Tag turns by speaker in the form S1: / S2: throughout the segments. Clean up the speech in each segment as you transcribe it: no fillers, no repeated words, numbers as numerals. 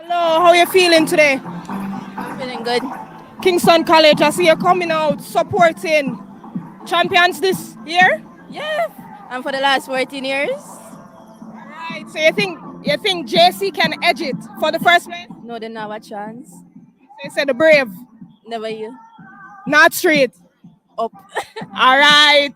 S1: Hello, how are you feeling today?
S2: I'm feeling good.
S1: Kingston College, I see you coming out supporting champions this year.
S2: Yeah, and for the last 14 years,
S1: Right. So you think JC can edge it for the first place?
S2: no, they not have a chance.
S1: They said the Brave,
S2: Never you.
S1: not straight.
S2: Up.
S1: All right.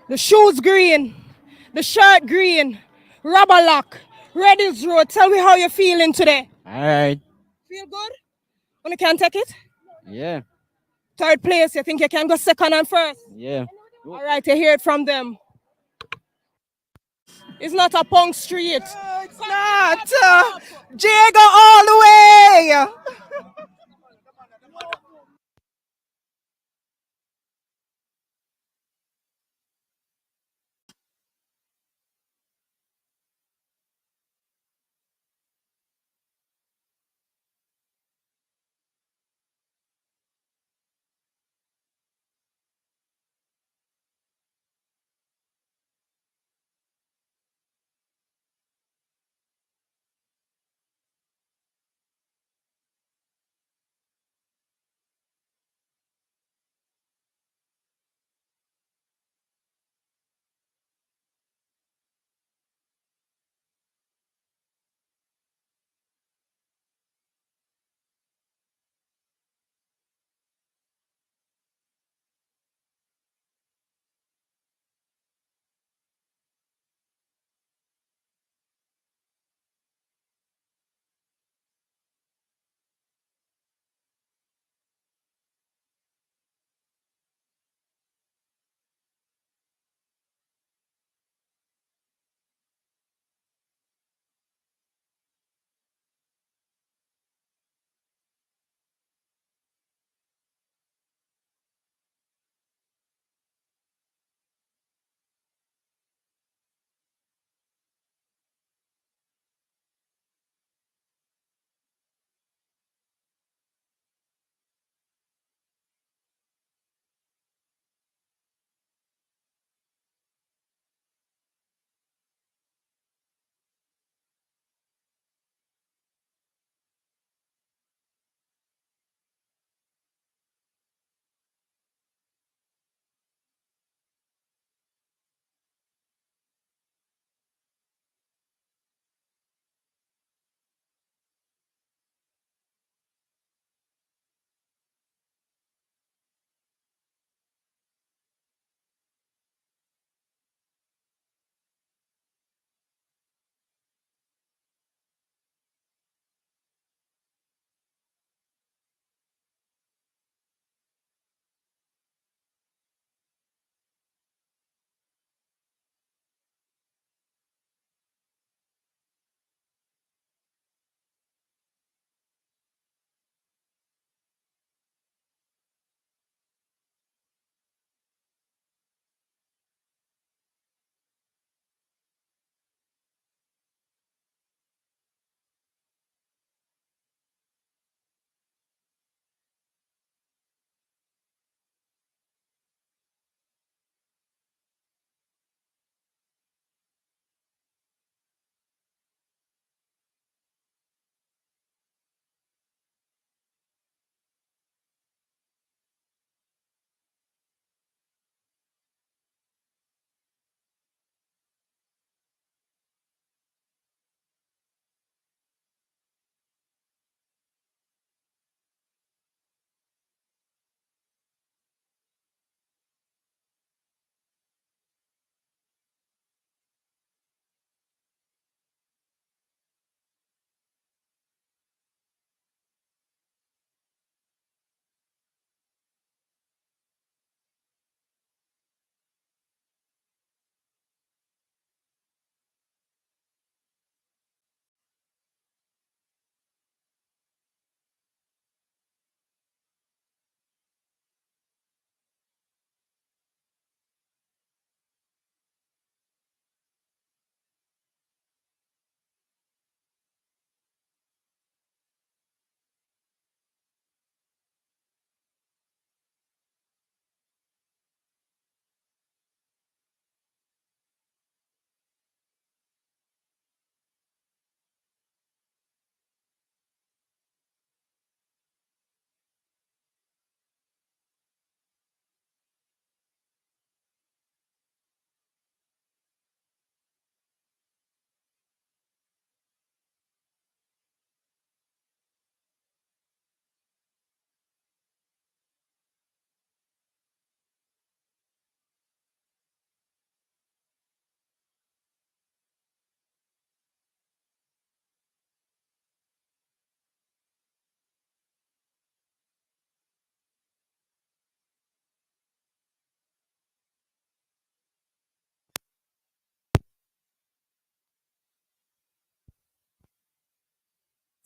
S1: The shoes green, the shirt green, rubber lock, Red Hills Road. Tell me how you're feeling today.
S3: All right.
S1: Feel good? When you can take it?
S3: Yeah.
S1: Third place, you think you can go second and first?
S3: Yeah.
S1: All right, you hear it from them. It's not a punk street.
S4: It's not. Diego all the way.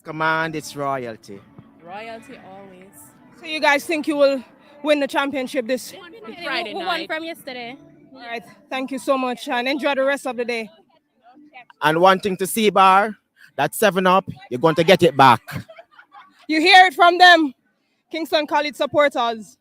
S4: command its royalty.
S2: Royalty always.
S1: So you guys think you will win the championship this
S3: Friday
S2: Who won
S3: night.
S2: from yesterday?
S1: All right. Thank you so much and enjoy the rest of the day.
S4: And wanting to see bar, that 7 up, you're going to get it back.
S1: You hear it from them, Kingston College supporters.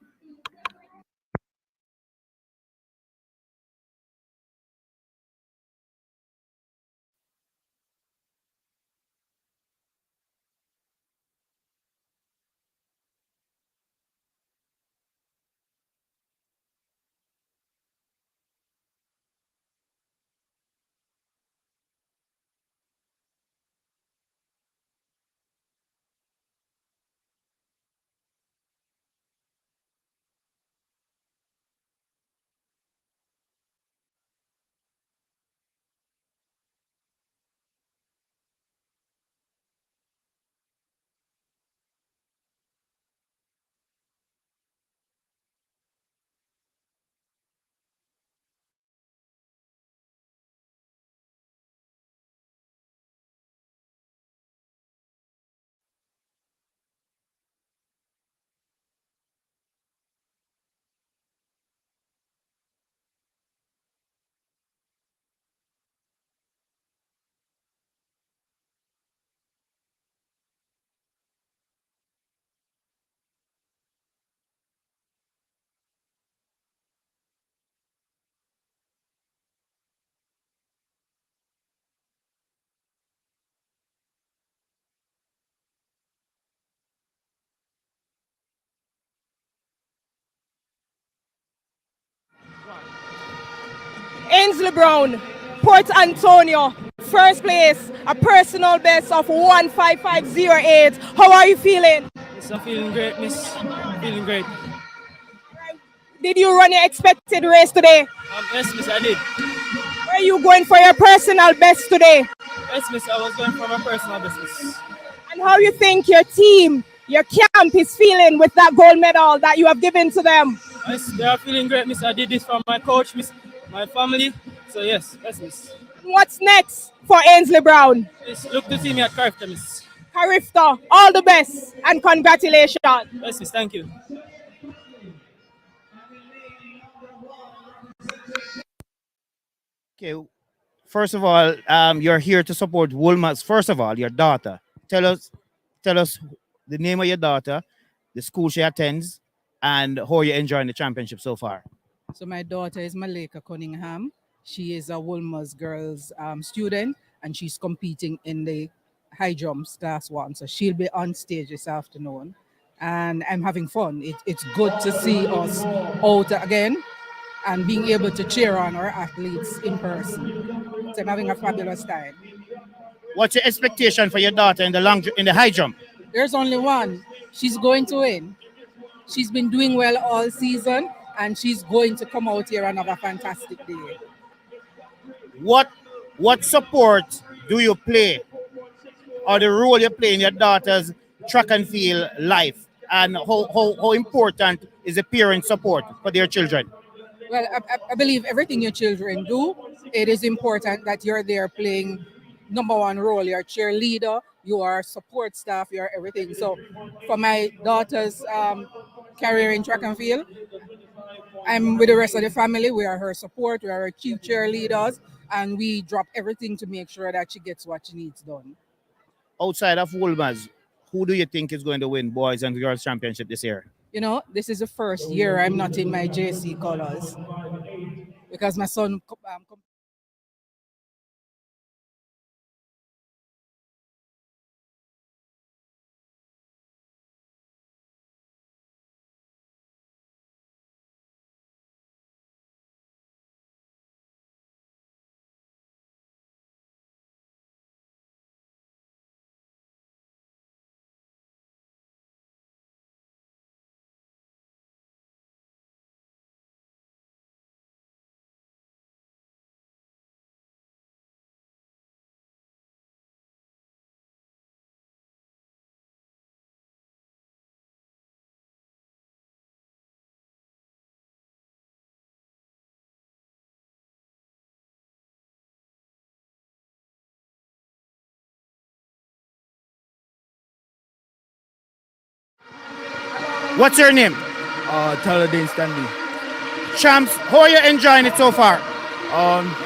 S1: Ainsley Brown, Port Antonio, first place, a personal best of 15508. How are you feeling?
S5: Yes, I'm feeling great, miss. Feeling great.
S1: Did you run your expected race today?
S5: Yes, miss, I did.
S1: Where are you going for your personal best today?
S5: Yes, miss, I was going for my personal business.
S1: And how you think your team, your camp is feeling with that gold medal that you have given to them?
S5: Yes, they are feeling great, miss. I did this for my coach, miss, my family. So yes, miss.
S1: What's next for Ainsley Brown?
S5: Yes, look to see me at Carifta, miss.
S1: Carifta, all the best and congratulations.
S5: Yes, miss, thank you.
S6: Okay, first of all, you're here to support Woolmar's. First of all, your daughter. Tell us the name of your daughter, the school she attends, and how you're enjoying the championship so far.
S7: So my daughter is Malika Cunningham. She is a Wolmer's girls student, and she's competing in the high jumps class one. So she'll be on stage this afternoon, and I'm having fun. It's good to see us out again and being able to cheer on our athletes in person. So I'm having a fabulous time.
S6: What's your expectation for your daughter in the high jump?
S7: There's only one. She's going to win. She's been doing well all season, and she's going to come out here and have a fantastic day.
S6: What support do you play, or the role you play in your daughter's track and field life, and how important is the parent support for their children?
S7: Well, I believe everything your children do, it is important that you're there playing number one role. You're a cheerleader, you are support staff, you're everything. So for my daughter's career in track and field, I'm with the rest of the family. We are her support, we are her cute cheerleaders, and we drop everything to make sure that she gets what she needs done.
S6: Outside of Woolmar's, who do you think is going to win boys and girls championship this year?
S7: You know, this is the first year I'm not in my JC colors because my son
S6: What's your name?
S3: Taladin Stanley.
S6: Champs, how are you enjoying it so far?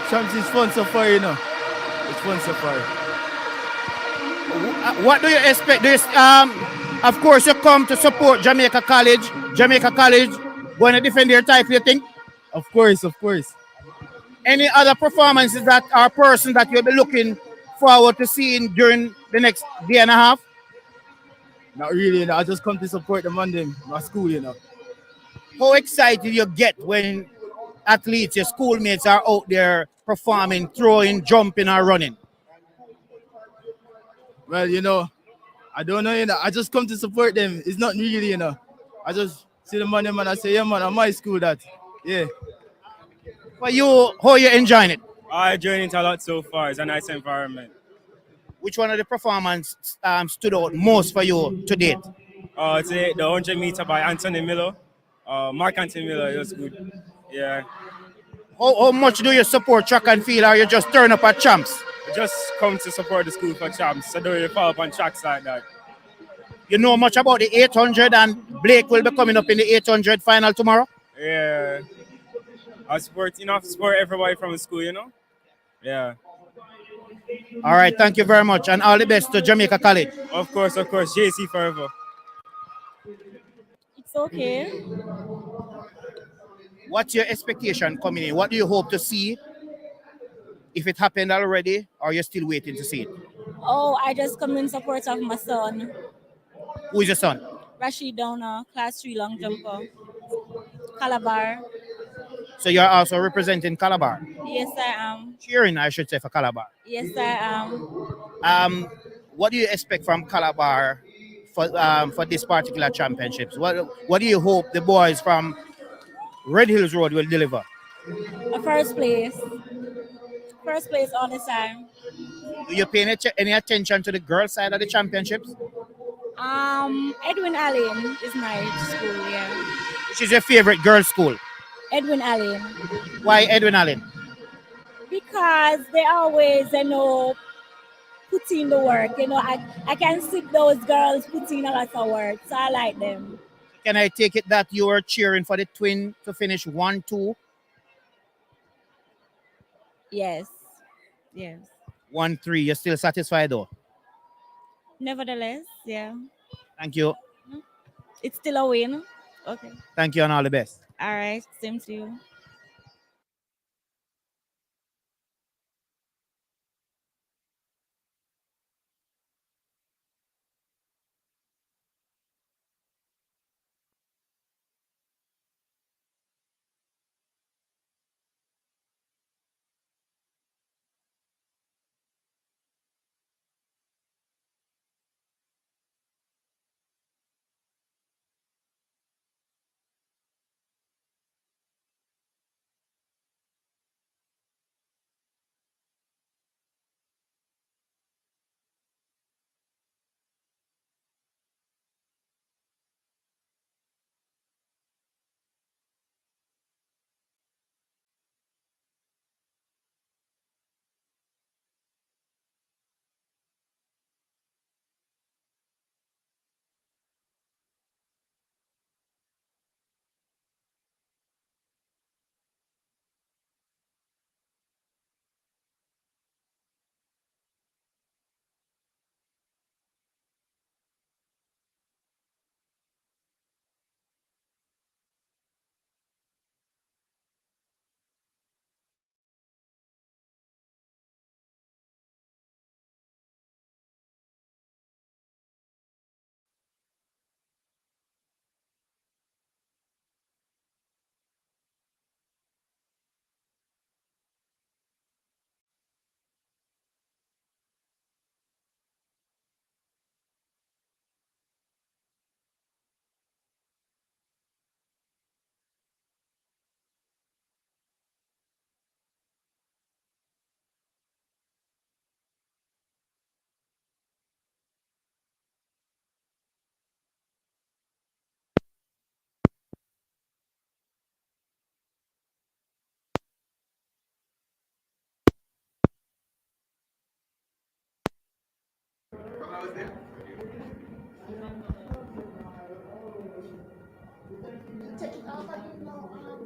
S3: Champs is fun so far, you know. It's fun so far.
S6: What do you expect? Of course, you come to support Jamaica College. Jamaica College going to defend their title, you think?
S3: Of course, of course.
S6: Any other performances that are person that you'll be looking forward to seeing during the next day and a half?
S3: Not really, you know. I just come to support the man them, my school, you know.
S6: How excited you get when athletes, your schoolmates are out there performing, throwing, jumping, or running?
S3: Well, you know, I don't know, you know. I just come to support them. It's not really, you know. I just see the man them and I say, yeah, man, at my school that. Yeah.
S6: For you, how you enjoying it?
S5: I enjoying it a lot so far. It's a nice environment.
S6: Which one of the performances stood out most for you to date?
S5: Today, the 100 meter by Anthony Miller. Mark Anthony Miller, it was good. Yeah.
S6: How much do you support track and field, or you just turn up at champs?
S5: I just come to support the school for champs. So don't really follow up on tracks like that.
S6: You know much about the 800, and Blake will be coming up in the 800 final tomorrow?
S5: Yeah. I support, support everybody from the school, you know? Yeah.
S6: All right, thank you very much, and all the best to Jamaica College.
S5: Of course, JC forever.
S2: It's okay.
S6: What's your expectation coming in? What do you hope to see? If it happened already, or you're still waiting to see it?
S2: Oh, I just come in support of my son,
S6: Who is your son?
S2: Rashid Downer, class 3 long jumper, Calabar.
S6: So you're also representing Calabar.
S2: Yes, I am.
S6: Cheering, I should say, for Calabar.
S2: Yes, I am.
S6: What do you expect from Calabar for this particular championships? What do you hope the boys from Red Hills Road will deliver?
S2: A first place. First place all the time.
S6: Do you pay any attention to the girls' side of the championships?
S2: Edwin Allen is my school, yeah.
S6: Which is your favorite girls' school?
S2: Edwin Allen.
S6: Why Edwin Allen?
S2: Because they always, put in the work. I can see those girls put in a lot of work, so I like them.
S6: Can I take it that you were cheering for the twin to finish 1-2?
S2: Yes. Yes.
S6: 1-3. You're still satisfied though?
S2: Nevertheless, yeah.
S6: Thank you.
S2: It's still a win. Okay.
S6: Thank you and all the best.
S2: All right. Same to you.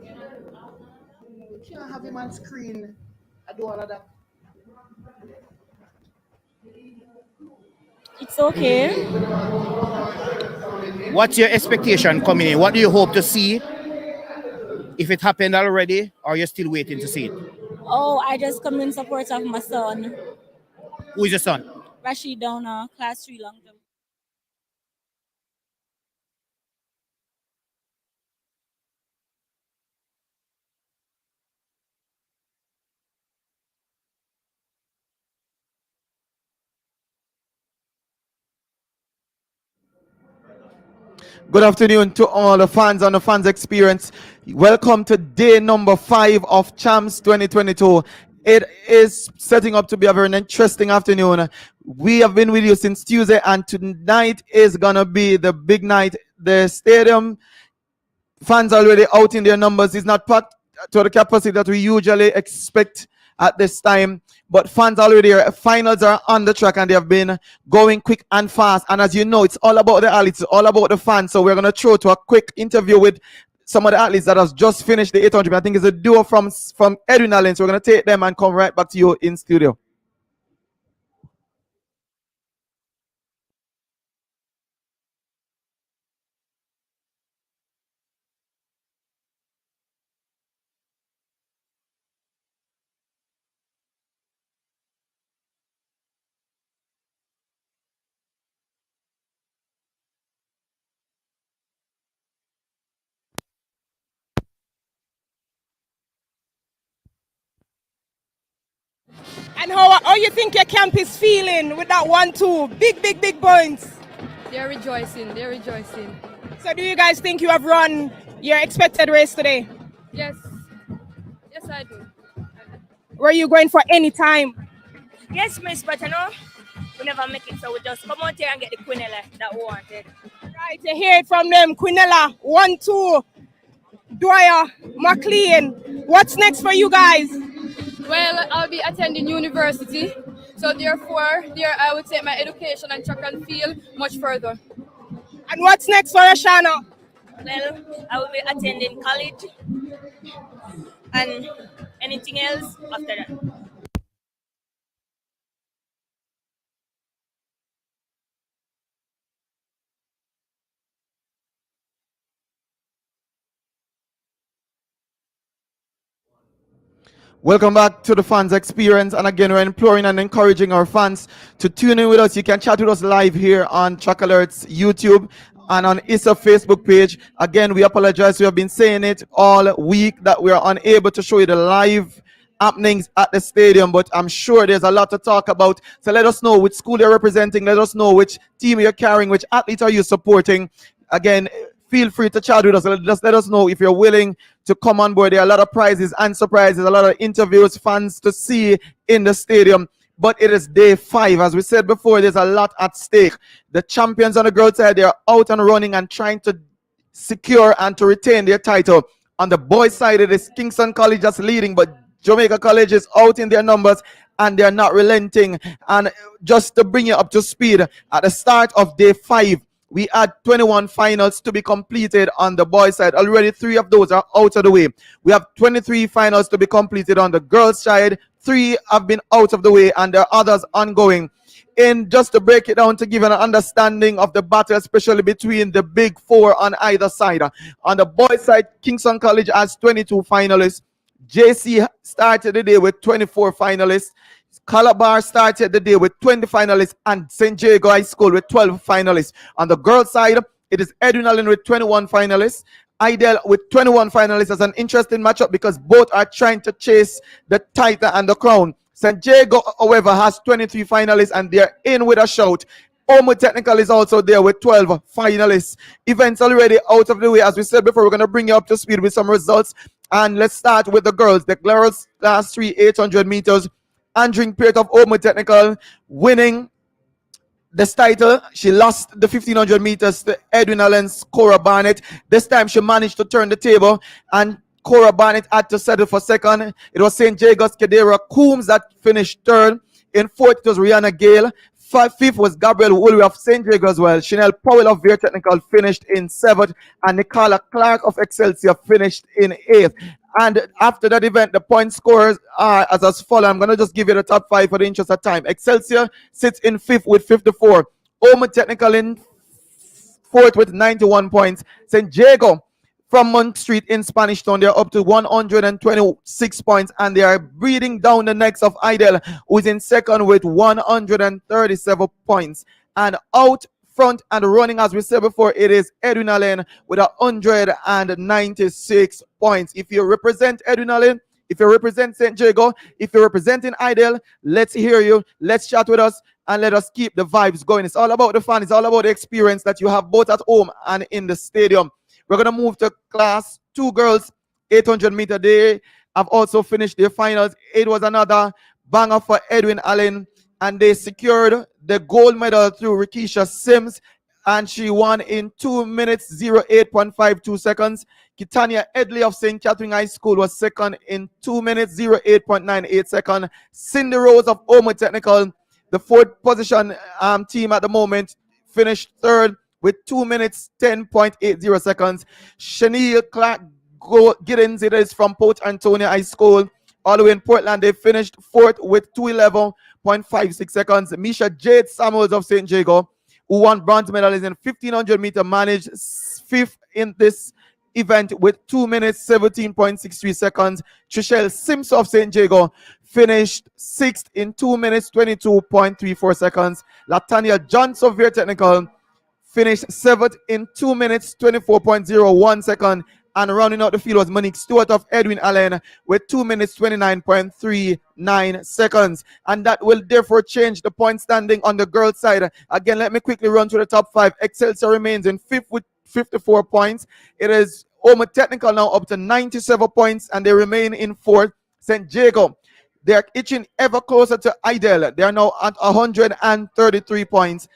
S8: You can't have him on screen. I do all of that.
S2: It's okay.
S6: What's your expectation coming in? What do you hope to see? If it happened already, or you're still waiting to see it?
S2: Oh, I just come in support of my son,
S6: Who is your son?
S2: Rashid Downer, class 3 long jump.
S9: Good afternoon to all the fans and the fans experience. Welcome to day number 5 of Champs 2022. It is setting up to be a very interesting afternoon. We have been with you since Tuesday, and tonight is gonna be the big night. The stadium fans already out in their numbers. Is not packed to the capacity that we usually expect at this time, but fans already are. Finals are on the track and they have been going quick and fast, and as you know, it's all about the athletes, it's all about the fans. So we're going to throw to a quick interview with some of the athletes that has just finished the 800. I think it's a duo from Edwin Allen, so we're going to take them and come right back to you in studio.
S1: And how you think your camp is feeling with that 1-2? Big points.
S10: They're rejoicing. They're rejoicing.
S1: So do you guys think you have run your expected race today?
S10: Yes. Yes, I do.
S1: Were you going for any time?
S11: Yes, miss, but you know, we never make it, so we just come out here and get the Quinella that we wanted.
S1: Right, you hear it from them. Quinella, 1-2. Dwyer, McLean. What's next for you guys?
S10: Well, I'll be attending university, so therefore, I would take my education and track and field much further.
S1: And what's next for Ashana?
S11: Well, I will be attending college and anything else after that.
S9: Welcome back to the fans experience, and again we're imploring and encouraging our fans to tune in with us. You can chat with us live here on Track Alerts YouTube and on ISSA Facebook page. Again, we apologize, we have been saying it all week that we are unable to show you the live happenings at the stadium, but I'm sure there's a lot to talk about. So let us know which school you're representing, let us know which team you're carrying, which athletes are you supporting. Again, feel free to chat with us. Just let us know if you're willing to come on board. There are a lot of prizes and surprises, a lot of interviews, fans to see in the stadium. But it is day 5. As we said before, there's a lot at stake. The champions on the girls' side, they're out and running and trying to secure and to retain their title. On the boys' side, it is Kingston College just leading, but Jamaica College is out in their numbers and they're not relenting. And just to bring you up to speed, at the start of day 5, we had 21 finals to be completed on the boys' side. Already 3 of those are out of the way. We have 23 finals to be completed on the girls' side. 3 have been out of the way, and there are others ongoing. And just to break it down to give an understanding of the battle, especially between the big 4 on either side. On the boys' side, Kingston College has 22 finalists. JC started the day with 24 finalists. Calabar started the day with 20 finalists, and St. Jago High School with 12 finalists. On the girls' side, it is Edwin Allen with 21 finalists. Idel with 21 finalists. As an interesting matchup because both are trying to chase the title and the crown. St. Jago, however, has 23 finalists and they're in with a shout. Omo Technical is also there with 12 finalists. Events already out of the way. As we said before, we're going to bring you up to speed with some results. And let's start with the girls. The girls class 3 800 meters. Andring Peart of Omo Technical winning this title. She lost the 1500 meters to Edwin Allen's Cora Barnett. This time she managed to turn the table and Cora Barnett had to settle for second. It was St. Jago's Kedera Coombs that finished third. In fourth, it was Rihanna Gale. Fifth was Gabriel Woolley of St. Jago as well. Chanel Powell of Veer Technical finished in 7th. And Nicola Clark of Excelsior finished in 8th. And after that event, the point scores are as follows. I'm going to just give you the top 5 for the interest of time. Excelsior sits in 5th with 54. Oman Technical in 4th with 91 points. St. Jago from Monk Street in Spanish Town, they're up to 126 points, and they are breathing down the necks of Idel, who is in 2nd with 137 points. And out front and running, as we said before, it is Edwin Allen with 196 points. If you represent Edwin Allen, if you represent St. Jago, if you're representing Idel, let's hear you. Let's chat with us and let us keep the vibes going. It's all about the fun. It's all about the experience that you have both at home and in the stadium. We're going to move to class 2 girls, 800 meter. They have also finished their finals. It was another banger for Edwin Allen, and they secured the gold medal through Rikisha Sims, and she won in 2 minutes 08.52 seconds. Kitania Edley of St. Catherine High School was 2nd in 2 minutes 08.98 seconds. Cindy Rose of Omo Technical, the 4th position team at the moment, finished 3rd with 2 minutes 10.80 seconds. Shaniel Clark Giddens, it is from Port Antonio High School, all the way in Portland. They finished 4th with 2:11.56 seconds. Misha Jade Samuels of St. Jago, who won bronze medals in 1500 meter, managed 5th in this event with 2 minutes 17.63 seconds. Trishelle Sims of St. Jago finished 6th in 2 minutes 22.34 seconds. Latanya Johnson of Veer Technical finished 7th in 2 minutes 24.01 seconds. And rounding out the field was Monique Stewart of Edwin Allen with 2 minutes 29.39 seconds. And that will therefore change the point standing on the girls' side. Again, let me quickly run through the top 5. Excelsior remains in 5th with 54 points. It is Oma Technical now up to 97 points, and they remain in 4th. St. Jago, they are itching ever closer to Idel. They are now at 133 points.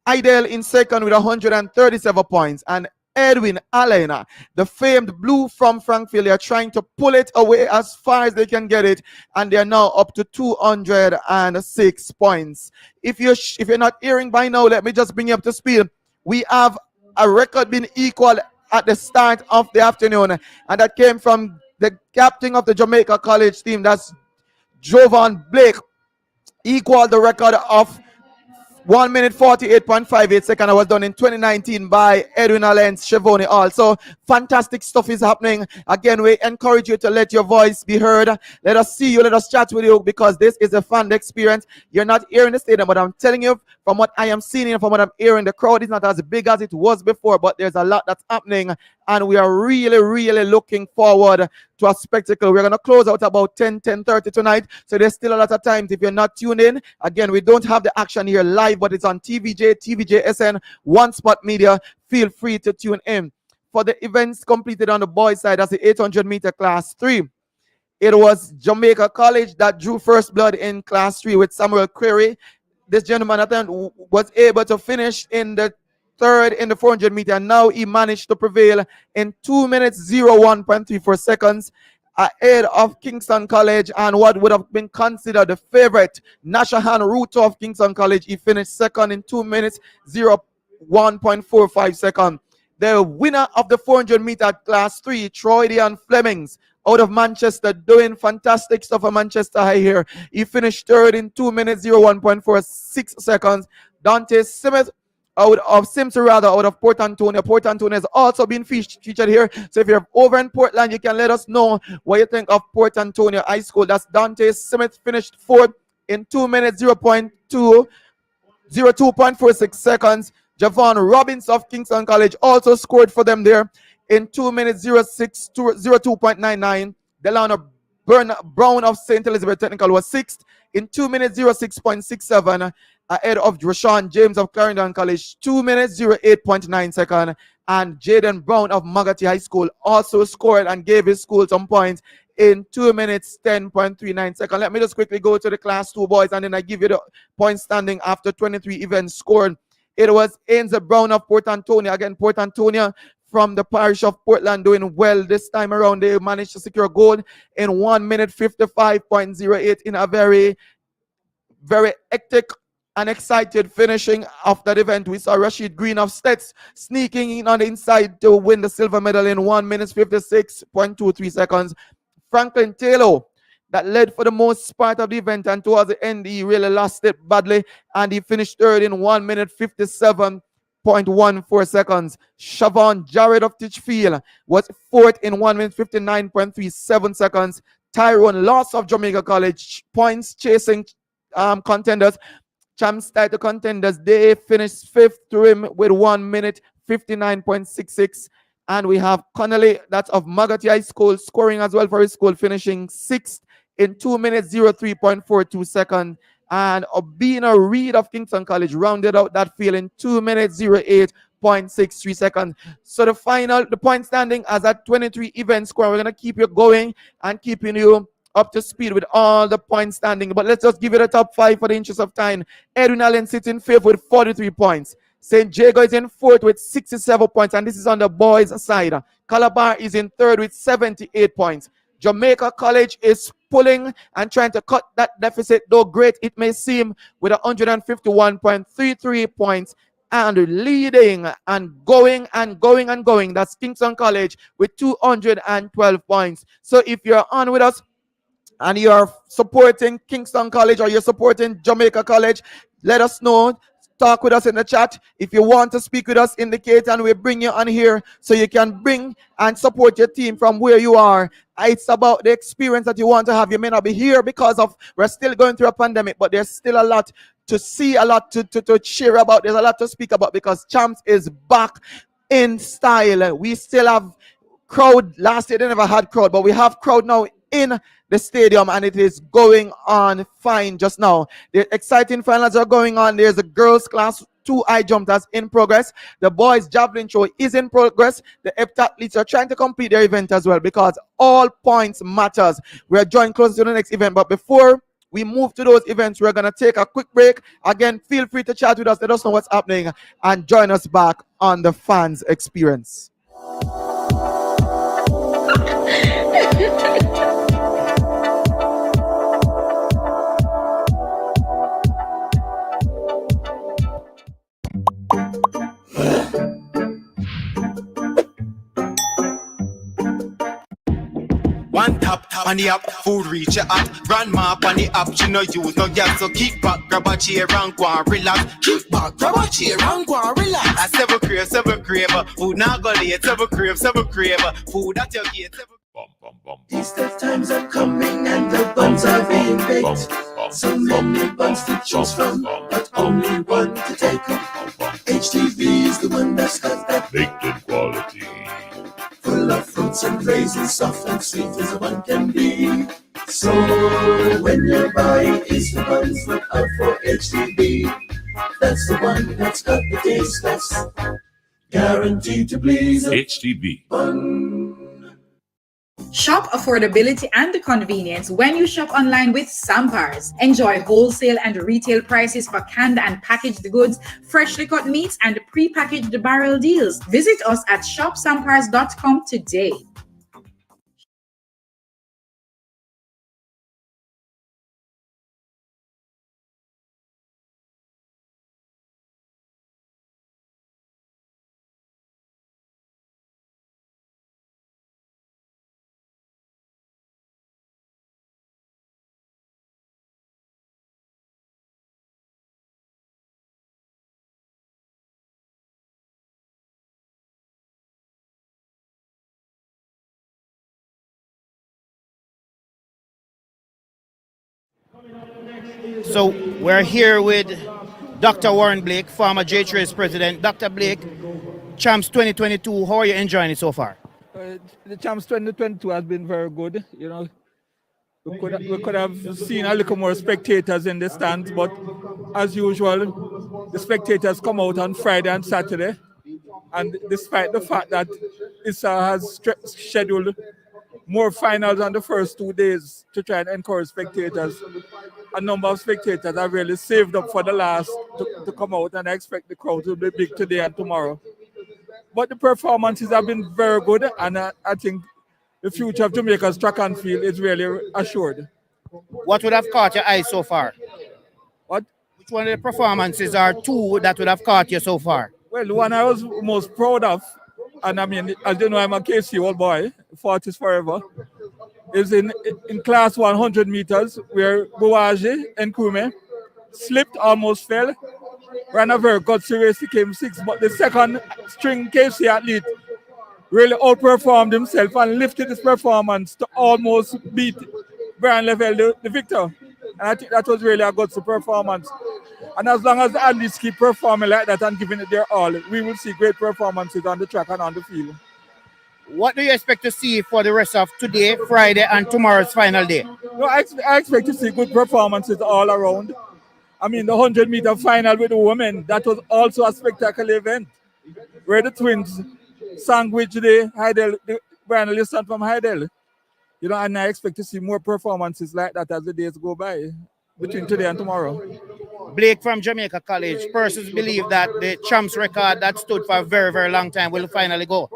S9: Idel in 2nd with 137 points, and Edwin Allen, the famed blue from Frankville, they are trying to pull it away as far as they can get it, and they are now up to 206 points. If you're not hearing by now, let me just bring you up to speed. We have a record being equal at the start of the afternoon, and that came from the captain of the Jamaica College team, that's Jovan Blake, equaled the record of 1 minute 48.58 seconds. I was done in 2019 by Edwin Allen's Chevoni. Also, fantastic stuff is happening. Again, we encourage you to let your voice be heard. Let us see you, let us chat with you, because this is a fun experience. You're not here in the stadium, but I'm telling you, from what I am seeing and from what I'm hearing, the crowd is not as big as it was before, but there's a lot that's happening, and we are really, really looking forward to a spectacle. We're going to close out about 10:30 tonight, so there's still a lot of time. If you're not tuned in, again, we don't have the action here live, but it's on TVJ, TVJ-SN, One Spot Media. Feel free to tune in. For the events completed on the boys' side, that's the 800 meter class 3. It was Jamaica College that drew first blood in class 3 with Samuel Query. This gentleman was able to finish in the 3rd in the 400 meter, and now he managed to prevail in 2 minutes 01.34 seconds ahead of Kingston College and what would have been considered the favorite, Nashahan Ruto of Kingston College. He finished 2nd in 2 minutes 01.45 seconds. The winner of the 400 meter class 3, Troy Dion Flemings, out of Manchester, doing fantastic stuff for Manchester High here. He finished 3rd in 2 minutes 01.46 seconds. Dante Smith out of out of Port Antonio. Port Antonio has also been featured here. So if you're over in Portland, you can let us know what you think of Port Antonio High School. That's Dante Smith, finished 4th in 2 minutes 02.46 seconds. Javon Robbins of Kingston College also scored for them there in 2 minutes 02.99. Delano Brown of St. Elizabeth Technical was 6th in 2 minutes 06.67, ahead of Rashawn James of Clarendon College, 2 minutes 08.9 seconds. And Jaden Brown of Magati High School also scored and gave his school some points in 2 minutes 10.39 seconds. Let me just quickly go to the class 2 boys, and then I give you the point standing after 23 events scored. It was Ainsley Brown of Port Antonio. Again, Port Antonio from the parish of Portland doing well this time around. They managed to secure gold in 1 minute 55.08 in a very, very hectic and excited finishing of that event. We saw Rashid Green of Stets sneaking in on the inside to win the silver medal in 1 minute 56.23 seconds. Franklin Taylor, that led for the most part of the event, and towards the end he really lost it badly, and he finished third in 1 minute 57.14 seconds. Siobhan Jarrett of Titchfield was fourth in 1 minute 59.37 seconds. Tyrone Loss of Jamaica College, points chasing contenders, champs title contenders, they finished fifth to him with 1 minute 59.66. And we have Connolly, that's of Magati High School, scoring as well for his school, finishing sixth in 2 minutes 03.42 seconds. And Obina Reid of Kingston College rounded out that field in 2 minutes 08.63 seconds. So the point standing as at 23 event score. We're going to keep you going and keeping you up to speed with all the point standing. But let's just give it a top 5 for the interest of time. Edwin Allen sits in fifth with 43 points. St. Jago is in fourth with 67 points, and this is on the boys' side. Calabar is in third with 78 points. Jamaica College is pulling and trying to cut that deficit, though great it may seem, with 151.33 points, and leading and going and going and going. That's Kingston College with 212 points. So if you're on with us and you're supporting Kingston College or you're supporting Jamaica College, let us know. Talk with us in the chat. If you want to speak with us, indicate, and we'll bring you on here so you can bring and support your team from where you are. It's about the experience that you want to have. You may not be here because of we're still going through a pandemic, but there's still a lot to see, a lot to share about. There's a lot to speak about because Champs is back in style. We still have crowd. Last year they never had crowd, but we have crowd now in the stadium, and it is going on fine just now. The exciting finals are going on. There's a girls class 2 high jump that's in progress. The boys javelin throw is in progress. The heptathletes are trying to complete their event as well because all points matters. We're drawing closer to the next event, but before we move to those events, we're going to take a quick break. Again, feel free to chat with us. Let us know what's happening and join us back on the fans experience.
S12: One tap on the app, food reach your app. Grandma on the app, she no use no gas. So kick back, grab a chair and go and relax. Kick back, grab a chair and go and relax. I seven crave, food now go late. Seven crave, food at your gate.
S13: Easter times are coming and the buns are being baked. So many buns to choose from, but only one to take home. HTV is the one that's got that baked in quality. Full of fruits and raisins, soft and sweet as a bun can be. So when you're buying Easter buns, look out for HTV. That's the one that's got the taste that's guaranteed to please. HTV.
S14: Shop affordability and the convenience when you shop online with Sampars. Enjoy wholesale and retail prices for canned and packaged goods, freshly cut meats, and pre-packaged barrel deals. Visit us at shopsampars.com today.
S6: So we're here with Dr. Warren Blake, former J-Trace president. Dr. Blake, Champs 2022, how are you enjoying it so far?
S15: The Champs 2022 has been very good. You know, we could have seen a little more spectators in the stands, but as usual, the spectators come out on Friday and Saturday. And despite the fact that ISSA has scheduled more finals on the first 2 days to try and encourage spectators, a number of spectators have really saved up for the last to come out, and I expect the crowd will be big today and tomorrow. But the performances have been very good, and I think the future of Jamaica's track and field is really assured.
S6: What would have caught your eye so far?
S15: What?
S6: Which one of the performances are two that would have caught you so far?
S15: Well, the one I was most proud of, and I mean, as you know, I'm a KC old boy, 40s forever, is in class 100 meters where Buwaji and Kume slipped, almost fell, ran a very gutsy race, he came sixth, but the second string KC athlete really outperformed himself and lifted his performance to almost beat Brian Level, the victor. And I think that was really a gutsy performance. And as long as the athletes keep performing like that and giving it their all, we will see great performances on the track and on the field.
S6: What do you expect to see for the rest of today, Friday, and tomorrow's final day?
S15: No, I expect to see good performances all around. I mean, the 100-meter final with the women, that was also a spectacular event where the twins sandwiched the Heidel, the Brian Liston from Heidel. You know, and I expect to see more performances like that as the days go by between today and tomorrow.
S6: Blake from Jamaica College, persons believe that the champs record that stood for a very, very long time will finally go.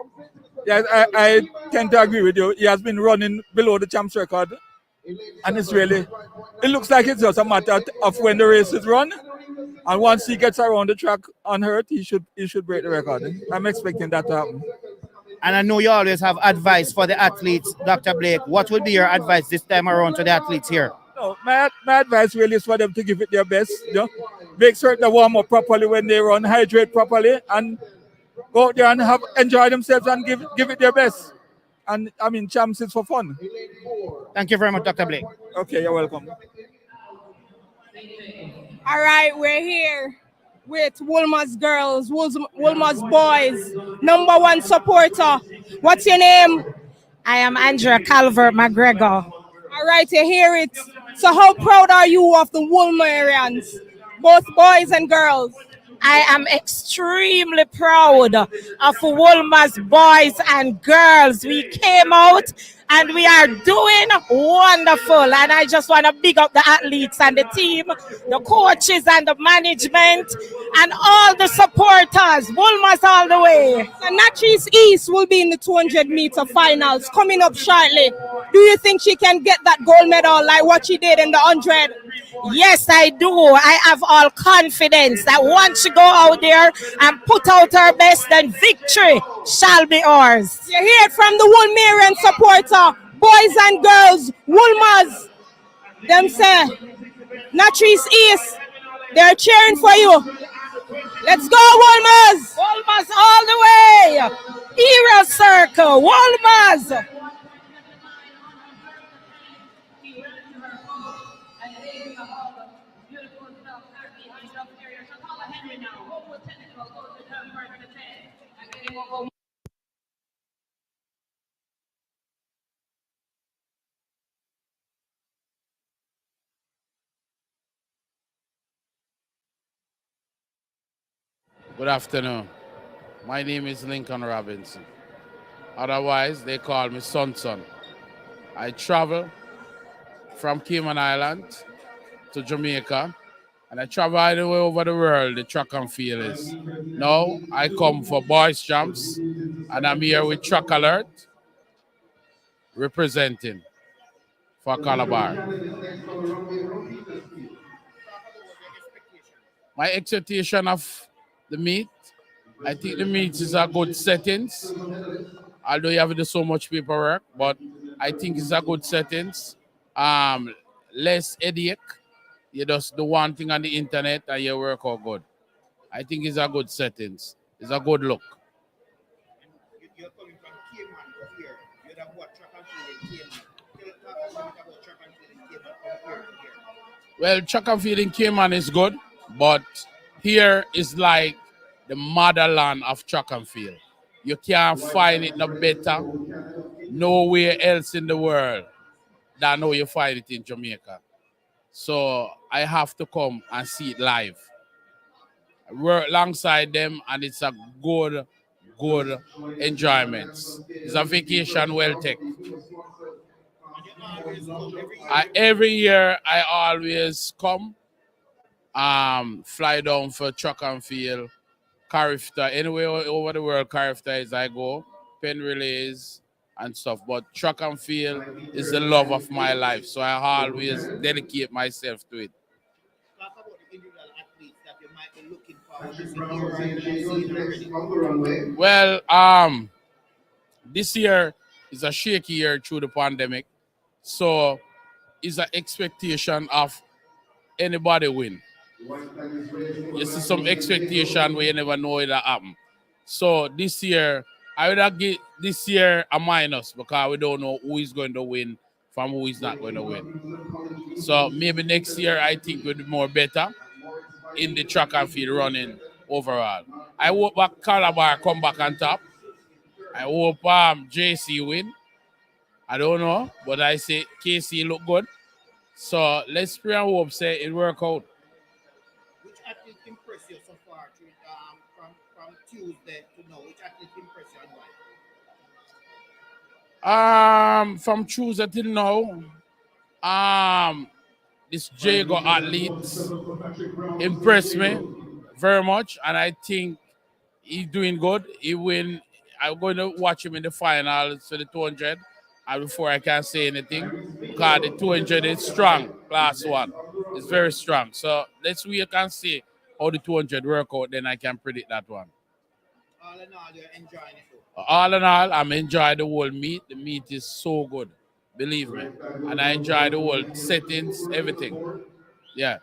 S15: Yeah, I tend to agree with you. He has been running below the champs record. And it's really, it looks like it's just a matter of when the race is run. And once he gets around the track unhurt, he should break the record. I'm expecting that to happen.
S6: And I know you always have advice for the athletes, Dr. Blake. What would be your advice this time around to the athletes here?
S15: No, my advice really is for them to give it their best. You know? Make certain they warm up properly when they run, hydrate properly, and go out there and enjoy themselves and give it their best. And I mean, champs is for fun.
S6: Thank you very much, Dr. Blake.
S15: Okay, you're welcome.
S1: All right, we're here with Woolmer's girls, Woolmer's boys, number one supporter. What's your name?
S16: I am Andrea Calvert McGregor.
S1: All right, you hear it. So how proud are you of the Woolmerians, both boys and girls?
S16: I am extremely proud of Woolmer's boys and girls. We came out and we are doing wonderful. And I just want to big up the athletes and the team, the coaches and the management, and all the supporters. Woolmer's all the way.
S1: So Natrice East will be in the 200-meter finals coming up shortly. Do you think she can get that gold medal like what she did in the 100?
S16: Yes, I do. I have all confidence that once she go out there and put out her best, then victory shall be ours.
S1: You hear it from the Woolmerian supporter, boys and girls, Woolmers. Them say, Natrice East, they're cheering for you. Let's go, Woolmers!
S16: Woolmers all the way. Hero circle, Woolmers.
S17: Good afternoon. My name is Lincoln Robinson. Otherwise, they call me Son. I travel from Cayman Island to Jamaica, and I travel all the way over the world, the track and field is. Now, I come for boys champs, and I'm here with Track Alert, representing for Calabar. My expectation of the meet, I think the meet is a good settings. Although you have to do so much paperwork, but I think it's a good settings. Less headache. You just do one thing on the internet and you work out good. I think it's a good settings. It's a good look.
S6: You're coming from Cayman to here. You'd have what track and field in Cayman. Tell us about track and field in Cayman from here to here.
S17: Well, track and field in Cayman is good, but here is like the motherland of track and field. You can't find it no better nowhere else in the world than how you find it in Jamaica. So I have to come and see it live. I work alongside them and it's a good enjoyment. It's a vacation well taken. Every year I always come, fly down for track and field, Carifta, anywhere over the world, Carifta is I go, pen relays and stuff. But track and field is the love of my life, so I always dedicate myself to it.
S6: Talk about the individual
S17: Well, this year is a shaky year through the pandemic, so it's an expectation of anybody win. You see some expectation where you never know it'll happen. So this year, I would have give this year a minus because we don't know who is going to win from who is not going to win. So maybe next year I think we'll be more better in the track and field running overall. I hope that Calabar come back on top. I hope JC win. I don't know, but I say KC look good. So let's pray and hope say it work out.
S18: Which athlete impressed you so far from Tuesday to now? Which athlete impressed you and why?
S17: From Tuesday till now, this Jago athlete impressed me very much, and I think he's doing good. He win. I'm going to watch him in the finals for the 200, and before I can say anything, because the 200 is strong, class one. It's very strong. So let's wait and see how the 200 work out, then I can predict that one.
S18: All in all, you're enjoying it.
S17: All in all, I'm enjoying the whole meet. The meet is so good, believe me. And I enjoy the whole settings, everything. Yeah.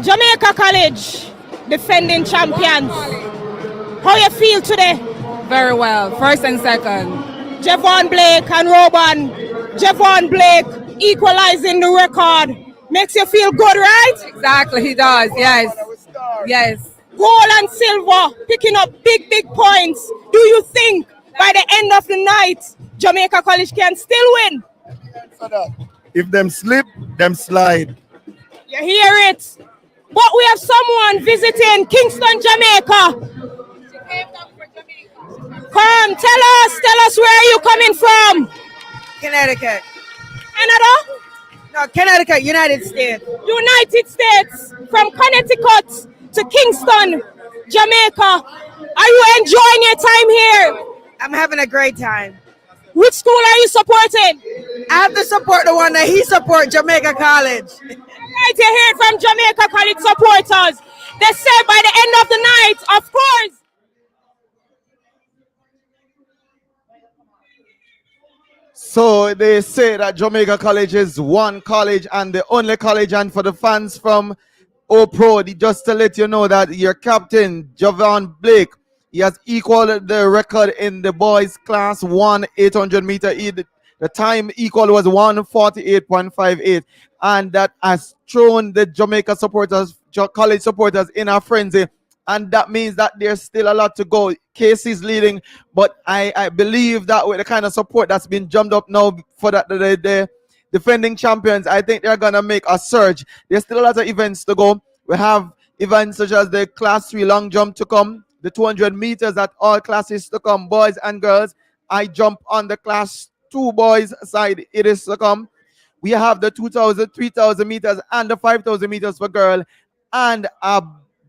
S1: Jamaica College, defending champions. How you feel today?
S19: Very well, first and second.
S1: Javon Blake and Roban. Javon Blake equalizing the record. Makes you feel good, right?
S19: Exactly, he does, yes. Yes.
S1: Gold and silver, picking up big points. Do you think by the end of the night, Jamaica College can still win?
S20: If them slip, them slide.
S1: You hear it? But we have someone visiting Kingston, Jamaica. Come, tell us where are you coming from?
S19: Connecticut.
S1: Canada?
S19: No, Connecticut, United States.
S1: United States. From Connecticut to Kingston, Jamaica. Are you enjoying your time here?
S19: I'm having a great time.
S1: Which school are you supporting?
S19: I have to support the one that he supports, Jamaica College.
S1: Right, you hear it from Jamaica College supporters. They say by the end of the night, of course.
S9: So they say that Jamaica College is one college and the only college, and for the fans from O-Pro, just to let you know that your captain, Javon Blake, he has equaled the record in the boys class 1 800 meter. The time equal was 1:48.58, and that has thrown the Jamaica supporters, college supporters, in a frenzy. And that means that there's still a lot to go. Casey's leading, but I believe that with the kind of support that's been jumped up now for the defending champions, I think they're gonna make a surge. There's still a lot of events to go. We have events such as the Class 3 long jump to come, the 200 meters at all classes to come, boys and girls. I jump on the Class 2 boys side, it is to come. We have the 2,000, 3,000 meters and the 5,000 meters for girl, and a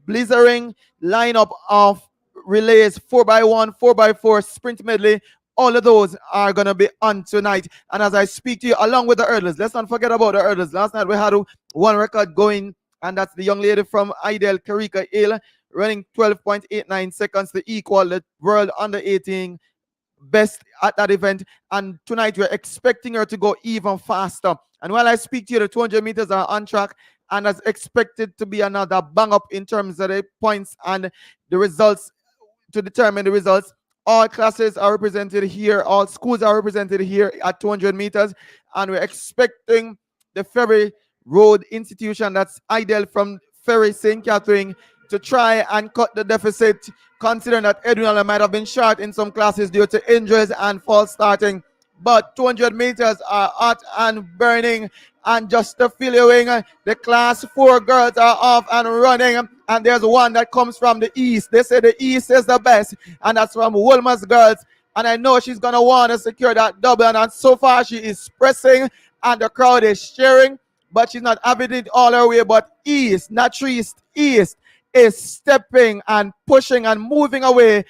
S9: blizzarding lineup of relays, 4x1, 4x4, sprint medley. All of those are going to be on tonight. And as I speak to you, along with the hurdlers, let's not forget about the hurdlers. Last night we had one record going, and that's the young lady from Idel, Karika Hill, running 12.89 seconds to equal the world under 18 best at that event. And tonight we're expecting her to go even faster. And while I speak to you, the 200 meters are on track, and as expected to be another bang up in terms of the points and the results, to determine the results. All classes are represented here, all schools are represented here at 200 meters, and we're expecting the Ferry Road Institution, that's Idel from Ferry St. Catherine, to try and cut the deficit, considering that Edwin might have been short in some classes due to injuries and false starting. But 200 meters are hot and burning, and just to fill you in, the Class 4 girls are off and running, and there's one that comes from the east. They say the east is the best, and that's from Wolmer's girls, and I know she's going to want to secure that double, and so far she is pressing, and the crowd is cheering, but she's not having it all her way. But east, not east is stepping and pushing and moving away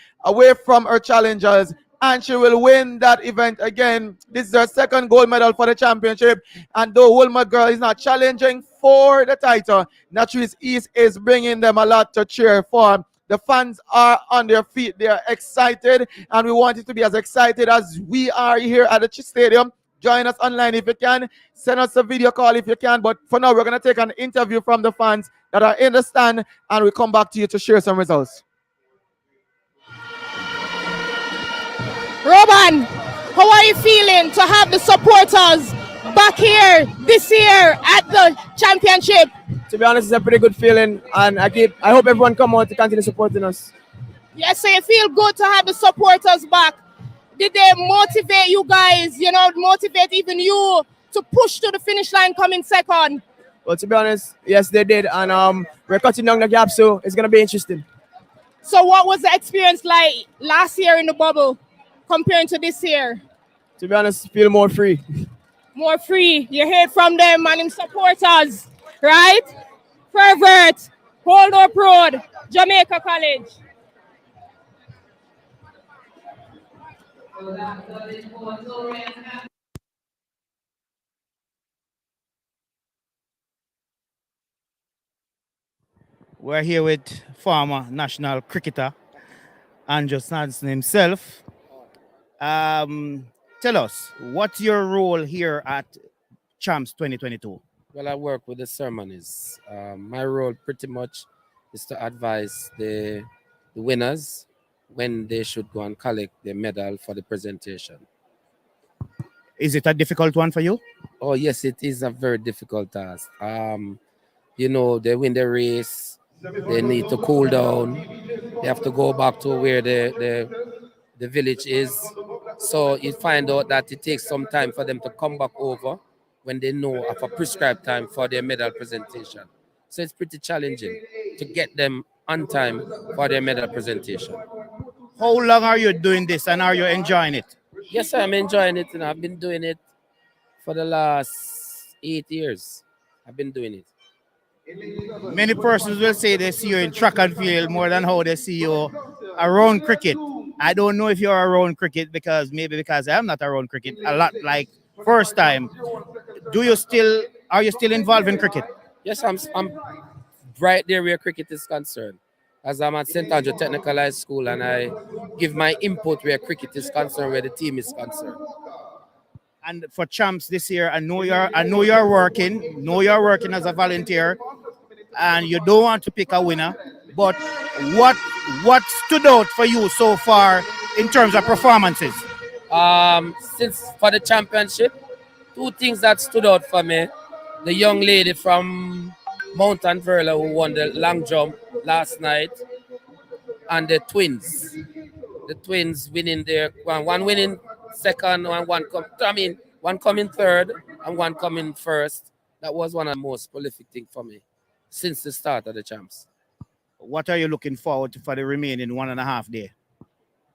S9: from her challengers, and she will win that event again. This is her second gold medal for the championship, and though Wolmer girl is not challenging for the title, Natrice East is bringing them a lot to cheer for. The fans are on their feet, they are excited, and we want it to be as excited as we are here at the stadium. Join us online if you can. Send us a video call if you can. But for now, we're going to take an interview from the fans that are in the stand, and we'll come back to you to share some results.
S1: Roban, how are you feeling to have the supporters back here this year at the championship?
S21: To be honest, it's a pretty good feeling, and I hope everyone come out to continue supporting us.
S1: Yes, so you feel good to have the supporters back. Did they motivate you guys, motivate even you to push to the finish line coming second?
S21: Well, to be honest, yes, they did, and we're cutting down the gap, so it's going to be interesting.
S1: So what was the experience like last year in the bubble comparing to this year?
S21: To be honest, feel more free.
S1: More free. You heard from them and them supporters, right? Fervert, Hold Up Road, Jamaica College.
S6: We're here with former national cricketer Andrew Sanson himself. Tell us, what's your role here at Champs 2022?
S22: Well, I work with the ceremonies. My role pretty much is to advise the winners when they should go and collect their medal for the presentation.
S6: Is it a difficult one for you?
S22: Oh, yes, it is a very difficult task. They win the race, they need to cool down, they have to go back to where the village is. So you find out that it takes some time for them to come back over when they know of a prescribed time for their medal presentation. So it's pretty challenging to get them on time for their medal presentation.
S6: How long are you doing this, and are you enjoying it?
S22: Yes, I'm enjoying it, and I've been doing it for the last 8 years. I've been doing it.
S6: Many persons will say they see you in track and field more than how they see you around cricket. I don't know if you're around cricket because I'm not around cricket a lot like first time. Are you still involved in cricket?
S22: Yes, I'm right there where cricket is concerned. As I'm at St. Andrew Technical High School, and I give my input where cricket is concerned, where the team is concerned.
S6: And for Champs this year, I know you're working as a volunteer, and you don't want to pick a winner. But what stood out for you so far in terms of performances?
S22: Since for the championship, two things that stood out for me: the young lady from Mountain Verla who won the long jump last night, and the twins. The twins winning their one winning second and one coming third and one coming first. That was one of the most prolific things for me since the start of the champs.
S6: What are you looking forward to for the remaining 1.5 day?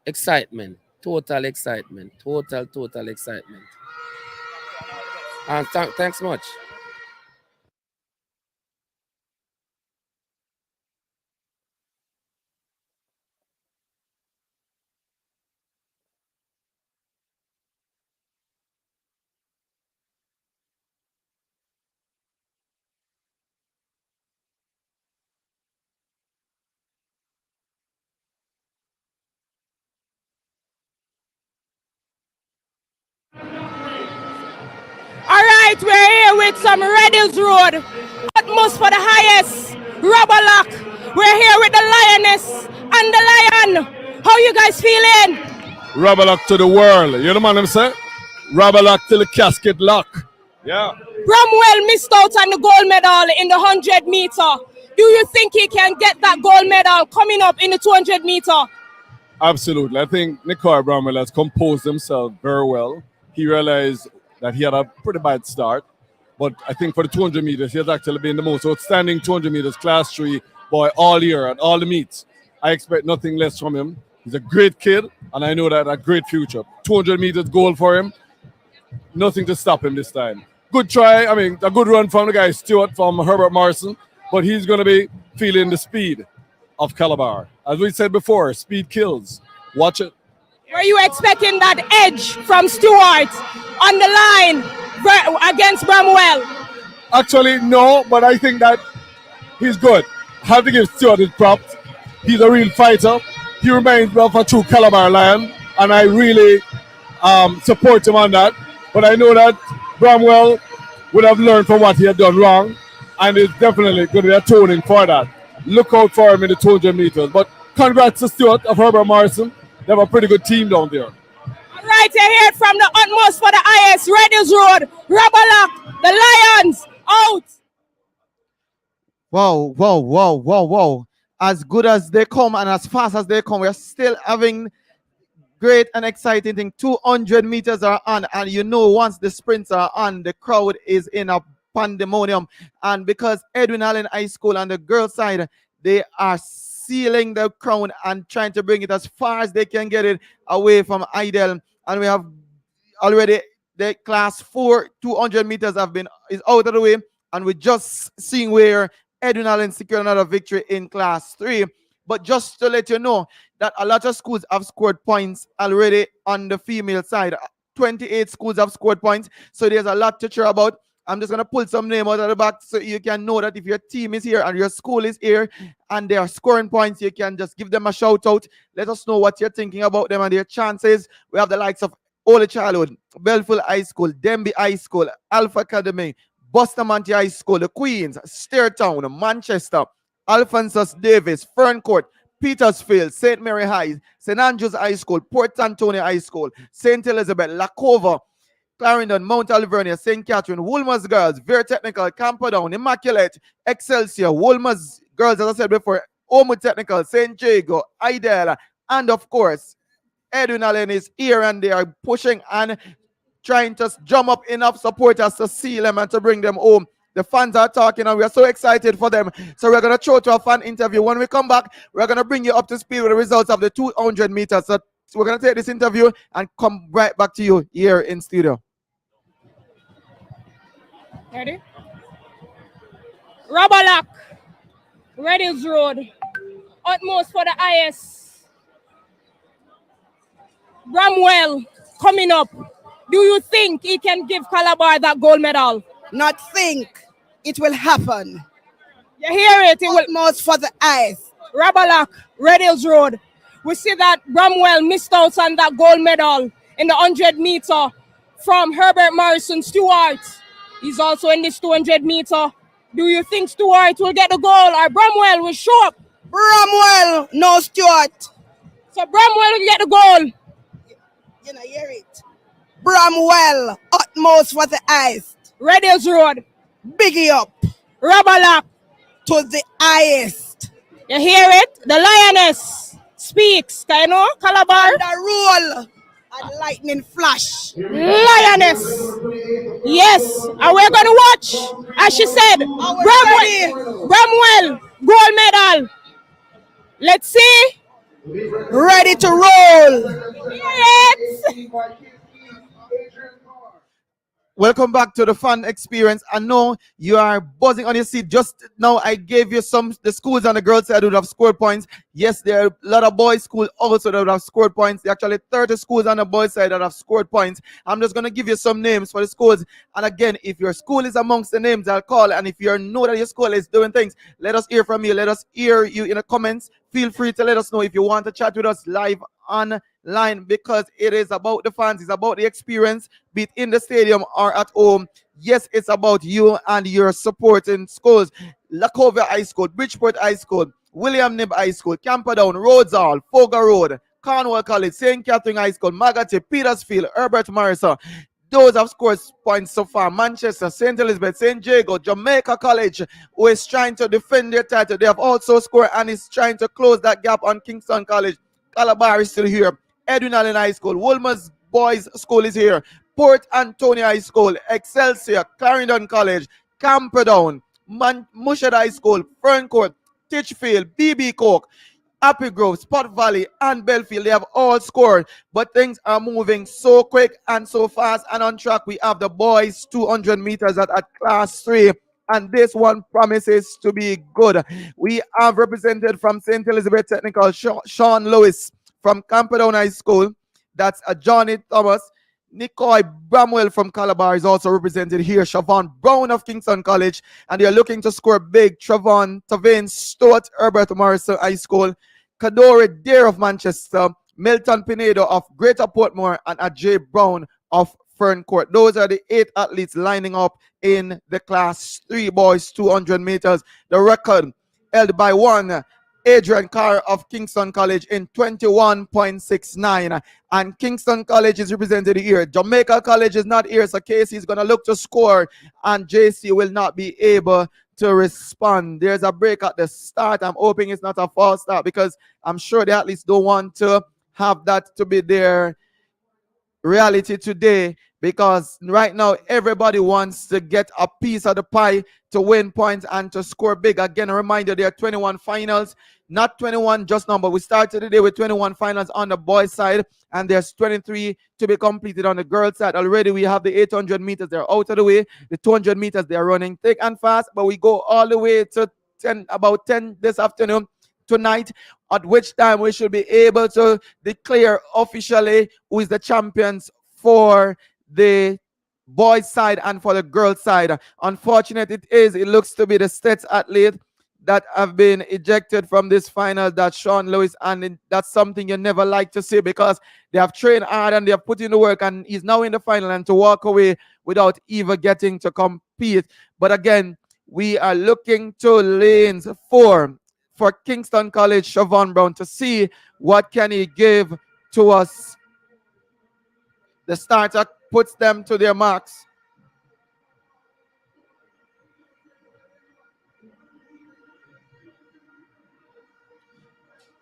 S22: Excitement, total excitement, total excitement. And thanks much.
S1: All right, we're here with some Red Hills Road. Utmost for the highest. Rubber lock. We're here with the lioness and the lion. How you guys feeling?
S20: Rubber lock to the world. You know what I'm saying? Rubber lock till the casket lock. Yeah.
S1: Bramwell missed out on the gold medal in the 100 meter. Do you think he can get that gold medal coming up in the 200 meter?
S20: Absolutely. I think Nicoy Bramwell has composed himself very well. He realized that he had a pretty bad start. But I think for the 200 meters, he has actually been the most outstanding 200 meters class 3 boy all year at all the meets. I expect nothing less from him. He's a great kid, and I know that a great future. 200 meters goal for him. Nothing to stop him this time. Good try. I mean, a good run from the guy Stewart from Herbert Morrison, but he's going to be feeling the speed of Calabar. As we said before, speed kills. Watch it.
S1: Were you expecting that edge from Stewart on the line against Bramwell?
S20: Actually, no, but I think that he's good. Have to give Stewart his props. He's a real fighter. He reminds me of a true Calabar lion, and I really support him on that. But I know that Bramwell would have learned from what he had done wrong, and is definitely going to be atoning for that. Look out for him in the 200 meters. But congrats to Stewart of Herbert Morrison. They have a pretty good team down there.
S1: All right, you hear it from the utmost for the highest. Red Hills Road, Rubberlock, the Lions, out.
S9: Wow. As good as they come and as fast as they come, we're still having great and exciting thing. 200 meters are on, and you know once the sprints are on, the crowd is in a pandemonium. And because Edwin Allen High School on the girls' side, they are sealing the crown and trying to bring it as far as they can get it away from Idel. And we have already the class 4 200 meters is out of the way, and we're just seeing where Edwin Allen secured another victory in class 3. But just to let you know that a lot of schools have scored points already on the female side. 28 schools have scored points, so there's a lot to cheer about. I'm just going to pull some name out of the back so you can know that if your team is here and your school is here and they are scoring points, you can just give them a shout out. Let us know what you're thinking about them and their chances. We have the likes of Holy Childhood, Belfield High School, Denby High School, Alpha Academy, Bustamante High School, the Queens, Stairtown, Manchester, Alphonsus Davis, Ferncourt, Petersfield, St. Mary High, St. Andrews High School, Port Antonio High School, St. Elizabeth, Lacova, Clarendon, Mount Alvernia, St. Catherine, Woolmer's Girls, Very Technical, Camperdown, Immaculate, Excelsior, Woolmer's Girls, as I said before, Omu Technical, St. Jago, Idel, and of course, Edwin Allen is here and they are pushing and trying to drum up enough supporters to seal them and to bring them home. The fans are talking and we are so excited for them. So we're going to throw to a fan interview. When we come back, we're going to bring you up to speed with the results of the 200 meters. So we're going to take this interview and come right back to you here in studio.
S1: Ready? Rubberlock, Red Hills Road, utmost for the highest. Bramwell coming up. Do you think he can give Calabar that gold medal?
S19: Not think. It will happen.
S1: You hear it? It will.
S19: Utmost for the eyes.
S1: Rubberlock, Red Hills Road. We see that Bramwell missed out on that gold medal in the 100 meter from Herbert Morrison Stewart. He's also in this 200 meter. Do you think Stewart will get the goal or Bramwell will show up?
S19: Bramwell, no Stewart.
S1: So Bramwell will get the goal.
S19: You know, hear it. Bramwell, utmost for the highest.
S1: Redis Road.
S19: Biggie up.
S1: Rubberlock.
S19: To the highest.
S1: You hear it? The lioness speaks. Can you know? Calabar.
S19: The roll. And lightning flash.
S1: Lioness. Yes. And we're going to watch. As she said, Bramwell, gold medal. Let's see.
S19: Ready to roll.
S1: Yes.
S9: Welcome back to the fun experience. I know you are buzzing on your seat. Just now, I gave you the schools on the girls' side would have scored points. Yes, there are a lot of boys' schools also that would have scored points. There are actually 30 schools on the boys' side that have scored points. I'm just going to give you some names for the schools. And again, if your school is amongst the names, I'll call. And if you know that your school is doing things, let us hear from you. Let us hear you in the comments. Feel free to let us know if you want to chat with us live online, because it is about the fans, it's about the experience, be it in the stadium or at home. Yes, it's about you and your supporting schools. Lacovia High School, Bridgeport High School, William Knibb High School, Camperdown, Rhodes Hall, Fogar Road, Cornwall College, St. Catherine High School, Magate, Petersfield, Herbert Morrison. Those have scored points so far. Manchester, St. Elizabeth, St. Jago, Jamaica College, who is trying to defend their title. They have also scored and is trying to close that gap on Kingston College. Calabar is still here. Edwin Allen High School, Wolmer's Boys School is here. Port Antonio High School, Excelsior, Clarendon College, Camperdown, Mushed High School, Ferncourt, Titchfield, BB Coke, Happy Grove, Spot Valley, and Belfield. They have all scored, but things are moving so quick and so fast and on track. We have the boys 200 meters at class 3, and this one promises to be good. We have represented from St. Elizabeth Technical, Sean Lewis from Camperdown High School. That's Johnny Thomas. Nicoy Bramwell from Calabar is also represented here. Siobhan Brown of Kingston College, and they're looking to score big. Tavane Stewart, Herbert Morrison High School. Kadore Dare of Manchester. Milton Pinedo of Greater Portmore, and Ajay Brown of Ferncourt. Those are the 8 athletes lining up in the class 3 boys 200 meters. The record held by one Adrian Carr of Kingston College in 21.69, and Kingston College is represented here. Jamaica College is not here, so Casey is going to look to score, and JC will not be able to respond. There's a break at the start. I'm hoping it's not a false start, because I'm sure the athletes don't want to have that to be their reality today, because right now everybody wants to get a piece of the pie to win points and to score big. Again, a reminder, there are 21 finals, not 21 just now, but we started today with 21 finals on the boys side, and there's 23 to be completed on the girls side. Already we have the 800 meters, they're out of the way. The 200 meters, they're running thick and fast, but we go all the way to about 10 this afternoon, tonight, at which time we should be able to declare officially who is the champions for the boys side and for the girls side. Unfortunate it looks to be the States athlete that have been ejected from this final, that Sean Lewis, and that's something you never like to see, because they have trained hard and they have put in the work, and he's now in the final, and to walk away without even getting to compete. But again, we are looking to lanes 4 for Kingston College, Siobhan Brown, to see what can he give to us. The starter puts them to their marks.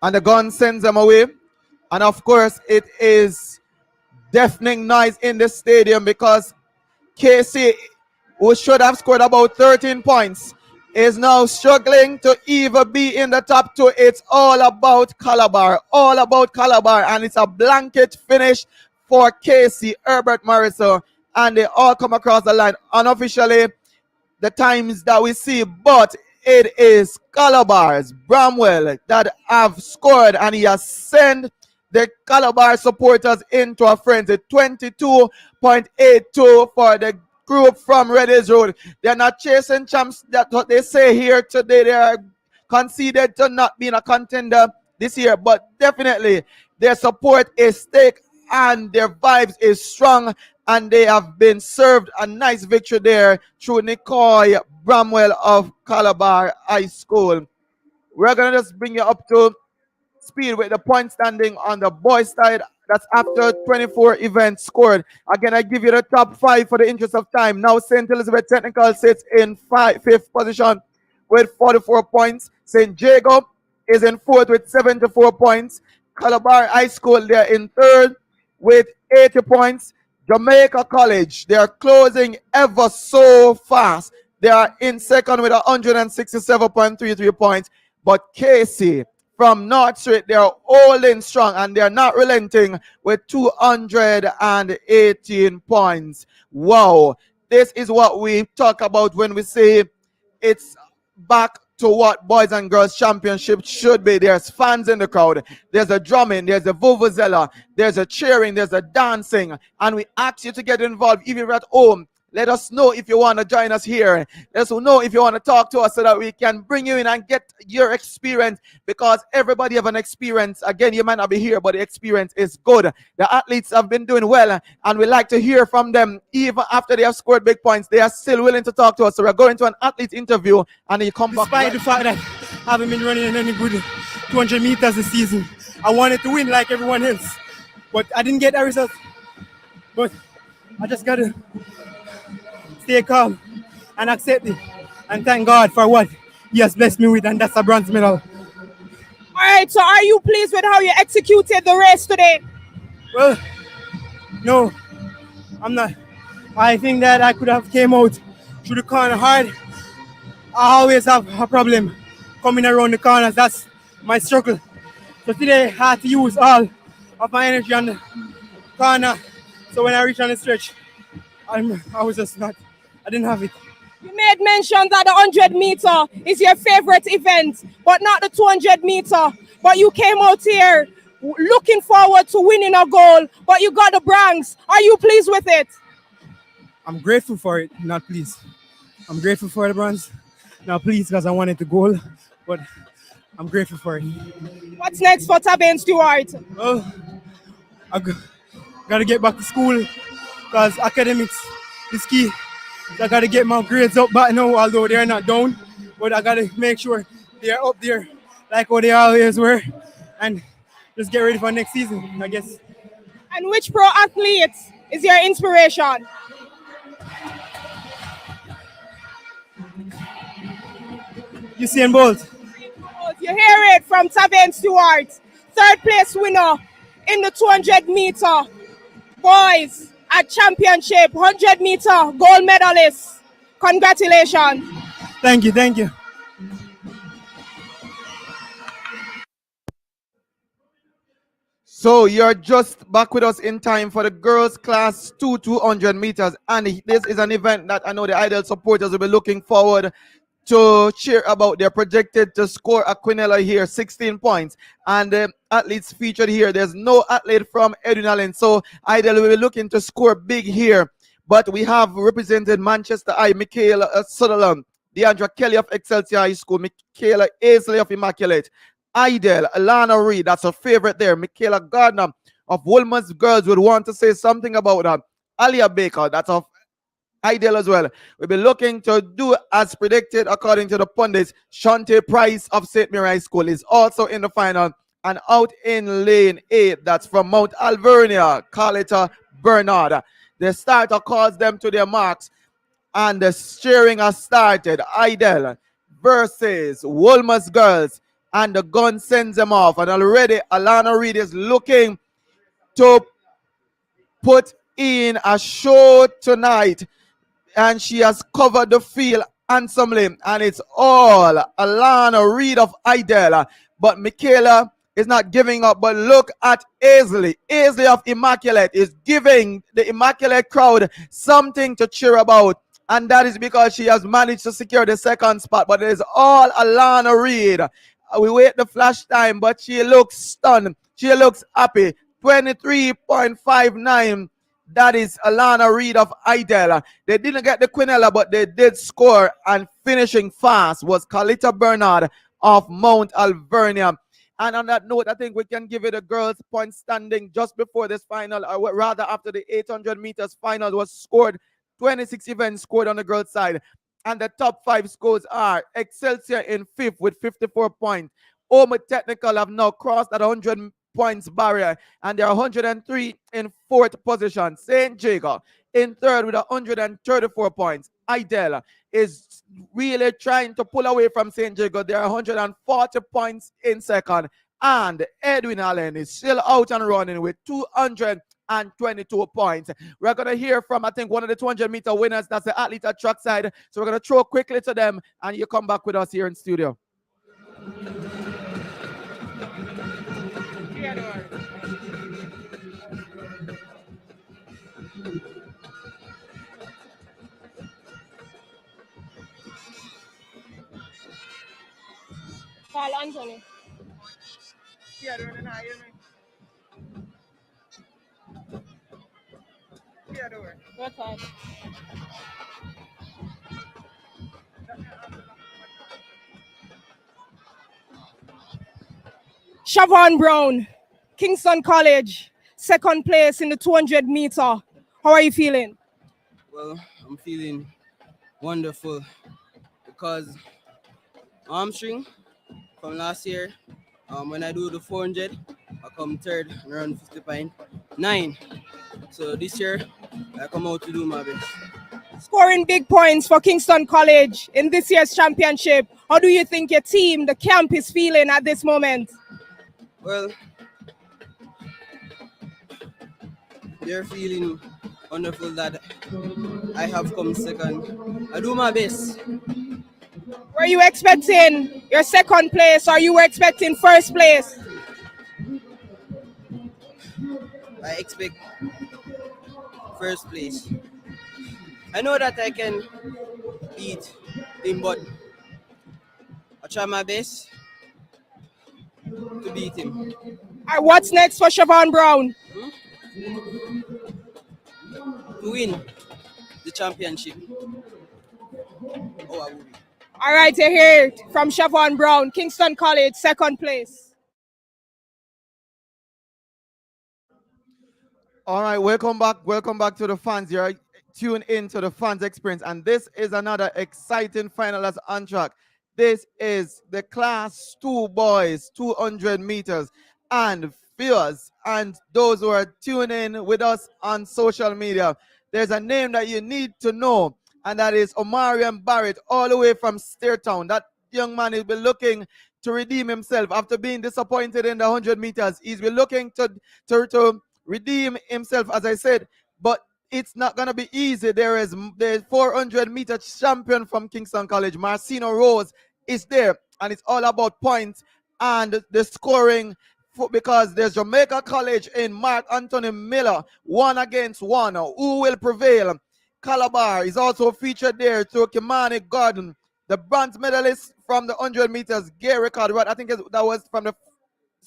S9: And the gun sends them away. And of course, it is deafening noise in the stadium, because KC, who should have scored about 13 points, is now struggling to even be in the top 2. It's all about Calabar, and it's a blanket finish for KC, Herbert Morrison, and they all come across the line. Unofficially, the times that we see, but it is Calabar's Bramwell that have scored, and he has sent the Calabar supporters into a frenzy. 22.82 for the group from Redis Road. They're not chasing champs. That's what they say here today. They are conceded to not being a contender this year, but definitely their support is thick and their vibes is strong, and they have been served a nice victory there through Nicoy Bramwell of Calabar High School. We're going to just bring you up to speed with the point standing on the boys side That's after 24 events scored. Again, I give you the top 5 for the interest of time. Now, St. Elizabeth Technical sits in 5th position with 44 points. St. Jacob is in 4th with 74 points. Calabar High School, they're in 3rd with 80 points. Jamaica College, they are closing ever so fast. They are in 2nd with 167.33 points. But Casey from North Street, they are holding strong and they are not relenting with 218 points. Wow. This is what we talk about when we say it's back to what boys and girls championship should be. There's fans in the crowd, there's a drumming, there's a vuvuzela, there's a cheering, there's a dancing, and we ask you to get involved even if you're at home. Let us know if you want to join us here. Let us know if you want to talk to us so that we can bring you in and get your experience, because everybody have an experience. Again, you might not be here, but the experience is good. The athletes have been doing well, and we like to hear from them. Even after they have scored big points, they are still willing to talk to us. So we're going to an athlete interview, and you come back.
S4: Despite the fact that I haven't been running any good 200 meters this season, I wanted to win like everyone else, but I didn't get that result. But I just got to stay calm and accept it and thank God for what He has blessed me with, and that's a bronze medal.
S1: All right, so are you pleased with how you executed the race today?
S4: Well, no, I'm not. I think that I could have came out through the corner hard. I always have a problem coming around the corners. That's my struggle. So today I had to use all of my energy on the corner. So when I reached on the stretch, I was just not, I didn't have it.
S1: You made mention that the 100 meter is your favorite event, but not the 200 meter. But you came out here looking forward to winning a goal, but you got the bronze. Are you pleased with it?
S4: I'm grateful for it, not pleased. I'm grateful for the bronze, not pleased because I wanted the goal, but I'm grateful for it.
S1: What's next for Tabain Stewart?
S4: Well, I got to get back to school because academics is key. I got to get my grades up back now, although they're not down, but I got to make sure they're up there like how they always were, and just get ready for next season, I guess.
S1: And which pro athlete is your inspiration?
S4: Usain Bolt.
S1: You hear it from Tabain Stewart, 3rd place winner in the 200 meter boys at championship, 100 meter gold medalist. Congratulations.
S4: Thank you, thank you.
S9: So you're just back with us in time for the girls class 200 meters, and this is an event that I know the Idol supporters will be looking forward to cheer about. They're projected to score a Quinella here, 16 points. And the athletes featured here, there's no athlete from Edwin Allen, so Idol will be looking to score big here. But we have represented Manchester High, Michaela Sutherland, Deandra Kelly of Excelsior High School, Michaela Aisley of Immaculate, Idol, Alana Reid, that's her favorite there, Michaela Gardner of Woolman's Girls would want to say something about that. Alia Baker, that's of Idol as well. We'll be looking to do as predicted according to the pundits. Shante Price of St. Mary High School is also in the final. And out in lane 8, that's from Mount Alvernia, Carlita Bernard. The starter calls them to their marks, and the steering has started. Idol versus Woolman's Girls, and the gun sends them off. And already Alana Reid is looking to put in a show tonight, and she has covered the field handsomely, and it's all Alana Reid of Idol. But Michaela is not giving up. But look at Aisley. Aisley of Immaculate is giving the Immaculate crowd something to cheer about, and that is because she has managed to secure the 2nd spot. But it is all Alana Reid. We wait the flash time, but she looks stunned. She looks happy. 23.59. That is Alana Reid of Idol. They didn't get the Quinella, but they did score, and finishing fast was Carlita Bernard of Mount Alvernia. And on that note, I think we can give it a girls' point standing just before this final, or rather after the 800 meters final was scored. 26 events scored on the girls' side. And the top 5 scores are Excelsior in 5th with 54 points. Oma Technical have now crossed that 100 points barrier, and they're 103 in fourth position. St. Jago in third with 134 points. Idel is really trying to pull away from St. Jago. They're 140 points in second. And Edwin Allen is still out and running with 222 points. We're going to hear from, I think, one of the 200-meter winners. That's the athlete at trackside. So we're going to throw quickly to them, and you come back with us here in studio.
S1: Carl Anthony. Okay. Siobhan Brown, Kingston College, second place in the 200 meter. How are you feeling?
S3: Well, I'm feeling wonderful because hamstring from last year, when I do the 400, I come third and around 50.9. So this year, I come out to do my best.
S1: Scoring big points for Kingston College in this year's championship. How do you think your team, the camp, is feeling at this moment?
S3: Well, they're feeling wonderful that I have come second. I do my best.
S1: Were you expecting your second place or you were expecting first place?
S3: I expect first place. I know that I can beat him, but I try my best to beat him.
S1: All right, what's next for Siobhan Brown?
S3: To win the championship. Oh, I will be.
S1: All right, you hear it from Siobhan Brown, Kingston College, second place.
S9: All right, welcome back. Welcome back to the fans. You're tuned in to the fans experience, and this is another exciting final that's on track. This is the Class 2 boys, 200 meters, and viewers and those who are tuning in with us on social media. There's a name that you need to know, and that is Omarion Barrett, all the way from Steertown. That young man has been looking to redeem himself after being disappointed in the 100 meters. He's been looking to redeem himself, as I said, but it's not going to be easy. There's 400-meter champion from Kingston College, Marcino Rose, is there, and it's all about points and the scoring because there's Jamaica College in Mark Anthony Miller, 1 against 1. Who will prevail? Calabar is also featured there to Kimani Gordon, the bronze medalist from the 100 meters, Gary Card. I think that was from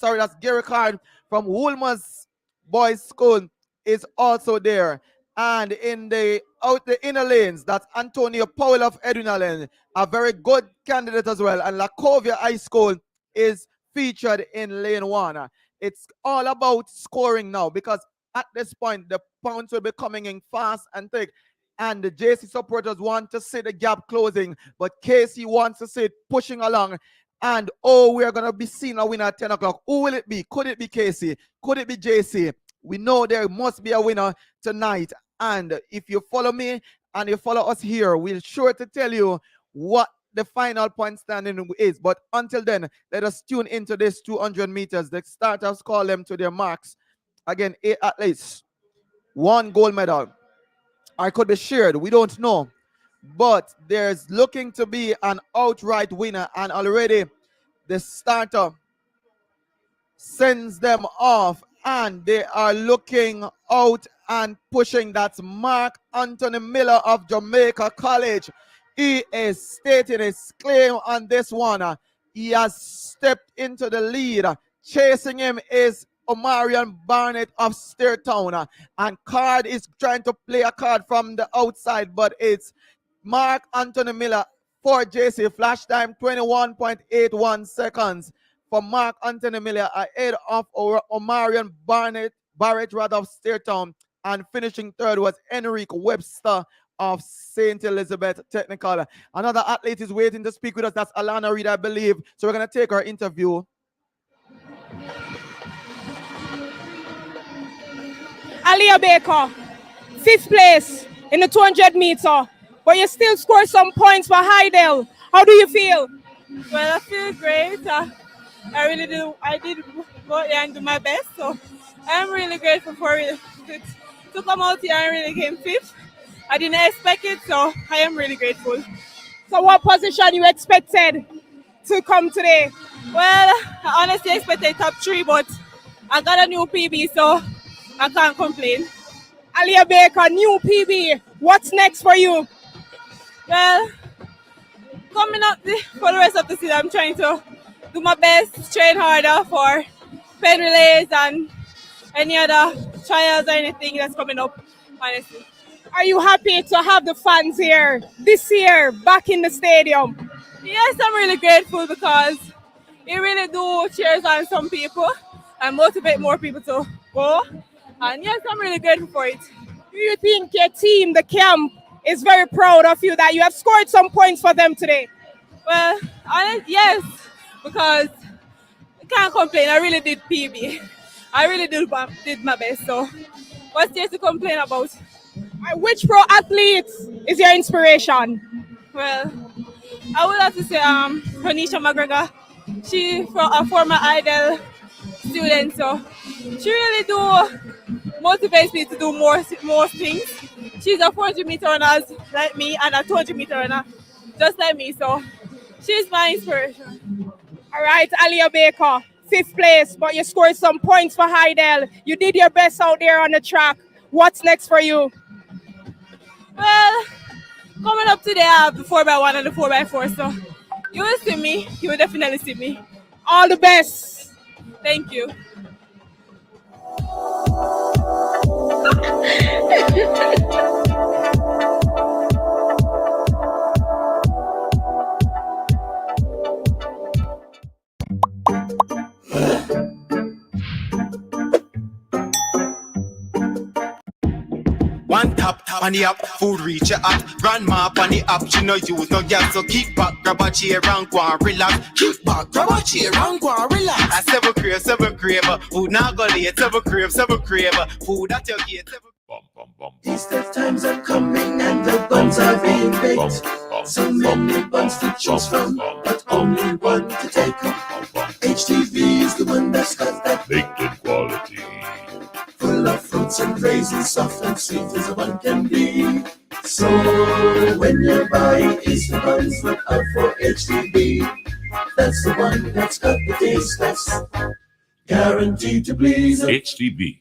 S9: that's Gary Card from Woolmer's Boys School is also there. And in the inner lanes, that's Antonio Powell of Edwin Allen, a very good candidate as well. And Lacovia High School is featured in lane 1. It's all about scoring now because at this point, the points will be coming in fast and thick. And the JC supporters want to see the gap closing, but KC wants to see it pushing along. And we're going to be seeing a winner at 10 o'clock. Who will it be? Could it be KC? Could it be JC? We know there must be a winner tonight. And if you follow me and you follow us here, we'll sure to tell you what the final point standing is. But until then, let us tune into this 200 meters. The starters call them to their marks. Again, 8 athletes, 1 gold medal. I could be shared. We don't know. But there's looking to be an outright winner. And already the starter sends them off. And they are looking out and pushing. That's Mark Anthony Miller of Jamaica College. He is stating his claim on this one. He has stepped into the lead. Chasing him is Omarion Barrett of Steertown. And Card is trying to play a card from the outside, but it's Mark Anthony Miller for JC. Flash time 21.81 seconds. For Mark Anthony Miller ahead of Omarion Barrett of Steertown, and finishing third was Enrique Webster of St. Elizabeth Technical. Another athlete is waiting to speak with us. That's Alana Reid, I believe. So we're going to take our interview.
S1: Aliyah Baker, 5th place in the 200 meter, but you still score some points for Heidel. How do you feel?
S5: Well, I feel great. I really do. I did go there and do my best, so I'm really grateful for it. To come out here and really came 5th. I didn't expect it, so I am really grateful.
S1: So what position you expected to come today?
S5: Well, I honestly expected top 3, but I got a new PB, so I can't complain.
S1: Aliyah Baker, new PB. What's next for you?
S5: Well, coming up for the rest of the season, I'm trying to do my best, train harder for pen relays and any other trials or anything that's coming up, honestly.
S1: Are you happy to have the fans here this year back in the stadium?
S5: Yes, I'm really grateful because it really do cheers on some people and motivate more people to go. And yes, I'm really grateful for it.
S1: Do you think your team, the camp, is very proud of you that you have scored some points for them today?
S5: Well, yes, because I can't complain. I really did PB. I really did my best. So what's there to complain about?
S1: Which pro athlete is your inspiration?
S5: Well, I would have to say Honisha McGregor. She's a former Idol student, so she really motivates me to do more things. She's a 400 meter runner like me and a 200 meter runner just like me, so she's my inspiration.
S1: All right, Aliyah Baker, 5th place, but you scored some points for Heidel. You did your best out there on the track. What's next for you?
S5: Well, coming up today, I have the 4x1 and the 4x4, so you will see me. You will definitely see me.
S1: All the best.
S5: Thank you.
S12: One tap on the app, food reach your app. Grandma on the app, she no use no gas. So kick back, grab a chair and go and relax. Kick back, grab a chair and go and relax. I 7 crave, food now go late. 7 crave, food at your gate.
S13: Easter times are coming and the buns are being baked. So many buns to choose from, but only one to take home. HTV is the one that's got that baked quality. Full of fruits and raisins, soft and sweet as a bun can be. So when you're buying Easter buns, look out for HTV. That's the one that's got the taste that's guaranteed to please. HTV.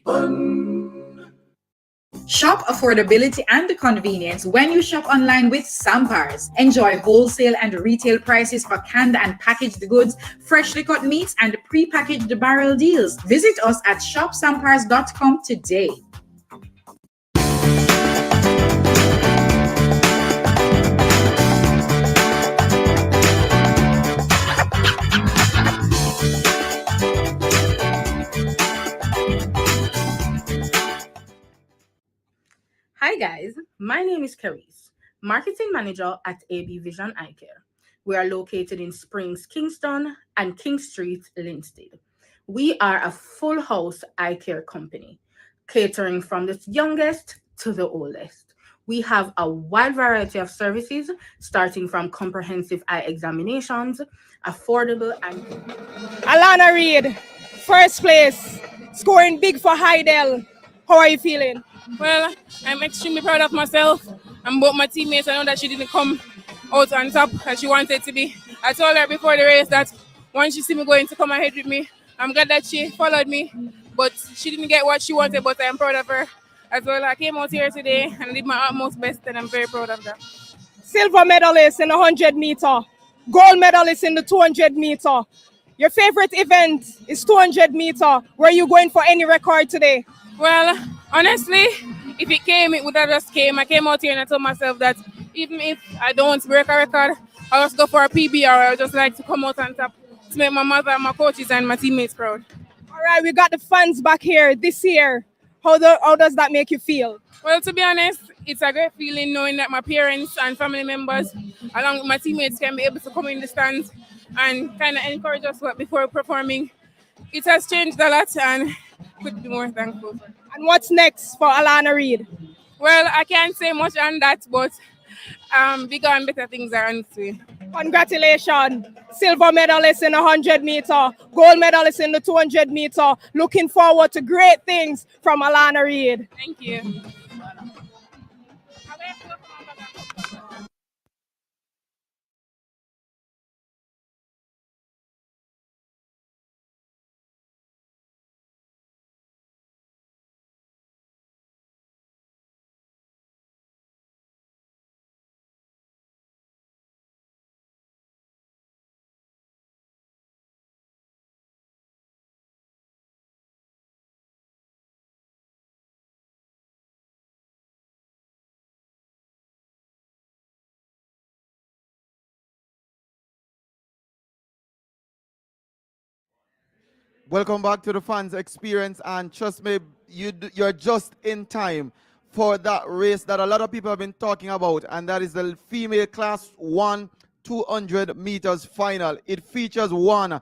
S14: Shop affordability and convenience when you shop online with Sampars. Enjoy wholesale and retail prices for canned and packaged goods, freshly cut meats, and pre-packaged barrel deals. Visit us at shopsampars.com today.
S7: Hi guys, my name is Carice, Marketing Manager at AB Vision Eye Care. We are located in Springs, Kingston and King Street, Linstead. We are a full house eye care company, catering from the youngest to the oldest. We have a wide variety of services, starting from comprehensive eye examinations, affordable and...
S1: Alana Reid, 1st place, scoring big for Heidel. How are you feeling?
S10: Well, I'm extremely proud of myself and both my teammates. I know that she didn't come out on top as she wanted to be. I told her before the race that once she see me going to come ahead with me, I'm glad that she followed me, but she didn't get what she wanted, but I'm proud of her. As well, I came out here today and did my utmost best, and I'm very proud of that.
S1: Silver medalist in the 100 meter, gold medalist in the 200 meter. Your favorite event is 200 meter. Were you going for any record today?
S10: Well, honestly, if it came, it would have just came. I came out here and I told myself that even if I don't break a record, I'll just go for a PB, or I'll just like to come out on top to make my mother, my coaches, and my teammates proud.
S1: All right, we got the fans back here this year. How does that make you feel?
S10: Well, to be honest, it's a great feeling knowing that my parents and family members, along with my teammates, can be able to come in the stands and kind of encourage us before performing. It has changed a lot and could be more thankful.
S1: And what's next for Alana Reid?
S10: Well, I can't say much on that, but bigger and better things are on its way.
S1: Congratulations. Silver medalist in the 100 meter, gold medalist in the 200 meter. Looking forward to great things from Alana Reid.
S10: Thank you.
S9: Welcome back to the fans experience, and trust me, you're just in time for that race that a lot of people have been talking about, and that is the female class 1 200 meters final. It features one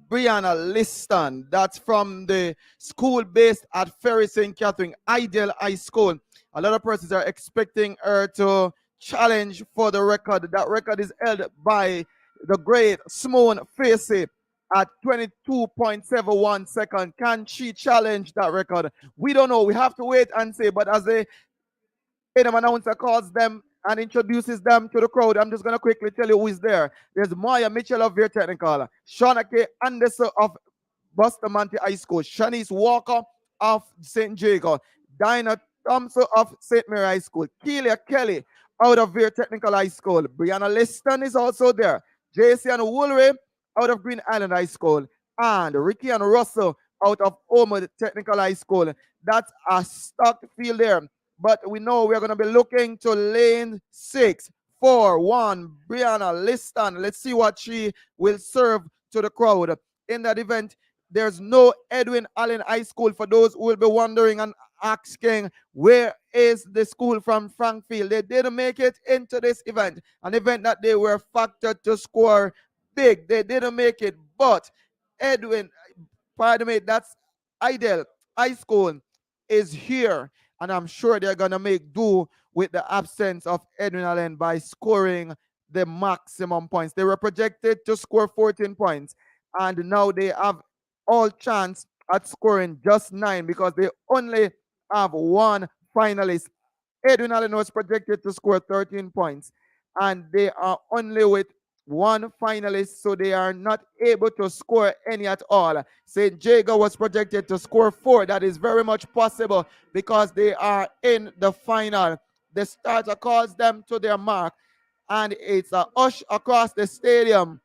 S9: Brianna Liston, that's from the school based at Ferry St. Catherine, Ideal High School. A lot of persons are expecting her to challenge for the record. That record is held by the great Simone Facey at 22.71 seconds. Can she challenge that record? We don't know. We have to wait and see. But as the announcer calls them and introduces them to the crowd, I'm just going to quickly tell you who is there. There's Maya Mitchell of Veer Technical, Shauna K. Anderson of Bustamante High School, Shanice Walker of St. Jago, Dinah Thompson of St. Mary High School, Keelia Kelly out of Veer Technical High School, Brianna Liston is also there, JC and Woolray out of Green Island High School, and Ricky and Russell out of Omer Technical High School. That's a stocked field there. But we know we're going to be looking to lane 6, 4, 1, Brianna Liston. Let's see what she will serve to the crowd. In that event, there's no Edwin Allen High School for those who will be wondering and asking, where is the school from Frankfield? They didn't make it into this event, an event that they were factored to score big. They didn't make it, but Edwin, pardon me, that's Ideal High School is here, and I'm sure they're going to make do with the absence of Edwin Allen by scoring the maximum points. They were projected to score 14 points, and now they have all chance at scoring just 9 because they only have one finalist. Edwin Allen was projected to score 13 points, and they are only with one finalist, so they are not able to score any at all. St. Jago was projected to score 4. That is very much possible because they are in the final. The starter calls them to their mark, and it's a hush across the stadium,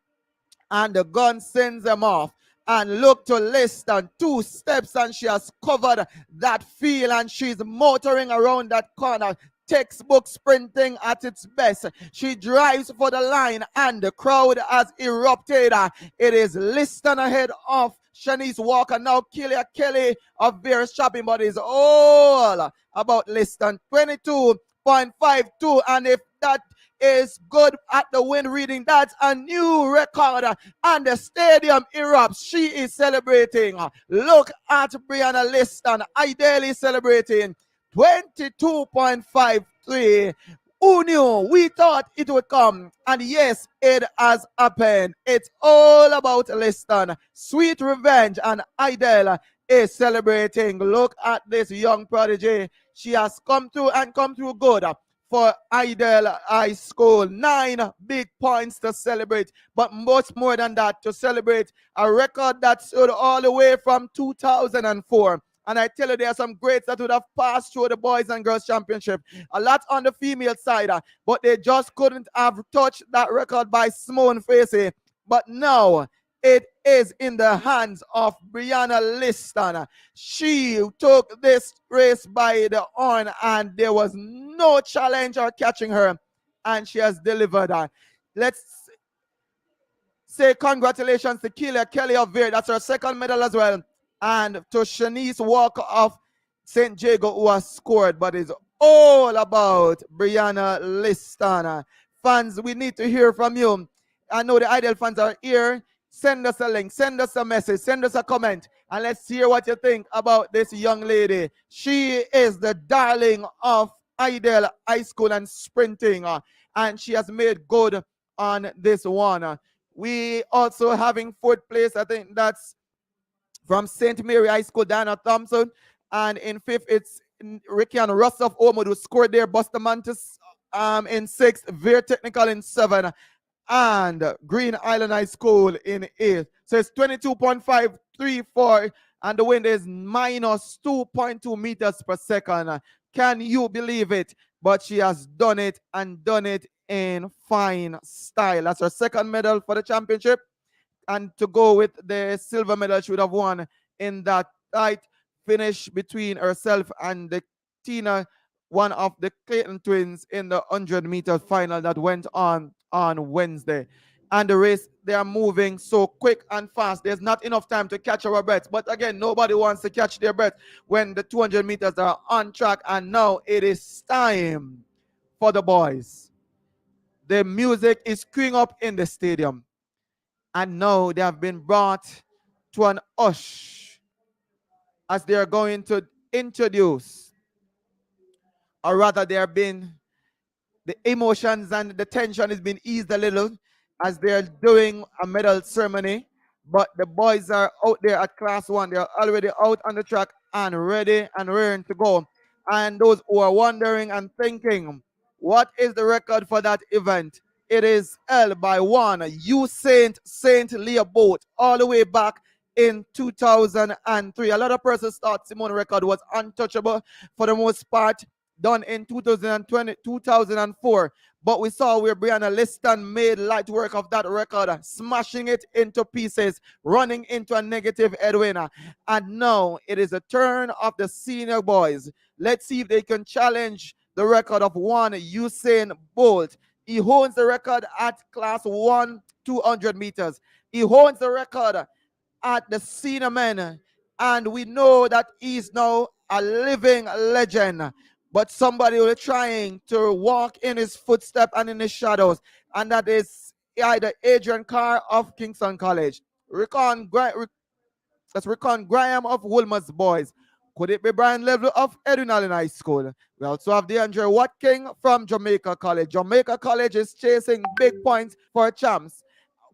S9: and the gun sends them off. And look to Liston, 2 steps, and she has covered that field, and she's motoring around that corner. Textbook sprinting at its best. She drives for the line, and the crowd has erupted. It is Liston ahead of Shanice Walker. Now Keelia Kelly of Bear Shopping, but it's all about Liston. 22.52, and if that is good at the win reading, that's a new record, and the stadium erupts. She is celebrating. Look at Brianna Liston, ideally celebrating 22.53. Who knew? We thought it would come, and yes, it has happened. It's all about Liston. Sweet revenge, and Idel is celebrating. Look at this young prodigy. She has come through and come through good for Ideal High School. 9 big points to celebrate, but much more than that, to celebrate a record that stood all the way from 2004. And I tell you, there are some greats that would have passed through the boys and girls championship. A lot on the female side, but they just couldn't have touched that record by Simone Facey. But now it is in the hands of Brianna Liston. She took this race by the horn, and there was no challenger catching her, and she has delivered. Let's say congratulations to Keelia Kelly of Veer. That's her second medal as well. And to Shanice Walker of St. Jago, who has scored, but it's all about Brianna Liston. Fans, we need to hear from you. I know the Ideal fans are here. Send us a link, send us a message, send us a comment, And let's hear what you think about this young lady. She is the darling of Idle High School and sprinting, and she has made good on this one. We also having fourth place. I think that's from St. Mary High School, Diana Thompson. And in fifth, it's Ricky and Russ of Omo who scored there. Bustamantis in sixth, Veer Technical in seven, and Green Island High School in eighth. So it's 22.534, and the wind is minus 2.2 meters per second. Can you believe it? But she has done it, and done it in fine style. That's her second medal for the championship. And to go with the silver medal she would have won in that tight finish between herself and the Tina, one of the Clayton twins, in the 100-meter final that went on Wednesday. And the race, they are moving so quick and fast. There's not enough time to catch our breath. But again, nobody wants to catch their breath when the 200 meters are on track. And now it is time for the boys. The music is queuing up in the stadium. And now they have been brought to an hush as they are going to introduce, or rather they are being, the emotions and the tension has been eased a little as they are doing a medal ceremony. But the boys are out there at class one. They are already out on the track and ready and raring to go. And those who are wondering and thinking, what is the record for that event? It is held by one Usaint St. Leopold all the way back in 2003. A lot of persons thought Simone's record was untouchable for the most part, done in 2004. But we saw where Brianna Liston made light work of that record, smashing it into pieces, running into a negative headwind. And now it is the turn of the senior boys. Let's see if they can challenge the record of one Usain Bolt. He holds the record at class 1, 200 meters. He holds the record at the senior men. And we know that he's now a living legend. But somebody will be trying to walk in his footsteps and in his shadows. And that is either Adrian Carr of Kingston College. That's Rickon Graham of Woolmer's Boys. Could it be Brian Level of Edwin Allen High School? We also have DeAndre Watking from Jamaica College. Jamaica College is chasing big points for champs.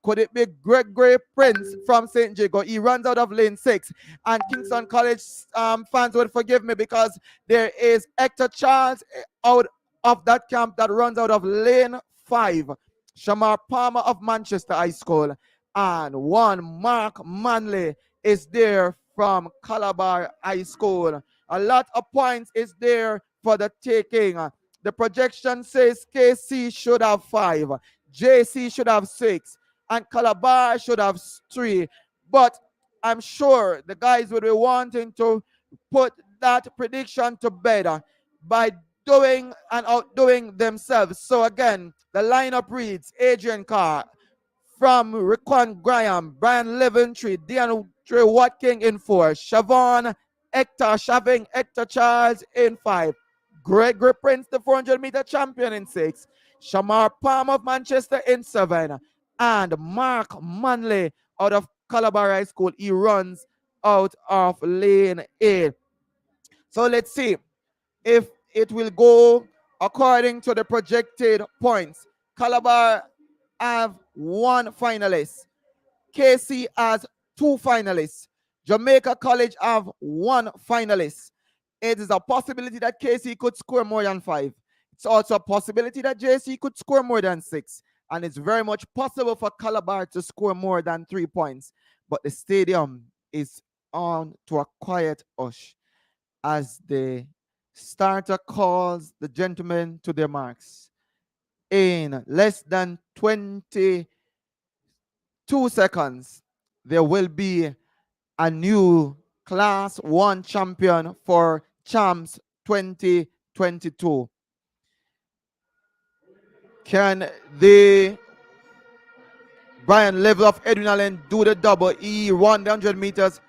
S9: Could it be Gregory Prince from St. Jago? He runs out of lane 6. And Kingston College fans would forgive me because there is Hector Charles out of that camp that runs out of lane 5. Shamar Palmer of Manchester High School. And one Mark Manley is there from Calabar High School. A lot of points is there for the taking. The projection says KC should have 5. JC should have 6. And Calabar should have 3. But I'm sure the guys will be wanting to put that prediction to bed by doing and outdoing themselves. So again, the lineup reads Adrian Carr from Rickon Graham, Brian Leventry, DeAndre Watking in 4, Shavon Hector Charles in 5, Gregory Prince, the 400-meter champion in 6, Shamar Palm of Manchester in 7, and Mark Manley out of Calabar High School. He runs out of lane 8. So let's see if it will go according to the projected points. Calabar have 1 finalist. KC has 2 finalists. Jamaica College have 1 finalist. It is a possibility that KC could score more than 5. It's also a possibility that JC could score more than 6. And it's very much possible for Calabar to score more than 3 points. But the stadium is on to a quiet hush as the starter calls the gentlemen to their marks. In less than 22 seconds, there will be a new Class 1 champion for Champs 2022. Can the Brian Level of Edwin Allen do the double? He won the 100 meters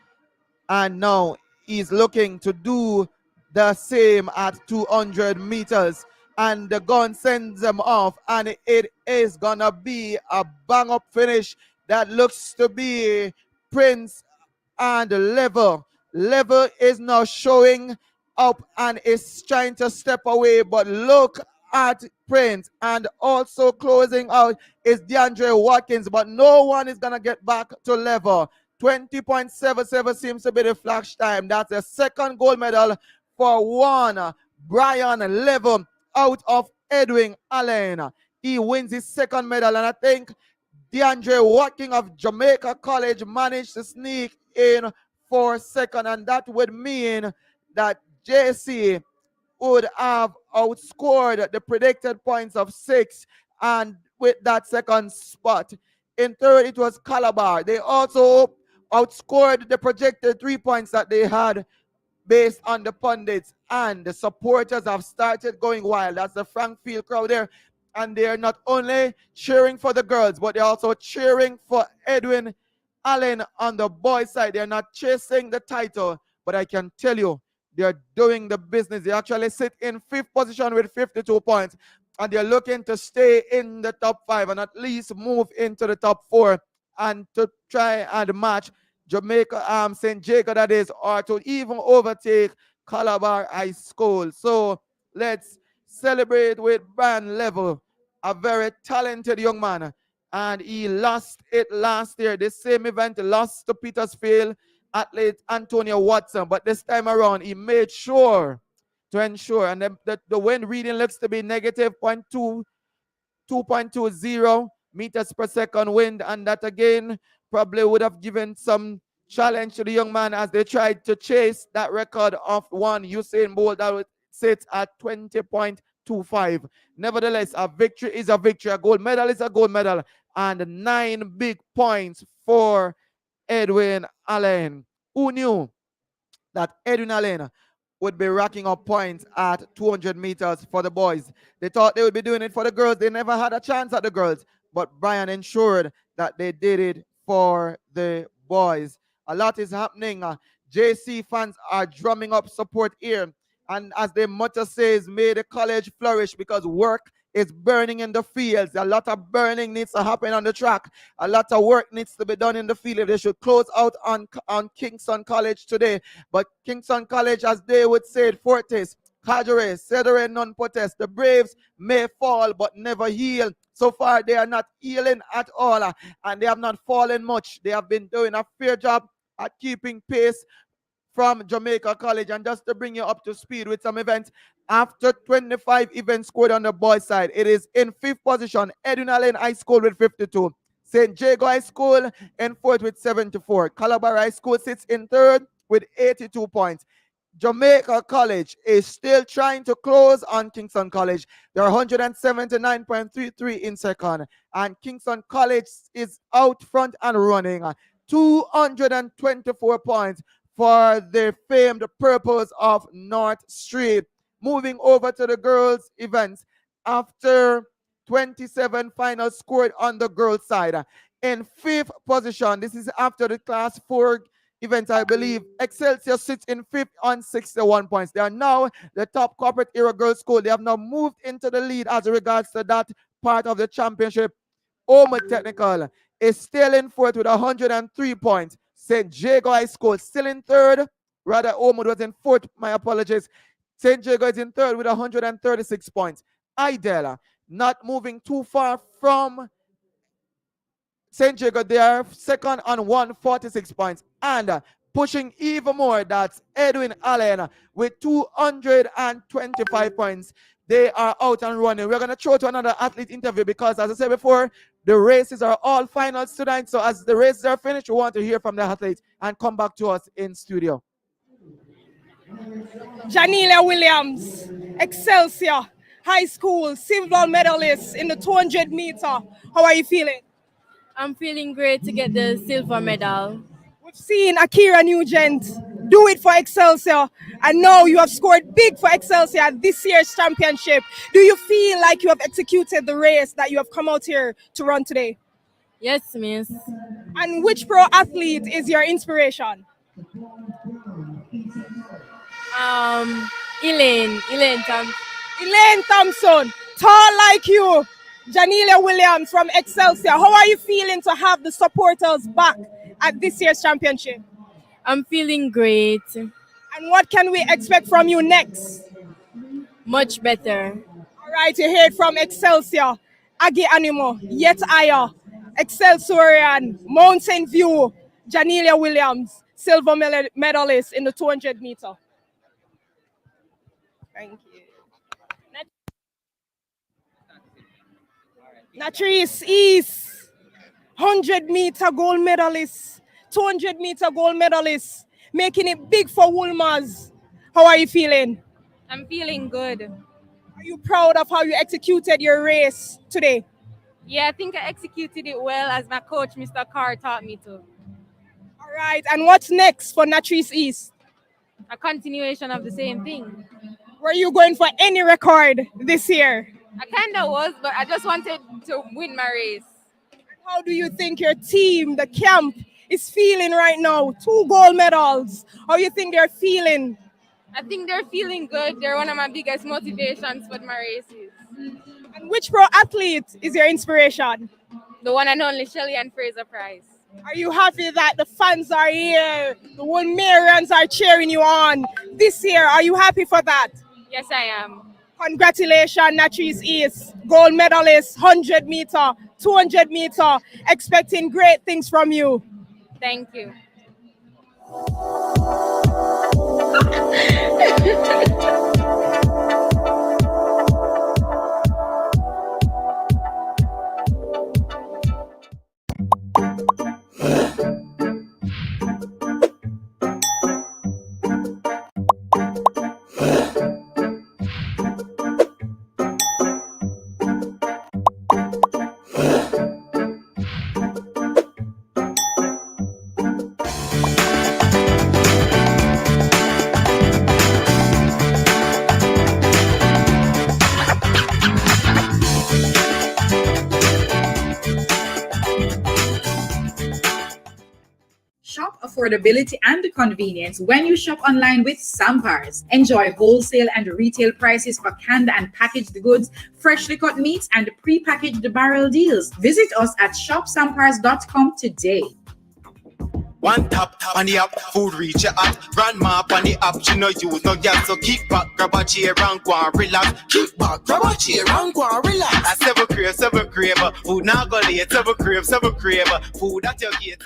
S9: and now he's looking to do the same at 200 meters. And the gun sends them off, and it is gonna be a bang up finish that looks to be Prince and Level. Level is now showing up and is trying to step away, but look at Prince, and also closing out is DeAndre Watkins, but no one is gonna get back to Level. 20.77 seems to be the flash time. That's the second gold medal for one Brian Level out of Edwin Allen. He wins his second medal, and I think DeAndre Watkins of Jamaica College managed to sneak in for second, and that would mean that JC would have outscored the predicted points of 6, and with that second spot. In third, it was Calabar. They also outscored the projected 3 points that they had based on the pundits, and the supporters have started going wild. That's the Frank Field crowd there, and they're not only cheering for the girls, but they're also cheering for Edwin Allen on the boys' side. They're not chasing the title, but I can tell you, they're doing the business. They actually sit in 5th position with 52 points, and they're looking to stay in the top 5 and at least move into the top 4 and to try and match Jamaica, St. Jacob, that is, or to even overtake Calabar High School. So let's celebrate with Brian Level, a very talented young man, and he lost it last year. This same event, lost to Petersfield athlete Antonio Watson, but this time around he made sure to ensure, and the wind reading looks to be negative 2.20 meters per second wind, and that again probably would have given some challenge to the young man as they tried to chase that record of one Usain Bolt that sits at 20.25. Nevertheless, a victory is a victory. A gold medal is a gold medal, and 9 big points for Edwin Allen. Who knew that Edwin Allen would be racking up points at 200 meters for the boys? They thought they would be doing it for the girls. They never had a chance at the girls, but Brian ensured that they did it for the boys. A lot is happening. JC fans are drumming up support here, and as the motto says, may the college flourish, because work is burning in the fields. A lot of burning needs to happen on the track. A lot of work needs to be done in the field if they should close out on Kingston College today. But Kingston College, as they would say it, Fortis, Cadre, Cedere, non potest. The Braves may fall but never heal. So far, they are not healing at all, and they have not fallen much. They have been doing a fair job at keeping pace from Jamaica College. And just to bring you up to speed with some events, after 25 events scored on the boys' side, it is in 5th position, Edwin Allen High School with 52. St. Jago High School in 4th with 74. Calabar High School sits in 3rd with 82 points. Jamaica College is still trying to close on Kingston College. They're 179.33 in second. And Kingston College is out front and running. 224 points for the famed purples of North Street. Moving over to the girls' events, after 27 finals scored on the girls' side. In 5th position, this is after the Class 4 event, I believe, Excelsior sits in 5th on 61 points. They are now the top corporate era girls' school. They have now moved into the lead as regards to that part of the championship. Omar Technical is still in 4th with 103 points. St. Jago High School still in 3rd. Rather, Omar was in 4th. My apologies. St. Jago is in 3rd with 136 points. Idella, not moving too far from St. Jago. They are 2nd on 146 points. And pushing even more, that's Edwin Allen with 225 points. They are out and running. We're going to throw to another athlete interview because, as I said before, the races are all finals tonight. So as the races are finished, we want to hear from the athletes and come back to us in studio.
S1: Janelia Williams, Excelsior High School silver medalist in the 200 meter. How are you feeling?
S2: I'm feeling great to get the silver medal.
S1: We've seen Akira Nugent do it for Excelsior, and now you have scored big for Excelsior at this year's championship. Do you feel like you have executed the race that you have come out here to run today?
S2: Yes, miss.
S1: And which pro athlete is your inspiration?
S2: Elaine
S1: Thompson, tall like you. Janelia Williams from Excelsior. How are you feeling to have the supporters back at this year's championship?
S2: I'm feeling great.
S1: And what can we expect from you next?
S2: Much better.
S1: All right, you heard from Excelsior, Agi Animo, Yet Higher, Excelsorian, Mountain View, Janelia Williams, silver medalist in the 200 meter. Thank you. Natrice East, 100 meter gold medalist, 200 meter gold medalist, making it big for Wolmer's. How are you feeling?
S8: I'm feeling good.
S1: Are you proud of how you executed your race today?
S8: Yeah, I think I executed it well as my coach, Mr. Carr, taught me to.
S1: All right, and what's next for Natrice East?
S8: A continuation of the same thing.
S1: Were you going for any record this year?
S8: I kind of was, but I just wanted to win my race.
S1: How do you think your team, the camp, is feeling right now? 2 gold medals. How do you think they're feeling?
S8: I think they're feeling good. They're one of my biggest motivations for my races.
S1: And which pro athlete is your inspiration?
S8: The one and only Shelly and Fraser Price.
S1: Are you happy that the fans are here? The Wolmerians are cheering you on this year. Are you happy for that?
S8: Yes, I am.
S1: Congratulations, Natrice East, gold medalist, 100 meter, 200 meter, expecting great things from you.
S8: Thank you.
S14: Shop affordability and convenience when you shop online with Sampars. Enjoy wholesale and retail prices for canned and packaged goods, freshly cut meats, and pre-packaged barrel deals. Visit us at shopsampars.com today.
S12: One tap on the app, food reach your app. Grandma on the app, she no use no gas. So kick back, grab a chair and go and relax. Kick back, grab a chair and go and relax. I seven crave, food now go late. Seven crave, food at your gate.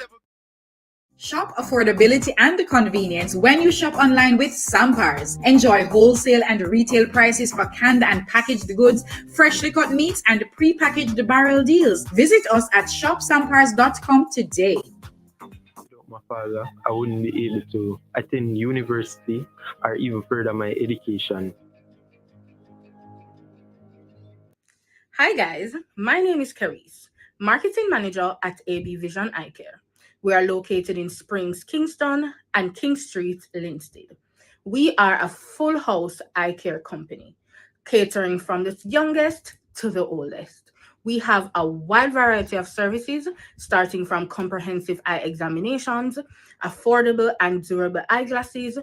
S14: Shop affordability and convenience when you shop online with Sampars. Enjoy wholesale and retail prices for canned and packaged goods, freshly cut meats, and pre-packaged barrel deals. Visit us at shopsampars.com today.
S11: My father, I wouldn't be able to attend university or even further my education.
S7: Hi guys, my name is Carice, Marketing Manager at AB Vision Eye Care. We are located in Springs, Kingston, and King Street, Linstead. We are a full house eye care company, catering from the youngest to the oldest. We have a wide variety of services, starting from comprehensive eye examinations, affordable and durable eyeglasses,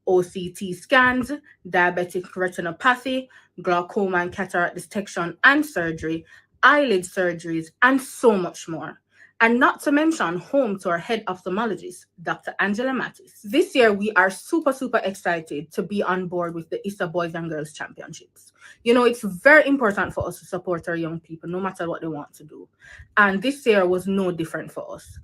S7: OCT scans, diabetic retinopathy, glaucoma and cataract detection and surgery, eyelid surgeries, and so much more. And not to mention home to our head ophthalmologist, Dr. Angela Mattis. This year, we are super excited to be on board with the ISSA Boys and Girls Championships. You know, it's very important for us to support our young people, no matter what they want to do. And this year was no different for us.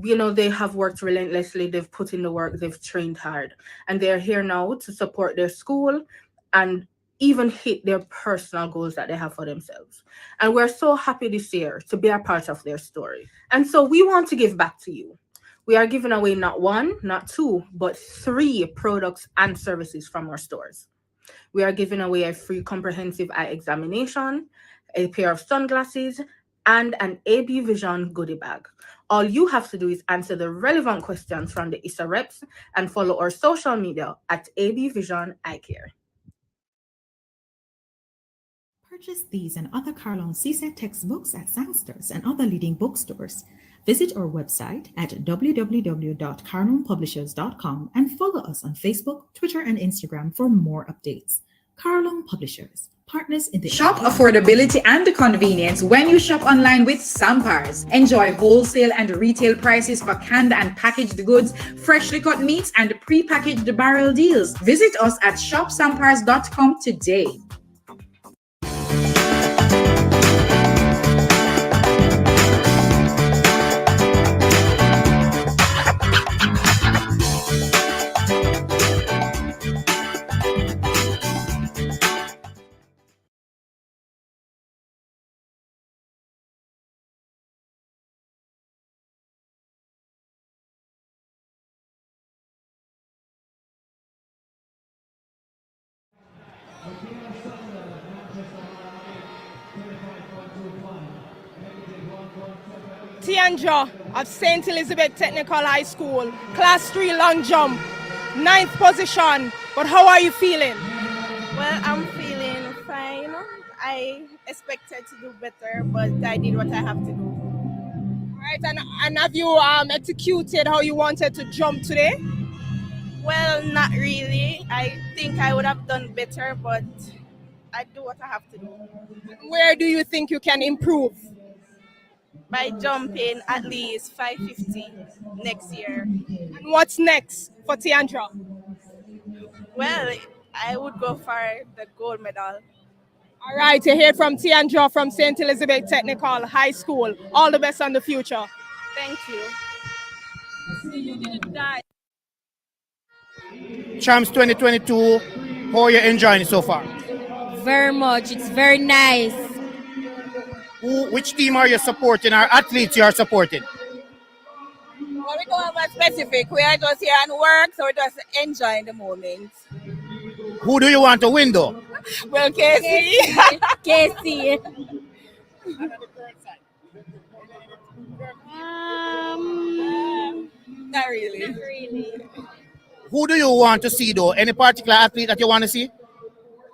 S7: You know, they have worked relentlessly, they've put in the work, they've trained hard, and they're here now to support their school and even hit their personal goals that they have for themselves. And we're so happy this year to be a part of their story. And so we want to give back to you. We are giving away not 1, not 2, but 3 products and services from our stores. We are giving away a free comprehensive eye examination, a pair of sunglasses, and an AB Vision goodie bag. All you have to do is answer the relevant questions from the ISSA reps and follow our social media at AB Vision Eye Care.
S23: Purchase these and other Carlon CSET textbooks at Sangsters and other leading bookstores. Visit our website at www.carlonpublishers.com and follow us on Facebook, Twitter, and Instagram for more updates. Carlon Publishers, partners in the
S14: Shop affordability and convenience when you shop online with Sampars. Enjoy wholesale and retail prices for canned and packaged goods, freshly cut meats, and pre-packaged barrel deals. Visit us at shopsampars.com today.
S1: Tiandra of St. Elizabeth Technical High School, Class 3 long jump, 9th position. But how are you feeling?
S15: Well, I'm feeling fine. I expected to do better, but I did what I have to do.
S1: Right, and have you executed how you wanted to jump today?
S15: Well, not really. I think I would have done better, but I do what I have to do.
S1: Where do you think you can improve?
S15: By jumping at least 550 next year.
S1: And what's next for Tiandra?
S15: Well, I would go for the gold medal.
S1: All right, you hear from Tiandra from St. Elizabeth Technical High School. All the best on the future.
S15: Thank you.
S1: You didn't die.
S6: Champs 2022, how are you enjoying it so far?
S2: Very much. It's very nice.
S6: Which team are you supporting, or athletes you are supporting?
S15: Well, we don't have a specific. We are just here and work, so we're just enjoying the moment.
S6: Who do you want to win, though?
S15: Well, Casey.
S2: Casey.
S15: Not really.
S2: Not really.
S6: Who do you want to see, though? Any particular athlete that you want to see?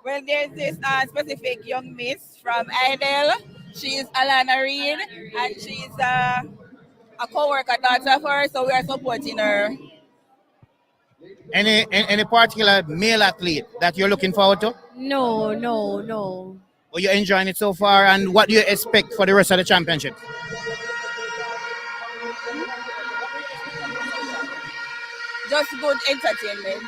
S15: Well, there's this specific young miss from IDL. She's Alana Reid, and she's a co-worker daughter of hers, so we are supporting her.
S6: Any particular male athlete that you're looking forward to?
S2: No.
S6: Are you enjoying it so far, and what do you expect for the rest of the championship?
S15: Just good entertainment.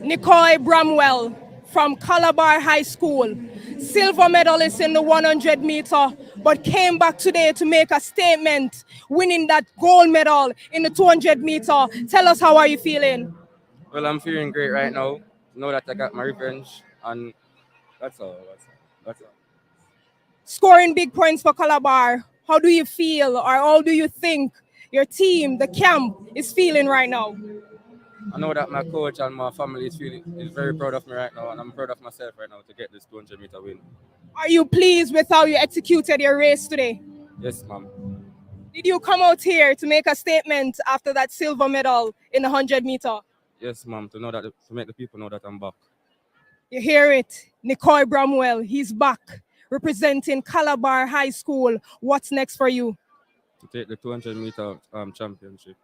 S1: Nicole Bramwell from Calabar High School, silver medalist in the 100 meter, but came back today to make a statement, winning that gold medal in the 200 meter. Tell us, how are you feeling?
S3: Well, I'm feeling great right now. Know that I got my revenge, and that's all.
S1: Scoring big points for Calabar. How do you feel, or how do you think your team, the camp, is feeling right now?
S3: I know that my coach and my family is very proud of me right now, and I'm proud of myself right now to get this 200 meter win.
S1: Are you pleased with how you executed your race today?
S3: Yes, ma'am.
S1: Did you come out here to make a statement after that silver medal in the 100 meter?
S3: Yes, ma'am, to make the people know that I'm back.
S1: You hear it, Nicole Bramwell, he's back, representing Calabar High School. What's next for you?
S3: To take the 200 meter championship,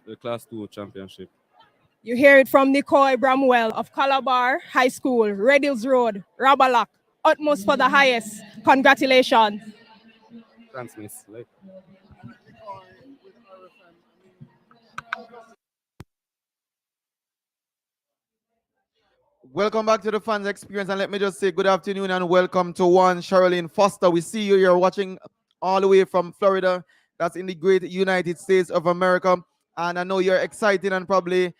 S3: the Class 2 championship.
S1: You hear it from Nicole Bramwell of Calabar High School, Red Hills Road, Rabalak. Utmost for the highest. Congratulations.
S3: Thanks, miss.
S9: Welcome back to the fans experience, and let me just say good afternoon and welcome to one Charlene Foster. We see you. You're watching all the way from Florida. That's in the great United States of America, and I know you're excited and probably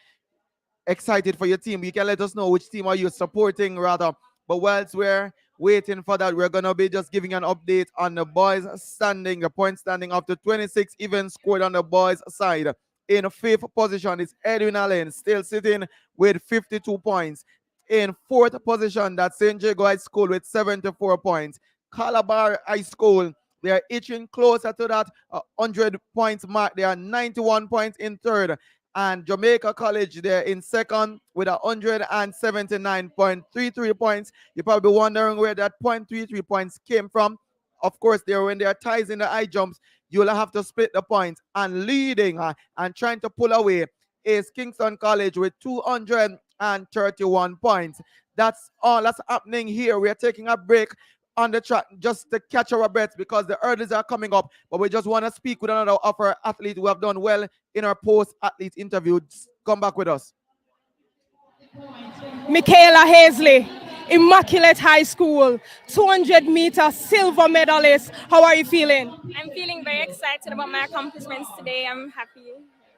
S9: excited for your team. You can let us know which team are you supporting, rather. But whilst we're waiting for that, we're gonna be just giving an update on the boys standing, the point standing after 26 events scored on the boys side. In fifth position is Edwin Allen, still sitting with 52 points. In fourth position, that's St. Jago High School with 74 points. Calabar High School, they are itching closer to that 100 points mark. They are 91 points in third. And Jamaica College, they're in second with 179.33 points. You're probably wondering where that 0.33 points came from. of course, there when they are ties in the high jumps, you'll have to split the points. And leading and trying to pull away is Kingston College with 231 points. That's all that's happening here. We are taking a break on the track just to catch our breaths because the hurdles are coming up. But we just want to speak with another of our athletes who have done well in our post-athlete interview. Come back with us.
S1: Michaela Hazley, Immaculate High School, 200-meter silver medalist. How are you feeling?
S16: I'm feeling very excited about my accomplishments today. I'm happy.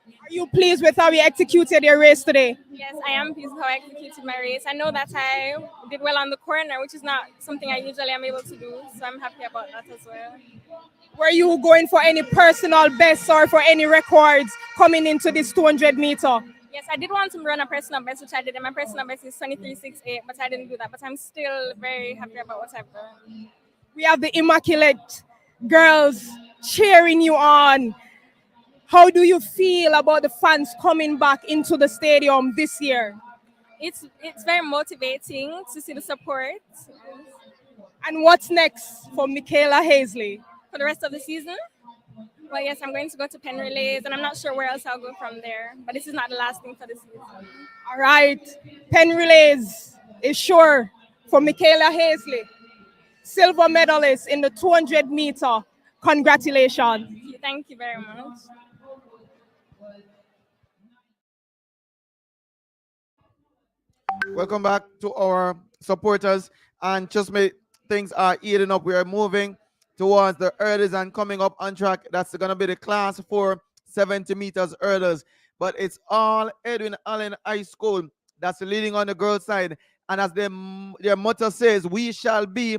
S1: Are you pleased with how you executed your race today?
S16: Yes, I am pleased with how I executed my race. I know that I did well on the corner, which is not something I usually am able to do, so I'm happy about that as well.
S1: Were you going for any personal bests or for any records coming into this 200-meter?
S16: Yes, I did want to run a personal best, which I did, and my personal best is 23.68, but I didn't do that. But I'm still very happy about what I've done.
S1: We have the Immaculate girls cheering you on. How do you feel about the fans coming back into the stadium this year?
S16: It's very motivating to see the support.
S1: And what's next for Michaela Hazley?
S16: For the rest of the season? Well, yes, I'm going to go to pen relays, and I'm not sure where else I'll go from there. But this is not the last thing for the season.
S1: All right. Pen relays is sure for Michaela Hazley, silver medalist in the 200-meter. Congratulations.
S16: Thank you very much.
S9: Welcome back to our supporters. And just make things are eating up. We are moving towards the hurdles and coming up on track. That's going to be the class 4 70 meters hurdles. But it's all Edwin Allen High School that's leading on the girls' side. And as their motto says, we shall be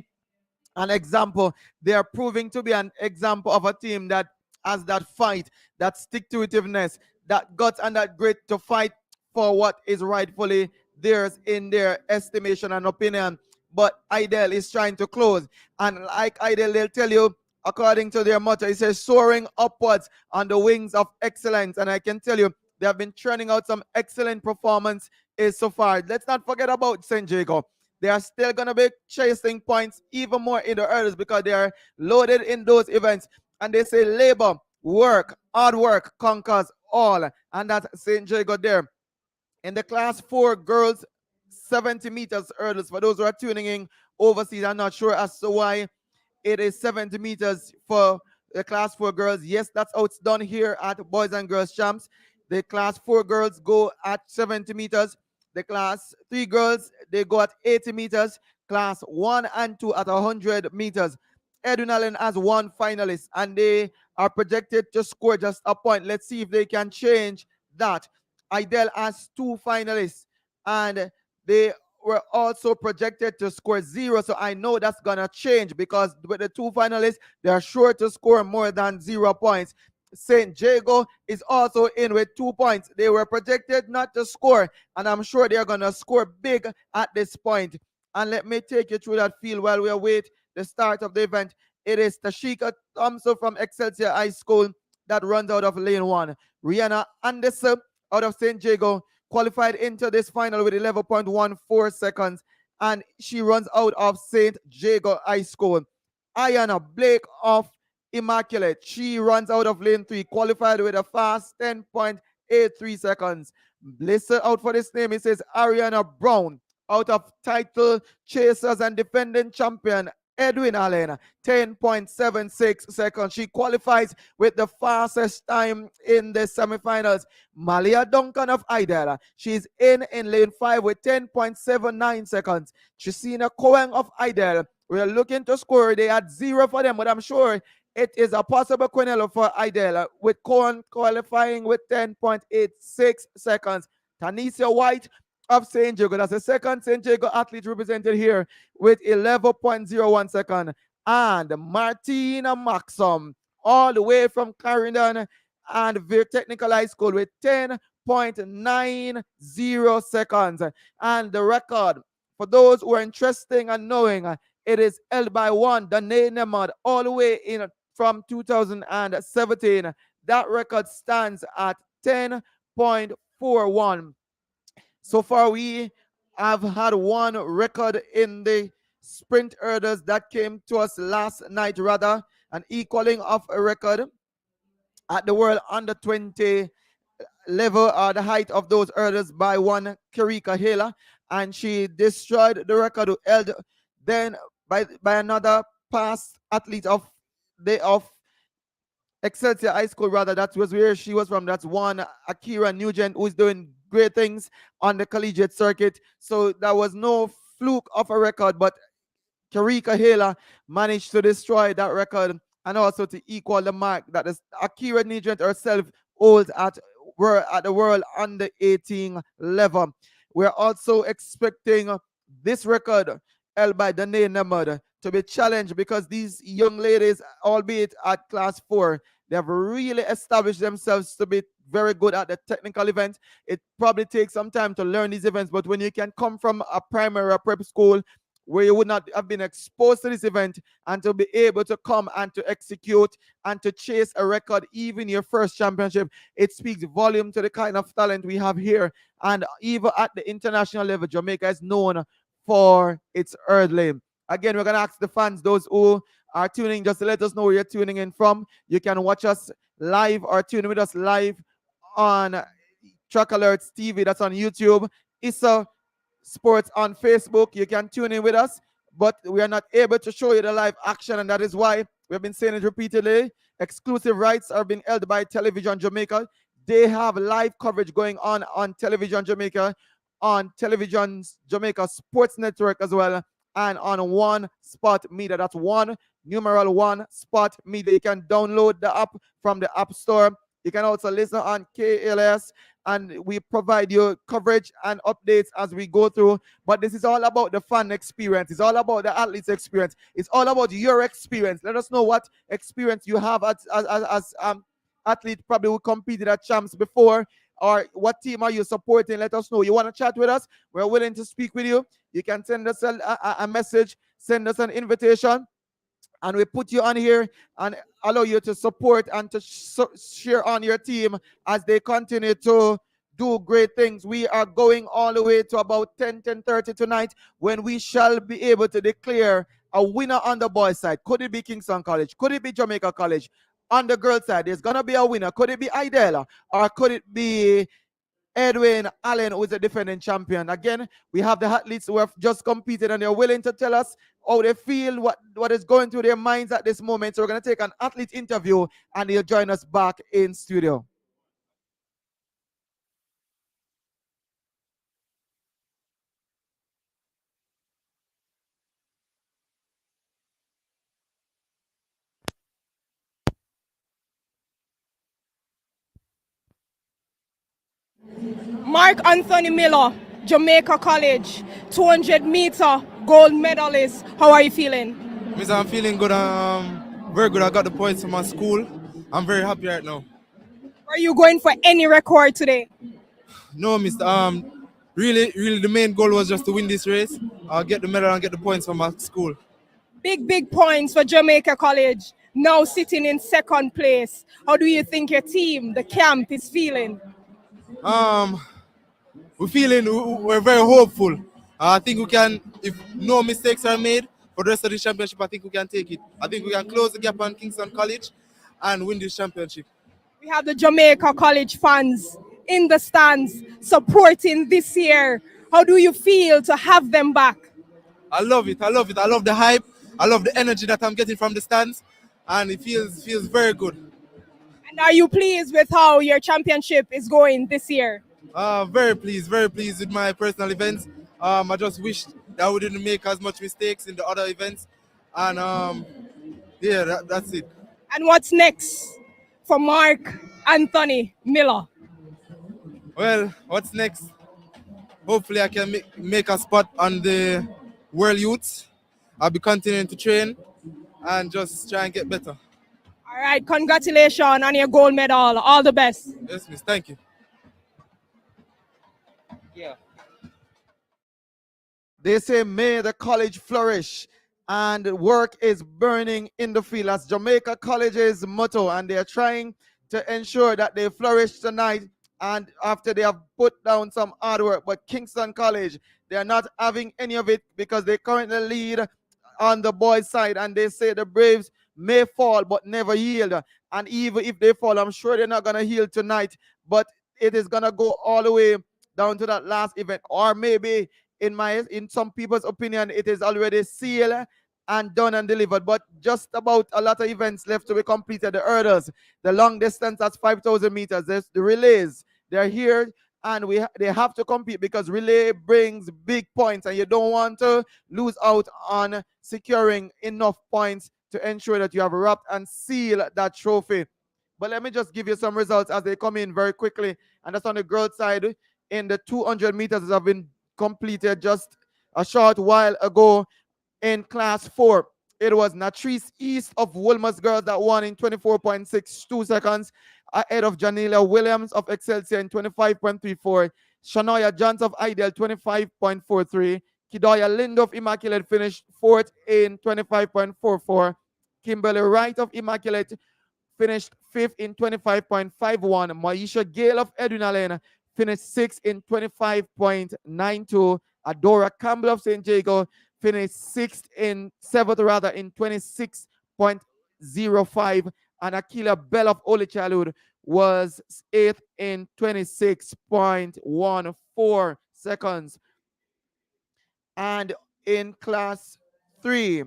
S9: an example. They are proving to be an example of a team that has that fight, that stick-to-itiveness, that guts and that grit to fight for what is rightfully theirs in their estimation and opinion. But Idel is trying to close. And like Idel, they'll tell you, according to their motto, it says soaring upwards on the wings of excellence. And I can tell you, they have been churning out some excellent performances so far. Let's not forget about St. Jago. They are still going to be chasing points even more in the hurdles because they are loaded in those events. And they say labor, work, hard work conquers all. And that's St. Jago there. In the class 4 girls 70 meters hurdles, for those who are tuning in overseas, I'm not sure as to why it is 70 meters for the class 4 girls. Yes, that's how it's done here at Boys and Girls Champs. The class 4 girls go at 70 meters. The class 3 girls, they go at 80 meters. Class 1 and 2 at 100 meters. Edwin Allen has one finalist, and they are projected to score just a point. Let's see if they can change that. Idel has 2 finalists, and they were also projected to score 0. So I know that's going to change because with the 2 finalists, they are sure to score more than 0 points. St. Jago is also in with 2 points. They were projected not to score, and I'm sure they're going to score big at this point. And let me take you through that field while we await the start of the event. It is Tashika Thompson from Excelsior High School that runs out of lane 1. Rihanna Anderson out of St. Jago qualified into this final with 11.14 seconds, and she runs out of St. Jago High School. Ayana Blake of Immaculate, she runs out of lane 3, qualified with a fast 10.83 seconds. Listen out for this name. It says Ariana Brown out of Title Chasers and defending champion Edwin Allen, 10.76 seconds. She qualifies with the fastest time in the semifinals. Malia Duncan of Idel, she's in lane 5 with 10.79 seconds. Christina Cohen of Idel, we're looking to score. They had 0 for them, but I'm sure it is a possible Quinello for Idel, with Cohen qualifying with 10.86 seconds. Tanisha White of St. Jago, that's the second St. Jago athlete represented here with 11.01 seconds. And Martina Maxim, all the way from Clarendon and Veer Technical High School with 10.90 seconds. And the record, for those who are interested in knowing, it is held by one, Danae Nemad, all the way in from 2017. That record stands at 10.41. So far, we have had one record in the sprint hurdles that came to us last night, rather, an equaling of a record at the world under 20 level, the height of those hurdles by one Karika Hela, and she destroyed the record held then by another past athlete of Excelsior High School, rather. That was where she was from. That's one Akira Nugent, who is doing great things on the collegiate circuit. So that was no fluke of a record, but Karika Hela managed to destroy that record and also to equal the mark that is Akira Nugent herself holds at the world under 18 level. We're also expecting this record held by Danae Nemad to be challenged, because these young ladies, albeit at class 4, they have really established themselves to be very good at the technical event. It probably takes some time to learn these events, but when you can come from a primary or prep school where you would not have been exposed to this event, and to be able to come and to execute and to chase a record, even your first championship, it speaks volume to the kind of talent we have here. And even at the international level, Jamaica is known for its hurdling. Again, we're going to ask the fans, those who are tuning, just to let us know where you're tuning in from. You can watch us live or tune with us live on Track Alerts TV, that's on YouTube. ISSA Sports on Facebook. You can tune in with us, but we are not able to show you the live action, and that is why we've been saying it repeatedly. Exclusive rights are being held by Television Jamaica. They have live coverage going on Television Jamaica, on Television Jamaica Sports Network as well, and on One Spot Media. That's One Spot Media. You can download the app from the App Store. You can also listen on KLS, and we provide you coverage and updates as we go through. But this is all about the fan experience. It's all about the athletes' experience. It's all about your experience. Let us know what experience you have as athlete, probably who competed at champs before, or what team are you supporting. Let us know. You want to chat with us? We're willing to speak with you. You can send us a message, send us an invitation, and we put you on here and allow you to support and to share on your team as they continue to do great things. We are going all the way to about 10:30 tonight, when we shall be able to declare a winner on the boys' side. Could it be Kingston College? Could it be Jamaica College? On the girls' side, there's going to be a winner. Could it be Idella? Or could it be Edwin Allen, who is a defending champion? Again, we have the athletes who have just competed, and they're willing to tell us how they feel, what is going through their minds at this moment. So we're going to take an athlete interview, and they'll join us back in studio.
S1: Mark Anthony Miller, Jamaica College, 200-meter gold medalist. How are you feeling?
S17: I'm feeling good. Very good. I got the points from my school. I'm very happy right now.
S1: Are you going for any record today?
S17: No, Mr. Really, the main goal was just to win this race, get the medal and get the points from my school.
S1: Big points for Jamaica College, now sitting in second place. How do you think your team, the camp, is feeling?
S17: We're very hopeful. I think we can, if no mistakes are made for the rest of the championship, I think we can take it. I think we can close the gap on Kingston College and win this championship.
S1: We have the Jamaica College fans in the stands supporting this year. How do you feel to have them back?
S17: I love it. I love the hype. I love the energy that I'm getting from the stands, and it feels very good.
S1: And are you pleased with how your championship is going this year?
S17: Very pleased with my personal events. I just wish that we didn't make as much mistakes in the other events, and that's it.
S1: And what's next for Mark Anthony Miller?
S17: Well, what's next? Hopefully I can make a spot on the World Youths. I'll be continuing to train and just try and get better.
S1: All right, congratulations on your gold medal. All the best.
S17: Yes, miss. Thank you.
S9: Yeah. They say, may the college flourish, and work is burning in the field. That's Jamaica College's motto, and they are trying to ensure that they flourish tonight and after they have put down some hard work. But Kingston College, they are not having any of it because they currently lead on the boys' side, and they say the Braves may fall but never yield. And even if they fall, I'm sure they're not gonna yield tonight, but it is gonna go all the way down to that last event, or maybe in some people's opinion, it is already sealed and done and delivered. But just about a lot of events left to be completed. The hurdles, the long distance, that's 5,000 meters. There's the relays. They're here, and they have to compete because relay brings big points, and you don't want to lose out on securing enough points to ensure that you have wrapped and sealed that trophy. But let me just give you some results as they come in very quickly. And that's on the girls' side. In the 200 meters that have been completed just a short while ago in class 4. It was Natrice East of Wolmer's girls that won in 24.62 seconds, ahead of Janila Williams of Excelsior in 25.34. Shanoya Johns of Ideal 25.43. Kidoya Lind of Immaculate finished 4th in 25.44. Kimberly Wright of Immaculate finished 5th in 25.51. Maisha Gale of Edwin Allen finished 6th in 25.92. Adora Campbell of St. Jago finished 7th rather in 26.05. And Akila Bell of Holy Childhood was 8th in 26.14 seconds. And in class 3,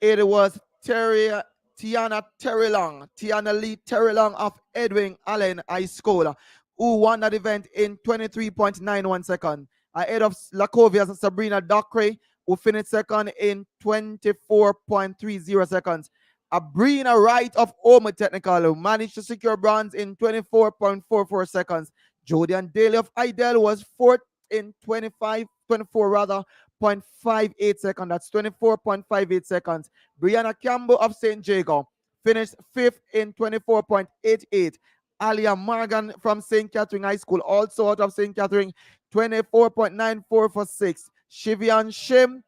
S9: it was Tiana Lee Terrelong of Edwin Allen High School, who won that event in 23.91 seconds, ahead of Lacovia's Sabrina Dockery, who finished second in 24.30 seconds. Abrina Wright of Omer Technical, who managed to secure bronze in 24.44 seconds. Jodian Daly of Idel was 4th in 0.58 seconds. That's 24.58 seconds. Brianna Campbell of St. Jago finished 5th in 24.88. Alia Morgan from St. Catherine High School, also out of St. Catherine, 24.94 for 6th. Shivian Shim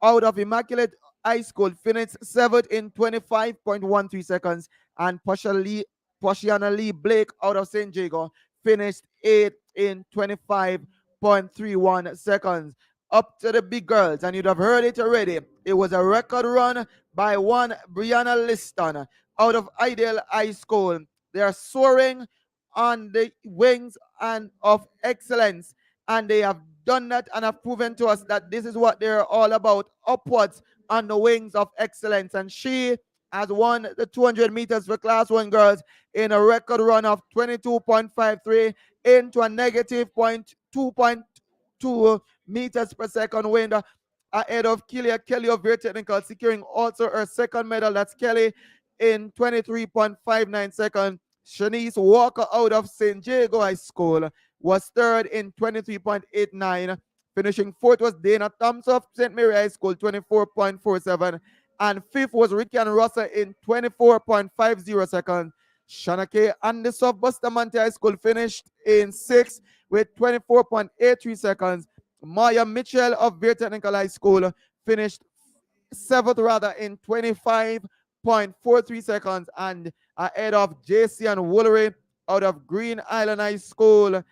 S9: out of Immaculate High School finished 7th in 25.13 seconds. And Poshiana Lee Blake out of St. Jago finished 8th in 25.31 seconds. Up to the big girls, and you'd have heard it already. It was a record run by one Brianna Liston out of Ideal High School. They are soaring on the wings and of excellence, and they have done that and have proven to us that this is what they're all about, upwards on the wings of excellence. And she has won the 200 meters for class 1 girls in a record run of 22.53 into a negative 0.2 meters per second wind, ahead of Kelia Kelly of Veer Technical, securing also her second medal. That's Kelly in 23.59 seconds. Shanice Walker out of St. Jago High School was 3rd in 23.89. Finishing 4th was Dana Thompson of St. Mary High School, 24.47. And 5th was Ricky and Russell in 24.50 seconds. Shanake Anderson of Bustamante High School finished in 6th with 24.83 seconds. Maya Mitchell of Veer Technical High School finished 7th rather in 25.43 seconds, and ahead of JC and Woolery out of Green Island High School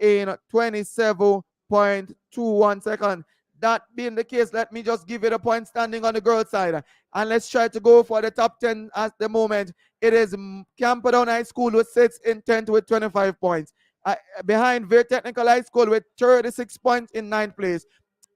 S9: in 27.21 seconds. That being the case, let me just give you the point standing on the girls' side. And let's try to go for the top 10 at the moment. It is Camperdown High School, who sits in 10th with 25 points. Behind Veer Technical High School with 36 points in 9th place.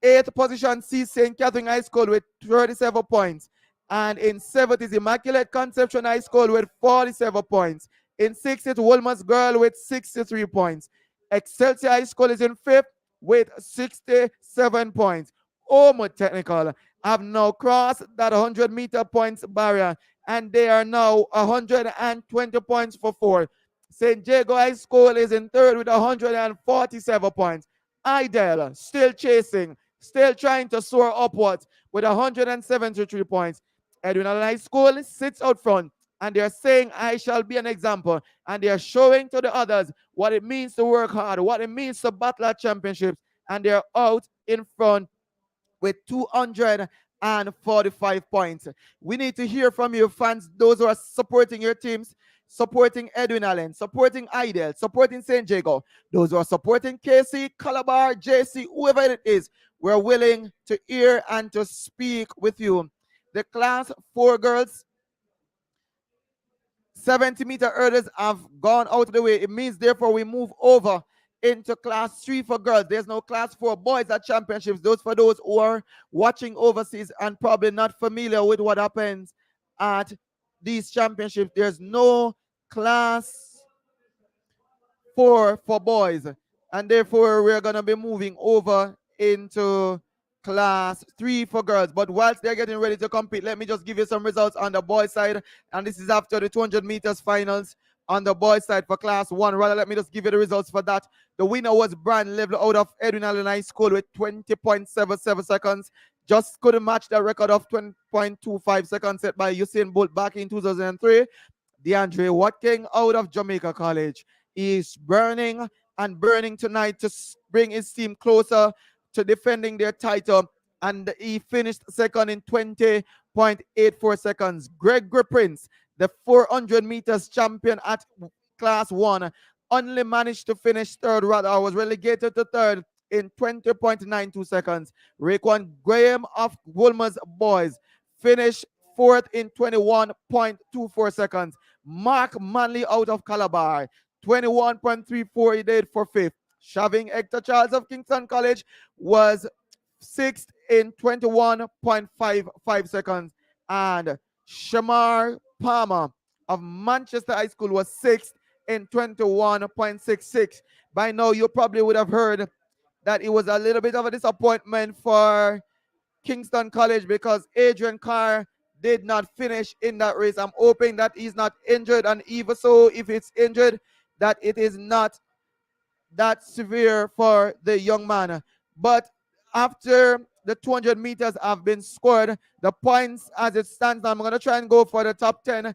S9: 8th position, C. St. Catherine High School with 37 points. And in 7th is Immaculate Conception High School with 47 points. In 6th is Wolmer's Girl with 63 points. Excelsior High School is in 5th with 67 points. Omer Technical have now crossed that 100-meter points barrier, and they are now 120 points for 4. St. Jago High School is in 3rd with 147 points. Idel still chasing, still trying to soar upwards with 173 points. Edwin Allen High School sits out front, and they're saying, I shall be an example. And they're showing to the others what it means to work hard, what it means to battle at championships. And they're out in front with 245 points. We need to hear from you fans, those who are supporting your teams. supporting Edwin Allen, supporting Idel, supporting St. Jago, those who are supporting KC, Calabar, JC, whoever it is, we're willing to hear and to speak with you. The class 4 girls 70-meter hurdles have gone out of the way. It means, therefore, we move over into class 3 for girls. There's no class 4 boys at championships. Those for those who are watching overseas and probably not familiar with what happens at these championships. There's no class 4 for boys. And therefore, we're going to be moving over into class 3 for girls. But whilst they're getting ready to compete, let me just give you some results on the boys side. And this is after the 200 meters finals on the boys side for class 1. Rather, let me just give you the results for that. The winner was Brand Level out of Edwin Allen High School with 20.77 seconds. Just couldn't match the record of 20.25 seconds set by Usain Bolt back in 2003. DeAndre Watking out of Jamaica College is burning and burning tonight to bring his team closer to defending their title, and he finished second in 20.84 seconds. Gregory Prince, the 400 meters champion at class 1, only managed to finish third, rather was relegated to third in 20.92 seconds. Raekwon Graham of Woolmer's boys finished fourth in 21.24 seconds. Mark Manley out of Calabar, 21.34 he did for fifth. Shaving Hector Charles of Kingston College was sixth in 21.55 seconds. And Shamar Palmer of Manchester High School was sixth in 21.66. By now, you probably would have heard that it was a little bit of a disappointment for Kingston College because Adrian Carr did not finish in that race. I'm hoping that he's not injured, and even so, if it's injured, that it is not that severe for the young man. But after the 200 meters have been scored, the points as it stands now, I'm going to try and go for the top 10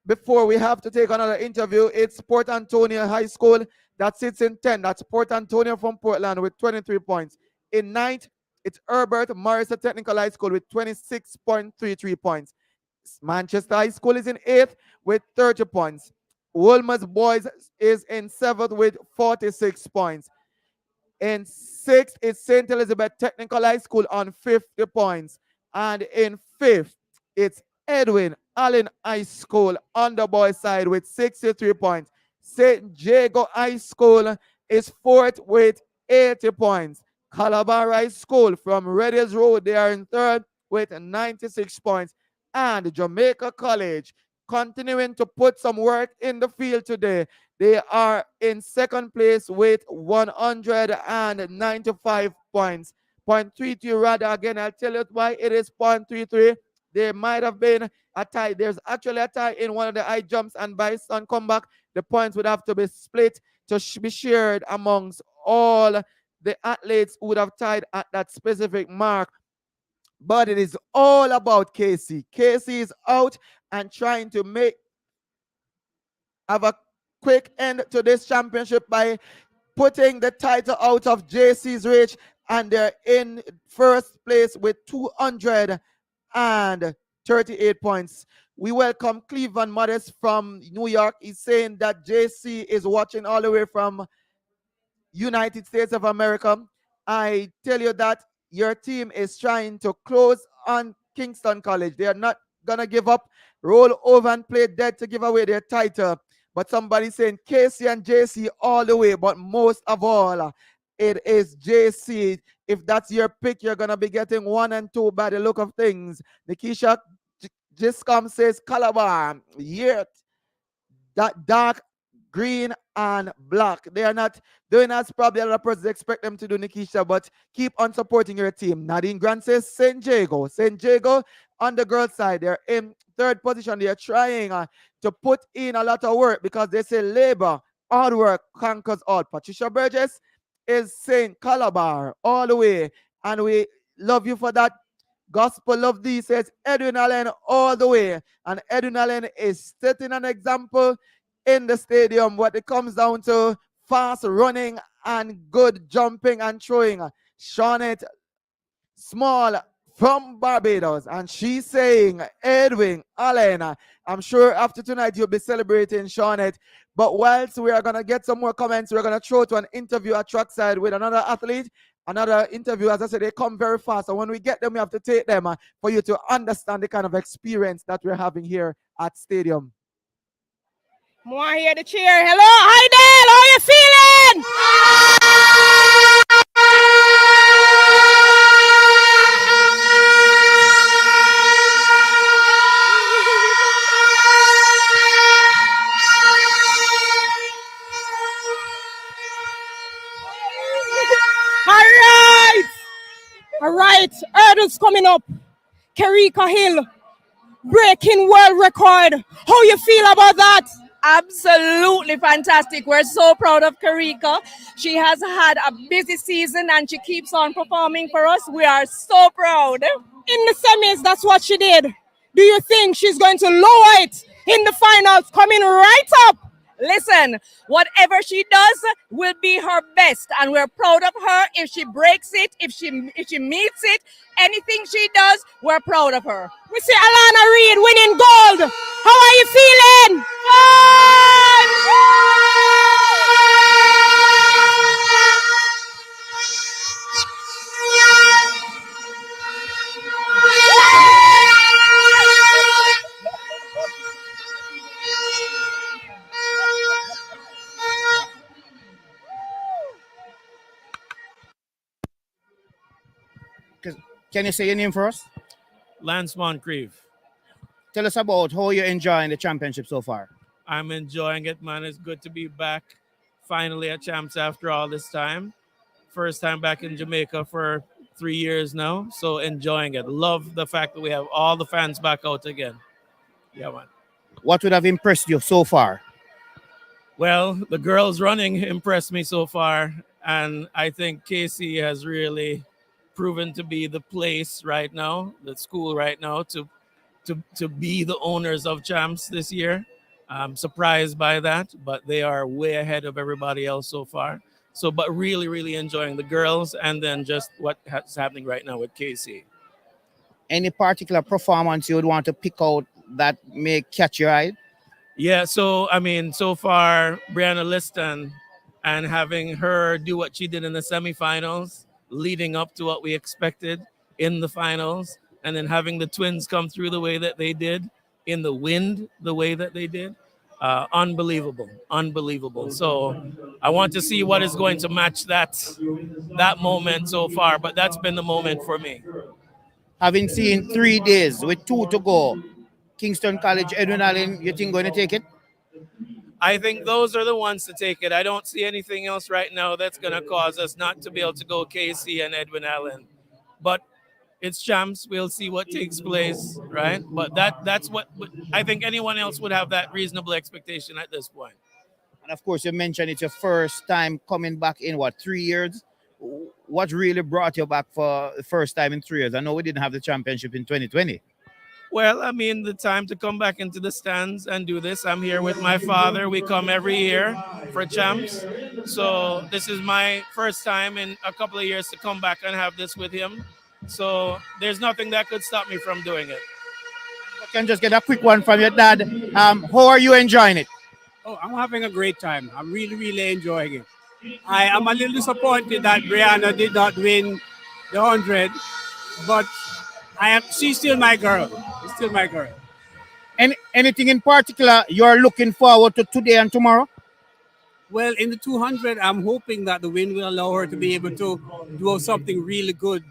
S9: before we have to take another interview. It's Port Antonio High School that sits in 10. That's Port Antonio from Portland with 23 points. In ninth, it's Herbert Morrison Technical High School with 26.33 points. Manchester High School is in 8th with 30 points. Wolmer's Boys is in 7th with 46 points. In 6th is St. Elizabeth Technical High School on 50 points. And in 5th, it's Edwin Allen High School on the boys' side with 63 points. St. Jago High School is 4th with 80 points. Calabar High School from Red Hills Road, they are in 3rd with 96 points. And Jamaica College continuing to put some work in the field today. They are in 2nd place with 195 points. 0.33 rather, again, I'll tell you why it is 0.33. There might have been a tie. There's actually a tie in one of the high jumps, and by some comeback, the points would have to be split to be shared amongst all the athletes who would have tied at that specific mark. But it is all about KC. KC is out and trying to have a quick end to this championship by putting the title out of JC's reach, and they're in 1st place with 238 points. We welcome Cleveland Modest from New York. He's saying that JC is watching all the way from United States of America. I tell you that your team is trying to close on Kingston College. They are not going to give up, roll over and play dead to give away their title. But somebody saying KC and JC all the way, but most of all, it is JC. If that's your pick, you're going to be getting 1 and 2 by the look of things. Nikisha Giscom says Calabar. Yet that dark green and black. They are not doing as probably a lot of persons expect them to do, Nikisha, but keep on supporting your team. Nadine Grant says St. Jago. St. Jago on the girls' side, they're in 3rd position. They're trying to put in a lot of work because they say labor, hard work conquers all. Patricia Burgess is saying Calabar all the way, and we love you for that. Gospel Love Thee says Edwin Allen all the way, and Edwin Allen is setting an example in the stadium. What it comes down to, fast running and good jumping and throwing. Shawnette Small from Barbados, and she's saying, Edwin, Alana, I'm sure after tonight you'll be celebrating Shawnette. But whilst we are going to get some more comments, we're going to throw to an interview at trackside with another athlete. Another interview, as I said, they come very fast. And when we get them, we have to take them for you to understand the kind of experience that we're having here at Stadium.
S1: More hear the cheer. Hello, Heidel, how you feeling? All right, hurdles coming up. Karika Hill, breaking world record. How you feel about that?
S18: Absolutely fantastic. We're so proud of Karika. She has had a busy season and she keeps on performing for us. We are so proud.
S1: In the semis, that's what she did. Do you think she's going to lower it in the finals, coming right up?
S18: Listen, whatever she does will be her best, and we're proud of her. If she breaks it, if she meets it, anything she does, we're proud of her.
S1: We see Alana Reid winning gold. How are you feeling?
S6: Can you say your name for us?
S21: Lance Moncrief.
S6: Tell us about how you're enjoying the championship so far.
S21: I'm enjoying it, man. It's good to be back finally at Champs after all this time. First time back in Jamaica for 3 years now. So enjoying it. Love the fact that we have all the fans back out again. Yeah, man.
S6: What would have impressed you so far?
S21: Well, the girls running impressed me so far. And I think Casey has really proven to be the place right now, the school right now, to be the owners of Champs this year. I'm surprised by that, but they are way ahead of everybody else so far. So, but really, really enjoying the girls and then just what's happening right now with Casey.
S6: Any particular performance you would want to pick out that may catch your eye?
S21: Yeah, so, I mean, so far, Brianna Liston and having her do what she did in the semifinals, leading up to what we expected in the finals, and then having the twins come through the way that they did, in the wind the way that they did. Unbelievable. So I want to see what is going to match that moment so far, but that's been the moment for me.
S6: Having seen 3 days with 2 to go, Kingston College, Edwin Allen, you think going to take it?
S21: I think those are the ones to take it. I don't see anything else right now that's going to cause us not to be able to go Casey and Edwin Allen. But it's Champs. We'll see what takes place, right? But that's what I think anyone else would have that reasonable expectation at this point.
S6: And of course, you mentioned it's your first time coming back in, 3 years? What really brought you back for the first time in 3 years? I know we didn't have the championship in 2020.
S21: Well, I mean, the time to come back into the stands and do this. I'm here with my father. We come every year for Champs. So this is my first time in a couple of years to come back and have this with him. So there's nothing that could stop me from doing it.
S6: I can just get a quick one from your dad. How are you enjoying it?
S22: Oh, I'm having a great time. I'm really, really enjoying it. I am a little disappointed that Brianna did not win the 100, but she's still my girl. She's still my girl.
S6: Anything in particular you're looking forward to today and tomorrow?
S22: Well, in the 200, I'm hoping that the win will allow her to be able to do something really good.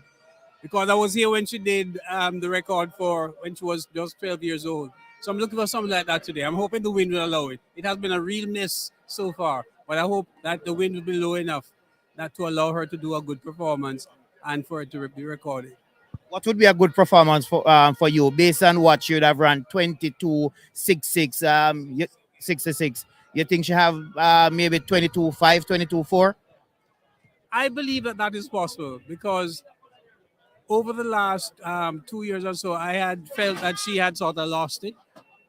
S22: Because I was here when she did the record for when she was just 12 years old. So I'm looking for something like that today. I'm hoping the wind will allow it. It has been a real miss so far, but I hope that the wind will be low enough that to allow her to do a good performance and for it to be recorded.
S6: What would be a good performance for you based on what you would have run 22.66, 66? You think she have maybe 22.5, 22.4?
S22: I believe that is possible because over the last 2 years or so, I had felt that she had sort of lost it.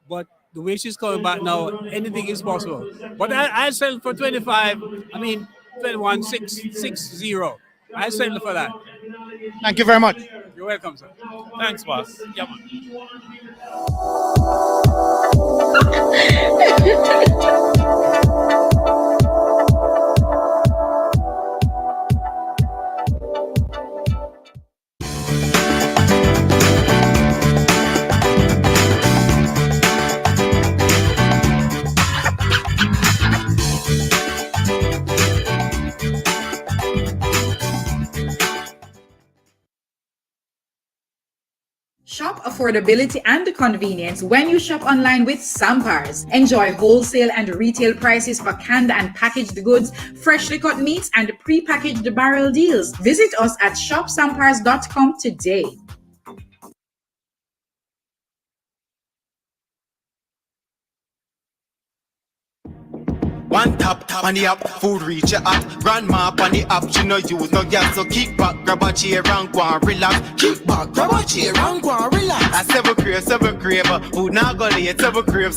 S22: But the way she's coming back now, anything is possible. But I settled for 21, 6-0. I settled for that.
S6: Thank you very much.
S22: You're welcome, sir.
S21: Thanks, boss. Yeah, man.
S14: Shop affordability and convenience when you shop online with Sampars. Enjoy wholesale and retail prices for canned and packaged goods, freshly cut meats, and pre-packaged barrel deals. Visit us at shopsampars.com today.
S12: One tap on the app, food reach your app. Grandma on the app, she no use no gas. So kick back, grab a chair and go and relax. Kick back, grab a chair and go and relax. I seven crave, food now go late. Seven crave,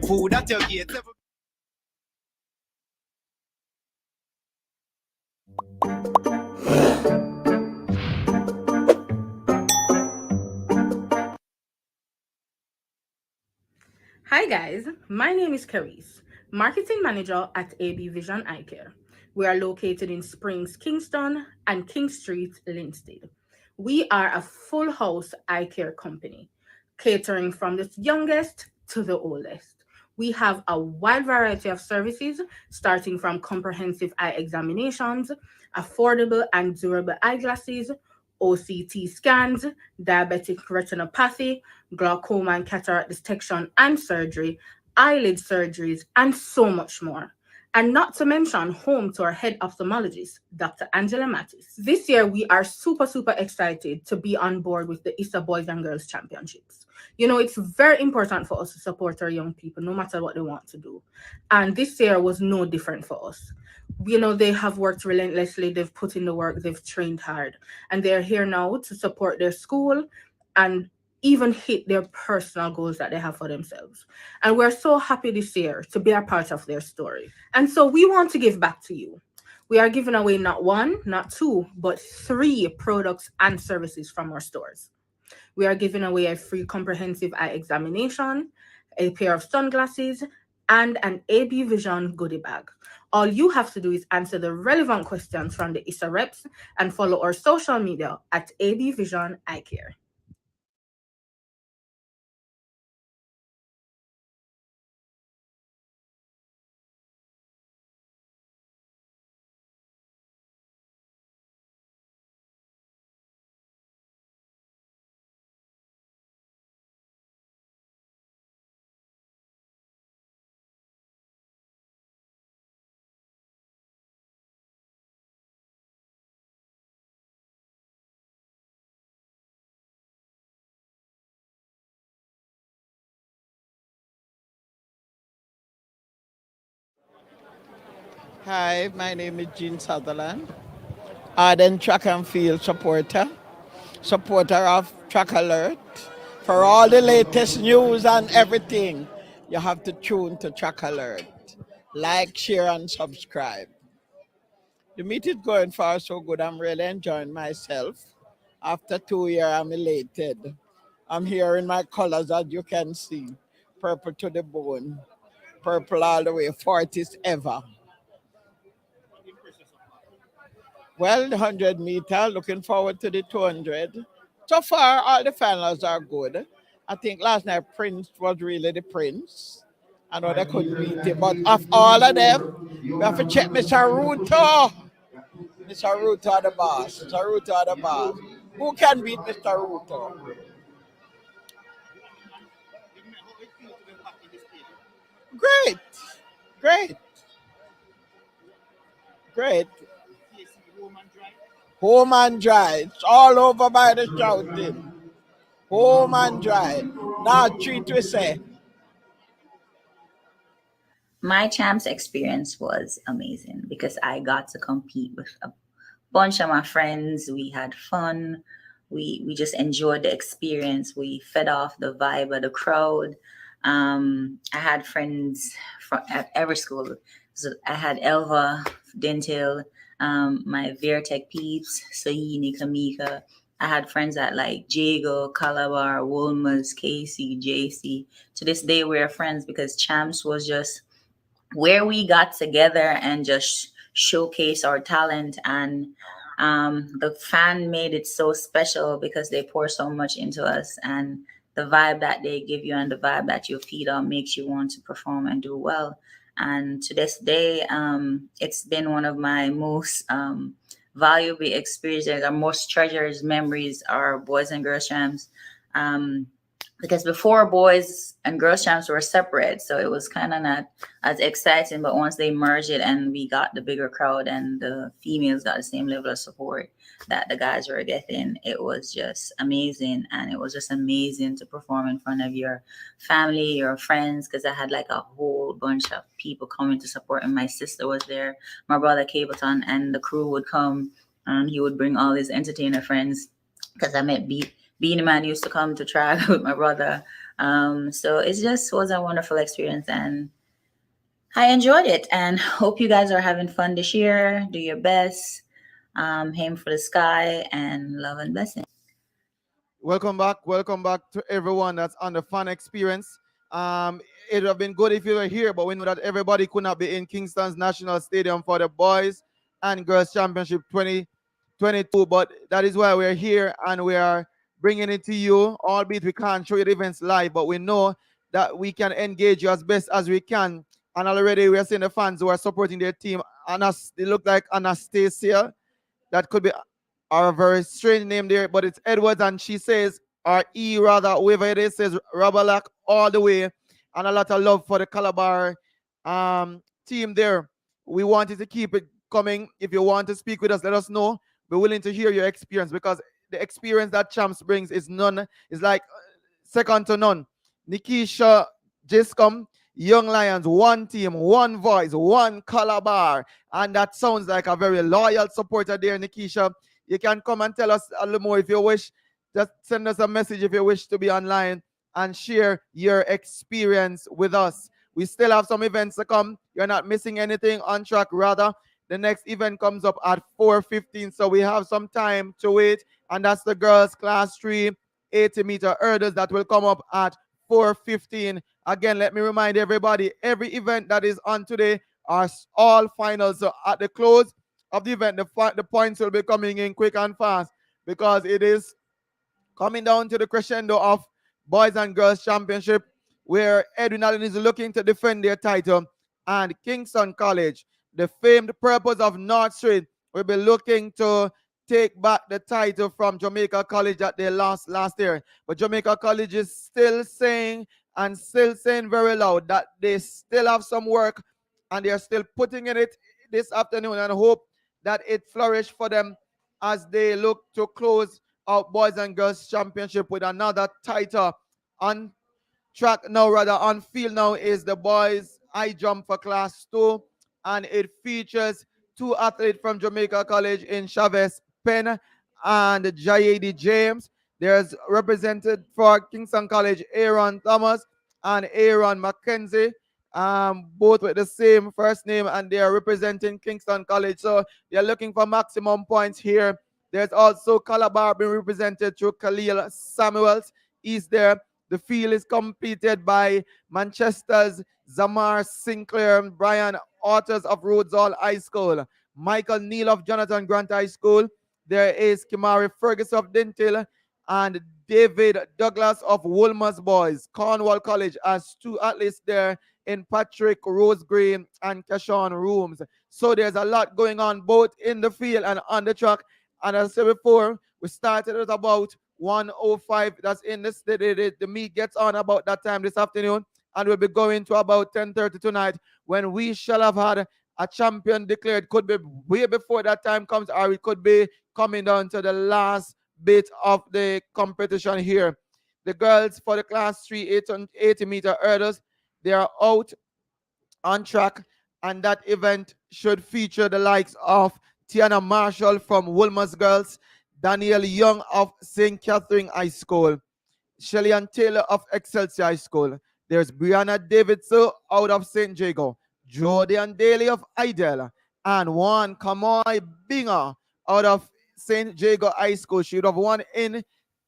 S12: food at your gate.
S7: Hi guys, my name is Carice, Marketing Manager at AB Vision Eye Care. We are located in Springs, Kingston and King Street, Linstead. We are a full house eye care company, catering from the youngest to the oldest. We have a wide variety of services, starting from comprehensive eye examinations, affordable and durable eyeglasses, OCT scans, diabetic retinopathy, glaucoma and cataract detection and surgery, eyelid surgeries, and so much more. And not to mention home to our head ophthalmologist, Dr. Angela Mattis. This year, we are super excited to be on board with the ISSA Boys and Girls Championships. You know, it's very important for us to support our young people, no matter what they want to do. And this year was no different for us. You know, they have worked relentlessly, they've put in the work, they've trained hard, and they're here now to support their school and even hit their personal goals that they have for themselves. And we're so happy this year to be a part of their story. And so we want to give back to you. We are giving away not one, not two, but 3 products and services from our stores. We are giving away a free comprehensive eye examination, a pair of sunglasses, and an AB Vision goodie bag. All you have to do is answer the relevant questions from the ISSA reps and follow our social media at AB Vision Eye Care.
S4: Hi, my name is Jean Sutherland. Ardent track and field supporter of Track Alert. For all the latest news and everything, you have to tune to Track Alert. Like, share, and subscribe. The meet is going far so good. I'm really enjoying myself. After 2 years, I'm elated. I'm here in my colors, as you can see. Purple to the bone. Purple all the way, 40th ever. Well, the 100 meter, looking forward to the 200. So far, all the finals are good. I think last night Prince was really the Prince. I know they couldn't beat him, but of all of them, we have to check Mr. Ruto. Mr. Ruto the boss. Mr. Ruto the boss. Who can beat Mr. Ruto? Great. Great. Great. Home and dry. It's all over by the shouting. Home and dry. Now treat we say.
S19: My champs experience was amazing because I got to compete with a bunch of my friends. We had fun. We just enjoyed the experience. We fed off the vibe of the crowd. I had friends at every school. So I had Elva, Dentil, my Veritech peeps, Saini, Kamika, I had friends at like Jago, Calabar, Wolmer's, Casey, JC. To this day, we're friends because Champs was just where we got together and just showcase our talent. And the fan made it so special because they pour so much into us, and the vibe that they give you and the vibe that you feed on makes you want to perform and do well. And to this day, it's been one of my most valuable experiences, our most treasured memories are boys and girls champs. Because before boys and girls champs were separate, so it was kind of not as exciting. But once they merged it and we got the bigger crowd and the females got the same level of support that the guys were getting, it was just amazing. And it was just amazing to perform in front of your family, your friends, because I had like a whole bunch of people coming to support, and my sister was there, my brother Cableton, and the crew would come and he would bring all his entertainer friends, because I met Beanie Man used to come to track with my brother. So it just was a wonderful experience, and I enjoyed it, and hope you guys are having fun this year. Do your best, aim for the sky, and love and blessing.
S9: Welcome back to everyone that's on the fun experience. It would have been good if you were here, but we know that everybody could not be in Kingston's National Stadium for the Boys and Girls Championship 2022, but that is why we're here, and we are bringing it to you, albeit we can't show you the events live, but we know that we can engage you as best as we can. And already we are seeing the fans who are supporting their team. They look like Anastasia. That could be a very strange name there, but it's Edwards, and she says, or E rather, whoever it is, says Rabalak all the way. And a lot of love for the Calabar team there. We wanted to keep it coming. If you want to speak with us, let us know. We're willing to hear your experience, because the experience that Champs brings is like second to none. Nikisha, Jiscom, Young Lions, one team, one voice, one Calabar. And that sounds like a very loyal supporter there, Nikisha. You can come and tell us a little more if you wish. Just send us a message if you wish to be online and share your experience with us. We still have some events to come. You're not missing anything on track. Rather, the next event comes up at 4:15, so we have some time to wait. And that's the girls class 3 80-meter hurdles that will come up at 4:15. Again, let me remind everybody, every event that is on today are all finals. So at the close of the event, the points will be coming in quick and fast, because it is coming down to the crescendo of Boys and Girls Championship, where Edwin Allen is looking to defend their title, and Kingston College, the famed purpose of North Street, will be looking to take back the title from Jamaica College that they lost last year. But Jamaica College is still saying very loud that they still have some work, and they're still putting in it this afternoon, and hope that it flourish for them as they look to close out Boys and Girls Championship with another title. On track now, rather on field now, is the boys high jump for class 2, and it features 2 athletes from Jamaica College in Chavez Penn and Jayadi James. There's represented for Kingston College Aaron Thomas and Aaron McKenzie, both with the same first name, and they are representing Kingston College, so they're looking for maximum points here. There's also Calabar being represented through Khalil Samuels. He's there. The field is completed by Manchester's Zamar Sinclair, Brian Otters of Rhodes Hall High School, Michael Neal of Jonathan Grant High School. There is Kimari Ferguson of Dentil, and David Douglas of Wolmer's Boys. Cornwall College has 2 athletes there in Patrick Rosegreen and Keshawn Rooms. So there's a lot going on both in the field and on the track. And as I said before, we started at about 1:05. That's in this. The meet gets on about that time this afternoon, and we'll be going to about 10:30 tonight, when we shall have had a champion declared. Could be way before that time comes, or it could be coming down to the last bit of the competition here. The girls for the class 3 80-meter hurdles, they are out on track, and that event should feature the likes of Tiana Marshall from Wolmer's Girls, Daniel Young of St. Catherine High School, Shellyan Taylor of Excelsior High School. There's Brianna Davidson out of St. Jago, Jordan Daly of Idel, and Juan Kamoy Binga out of St. Jago High School. She would have won in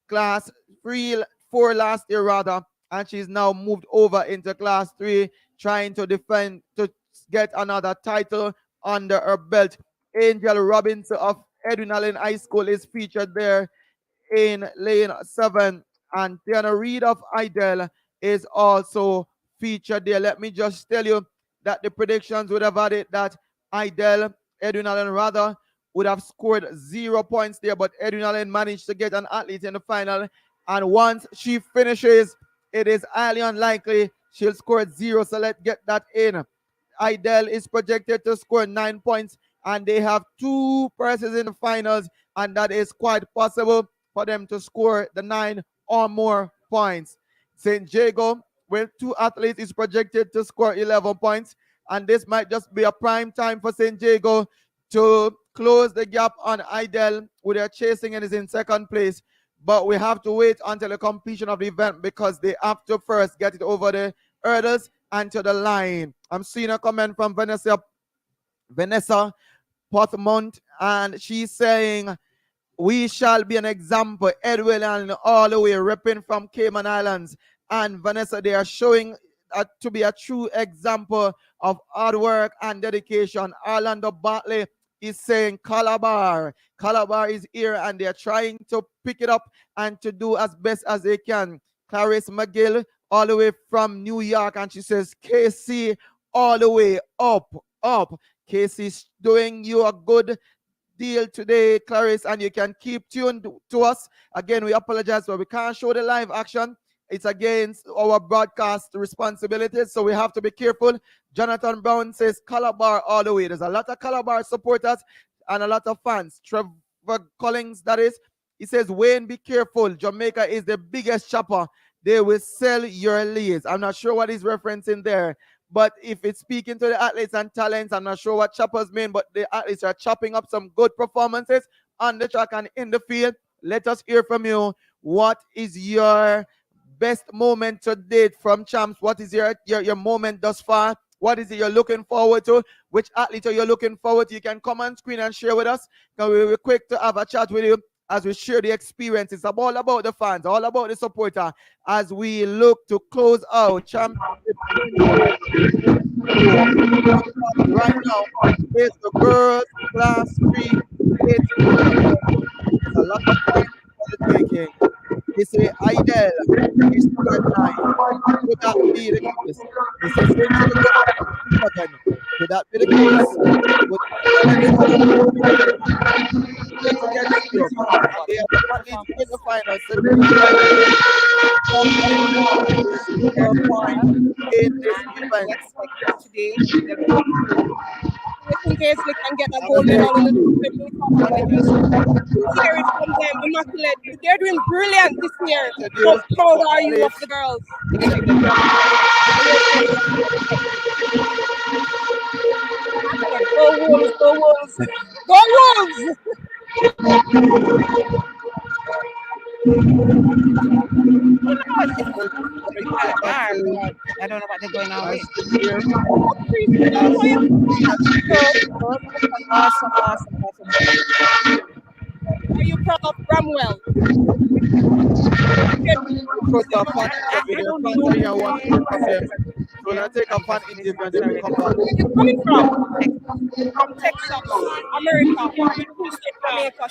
S9: class 4 last year rather, and she's now moved over into class 3, trying to defend to get another title under her belt. Angel Robinson of Edwin Allen High School is featured there in lane 7, and Tiana Reid of Idel is also featured there. Let me just tell you that the predictions would have had it that Idel, Edwin Allen rather, would have scored 0 points there, but Edwin Allen managed to get an athlete in the final, and once she finishes, it is highly unlikely she'll score 0, so let's get that in. Idel is projected to score 9 points, and they have 2 persons in the finals, and that is quite possible for them to score the 9 or more points. St. Jago, with 2 athletes, is projected to score 11 points, and this might just be a prime time for St. Jago to close the gap on Idel, who they're chasing and is in second place. But we have to wait until the completion of the event because they have to first get it over the hurdles and to the line. I'm seeing a comment from Vanessa Portmont, and she's saying, we shall be an example. Edwin and all the way repping from Cayman Islands. And Vanessa, they are showing to be a true example of hard work and dedication. Orlando Bartley is saying Calabar. Calabar is here and they're trying to pick it up and to do as best as they can. Clarice McGill all the way from New York, and she says KC all the way up. KC's doing you a good deal today, Clarice, and you can keep tuned to us. Again, we apologize, but we can't show the live action. It's against our broadcast responsibilities, so we have to be careful. Jonathan Brown says Calabar all the way. There's a lot of Calabar supporters and a lot of fans. Trevor Collins, that is, he says, Wayne, be careful. Jamaica is the biggest chopper. They will sell your leads. I'm not sure what he's referencing there. But if it's speaking to the athletes and talents, I'm not sure what choppers mean, but the athletes are chopping up some good performances on the track and in the field. Let us hear from you. What is your best moment to date from champs? What is your moment thus far? What is it you're looking forward to? Which athlete are you looking forward to? You can come on screen and share with us. We'll be quick to have a chat with you as we share the experience. It's all about the fans, all about the supporter as we look to close out championship right now. It's the girls class 3. It's a lot of points for the taking. They say Idel is scored 9. Could that be the case? They say St. Jago. Could that be the case? They have to win the final. So in this event
S1: today. In case they can get a gold medal in the hear it from them, immaculate. They're doing brilliant this year. How proud are you of the girls? Go Wolves, go Wolves, go Wolves!
S5: I don't know what they're going on with. Awesome.
S1: Are you proud of Bramwell?
S9: We're going to take a fun interview and then we come back.
S1: Where are you coming from? From Texas, America, Jamaica.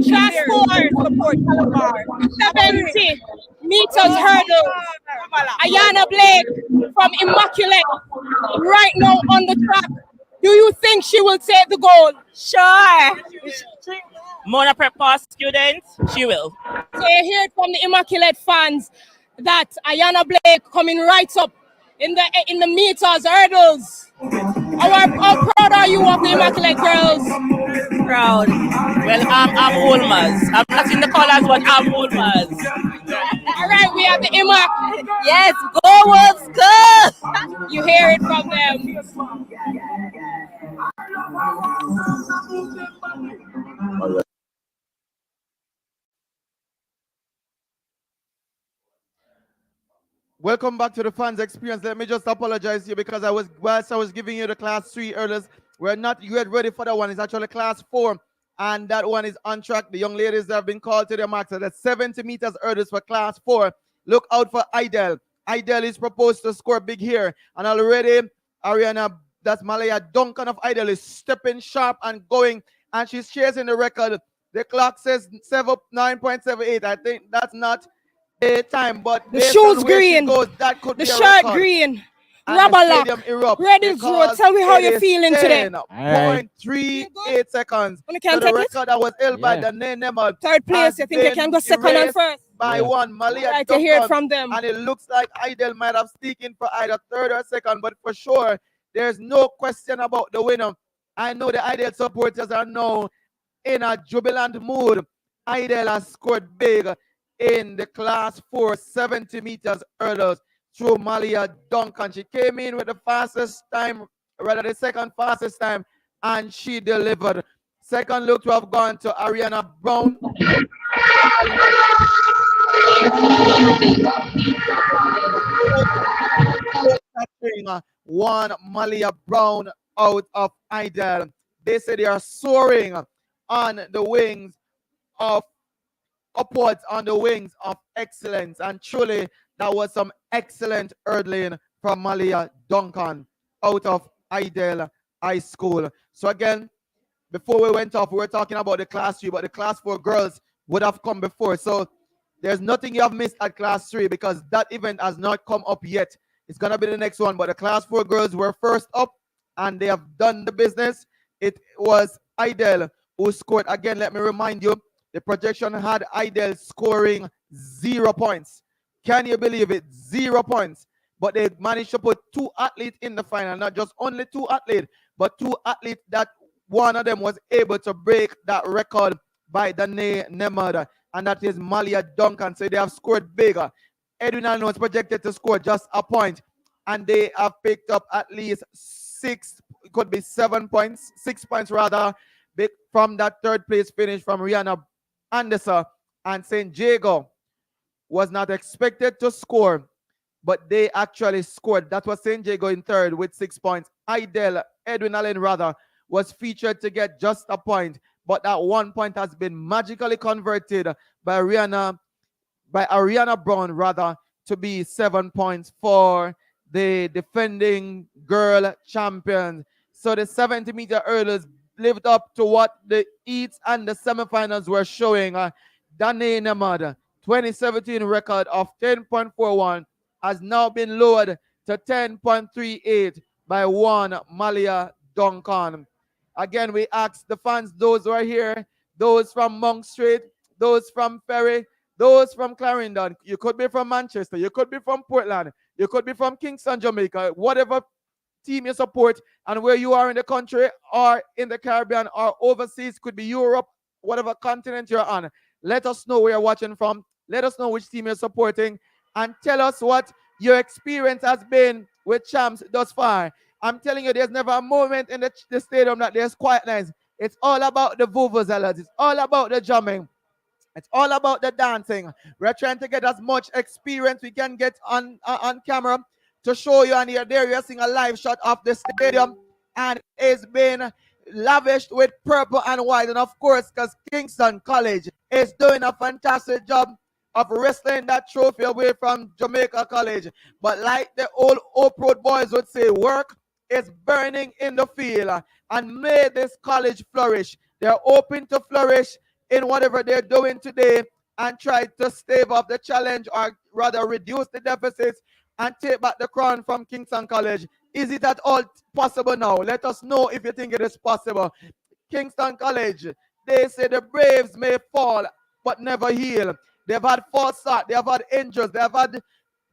S1: Class 4 support Calabar. 70 meters hurdle. Ayana Blake from Immaculate right now on the track. Do you think she will take the gold?
S5: Sure. Mona Prep Pass student, she will.
S1: So you hear it from the Immaculate fans that Ayana Blake coming right up in the meters, hurdles. How proud are you of the Immaculate girls?
S5: Proud. Well, I'm Wolmers. I'm not in the colors, but I'm Wolmers.
S1: All right, we have the Imac.
S5: Yes, go Wolves, go!
S1: You hear it from them.
S9: Welcome back to the fans experience. Let me just apologize here because whilst I was giving you the class 3 earlier, we're not yet ready for that one. It's actually class 4. and that one is on track. The young ladies have been called to their marks at the 70 meters hurdles for class 4. Look out for Idel. Idel is proposed to score big here, and already Ariana, that's Malaya Duncan of Idel, is stepping sharp and going, and she's chasing the record. The clock says 9.78. I think that's not the time, but
S1: The
S9: based
S1: shoes
S9: on where
S1: green.
S9: she goes, that could
S1: The
S9: be a
S1: shirt
S9: record.
S1: green.
S9: And
S1: Rubber
S9: the
S1: lock.
S9: stadium erupts
S1: Redding's Road.
S9: because
S1: Tell me how
S9: it
S1: you're
S9: is
S1: feeling today.
S9: 10.38 seconds.
S1: You
S9: So
S1: can
S9: the
S1: take it?
S9: record that was held by
S1: Yeah.
S9: the Nemad
S1: Third place.
S9: has
S1: You think you
S9: been
S1: can go second and
S9: erased
S1: first?
S9: by
S1: Yeah.
S9: one. Malia
S1: Right, to hear it
S9: Duncan.
S1: from them.
S9: And it looks like Idel might have sneaked in for either third or second, but for sure, there's no question about the winner. I know the Idel supporters are now in a jubilant mood. Idel has scored big in the class 4 70 meters hurdles through Malia Duncan. She came in with the fastest time, rather the second fastest time, and she delivered. Second look to have gone to Ariana Brown. One Malia Brown out of Idel. They say they are soaring on the wings of upwards on the wings of excellence, and truly that was some excellent hurdling from Malia Duncan out of Idel High School. So again, before we went off, we were talking about the class 3, but the class 4 girls would have come before. So there's nothing you have missed at class 3 because that event has not come up yet. It's gonna be the next one, but the class 4 girls were first up and they have done the business. It was Idel who scored. Again, let me remind you, the projection had Idel scoring 0 points. Can you believe it? 0 points. But they managed to put 2 athletes in the final, not just only 2 athletes, but 2 athletes that one of them was able to break that record by the Nemad, and that is Malia Duncan. So they have scored bigger. Edwin Allen was projected to score just a point, and they have picked up at least 6, it could be 7 points, 6 points rather, from that third place finish from Rihanna Anderson. And St. Jago was not expected to score, but they actually scored. That was St. Jago in third with 6 points. Edwin Allen rather, was featured to get just a point, but that 1 point has been magically converted by Ariana Brown rather to be 7 points for the defending girl champions. So the 70-meter hurdles lived up to what the heats and the semifinals were showing. Danae Nemad, 2017 record of 10.41 has now been lowered to 10.38 by one Malia Duncan. Again, we ask the fans, those who are here, those from Monk Street, those from Ferry, those from Clarendon. You could be from Manchester, you could be from Portland, you could be from Kingston, Jamaica, whatever team you support and where you are in the country or in the Caribbean or overseas, could be Europe, whatever continent you're on. Let us know where you're watching from. Let us know which team you're supporting and tell us what your experience has been with champs thus far. I'm telling you, there's never a moment in the stadium that there's quietness. It's all about the vuvuzelas. It's all about the drumming. It's all about the dancing. We're trying to get as much experience we can get on camera to show you. And here, there you're seeing a live shot of the stadium. And it's been lavished with purple and white. And of course, because Kingston College is doing a fantastic job of wrestling that trophy away from Jamaica College. But like the old Oak Road boys would say, work is burning in the field, and may this college flourish. They're open to flourish in whatever they're doing today and try to stave off the challenge, or rather reduce the deficits and take back the crown from Kingston College. Is it at all possible now? Let us know if you think it is possible. Kingston College, they say the Braves may fall but never heal. They've had false start, they have had injuries, they have had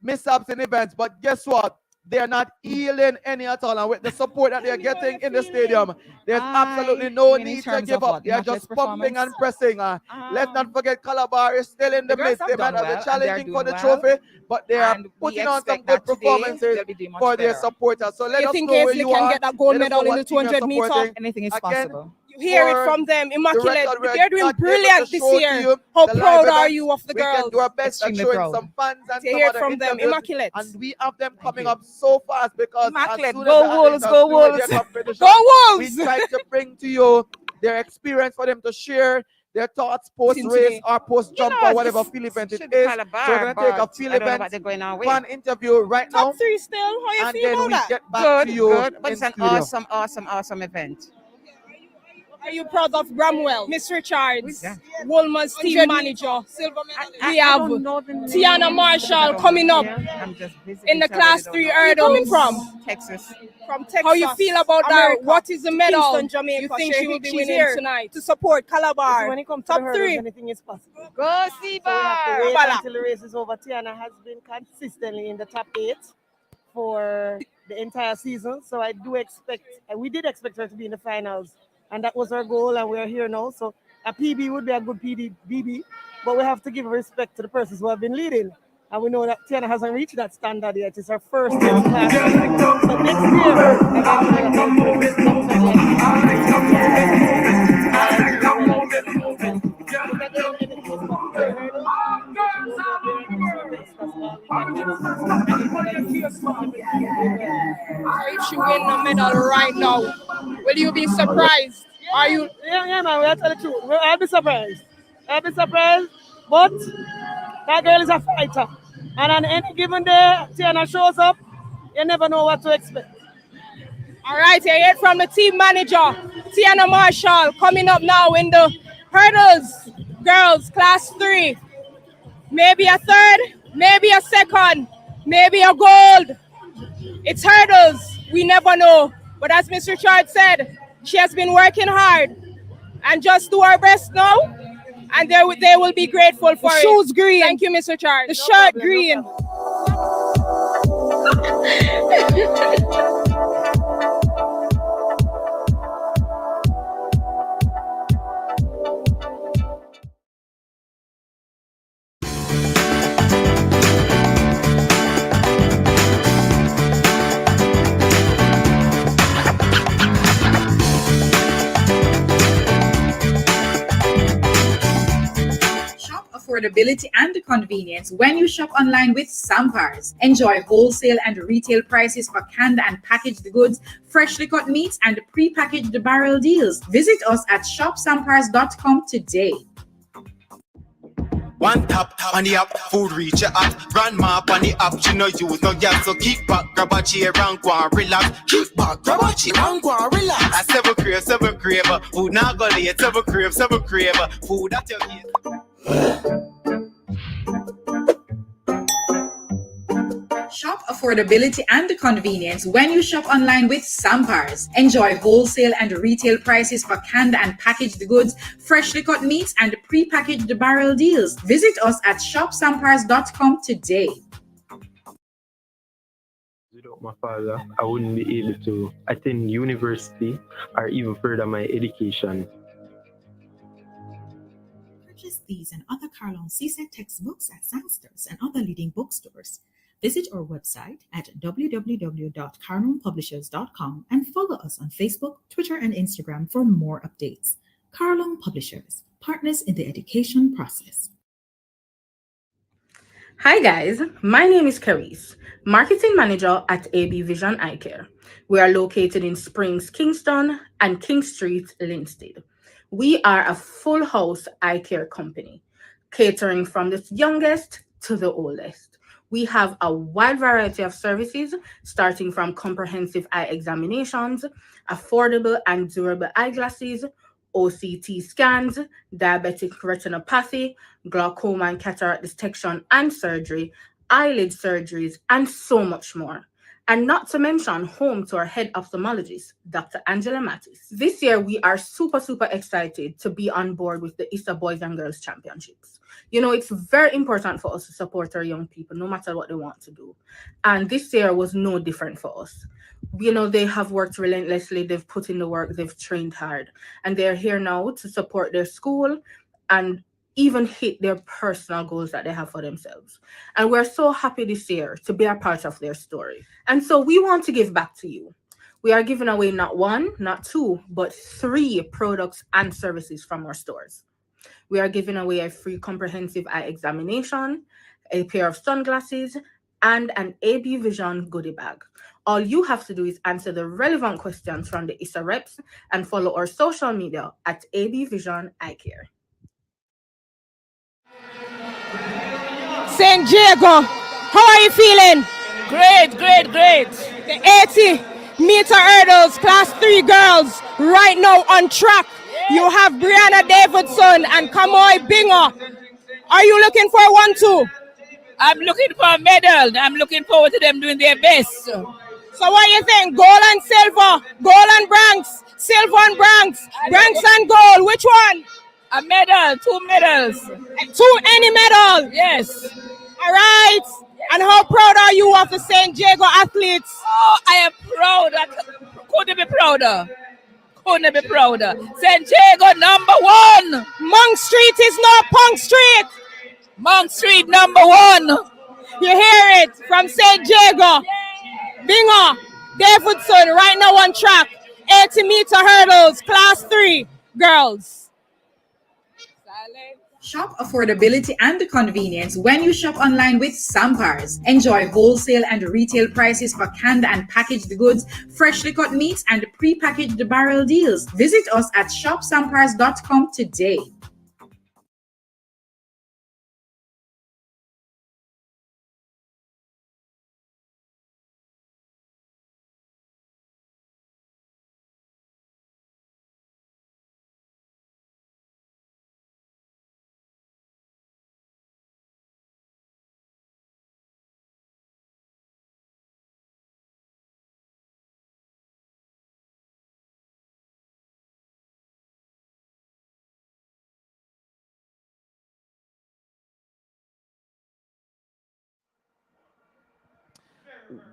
S9: mishaps in events, but guess what? They're not healing any at all. And with the support that they're getting in the stadium, there's absolutely no need to give up. They're just pumping and pressing. Let's not forget Calabar is still in the midst. They might have been challenging for the trophy, but they are putting on some good performances for their supporters. So let us know where you
S1: can
S9: are.
S1: get that gold medal in the 200 meter.
S10: Anything is possible.
S1: You hear it from them, immaculate. They're doing brilliant this year. How proud are you of the girls?
S9: We can do our best at showing some fans and
S1: you hear it from them, immaculate.
S9: And we have them coming up so fast because
S10: immaculate.
S9: As soon
S10: Go
S9: as
S10: Wolves, go Wolves.
S1: Go Wolves!
S9: We try to bring to you their experience, for them to share their thoughts post-race
S10: today.
S9: or post-jump or whatever field event it is. So we're going to take a field event fun interview right now.
S10: Top 3 still. How you
S9: And
S10: feel
S9: then
S10: about
S9: we
S10: that?
S9: get back to you
S10: Good. But
S9: in
S10: it's an
S9: studio.
S10: awesome event.
S1: Are you proud of Bramwell, Miss Richards, Woolman's team manager? Silver medalist. We have Tiana Marshall coming up in the Class 3 hurdles. Where you coming from?
S10: Texas.
S1: From Texas. How you feel about that? What is the medal? Kingston, Jamaica. You think she will be winning tonight? To support Calabar.
S13: When it comes to
S1: top
S13: the hurdles,
S1: 3.
S13: anything is possible.
S1: Go
S13: So we have to wait
S1: Kabbalah.
S13: until the race is over. Tiana has been consistently in the top 8 for the entire season. So I do expect, we did expect her to be in the finals. And that was our goal, and we're here now. So a PB would be a good PB, but we have to give respect to the persons who have been leading. And we know that Tiana hasn't reached that standard yet. It's her first year in class. So
S1: If she win the medal right now, will you be surprised? Are you?
S13: Yeah, man. We'll tell the truth. I'll be surprised. But that girl is a fighter. And on any given day, Tiana shows up, you never know what to expect.
S1: All right, you heard from the team manager, Tiana Marshall, coming up now in the hurdles, girls, Class 3. Maybe a third, maybe a second, maybe a gold. It's hurdles. We never know. But as Mr. Richard said, she has been working hard and just do her best now. And they will be grateful for it. Shoes green. Thank you, Mr. Richard. The shirt green.
S14: Affordability and convenience when you shop online with Sampars. Enjoy wholesale and retail prices for canned and packaged goods, freshly cut meats, and pre-packaged barrel deals. Visit us at shopsampars.com today.
S12: One tap on the app, food reach your app. Grandma on the app, she no use no gas. So kick back, grab a chair and go and relax. Kick back, grab a chair and go and relax. I seven crave, food now go late. Seven crave, food that you eat.
S14: Shop affordability and convenience when you shop online with Sampars. Enjoy wholesale and retail prices for canned and packaged goods, freshly cut meats, and pre-packaged barrel deals. Visit us at shopsampars.com today.
S11: Without my father, I wouldn't be able to attend university or even further my education.
S23: Purchase these and other Carlon CSET textbooks at Sangsters and other leading bookstores. Visit our website at www.carlonpublishers.com and follow us on Facebook, Twitter, and Instagram for more updates. Carlon Publishers, partners in the education process.
S7: Hi guys, my name is Carice, Marketing Manager at AB Vision Eye Care. We are located in Springs, Kingston, and King Street, Linstead. We are a full house eye care company, catering from the youngest to the oldest. We have a wide variety of services, starting from comprehensive eye examinations, affordable and durable eyeglasses, OCT scans, diabetic retinopathy, glaucoma and cataract detection and surgery, eyelid surgeries, and so much more. And not to mention home to our head ophthalmologist, Dr. Angela Mattis. This year, we are super excited to be on board with the ISSA Boys and Girls Championships. You know, it's very important for us to support our young people, no matter what they want to do. And this year was no different for us. You know, they have worked relentlessly, they've put in the work, they've trained hard, and they're here now to support their school and even hit their personal goals that they have for themselves. And we're so happy this year to be a part of their story. And so we want to give back to you. We are giving away not one, not two, but 3 products and services from our stores. We are giving away a free comprehensive eye examination, a pair of sunglasses, and an AB Vision goodie bag. All you have to do is answer the relevant questions from the ISSA reps and follow our social media at AB Vision Eye Care.
S1: St. Diego, how are you feeling?
S5: Great, great, great.
S1: The 80-meter hurdles, class 3 girls, right now on track. You have Brianna Davidson and Kamoy Bingo. Are you looking for one too?
S5: I'm looking for a medal. I'm looking forward to them doing their best.
S1: So what do you think? Gold and silver, gold and bronze, silver and bronze, bronze and gold. Which one?
S5: A medal, 2 medals.
S1: 2 any medal?
S5: Yes.
S1: All right. And how proud are you of the St. Diego athletes?
S5: Oh, I am proud. I couldn't be prouder. Couldn't be prouder. St. Diego #1.
S1: Monk Street is not Punk Street.
S5: Monk Street #1.
S1: You hear it from St. Diego. Bingo, Davidson right now on track. 80-meter hurdles, class 3 girls.
S14: Shop affordability and convenience when you shop online with Sampars. Enjoy wholesale and retail prices for canned and packaged goods, freshly cut meats, and pre-packaged barrel deals. Visit us at shopsampars.com today.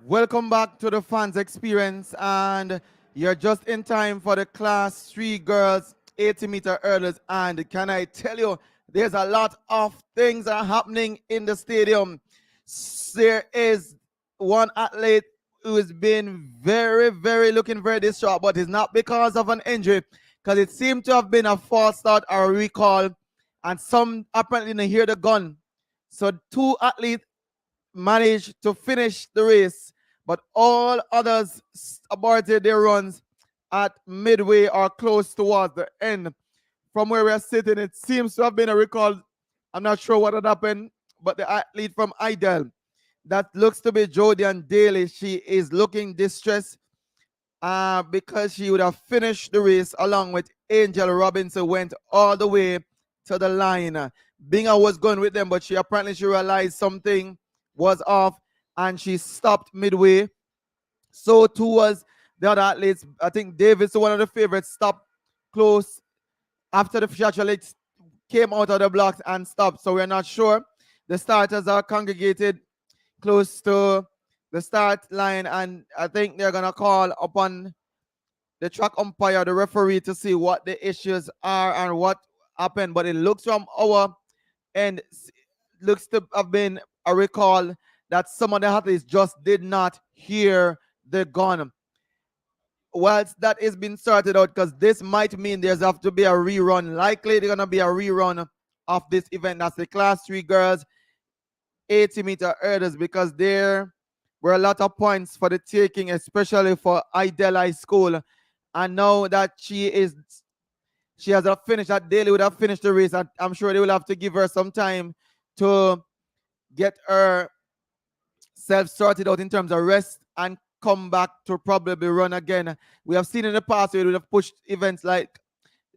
S9: Welcome back to the fans experience, and you're just in time for the class 3 girls 80-meter hurdles. And can I tell you, there's a lot of things that are happening in the stadium. There is one athlete who has been very looking very distraught, but it's not because of an injury, because it seemed to have been a false start or a recall, and some apparently didn't hear the gun. So 2 athletes managed to finish the race, but all others aborted their runs at midway or close towards the end. From where we're sitting, it seems to have been a recall. I'm not sure what had happened, but the athlete from Idel, that looks to be Jodian Daly, she is looking distressed because she would have finished the race along with Angel Robinson, went all the way to the line. Binga was going with them, but she realized something was off and she stopped midway. So too was the other athletes. I think Davis, one of the favorites, stopped close after the actually came out of the blocks and stopped. So we're not sure. The starters are congregated close to the start line, and I think they're gonna call upon the track umpire, the referee, to see what the issues are and what happened. But it looks from our end, looks to have been a recall that some of the athletes just did not hear the gun. Whilst that is being sorted out, because this might mean there's have to be a rerun. Likely there's gonna be a rerun of this event. That's the class 3 girls 80-meter hurdles, because there were a lot of points for the taking, especially for Idel High School. And now that she has finished, that Daly would have finished the race, I'm sure they will have to give her some time to get her self sorted out in terms of rest and come back to probably run again. We have seen in the past we would have pushed events like,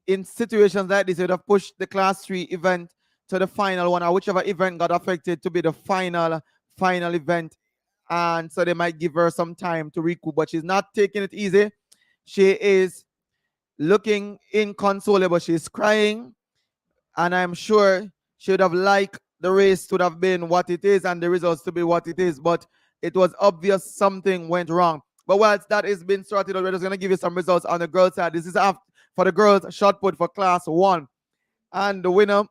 S9: in situations like this, we would have pushed the class 3 event to the final one, or whichever event got affected to be the final event. And so they might give her some time to recoup, but she's not taking it easy. She is looking inconsolable. She's crying, and I'm sure she would have liked the race to have been what it is and the results to be what it is, but it was obvious something went wrong. But whilst that is being sorted out, we're just going to give you some results on the girls' side. This is for the girls shot put for class 1. And the winner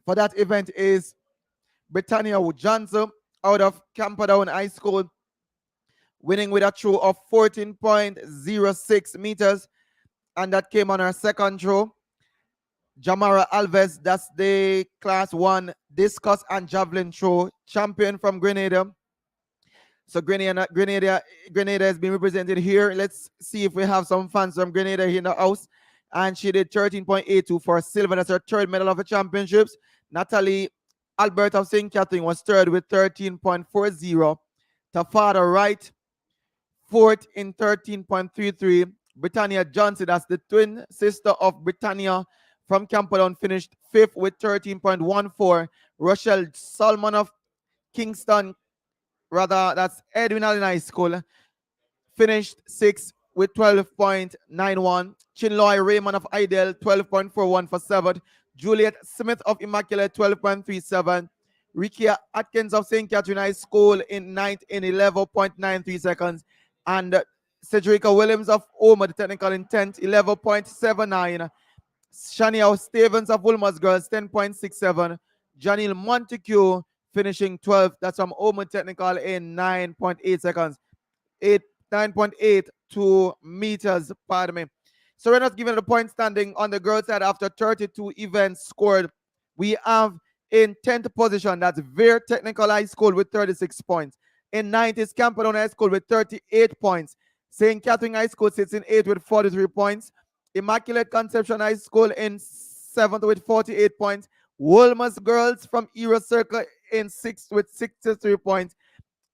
S9: for that event is Britannia Johnson out of Camperdown High School, winning with a throw of 14.06 meters. And that came on her second throw. Jamara Alves, that's the class 1 discus and javelin throw champion from Grenada. So Grenada has been represented here. Let's see if we have some fans from Grenada here in the house. And she did 13.82 for silver. That's her third medal of the championships. Natalie Albert of St. Catherine was third with 13.40. Tafada Wright, fourth in 13.33. Britannia Johnson, that's the twin sister of Britannia from Camperdown, finished fifth with 13.14. Rochelle Solomon of Kingston, that's Edwin Allen High School, finished sixth with 12.91. Chinloy Raymond of Idel, 12.41 for seventh. Juliet Smith of Immaculate, 12.37. Rikia Atkins of St. Catherine High School in ninth in 11.93 seconds. And Cedrica Williams of Oma, the technical in 10th, 11.79. Shania Stevens of Wilmer's Girls, 10.67. Janelle Montague finishing 12th. That's from Oma Technical in 9.8 seconds. 9.82 meters, pardon me. So we're not giving the point standing on the girls' side after 32 events scored. We have in 10th position, that's Veer Technical High School with 36 points. In 9th is Camperdown High School with 38 points. St. Catherine High School sits in 8th with 43 points. Immaculate Conception High School in 7th with 48 points. Wolmer's Girls from Era Circle in 6th with 63 points.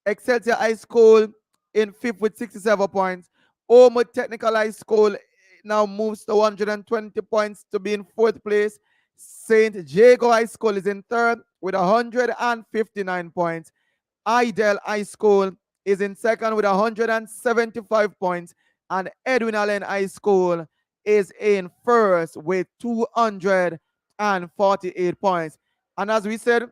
S9: Excelsior High School in 5th with 67 points. Oma Technical High School now moves to 120 points to be in 4th place. St. Jago High School is in 3rd with 159 points. Idel High School is in 2nd with 175 points. And Edwin Allen High School is in 1st with 248 points. And as we said,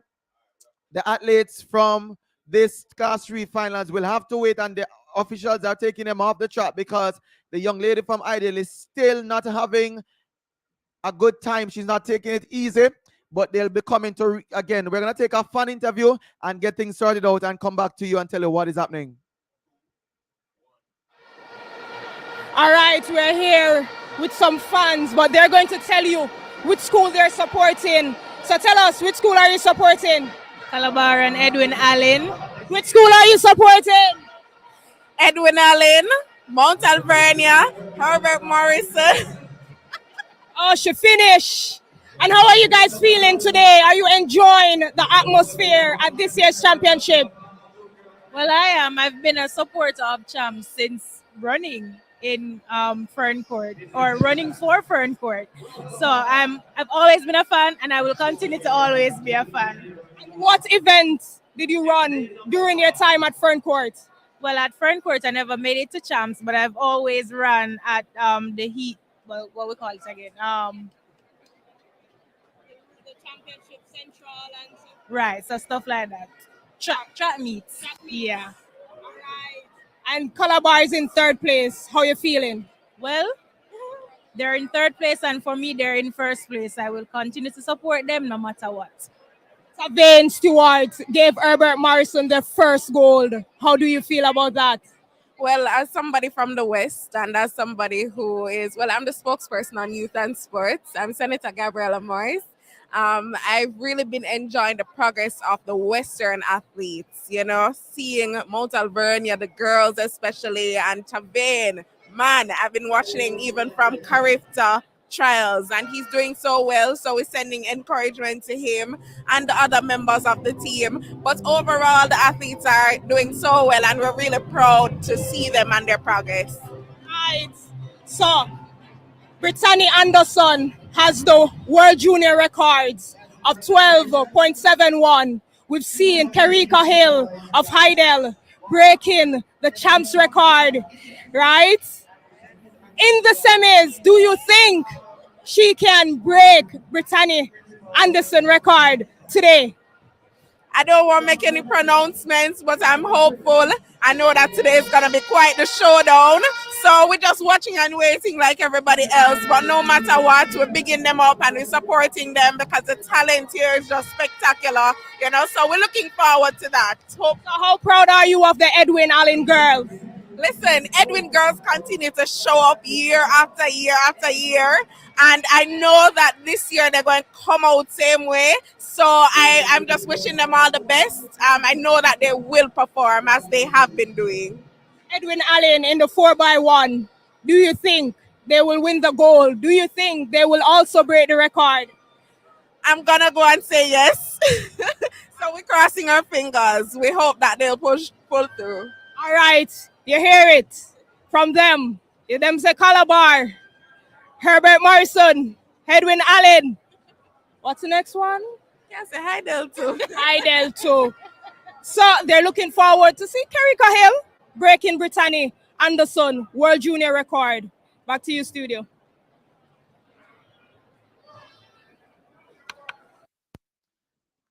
S9: the athletes from this Class 3 finals will have to wait, and the officials are taking them off the track because the young lady from Ideal is still not having a good time. She's not taking it easy, but they'll be coming to, again, we're going to take a fun interview and get things sorted out and come back to you and tell you what is happening.
S1: All right, we're here with some fans, but they're going to tell you which school they're supporting. So tell us, which school are you supporting?
S2: Calabar and Edwin Allen.
S1: Which school are you supporting?
S2: Edwin Allen, Mount Alvernia, Herbert Morrison.
S1: Oh, she finished. And how are you guys feeling today? Are you enjoying the atmosphere at this year's championship?
S2: Well, I am. I've been a supporter of Champs since running in Fern Court, or running for Fern Court. So I've always been a fan, and I will continue to always be a fan.
S1: What events did you run during your time at Fern Court?
S2: Well, at Fern Court, I never made it to Champs, but I've always run at the Heat. Well, what we call it again?
S1: The championship central and
S2: Right, so stuff like that. Track meets. Yeah.
S1: All right. And Calabar is in 3rd place. How you feeling?
S2: Well, they're in 3rd place, and for me, they're in 1st place. I will continue to support them no matter what.
S1: Vane Stewart gave Herbert Morrison the first gold. How do you feel about that?
S2: Well, as somebody from the West, and as somebody who is, well, I'm the spokesperson on youth and sports. I'm Senator Gabriela Morris. I've really been enjoying the progress of the Western athletes, you know, seeing Mount Alvernia, the girls especially, and Tavane. Man, I've been watching even from Carifta trials, and he's doing so well. So we're sending encouragement to him and the other members of the team. But overall, the athletes are doing so well, and we're really proud to see them and their progress.
S1: Right. So, Brittany Anderson has the World Junior records of 12.71. We've seen Karika Hill of Heidel breaking the champs record, right? In the semis, do you think she can break Brittany Anderson record today?
S2: I don't want to make any pronouncements, but I'm hopeful. I know that today is going to be quite the showdown. So we're just watching and waiting like everybody else. But no matter what, we're bigging them up and we're supporting them because the talent here is just spectacular. You know, so we're looking forward to that.
S1: So how proud are you of the Edwin Allen girls?
S2: Listen, Edwin girls continue to show up year after year after year. And I know that this year they're going to come out same way. So I'm just wishing them all the best. I know that they will perform as they have been doing.
S1: Edwin Allen in the 4x1. Do you think they will win the gold? Do you think they will also break the record?
S2: I'm going to go and say yes. So we're crossing our fingers. We hope that they'll pull through.
S1: All right. You hear it from them. You them say Calabar, Herbert Morrison, Edwin Allen. What's the next one?
S2: Yeah, say Heidel too.
S1: Heidel too. So they're looking forward to see Kerika Hill breaking Brittany Anderson World Junior record. Back to you, studio.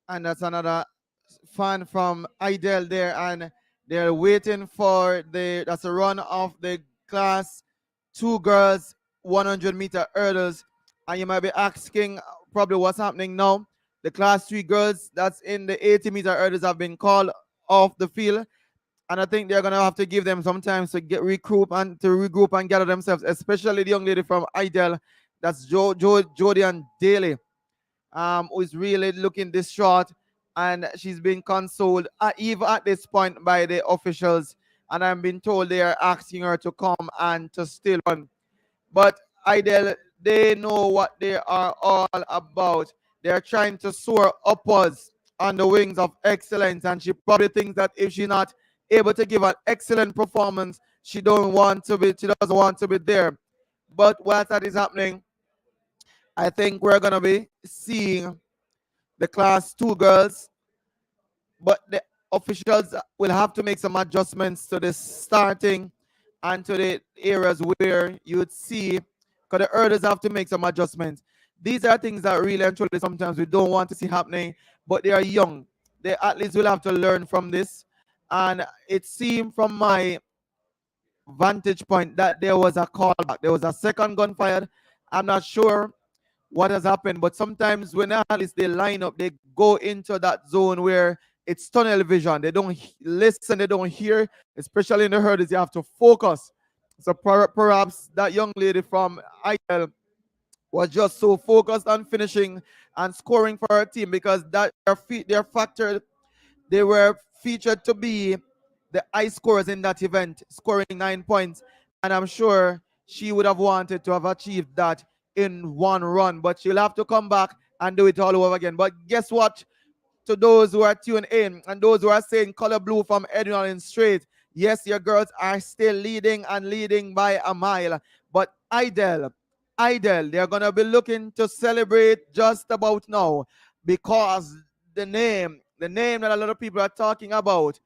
S9: And that's another fan from Idel there, and they're waiting for that's a run of the class 2 girls 100-meter hurdles. And you might be asking probably what's happening now. The class 3 girls that's in the 80-meter hurdles have been called off the field, and I think they're gonna have to give them some time to regroup and gather themselves, especially the young lady from Idel, that's Jody and Daly, who is really looking distraught, and she's been consoled even at this point by the officials, and I'm being told they are asking her to come and to still run. But Idel, they know what they are all about. They're trying to soar upwards on the wings of excellence, and she probably thinks that if she's not able to give an excellent performance, she doesn't want to be there. But while that is happening, I think we're gonna be seeing the class 2 girls, but the officials will have to make some adjustments to the starting and to the areas where you would see, because the hurdles have to make some adjustments. These are things that really and truly sometimes we don't want to see happening, but they are young. They at least will have to learn from this. And it seemed from my vantage point that there was a callback. There was a second gun fired. I'm not sure what has happened, but sometimes when analysts they line up, they go into that zone where it's tunnel vision. They don't listen, they don't hear, especially in the hurdles. You have to focus. So perhaps that young lady from IL was just so focused on finishing and scoring for her team, because that they were featured to be the high scorers in that event, scoring 9 points. And I'm sure she would have wanted to have achieved that in one run, but she'll have to come back and do it all over again. But guess what? To those who are tuned in and those who are saying color blue from Edwin and straight, yes, your girls are still leading and leading by a mile. But Idel, they're going to be looking to celebrate just about now, because the name that a lot of people are talking about,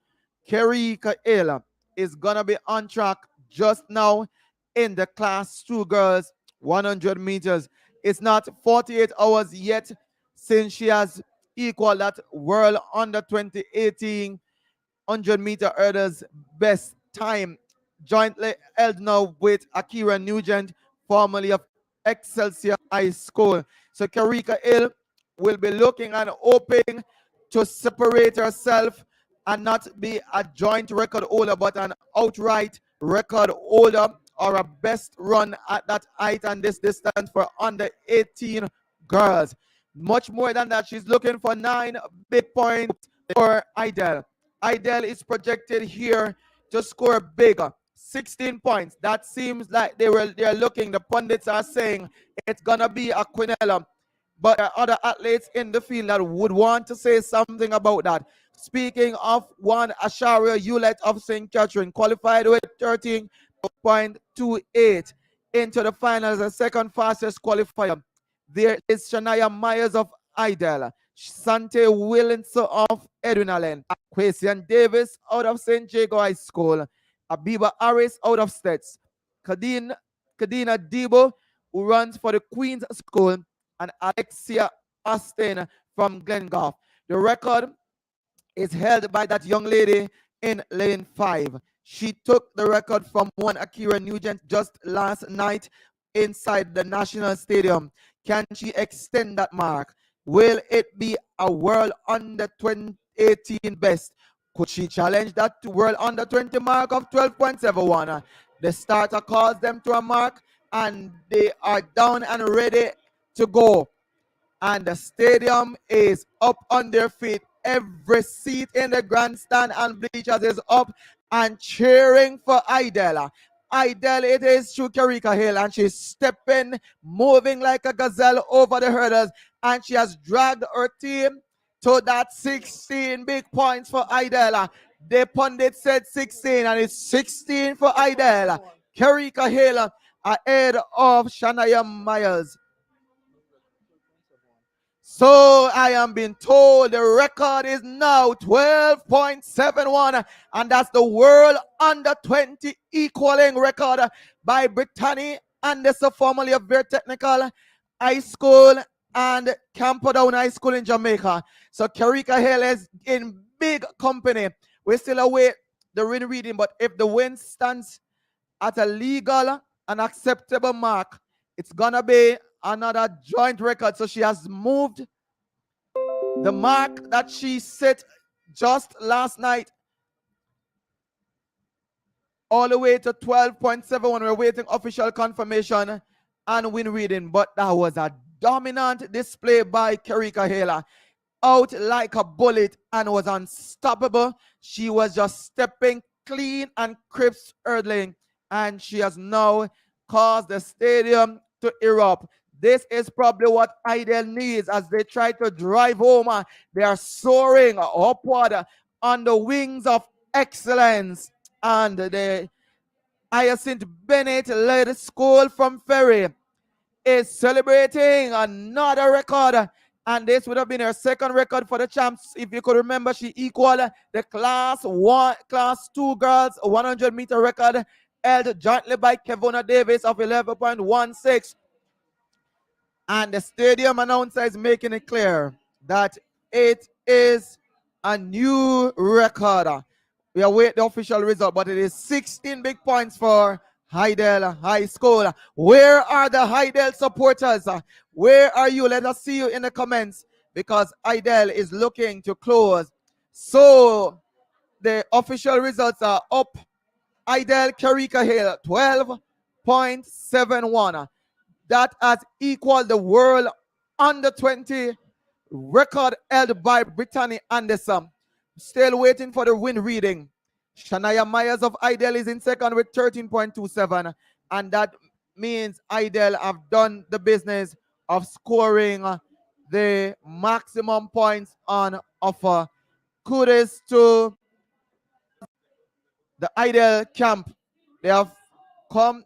S9: Kerika Hill, is going to be on track just now in the class 2 girls 100 meters. It's not 48 hours yet since she has equaled that world under 2018 100-meter hurdles best time, jointly held now with Akira Nugent, formerly of Excelsior High School. So Kerika Hill will be looking and hoping to separate herself and not be a joint record holder, but an outright record holder, or a best run at that height and this distance for under 18 girls. Much more than that, she's looking for 9 big points for Idel. Idel is projected here to score bigger, 16 points. That seems like they're looking, the pundits are saying it's gonna be a Quinella. But there are other athletes in the field that would want to say something about that. Speaking of one, Asharia Hewlett of St. Catherine qualified with 13.28 into the finals, the second fastest qualifier. There is Shania Myers of Idel, Sante Willinson of Edwin Allen, Quasian Davis out of St. Jago High School, Abiba Harris out of Stets, Kadina Debo, who runs for the Queen's School, and Alexia Austin from Glengoff. The record is held by that young lady in lane 5. She took the record from one Akira Nugent just last night inside the National Stadium. Can she extend that mark? Will it be a world under 2018 best? Could she challenge that world under 20 mark of 12.71? The starter calls them to a mark and they are down and ready to go. And the stadium is up on their feet. Every seat in the grandstand and bleachers is up and cheering for Idella. Idella, it is through Karika Hill, and she's stepping, moving like a gazelle over the hurdles, and she has dragged her team to that 16 big points for Idella. The pundit said 16, and it's 16 for Idella. Karika Hill ahead of Shania Myers. So I am being told the record is now 12.71, and that's the world under 20 equaling record by Brittany Anderson, formerly of Very Technical High School and Camperdown High School in Jamaica. So Karika Hill is in big company. We still await the win reading, but if the win stands at a legal and acceptable mark, it's gonna be another joint record. So she has moved the mark that she set just last night all the way to 12.71. We're waiting official confirmation and win reading, but that was a dominant display by Karika Hela. Out like a bullet and was unstoppable. She was just stepping clean and crisp hurdling, and she has now caused the stadium to erupt. This is probably what Idel needs as they try to drive home. They are soaring upward on the wings of excellence. And the Hyacinth Bennett led school from Ferry is celebrating another record. And this would have been her second record for the champs. If you could remember, she equaled the class 2 girls 100-meter record held jointly by Kevona Davis of 11.16. And the stadium announcer is making it clear that it is a new record. We await the official result, but it is 16 big points for Hydel High School. Where are the Hydel supporters? Where are you? Let us see you in the comments, because Hydel is looking to close. So the official results are up. Hydel Karika Hill 12.71. That has equaled the world under 20 record held by Brittany Anderson. Still waiting for the win reading. Shania Myers of Idel is in second with 13.27, and that means Idel have done the business of scoring the maximum points on offer. Kudos to the Idel camp. They have come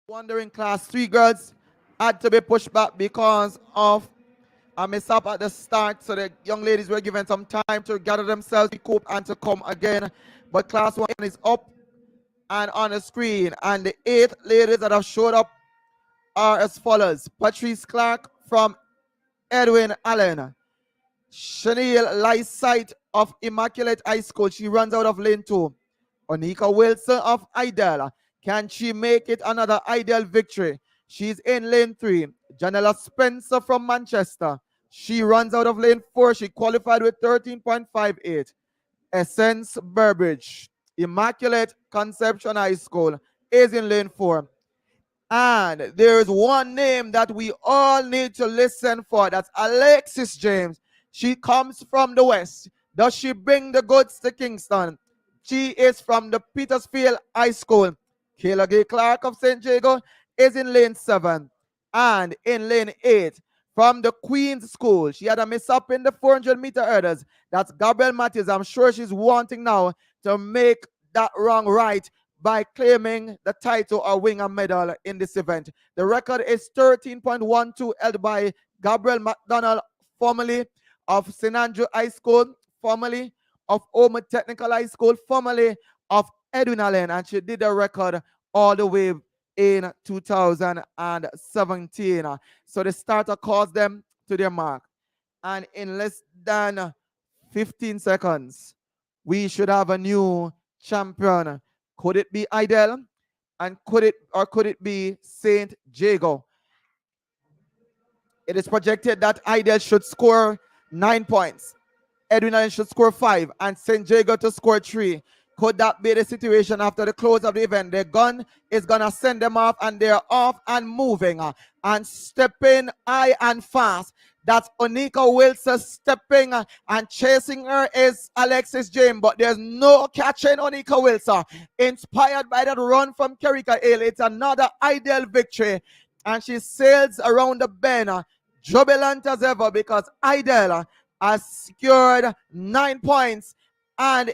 S9: wondering class 3 girls had to be pushed back because of a mishap at the start. So the young ladies were given some time to gather themselves, recoup, and to come again. But class 1 is up and on the screen. And the 8 ladies that have showed up are as follows. Patrice Clark from Edwin Allen. Chanel lies sight of Immaculate High School. She runs out of lane 2. Onika Wilson of Idel. Can she make it another Idel victory? She's in lane 3. Janella Spencer from Manchester. She runs out of lane 4. She qualified with 13.58. Essence Burbridge. Immaculate Conception High School is in lane 4. And there is one name that we all need to listen for. That's Alexis James. She comes from the west. Does she bring the goods to Kingston? She is from the Petersfield High School. Kayla Gay Clark of St. Jago is in lane 7. And in lane 8, from the Queen's School, she had a miss up in the 400-meter hurdles. That's Gabrielle Matthews. I'm sure she's wanting now to make that wrong right by claiming the title or win a medal in this event. The record is 13.12, held by Gabrielle McDonald, formerly of St. Andrew High School, formerly of Omer Technical High School, formerly of Edwin Allen, and she did the record all the way in 2017. So the starter calls them to their mark. And in less than 15 seconds, we should have a new champion. Could it be Idel? And could it be St. Jago? It is projected that Idel should score 9 points. Edwin Allen should score 5 and St. Jago to score 3. Could that be the situation after the close of the event? The gun is going to send them off, and they're off and moving and stepping high and fast. That's Onika Wilson stepping and chasing her is Alexis James, but there's no catching Onika Wilson. Inspired by that run from Kerika Hill, it's another ideal victory, and she sails around the bend, jubilant as ever, because Idel has secured 9 points, and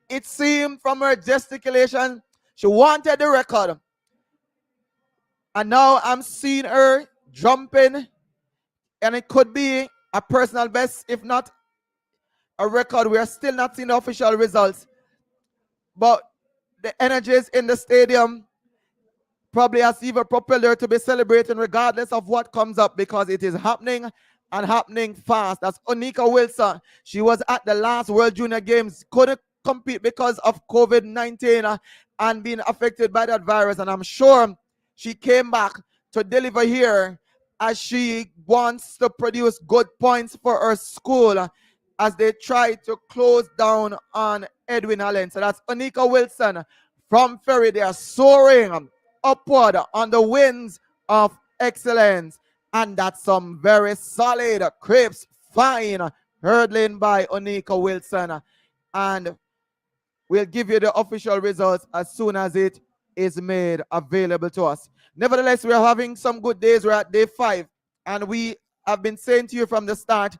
S9: it seemed from her gesticulation she wanted the record. And now I'm seeing her jumping, and it could be a personal best, if not a record. We are still not seeing the official results, but the energies in the stadium probably has even propelled her to be celebrating regardless of what comes up, because it is happening and happening fast. That's Onika Wilson. She was at the last World Junior Games, couldn't compete because of COVID-19 and being affected by that virus, and I'm sure she came back to deliver here as she wants to produce good points for her school as they try to close down on Edwin Allen. So that's Onika Wilson from Ferry. They are soaring upward on the winds of excellence, and that's some very solid, crisp, fine hurdling by Onika Wilson, and we'll give you the official results as soon as it is made available to us. Nevertheless, we are having some good days. We're at day 5, and we have been saying to you from the start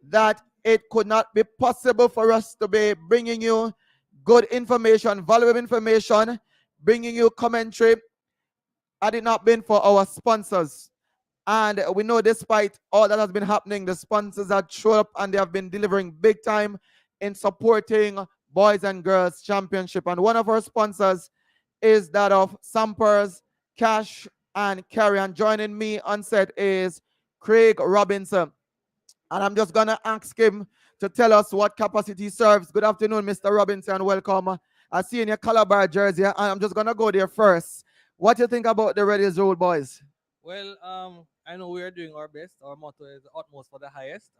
S9: that it could not be possible for us to be bringing you good information, valuable information, bringing you commentary, had it not been for our sponsors. And we know despite all that has been happening, the sponsors have showed up and they have been delivering big time in supporting Boys and Girls Championship. And one of our sponsors is that of Sampers, Cash and Carry. And joining me on set is Craig Robinson. And I'm just going to ask him to tell us what capacity he serves. Good afternoon, Mr. Robinson. Welcome. I see in your Calabar jersey, and I'm just going to go there first. What do you think about the Red Hills Road boys?
S8: Well, I know we are doing our best. Our motto is the utmost for the highest.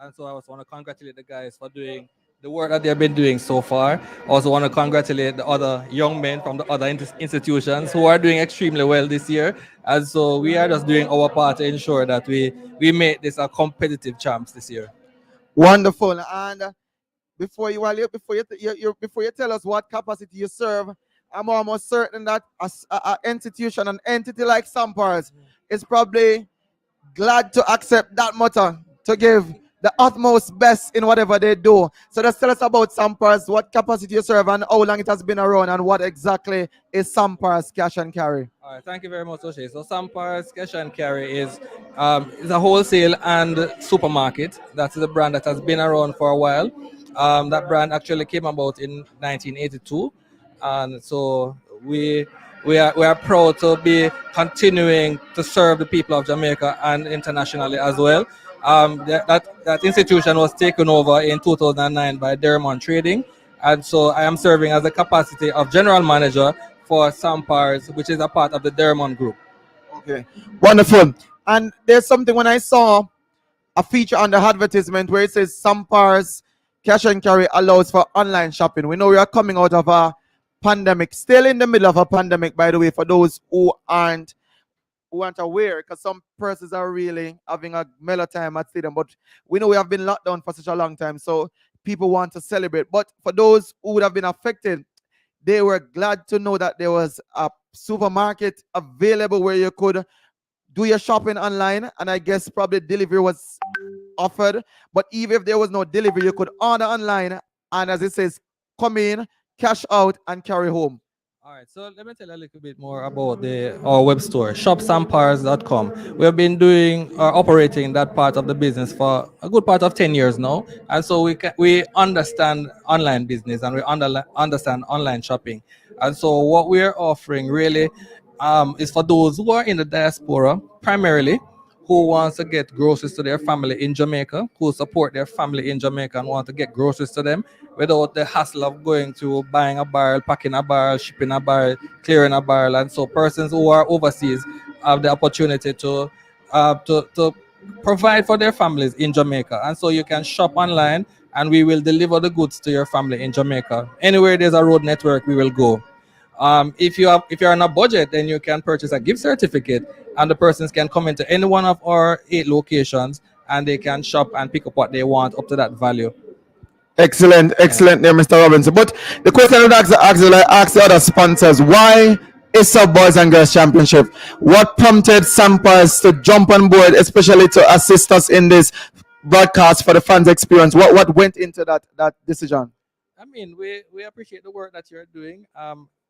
S8: And so I also want to congratulate the guys for doing the work that they've been doing so far. Also want to congratulate the other young men from the other institutions who are doing extremely well this year. And so we are just doing our part to ensure that we make this a competitive champs this year.
S9: Wonderful. And before you tell us what capacity you serve, I'm almost certain that an institution, an entity like Sampers is probably glad to accept that motto to give the utmost best in whatever they do. So just tell us about Sampers, what capacity you serve, and how long it has been around, and what exactly is Sampers Cash and Carry.
S8: All right, thank you very much, O'Shea. So Sampers Cash and Carry is a wholesale and supermarket. That's the brand that has been around for a while. That brand actually came about in 1982, and so we are proud to be continuing to serve the people of Jamaica and internationally as well. That institution was taken over in 2009 by Dermont Trading, and so I am serving as the capacity of general manager for Sampars, which is a part of the Dermont Group.
S9: Okay, wonderful. And there's something when I saw a feature on the advertisement where it says Sampars Cash and Carry allows for online shopping. We know we are coming out of a pandemic, still in the middle of a pandemic, by the way, for those who aren't aware, because some persons are really having a mellow time at stadium. But we know we have been locked down for such a long time, so people want to celebrate. But for those who would have been affected, they were glad to know that there was a supermarket available where you could do your shopping online, and I guess probably delivery was offered. But even if there was no delivery, you could order online, and as it says, come in, cash out, and carry home.
S8: All right, so let me tell you a little bit more about our web store, shopsampars.com. We have been operating that part of the business for a good part of 10 years now. And so we understand online business, and we understand online shopping. And so what we're offering really is for those who are in the diaspora primarily, who wants to get groceries to their family in Jamaica, who support their family in Jamaica and want to get groceries to them without the hassle of going to buying a barrel, packing a barrel, shipping a barrel, clearing a barrel. And so persons who are overseas have the opportunity to provide for their families in Jamaica. And so you can shop online, and we will deliver the goods to your family in Jamaica. Anywhere there's a road network, we will go. If you're on a budget, then you can purchase a gift certificate, and the persons can come into any one of our 8 locations, and they can shop and pick up what they want up to that value.
S9: Excellent there, Mr. Robinson. But the question I would ask the other sponsors, why ISSA Boys and Girls Championship? What prompted Sampars to jump on board, especially to assist us in this broadcast for the fans' experience? What went into that decision?
S8: I mean, we appreciate the work that you're doing.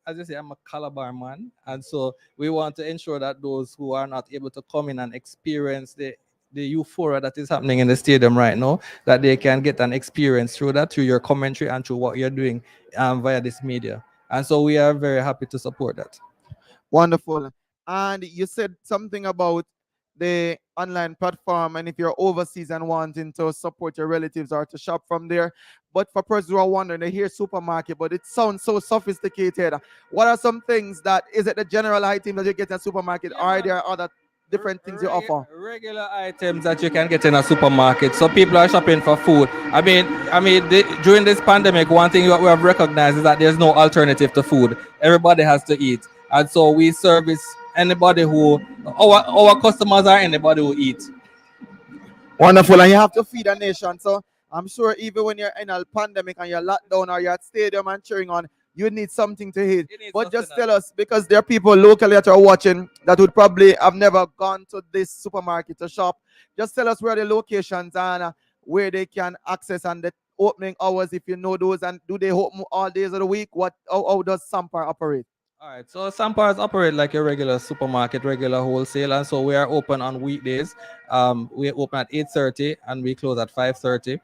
S8: As I say, I'm a Calabar man, and so we want to ensure that those who are not able to come in and experience the euphoria that is happening in the stadium right now, that they can get an experience through your commentary and through what you're doing via this media. And so we are very happy to support that.
S9: Wonderful. And you said something about the online platform, and if you're overseas and wanting to support your relatives or to shop from there. But for persons who are wondering, they hear supermarket, but it sounds so sophisticated. What are some things is it the general item that you get in a supermarket, or are there other different things you offer?
S8: Regular items that you can get in a supermarket. So people are shopping for food. During this pandemic, one thing that we have recognized is that there's no alternative to food. Everybody has to eat. And so we service anybody our customers are anybody who eats.
S9: Wonderful. And you have to feed a nation. So I'm sure even when you're in a pandemic and you're locked down or you're at stadium and cheering on, you need something to eat. But just tell us, because there are people locally that are watching that would probably have never gone to this supermarket to shop. Just tell us where the locations and where they can access and the opening hours, if you know those, and do they open all days of the week? How does Sampar operate?
S8: All right, so Sampars operate like a regular supermarket, regular wholesale, and so we are open on weekdays. We open at 8:30 and we close at 5:30.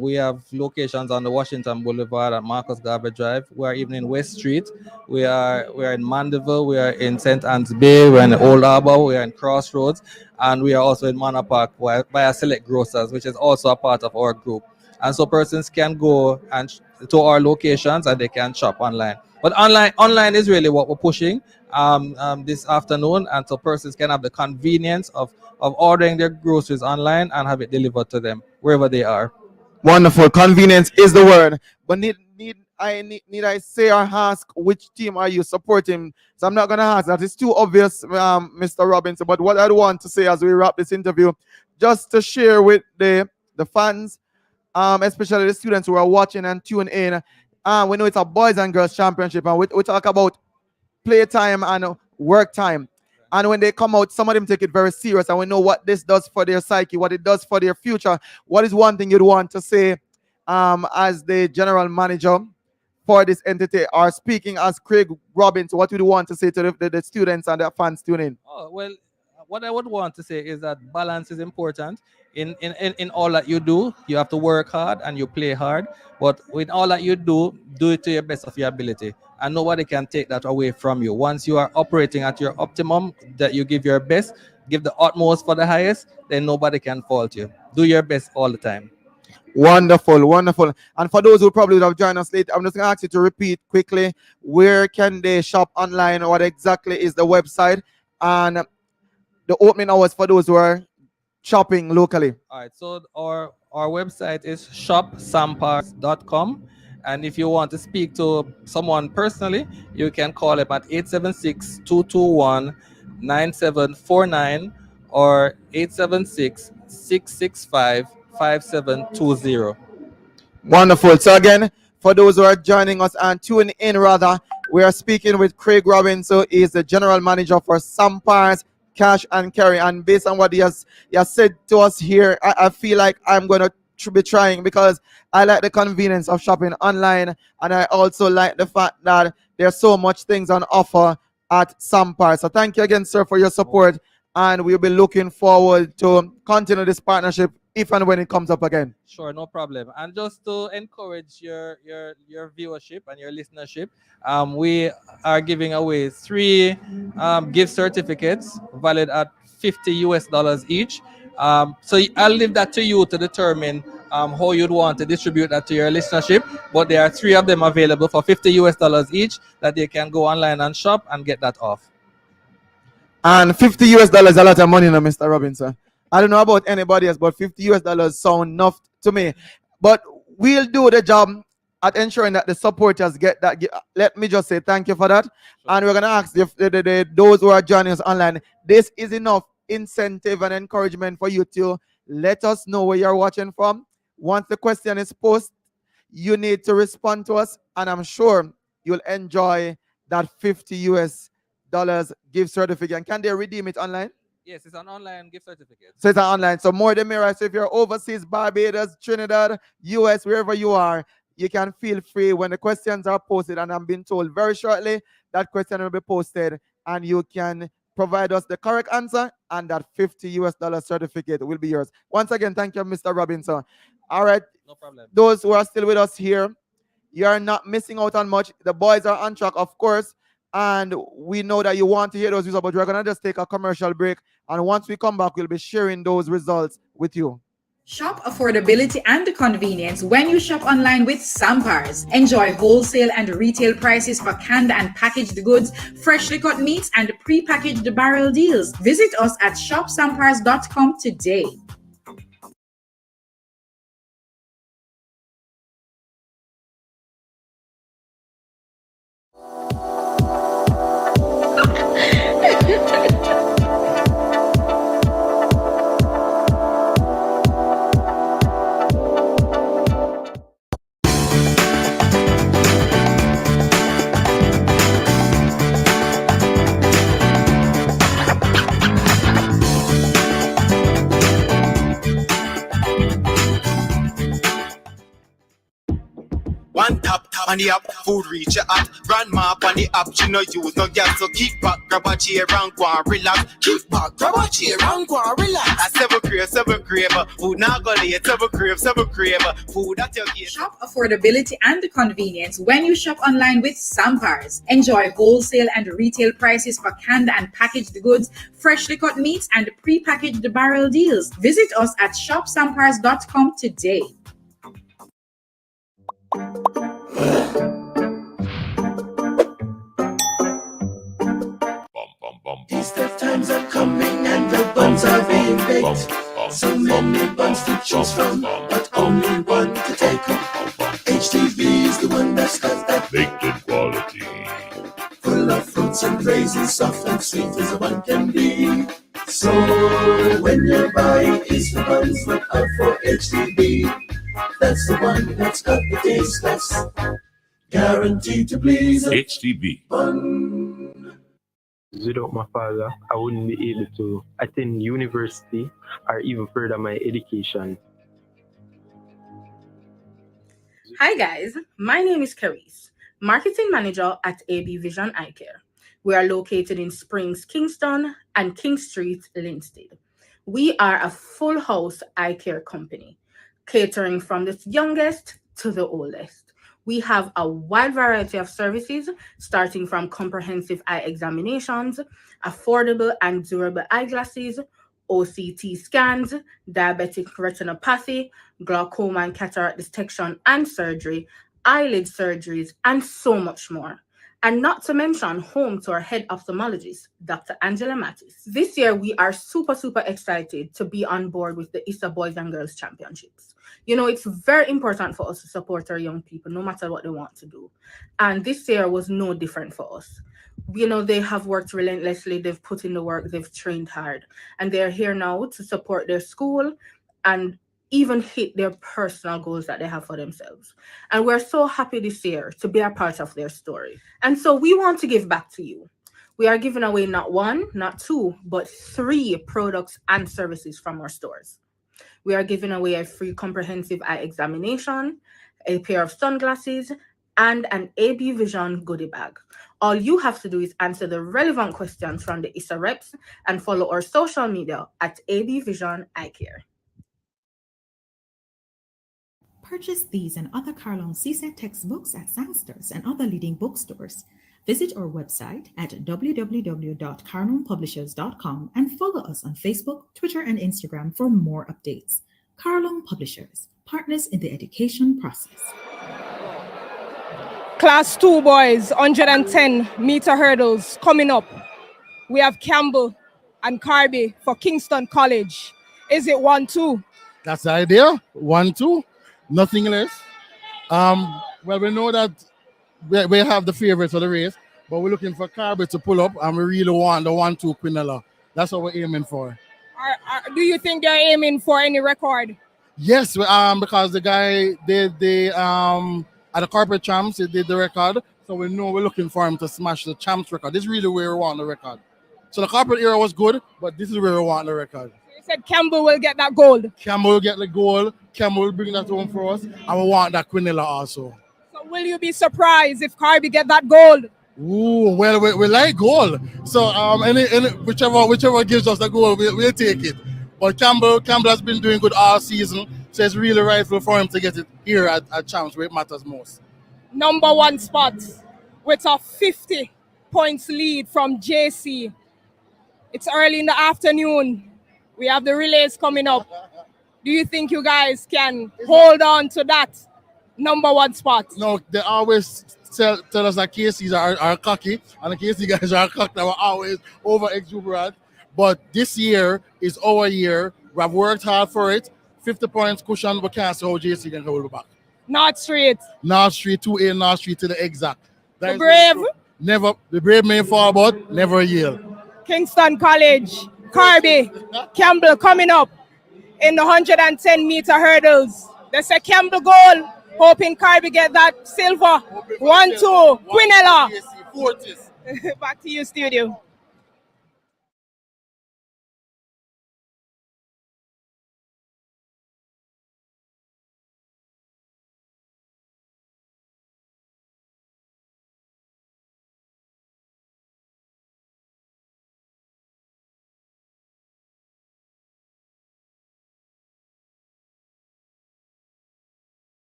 S8: We have locations on the Washington Boulevard at Marcus Garvey Drive. We are even in West Street. We are in Mandeville. We are in St. Anne's Bay. We're in Old Harbor. We are in Crossroads, and we are also in Manor Park by Select Grocers, which is also a part of our group. And so persons can go to our locations and they can shop online. But online is really what we're pushing this afternoon, and so persons can have the convenience of ordering their groceries online and have it delivered to them wherever they are.
S9: Wonderful. Convenience is the word. But need I say or ask which team are you supporting? So I'm not gonna ask that. It's too obvious, Mr. Robinson. But what I want to say as we wrap this interview, just to share with the fans, especially the students who are watching and tune in. We know it's a boys and girls championship, and we talk about playtime and work time. And when they come out, some of them take it very serious, and we know what this does for their psyche, what it does for their future. What is one thing you'd want to say as the general manager for this entity, or speaking as Craig Robbins, what would you want to say to the students and the fans tuning in?
S8: Oh, well, what I would want to say is that balance is important. In all that you do, you have to work hard and you play hard. But with all that you do it to your best of your ability. and nobody can take that away from you. Once you are operating at your optimum, that you give your best, give the utmost for the highest, then nobody can fault you. Do your best all the time.
S9: Wonderful, wonderful. And for those who probably would have joined us late, I'm just going to ask you to repeat quickly, where can they shop online? What exactly is the website? And the opening hours for those who are shopping locally.
S8: All right, so our website is shopsampars.com. And if you want to speak to someone personally, you can call them at 876-221-9749 or 876-665-5720.
S9: Wonderful. So again, for those who are joining us and tuning in, rather, we are speaking with Craig Robbins, who is the general manager for Sampars Cash and Carry. And based on what he has said to us here, I feel like I'm going to be trying, because I like the convenience of shopping online, and I also like the fact that there's so much things on offer at Sampars. So thank you again, sir, for your support, and we'll be looking forward to continue this partnership if and when it comes up again.
S8: Sure, no problem. And just to encourage your viewership and your listenership, we are giving away 3 gift certificates valid at $50 each. So I'll leave that to you to determine how you'd want to distribute that to your listenership. But there are 3 of them available for $50 each that they can go online and shop and get that off.
S9: And $50 is a lot of money now, Mr. Robinson. I don't know about anybody else, but $50 sound enough to me. But we'll do the job at ensuring that the supporters get that. Let me just say thank you for that. Sure. And we're going to ask those who are joining us online, this is enough incentive and encouragement for you to let us know where you're watching from. Once the question is posted, you need to respond to us, and I'm sure you'll enjoy that $50 gift certificate. And can they redeem it online?
S8: Yes, it's an online gift certificate.
S9: So it's an online. So more the mirror. So if you're overseas, Barbados, Trinidad, US, wherever you are, you can feel free when the questions are posted. And I'm being told very shortly that question will be posted, and you can provide us the correct answer, and that $50 certificate will be yours. Once again, thank you, Mr. Robinson. All right.
S8: No problem.
S9: Those who are still with us here, you are not missing out on much. The boys are on track, of course. And we know that you want to hear those results, but we're going to just take a commercial break. And once we come back, we'll be sharing those results with you.
S14: Shop affordability and convenience when you shop online with Sampars. Enjoy wholesale and retail prices for canned and packaged goods, freshly cut meats, and pre-packaged barrel deals. Visit us at shopsampars.com today.
S12: One tap on the app, food reach your app. Grandma on the app, she no use no gas, so keep back, grab a chair and go and relax. Keep back, grab a chair and go and relax. I seven crave, food now go late, seven crave, food that you get.
S14: Shop affordability and convenience when you shop online with Sampars. Enjoy wholesale and retail prices for canned and packaged goods, freshly cut meats, and pre-packaged barrel deals. Visit us at shopsampars.com today.
S3: Easter times are coming and the buns are being baked. So many buns to choose from, but only one to take home. HTB is the one that's got that baked in quality. Full of fruits and raisins, soft and sweet as one can be. So when you're buying Easter buns, look out for HTB. That's the one that's got the taste that's guaranteed to please. HTB.
S11: Without my father, I wouldn't be able to attend university or even further my education.
S7: Hi guys, my name is Carice, Marketing Manager at AB Vision Eye Care. We are located in Springs, Kingston and King Street, Linstead. We are a full house eye care company, catering from the youngest to the oldest. We have a wide variety of services, starting from comprehensive eye examinations, affordable and durable eyeglasses, OCT scans, diabetic retinopathy, glaucoma and cataract detection and surgery, eyelid surgeries, and so much more. And not to mention home to our head ophthalmologist, Dr. Angela Mattis. This year, we are super excited to be on board with the ISSA Boys and Girls Championships. You know, it's very important for us to support our young people, no matter what they want to do. And this year was no different for us. You know, they have worked relentlessly, they've put in the work, they've trained hard, and they're here now to support their school and even hit their personal goals that they have for themselves. And we're so happy this year to be a part of their story. And so we want to give back to you. We are giving away not one, not two, but 3 products and services from our stores. We are giving away a free comprehensive eye examination, a pair of sunglasses, and an AB Vision goodie bag. All you have to do is answer the relevant questions from the ISSA reps and follow our social media at AB Vision Eye Care.
S23: Purchase these and other Carlon CSET textbooks at Sangsters and other leading bookstores. Visit our website at www.carlonpublishers.com and follow us on Facebook, Twitter, and Instagram for more updates. Carlon Publishers, partners in the education process.
S1: Class 2 boys, 110-meter hurdles coming up. We have Campbell and Carby for Kingston College. Is it 1-2?
S15: That's the idea. 1-2, nothing less. Well, we know that we have the favorites for the race, but we're looking for Carby to pull up, and we really want the 1-2 Quinella. That's what we're aiming for.
S1: Do you think they're aiming for any record?
S15: Yes, because the guy did at the corporate champs, he did the record, so we know we're looking for him to smash the champs record. This is really where we want the record. So the corporate era was good, but this is where we want the record.
S1: You said Campbell will get that gold.
S15: Campbell will get the gold. Campbell will bring that home for us, and we want that Quinella also.
S1: So will you be surprised if Carby get that gold?
S15: Ooh, well, we like gold. So whichever gives us the gold, we'll take it. But Campbell has been doing good all season, so it's really rightful for him to get it here at Champs where it matters most.
S1: Number 1 spot with a 50 points lead from JC. It's early in the afternoon. We have the relays coming up. Do you think you guys can hold on to that number 1 spot?
S15: No, they always tell us that KCs are cocky, and the KC guys are cocky. They were always over exuberant. But this year is our year. We have worked hard for it. 50 points cushion, we can't see how JC can hold it back.
S1: North Street.
S15: North Street, 2A North Street to the exact.
S1: The Brave.
S15: The Brave may fall, but never yield.
S1: Kingston College, Carby, Campbell coming up in the 110-meter hurdles. They say Campbell goal, hoping Carby get that silver. 1-2, Quinella. Back to you, studio.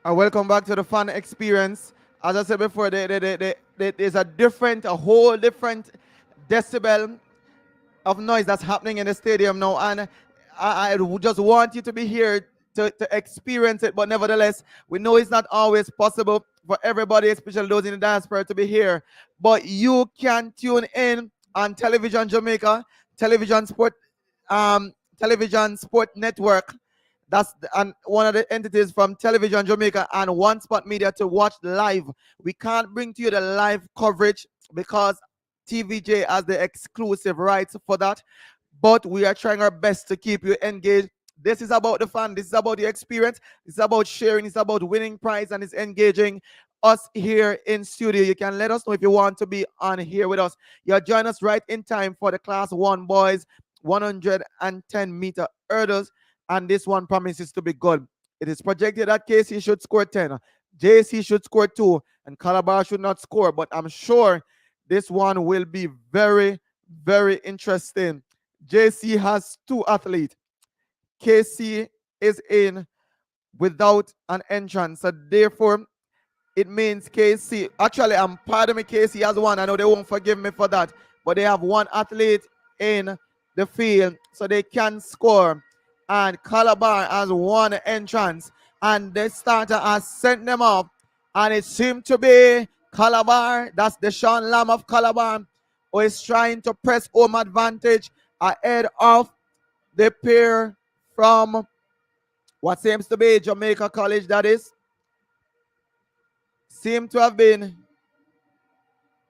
S9: Welcome back to the fun experience. As I said before, there's a whole different decibel of noise that's happening in the stadium now, and I just want you to be here to experience it. But nevertheless, we know it's not always possible for everybody, especially those in the diaspora, to be here. But you can tune in on Television Jamaica, Television Sport Network. That's one of the entities from Television Jamaica and One Spot Media to watch live. We can't bring to you the live coverage because TVJ has the exclusive rights for that. But we are trying our best to keep you engaged. This is about the fun. This is about the experience. It's about sharing. It's about winning prize, and it's engaging us here in studio. You can let us know if you want to be on here with us. You'll join us right in time for the Class 1 boys 110-meter hurdles. And this one promises to be good. It is projected that KC should score 10. JC should score 2 and Calabar should not score, but I'm sure this one will be very, very interesting. JC has 2 athletes. KC is in without an entrance, so therefore it means KC. Actually, pardon me, KC has 1. I know they won't forgive me for that, but they have 1 athlete in the field, so they can score. And Calabar has 1 entrance, and the starter has sent them off, and it seemed to be Calabar. That's the Sean Lamb of Calabar, who is trying to press home advantage ahead of the pair from what seems to be Jamaica College, that is. Seem to have been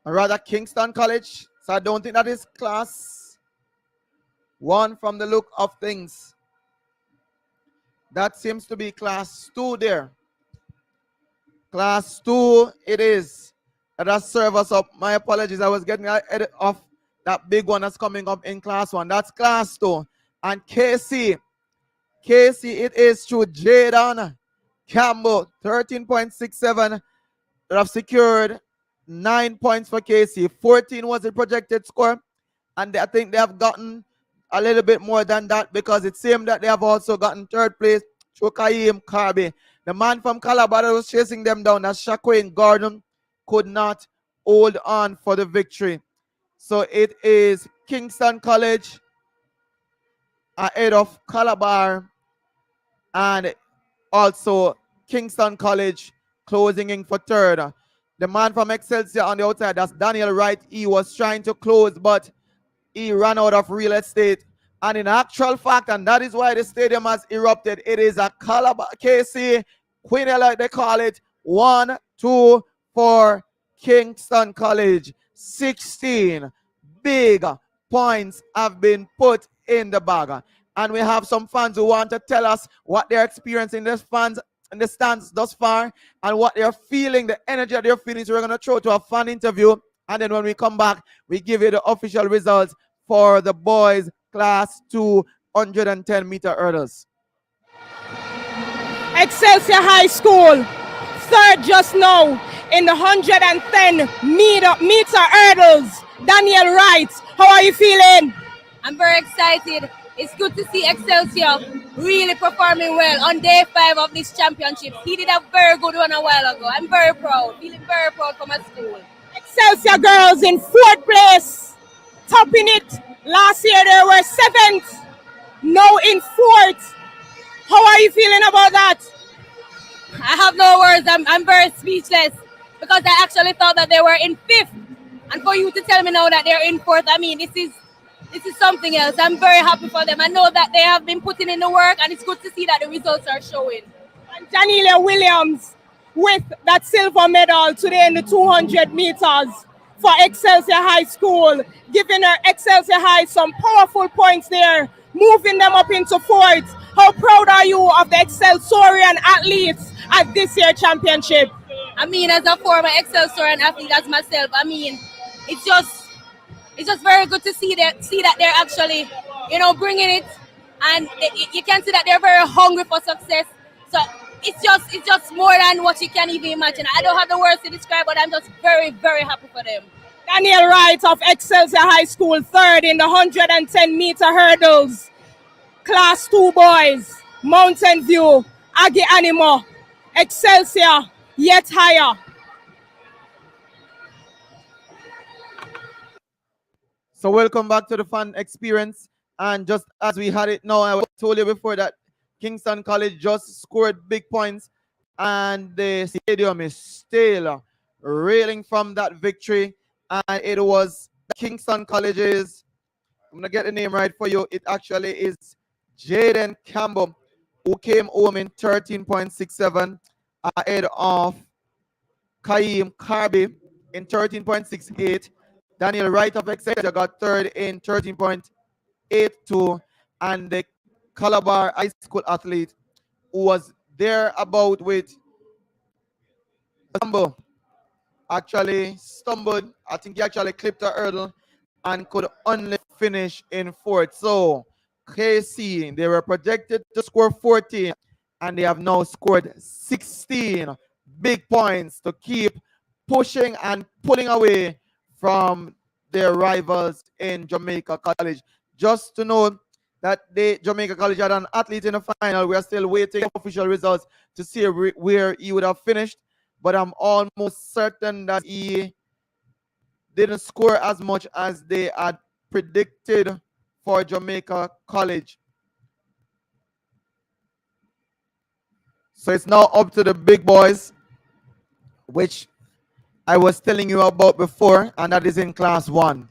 S9: rather Kingston College, so I don't think that is class 1 from the look of things. That seems to be class 2 there. Class 2 it is. That serve us up. My apologies, I was getting ahead of that big one that's coming up in class 1. That's class 2. And KC it is through Jaden Campbell, 13.67. That have secured 9 points for KC. 14 was the projected score, and I think they have gotten a little bit more than that, because it seemed that they have also gotten 3rd place through Kaim Karbi. The man from Calabar that was chasing them down, as Shaquin Gordon, could not hold on for the victory. So it is Kingston College ahead of Calabar, and also Kingston College closing in for 3rd. The man from Excelsior on the outside, that's Daniel Wright. He was trying to close, but he ran out of real estate. And in actual fact, and that is why the stadium has erupted, it is a Calabar KC Queen, like they call it. 1, 2 for Kingston College. 16 big points have been put in the bag. And we have some fans who want to tell us what they're experiencing, the fans in the stands thus far, and what they're feeling, the energy that they're feeling. So we're going to throw to a fan interview, and then when we come back, we give you the official results for the boys class 210-meter hurdles.
S1: Excelsior High School, 3rd just now in the 110-meter hurdles. Daniel Wright, how are you feeling?
S16: I'm very excited. It's good to see Excelsior really performing well on day 5 of this championship. He did a very good one a while ago. I'm very proud, feeling very proud for my school.
S1: Excelsior girls in 4th place, topping it. Last year they were 7th, now in 4th. How are you feeling about that?
S16: I have no words. I'm very speechless, because I actually thought that they were in 5th. And for you to tell me now that they're in 4th, I mean, this is something else. I'm very happy for them. I know that they have been putting in the work, and it's good to see that the results are showing.
S1: And Janelia Williams with that silver medal today in the 200 meters for Excelsior High School, giving her Excelsior High some powerful points there, moving them up into 4th. How proud are you of the Excelsorian athletes at this year's championship?
S16: I mean, as a former Excelsorian athlete as myself, I mean, it's just very good to see that they're actually, bringing it, and you can see that they're very hungry for success. So it's just more than what you can even imagine. I don't have the words to describe, but I'm just very, very happy for them.
S1: Daniel Wright of Excelsior High School, 3rd in the 110-meter hurdles. Class 2 boys, Mountain View, Aggie Animo, Excelsior, yet higher.
S9: So welcome back to the fun experience. And just as we had it now, I told you before that Kingston College just scored big points, and the stadium is still reeling from that victory. And it was Kingston College's, I'm going to get the name right for you. It actually is Jaden Campbell, who came home in 13.67 ahead of Kaim Karbi in 13.68. Daniel Wright of Excelsior got 3rd in 13.82, and the Calabar High School athlete who was there about with stumble actually stumbled. I think he actually clipped a hurdle and could only finish in 4th. So KC, they were projected to score 14, and they have now scored 16 big points to keep pushing and pulling away from their rivals in Jamaica College. Just to know that Jamaica College had an athlete in the final. We are still waiting for official results to see where he would have finished, but I'm almost certain that he didn't score as much as they had predicted for Jamaica College. So it's now up to the big boys, which I was telling you about before, and that is in Class 1.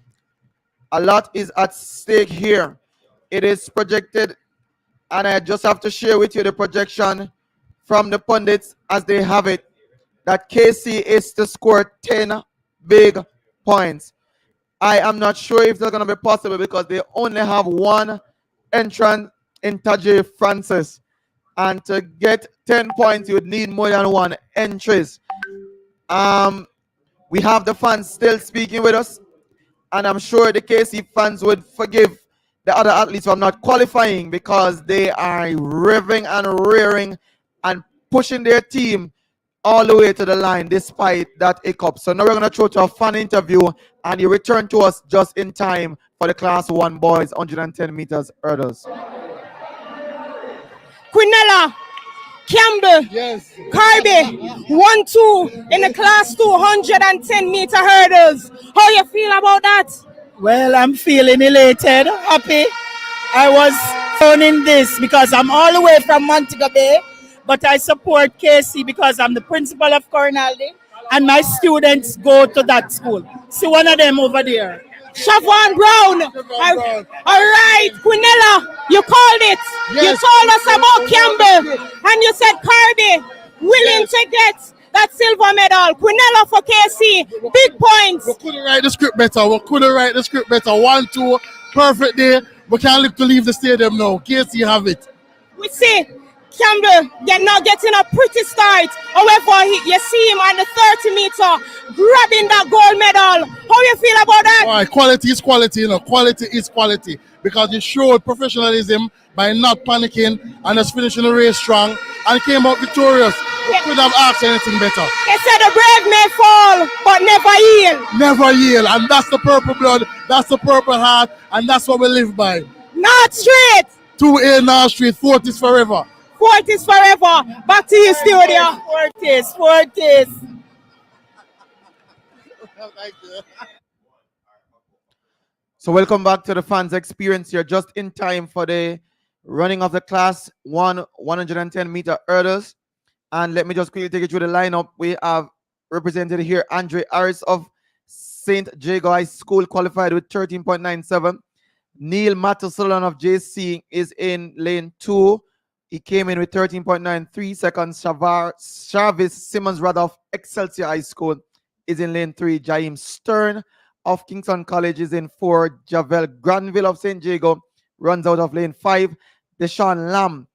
S9: A lot is at stake here. It is projected, and I just have to share with you the projection from the pundits as they have it, that KC is to score 10 big points. I am not sure if that's going to be possible because they only have one entrant in Tajay Francis. And to get 10 points, you would need more than one entries. We have the fans still speaking with us, and I'm sure the KC fans would forgive the other athletes from not qualifying because they are revving and rearing and pushing their team all the way to the line despite that hiccup. So now we're going to throw to a fan interview, and you return to us just in time for the Class 1 boys 110 meters hurdles.
S1: Quinella, Campbell, yes. Kirby, 1-2 in the Class 210 meter hurdles. How you feel about that?
S17: Well, I'm feeling elated, happy. I was owning this because I'm all the way from Montego Bay, but I support KC because I'm the principal of Corinaldi, and my students go to that school. See one of them over there.
S1: Siobhan Brown. All right, Quinella, you called it. Yes. You told us about Campbell, and you said Kirby willing to get that silver medal. Quinella for KC, big points.
S15: We couldn't write the script better. 1-2, perfect day. We can't look to leave the stadium now. KC have it.
S1: We see Campbell now getting a pretty start. However, you see him on the 30 meter grabbing that gold medal. How you feel about that?
S15: All right, quality is quality, Quality is quality because he showed professionalism by not panicking and just finishing the race strong and came out victorious. We could have asked anything better.
S1: They said the brave may fall, but never yield.
S15: Never yield, and that's the purple blood, that's the purple heart, and that's what we live by.
S1: North Street.
S15: 2A North Street, Fortis forever.
S1: Fortis forever. Back to you, studio.
S17: Fortis.
S9: So welcome back to the fans experience. You're just in time for the running of the Class 1 110 meter hurdles. And let me just quickly take you through the lineup. We have represented here Andre Harris of St. Jago High School, qualified with 13.97. Neil Mattersullan of JC is in lane 2. He came in with 13.93 seconds. Travis Simmons of Excelsior High School is in lane 3. Jaim Stern of Kingston College is in 4. Javel Granville of St. Jago runs out of lane 5. Deshaun Lamb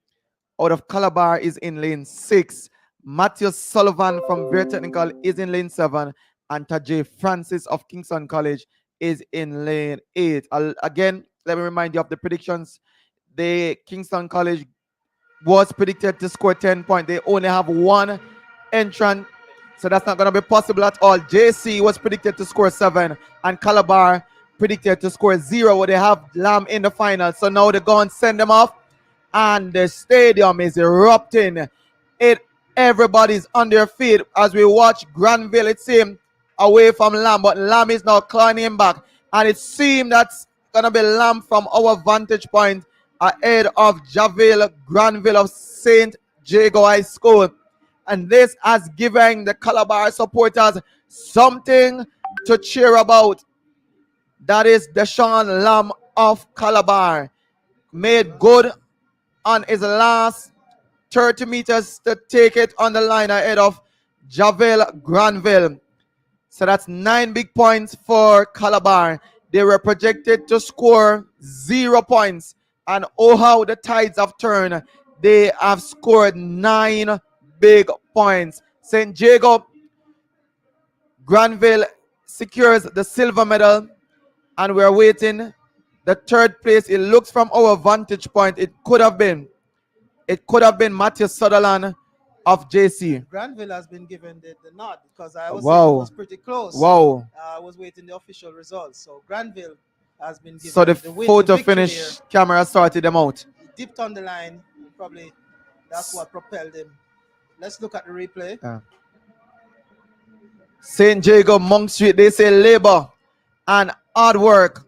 S9: out of Calabar is in lane 6. Matthew Sullivan from Bear Technical is in lane 7. And Tajay Francis of Kingston College is in lane 8. Again, let me remind you of the predictions. The Kingston College was predicted to score 10 points. They only have one entrant, so that's not going to be possible at all. JC was predicted to score 7, and Calabar predicted to score 0. They have Lamb in the final, so now they're going to send them off, and the stadium is erupting. Everybody's on their feet as we watch Granville. It seems away from Lamb, but Lamb is now climbing back, and it seems that's going to be Lamb from our vantage point ahead of Javel Granville of St. Jago High School. And this has given the Calabar supporters something to cheer about. That is Deshaun Lamb of Calabar. Made good on his last 30 meters to take it on the line ahead of Javel Granville. So that's 9 big points for Calabar. They were projected to score 0 points. And oh, how the tides have turned. They have scored 9 big points. St. Jago Granville secures the silver medal, and we're waiting the third place. It looks from our vantage point, it could have been Matthew Sutherland of JC.
S6: Granville has been given the nod because I was saying
S9: Wow.
S6: it was pretty close.
S9: Wow.
S6: I was waiting the official results. So Granville has been given
S9: So the
S6: win,
S9: photo
S6: the victory
S9: finish camera sorted them out.
S6: there. He dipped on the line. Probably that's what propelled him. Let's look at the replay.
S9: St. Jago, Monk Street, they say labor and hard work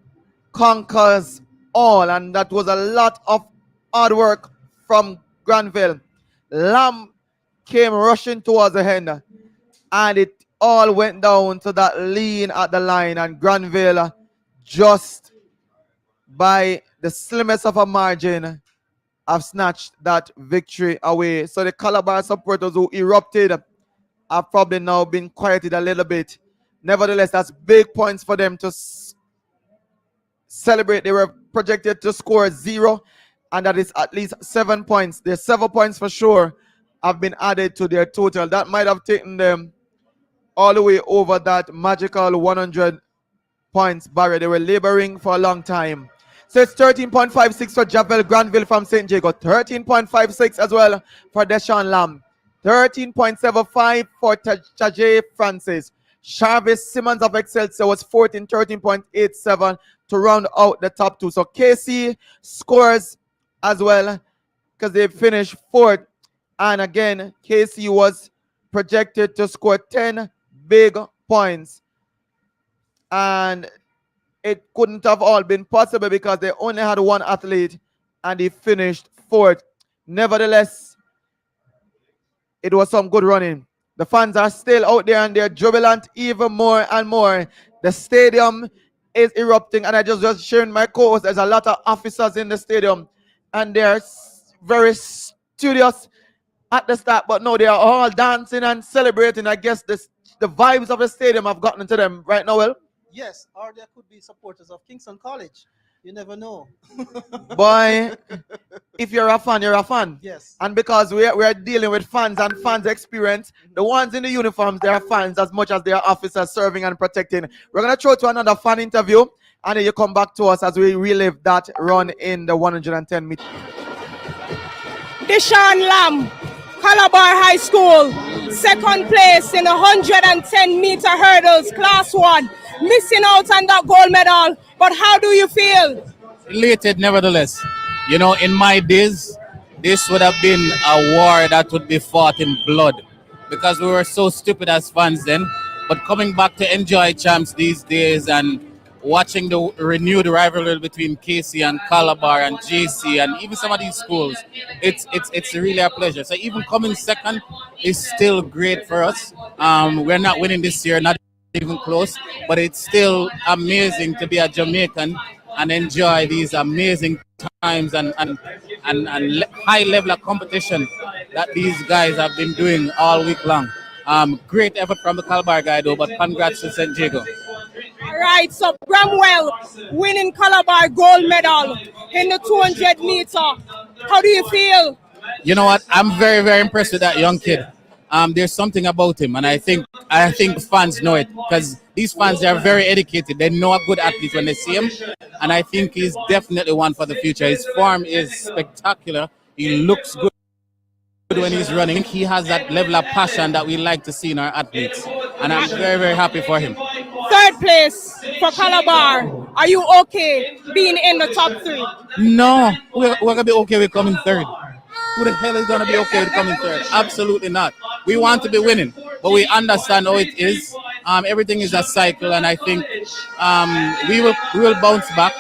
S9: conquers all, and that was a lot of hard work from Granville. Lamb came rushing towards the end, and it all went down to that lean at the line, and Granville just by the slimmest of a margin have snatched that victory away. So the Calabar supporters who erupted have probably now been quieted a little bit. Nevertheless, that's big points for them to celebrate. They were projected to score 0, and that is at least 7 points. Their 7 points for sure have been added to their total. That might have taken them all the way over that magical 100 points barrier. They were laboring for a long time. So it's 13.56 for Javel Granville from St. Jago. 13.56 as well for Deshaun Lamb. 13.75 for Tajay Francis. Charvis Simmons of Excelsior was 13.87 to round out the top two. So KC scores as well because they finished 4th. And again, KC was projected to score 10 big points. And it couldn't have all been possible because they only had one athlete and he finished 4th. Nevertheless, it was some good running. The fans are still out there and they're jubilant even more and more. The stadium is erupting, and I just sharing my co-host. There's a lot of officers in the stadium and they're very studious at the start, but no, they are all dancing and celebrating. I guess the vibes of the stadium have gotten to them right now. Well,
S6: Yes, or there could be supporters of Kingston College. You never know.
S9: boy, if you're a fan, you're a fan.
S6: Yes.
S9: And because we're dealing with fans and fans' experience, the ones in the uniforms, they are fans as much as they are officers serving and protecting. We're going to throw to another fan interview, and then you come back to us as we relive that run in the 110 meters.
S1: Deshaun Lamb, Calabar High School, 2nd place in the 110-meter hurdles, Class 1. Missing out on that gold medal, but how do you feel?
S18: Elated, nevertheless. You know, in my days, this would have been a war that would be fought in blood because we were so stupid as fans then. But coming back to enjoy champs these days and watching the renewed rivalry between KC and Calabar and JC and even some of these schools, it's really a pleasure. So even coming second is still great for us. We're not winning this year, not even close, but it's still amazing to be a Jamaican and enjoy these amazing times and high level of competition that these guys have been doing all week long. Great effort from the Calabar guy though, but congrats to St. Jago.
S1: All right, so Bramwell winning Calabar gold medal in the 200 meter. How do you feel?
S18: You know what? I'm very, very impressed with that young kid. There's something about him, and I think fans know it because these fans are very educated. They know a good athlete when they see him, and I think he's definitely one for the future. His form is spectacular. He looks good when he's running. He has that level of passion that we like to see in our athletes, and I'm very, very happy for him.
S1: 3rd place for Calabar. Are you okay being in the top 3?
S18: No, we're gonna be okay with coming 3rd. Who the hell is gonna be okay with coming 3rd? Absolutely not. We want to be winning, but we understand how it is. Everything is a cycle, and I think we will bounce back.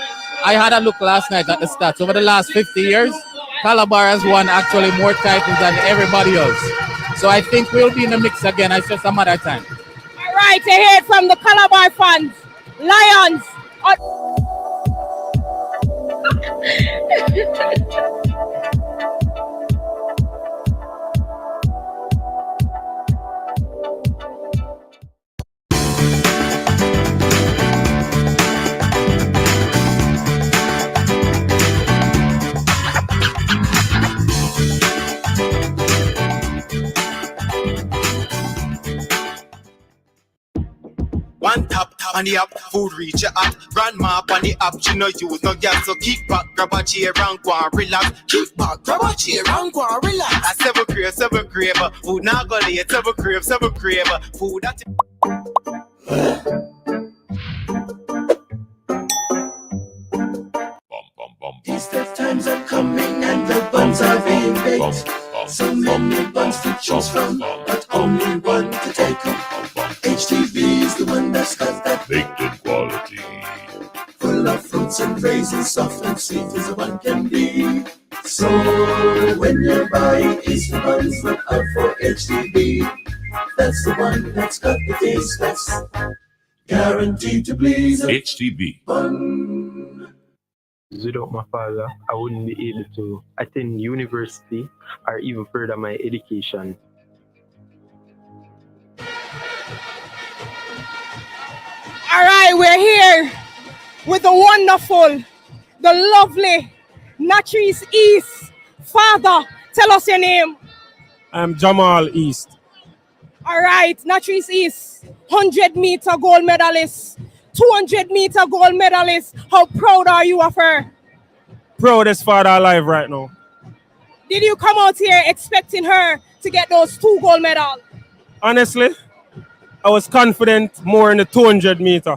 S18: I had a look last night at the stats. Over the last 50 years, Calabar has won actually more titles than everybody else. So I think we'll be in the mix again. It's just a matter of time.
S1: All right, to hear from the Calabar fans. Lions.
S12: One tap on the up, food reach your up. Grandma on the up, she no use no gas. So keep back, grab a chair and go and relax. Keep back, grab a chair and go and relax. I seven crave, food not gonna eat, seven crave, food that.
S3: Easter times are coming and the buns are being baked. So many buns to choose from, but only one to take home. HTV is the one that's got that baked in quality. Full of fruits and raisins, soft and sweet as a one can be. So when you're buying Easter buns, look out for HTV. That's the one that's got the taste that's guaranteed to please. HTV.
S11: Without my father, I wouldn't be able to attend university or even further my education.
S1: All right, we're here with the wonderful, the lovely Natrice East. Father, tell us your name.
S20: I'm Jamal East.
S1: All right, Natrice East, 100-meter gold medalist, 200-meter gold medalist. How proud are you of her?
S20: Proudest father alive right now.
S1: Did you come out here expecting her to get those 2 gold medals?
S20: Honestly, I was confident more in the 200 meter.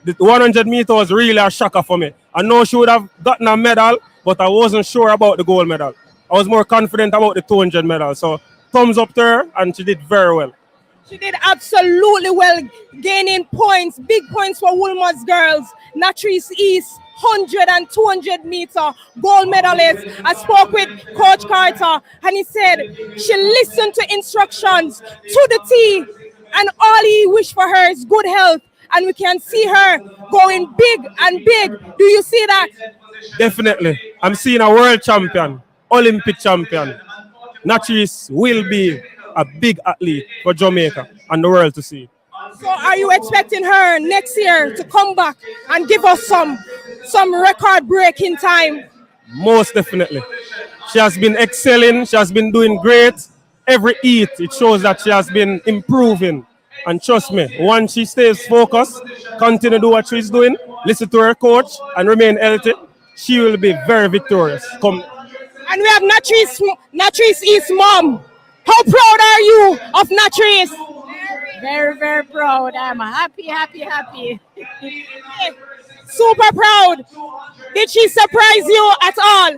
S20: The 100 meter was really a shocker for me. I know she would have gotten a medal, but I wasn't sure about the gold medal. I was more confident about the 200 medal. So thumbs up to her, and she did very well.
S1: She did absolutely well, gaining points, big points for Wolmer's girls. Natrice East, 100 and 200 meter gold medalist. I spoke with Coach Carter, and he said she listened to instructions to the T, and all he wished for her is good health. And we can see her going big and big. Do you see that?
S20: Definitely. I'm seeing a world champion, Olympic champion. Natrice will be a big athlete for Jamaica and the world to see.
S1: So are you expecting her next year to come back and give us some record-breaking time?
S20: Most definitely. She has been excelling. She has been doing great. Every heat, it shows that she has been improving. And trust me, once she stays focused, continue to do what she's doing, listen to her coach, and remain healthy, she will be very victorious.
S1: And we have Natrice East's mom. How proud are you of Natrice?
S21: Very, very proud. I'm happy.
S1: Super proud. Did she surprise you at all?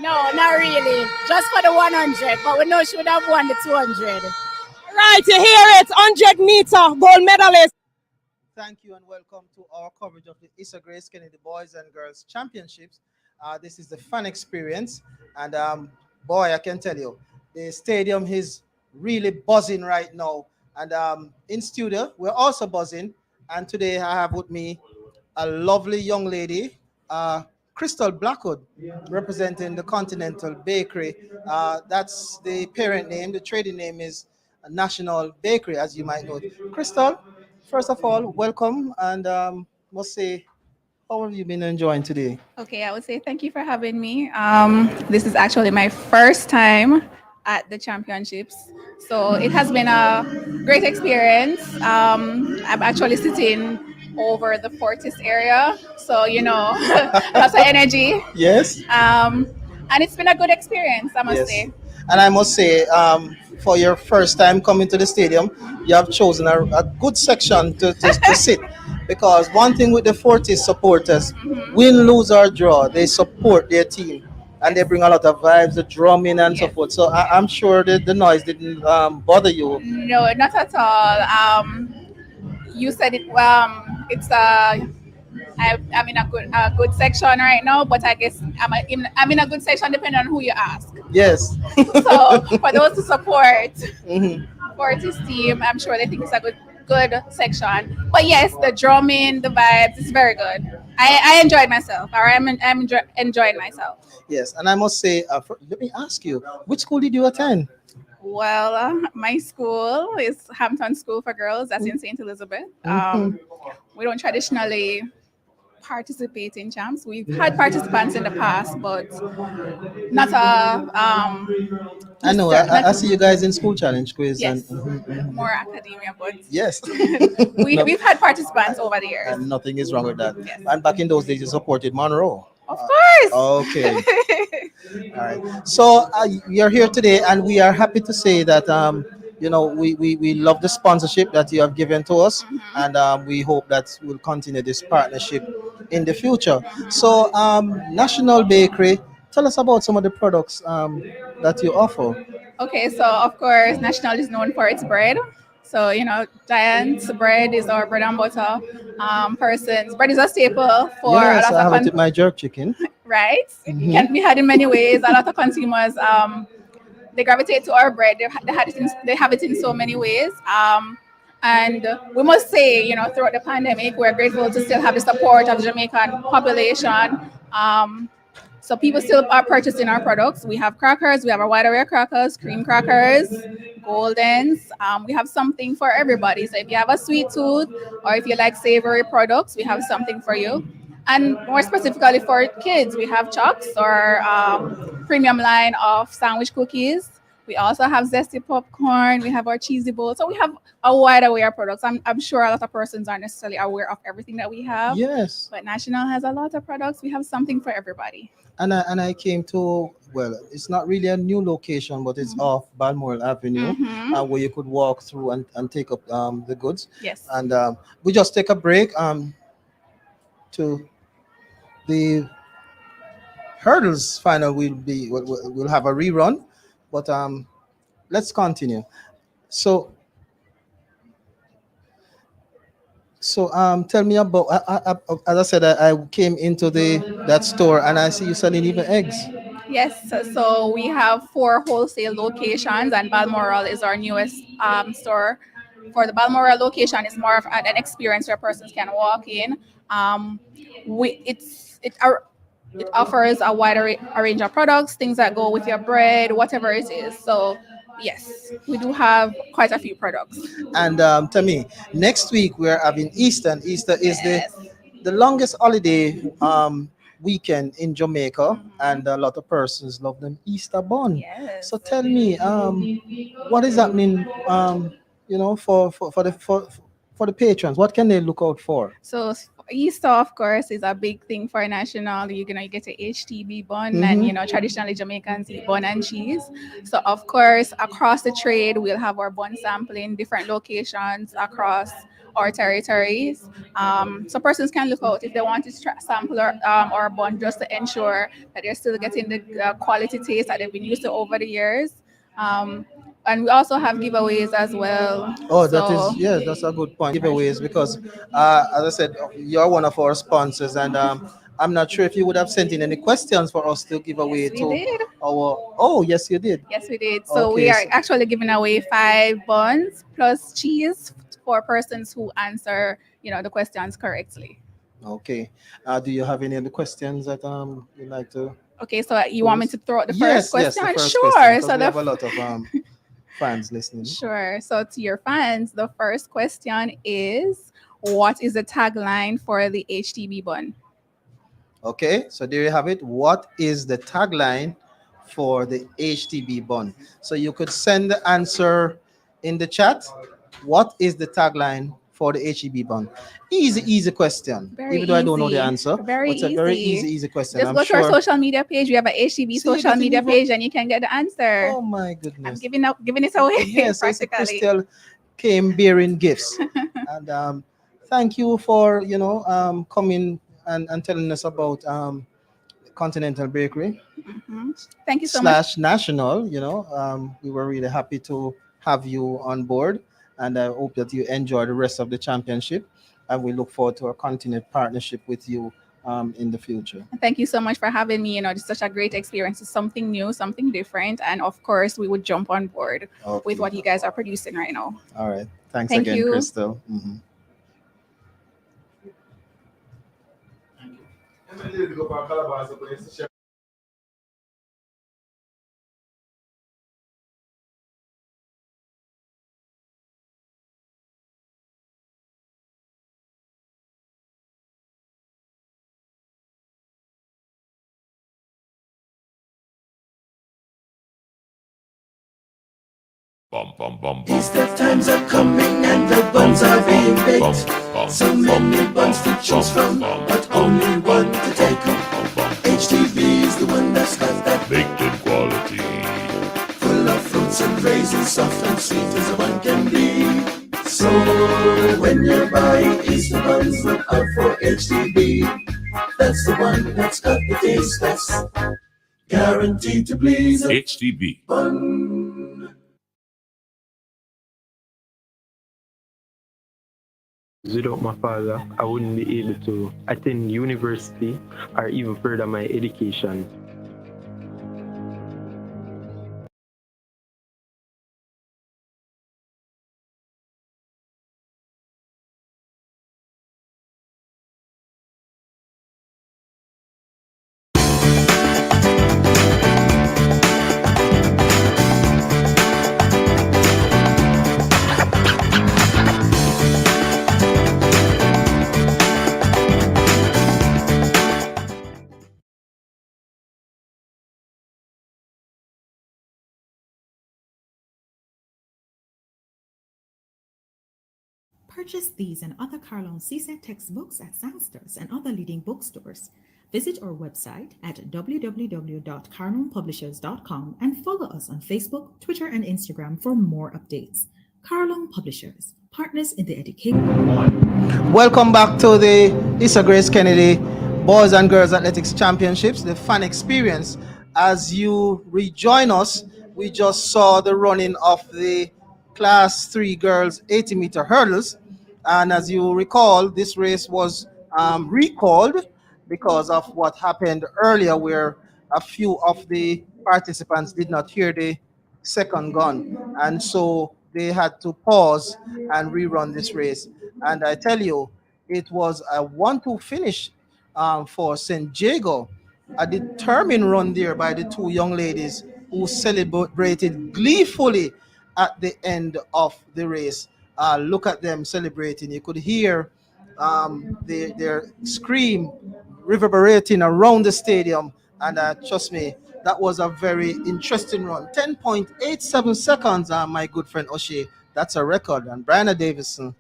S21: No, not really. Just for the 100, but we know she would have won the 200.
S1: Right, you hear it. 100 meter gold medalist.
S6: Thank you and welcome to our coverage of the ISSA Grace Kennedy Boys and Girls Championships. This is the fun experience, and boy, I can tell you, the stadium is really buzzing right now. And in studio, we're also buzzing. And today I have with me a lovely young lady, Crystal Blackwood, representing the Continental Bakery. That's the parent name. The trading name is National Bakery, as you might know. Crystal, first of all, welcome, and must say, how have you been enjoying today?
S22: Okay, I would say thank you for having me. This is actually my first time at the championships, so it has been a great experience. I'm actually sitting over the Fortis area, so lots of energy.
S6: Yes.
S22: And it's been a good experience, I must
S6: Yes.
S22: say.
S6: And I must say, for your first time coming to the stadium, you have chosen a good section to sit. Because one thing with the Fortis supporters, win, lose or draw, they support their team. And they bring a lot of vibes, the drumming and so forth. So I'm sure that the noise didn't bother you.
S22: No, not at all. You said it. I'm in a good section right now, but I guess I'm in a good section depending on who you ask.
S6: Yes.
S22: So for those who support
S6: Mhm.
S22: Fortis team, I'm sure they think it's a good section. But yes, the drumming, the vibes, it's very good. I enjoyed myself. All right, I'm enjoying myself.
S6: Yes, and I must say, let me ask you, which school did you attend?
S22: Well, my school is Hampton School for Girls. That's in St. Elizabeth. We don't traditionally participating champs. We've had participants in the past, but not a
S6: I know. I see you guys in school challenge quiz
S22: yes,
S6: and
S22: more academia, but
S6: yes,
S22: we've had participants over the years.
S6: and nothing is wrong with that. And back in those days, you supported Monroe.
S22: Of course.
S6: Okay. All right. So you're here today, and we are happy to say that we love the sponsorship that you have given to us, and we hope that we'll continue this partnership in the future. So National Bakery, tell us about some of the products that you offer.
S22: Okay, so of course, National is known for its bread. So, Giant's bread is our bread and butter. Persons, bread is a staple for a
S6: Yes,
S22: lot
S6: I
S22: of
S6: have it with my jerk chicken.
S22: right? It
S6: Mhm.
S22: can be had in many ways. A lot of consumers they gravitate to our bread. They have it in so many ways. And we must say, throughout the pandemic, we're grateful to still have the support of the Jamaican population. So people still are purchasing our products. We have crackers, we have our wide array of crackers, cream crackers, goldens. We have something for everybody. So if you have a sweet tooth or if you like savory products, we have something for you. And more specifically for kids, we have chocks or premium line of sandwich cookies. We also have zesty popcorn. We have our cheesy bowl. So we have a wide array of products. I'm sure a lot of persons aren't necessarily aware of everything that we have.
S6: Yes.
S22: But National has a lot of products. We have something for everybody.
S6: And I came to, well, it's not really a new location, but it's off Balmoral Avenue, where you could walk through and take up the goods.
S22: Yes.
S6: And we just take a break to the hurdles final. We'll have a rerun, but let's continue. So tell me about. As I said, I came into that store and I see you selling even eggs.
S22: Yes, so we have 4 wholesale locations, and Balmoral is our newest store. For the Balmoral location, it's more of an experience where persons can walk in. We it offers a wider range of products, things that go with your bread, whatever it is. So yes, we do have quite a few products.
S6: And tell me, next week we're having Easter, and Easter is the longest holiday weekend in Jamaica, and a lot of persons love them Easter bun.
S22: Yes.
S6: So tell me, what does that mean? For the patrons, what can they look out for?
S22: So Easter, of course, is a big thing for national. You get a HTB bun,
S6: Mhm.
S22: and traditionally Jamaicans eat bun and cheese. So of course, across the trade, we'll have our bun sampling different locations across our territories. So persons can look out if they want to sample our bun just to ensure that they're still getting the quality taste that they've been used to over the years. And we also have giveaways as well.
S6: Oh,
S22: So
S6: that's a good point. Giveaways, because as I said, you're one of our sponsors, and I'm not sure if you would have sent in any questions for us to give away
S22: we
S6: to
S22: did.
S6: our. Oh, yes, you did.
S22: Yes, we did. So
S6: Okay,
S22: we are actually giving away 5 buns plus cheese for persons who answer, the questions correctly.
S6: Okay. Do you have any other questions that you'd like to?
S22: Okay, so you want me to throw out the first
S6: Yes,
S22: question?
S6: the first
S22: Sure.
S6: question, 'cause
S22: So
S6: we have a lot of fans listening.
S22: sure. So to your fans, the first question is, what is the tagline for the HTB bun?
S6: Okay, so there you have it. What is the tagline for the HTB bun? So you could send the answer in the chat. What is the tagline for the HTB bun? Easy question.
S22: Very
S6: Even though I don't know the
S22: easy.
S6: answer,
S22: Very
S6: it's a very
S22: easy.
S6: easy question.
S22: Just
S6: I'm
S22: go to our
S6: sure.
S22: social media page. We have an HTB
S6: See, you
S22: social
S6: getting
S22: media
S6: even-
S22: page, and you can get the answer.
S6: Oh my goodness.
S22: I'm giving it away.
S6: Yes, so
S22: practically.
S6: Crystal came bearing gifts. And thank you for coming and telling us about Continental Bakery
S22: Mhm. Thank you so much.
S6: / National. We were really happy to have you on board, and I hope that you enjoy the rest of the championship, and we look forward to a continued partnership with you in the future.
S22: Thank you so much for having me. It's such a great experience. It's something new, something different. And of course, we would jump on board with what you guys are producing right now.
S6: All right. Thanks
S22: Thank
S6: again,
S22: you.
S6: Crystal.
S3: Easter times are coming and the buns are being baked. So many buns to choose from, but only one to take home. HTB is the one that's got that baked in quality, full of fruits and raisins, soft and sweet as a one can be. So when you're buying Easter buns, look out for HTB. That's the one that's got the taste that's guaranteed to please. HTB bun.
S11: Without my father, I wouldn't be able to attend university or even further my education.
S23: Purchase these and other Carlon CSET textbooks at Soundsters and other leading bookstores. Visit our website at www.carlonpublishers.com and follow us on Facebook, Twitter, and Instagram for more updates. Carlon Publishers, partners in the education.
S6: Welcome back to the ISSA Grace Kennedy Boys and Girls Athletics Championships, the fun experience. As you rejoin us, we just saw the running of the Class 3 girls 80-meter hurdles. And as you recall, this race was recalled because of what happened earlier, where a few of the participants did not hear the second gun. And so they had to pause and rerun this race. And I tell you, it was a 1-2 finish for St. Jago. A determined run there by the two young ladies who celebrated gleefully at the end of the race. Look at them celebrating. You could hear their scream reverberating around the stadium. And trust me, that was a very interesting run. 10.87 seconds, my good friend O'Shea. That's a record. And Brianna Davison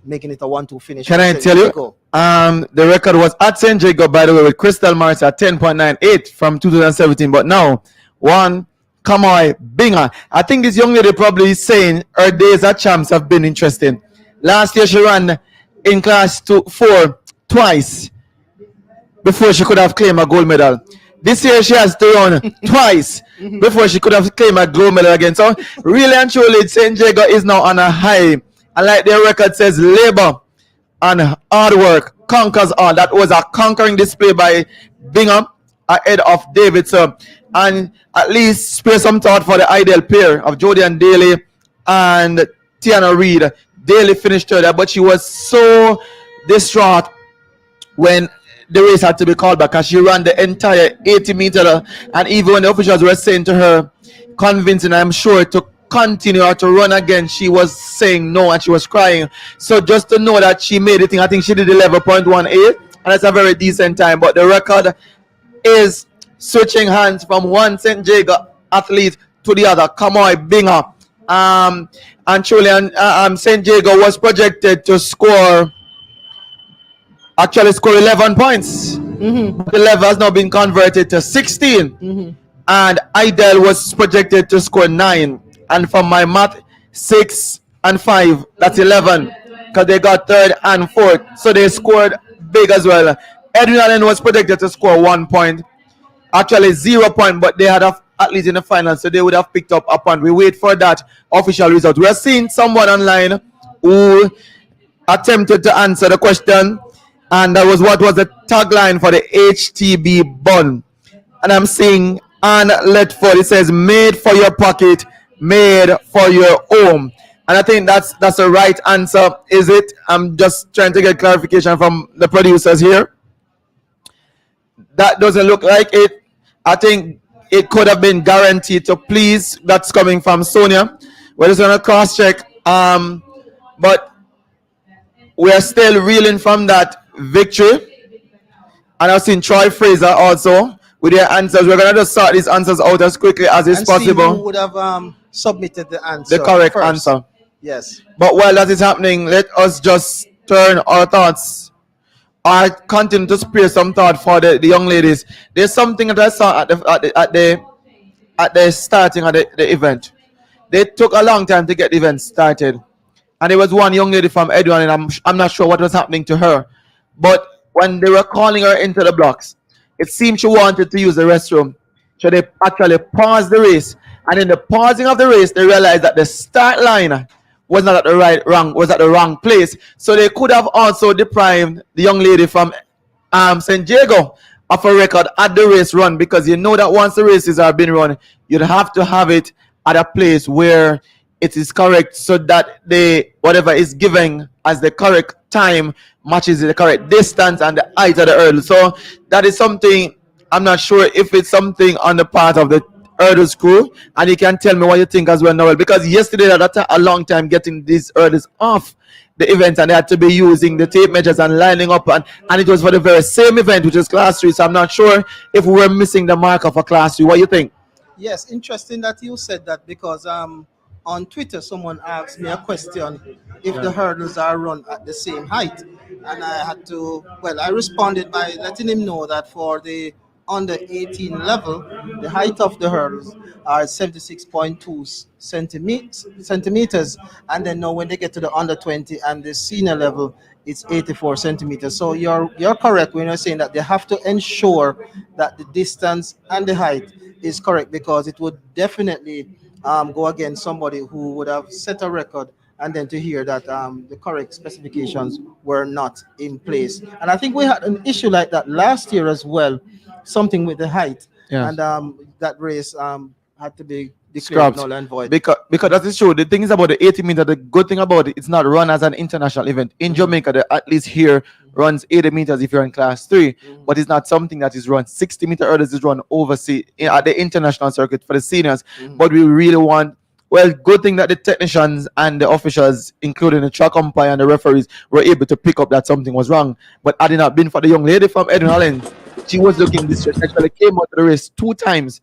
S6: making it a 1-2 finish.
S9: Can I tell you? The record was at St. Jacob, by the way, with Crystal Morris at 10.98 from 2017. But now, Kamoy Binga. I think this young lady probably is saying her days at champs have been interesting. Last year she ran in class 4 twice before she could have claimed a gold medal. This year she has to run twice before she could have claimed a gold medal again. So really and truly, St. Jago is now on a high. And like their record says, labor and hard work conquers all. That was a conquering display by Bingham ahead of Davidson. And at least spare some thought for the ideal pair of Jody and Daly and Tiana Reid. Daly finished third, but she was so distraught when the race had to be called back because she ran the entire 80 meter. And even when the officials were saying to her, convincing, I'm sure, to continue or to run again, she was saying no and she was crying. So just to know that she made it, I think she did 11.18, and that's a very decent time. But the record is switching hands from one St. Jago athlete to the other. Kamoy Binga. And truly, St. Jago was projected to score 11 points. The level has now been converted to 16. And Idel was projected to score 9. And from my math, 6 and 5, that's 11. Because they got third and fourth. So they scored big as well. Edwin Allen was projected to score 1 point. Actually 0 point, but they had at least in the final, so they would have picked up a point. We wait for that official result. We are seeing someone online who attempted to answer the question, and that was what was the tagline for the HTB bun. And I'm seeing Ann Letford. It says, made for your pocket, made for your home. And I think that's the right answer, is it? I'm just trying to get clarification from the producers here. That doesn't look like it. I think it could have been guaranteed to please. That's coming from Sonia. We're just going to cross-check. But we're still reeling from that victory. And I've seen Troy Fraser also with their answers. We're going to just sort these answers out as quickly as is possible.
S6: See who would have submitted the answer.
S9: The correct
S6: first.
S9: answer.
S6: Yes.
S9: But while that is happening, let us just turn our thoughts or continue to spare some thought for the young ladies. There's something that I saw at the starting of the event. They took a long time to get the event started. And there was one young lady from Edwin, and I'm not sure what was happening to her. But when they were calling her into the blocks, it seemed she wanted to use the restroom. So they actually paused the race. And in the pausing of the race, they realized that the start line was not at the was at the wrong place. So they could have also deprived the young lady from San Diego of a record at the race run, because you know that once the races are being run, you'd have to have it at a place where it is correct, so that the whatever is given as the correct time matches the correct distance and the height of the hurdle. So that is something I'm not sure if it's something on the part of the hurdles crew, and you can tell me what you think as well, Noel, because yesterday that took a long time getting these hurdles off the event, and they had to be using the tape measures and lining up, and it was for the very same event, which is class 3. So I'm not sure if we were missing the mark of a class 3. What do you think?
S6: Yes, interesting that you said that, because on Twitter someone asked me a question if the hurdles are run at the same height, and I had to, well, I responded by letting him know that for the under 18 level, the height of the hurdles are 76.2 centimeters, and then now when they get to the under 20 and the senior level, it's 84 centimeters. So you're correct when you're saying that they have to ensure that the distance and the height is correct, because it would definitely go against somebody who would have set a record, and then to hear that the correct specifications were not in place. And I think we had an issue like that last year as well, something with the height.
S9: Yes.
S6: And that race had to be declared
S9: Scrapped.
S6: null and void.
S9: Because that is true. The thing is about the 80 meter, the good thing about it, it's not run as an international event. In Jamaica, the at least here runs 80 meters if you're in class 3, but it's not something that is run. 60 meter hurdles is run overseas at the international circuit for the seniors. But we really want, well, good thing that the technicians and the officials, including the track umpire and the referees, were able to pick up that something was wrong. But had it not been for the young lady from Edwin Holland, she was looking distressed. Actually came out of the race 2 times.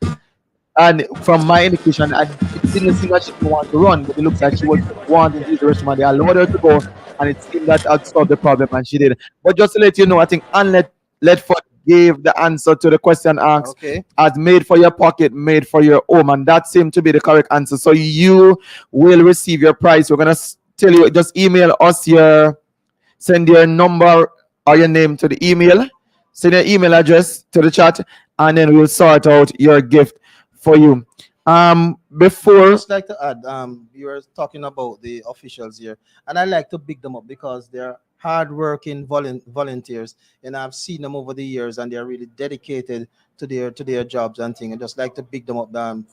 S9: And from my indication, it didn't seem like she didn't want to run, but it looks like she was wanting to use the restroom, and they allowed her to go, and it seemed that had solved the problem, and she did. But just to let you know, I think Ledford gave the answer to the question asked.
S6: Okay.
S9: As made for your pocket, made for your home, and that seemed to be the correct answer. So you will receive your prize. We're gonna tell you, just email us send your number or your name to the email, send your email address to the chat, and then we'll sort out your gift for you. Before,
S6: Just like to add, you were talking about the officials here, and I like to big them up because they're hardworking volunteers, and I've seen them over the years, and they're really dedicated to their jobs and things. I just like to big them up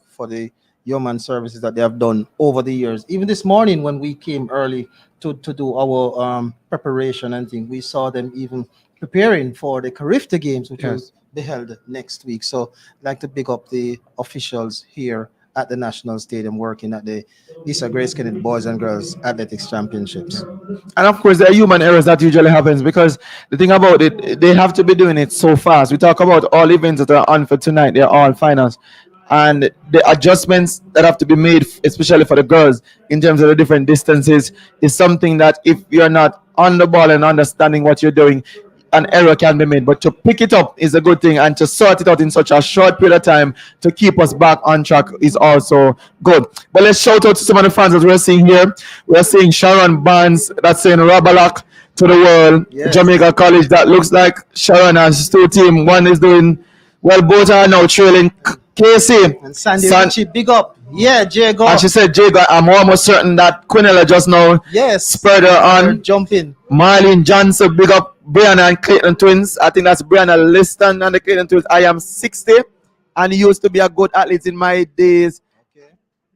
S6: for the human services that they have done over the years. Even this morning when we came early to do our preparation and things, we saw them even preparing for the Carifta Games, which will be held next week. So I'd like to big up the officials here at the National Stadium working at the ISSA Grace Kennedy Boys and Girls Athletics Championships.
S9: and of course, there are human errors that usually happens, because the thing about it, they have to be doing it so fast. We talk about all events that are on for tonight; they're all finals, and the adjustments that have to be made, especially for the girls, in terms of the different distances, is something that if you're not on the ball and understanding what you're doing, an error can be made. But to pick it up is a good thing, and to sort it out in such a short period of time to keep us back on track is also good. But let's shout out to some of the fans that we're seeing here. We're seeing Sharon Barnes that's saying Rabalak to the world.
S6: Yes.
S9: Jamaica College, that looks like Sharon has 2 teams. One is doing well, both are now trailing KC.
S6: And Sandy Ritchie, big up. Yeah, Jago.
S9: And she said, Jago, I'm almost certain that Quinella just now spurred her on.
S6: Jumping.
S9: Marlene Johnson, big up. Brianna and Clayton twins. I think that's Brianna Liston and the Clayton twins. I am 60 and used to be a good athlete in my days.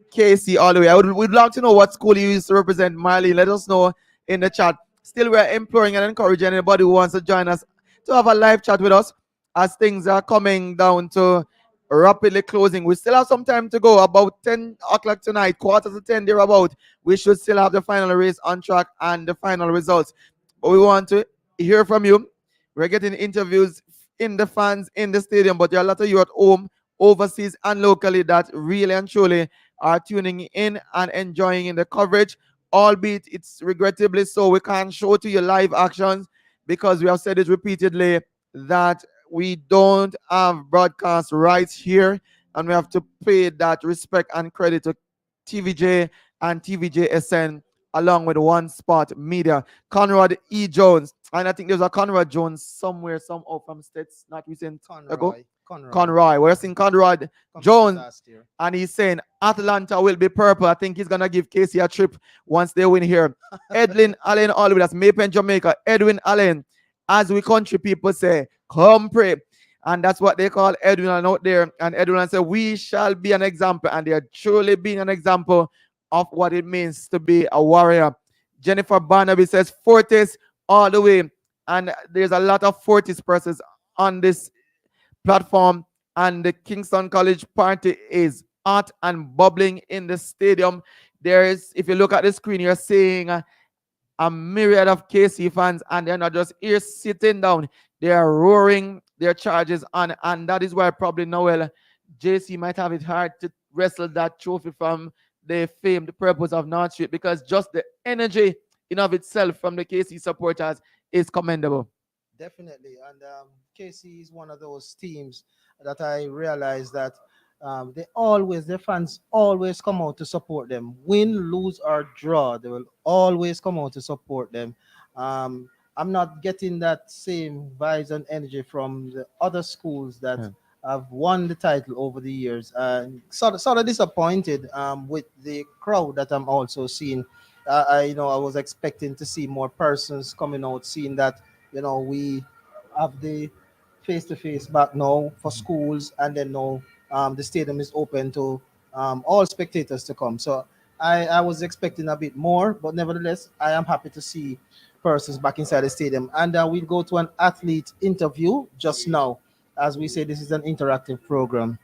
S9: KC all the way. We'd love to know what school you used to represent, Marlene. Let us know in the chat. Still, we're imploring and encouraging anybody who wants to join us to have a live chat with us as things are coming down to rapidly closing. We still have some time to go. About 10 o'clock tonight, quarter to 10 thereabout. We should still have the final race on track and the final results. But we want to hear from you. We're getting interviews in the fans in the stadium, but there are a lot of you at home overseas and locally that really and truly are tuning in and enjoying in the coverage, albeit it's regrettably so we can't show to you live actions because we have said it repeatedly that we don't have broadcast rights here, and we have to pay that respect and credit to TVJ and TVJSN along with One Spot Media. Conrad E. Jones, and I think there's a Conrad Jones somewhere, somehow from States, not recent ago. Conroy. We're seeing Conrad Jones, and he's saying Atlanta will be purple. I think he's gonna give Casey a trip once they win here. Edwin Allen, all with us, Maple Jamaica. Edwin Allen, as we country people say, come pray. And that's what they call Edwin Allen out there. And Edwin Allen said, we shall be an example. And they are truly being an example of what it means to be a warrior. Jennifer Barnaby says, Fortis all the way. And there's a lot of Fortis persons on this platform. And the Kingston College party is hot and bubbling in the stadium. There is, if you look at the screen, you're seeing a myriad of KC fans, and they're not just here sitting down. They are roaring their charges on, and that is why probably Noel JC might have it hard to wrestle that trophy from the famed Purpose of North Street, because just the energy in of itself from the KC supporters is commendable.
S6: Definitely, and KC is one of those teams that I realize that their fans always come out to support them. Win, lose, or draw, they will always come out to support them. I'm not getting that same vibes and energy from the other schools that have won the title over the years. Sort of disappointed with the crowd that I'm also seeing. I was expecting to see more persons coming out, seeing that we have the face-to-face back now for schools, and then now the stadium is open to all spectators to come. So I was expecting a bit more, but nevertheless, I am happy to see persons back inside the stadium. And we'll go to an athlete interview just now. As we say, this is an interactive program.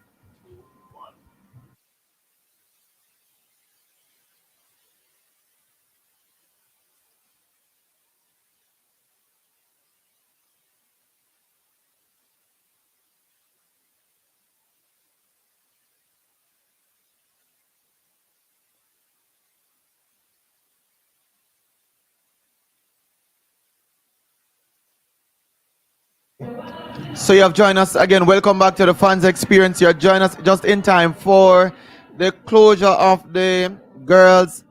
S9: So you have joined us again. Welcome back to the fans experience. You're joining us just in time for the closure of the girls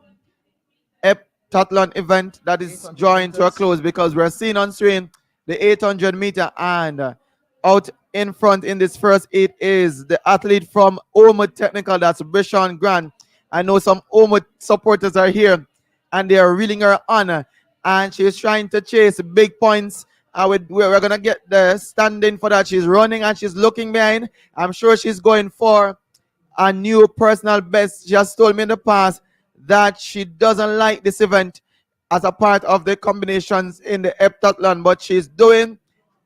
S9: heptathlon event that is drawing to a close, because we're seeing on screen the 800 meter, and out in front in this first 8 is the athlete from Omo Technical, that's Bishon Grant. I know some Omo supporters are here and they are reeling her on, and she's trying to chase big points. We're gonna get the standing for that. She's running and she's looking behind. I'm sure she's going for a new personal best. She has told me in the past that she doesn't like this event as a part of the combinations in the heptathlon, but she's doing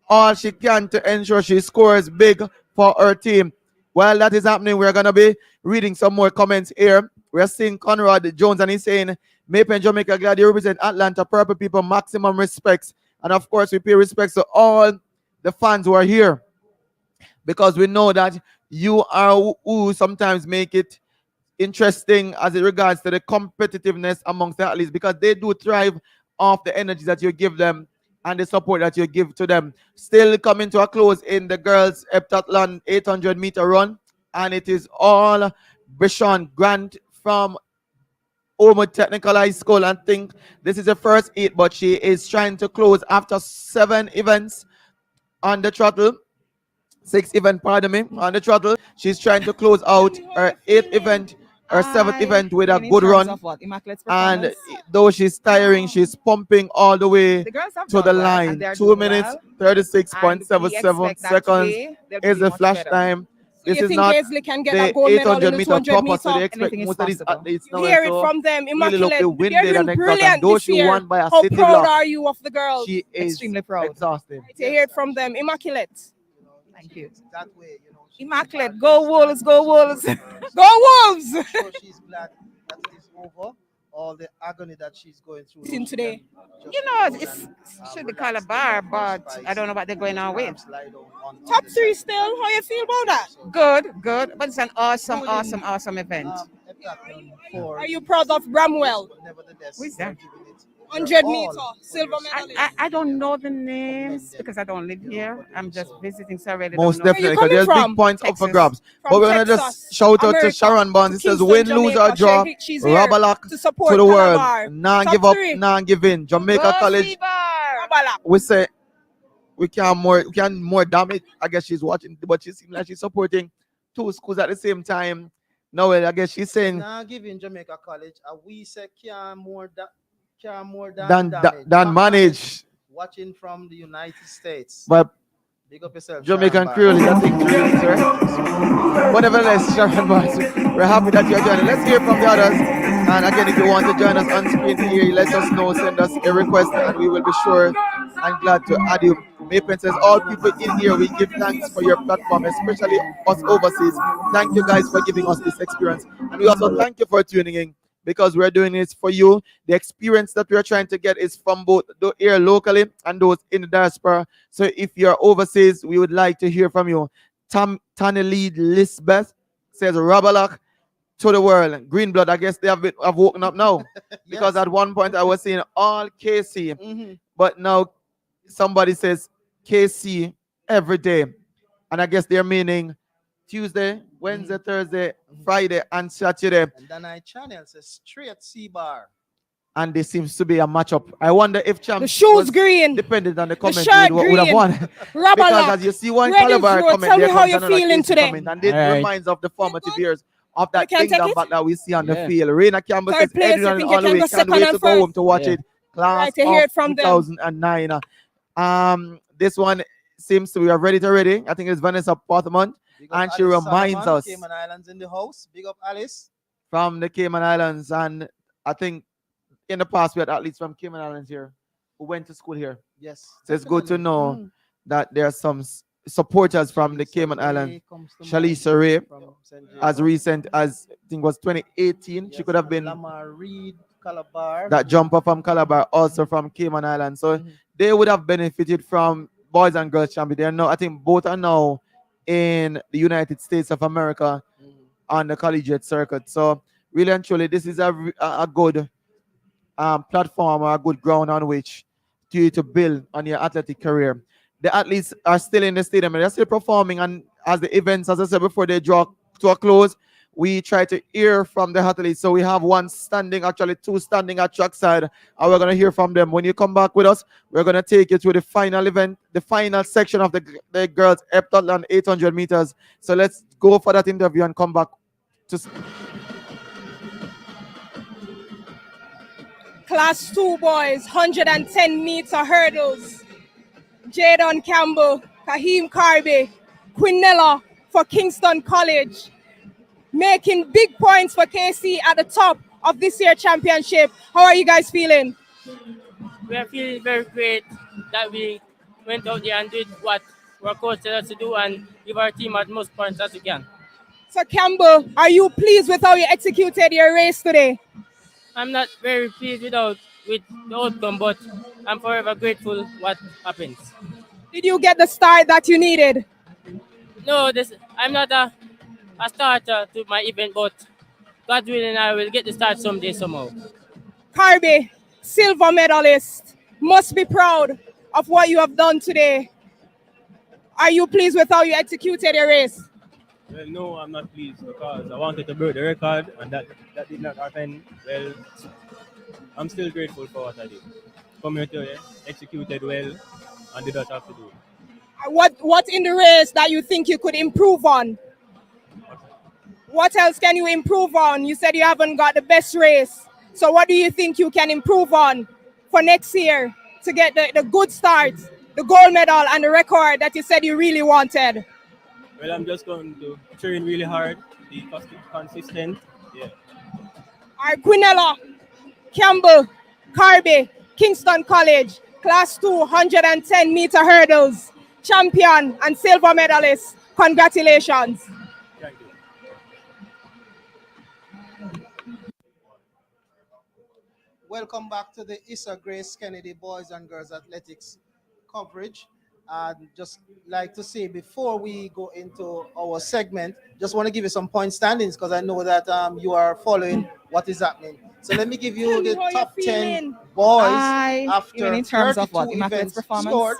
S9: all she can to ensure she scores big for her team. While that is happening, we're gonna be reading some more comments here. We're seeing Conrad Jones, and he's saying, Maple and Jamaica, glad you represent Atlanta Purple people, maximum respects. And of course, we pay respects to all the fans who are here, because we know that you are who sometimes make it interesting as it regards to the competitiveness amongst the athletes, because they do thrive off the energy that you give them and the support that you give to them. Still coming to a close in the girls heptathlon 800 meter run, and it is all Bishon Grant from Omo Technical High School. I think this is the first 8, but she is trying to close after 7 events on the throttle. 6 event, pardon me, on the throttle. She's trying to close out her 8th event, her 7th event with a good run. And though she's tiring, she's pumping all the way to the line. 2 minutes, 36.77 seconds is the flash time. This is not the 800 meter proper, so they expect most of these athletes now.
S1: You hear it from them, Immaculate. They're doing brilliant
S9: Though
S1: this
S9: she
S1: year.
S9: won by a
S1: How
S9: city
S1: proud
S9: block,
S1: are you of the girls?
S9: she is
S4: extremely proud.
S9: exhausted.
S1: To hear it from them, Immaculate.
S4: Thank you.
S6: That way,
S4: Immaculate, go Wolves, go Wolves.
S1: Go Wolves!
S6: I'm sure she's glad that it is over. all the agony that she's going through.
S1: In today.
S4: You know, it should be called a bar, but I don't know what they're going on with.
S1: Top 3 still. How you feel about that?
S4: Good. But it's an awesome event.
S1: Are you proud of Bramwell?
S4: Who is that?
S1: 100 meter silver medalist.
S4: I don't know the names because I don't live here. I'm just visiting, so I really
S9: Most
S4: don't know.
S9: definitely, because there's big points up for grabs.
S1: From
S9: But we're gonna just
S1: Texas,
S9: shout out to
S1: America,
S9: Sharon Barnes. It says,
S1: Kingston,
S9: win, lose or
S1: Jamaica.
S9: draw,
S1: She's here
S9: rubber lock
S1: to support
S9: to the world.
S1: Calabar.
S9: Nah,
S1: Top
S9: give up,
S1: 3.
S9: nah, give in. Jamaica College. We say we can more damage. I guess she's watching, but she seems like she's supporting 2 schools at the same time. No, I guess she's saying
S6: Now giving Jamaica College, we say can more
S9: than manage.
S6: Watching from the United States.
S9: But
S6: big up yourself,
S9: Jamaican
S6: Sharon
S9: Creole is a
S6: Barnes.
S9: thing to read, sir. But nevertheless, Sharon Barnes, we're happy that you're joining. Let's hear from the others. And again, if you want to join us on screen here, let us know. Send us a request, and we will be sure and glad to add you. Maypen says, all people in here, we give thanks for your platform, especially us overseas. Thank you guys for giving us this experience. And we also thank you for tuning in, because we're doing this for you. The experience that we're trying to get is from both here locally and those in the diaspora. So if you're overseas, we would like to hear from you. Tanya Lead Lisbeth says, Rabalak to the world. Green blood, I guess they have woken up now. Because at one point I was saying all KC, but now somebody says KC every day. And I guess they're meaning Tuesday, Wednesday, Thursday, Friday, and Saturday.
S6: And then I channel says straight C bar.
S9: And there seems to be a matchup. I wonder if champ
S1: The shoes green.
S9: depending on the comment
S1: shirt
S9: would have
S1: green.
S9: won.
S1: Rubber
S9: Because
S1: lock.
S9: as you see one
S1: Red is
S9: Calabar
S1: blue.
S9: comment,
S1: Tell me
S9: there
S1: how
S9: comes
S1: you're
S9: another
S1: feeling
S9: KC
S1: today.
S9: comment, and it
S18: Alright.
S9: reminds of the formative years of that
S1: can take
S9: kingdom
S1: it?
S9: back that we see on the field. Reina Campbell
S1: Third
S9: says,
S1: place,
S9: Edwin
S1: I
S9: on
S1: think
S9: all
S1: you
S9: the
S1: can
S9: way.
S1: go
S9: Can't
S1: second
S9: wait
S1: and
S9: to go home
S1: first.
S9: to watch it. Class
S1: Right, to hear
S9: of
S1: it from them.
S9: 2009. This one seems to be ready. I think it's Vanessa Portman, and she
S6: Alice
S9: reminds
S6: Solomon,
S9: us
S6: Cayman Islands in the house. Big up Alice.
S9: from the Cayman Islands, and I think in the past we had athletes from Cayman Islands here who went to school here.
S6: Yes.
S9: So it's good to
S6: definitely.
S9: know that there are some supporters from the Cayman Islands. Shalisa Ray,
S6: From St.
S9: as
S6: Jacob.
S9: recent as I think was 2018, she could have been
S6: Reid, Calabar.
S9: that jumper from Calabar, also from Cayman Islands. So they would have benefited from boys and girls champion. They are now, I think both are now in the United States of America on the collegiate circuit. So really and truly, this is a good platform or a good ground on which to build on your athletic career. The athletes are still in the stadium and they're still performing, and as the events, as I said before, they draw to a close, we try to hear from the athletes. So we have one standing, actually 2 standing at trackside, and we're going to hear from them. When you come back with us, we're going to take you to the final event, the final section of the girls heptathlon 800 meters. So let's go for that interview and come back to
S1: Class 2 boys, 110 meter hurdles. Jadon Campbell, Kahim Karbe, Quinella for Kingston College, making big points for KC at the top of this year's championship. How are you guys feeling?
S10: We are feeling very great that we went out there and did what our coach said us to do and give our team as most points as we can.
S1: So Campbell, are you pleased with how you executed your race today?
S10: I'm not very pleased with the outcome, but I'm forever grateful what happens.
S1: Did you get the start that you needed?
S10: No, I'm not a starter to my event, but God willing, I will get the start someday, somehow.
S1: Karbe, silver medalist, must be proud of what you have done today. Are you pleased with how you executed your race?
S19: Well, no, I'm not pleased because I wanted to break the record and that did not happen. Well, I'm still grateful for what I did. Come here to executed well and did not have to do it.
S1: What in the race that you think you could improve on? What else can you improve on? You said you haven't got the best race. So what do you think you can improve on for next year to get the good start, the gold medal and the record that you said you really wanted?
S19: Well, I'm just going to train really hard, be consistent. Yeah.
S1: All right, Quinella, Campbell, Karbe, Kingston College, Class 2, 110 meter hurdles, champion and silver medalist. Congratulations.
S19: Thank you.
S6: welcome back to the ISSA Grace Kennedy Boys and Girls Athletics coverage. And just like to say before we go into our segment, just want to give you some point standings because I know that you are following what is happening. So let me give you the top 10 boys
S2: You mean
S6: after
S2: in terms of
S6: 32
S2: what? Immaculate's
S6: events
S2: performance?
S6: scored.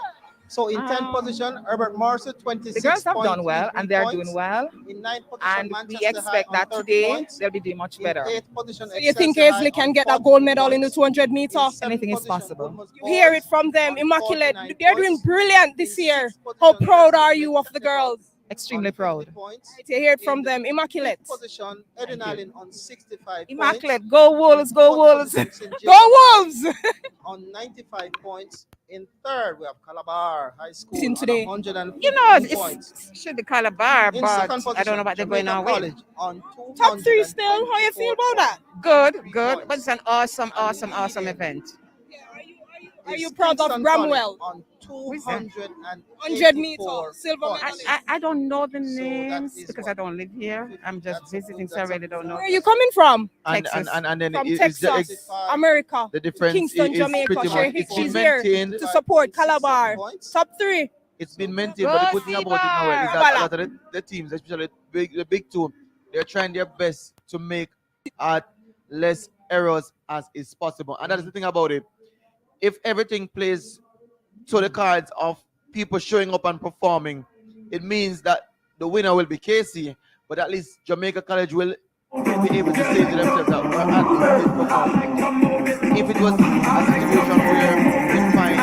S6: So in 10th position, Herbert Morrison,
S2: The girls have done
S6: 26.33
S2: well, and they're doing
S6: points.
S2: well.
S6: In 9th position,
S2: And we
S6: Manchester High
S2: expect
S6: on
S2: that
S6: 30
S2: today
S6: points.
S2: they'll be doing much
S6: In
S2: better.
S6: 8th position,
S1: So you think
S6: Excelsior High
S1: Aisley can
S6: on
S1: get that
S6: 40
S1: gold medal in the
S6: points.
S1: 200 meter?
S6: In 7th
S2: Anything is
S6: position,
S2: possible.
S6: Woodman's
S1: You hear
S6: Boys
S1: it from them,
S6: on
S1: Immaculate.
S6: 49
S1: They're doing
S6: points.
S1: brilliant this
S6: In
S1: year.
S6: 6th
S1: How
S6: position,
S1: proud are
S6: Reid
S1: you of the girls?
S2: Extremely proud.
S6: points.
S1: You hear it from
S6: In
S1: them, Immaculate.
S6: 5th position, Eden Allen on 65
S2: Immaculate,
S6: points.
S2: go Wolves, go Wolves.
S1: Go Wolves!
S6: On 95 points. In 3rd, we have Calabar High School
S1: In
S6: on
S1: today.
S6: 115
S4: You know,
S6: points.
S4: it should be Calabar,
S6: In
S4: but
S6: 2nd position,
S4: I don't know what they're going
S6: Jamaica
S4: on with.
S6: College on
S1: Top 3 still. How you feel about that?
S4: Good, but it's an awesome event.
S1: Are you proud of
S6: Kingston
S1: Bramwell?
S6: College on
S1: 100 meter,
S6: 284
S1: silver
S6: points.
S1: medalist.
S4: I don't know the names because I don't live here. I'm just visiting, so I really don't know.
S1: Where are you coming from?
S9: And
S4: Texas.
S9: then
S1: From
S9: it's
S1: Texas, America,
S9: the difference
S1: Kingston,
S9: is
S1: Jamaica.
S9: pretty much it's been
S1: She's here
S9: maintained.
S1: to support Calabar. Top 3.
S9: It's been maintained, but the good thing about it now is that a lot of the teams, especially the big two, they're trying their best to make less errors as is possible. And that's the thing about it. If everything plays to the cards of people showing up and performing, it means that the winner will be KC, but at least Jamaica College will be able to say to themselves that we're at least did perform. If it was a situation where we find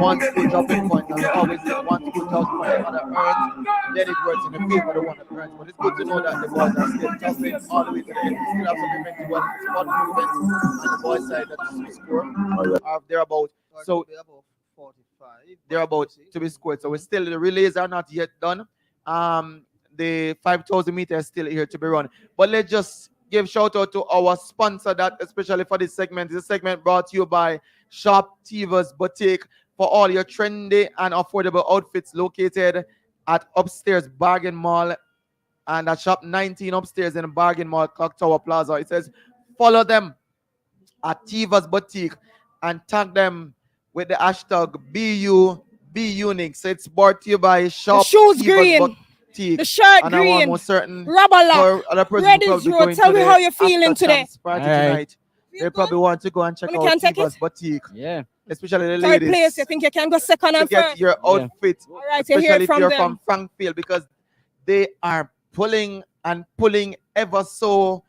S9: one school dropping points and we always say one school drops points and other earns, then it works in the favor of the one that earns. But it's good to know that the boys are still toughening all the way to the end. We still have some events to watch, spot movements on the boys' side that we score are thereabout. So they're about to be scored. So we're still, the relays are not yet done. The 5,000 meters is still here to be run. But let's just give shout out to our sponsor that especially for this segment. This segment brought to you by Shop Tivas Boutique for all your trendy and affordable outfits located at upstairs Bargain Mall and at Shop 19 upstairs in Bargain Mall Clock Tower Plaza. It says follow them at Tivas Boutique and tag them with the hashtag BUBUnique. So it's brought to you by Shop
S1: The shoes
S9: Tivas
S1: green.
S9: Boutique.
S1: The shirt
S9: and
S1: green.
S9: I'm almost certain
S1: Rubber lock.
S9: for other persons
S1: Red
S9: who
S1: is
S9: probably
S1: road.
S9: going
S1: Tell
S9: to
S1: me
S9: the
S1: how you're feeling
S9: after
S1: today.
S9: chance party tonight. They probably want to go and check
S1: Well,
S9: out
S1: you can take
S9: Tivas
S1: it?
S9: Boutique.
S2: Yeah.
S9: Especially the
S1: Third
S9: ladies.
S1: place. You think you can go second
S9: To
S1: and
S9: get
S1: first?
S9: your outfit.
S1: All right, you hear
S9: Especially
S1: it
S9: if
S1: from
S9: you're
S1: them.
S9: from Frankfield, because they are pulling ever so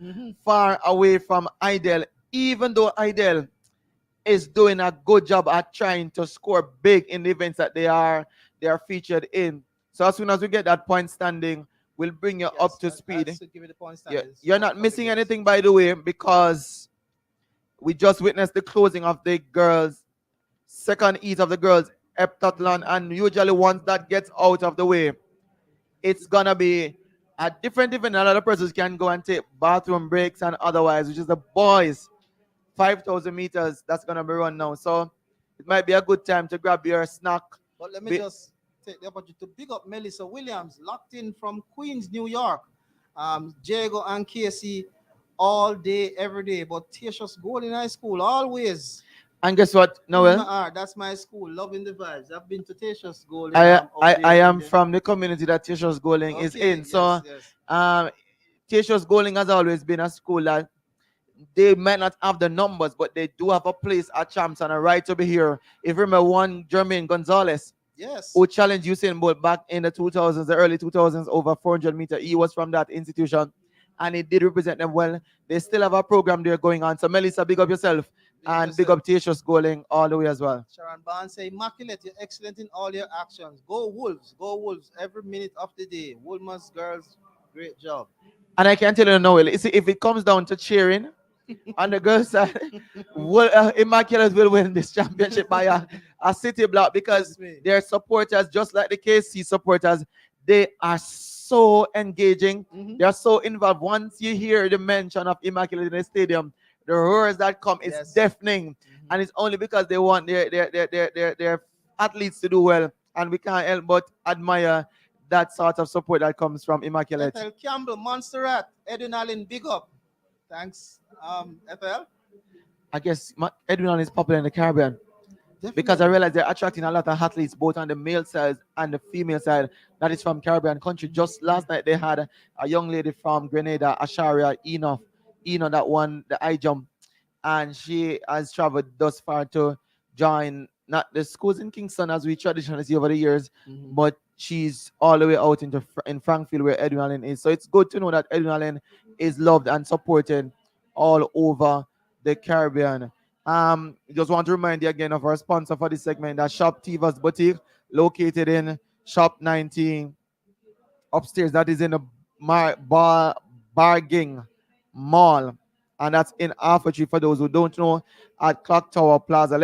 S9: far away from Idle, even though Idle is doing a good job at trying to score big in the events that they are featured in. So as soon as we get that point standing, we'll bring you up to speed.
S6: Give you the point
S9: You're not missing anything, by the way, because we just witnessed the closing of the girls' second heat of the girls' heptathlon, and usually once that gets out of the way, it's gonna be a different event. A lot of persons can go and take bathroom breaks and otherwise, which is the boys' 5,000 meters that's gonna be run now. So it might be a good time to grab your snack.
S6: But let me just take the opportunity to big up Melissa Williams, locked in from Queens, New York. Diego and Casey all day, every day. But Teachers Gold in high school, always.
S9: And guess what, Noel?
S6: That's my school, loving the vibes. I've been to Teachers Gold.
S9: I am from the community that Teachers Goaling is in. So Teachers Goaling has always been a school that they might not have the numbers, but they do have a place at Champs and a right to be here. If you remember one Jermaine Gonzalez, who challenged Usain Bolt back in the 2000s, the early 2000s, over 400 meters. He was from that institution, and he did represent them well. They still have a program there going on. So Melissa, big up yourself, and big up Teachers Goaling all the way as well.
S6: Sharon Barnes say, Immaculate, you're excellent in all your actions. Go Wolves, every minute of the day. Woolman's girls, great job.
S9: And I can tell you, Noel, if it comes down to cheering, on the girls' side, Immaculate will win this championship by a city block, because their supporters, just like the KC supporters, they are so engaging. They are so involved. Once you hear the mention of Immaculate in the stadium, the roars that come is deafening, and it's only because they want their athletes to do well, and we can't help but admire that sort of support that comes from Immaculate.
S6: Ethel Campbell, Montserrat, Edwin Allen, big up. Thanks, Ethel.
S9: I guess Edwin is popular in the Caribbean. Because I realize they're attracting a lot of athletes both on the male side and the female side that is from Caribbean country. Just last night they had a young lady from Grenada, Asharia Eno that won the high jump, and she has traveled thus far to join not the schools in Kingston as we traditionally see over the years, but she's all the way out in Frankfield where Edwin Allen is. So it's good to know that Edwin Allen is loved and supported all over the Caribbean. Just want to remind you again of our sponsor for this segment, that Shop Tivas Boutique, located in Shop 19 upstairs. That is in the Barging Mall, and that's in Arthurtree for those who don't know, at Clock Tower Plaza.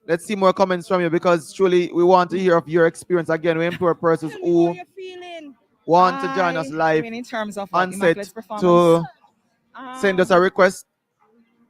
S9: Let's see more comments from you, because truly we want to hear of your experience. Again, we implore persons who want to join us live
S2: in terms of
S9: on set
S2: Immaculate's performance.
S9: to send us a request,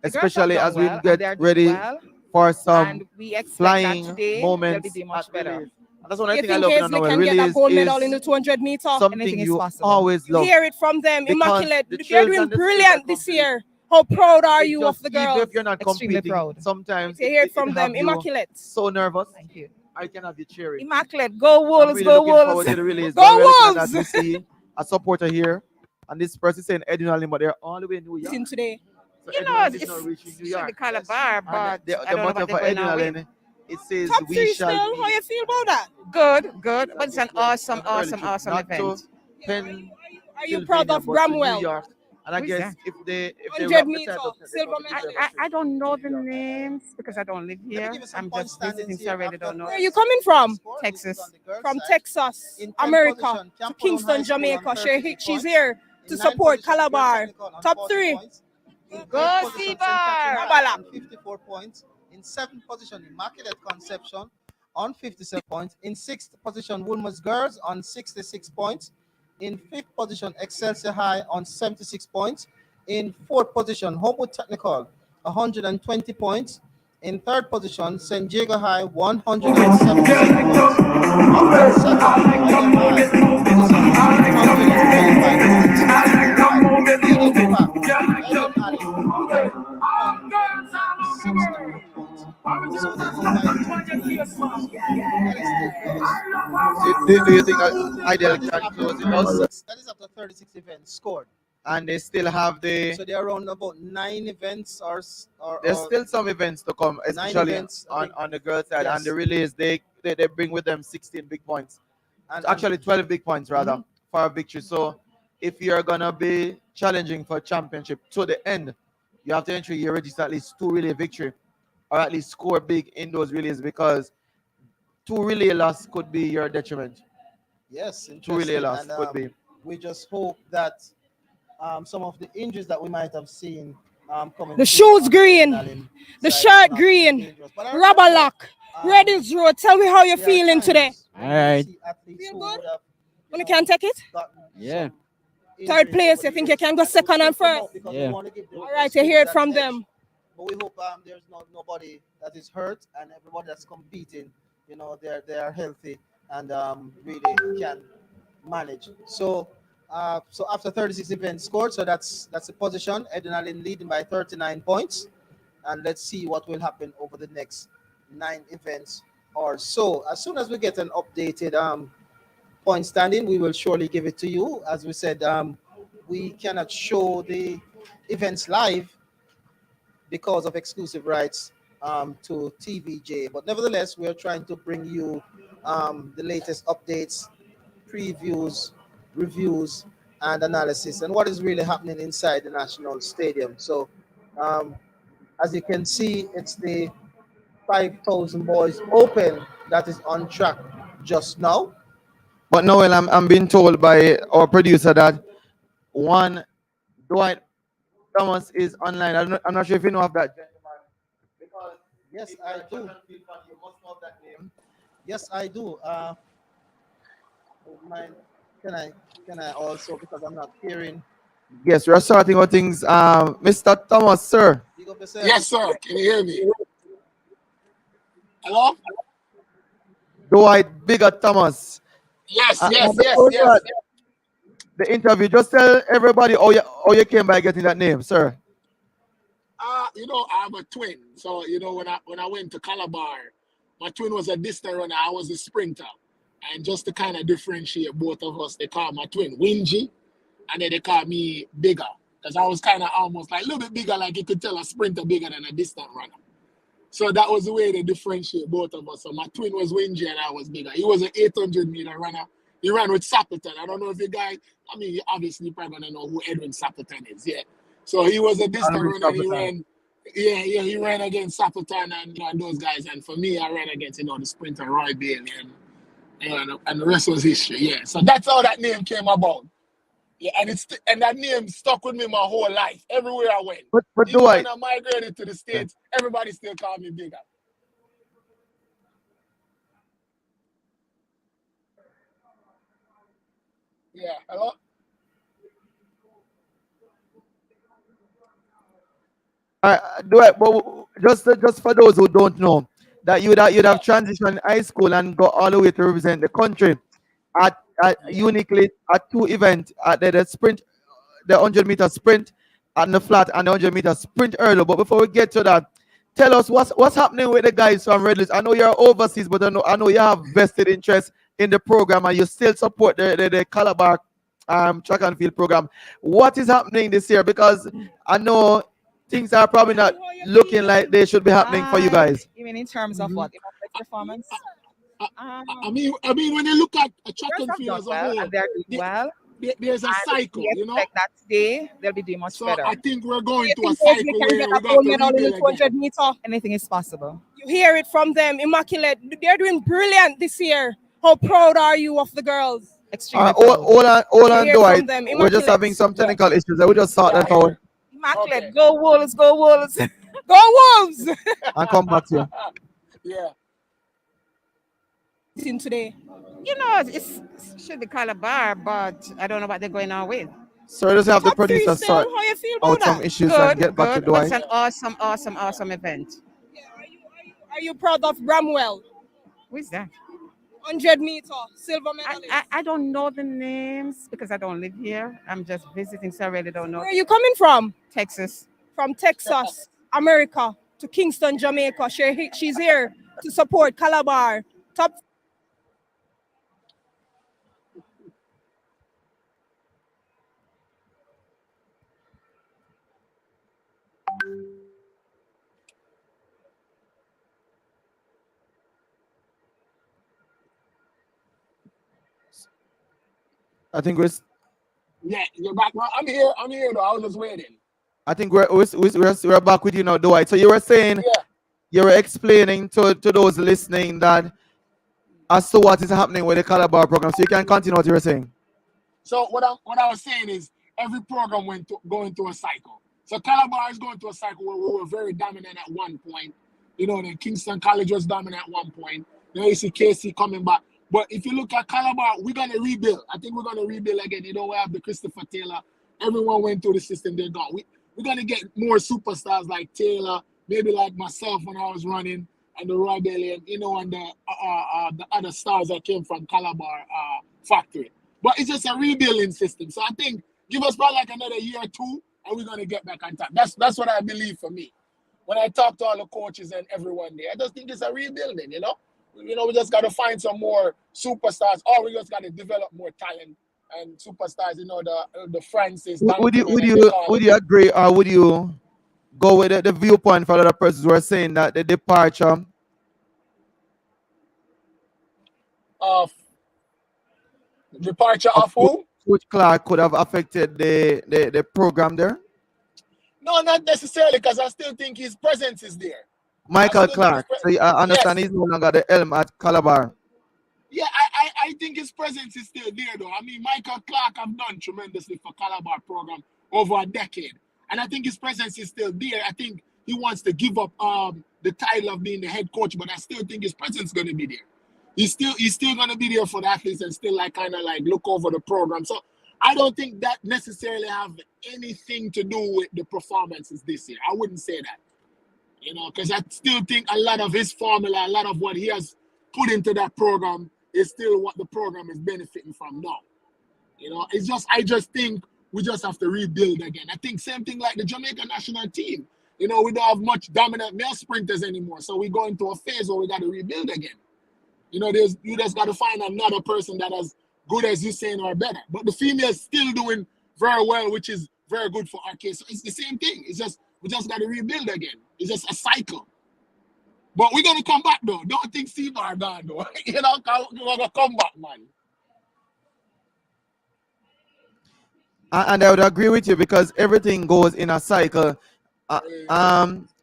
S2: The girls have
S9: especially
S2: done
S9: as we
S2: well, and they
S9: get
S2: are doing
S9: ready
S2: well,
S9: for some
S2: and we expect that
S9: flying
S2: today they'll
S9: moments
S2: be doing much
S9: at
S2: better.
S9: relays. And that's one
S1: You
S9: thing I
S1: think
S9: love in
S1: Hazley
S9: our
S1: can get that
S9: relays
S1: gold medal
S9: is
S1: in the 200 meter?
S9: something
S2: Anything is
S9: you
S2: possible.
S9: always
S1: You
S9: love.
S1: hear it from them,
S9: Because
S1: Immaculate.
S9: the
S1: They're
S9: children
S1: doing
S9: and the
S1: brilliant this year. How proud are you of the
S9: Even
S1: girls?
S9: if you're not
S2: Extremely
S9: competing,
S2: proud.
S9: sometimes
S1: You hear it
S9: it
S1: from them,
S9: have you
S1: Immaculate.
S9: so nervous.
S2: Thank you.
S9: I can have you cheering.
S2: Immaculate, go
S9: I'm
S2: Wolves,
S9: really
S2: go
S9: looking forward
S2: Wolves.
S9: to the relays.
S1: Go
S9: But we're looking at
S1: Wolves!
S9: that, we see a supporter here, and this person saying Edwin Allen, but they're all the way in New York.
S1: Listen today.
S9: So
S4: You
S9: Edwin
S4: know,
S9: Allen
S4: it's
S9: is not reaching New
S4: should
S9: York.
S4: be Calabar,
S9: And
S4: but
S9: the
S4: I don't know
S9: matter
S4: what
S9: for
S4: they're going
S9: Edwin
S4: on with.
S9: Allen, it says
S1: Top
S9: we
S1: three
S9: shall
S1: still.
S9: be
S1: How you feel about that?
S4: Good, but it's an awesome,
S9: early
S4: awesome,
S9: trip,
S4: awesome
S9: not
S4: event.
S9: to Penn,
S1: Are you proud of
S9: Pennsylvania, but to New
S1: Bramwell?
S9: York. And I
S4: Who's
S9: guess
S4: that?
S9: if they
S1: 100
S9: wrap the
S1: meter,
S9: title, they
S1: silver
S9: probably
S1: medalist.
S9: get
S4: I don't know the names because I don't live
S6: Let me
S4: here.
S6: give you some
S4: I'm
S6: point
S4: just visiting,
S6: standings
S4: so I
S6: here
S4: really
S6: after
S4: don't know.
S1: Where are you coming from?
S4: Texas.
S1: From Texas,
S6: In 10th
S1: America,
S6: position,
S1: to
S6: Camp
S1: Kingston,
S6: Malone High School on
S1: Jamaica.
S6: 36
S1: She's
S6: points.
S1: here to
S6: In 9th
S1: support
S6: position, Great
S1: Calabar.
S6: Technical on
S1: Top
S6: 40
S1: three.
S6: points. In
S4: Go
S6: 8th position, St. Catherine
S4: Seabar!
S6: High on 54 points. In 7th position, Immaculate Conception on 57 points. In 6th position, Woolmer's Girls on 66 points. In 5th position, Excelsior High on 76 points. In 4th position, Homewood Technical, 120 points. In 3rd position, St. Diego High, 176 points. Up in 2nd, Highland High is on 125 points. Leading the pack, Edwin Allen, 161 points. So the
S9: Do you think that Ideal can close it out?
S6: that is after 36 events scored.
S9: And they still have
S6: So they're around about 9 events
S9: there's still some events to come, especially
S6: events,
S9: on the girls side.
S6: yes.
S9: And the relays, they bring with them 16 big points.
S6: And-
S9: Actually 12 big points rather for a victory. So if you're gonna be challenging for championship to the end, you have to ensure you register at least 2 relay victory, or at least score big in those relays, because 2 relay loss could be your detriment.
S6: Yes,
S9: 2 relay
S6: interesting.
S9: loss
S6: And,
S9: could be.
S6: we just hope that some of the injuries that we might have seen coming.
S1: The
S6: through
S1: shoes
S6: on
S1: green,
S6: Allen
S1: the
S6: side
S1: shirt
S6: is not
S1: green,
S6: dangerous. But I
S1: rubber
S6: remember,
S1: lock, Reddit's Road. Tell me how you're
S6: there are
S1: feeling today.
S6: times when
S18: All right.
S6: you see athletes who would have,
S1: When you can take it?
S6: gotten
S18: Yeah.
S6: some
S1: Third
S6: injuries
S1: place,
S6: over
S1: you
S6: the
S1: think
S6: years.
S1: you can go second and
S6: Still come
S1: first?
S6: out because
S18: Yeah.
S6: we want to give them
S1: All right, you hear it
S6: that
S1: from
S6: edge.
S1: them.
S6: But we hope there's nobody that is hurt, and everybody that's competing, they are healthy and really can manage. So after 36 events scored, so that's the position. Edwin Allen leading by 39 points, and let's see what will happen over the next 9 events or so. As soon as we get an updated point standing, we will surely give it to you. As we said, we cannot show the events live because of exclusive rights to TVJ. But nevertheless, we are trying to bring you the latest updates, previews, reviews, and analysis, and what is really happening inside the National Stadium. So, as you can see, it's the 5,000 Boys Open that is on track just now.
S9: But Noel, I'm being told by our producer that one Dwight Thomas is online. I'm not sure if you know of that gentleman. Because
S6: Yes, I do.
S9: you must know that name.
S6: Yes, I do. Mind, can I also, because I'm not hearing.
S9: Yes, we're starting our things. Mr. Thomas, sir.
S6: Big up yourself.
S5: Yes, sir. Can you hear me? Hello?
S9: Dwight Bigger Thomas.
S5: Yes,
S9: And
S5: yes, yes,
S9: before
S5: yes.
S9: that, the interview, just tell everybody how you came by getting that name, sir.
S5: You know, I have a twin. So, you know, when I went to Calabar, my twin was a distant runner. I was a sprinter. And just to kind of differentiate both of us, they call my twin Wingy, and then they call me Bigger. Because I was kind of almost like a little bit bigger, like you could tell a sprinter bigger than a distant runner. So that was the way they differentiate both of us. So my twin was Wingy and I was bigger. He was an 800-meter runner. He ran with Sapperton. I don't know if you guys, I mean, you obviously probably going to know who Edwin Sapperton is, yeah. So he was a distant runner. He ran, he ran against Sapperton and those guys. And for me, I ran against, the sprinter Roy Bailey. And the rest was history, yeah. So that's how that name came about. Yeah, and that name stuck with me my whole life, everywhere I went.
S9: But
S5: even when I migrated to the States, everybody still called me Bigger. Yeah, hello?
S9: But just for those who don't know, that you'd have transitioned high school and go all the way to represent the country at uniquely at two events, at the sprint, the 100-meter sprint and the flat, and the 100-meter sprint earlier. But before we get to that, tell us what's happening with the guys from Red List. I know you're overseas, but I know you have vested interest in the program and you still support the Calabar track and field program. What is happening this year? Because I know things are probably not looking like they should be happening for you guys.
S2: You mean in terms of what? Performance?
S5: I mean, when you look at a track and field as a whole,
S2: and they're doing well.
S5: There's a
S2: And
S5: cycle,
S2: we expect that today they'll be doing much better.
S5: I think we're going to a
S1: think
S5: cycle
S1: we can
S5: where
S1: get
S5: we
S1: a
S5: got
S1: gold
S5: to
S1: medal in the
S5: rebuild
S1: 200
S5: again.
S1: meter?
S2: Anything is possible.
S1: You hear it from them, immaculate. They're doing brilliant this year. How proud are you of the girls?
S2: Extremely
S9: Hold on,
S1: hear
S9: Dwight.
S1: from them,
S9: We're just
S1: immaculate.
S9: having some technical issues. We just sort that out
S2: Immaculate. Go Wolves, go Wolves.
S1: Go Wolves!
S9: and come back to you.
S5: Yeah.
S1: In today.
S4: You know, it should be Calabar, but I don't know what they're going on with.
S9: So just have the producer
S1: still.
S9: sort
S1: How you feel
S9: out
S1: about
S9: some
S1: that?
S9: issues
S4: Good,
S9: and get back to
S4: good. It's
S9: Dwight.
S4: an awesome event.
S1: Are you proud of Bramwell?
S4: Who is that?
S1: 100 meter silver medalist.
S4: I don't know the names because I don't live here. I'm just visiting, so I really don't know.
S1: Where are you coming from?
S4: Texas.
S1: From Texas, America, to Kingston, Jamaica. She's here to support Calabar. Top.
S9: I think we're
S5: Yeah, you're back. Well, I'm here though. I was just waiting.
S9: I think we're back with you now, Dwight. So you were saying, you were explaining to those listening that as to what is happening with the Calabar program. So you can continue what you were saying.
S5: So what I was saying is every program going through a cycle. So Calabar is going through a cycle where we were very dominant at one point. Then Kingston College was dominant at one point. Now you see KC coming back. But if you look at Calabar, we're going to rebuild. I think we're going to rebuild again. We have the Christopher Taylor. Everyone went through the system. They're gone. We're going to get more superstars like Taylor, maybe like myself when I was running, and the Roy Bailey, and the other stars that came from Calabar factory. But it's just a rebuilding system. So I think give us probably like another year or two, and we're going to get back on top. That's what I believe for me. When I talk to all the coaches and everyone there, I just think it's a rebuilding, we just got to find some more superstars, or we just got to develop more talent and superstars. The Francis.
S9: Would you agree, or would you go with the viewpoint for other persons who are saying that the departure
S5: of who?
S9: Coach Clark could have affected the program there?
S5: No, not necessarily, because I still think his presence is there.
S9: Michael Clark. So I understand he's no longer the helm at Calabar.
S5: Yeah, I think his presence is still there, though. I mean, Michael Clark have done tremendously for Calabar program over a decade. And I think his presence is still there. I think he wants to give up the title of being the head coach, but I still think his presence is going to be there. He's still going to be there for the athletes and still kind of look over the program. So I don't think that necessarily have anything to do with the performances this year. I wouldn't say that. Because I still think a lot of his formula, a lot of what he has put into that program is still what the program is benefiting from now. I just think we just have to rebuild again. I think same thing like the Jamaican national team. we don't have much dominant male sprinters anymore. So we go into a phase where we got to rebuild again. You just got to find another person that as good as Usain or better. But the females still doing very well, which is very good for our case. So it's the same thing. It's just we just got to rebuild again. It's just a cycle. But we're gonna come back though. Don't think Seabar gone though. We're gonna come back, man.
S9: And I would agree with you because everything goes in a cycle.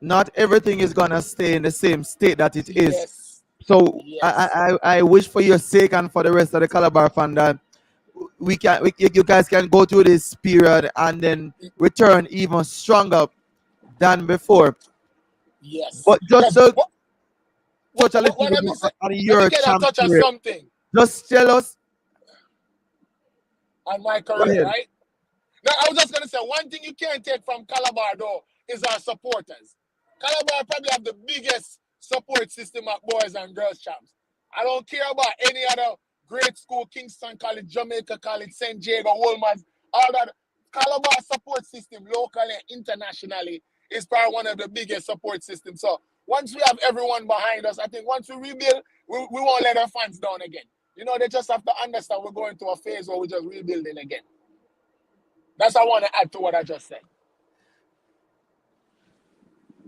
S9: Not everything is gonna stay in the same state that it is.
S5: Yes.
S9: So
S5: Yes.
S9: I wish for your sake and for the rest of the Calabar fan that you guys can go through this period and then return even stronger than before.
S5: Yes.
S9: But just to touch a little
S5: Let
S9: bit
S5: me
S9: more
S5: say,
S9: on
S5: let
S9: your
S5: me get a touch on
S9: champion,
S5: something
S9: just tell us.
S5: on my
S9: Go
S5: career,
S9: ahead.
S5: right? Now, I was just gonna say one thing you can't take from Calabar though is our supporters. Calabar probably have the biggest support system at boys and girls champs. I don't care about any other great school, Kingston College, Jamaica College, St. Diego, Wolmer's, all that. Calabar support system locally and internationally is probably one of the biggest support systems. So once we have everyone behind us, I think once we rebuild, we won't let our fans down again. They just have to understand we're going through a phase where we're just rebuilding again. That's what I want to add to what I just said.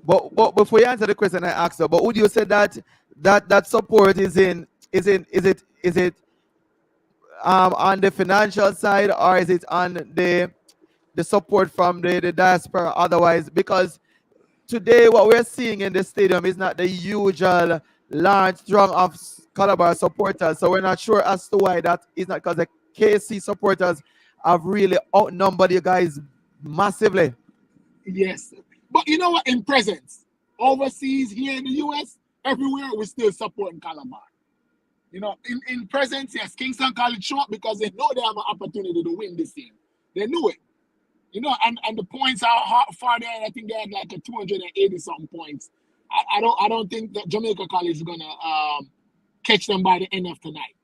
S9: But before you answer the question I asked you, but would you say that support is it on the financial side, or is it on the support from the diaspora otherwise? Because today what we're seeing in the stadium is not the usual large throng of Calabar supporters. So we're not sure as to why that is not, because the KC supporters have really outnumbered you guys massively.
S5: Yes. But you know what? In presence, overseas, here in the US, everywhere, we're still supporting Calabar. In presence, yes, Kingston College show up because they know they have an opportunity to win this game. They knew it. And the points are far there. I think they had like a 280 something points. I don't think that Jamaica College is gonna catch them by the end of tonight.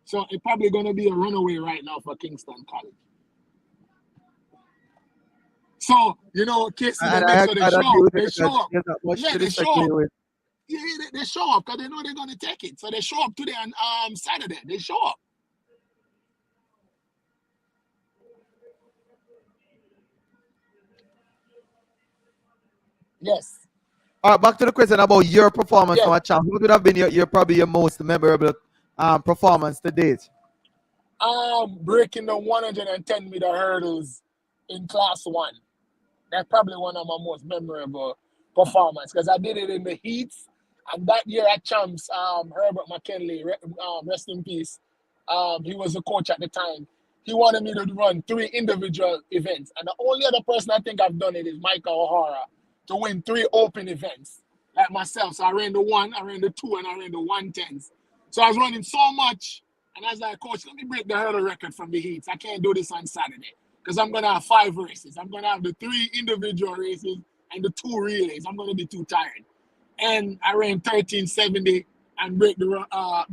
S5: So it's probably gonna be a runaway right now for Kingston College. So KC they make sure they show up. They show up. Yeah, they show up. Yeah, they show up because they know they're gonna take it. So they show up today on Saturday. They show up. Yes.
S9: All right, back to the question about your performance from a champ. What would have been your most memorable performance to date?
S5: Breaking the 110 meter hurdles in class 1. That's probably one of my most memorable performances because I did it in the heats. And that year at Champs, Herbert McKinley, rest in peace, he was the coach at the time. He wanted me to run 3 individual events. And the only other person I think I've done it is Michael O'Hara, to win 3 open events like myself. So I ran the 1, I ran the 2, and I ran the 110s. So I was running so much. And I was like, Coach, let me break the hurdle record from the heats. I can't do this on Saturday because I'm going to have 5 races. I'm going to have the 3 individual races and the 2 relays. I'm going to be too tired. And I ran 1370 and break the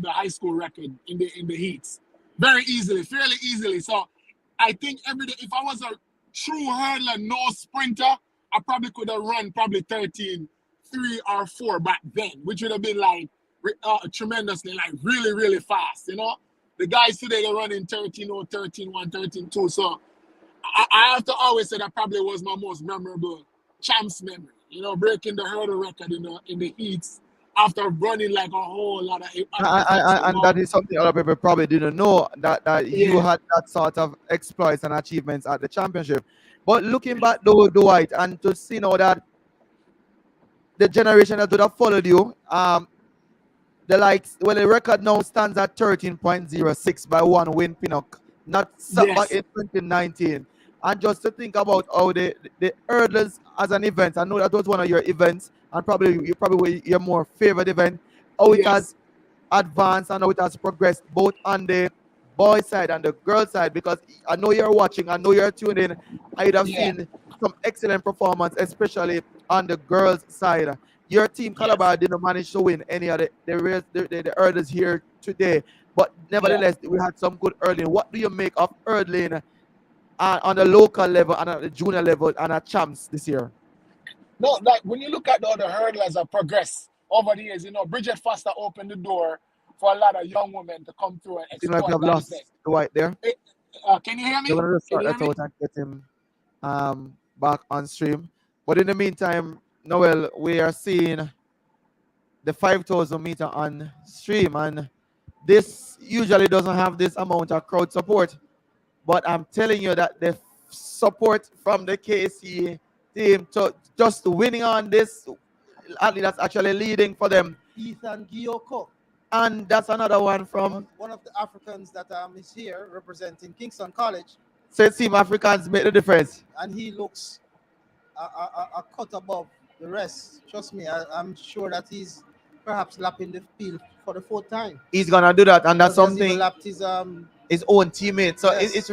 S5: high school record in the heats very easily, fairly easily. So I think every day, if I was a true hurdler, no sprinter, I probably could have run probably 13.3 or 4 back then, which would have been like tremendously, like really, really fast. The guys today they're running 13.0, 13.1, 13.2. So I have to always say that probably was my most memorable champs memory. Breaking the hurdle record in the heats after running like a whole lot of.
S9: And that is something other people probably didn't know that you had that sort of exploits and achievements at the championship. But looking back though, Dwight, and to see now that the generation that would have followed you, the record now stands at 13.06 by 1 win Pinnock, not back in 2019. And just to think about how the hurdles as an event, I know that was one of your events, and probably your more favorite event, how it has advanced and how it has progressed both on the boy side and the girl side, because I know you're watching, I know you're tuned in. I'd have seen some excellent performance, especially on the girls side. Your team Calabar didn't manage to win any of the hurdles here today, but nevertheless, we had some good hurdling. What do you make of hurdling on the local level and at the junior level and at champs this year?
S5: No, like when you look at the other hurdlers that progress over the years, Bridget Foster opened the door for a lot of young women to come through and
S9: Seems like we
S5: exploit
S9: have
S5: that
S9: lost
S5: effect.
S9: Dwight there.
S5: Can you hear me?
S9: They're gonna just
S5: Can
S9: sort
S5: you hear
S9: that
S5: me?
S9: out and get him back on stream. But in the meantime, Noel, we are seeing the 5,000 meter on stream, and this usually doesn't have this amount of crowd support. But I'm telling you that the support from the KC team to just winning on this athlete that's actually leading for them.
S6: Ethan Gioko,
S9: And that's another one from
S6: one of the Africans that is here representing Kingston College,
S9: so it seems Africans make the difference.
S6: and he looks a cut above the rest. Trust me, I'm sure that he's perhaps lapping the field for the fourth time.
S9: He's gonna do that, and that's
S6: Because he has even
S9: something
S6: lapped
S9: his own teammate. So
S6: yes.
S9: it's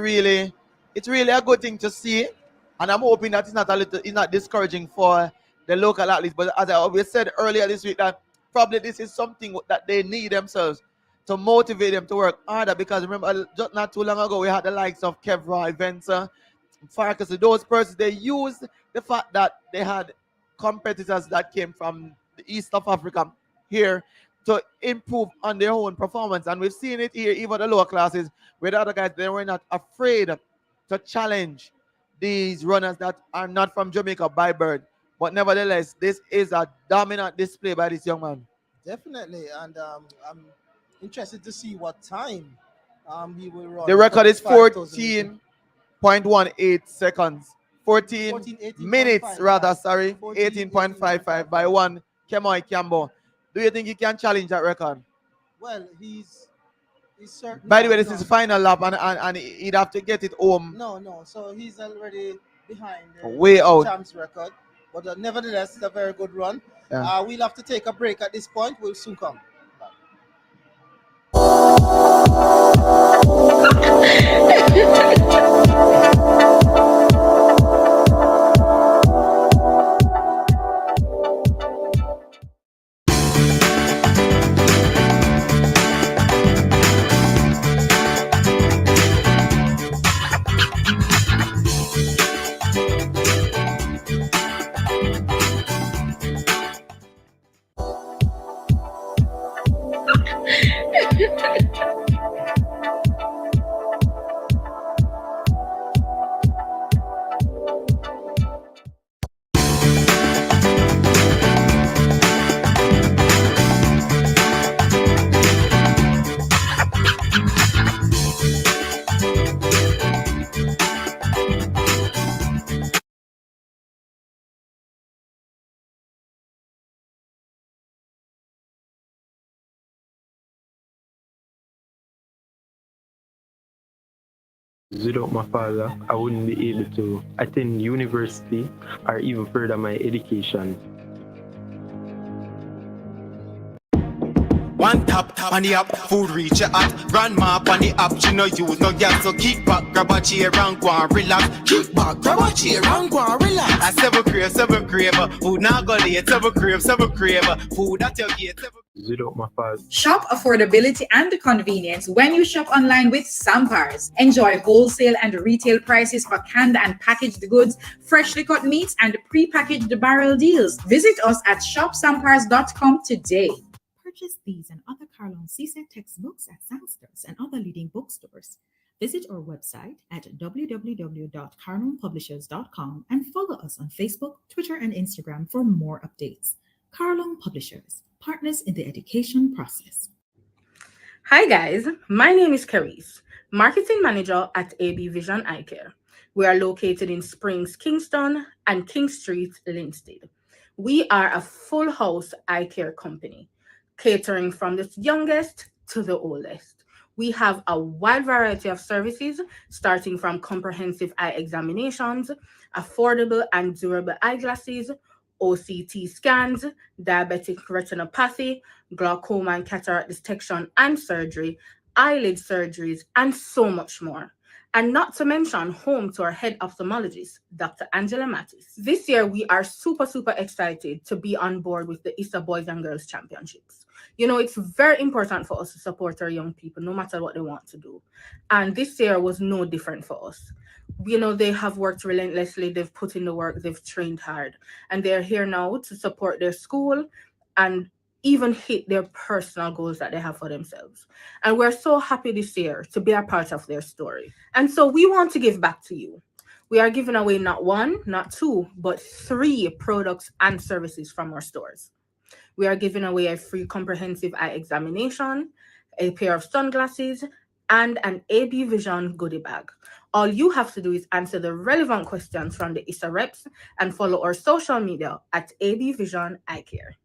S9: really a good thing to see, and I'm hoping that it's not discouraging for the local athletes. But as I always said earlier this week, that probably this is something that they need themselves to motivate them to work harder. Because remember, just not too long ago, we had the likes of Kevra, Venza, Farkas. Those persons, they used the fact that they had competitors that came from the east of Africa here to improve on their own performance. And we've seen it here, even the lower classes, where the other guys, they were not afraid to challenge these runners that are not from Jamaica by birth. But nevertheless, this is a dominant display by this young man.
S6: Definitely, and I'm interested to see what time he will run.
S9: The record is 14.18 seconds. 14 minutes, rather, sorry. 18.55 by one Kemoy Campbell. Do you think he can challenge that record?
S6: Well, he's certain.
S9: By the way, this is final lap, and he'd have to get it home.
S6: No. So he's already behind the
S9: way out
S6: champs record. But nevertheless, it's a very good run.
S9: Yeah.
S6: We'll have to take a break at this point. We'll soon come.
S11: Without my father, I wouldn't be able to attend university or even further my education.
S12: One tap on the app, food reach your at. Grandma on the app, she no use no gas. So kick back, grab a chair and go and relax. Kick back, grab a chair and go and relax. I seven crave, food now go late. Seven crave, food at your gate.
S11: Without my father.
S8: Shop affordability and convenience when you shop online with Sampars. Enjoy wholesale and retail prices for canned and packaged goods, freshly cut meats, and pre-packaged barrel deals. Visit us at shopsampars.com today.
S23: Purchase these and other Carlon CSET textbooks at Soundsters and other leading bookstores. Visit our website at www.carlonpublishers.com and follow us on Facebook, Twitter, and Instagram for more updates. Carlon Publishers, partners in the education process.
S7: Hi guys, my name is Carice, Marketing Manager at AB Vision Eye Care. We are located in Springs, Kingston, and King Street, Linstead. We are a full house eye care company, catering from the youngest to the oldest. We have a wide variety of services, starting from comprehensive eye examinations, affordable and durable eyeglasses, OCT scans, diabetic retinopathy, glaucoma and cataract detection and surgery, eyelid surgeries, and so much more. And not to mention home to our head ophthalmologist, Dr. Angela Mattis. This year, we are super excited to be on board with the ISSA Boys and Girls Championships. You know, it's very important for us to support our young people, no matter what they want to do. And this year was no different for us. You know, they have worked relentlessly, they've put in the work, they've trained hard, and they're here now to support their school and even hit their personal goals that they have for themselves. And we're so happy this year to be a part of their story. And so we want to give back to you. We are giving away not one, not two, but 3 products and services from our stores. We are giving away a free comprehensive eye examination, a pair of sunglasses, and an AB Vision goodie bag. All you have to do is answer the relevant questions from the ISSA reps and follow our social media at AB Vision Eye Care.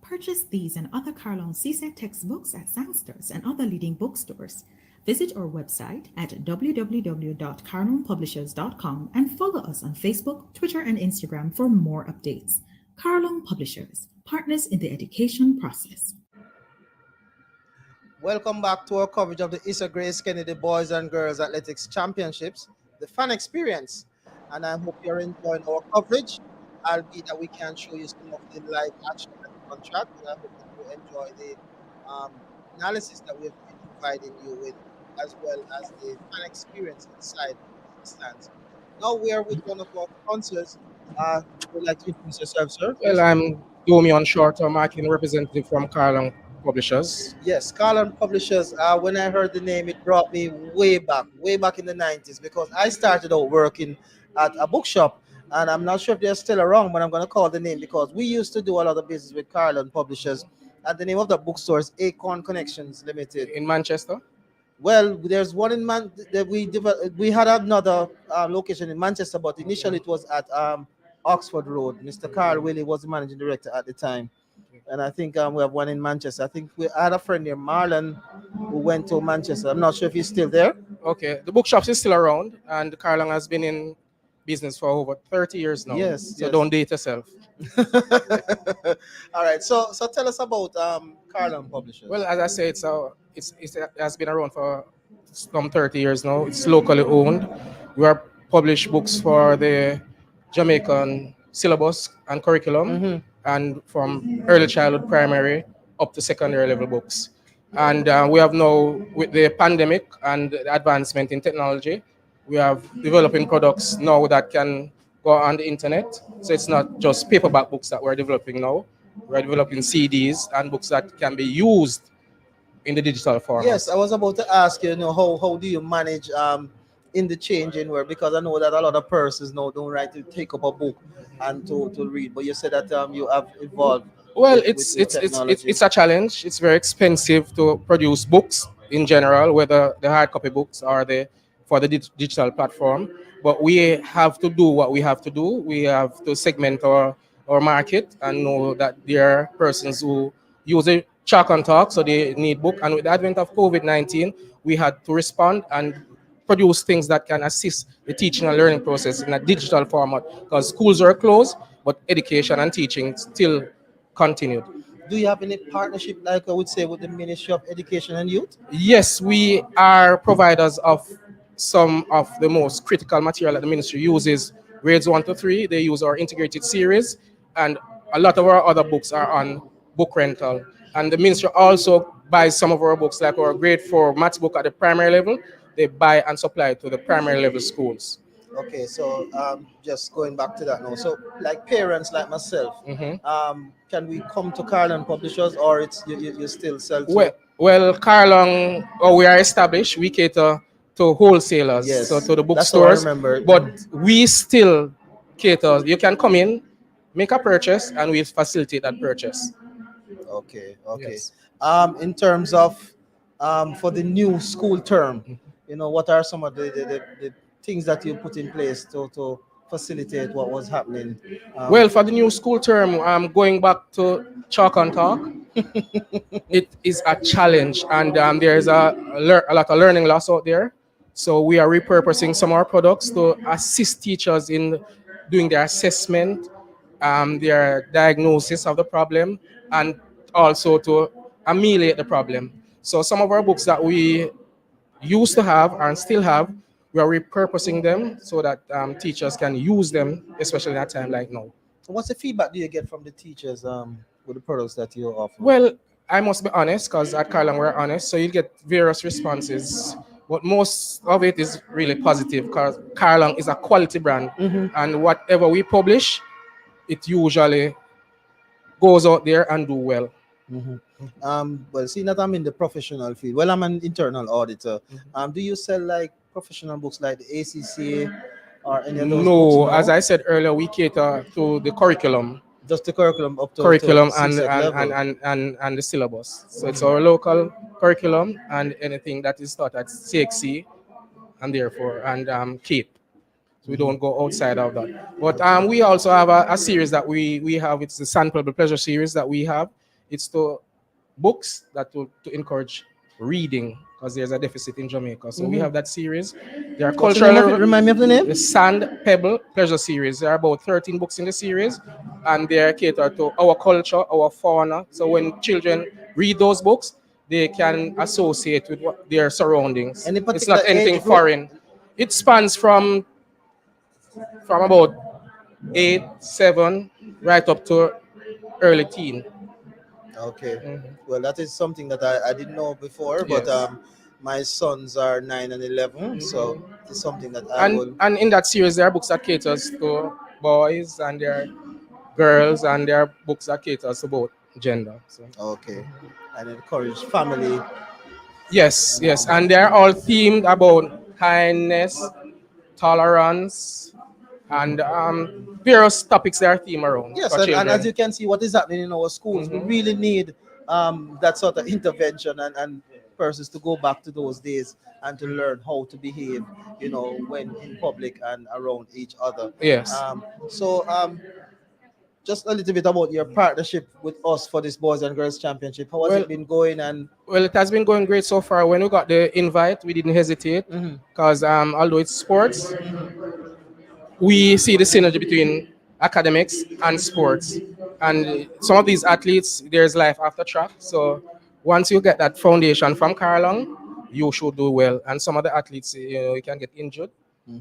S23: Purchase these and other Carlon CSET textbooks at Sangsters and other leading bookstores. Visit our website at www.carlonpublishers.com and follow us on Facebook, Twitter, and Instagram for more updates. Carlon Publishers, partners in the education process.
S6: Welcome back to our coverage of the ISSA Grace Kennedy Boys and Girls Athletics Championships, the fan experience. And I hope you're enjoying our coverage, albeit that we can show you some of the live action and contract. And I hope that you enjoy the analysis that we've been providing you with, as well as the fan experience inside the stands. Now we are with one of our sponsors. Would you like to introduce yourself, sir?
S13: Well, I'm Domion Short, a marketing representative from Carlon Publishers.
S6: Yes, Carlon Publishers. When I heard the name, it brought me way back in the 90s, because I started out working at a bookshop, and I'm not sure if they're still around, but I'm going to call the name because we used to do a lot of business with Carlon Publishers. And the name of the bookstore is Acorn Connections Limited.
S13: In Manchester?
S6: Well, there's one in that we had another location in Manchester, but initially it was at Oxford Road. Mr. Carl Willie was the managing director at the time. And I think we have one in Manchester. I think we had a friend here, Marlon, who went to Manchester. I'm not sure if he's still there.
S13: Okay, the bookshop is still around, and Carlon has been in business for over 30 years now.
S6: Yes,
S13: so
S6: yes.
S13: don't date yourself.
S6: All right, so tell us about Carlon Publishers.
S13: Well, as I say, it has been around for some 30 years now. It's locally owned. We are published books for the Jamaican syllabus and curriculum, and from early childhood, primary, up to secondary level books. And we have now, with the pandemic and the advancement in technology, we have developing products now that can go on the internet. So it's not just paperback books that we're developing now. We're developing CDs and books that can be used in the digital format.
S6: Yes, I was about to ask you, how do you manage in the changing world? Because I know that a lot of persons now don't like to take up a book and to read. But you said that you have evolved.
S13: Well,
S6: with
S13: it's a challenge. It's very expensive to produce books in general, whether the hard copy books or for the digital platform. But we have to do what we have to do. We have to segment our market and know that there are persons who use a chalk and talk, so they need book. And with the advent of COVID-19, we had to respond and produce things that can assist the teaching and learning process in a digital format, because schools are closed, but education and teaching still continued.
S6: Do you have any partnership, like I would say, with the Ministry of Education and Youth?
S13: Yes, we are providers of some of the most critical material that the ministry uses. Grades 1 to 3, they use our integrated series, and a lot of our other books are on book rental. And the ministry also buys some of our books, like our grade 4 maths book at the primary level. They buy and supply to the primary level schools.
S6: Okay, so just going back to that now. So, like parents like myself, can we come to Carlin Publishers, or it's you still sell to?
S13: Well, Carlong, we are established. We cater to wholesalers,
S6: Yes,
S13: so to the
S6: that's how I
S13: bookstores.
S6: remember it.
S13: But we still cater. You can come in, make a purchase, and we facilitate that purchase.
S6: Okay, okay.
S13: Yes.
S6: In terms of for the new school term, what are some of the things that you put in place to facilitate what was happening?
S13: Well, for the new school term, I'm going back to chalk and talk. It is a challenge, and there's a lot of learning loss out there. So we are repurposing some of our products to assist teachers in doing their assessment, their diagnosis of the problem, and also to ameliorate the problem. So some of our books that we used to have and still have, we are repurposing them so that teachers can use them, especially at a time like now.
S6: What's the feedback do you get from the teachers with the products that you offer?
S13: Well, I must be honest, because at Carlin we're honest, so you get various responses, but most of it is really positive because Carlin is a quality brand, and whatever we publish, it usually goes out there and do well.
S6: Well, seeing that I'm in the professional field, well, I'm an internal auditor. Do you sell like professional books like the ACCA or any of those books?
S13: No, as I said earlier, we cater to the curriculum.
S6: Just the curriculum up to
S13: curriculum
S6: to
S13: and,
S6: CSEC
S13: and,
S6: level.
S13: and the syllabus. So it's our local curriculum and anything that is taught at CXC and therefore CAPE. So we don't go outside of that. But we also have a series that we have. It's the Sandpebble Pleasure series that we have. It's to books that to encourage reading because there's a deficit in Jamaica. So we have that series. There are
S6: What's the name of it? Remind me of the name.
S13: The Sandpebble Pleasure series. There are about 13 books in the series, and they are catered to our culture, our fauna. So when children read those books, they can associate with their surroundings.
S6: Any
S13: It's
S6: particular
S13: not anything
S6: age group?
S13: foreign. It spans from about 8, 7, right up to early teen.
S6: Okay. Well, that is something that I didn't know before,
S13: Yes.
S6: but my sons are 9 and 11, so it's something that I will.
S13: And in that series, there are books that caters to boys and there are girls, and there are books that caters to both gender. So.
S6: Okay. And encourage family.
S13: Yes, yes, and they're all themed about kindness, tolerance, and various topics that are themed around.
S6: Yes,
S13: for
S6: and
S13: children.
S6: as you can see, what is happening in our schools, we really need that sort of intervention and persons to go back to those days and to learn how to behave, when in public and around each other.
S13: Yes.
S6: So just a little bit about your partnership with us for this Boys and Girls Championship. How has it been going? And
S13: Well, it has been going great so far. When we got the invite, we didn't hesitate because although it's sports, we see the synergy between academics and sports. And some of these athletes, there's life after track. So once you get that foundation from Carlong, you should do well. And some of the athletes, you can get injured.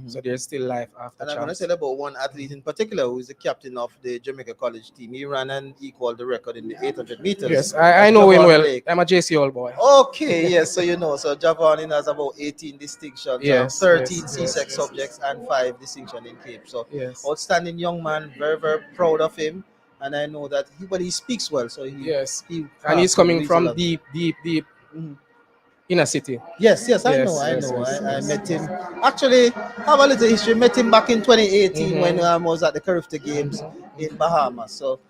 S13: So there's still life after
S6: And I'm
S13: track.
S6: going to tell about one athlete in particular who is the captain of the Jamaica College team. He ran and equaled the record in the 800 meters.
S13: Yes, I know him well. I'm a JC old boy.
S6: Okay, yes, so So Javon has about 18 distinctions,
S13: Yes,
S6: 13
S13: yes,
S6: CSEC
S13: yes.
S6: subjects, and 5 distinctions in Cape. So
S13: Yes.
S6: outstanding young man, very, very proud of him. And I know that he speaks well. So
S13: Yes.
S6: he
S13: And he's coming
S6: reads a
S13: from
S6: lot.
S13: deep inner city.
S6: Yes, I know. I met him. Actually, have a little history. Met him back in 2018 when I was at the Carifta Games in Bahamas. So,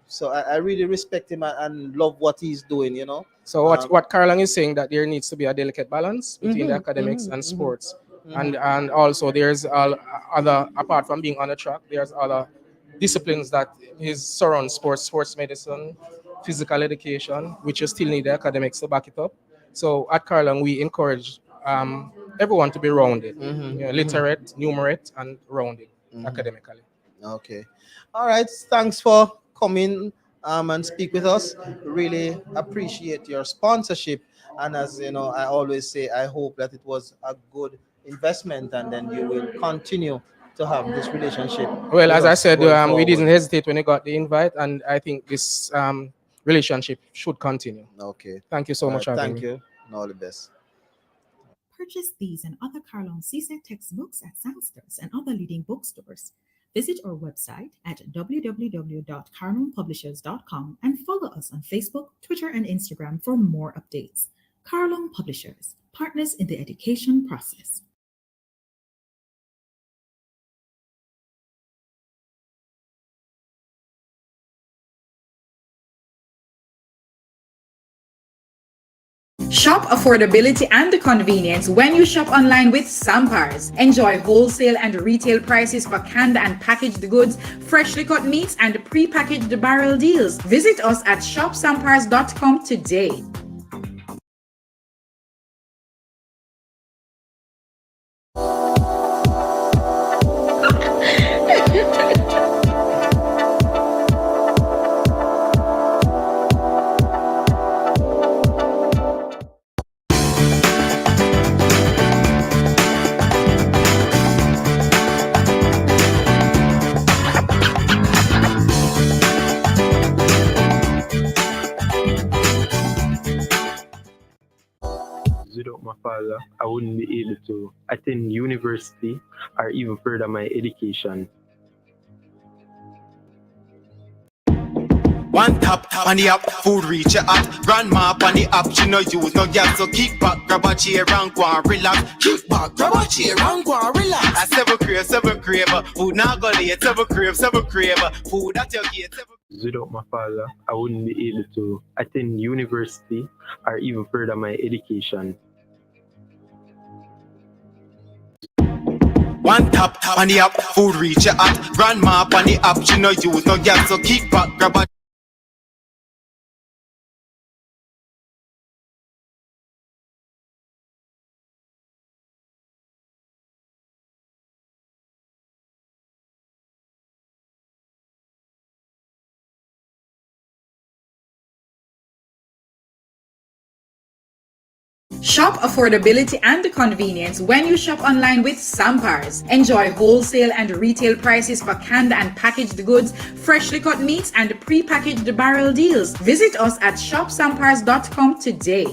S6: so I really respect him and love what he's doing.
S13: So what Carlong is saying that there needs to be a delicate balance between the academics and sports, and also there's other, apart from being on the track, there's other disciplines that is surround sports medicine, physical education, which you still need the academics to back it up. So at Carlong we encourage everyone to be rounded, literate, numerate, and rounded academically.
S6: Okay. All right. Thanks for coming and speak with us. Really appreciate your sponsorship. And as you know, I always say, I hope that it was a good investment, and then you will continue to have this relationship.
S13: Well,
S6: with
S13: as I
S6: us
S13: said,
S6: going
S13: we didn't
S6: forward.
S13: hesitate when we got the invite, and I think this relationship should continue.
S6: Okay.
S13: Thank you so
S6: All
S13: much
S6: right,
S13: for having
S6: thank
S13: me.
S6: you, and all the best.
S23: Purchase these and other Carlon CSET textbooks at Sangsters and other leading bookstores. Visit our website at www.carlonpublishers.com and follow us on Facebook, Twitter, and Instagram for more updates. Carlon Publishers, partners in the education process.
S8: Shop affordability and convenience when you shop online with Sampars. Enjoy wholesale and retail prices for canned and packaged goods, freshly cut meats, and pre-packaged barrel deals. Visit us at shopsampars.com today.
S11: Without my father, I wouldn't be able to attend university or even further my education.
S12: One tap on the app, food reach your app. Grandma on the app, she no use no gas. So kick back, grab a chair and go and relax. Kick back, grab a chair and go and relax. I seven crave, food now go late. Seven crave, food at your gate.
S11: Without my father, I wouldn't be able to attend university or even further my education.
S12: One tap on the app, food reach your app. Grandma on the app, she no use no gas. So kick back, grab a
S8: Shop affordability and convenience when you shop online with Sampars. Enjoy wholesale and retail prices for canned and packaged goods, freshly cut meats, and pre-packaged barrel deals. Visit us at shopsampars.com today.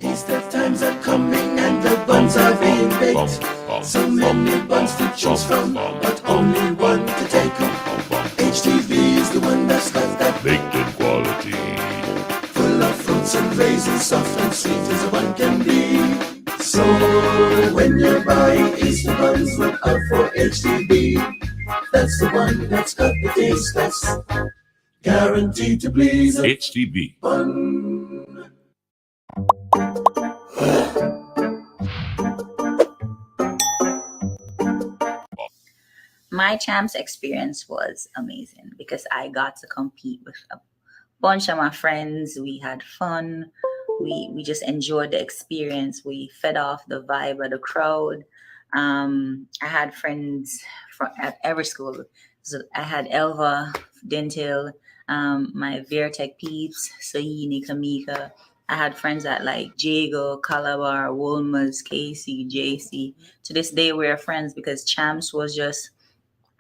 S3: Easter times are coming and the buns are being baked. So many buns to choose from, but only one to take home. HTV is the one that's got that baked quality. Full of fruits and raisins, soft and sweet as one can be. So when you're buying Easter buns, look out for HTV. That's the one that's got the taste that's guaranteed to please. HTV.
S14: My champs experience was amazing because I got to compete with a bunch of my friends. We had fun. We just enjoyed the experience. We fed off the vibe of the crowd. I had friends at every school. So I had Elva, Dentil, my Veritech peeps, Saini, Kamika. I had friends at like Jago, Calabar, Wolmer's, Casey, JC. To this day, we're friends because Champs was just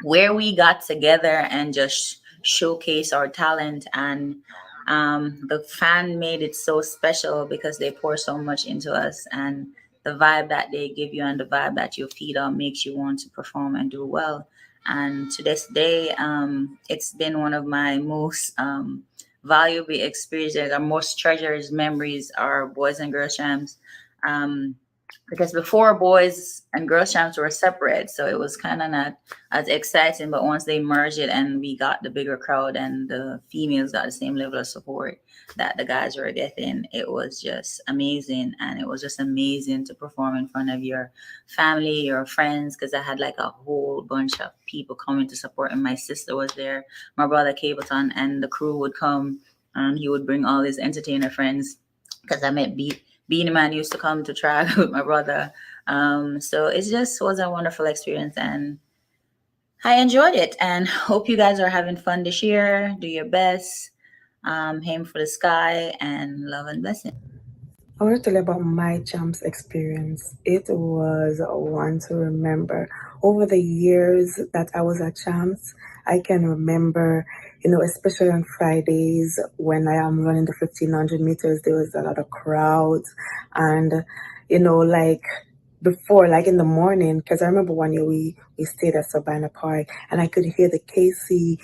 S14: where we got together and just showcase our talent. And the fan made it so special because they pour so much into us, and the vibe that they give you and the vibe that you feed on makes you want to perform and do well. And to this day, it's been one of my most valuable experiences, our most treasured memories are boys and girls champs. because before boys and girls champs were separate, so it was kind of not as exciting. But once they merged it and we got the bigger crowd and the females got the same level of support that the guys were getting, it was just amazing. And it was just amazing to perform in front of your family, your friends, because I had like a whole bunch of people coming to support, and my sister was there, my brother Cableton, and the crew would come and he would bring all his entertainer friends, because I met Beanie Man used to come to track with my brother. So it just was a wonderful experience, and I enjoyed it, and hope you guys are having fun this year. Do your best, aim for the sky, and love and blessing.
S15: I want to tell you about my champs experience. It was one to remember. Over the years that I was at champs, I can remember, especially on Fridays when I am running the 1500 meters, there was a lot of crowds. And, like before, like in the morning, because I remember one year we stayed at Savannah Park and I could hear the KC,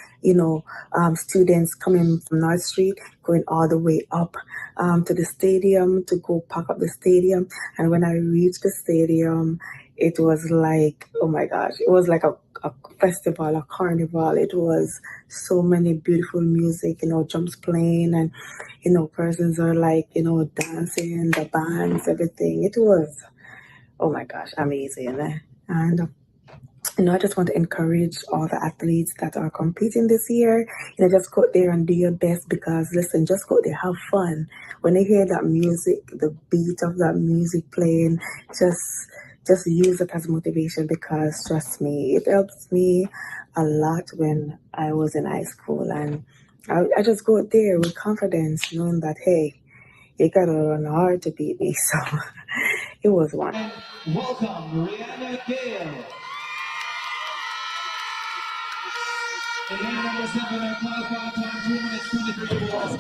S15: students coming from North Street, going all the way up to the stadium to go pack up the stadium. And when I reached the stadium, it was like, oh my gosh, it was like a festival, a carnival. It was so many beautiful music, drums playing, and, persons are like, dancing, the bands, everything. It was, oh my gosh, amazing. And I just want to encourage all the athletes that are competing this year, just go out there and do your best, because listen, just go out there, have fun. When you hear that music, the beat of that music playing, just use it as motivation, because trust me, it helps me a lot when I was in high school. And I just go out there with confidence, knowing that, hey, you gotta run hard to beat me. So it was one.
S3: Welcome, Rihanna Gale. In lane number 7, our qualifying time 2 minutes 23 was.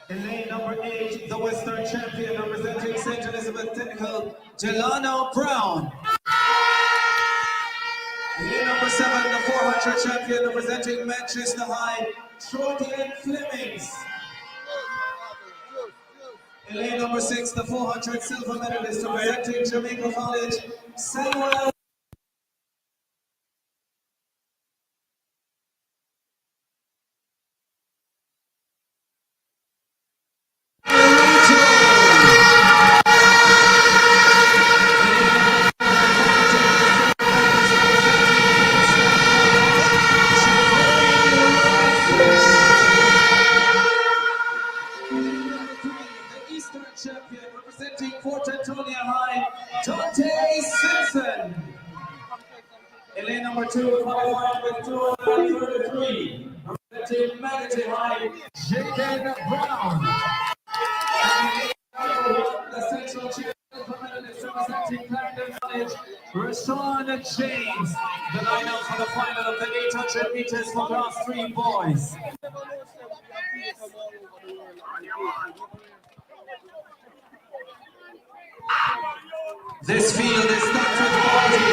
S3: In lane number 8, the Western champion representing St. Elizabeth Technical, Delano Brown. In lane number 7, the 400 champion representing Manchester High, Trotian Flemings. In lane number 6, the 400 silver medalist representing Jamaica College, Samuel. Champion representing Fort Antonia High, Dante Simpson. In lane number 2, qualifying with 233, representing Manatee High, Jaden Brown. And in lane number 1, the Central Champion medalist representing Clarendon College, Rashawn James. The lineup for the final of the 800 meters for Class 3 boys. This field is stacked with quality.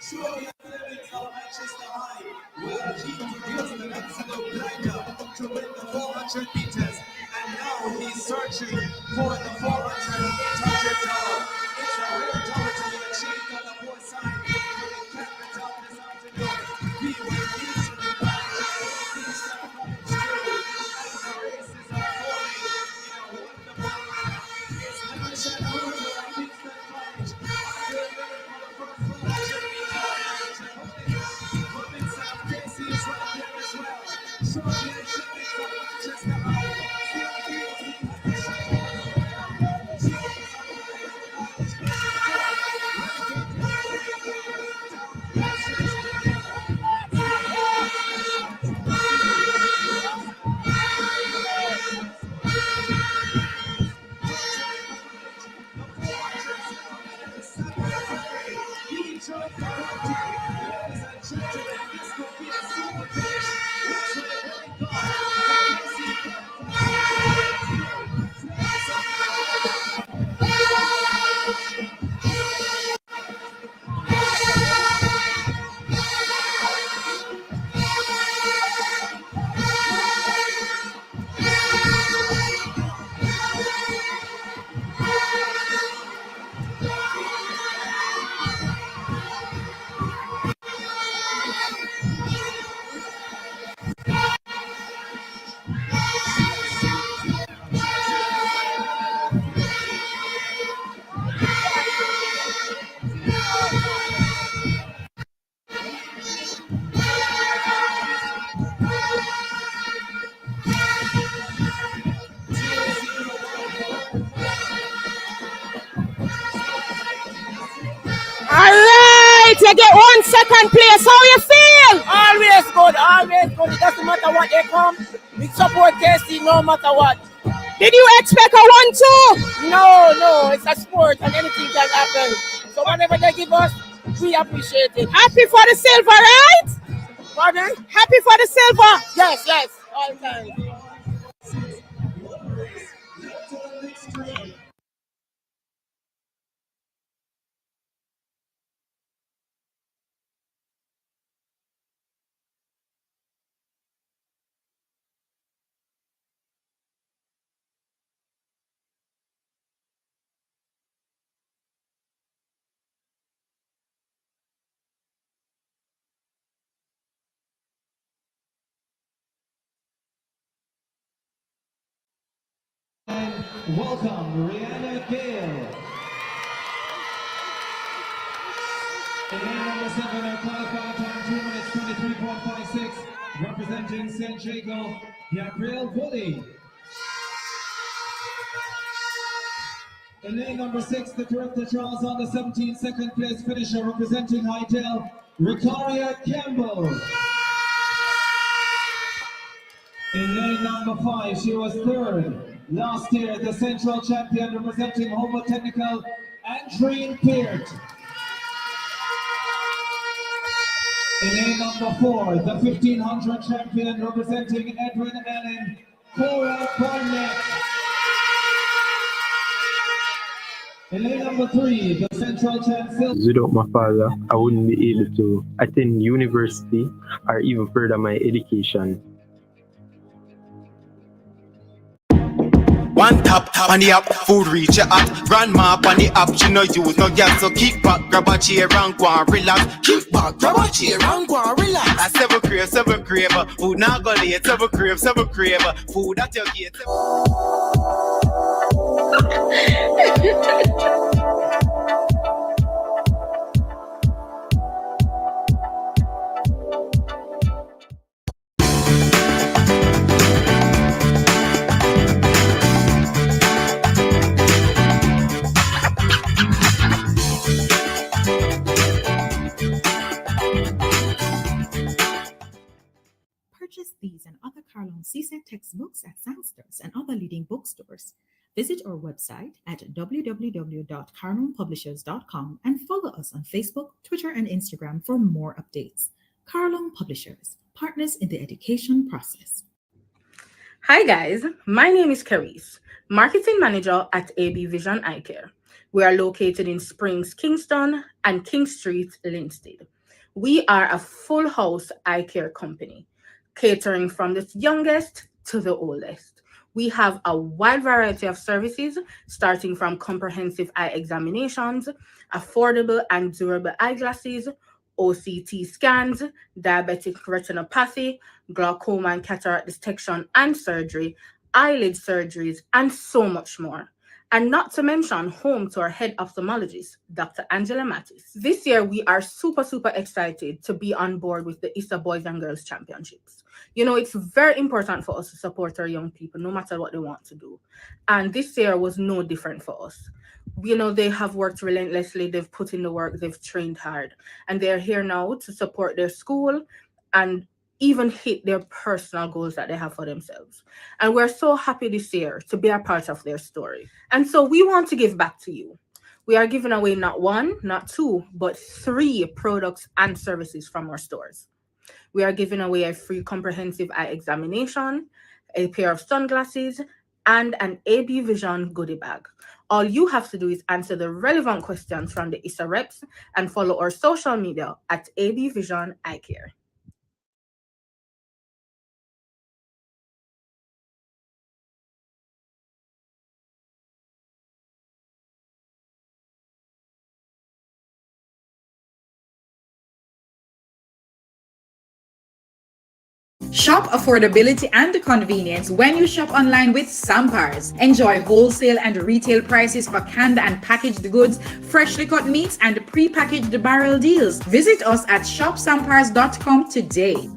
S3: Surely Flemings of Manchester High will keep producing an absolute blinder to win the 400 meters. And now he's searching for the 400 $800. It's a real double to be achieved on the boys' side. We can't let out this afternoon. We will need to be back. These are coming through. And the races are forming in a wonderful manner. It's never shed a rule like Kingston College. They're ready for the first 400 meters.
S1: All right, you get 1 second place. How you feel?
S10: Always good, always good. It doesn't matter what they come. We support KC no matter what.
S1: Did you expect a 1-2?
S10: No, it's a sport and anything can happen. So whatever they give us, we appreciate it.
S1: Happy for the silver, right?
S10: Pardon?
S1: Happy for the silver.
S10: Yes, all the time.
S16: Welcome, Rihanna Gale. In lane number 7, our qualifying time 2 minutes 23.56, representing San Diego, Gabriel Bully. In lane number 6, the director Charles on the 17th place finisher, representing Hightail, Ricaria Campbell. In lane number 5, she was 3rd. Last year, the central champion representing Homo Technical, Andreen Peart. In lane number 4, the 1500 champion representing Edwin Allen, Cora Barnett. In lane number 3, the central champion.
S11: Without my father, I wouldn't be able to attend university or even further my education.
S12: One tap on the app, food reach your at. Grandma on the app, she no use no gas. So kick back, grab a chair and go and relax. Kick back, grab a chair and go and relax. I 7 crave, food now go late. 7 crave, food at your gate.
S23: Purchase these and other Carlon CSET textbooks at Soundsters and other leading bookstores. Visit our website at www.carlonpublishers.com and follow us on Facebook, Twitter, and Instagram for more updates. Carlon Publishers, partners in the education process.
S7: Hi guys, my name is Carice, Marketing Manager at AB Vision Eye Care. We are located in Springs, Kingston, and King Street, Linstead. We are a full house eye care company, catering from the youngest to the oldest. We have a wide variety of services, starting from comprehensive eye examinations, affordable and durable eyeglasses, OCT scans, diabetic retinopathy, glaucoma and cataract detection and surgery, eyelid surgeries, and so much more. And not to mention home to our head ophthalmologist, Dr. Angela Mattis. This year, we are super excited to be on board with the ISSA Boys and Girls Championships. You know, it's very important for us to support our young people, no matter what they want to do. And this year was no different for us. You know, they have worked relentlessly, they've put in the work, they've trained hard, and they're here now to support their school and even hit their personal goals that they have for themselves. And we're so happy this year to be a part of their story. And so we want to give back to you. We are giving away not one, not two, but 3 products and services from our stores. We are giving away a free comprehensive eye examination, a pair of sunglasses, and an AB Vision goodie bag. All you have to do is answer the relevant questions from the ISSA reps and follow our social media at AB Vision Eye Care.
S8: Shop affordability and convenience when you shop online with Sampars. Enjoy wholesale and retail prices for canned and packaged goods, freshly cut meats, and pre-packaged barrel deals. Visit us at shopsampars.com today.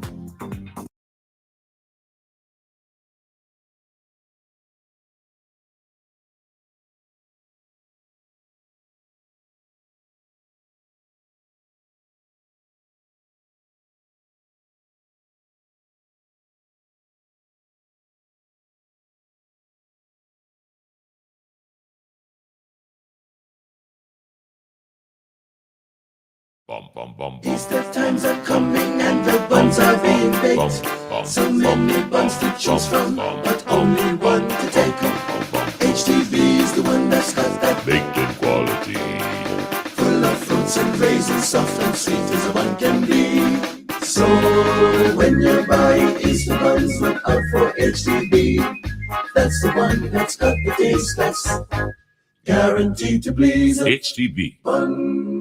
S3: Easter times are coming and the buns are being baked. So many buns to choose from, but only one to take home. HTV is the one that's got that baked in quality. Full of fruits and raisins, soft and sweet as a bun can be. So when you're buying Easter buns, look out for HTV. That's the one that's got the taste that's guaranteed to please. HTV. Bun.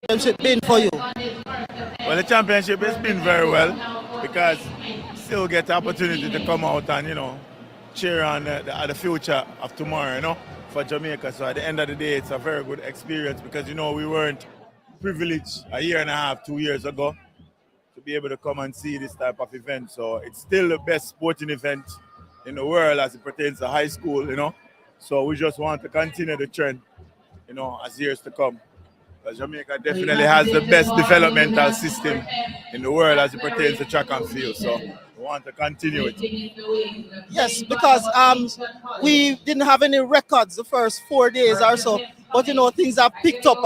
S6: championship been for you?
S17: Well, the championship has been very well because still get the opportunity to come out and, cheer on the future of tomorrow, for Jamaica. So at the end of the day, it's a very good experience because, we weren't privileged a year and a half, 2 years ago to be able to come and see this type of event. So it's still the best sporting event in the world as it pertains to high school, So we just want to continue the trend, as years to come. Because Jamaica definitely has the best developmental system in the world as it pertains to track and field. So we want to continue it.
S6: Yes, because we didn't have any records the first 4 days or so, but things have picked up.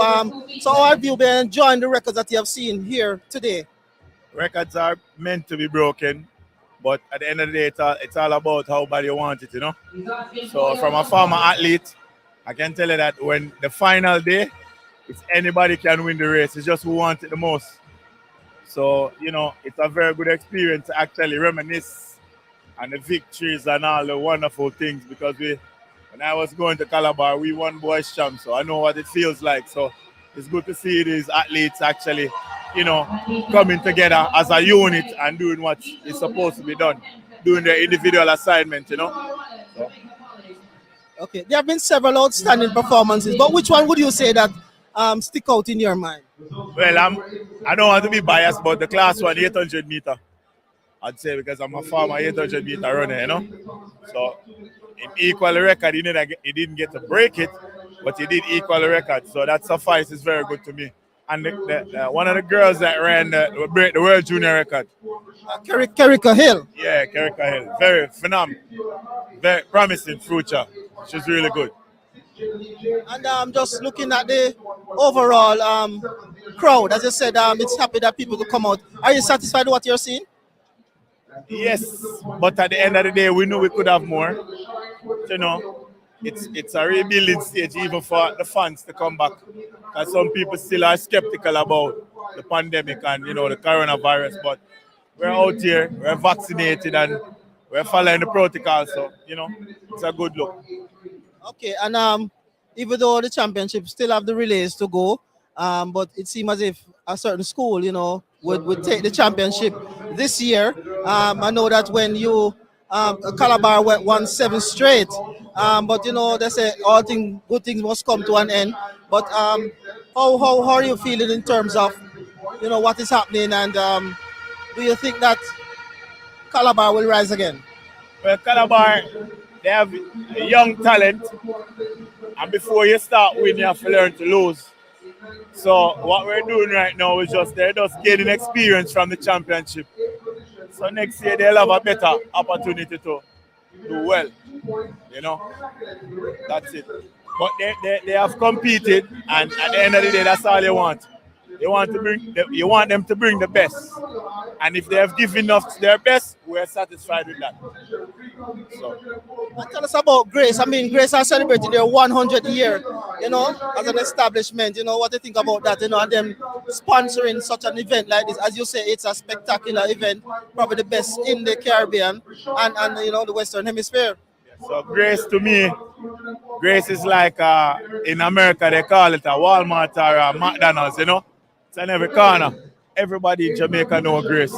S6: So how have you been enjoying the records that you have seen here today?
S17: Records are meant to be broken, but at the end of the day, it's all about how bad you want it, So from a former athlete, I can tell you that when the final day, it's anybody can win the race. It's just who wants it the most. So, it's a very good experience to actually reminisce on the victories and all the wonderful things because when I was going to Calabar, we won boys champ, so I know what it feels like. So it's good to see these athletes actually, coming together as a unit and doing what is supposed to be done, doing their individual assignment, So.
S6: Okay, there have been several outstanding performances, but which one would you say that stick out in your mind?
S17: Well, I don't want to be biased, but the class 1 800 meter, I'd say, because I'm a former 800 meter runner, So in equal record, he didn't get to break it, but he did equal record. So that suffice is very good to me. And one of the girls that ran the world junior record.
S6: Kerika Hill.
S17: Yeah, Kerika Hill. Very phenomenal. Very promising future. She's really good.
S6: And just looking at the overall crowd, as I said, it's happy that people could come out. Are you satisfied with what you're seeing?
S17: Yes, but at the end of the day, we knew we could have more. It's a rebuilding stage even for the fans to come back. Because some people still are skeptical about the pandemic and, the coronavirus. But we're out here, we're vaccinated, and we're following the protocol. So, it's a good look.
S6: Okay, and even though the championship still have the relays to go, but it seems as if a certain school, would take the championship this year. I know that when you Calabar won 7 straight, but they say good things must come to an end. But how are you feeling in terms of what is happening, and do you think that Calabar will rise again?
S17: Well, Calabar, they have a young talent, and before you start winning, you have to learn to lose. So what we're doing right now is they're just gaining experience from the championship. So next year they'll have a better opportunity to do well. That's it. But they have competed, and at the end of the day, that's all you want. You want them to bring the best. And if they have given us their best, we're satisfied with that. So.
S6: And tell us about Grace. I mean, Grace has celebrated their 100th year, as an establishment. What do you think about that, and them sponsoring such an event like this? As you say, it's a spectacular event, probably the best in the Caribbean and the Western Hemisphere.
S17: So Grace, to me, Grace is like, in America, they call it a Walmart or a McDonald's, It's in every corner. Everybody in Jamaica know Grace.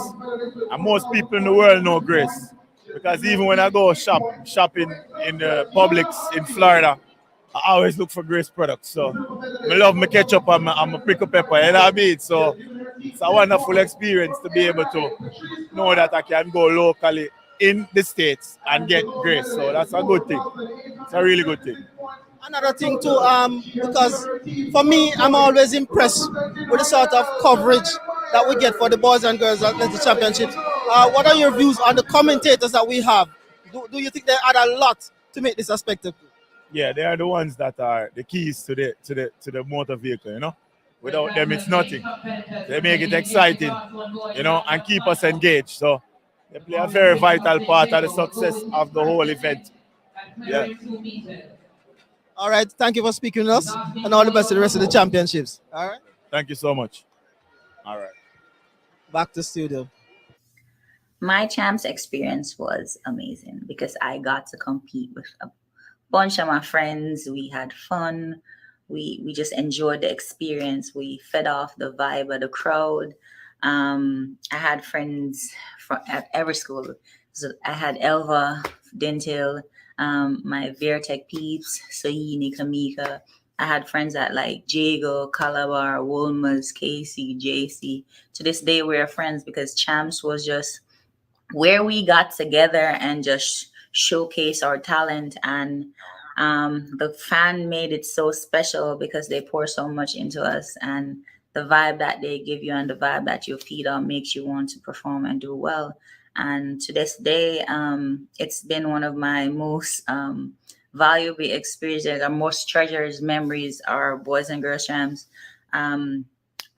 S17: And most people in the world know Grace. Because even when I go shopping in the Publix in Florida, I always look for Grace products. So I love my ketchup and my pickle pepper, So it's a wonderful experience to be able to know that I can go locally in the States and get Grace. So that's a good thing. It's a really good thing.
S6: Another thing too, because for me, I'm always impressed with the sort of coverage that we get for the boys and girls athletic championships. What are your views on the commentators that we have? Do you think they add a lot to make this a spectacle?
S17: Yeah, they are the ones that are the keys to the motor vehicle, Without them, it's nothing. They make it exciting, and keep us engaged. So they play a very vital part of the success of the whole event. Yeah.
S6: All right. Thank you for speaking with us, and all the best to the rest of the championships. All right.
S17: Thank you so much. All right.
S6: Back to studio.
S14: My champs experience was amazing because I got to compete with a bunch of my friends. We had fun. we just enjoyed the experience. We fed off the vibe of the crowd. I had friends at every school. So I had Elva, Dentil, my Veritech peeps, Sayini, Kamika. I had friends at like Jago, Calabar, Wolmer's, Casey, JC. To this day, we're friends because Champs was just where we got together and just showcase our talent. And the fan made it so special because they pour so much into us, and the vibe that they give you and the vibe that you feed on makes you want to perform and do well. And to this day, it's been one of my most valuable experiences, our most treasured memories are Boys and Girls Champs.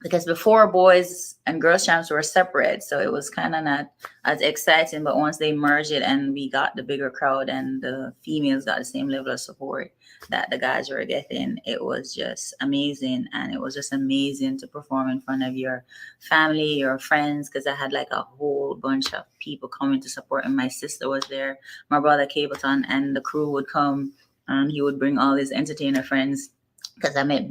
S14: Because before Boys and Girls Champs were separate, so it was kind of not as exciting. But once they merged it and we got the bigger crowd and the females got the same level of support that the guys were getting, it was just amazing. And it was just amazing to perform in front of your family, your friends, because I had like a whole bunch of people coming to support. And my sister was there, my brother Cableton, and the crew would come and he would bring all his entertainer friends, because I met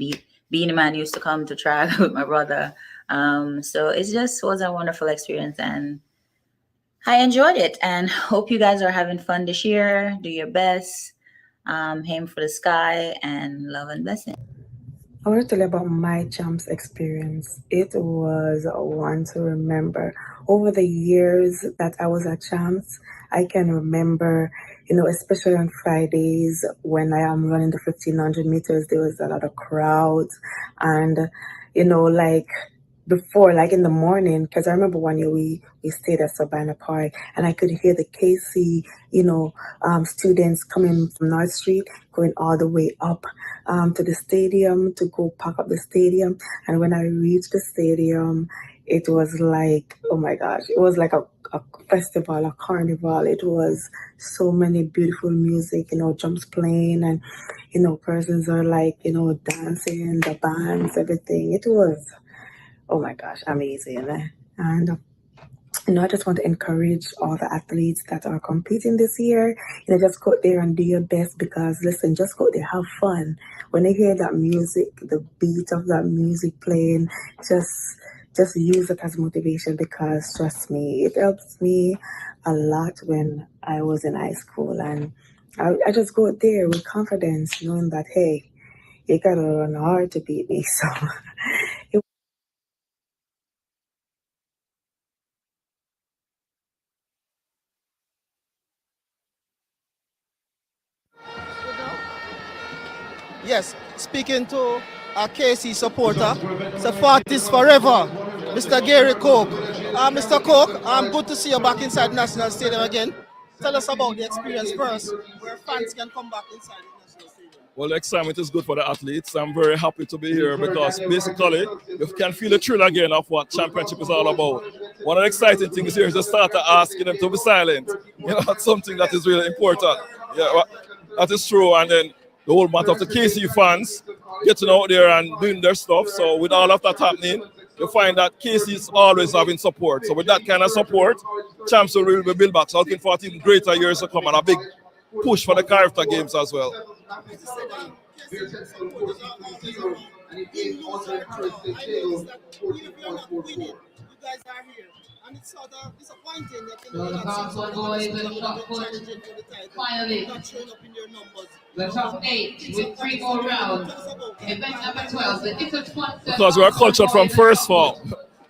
S14: Beanie Man used to come to track with my brother. So it just was a wonderful experience and I enjoyed it, and hope you guys are having fun this year. Do your best, aim for the sky, and love and blessing.
S15: I want to tell you about my Champs experience. It was one to remember. Over the years that I was at Champs, I can remember, especially on Fridays when I am running the 1500 meters, there was a lot of crowds. And, like before, like in the morning, because I remember one year we stayed at Savannah Park and I could hear the KC, students coming from North Street, going all the way up to the stadium to go pack up the stadium. And when I reached the stadium, it was like, oh my gosh, it was like a festival, a carnival. It was so many beautiful music, drums playing and, persons are like, dancing, the bands, everything. It was, oh my gosh, amazing. And I just want to encourage all the athletes that are competing this year, just go out there and do your best, because listen, just go out there, have fun. When I hear that music, the beat of that music playing, just use it as motivation, because trust me, it helps me a lot when I was in high school. And I just go out there with confidence, knowing that, hey, you gotta run hard to beat me. So
S6: Yes, speaking to a KC supporter, so Fortis forever, Mr. Gary Coke. Mr. Coke, good to see you back inside National Stadium again. Tell us about the experience first, where fans can come back inside the National Stadium.
S20: Well, the excitement is good for the athletes. I'm very happy to be here because basically you can feel the thrill again of what championship is all about. One of the exciting things here is to start asking them to be silent. That's something that is really important. Yeah, well, that is true. And then the whole matter of the KC fans getting out there and doing their stuff. So with all of that happening, you find that KC is always having support. So with that kind of support, Champs will really be built back. So looking forward to even greater years to come and a big push for the character games as well.
S6: And it's sort of disappointing that you're not showing up in your numbers.
S21: The top 8 with 3 more rounds. Event number 12, the different sponsors.
S20: Because we are cultured from first form.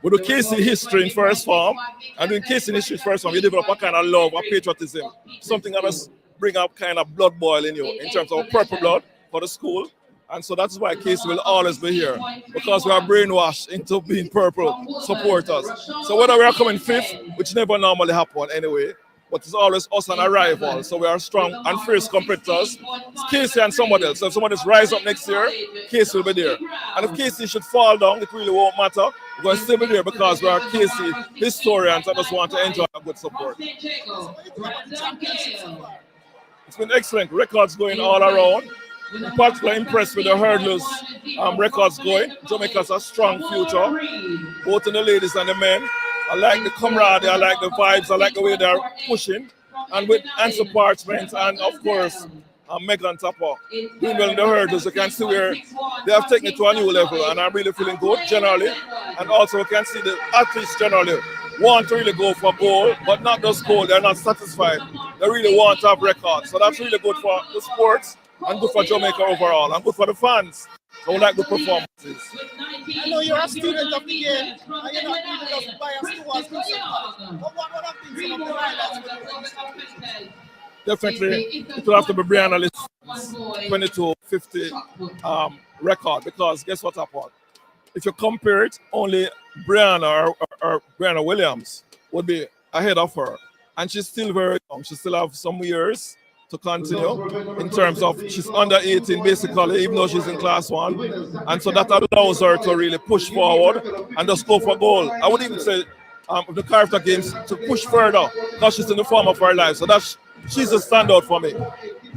S20: We do KC history in first form, and doing KC history in first form, you develop a kind of love, a patriotism, something that just bring up kind of blood boil in you in terms of purple blood for the school. And so that's why KC will always be here, because we are brainwashed into being purple supporters. So whether we are coming fifth, which never normally happen anyway, but it's always us and a rival. So we are strong and fierce competitors. It's KC and somebody else. So if somebody rise up next year, KC will be there. And if KC should fall down, it really won't matter. We're going to still be there because we are KC historians and just want to enjoy a good support. It's been excellent. Records going all around. I'm particularly impressed with the hurdlers records going. Jamaica has a strong future, both in the ladies and the men. I like the camaraderie, I like the vibes, I like the way they're pushing. And with answer parchment and, of course, Megan Tapper doing well in the hurdles. You can see where they have taken it to a new level, and I'm really feeling good generally. And also you can see the athletes generally want to really go for gold, but not just gold. They're not satisfied. They really want to have records. So that's really good for the sports and good for Jamaica overall and good for the fans. So we like good performances.
S6: I know you're a student of the game, and you're not really just biased towards Kingston College. But what have been some of the highlights for you?
S20: Definitely, it will have to be Brianna List's 2250 record, because guess what happened? If you compare it, only Brianna or Brianna Williams would be ahead of her. And she's still very young. She still have some years to continue in terms of she's under 18 basically, even though she's in class 1. And so that allows her to really push forward and just go for goal. I would even say the character games to push further because she's in the form of her life. So she's a standout for me.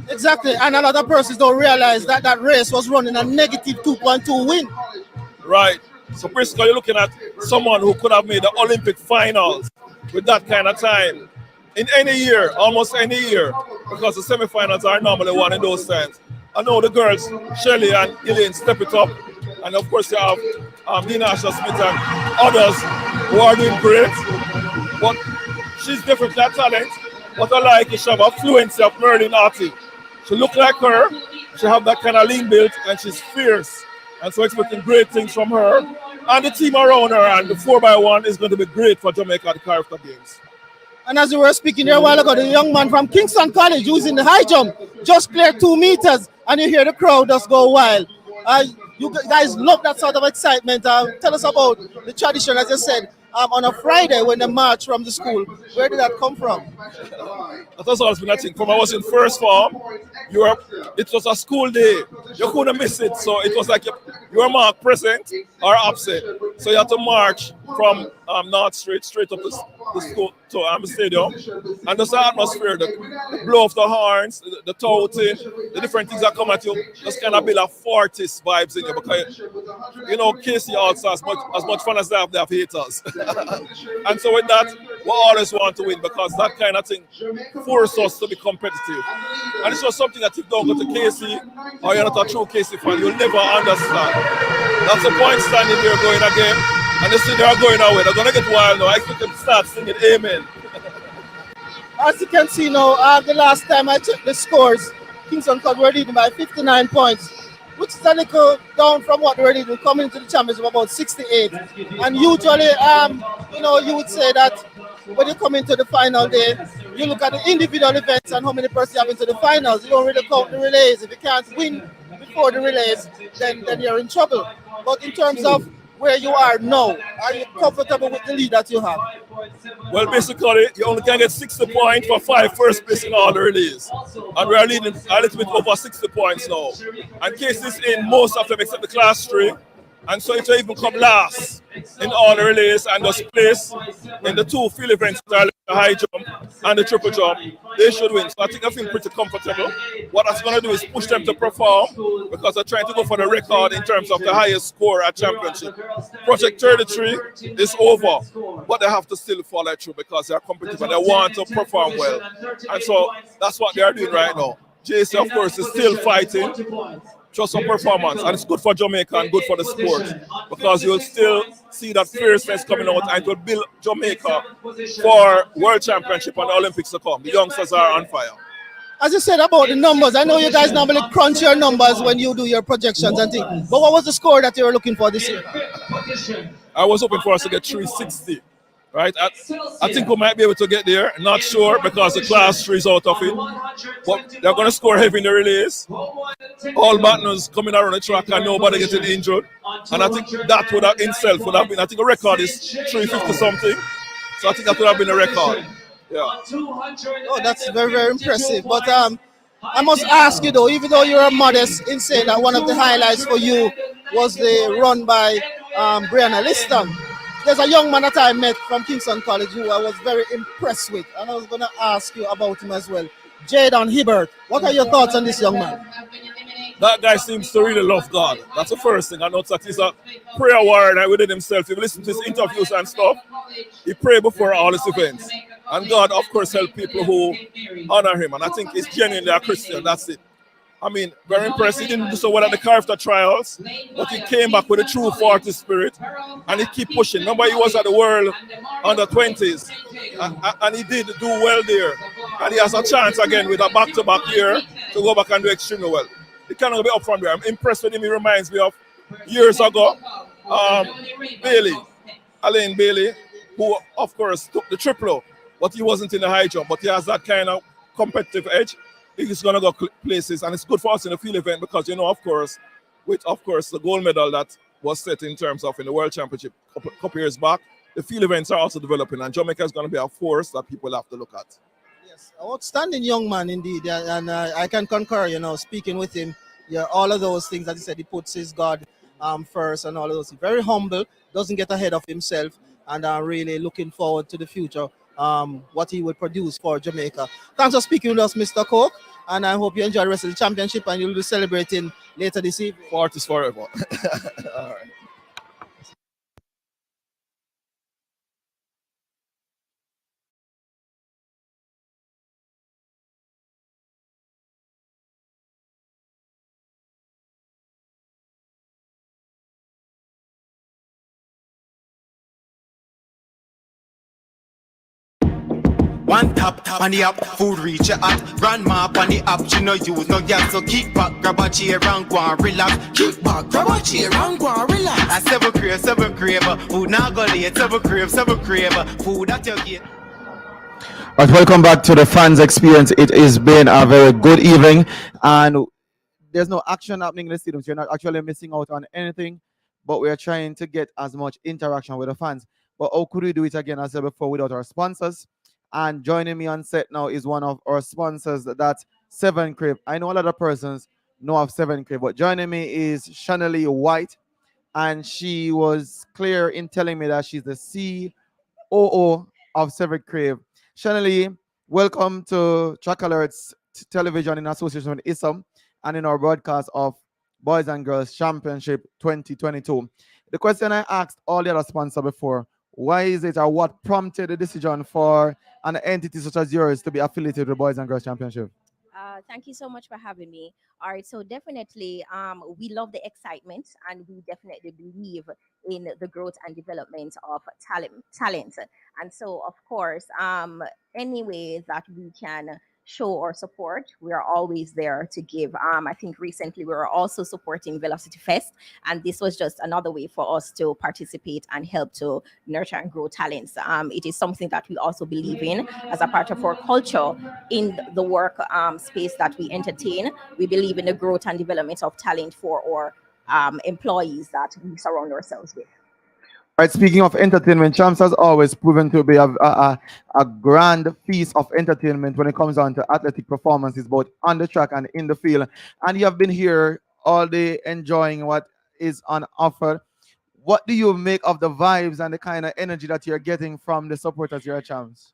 S6: Exactly, and a lot of persons don't realize that that race was running a negative 2.2 win.
S20: Right. So basically you're looking at someone who could have made the Olympic finals with that kind of time in any year, almost any year, because the semifinals are normally won in those times. I know the girls, Shelley and Elaine, step it up. And of course you have Nina Asher Smith and others who are doing great. But she's definitely a talent. What I like is she have a fluency of Merlin Artie. She look like her, she have that kind of lean build, and she's fierce. And so expecting great things from her. And the team around her, and the 4x1 is going to be great for Jamaica at the Character Games.
S6: And as we were speaking there a while ago, the young man from Kingston College who's in the high jump just cleared 2 meters, and you hear the crowd just go wild. You guys love that sort of excitement. Tell us about the tradition, as I said, on a Friday when they march from the school. Where did that come from?
S20: That has always been a thing. From I was in first form, it was a school day. You couldn't miss it. So it was like you were marked present or absent. So you had to march from North Street straight up the school to the stadium. And just the atmosphere, the blow of the horns, the touting, the different things that come at you, just kind of build a 40s vibes in you. Because, you know, KC also as much fun as they have haters. And so with that, we always want to win because that kind of thing forces us to be competitive. And it's just something that if you don't go to KC or you're not a true KC fan, you'll never understand. That's the point standing there going again. And they see they are going away. They're going to get wild now. I expect them to start singing Amen.
S6: As you can see now, the last time I checked the scores, Kingston College were leading by 59 points, which is a little down from what they were leading coming into the championship about 68. And usually, you would say that when you come into the final day, you look at the individual events and how many persons you have into the finals. You don't really count the relays. If you can't win before the relays, then you're in trouble. But in terms of where you are now, are you comfortable with the lead that you have?
S20: Well, basically, you only can get 60 points for 5 first place in all the relays. And we are leading a little bit over 60 points now. And Case is in most of them except the class 3. And so if you even come last in all the relays and just place in the 2 field events, the high jump and the triple jump, they should win. So I think I feel pretty comfortable. What that's going to do is push them to perform because they're trying to go for the record in terms of the highest score at championship. Project 33 is over, but they have to still follow through because they're competitive and they want to perform well. And so that's what they are doing right now. JC, of course, is still fighting. Just some performance, and it's good for Jamaica and good for the sport because you'll still see that fierceness coming out and it will build Jamaica for World Championship and the Olympics to come. The youngsters are on fire.
S6: As you said about the numbers, I know you guys normally crunch your numbers when you do your projections and things, but what was the score that you were looking for this year?
S20: I was hoping for us to get 360. Right, I think we might be able to get there. Not sure because the class 3 is out of it. But they're going to score heavy in the relays. All partners coming around the track and nobody getting injured. And I think that would have in itself would have been. I think the record is 350 something. So I think that would have been a record. Yeah.
S6: Oh, that's very, very impressive. But I must ask you though, even though you're modest in saying that one of the highlights for you was the run by Brianna Liston. There's a young man that I met from Kingston College who I was very impressed with, and I was going to ask you about him as well. Jaden Hibbert, what are your thoughts on this young man?
S20: That guy seems to really love God. That's the first thing. I know that he's a prayer warrior within himself. If you listen to his interviews and stuff, he prays before all his events. And God, of course, helps people who honor him. And I think he's genuinely a Christian. That's it. I mean, very impressed. He didn't do so well at the character trials, but he came back with a true 40 spirit, and he keep pushing. Remember, he was at the World under 20s, and he did do well there. And he has a chance again with a back-to-back year to go back and do extremely well. He cannot be up from there. I'm impressed with him. He reminds me of years ago, Alain Bailey, who of course took the triple, but he wasn't in the high jump. But he has that kind of competitive edge. He's gonna go places, and it's good for us in the field event because of course, with the gold medal that was set in terms of in the World Championship a couple years back, the field events are also developing, and Jamaica is going to be a force that people have to look at.
S6: Yes, outstanding young man indeed, and I can concur. Speaking with him, all of those things that he said, he puts his God first, and all of those. Very humble, doesn't get ahead of himself, and I'm really looking forward to the future. What he will produce for Jamaica. Thanks for speaking with us, Mr. Coke, and I hope you enjoy the rest of the championship, and you'll be celebrating later this evening.
S20: 40s forever. All right.
S12: One tap on the app, food reach your at. Grandma on the app, she no use no gas. So kick back, grab a chair and go and relax. Kick back, grab a chair and go and relax. I seven crave, food now go late. Seven crave, food that you get.
S9: But welcome back to the fans experience. It has been a very good evening, and there's no action happening in the stadium, so you're not actually missing out on anything. But we are trying to get as much interaction with the fans. But how could we do it again, as I said before, without our sponsors? And joining me on set now is one of our sponsors, that's Seven Crib. I know a lot of persons know of Seven Crib, but joining me is Shanley White, and she was clear in telling me that she's the COO of Seven Crib. Shanley, welcome to Track Alerts Television in association with ISSA and in our broadcast of Boys and Girls Championship 2022. The question I asked all the other sponsors before, why is it or what prompted the decision for an entity such as yours to be affiliated with the Boys and Girls Championship?
S18: Thank you so much for having me. All right, so definitely, we love the excitement, and we definitely believe in the growth and development of talent. And so, of course, any way that we can show or support, we are always there to give. I think recently we were also supporting Velocity Fest, and this was just another way for us to participate and help to nurture and grow talents. It is something that we also believe in as a part of our culture in the work space that we entertain. We believe in the growth and development of talent for our employees that we surround ourselves with.
S9: All right, speaking of entertainment, Champs has always proven to be a grand piece of entertainment when it comes down to athletic performances, both on the track and in the field. And you have been here all day enjoying what is on offer. What do you make of the vibes and the kind of energy that you're getting from the supporters here at Champs?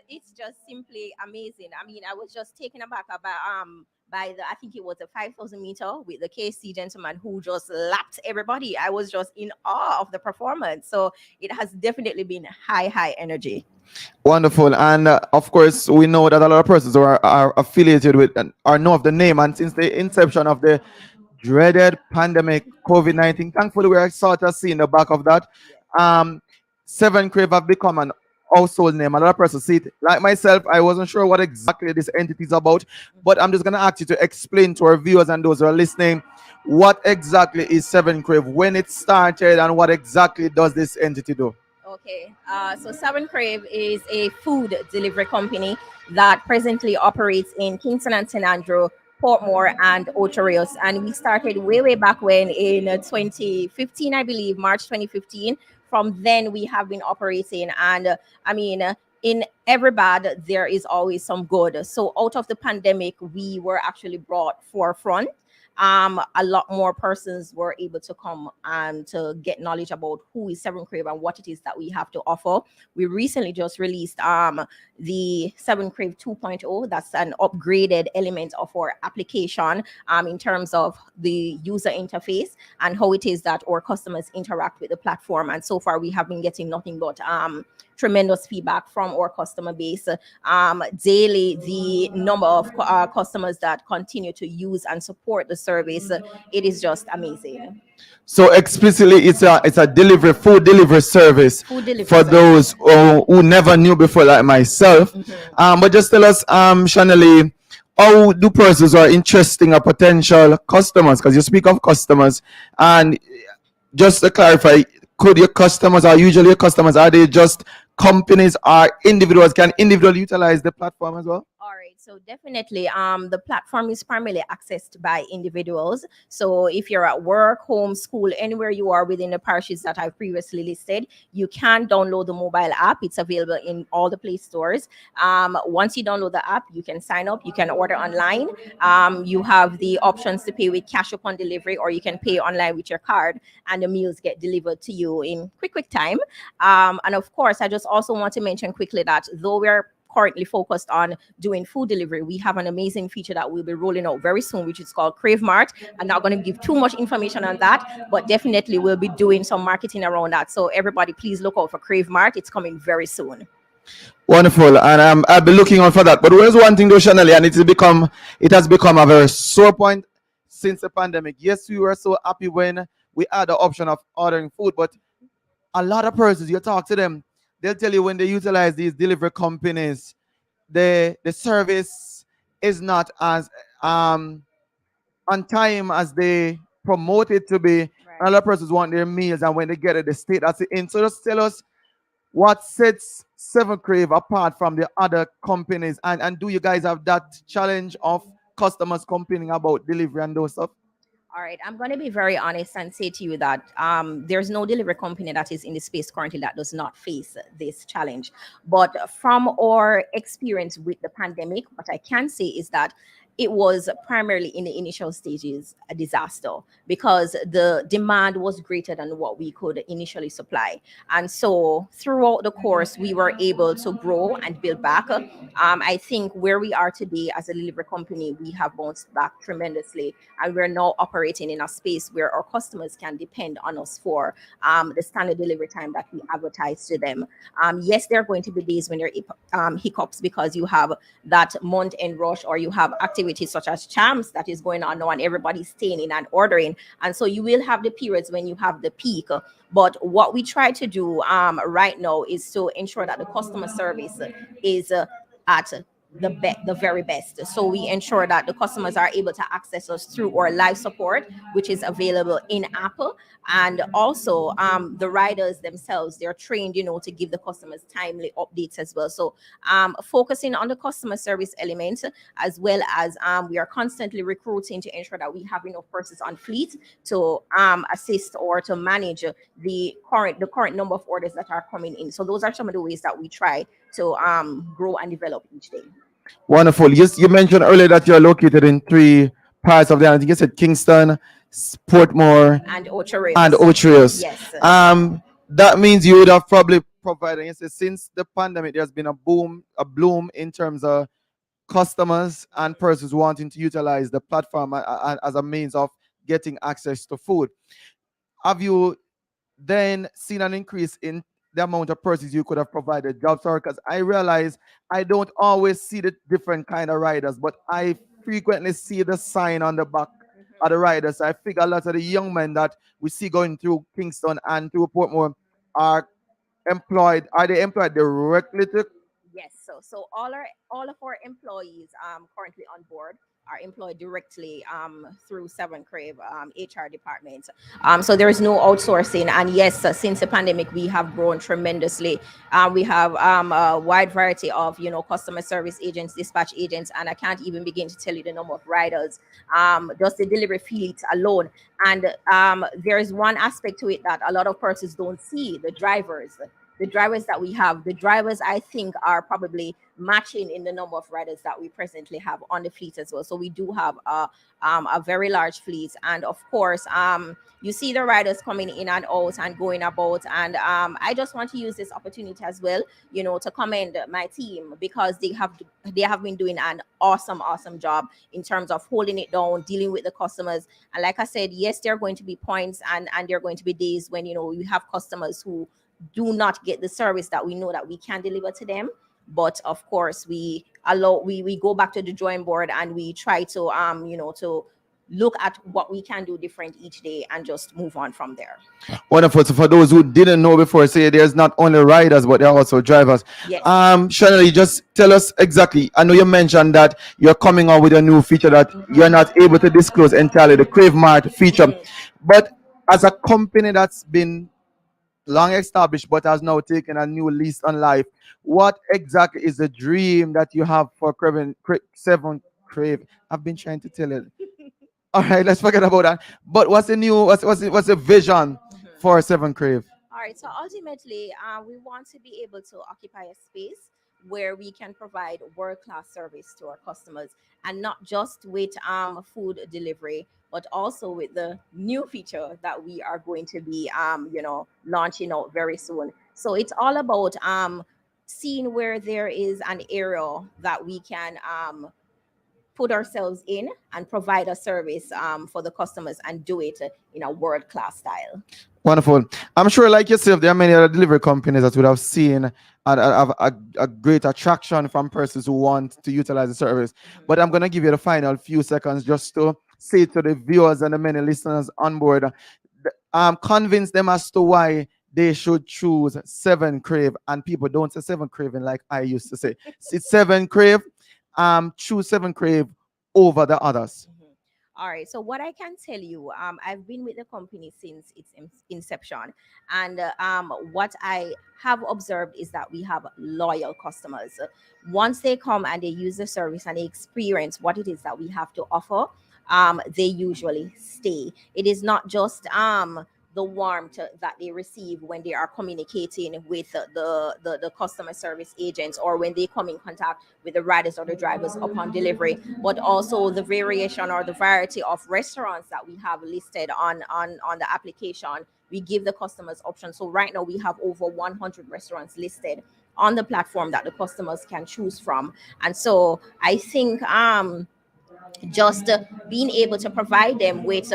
S18: It's just simply amazing. I mean, I was just taken aback about by I think it was a 5,000 meter with the KC gentleman who just lapped everybody. I was just in awe of the performance. So it has definitely been high energy.
S9: Wonderful. And of course, we know that a lot of persons who are affiliated with or know of the name. And since the inception of the dreaded pandemic, COVID-19, thankfully we are sort of seeing the back of that. Seven Crave have become an household name. A lot of persons see it. Like myself, I wasn't sure what exactly this entity is about, but I'm just going to ask you to explain to our viewers and those who are listening, what exactly is Seven Crave, when it started, and what exactly does this entity do?
S18: Okay, so Seven Crave is a food delivery company that presently operates in Kingston and St. Andrew, Portmore, and Ocho Rios. And we started way back when in 2015, I believe, March 2015. From then, we have been operating. And I mean, in every bad, there is always some good. So out of the pandemic, we were actually brought forefront. A lot more persons were able to come and to get knowledge about who is Seven Crave and what it is that we have to offer. We recently just released the Seven Crave 2.0. That's an upgraded element of our application in terms of the user interface and how it is that our customers interact with the platform. And so far, we have been getting nothing but tremendous feedback from our customer base. Daily, the number of customers that continue to use and support the service, it is just amazing.
S9: So explicitly, it's a delivery food delivery service
S18: Food delivery
S9: for
S18: service.
S9: those who never knew before, like myself. But just tell us, Shanali, how do persons who are interesting or potential customers? Because you speak of customers, and just to clarify, could your customers, are usually your customers, are they just companies or individuals? Can individuals utilize the platform as well?
S18: All right, so definitely, the platform is primarily accessed by individuals. So if you're at work, home, school, anywhere you are within the parishes that I've previously listed, you can download the mobile app. It's available in all the Play stores. Once you download the app, you can sign up, you can order online. You have the options to pay with cash upon delivery, or you can pay online with your card, and the meals get delivered to you in quick time. And of course, I just also want to mention quickly that though we're currently focused on doing food delivery, we have an amazing feature that we'll be rolling out very soon, which is called Crave Mart. I'm not going to give too much information on that, but definitely we'll be doing some marketing around that. So everybody, please look out for Crave Mart. It's coming very soon.
S9: Wonderful, and I'll be looking out for that. But there's one thing though, Shanali, and it has become a very sore point since the pandemic. Yes, we were so happy when we had the option of ordering food, but a lot of persons, you talk to them, they'll tell you when they utilize these delivery companies, the service is not as on time as they promote it to be. A lot of persons want their meals, and when they get it, they stay that's it in. So just tell us what sets Seven Crave apart from the other companies, and do you guys have that challenge of customers complaining about delivery and those stuff?
S18: All right, I'm going to be very honest and say to you that there's no delivery company that is in the space currently that does not face this challenge. But from our experience with the pandemic, what I can say is that it was primarily in the initial stages a disaster because the demand was greater than what we could initially supply. And so throughout the course, we were able to grow and build back. I think where we are today as a delivery company, we have bounced back tremendously, and we're now operating in a space where our customers can depend on us for the standard delivery time that we advertise to them. Yes, there are going to be days when there are hiccups because you have that month-end rush, or you have activities such as champs that is going on now, and everybody's staying in and ordering, and so you will have the periods when you have the peak. But what we try to do right now is to ensure that the customer service is at the very best. So we ensure that the customers are able to access us through our live support, which is available in Apple, and also the riders themselves, they're trained, to give the customers timely updates as well. So focusing on the customer service element, as well as we are constantly recruiting to ensure that we have enough persons on fleet to assist or to manage the current number of orders that are coming in. So those are some of the ways that we try to grow and develop each day.
S9: Wonderful. You mentioned earlier that you're located in 3 parts of the island. I think you said Kingston, Portmore,
S18: and Ocho
S9: Rios.
S18: Yes.
S9: That means you would have probably provided. Since the pandemic, there's been a bloom in terms of customers and persons wanting to utilize the platform as a means of getting access to food. Have you then seen an increase in the amount of persons you could have provided jobs for? Because I realize I don't always see the different kind of riders, but I frequently see the sign on the back of the riders. I figure a lot of the young men that we see going through Kingston and through Portmore are employed. Are they employed directly to?
S18: Yes, so all of our employees currently on board are employed directly through Seven Crave HR department. So there is no outsourcing. And yes, since the pandemic, we have grown tremendously. We have a wide variety of customer service agents, dispatch agents, and I can't even begin to tell you the number of riders. Just the delivery fleet alone. And there is one aspect to it that a lot of persons don't see: the drivers. The drivers that we have, the drivers I think are probably matching in the number of riders that we presently have on the fleet as well. So we do have a very large fleet, and of course, you see the riders coming in and out and going about. And I just want to use this opportunity as well, to commend my team, because they have been doing an awesome job in terms of holding it down, dealing with the customers. And like I said, yes, there are going to be points and there are going to be days when we have customers who do not get the service that we know that we can deliver to them. But of course, we go back to the drawing board and we try to to look at what we can do different each day and just move on from there.
S9: Wonderful. So for those who didn't know before, say there's not only riders, but there are also drivers.
S18: Yes.
S9: Chanel, just tell us exactly. I know you mentioned that you're coming on with a new feature that you're not able to disclose entirely, the Crave Mart feature. But as a company that's been long established but has now taken a new lease on life, what exactly is the dream that you have for Seven Crave? I've been trying to tell it. All right, let's forget about that. But what's the vision for Seven Crave?
S18: All right, so ultimately, we want to be able to occupy a space where we can provide world-class service to our customers, and not just with food delivery, but also with the new feature that we are going to be launching out very soon. So it's all about seeing where there is an area that we can put ourselves in and provide a service for the customers and do it in a world-class style.
S9: Wonderful. I'm sure, like yourself, there are many other delivery companies that would have seen a great attraction from persons who want to utilize the service. But I'm going to give you the final few seconds just to say to the viewers and the many listeners on board, convince them as to why they should choose Seven Crave. And people don't say Seven Craving like I used to say. It's Seven Crave. Choose Seven Crave over the others.
S18: All right. So what I can tell you, I've been with the company since its inception, and what I have observed is that we have loyal customers. Once they come and they use the service and they experience what it is that we have to offer, they usually stay. It is not just the warmth that they receive when they are communicating with the customer service agents, or when they come in contact with the riders or the drivers upon delivery, but also the variation or the variety of restaurants that we have listed on the application. We give the customers options. So right now we have over 100 restaurants listed on the platform that the customers can choose from. And so I think just being able to provide them with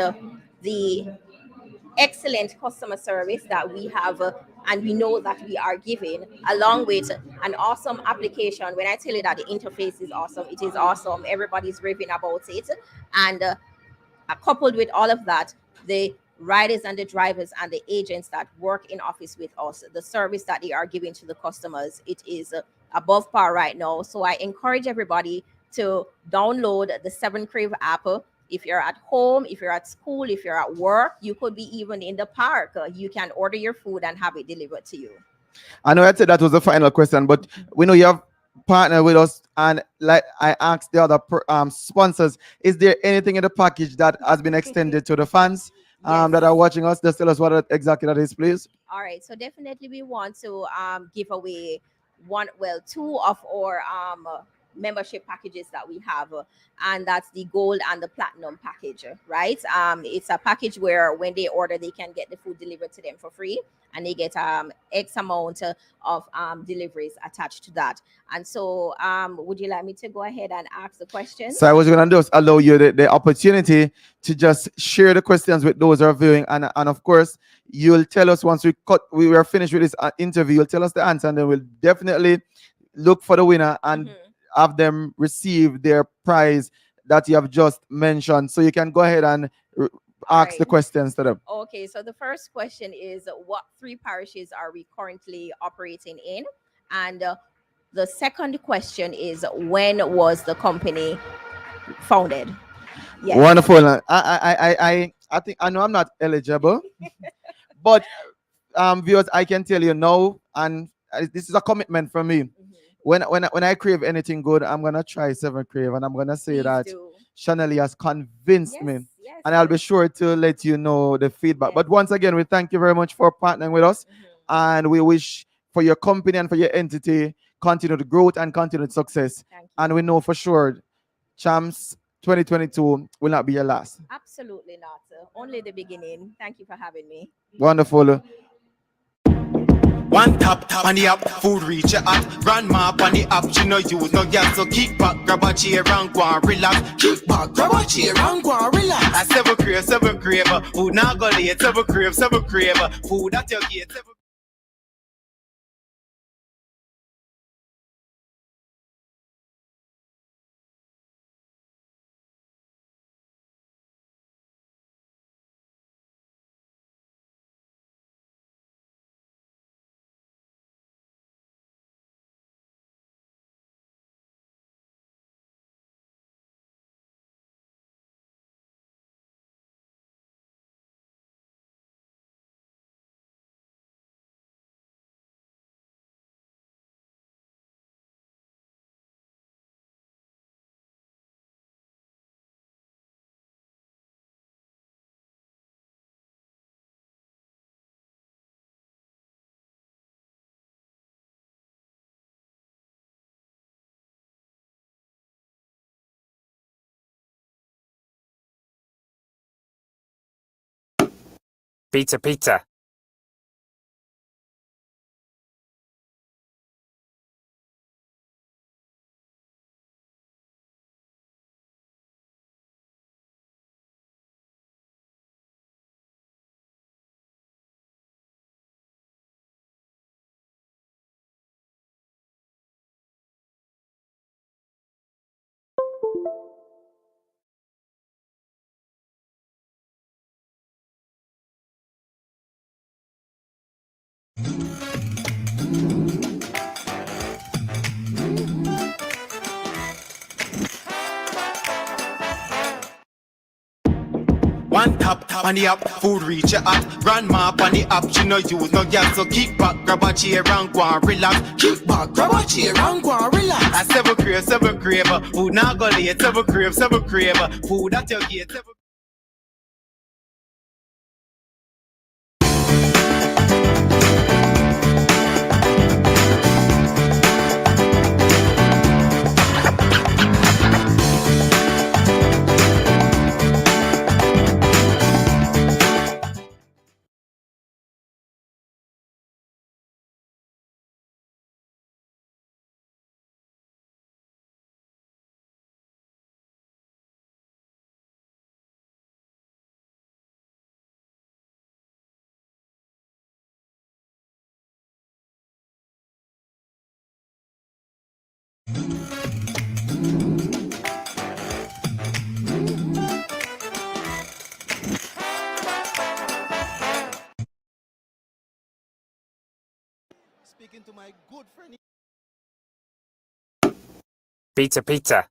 S18: the excellent customer service that we have and we know that we are giving, along with an awesome application. When I tell you that the interface is awesome, it is awesome. Everybody's raving about it. And coupled with all of that, the riders and the drivers and the agents that work in office with us, the service that they are giving to the customers, it is above par right now. So I encourage everybody to download the Seven Crave app. If you're at home, if you're at school, if you're at work, you could be even in the park. You can order your food and have it delivered to you.
S9: I know I said that was the final question, but we know you have partnered with us, and like I asked the other sponsors, is there anything in the package that has been extended to the fans that are watching us? Just tell us what exactly that is, please.
S18: All right, so definitely we want to give away two of our membership packages that we have, and that's the gold and the platinum package, right? It's a package where when they order, they can get the food delivered to them for free, and they get X amount of deliveries attached to that. And so would you like me to go ahead and ask the questions?
S9: So I was going to just allow you the opportunity to just share the questions with those who are viewing, and of course you'll tell us once we are finished with this interview, you'll tell us the answer, and then we'll definitely look for the winner and have them receive their prize that you have just mentioned. So you can go ahead and ask the questions to them.
S18: Okay, so the first question is, what 3 parishes are we currently operating in? And the second question is, when was the company founded?
S9: Yes. Wonderful. I think I know I'm not eligible, but viewers, I can tell you now, and this is a commitment from me. When I crave anything good, I'm gonna try Seven Crave, and I'm gonna say that Chanel has convinced me, and I'll be sure to let you know the feedback. But once again, we thank you very much for partnering with us, and we wish for your company and for your entity continued growth and continued success. And we know for sure, Champs 2022 will not be your last.
S18: Absolutely not. Only the beginning. Thank you for having me.
S9: Wonderful.
S12: One tap on the app, food reach your app. Grandma on the app, she no use no gas. So kick back, grab a chair and go and relax. Kick back, grab a chair and go and relax. I Seven Crave, food now go late. Seven Crave, food at your gate.
S2: Pizza, pizza.
S12: One tap on the app, food reach your at. Grandma on the app, she no use no gas. So kick back, grab a chair and go and relax. Kick back, grab a chair and go and relax. I seven crave, food now go late. Seven crave, food at your gate.
S6: Speaking to my good friend.
S2: Pizza, pizza.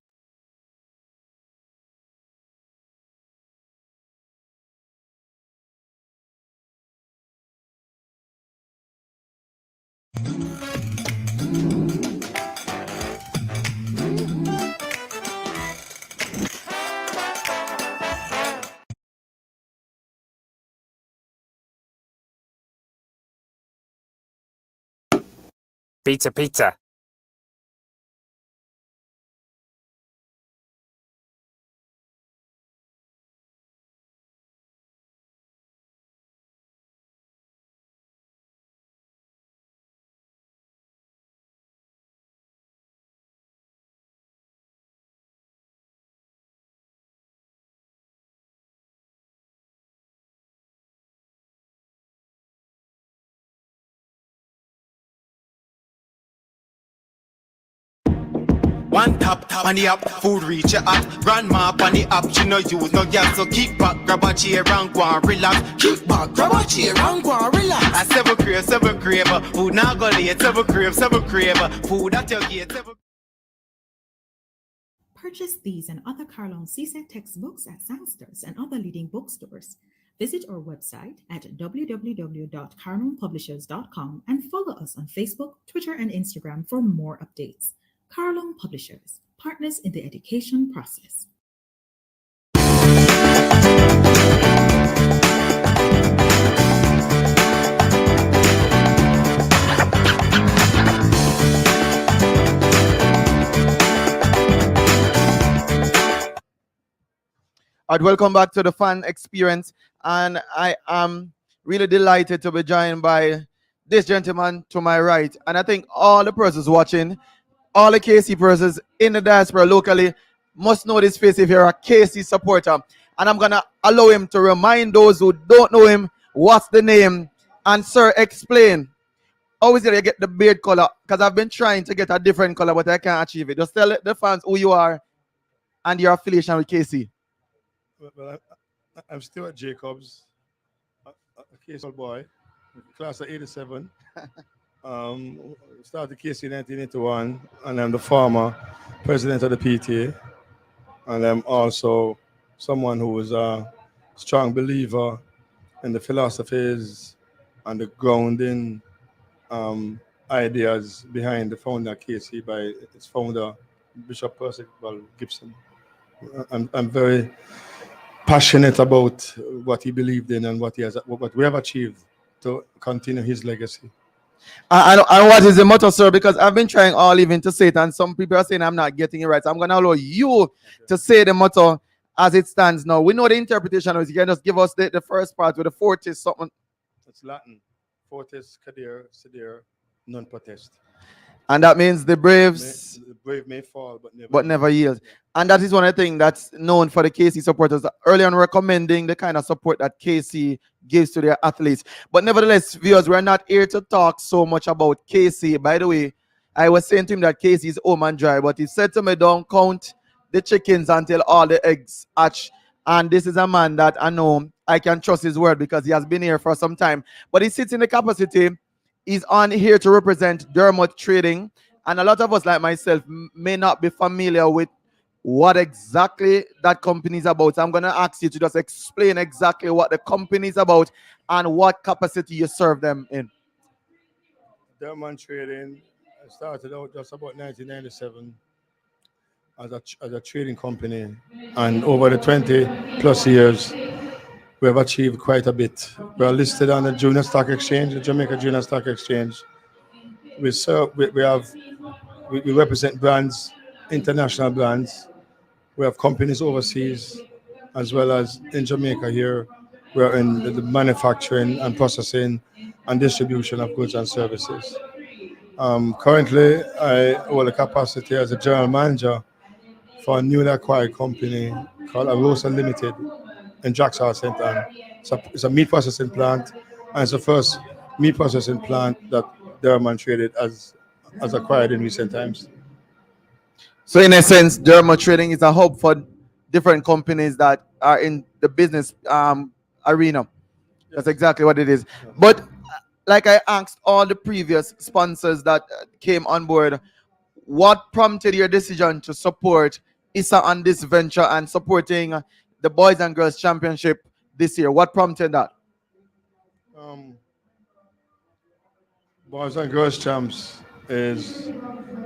S2: Pizza, pizza.
S12: One tap on the app, food reach your at. Grandma on the app, she no use no gas. So kick back, grab a chair and go and relax. Kick back, grab a chair and go and relax. I seven crave, food now go late. Seven crave, food at your gate.
S23: Purchase these and other Carlon CSET textbooks at Sangsters and other leading bookstores. Visit our website at www.carlonpublishers.com and follow us on Facebook, Twitter, and Instagram for more updates. Carlon Publishers, partners in the education process.
S9: I'd welcome back to the fan experience, and I am really delighted to be joined by this gentleman to my right. And I think all the persons watching, all the KC persons in the diaspora locally must know this face if you're a KC supporter. And I'm gonna allow him to remind those who don't know him what's the name. And sir, explain how is it you get the beard color? Because I've been trying to get a different color, but I can't achieve it. Just tell the fans who you are and your affiliation with KC.
S19: Well, I'm Stuart Jacobs, a case boy, class of 87. Started KC in 1981, and I'm the former president of the PTA. And I'm also someone who is a strong believer in the philosophies and the grounding ideas behind the founder of KC by its founder, Bishop Percival Gibson. I'm very passionate about what he believed in and what we have achieved to continue his legacy.
S9: And what is the motto, sir? Because I've been trying all evening to say it, and some people are saying I'm not getting it right. So I'm going to allow you to say the motto as it stands now. We know the interpretation is. You can just give us the first part with the fortis something.
S19: It's Latin. Fortis, cadir, sedere, non potest.
S9: And that means the braves,
S19: The brave may fall,
S9: but never yield. And that is one of the things that's known for the KC supporters. Early on, recommending the kind of support that KC gives to their athletes. But nevertheless, viewers, we're not here to talk so much about KC. By the way, I was saying to him that KC is home and dry, but he said to me, don't count the chickens until all the eggs hatch. And this is a man that I know I can trust his word because he has been here for some time. But he sits in the capacity. He's on here to represent Dermot Trading. And a lot of us, like myself, may not be familiar with what exactly that company is about. So I'm going to ask you to just explain exactly what the company is about and what capacity you serve them in.
S19: Dermot Trading started out just about 1997 as a trading company. And over the 20 plus years, we have achieved quite a bit. We are listed on the Junior Stock Exchange, the Jamaica Junior Stock Exchange. We represent brands, international brands. We have companies overseas as well as in Jamaica here. We are in the manufacturing and processing and distribution of goods and services. Currently, I hold a capacity as a general manager for a newly acquired company called Arosa Limited in Jackson Center. It's a meat processing plant, and it's the first meat processing plant that Dermot Traded as acquired in recent times.
S9: So in a sense, Dermot Trading is a hub for different companies that are in the business arena. That's exactly what it is. But like I asked all the previous sponsors that came on board, what prompted your decision to support ISSA on this venture and supporting the Boys and Girls Championship this year? What prompted that?
S19: Boys and Girls Champs is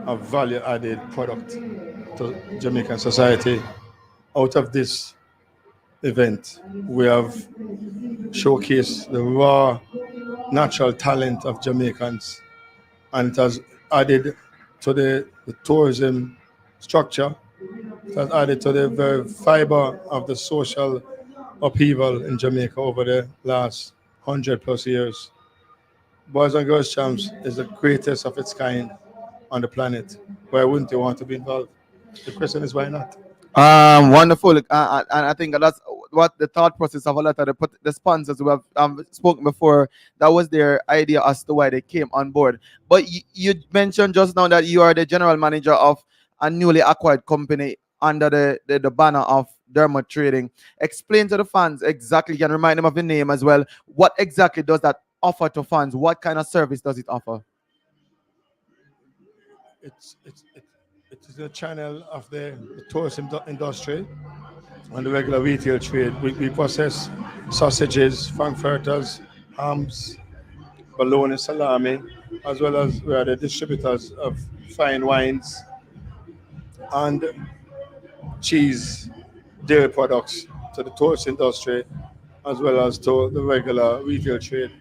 S19: a value-added product to Jamaican society. Out of this event, we have showcased the raw, natural talent of Jamaicans, and it has added to the tourism structure. It has added to the very fiber of the social upheaval in Jamaica over the last 100 plus years. Boys and Girls Champs is the greatest of its kind on the planet. Why wouldn't you want to be involved? The question is why not?
S9: Wonderful. And I think that's what the thought process of a lot of the sponsors who have spoken before, that was their idea as to why they came on board. But you mentioned just now that you are the general manager of a newly acquired company under the banner of Dermot Trading. Explain to the fans exactly, you can remind them of the name as well. What exactly does that offer to fans? What kind of service does it offer?
S19: It is a channel of the tourism industry and the regular retail trade. We process sausages, frankfurters, hams, bologna, salami, as well as we are the distributors of fine wines and cheese, dairy products to the tourist industry as well as to the regular retail trade.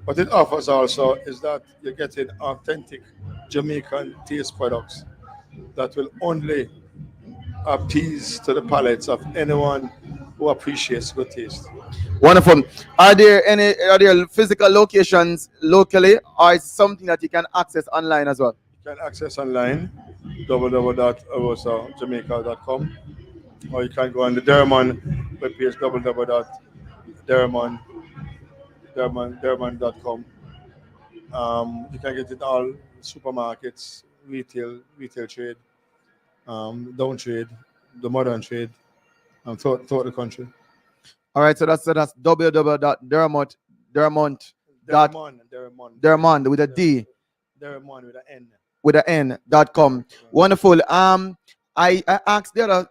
S19: What it offers also is that you're getting authentic Jamaican taste products that will only appease to the palates of anyone who appreciates good taste.
S9: Wonderful. Are there physical locations locally, or is something that you can access online as well?
S19: You can access online www.arosajamaica.com, or you can go on the Dermot webpage www.dermot.com. You can get it all supermarkets, retail trade, down trade, the modern trade, throughout the country.
S9: All right, so that's www.dermot with a D.
S19: Dermot with an N.
S9: With an N.com. Wonderful. I asked the other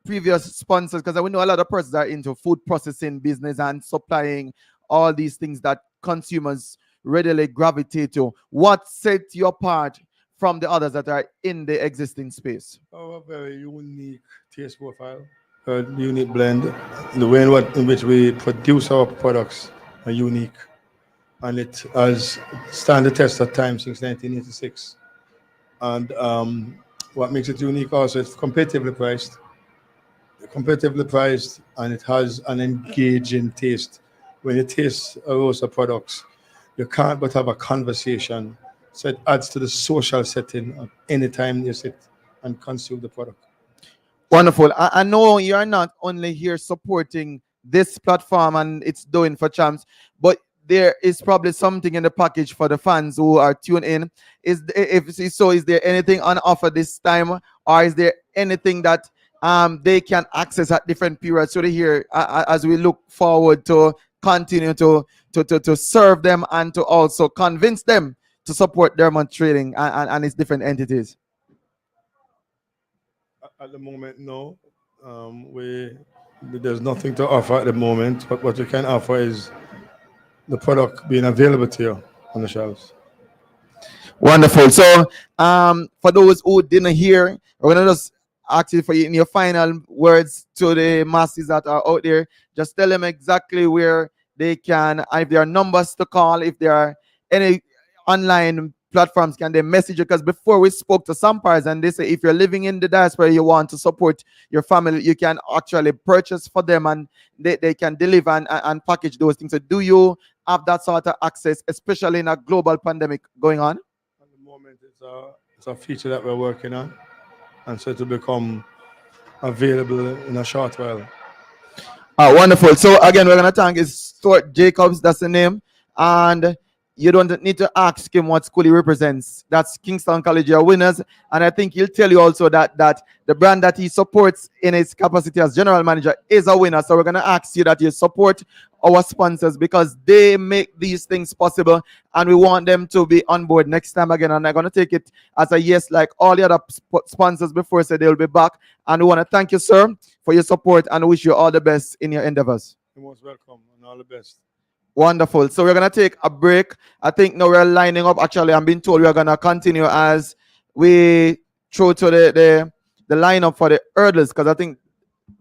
S9: previous sponsors, because we know a lot of persons are into food processing business and supplying all these things that consumers readily gravitate to. What sets you apart from the others that are in the existing space?
S19: Our very unique taste profile, a unique blend. The way in which we produce our products are unique, and it has stand the test of time since 1986. And what makes it unique also is competitively priced. competitively priced, and it has an engaging taste. When you taste a roaster products, you can't but have a conversation. So it adds to the social setting of any time you sit and consume the product.
S9: Wonderful. I know you're not only here supporting this platform and it's doing for champs, but there is probably something in the package for the fans who are tuned in. If so, is there anything on offer this time, or is there anything that they can access at different periods? So they hear as we look forward to continue to serve them and to also convince them to support Dermot Trading and its different entities.
S19: At the moment, no. There's nothing to offer at the moment, but what you can offer is the product being available to you on the shelves.
S9: Wonderful. So, for those who didn't hear, we're gonna just ask you for in your final words to the masses that are out there. Just tell them exactly where they can, if there are numbers to call, if there are any online platforms, can they message you? Because before we spoke to some parts and they say if you're living in the diaspora, you want to support your family, you can actually purchase for them and they can deliver and package those things. So do you have that sort of access, especially in a global pandemic going on?
S19: At the moment, it's a feature that we're working on, and so to become available in a short while.
S9: Wonderful. So again, we're gonna thank is Stuart Jacobs, that's the name, and you don't need to ask him what school he represents. That's Kingston College, your winners. And I think he'll tell you also that the brand that he supports in his capacity as general manager is a winner. So we're going to ask you that you support our sponsors because they make these things possible and we want them to be on board next time again. And I'm going to take it as a yes, like all the other sponsors before said they'll be back. And we want to thank you, sir, for your support and wish you all the best in your endeavors.
S19: You're most welcome and all the best.
S9: Wonderful. So we're going to take a break. I think now we're lining up. Actually, I'm being told we're going to continue as we throw to the lineup for the hurdles because I think,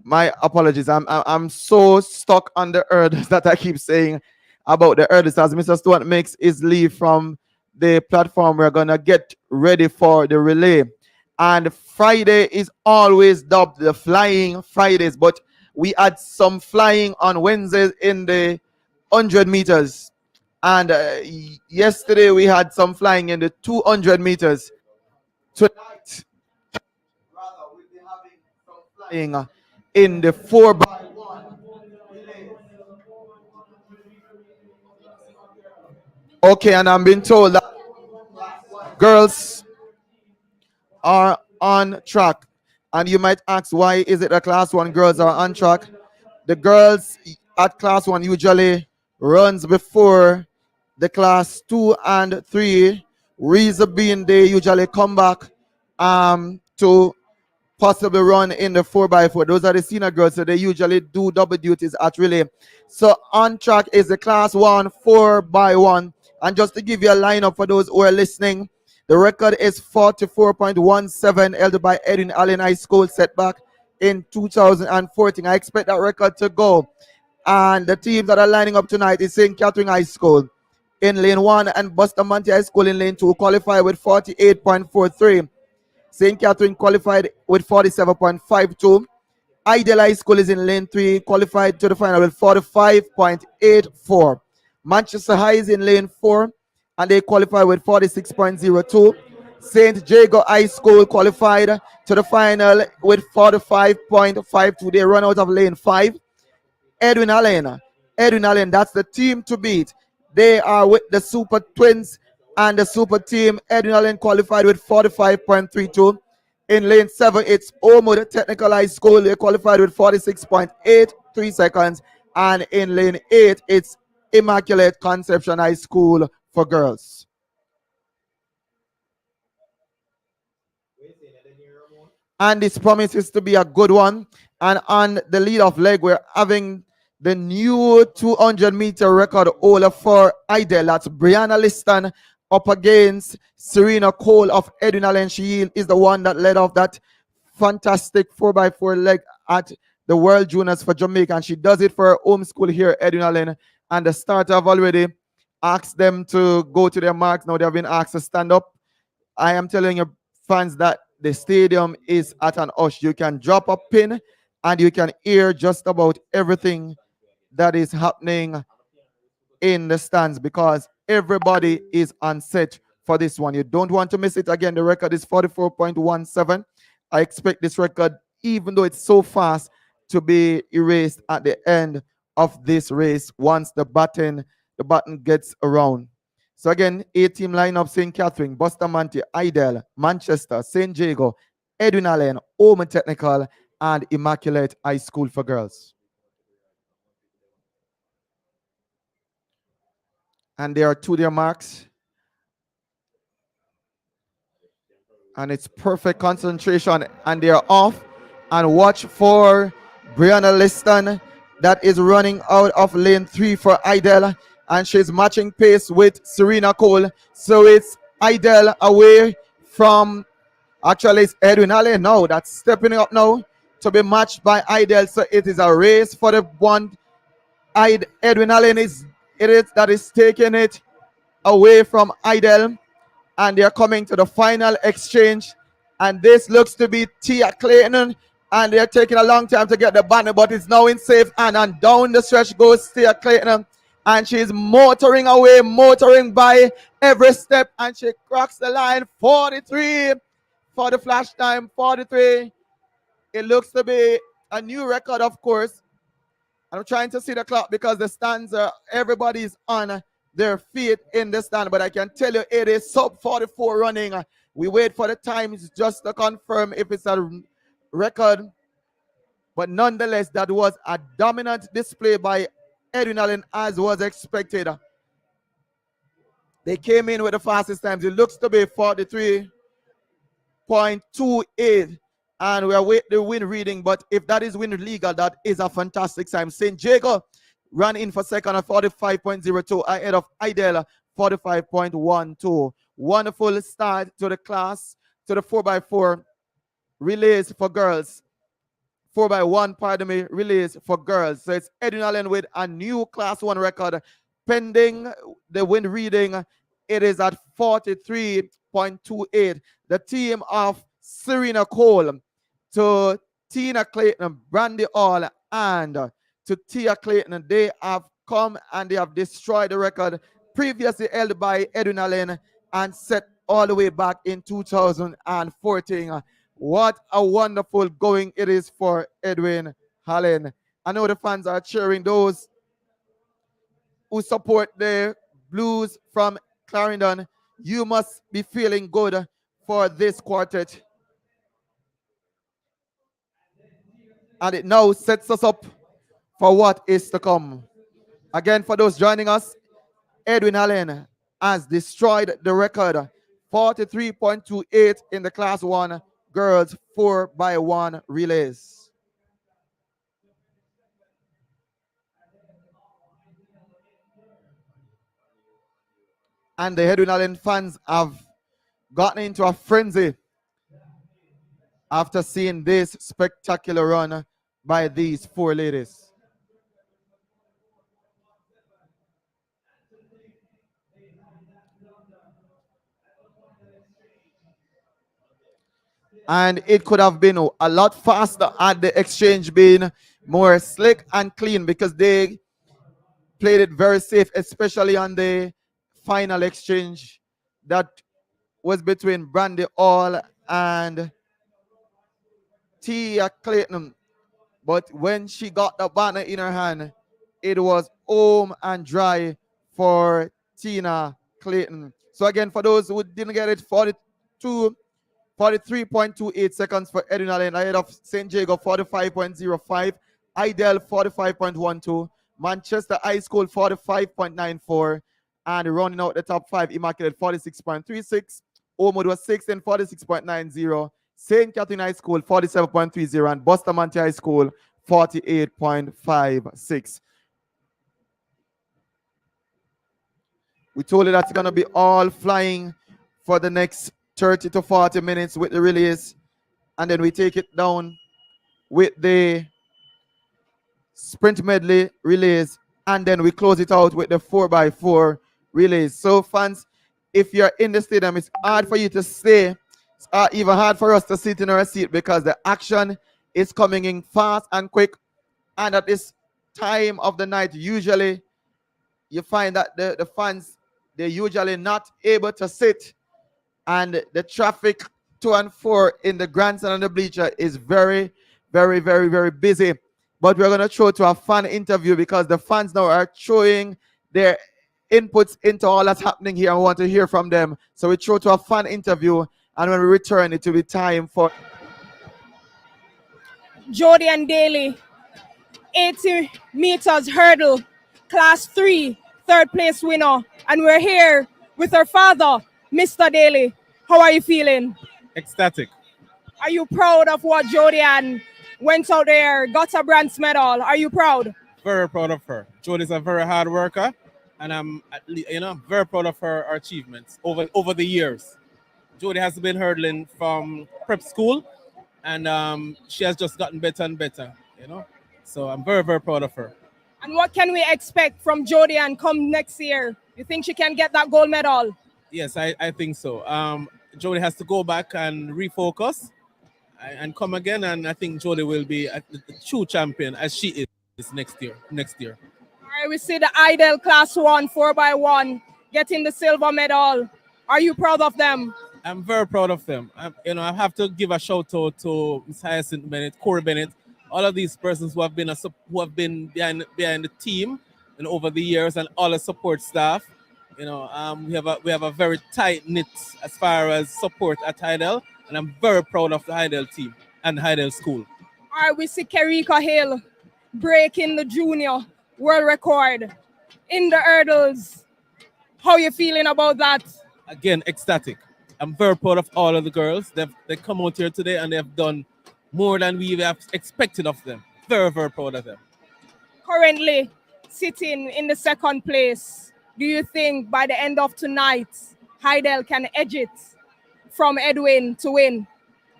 S9: my apologies, I'm so stuck on the hurdles that I keep saying about the hurdles. As Mr. Stewart makes his leave from the platform, we're going to get ready for the relay. And Friday is always dubbed the Flying Fridays, but we had some flying on Wednesdays in the 100 meters, and yesterday we had some flying in the 200 meters. Tonight, rather, we'll be having some flying in the 4x1 relay. Okay, and I'm being told that girls are on track, and you might ask why is it that class 1 girls are on track? The girls at class 1 usually runs before the class 2 and 3. Reason being they usually come back to possibly run in the 4x4. Those are the senior girls, so they usually do double duties at relay. So on track is the class 1 4x1. And just to give you a lineup for those who are listening, the record is 44.17 held by Edwin Allen High School, setback in 2014. I expect that record to go. And the teams that are lining up tonight is St. Catherine High School in lane 1 and Bustamante High School in lane 2, qualified with 48.43. St. Catherine qualified with 47.52. Ideal High School is in lane 3, qualified to the final with 45.84. Manchester High is in lane 4 and they qualify with 46.02. St. Jago High School qualified to the final with 45.52. They run out of lane 5. Edwin Allen, that's the team to beat. They are with the Super Twins and the Super Team. Edwin Allen qualified with 45.32. In lane 7, it's Omood Technical High School. They qualified with 46.83 seconds. And in lane 8, it's Immaculate Conception High School for girls. And this promises to be a good one. And on the lead-off leg, we're having the new 200-meter record holder for Idel. That's Brianna Liston up against Serena Cole of Edwin Allen. She is the one that led off that fantastic 4x4 leg at the World Juniors for Jamaica. And she does it for her home school here, Edwin Allen. And the starter have already asked them to go to their marks. Now they have been asked to stand up. I am telling your fans that the stadium is at an hush. You can drop a pin and you can hear just about everything that is happening in the stands because everybody is on set for this one. You don't want to miss it. Again, the record is 44.17. I expect this record, even though it's so fast, to be erased at the end of this race once the button gets around. So again, 8-team lineup: St. Catherine, Bustamante, Idel, Manchester, St. Jago, Edwin Allen, Omen Technical, and Immaculate High School for Girls. And they are to their marks. And it's perfect concentration. And they are off. And watch for Brianna Liston that is running out of lane 3 for Idel. And she's matching pace with Serena Cole. So it's Idel away from, actually it's Edwin Allen now that's stepping up now to be matched by Idel. So it is a race for the one. Edwin Allen is taking it away from Idel, and they're coming to the final exchange, and this looks to be Tia Clayton, and they're taking a long time to get the banner, but it's now in safe hand, and down the stretch goes Tia Clayton, and she's motoring away, motoring by every step, and she cracks the line. 43 for the flash time. 43. It looks to be a new record, of course. I'm trying to see the clock because the stands are, everybody's on their feet in the stand, but I can tell you it is sub 44 running. We wait for the times just to confirm if it's a record, but nonetheless, that was a dominant display by Edwin Allen as was expected. They came in with the fastest times. It looks to be 43.28. And we are waiting the win reading, but if that is win legal, that is a fantastic time. St. Jago ran in for second at 45.02, ahead of Idel 45.12. Wonderful start to the class, to the 4x4 relays for girls. 4x1, pardon me, relays for girls. So it's Edwin Allen with a new class 1 record. Pending the win reading, it is at 43.28. The team of Serena Cole to Tina Clayton, Brandy Hall, and to Tia Clayton, they have come and they have destroyed the record previously held by Edwin Allen and set all the way back in 2014. What a wonderful going it is for Edwin Allen. I know the fans are cheering. Those who support the Blues from Clarendon, you must be feeling good for this quartet. And it now sets us up for what is to come. Again, for those joining us, Edwin Allen has destroyed the record, 43.28 in the Class 1 girls 4x1 relays. And the Edwin Allen fans have gotten into a frenzy after seeing this spectacular run by these 4 ladies. And it could have been a lot faster had the exchange been more slick and clean, because they played it very safe, especially on the final exchange that was between Brandy Hall and Tia Clayton. But when she got the banner in her hand, it was home and dry for Tina Clayton. So again, for those who didn't get it, 43.28 seconds for Edwin Allen, ahead of St. Jago 45.05, Idel 45.12, Manchester High School 45.94, and rounding out the top 5, Immaculate 46.36, Omood was 6th and 46.90, St. Catherine High School 47.30, and Bustamante High School 48.56. We told you that's going to be all flying for the next 30 to 40 minutes with the relays, and then we take it down with the sprint medley relays, and then we close it out with the 4x4 relays. So fans, if you're in the stadium, it's hard for you to stay. It's even hard for us to sit in our seat because the action is coming in fast and quick. And at this time of the night, usually you find that the fans, they're usually not able to sit, and the traffic to and fro in the grandstand and the bleacher is very, very, very, very busy. But we're going to throw to a fan interview because the fans now are throwing their inputs into all that's happening here. I want to hear from them. So we throw to a fan interview, and when we return, it will be time for
S1: Jody and Daly, 80 meters hurdle, class 3, third place winner. And we're here with her father, Mr. Daly. How are you feeling?
S4: Ecstatic.
S1: Are you proud of what Jody and went out there, got a bronze medal? Are you proud?
S4: Very proud of her. Jody's a very hard worker, and I'm, very proud of her achievements over the years. Jody has been hurdling from prep school, and she has just gotten better and better. So I'm very, very proud of her.
S1: And what can we expect from Jody and come next year? You think she can get that gold medal?
S4: Yes, I think so. Jody has to go back and refocus and come again, and I think Jody will be the true champion as she is next year.
S1: All right, we see the Idol class 1 4x1 getting the silver medal. Are you proud of them?
S4: I'm very proud of them. I have to give a shout out to Ms. Hyacinth Bennett, Corey Bennett, all of these persons who have been behind the team and over the years, and all the support staff. We have a very tight knit as far as support at Hydel, and I'm very proud of the Hydel team and Hydel School.
S1: All right, we see Kerika Hill breaking the junior world record in the hurdles. How are you feeling about that?
S4: Again, ecstatic. I'm very proud of all of the girls. They come out here today and they've done more than we have expected of them. Very, very proud of them.
S1: Currently sitting in the second place, do you think by the end of tonight, Hydel can edge it from Edwin to win?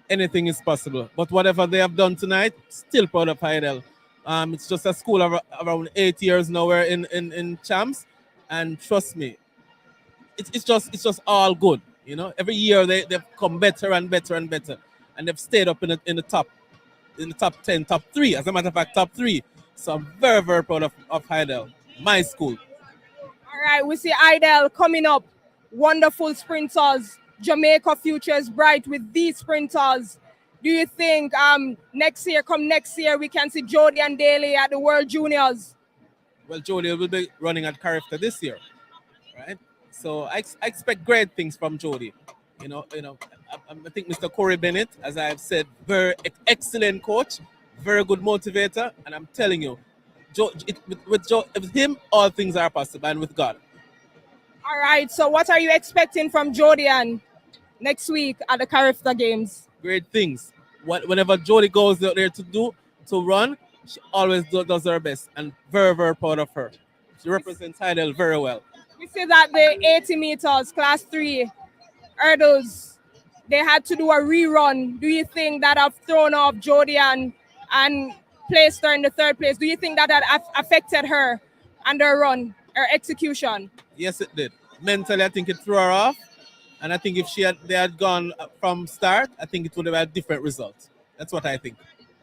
S4: Anything is possible. But whatever they have done tonight, still proud of Hydel. It's just a school of around 8 years now we're in champs. And trust me, it's just all good. Every year they've come better and better and better. And they've stayed up in the top 10, top 3. As a matter of fact, top 3. So I'm very, very proud of Hydel, my school.
S1: All right, we see Hydel coming up. Wonderful sprinters. Jamaica future is bright with these sprinters. Do you think next year, we can see Jody and Daly at the World Juniors?
S4: Well, Jody will be running at Carifta this year, right? So I expect great things from Jody. I think Mr. Corey Bennett, as I've said, very excellent coach, very good motivator, and I'm telling you, with him, all things are possible, and with God.
S1: All right, so what are you expecting from Jody and next week at the Carifta Games?
S4: Great things. Whenever Jody goes out there to run, she always does her best, and very, very proud of her. She represents Hydel very well.
S1: We see that the 80 meters, class 3 hurdles, they had to do a rerun. Do you think that have thrown off Jody and placed her in the third place? Do you think that affected her and her run, her execution?
S4: Yes, it did. Mentally, I think it threw her off. And I think if they had gone from start, I think it would have had different results. That's what I think.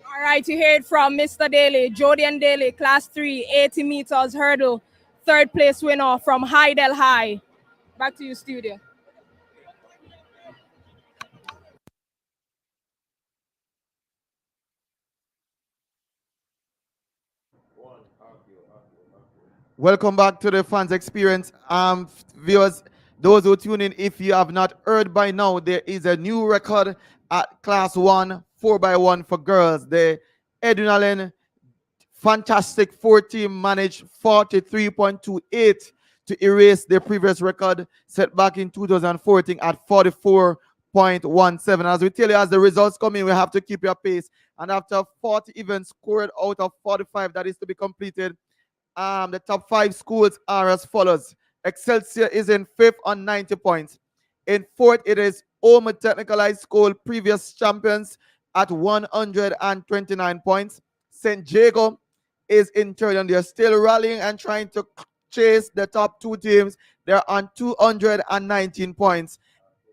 S1: All right, you heard from Mr. Daly, Jody and Daly, class 3, 80 meters hurdle, third place winner from Hydel High. Back to you, studio.
S9: Welcome back to the fans experience. Viewers, those who tune in, if you have not heard by now, there is a new record at class 1 4x1 for girls. The Edwin Allen fantastic 4-team managed 43.28 to erase the previous record set back in 2014 at 44.17. As we tell you, as the results come in, we have to keep your pace. And after 40 events scored out of 45 that is to be completed, the top 5 schools are as follows. Excelsior is in 5th on 90 points. In 4th, it is Omarion Technical High School, previous champions, at 129 points. St. Jago is in 3rd, and they're still rallying and trying to chase the top 2 teams. They're on 219 points.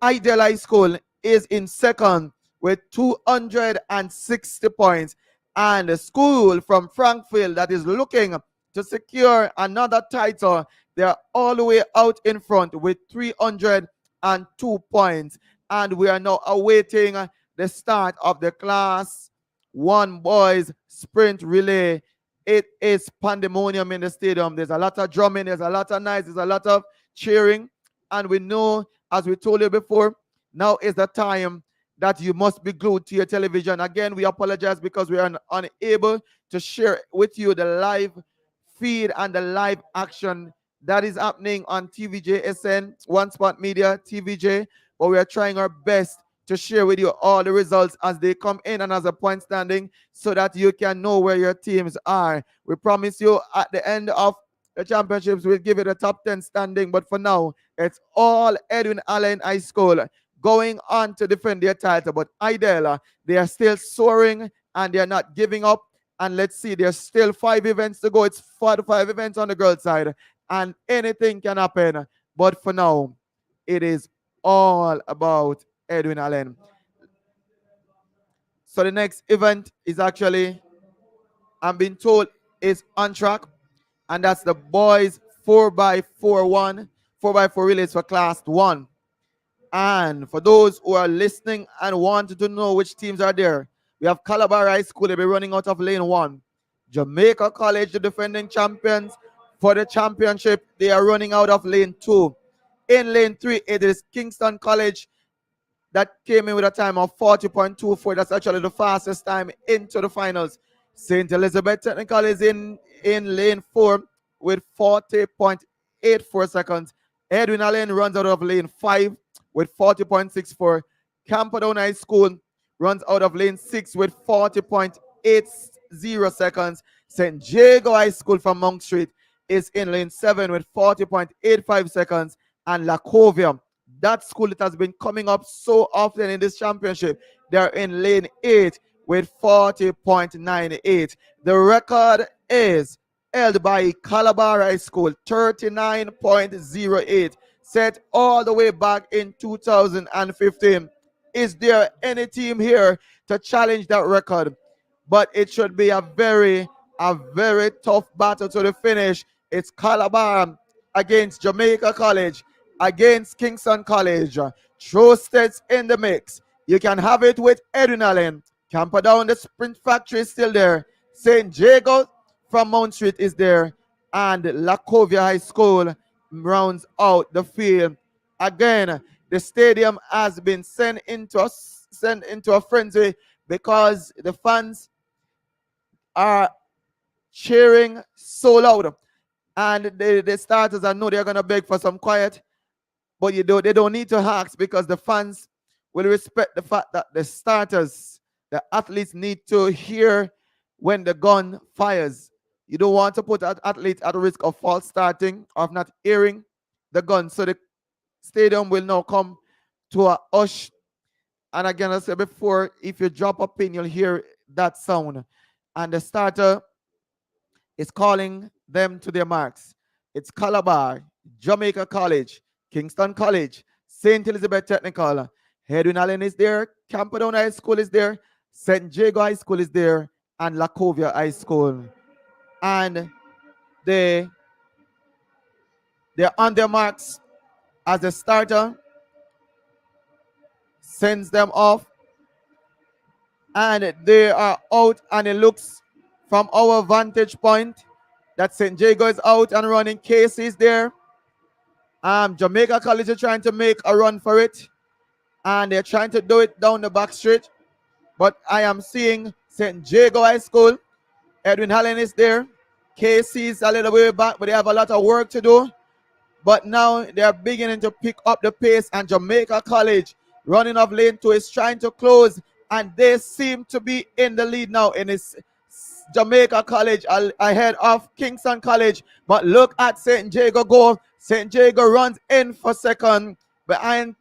S9: Hydel High School is in 2nd with 260 points. And the school from Frankville that is looking to secure another title, they're all the way out in front with 302 points. And we are now awaiting the start of the Class 1 boys sprint relay. It is pandemonium in the stadium. There's a lot of drumming, there's a lot of noise, there's a lot of cheering. And we know, as we told you before, now is the time that you must be glued to your television. Again, we apologize because we are unable to share with you the live feed and the live action that is happening on TVJ-SN, One Spot Media, TVJ, but we are trying our best to share with you all the results as they come in and as a point standing so that you can know where your teams are. We promise you at the end of the championships, we'll give it a top 10 standing, but for now, it's all Edwin Allen High School going on to defend their title. But Idella, they are still soaring and they're not giving up. And let's see, there's still 5 events to go. It's 4 to 5 events on the girls' side, and anything can happen. But for now, it is all about Edwin Allen. So the next event is actually, I'm being told, is on track, and that's the boys 4x4 relays for Class 1. And for those who are listening and wanted to know which teams are there, we have Calabar High School. They'll be running out of lane 1. Jamaica College, the defending champions for the championship, they are running out of lane 2. In lane 3, it is Kingston College that came in with a time of 40.24. That's actually the fastest time into the finals. St. Elizabeth Technical is in lane 4 with 40.84 seconds. Edwin Allen runs out of lane 5 with 40.64. Camperdown High School runs out of lane 6 with 40.80 seconds. St. Jago High School from Monk Street is in lane 7 with 40.85 seconds. And Lacovia, that school that has been coming up so often in this championship, they're in lane 8 with 40.98. The record is held by Calabar High School, 39.08, set all the way back in 2015. Is there any team here to challenge that record? But it should be a very tough battle to the finish. It's Calabar against Jamaica College, against Kingston College. Trosted's in the mix. You can have it with Edwin Allen. Camperdown, the Sprint Factory is still there. St. Jago from Mount Street is there. And Lacovia High School rounds out the field. Again, the stadium has been sent into a frenzy because the fans are cheering so loud. And the starters, I know they're going to beg for some quiet, but they don't need to ask because the fans will respect the fact that the starters, the athletes, need to hear when the gun fires. You don't want to put an athlete at risk of false starting or of not hearing the gun. So the stadium will now come to a hush. And again, I said before, if you drop a pin, you'll hear that sound. And the starter is calling them to their marks. It's Calabar, Jamaica College, Kingston College, St. Elizabeth Technical, Edwin Allen is there, Camperdown High School is there, St. Jago High School is there, and Lacovia High School. And they're on their marks as the starter sends them off. And they are out, and it looks from our vantage point that St. Jago is out and running. Casey is there. Jamaica College is trying to make a run for it, and they're trying to do it down the back street. But I am seeing St. Jago High School. Edwin Allen is there. Casey is a little way back, but they have a lot of work to do. But now they're beginning to pick up the pace, and Jamaica College running off lane 2 is trying to close, and they seem to be in the lead now. And it's Jamaica College ahead of Kingston College. But look at St. Jago go. St. Jago runs in for second behind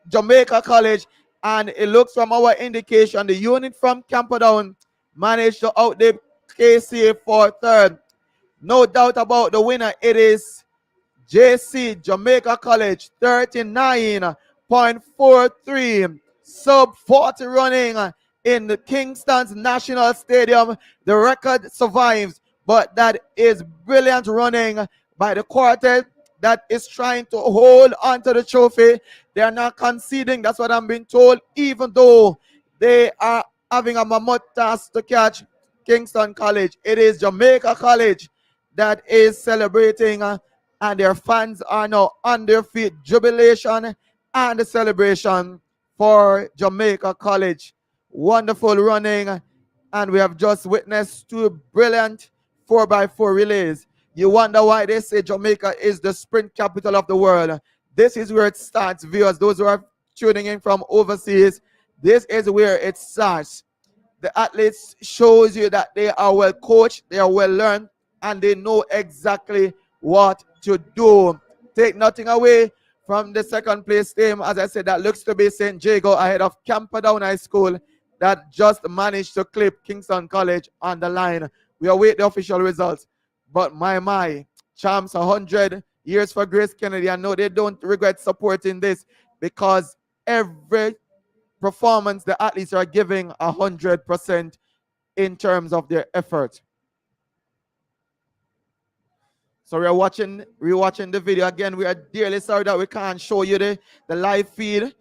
S9: Jamaica College. And it looks from our indication, the unit from Camperdown managed to outdip KC for third. No doubt about the winner. It is JC Jamaica College, 39.43. sub 40 running in the Kingston's National Stadium. The record survives, but that is brilliant running by the quartet that is trying to hold onto the trophy. They are not conceding. That's what I'm being told, even though they are having a mammoth task to catch Kingston College. It is Jamaica College that is celebrating, and their fans are now on their feet. Jubilation and the celebration for Jamaica College. Wonderful running, and we have just witnessed two brilliant 4x4 relays. You wonder why they say Jamaica is the sprint capital of the world. This is where it starts, viewers. Those who are tuning in from overseas, this is where it starts. The athletes shows you that they are well coached, they are well learned, and they know exactly what to do. Take nothing away from the second place team. As I said, that looks to be St. Jago ahead of Camperdown High School that just managed to clip Kingston College on the line. We await the official results. But my, champs 100 years for Grace Kennedy. I know they don't regret supporting this because every performance the athletes are giving 100% in terms of their effort. So we are rewatching the video again. We are dearly sorry that we can't show you the live feed,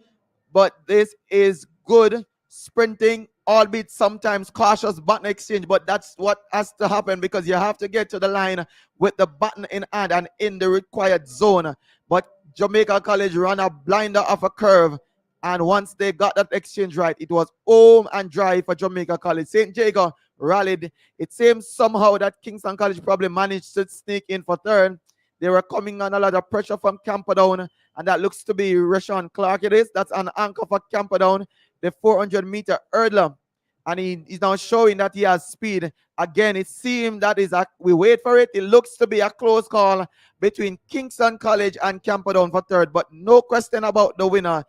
S9: but this is good sprinting, albeit sometimes cautious button exchange, but that's what has to happen because you have to get to the line with the button in hand and in the required zone. But Jamaica College ran a blinder of a curve, and once they got that exchange right, it was home and dry for Jamaica College. St. Jago rallied. It seems somehow that Kingston College probably managed to sneak in for third. They were coming on a lot of pressure from Camperdown, and that looks to be Rashawn Clark. It is. That's an anchor for Camperdown, the 400-meter hurdler. And he's now showing that he has speed. Again, it seems that we wait for it. It looks to be a close call between Kingston College and Camperdown for third, but no question about the winner.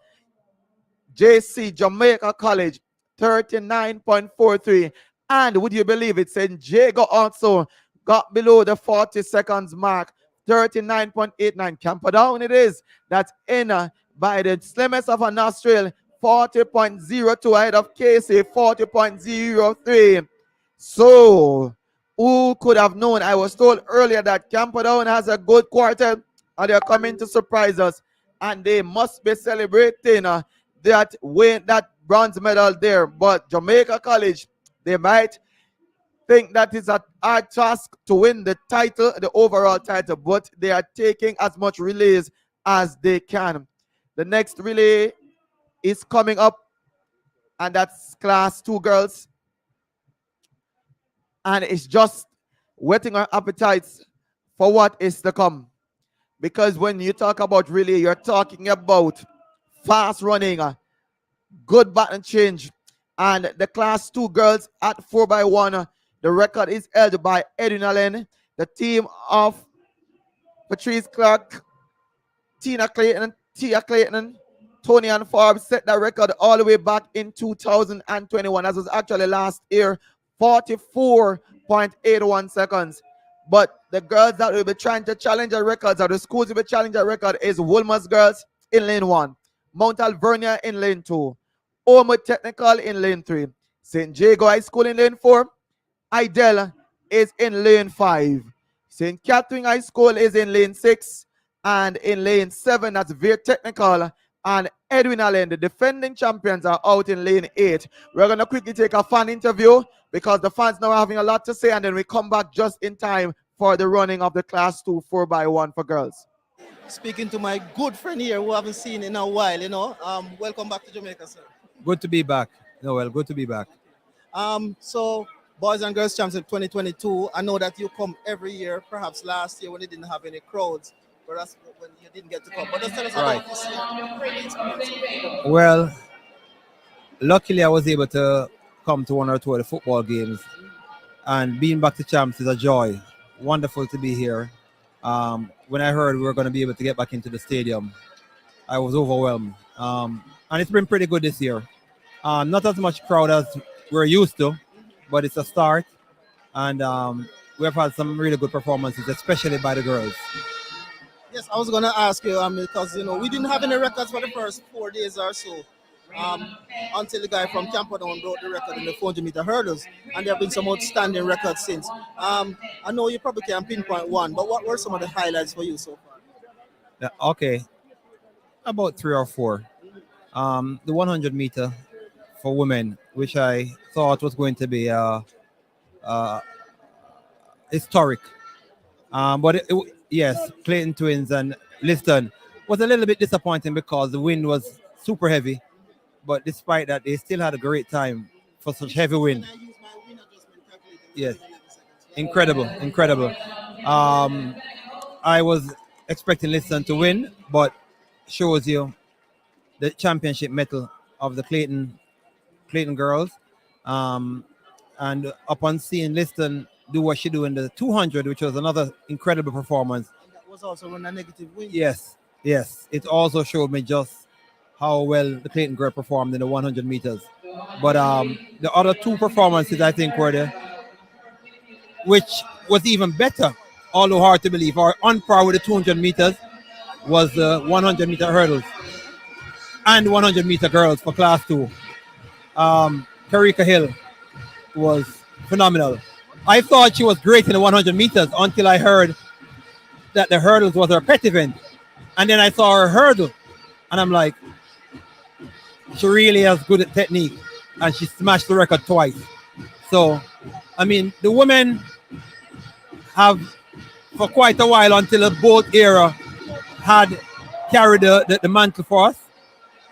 S9: JC Jamaica College, 39.43. And would you believe it, St. Jago also got below the 40 seconds mark, 39.89. Camperdown it is. That's in by the slimmest of a nostril, 40.02 ahead of Casey, 40.03. So, who could have known? I was told earlier that Camperdown has a good quartet and they're coming to surprise us. And they must be celebrating that bronze medal there. But Jamaica College, they might think that is a hard task to win the title, the overall title, but they are taking as much relays as they can. The next relay is coming up, and that's class 2 girls. And it's just whetting our appetites for what is to come. Because when you talk about relay, you're talking about fast running, good button change. And the class 2 girls at 4x1, the record is held by Edwin Allen. The team of Patrice Clark, Tia Clayton, Tony and Forbes set that record all the way back in 2021. As was actually last year, 44.81 seconds. But the girls that will be trying to challenge the records, or the schools will be challenging the record, is Wolmer's girls in lane 1, Mount Alvernia in lane 2, Omo Technical in lane 3, St. Jago High School in lane 4, Idel is in lane 5, St. Catherine High School is in lane 6, and in lane 7, that's Veer Technical, and Edwin Allen, the defending champions, are out in lane 8. We're going to quickly take a fan interview because the fans now are having a lot to say, and then we come back just in time for the running of the class 2 4x1 for girls.
S6: Speaking to my good friend here who I haven't seen in a while, welcome back to Jamaica, sir.
S5: Good to be back. Good to be back.
S6: So Boys and Girls Championship 2022, I know that you come every year, perhaps last year when you didn't have any crowds, but that's when you didn't get to come. But just tell us about this year.
S5: Well, luckily I was able to come to 1 or 2 of the football games, and being back to champs is a joy. Wonderful to be here. When I heard we were going to be able to get back into the stadium, I was overwhelmed. And it's been pretty good this year. Not as much crowd as we're used to, but it's a start. And we have had some really good performances, especially by the girls.
S6: Yes, I was going to ask you because, we didn't have any records for the first 4 days or so. until the guy from Camperdown broke the record in the 400-meter hurdles, and there have been some outstanding records since. I know you probably can't pinpoint one, but what were some of the highlights for you so far?
S5: Okay, about 3 or 4. The 100-meter for women, which I thought was going to be historic. But yes, Clayton Twins and Liston was a little bit disappointing because the wind was super heavy. But despite that, they still had a great time for such heavy wind. Yes, incredible. I was expecting Liston to win, but shows you the championship medal of the Clayton girls. And upon seeing Liston do what she do in the 200, which was another incredible performance.
S6: That was also on a negative win.
S5: Yes. It also showed me just how well the Clayton girl performed in the 100 meters. But the other 2 performances, I think, were which was even better, although hard to believe, or on par with the 200 meters, was the 100-meter hurdles and 100-meter girls for class 2. Karika Hill was phenomenal. I thought she was great in the 100 meters until I heard that the hurdles was her pet event. And then I saw her hurdle, and I'm like, she really has good technique, and she smashed the record twice. So, I mean, the women have, for quite a while, until the boat era, had carried the mantle for us.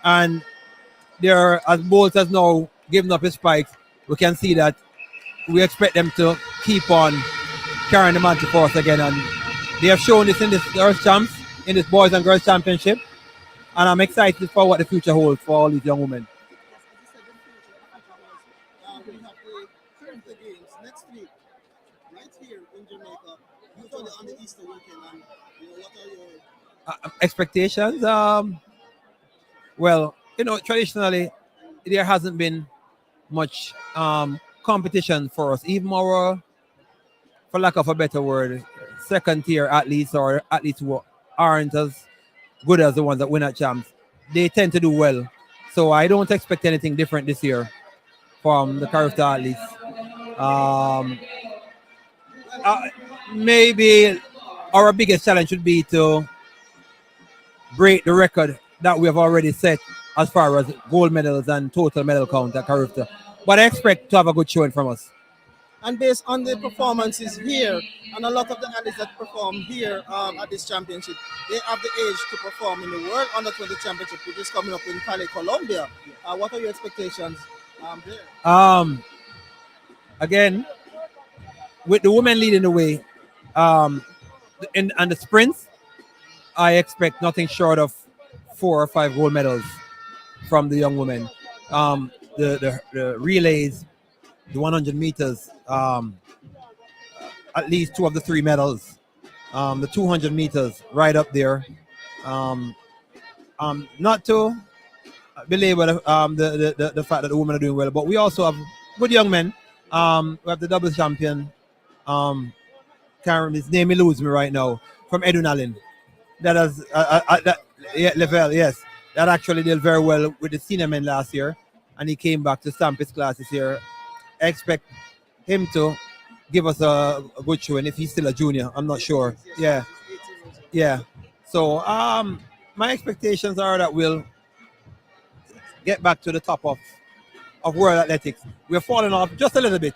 S5: And there, as Bolt has now given up his spikes, we can see that we expect them to keep on carrying the mantle for us again. And they have shown this in this girls champs, in this boys and girls championship. And I'm excited for what the future holds for all these young women.
S6: We have the current games next week, right here in Jamaica. Usually on the Easter weekend. And what are your
S5: Expectations? Well, traditionally, there hasn't been much competition for us. Even our, for lack of a better word, second tier athletes, or athletes who aren't as good as the ones that win at champs, they tend to do well. So I don't expect anything different this year from the Carifta athletes. Maybe our biggest challenge would be to break the record that we have already set as far as gold medals and total medal count at Carifta. But I expect to have a good showing from us.
S6: And based on the performances here, and a lot of the athletes that perform here at this championship, they have the age to perform in the World Under-20 Championship, which is coming up in Cali, Colombia. What are your expectations there?
S5: Again, with the women leading the way, and the sprints, I expect nothing short of 4 or 5 gold medals from the young women. The relays, the 100 meters, at least 2 of the 3 medals. The 200 meters, right up there. Not to belabor the fact that the women are doing well, but we also have good young men. We have the double champion. Can't remember his name, eludes me right now, from Edwin Allen. That has Level, yes. That actually did very well with the senior men last year, and he came back to stamp his class this year. I expect him to give us a good show, and if he's still a junior, I'm not sure. Yeah. So my expectations are that we'll get back to the top of world athletics. We're falling off just a little bit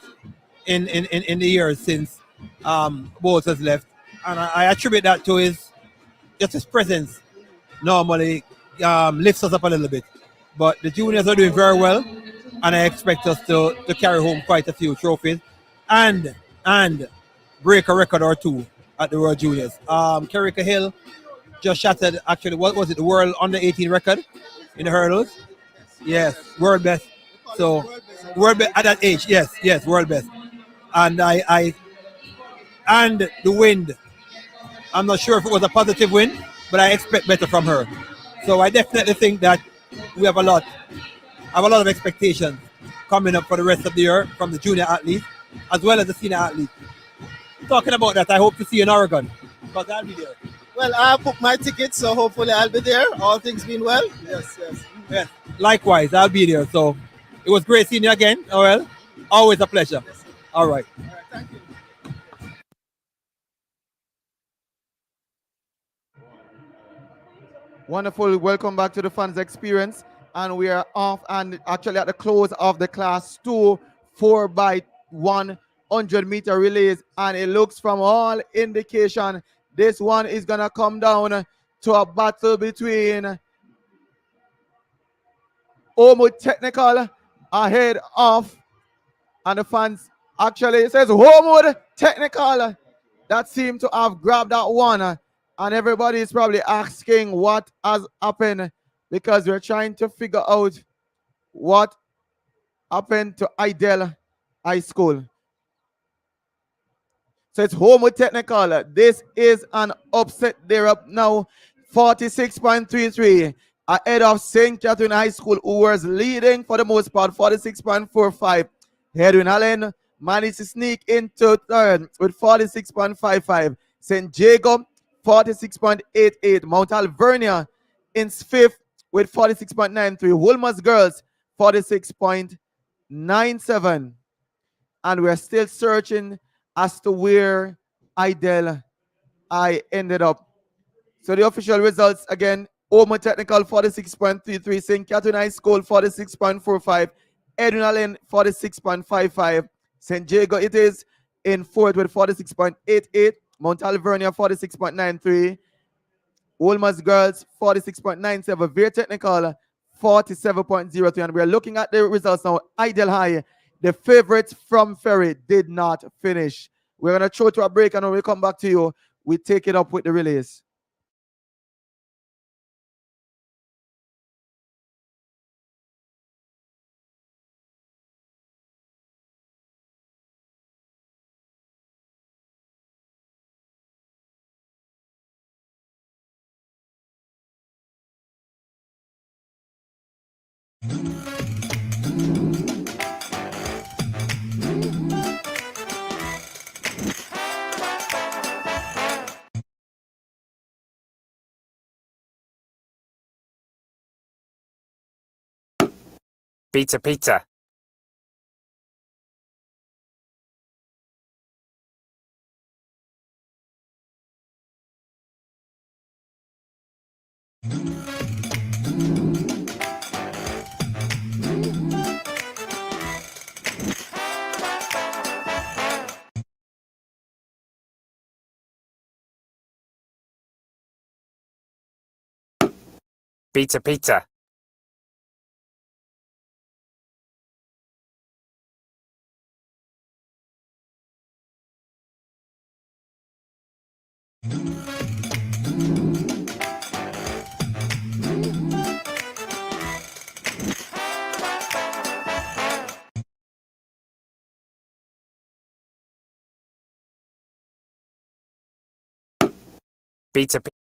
S5: in the years since Bolt has left, and I attribute that to his presence. Normally lifts us up a little bit, but the juniors are doing very well, and I expect us to carry home quite a few trophies and break a record or 2 at the World Juniors. Karika Hill just shattered, actually, what was it, the World Under-18 record in the hurdles? Yes, world best. So world best at that age, yes, world best. And and the wind, I'm not sure if it was a positive wind, but I expect better from her. So I definitely think that we have a lot of expectations coming up for the rest of the year from the junior athletes as well as the senior athletes. Talking about that, I hope to see you in Oregon, because I'll be there.
S6: Well, I booked my ticket, so hopefully I'll be there. All things being well. Yes.
S5: Likewise, I'll be there. So it was great seeing you again, Orel. Always a pleasure. All right.
S9: Wonderful. Welcome back to the fans experience. And we are off and actually at the close of the class 2 4x100-meter relays. And it looks from all indication this one is going to come down to a battle between Omo Technical ahead of, and the fans actually, it says Homewood Technical that seem to have grabbed that one. And everybody is probably asking what has happened because we're trying to figure out what happened to Idel High School. So it's Homewood Technical. This is an upset. They're up now 46.33 ahead of St. Catherine High School, who was leading for the most part 46.45. Edwin Allen managed to sneak into third with 46.55. St. Jacob 46.88. Mount Alvernia in fifth with 46.93. Wolmer's Girls 46.97. And we're still searching as to where Idel I ended up. So the official results again: Omo Technical 46.33, St. Catherine High School 46.45, Edwin Allen 46.55, St. Jago it is in fourth with 46.88, Mount Alvernia 46.93, Wolmer's Girls 46.97, Veer Technical 47.03, and we're looking at the results now. Idel High, the favorites from Ferry, did not finish. We're going to throw to a break, and when we come back to you, we take it up with the relays.
S2: Pizza, pizza. Pizza, pizza. Pizza, pizza.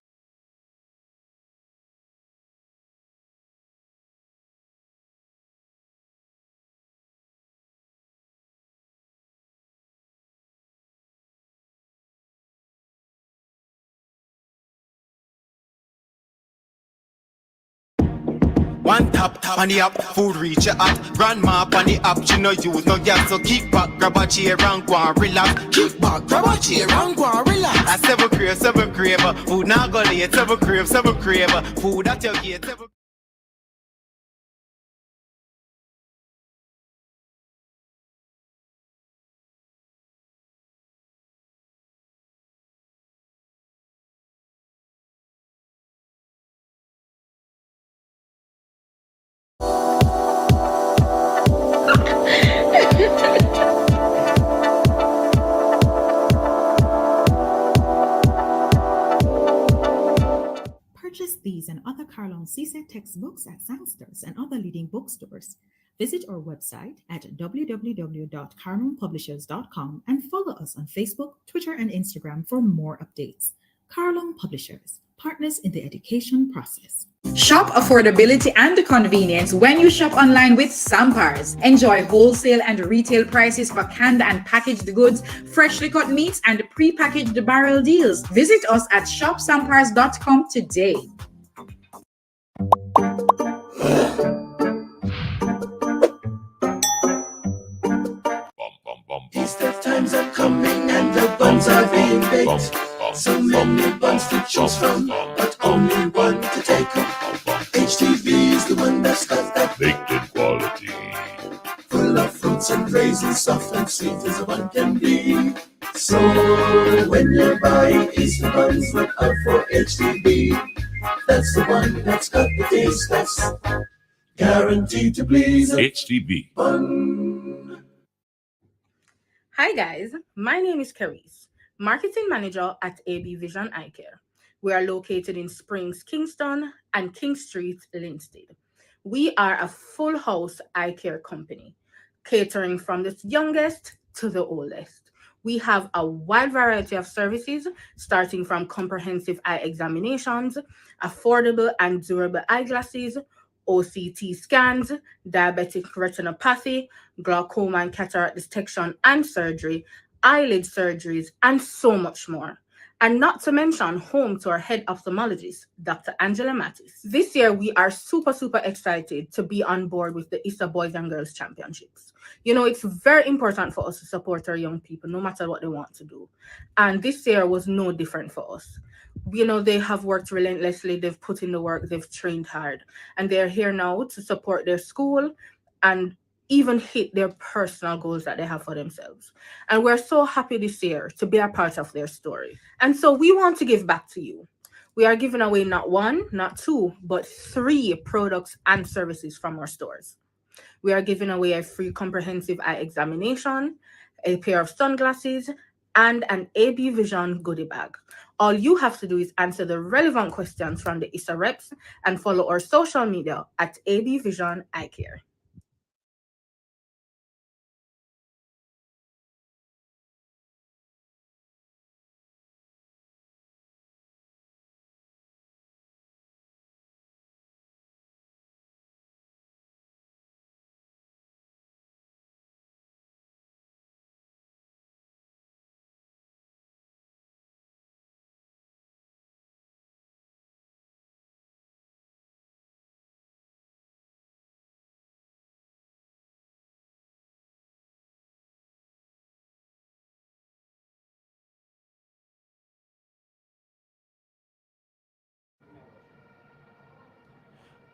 S12: One tap on the app, food reach your app. Grandma on the app, she no use no gas. So kick back, grab a chair and go and relax. Kick back, grab a chair and go and relax. I seven crave. Food now go late, seven crave. Food at your gate, seven.
S23: Purchase these and other Carlon CSET textbooks at Sangsters and other leading bookstores. Visit our website at www.carlonpublishers.com and follow us on Facebook, Twitter, and Instagram for more updates. Carlon Publishers, partners in the education process.
S8: Shop affordability and convenience when you shop online with Sampars. Enjoy wholesale and retail prices for canned and packaged goods, freshly cut meats, and pre-packaged barrel deals. Visit us at shopsampars.com today.
S3: Easter times are coming and the buns are being baked. So many buns to choose from, but only one to take home. HTV is the one that's got that baked in quality. Full of fruits and raisins, soft and sweet as a bun can be. So when you're buying Easter buns, look out for HTV. That's the one that's got the taste that's guaranteed to please. HTV.
S7: Hi guys, my name is Carice, Marketing Manager at AB Vision Eye Care. We are located in Springs, Kingston and King Street, Linstead. We are a full house eye care company, catering from the youngest to the oldest. We have a wide variety of services, starting from comprehensive eye examinations, affordable and durable eyeglasses, OCT scans, diabetic retinopathy, glaucoma and cataract detection and surgery, eyelid surgeries, and so much more. And not to mention home to our head ophthalmologist, Dr. Angela Mattis. This year, we are super excited to be on board with the ISSA Boys and Girls Championships. You know, it's very important for us to support our young people, no matter what they want to do. And this year was no different for us. You know, they have worked relentlessly, they've put in the work, they've trained hard, and they're here now to support their school and even hit their personal goals that they have for themselves. And we're so happy this year to be a part of their story. And so we want to give back to you. We are giving away not one, not two, but 3 products and services from our stores. We are giving away a free comprehensive eye examination, a pair of sunglasses, and an AB Vision goodie bag. All you have to do is answer the relevant questions from the ISSA reps and follow our social media at AB Vision Eye Care.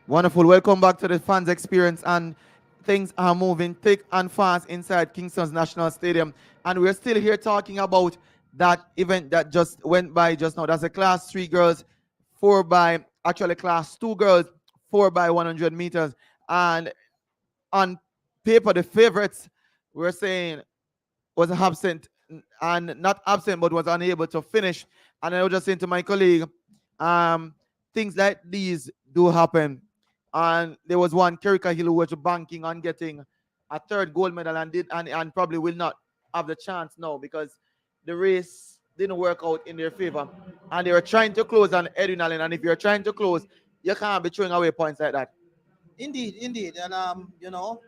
S9: Wonderful. Welcome back to the fans experience, and things are moving thick and fast inside Kingston's National Stadium. And we're still here talking about that event that just went by just now. That's a class 3 girls, 4 by, actually class 2 girls, 4 by 100 meters. And on paper, the favorites were saying was absent, and not absent, but was unable to finish. And I was just saying to my colleague, things like these do happen. And there was one, Kerika Hill, who was banking on getting a 3rd gold medal and probably will not have the chance now because the race didn't work out in their favor. And they were trying to close on Edwin Allen. And if you're trying to close, you can't be throwing away points like that.
S6: Indeed. And you know,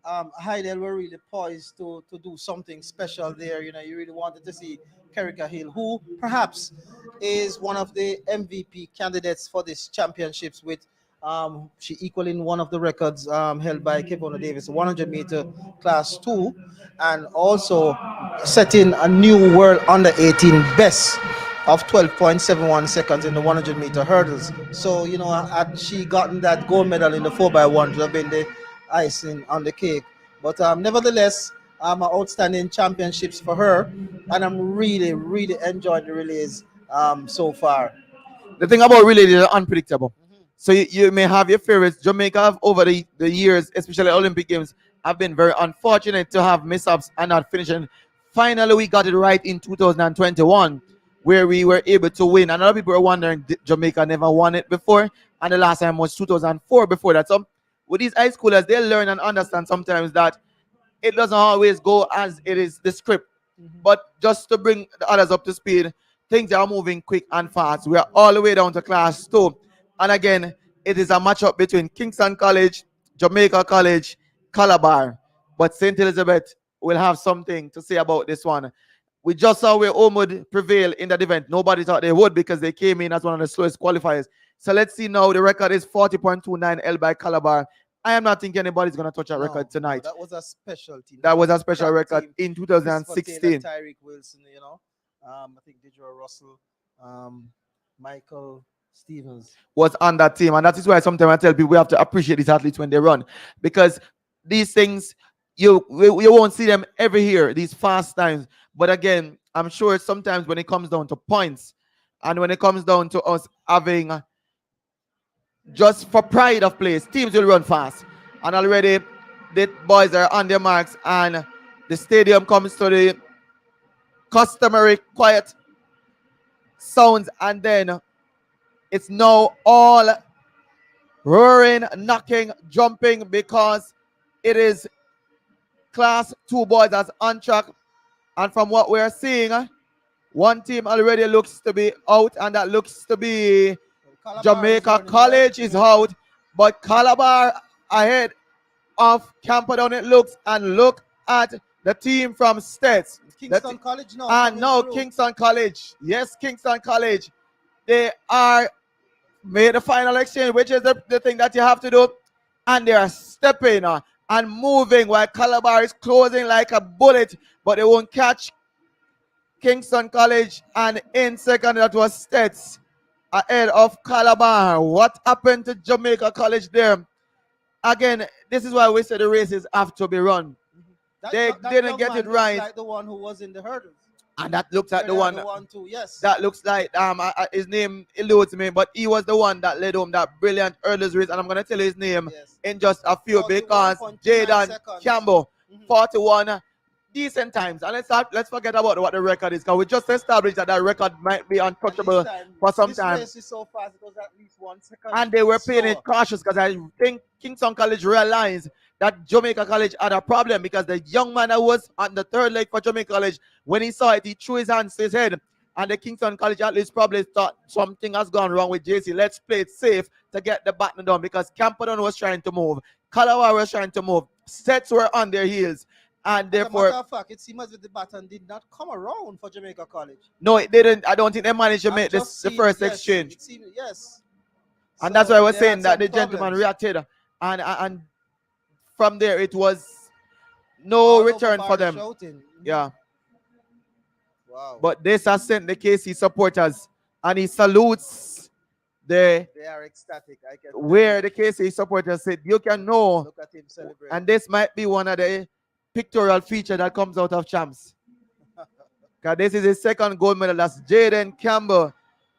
S6: Heidel were really poised to do something special there. You know, you really wanted to see Kerika Hill, who perhaps is one of the MVP candidates for this championships with she equaling one of the records held by Kevona Davis, 100-meter class 2, and also setting a new world under 18 best of 12.71 seconds in the 100-meter hurdles. So, you know, had she gotten that gold medal in the 4x1, it would have been the icing on the cake. But nevertheless, outstanding championships for her, and I'm really enjoying the relays so far.
S9: The thing about relays is unpredictable. So you may have your favorites. Jamaica have over the years, especially Olympic Games, have been very unfortunate to have mishaps and not finishing. Finally, we got it right in 2021, where we were able to win. And a lot of people are wondering, Jamaica never won it before, and the last time was 2004 before that. So with these high schoolers, they learn and understand sometimes that it doesn't always go as it is the script. But just to bring the others up to speed, things are moving quick and fast. We are all the way down to class 2. And again, it is a matchup between Kingston College, Jamaica College, Calabar. But St. Elizabeth will have something to say about this one. We just saw where Omud prevail in that event. Nobody thought they would because they came in as one of the slowest qualifiers. So let's see now. The record is 40.29 held by Calabar I am not thinking anybody's gonna touch that
S6: No,
S9: record tonight.
S6: that was a special team.
S9: That was a
S6: a
S9: special
S6: crack
S9: record
S6: team.
S9: in
S6: Christopher
S9: 2016.
S6: Taylor, Tyreek Wilson, I think Deidre Russell, Michael Stevens.
S9: Was on that team, and that is why sometimes I tell people we have to appreciate these athletes when they run, because these things you won't see them every year, these fast times. But again, I'm sure sometimes when it comes down to points, and when it comes down to us having just for pride of place, teams will run fast, and already the boys are on their marks, and the stadium comes to the customary quiet sounds, and then it's now all roaring, knocking, jumping, because it is class 2 boys that's on track. And from what we're seeing, one team already looks to be out, and that looks to be Jamaica College is out, but Calabar ahead of Camperdown it looks. And look at the team from States.
S6: Kingston College now.
S9: And now Kingston College. Yes, Kingston College. They are made the final exchange, which is the thing that you have to do. And they are stepping and moving while Calabar is closing like a bullet, but they won't catch Kingston College. And in second, that was States ahead of Calabar. What happened to Jamaica College there? Again, this is why we say the races have to be run. They didn't get it right.
S6: Like the one who was in the hurdles.
S9: And that looks like the one
S6: too, yes.
S9: that looks like his name eludes me, but he was the one that led home that brilliant hurdles race, and I'm gonna tell you his name in just a few, because Jaden Campbell 41 decent times. And let's forget about what the record is, because we just established that record might be untouchable for some time.
S6: This race is so fast, it was at least 1 second.
S9: And they were playing it cautious, because I think Kingston College realized that Jamaica College had a problem, because the young man that was on the third leg for Jamaica College, when he saw it, he threw his hands to his head. And the Kingston College at least probably thought something has gone wrong with JC. Let's play it safe to get the baton done, because Camperdown was trying to move. Calabar was trying to move. Sets were on their heels. And therefore,
S6: as a matter of fact, it seems as if the baton did not come around for Jamaica College.
S9: No, it didn't. I don't think they managed to make this the first exchange.
S6: It seemed, yes.
S9: And that's why I was saying that the gentleman reacted. And from there, it was no return for them. Yeah.
S6: Wow.
S9: But this has sent the KC supporters, and he salutes the.
S6: They are ecstatic. I can
S9: where the KC supporters said, you can know.
S6: Look at him celebrate.
S9: And this might be one of the pictorial feature that comes out of champs. Because this is his second gold medal. That's Jaden Campbell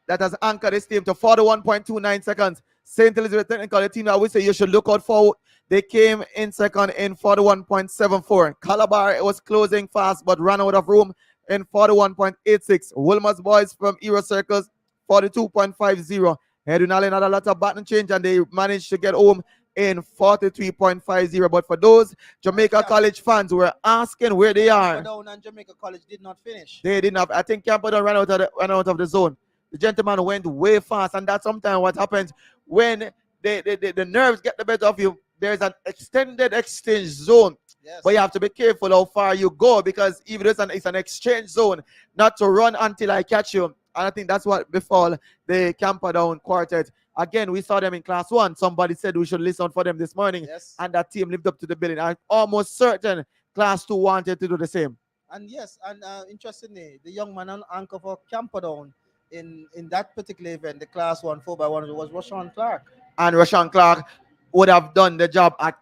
S9: that has anchored his team to 41.29 seconds. St. Elizabeth Technical, the team that we say you should look out for. They came in second in 41.74. Calabar was closing fast but ran out of room in 41.86. Wilmer's boys from Euro Circles, 42.50. Edwin Allen had a lot of baton change, and they managed to get home in 43.50. But for those Jamaica College fans who were asking where they are,
S6: Camperdown and Jamaica College did not finish.
S9: they did not. I think Camperdown ran out of the zone. The gentleman went way fast, and that's sometimes what happens when the nerves get the better of you. There's an extended exchange zone, but you have to be careful how far you go, because even though it's an exchange zone, not to run until I catch you. And I think that's what befall the Camperdown quartet. Again, we saw them in class 1. Somebody said we should listen for them this morning, and that team lived up to the billing. I'm almost certain class 2 wanted to do the same.
S6: And yes, and interestingly, the young man on anchor for Camperdown in that particular event, the class 1 4x1, was Rashawn Clark.
S9: And Rashawn Clark would have done the job at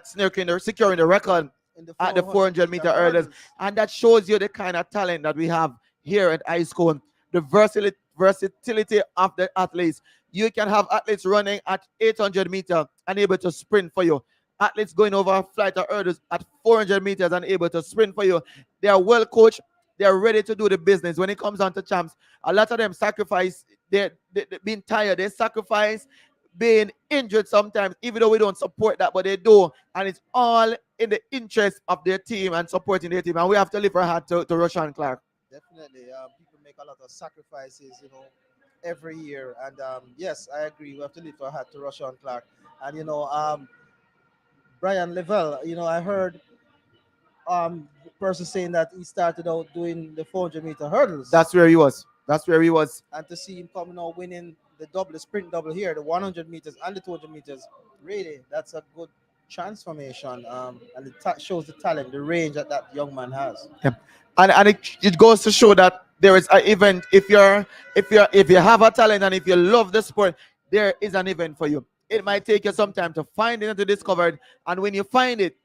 S9: securing the record at the 400 meter hurdles. And that shows you the kind of talent that we have here at high school. The versatility of the athletes. You can have athletes running at 800 meters and able to sprint for you. Athletes going over a flight of hurdles at 400 meters and able to sprint for you. They are well coached. They are ready to do the business. When it comes down to champs, a lot of them sacrifice they being tired. They sacrifice being injured sometimes, even though we don't support that, but they do. And it's all in the interest of their team and supporting their team. And we have to lift our hat to Rashawn Clark.
S6: Definitely. People make a lot of sacrifices, every year. And yes, I agree. We have to lift our hat to Rashawn Clark. And, Brian Lavelle, I heard the person saying that he started out doing the 400 meter hurdles.
S9: That's where he was.
S6: And to see him coming out winning the sprint double here, the 100 meters and the 200 meters. Really, that's a good transformation. And it shows the talent, the range that that young man has.
S9: Yeah. And it goes to show that there is an event. If you have a talent and if you love the sport, there is an event for you. It might take you some time to find it and to discover it. And when you find it,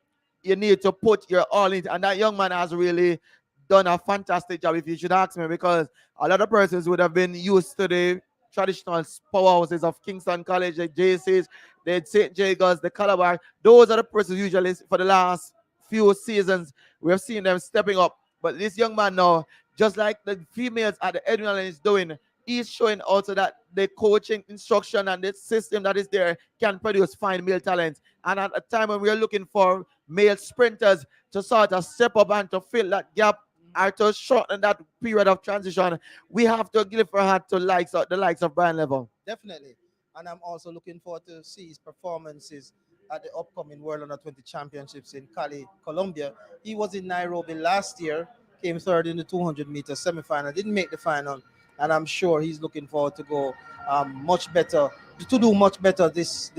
S9: you need to put your all in. And that young man has really done a fantastic job, if you should ask me, because a lot of persons would have been used to the traditional powerhouses of Kingston College, the JCs, the St. Jagers, the Calabar. Those are the persons usually for the last few seasons we have seen them stepping up. But this young man now, just like the females at the Edwin Allen is doing, he's showing also that the coaching instruction and the system that is there can produce fine male talent. And at a time when we are looking for male sprinters to sort of step up and to fill that gap or to shorten that period of transition, we have to give a hand to the likes of Brian Level.
S6: Definitely. And I'm also looking forward to see his performances at the upcoming World Under 20 Championships in Cali, Colombia. He was in Nairobi last year, came third in the 200 meter semifinal, didn't make the final, and I'm sure he's looking forward to go much better, to do much better this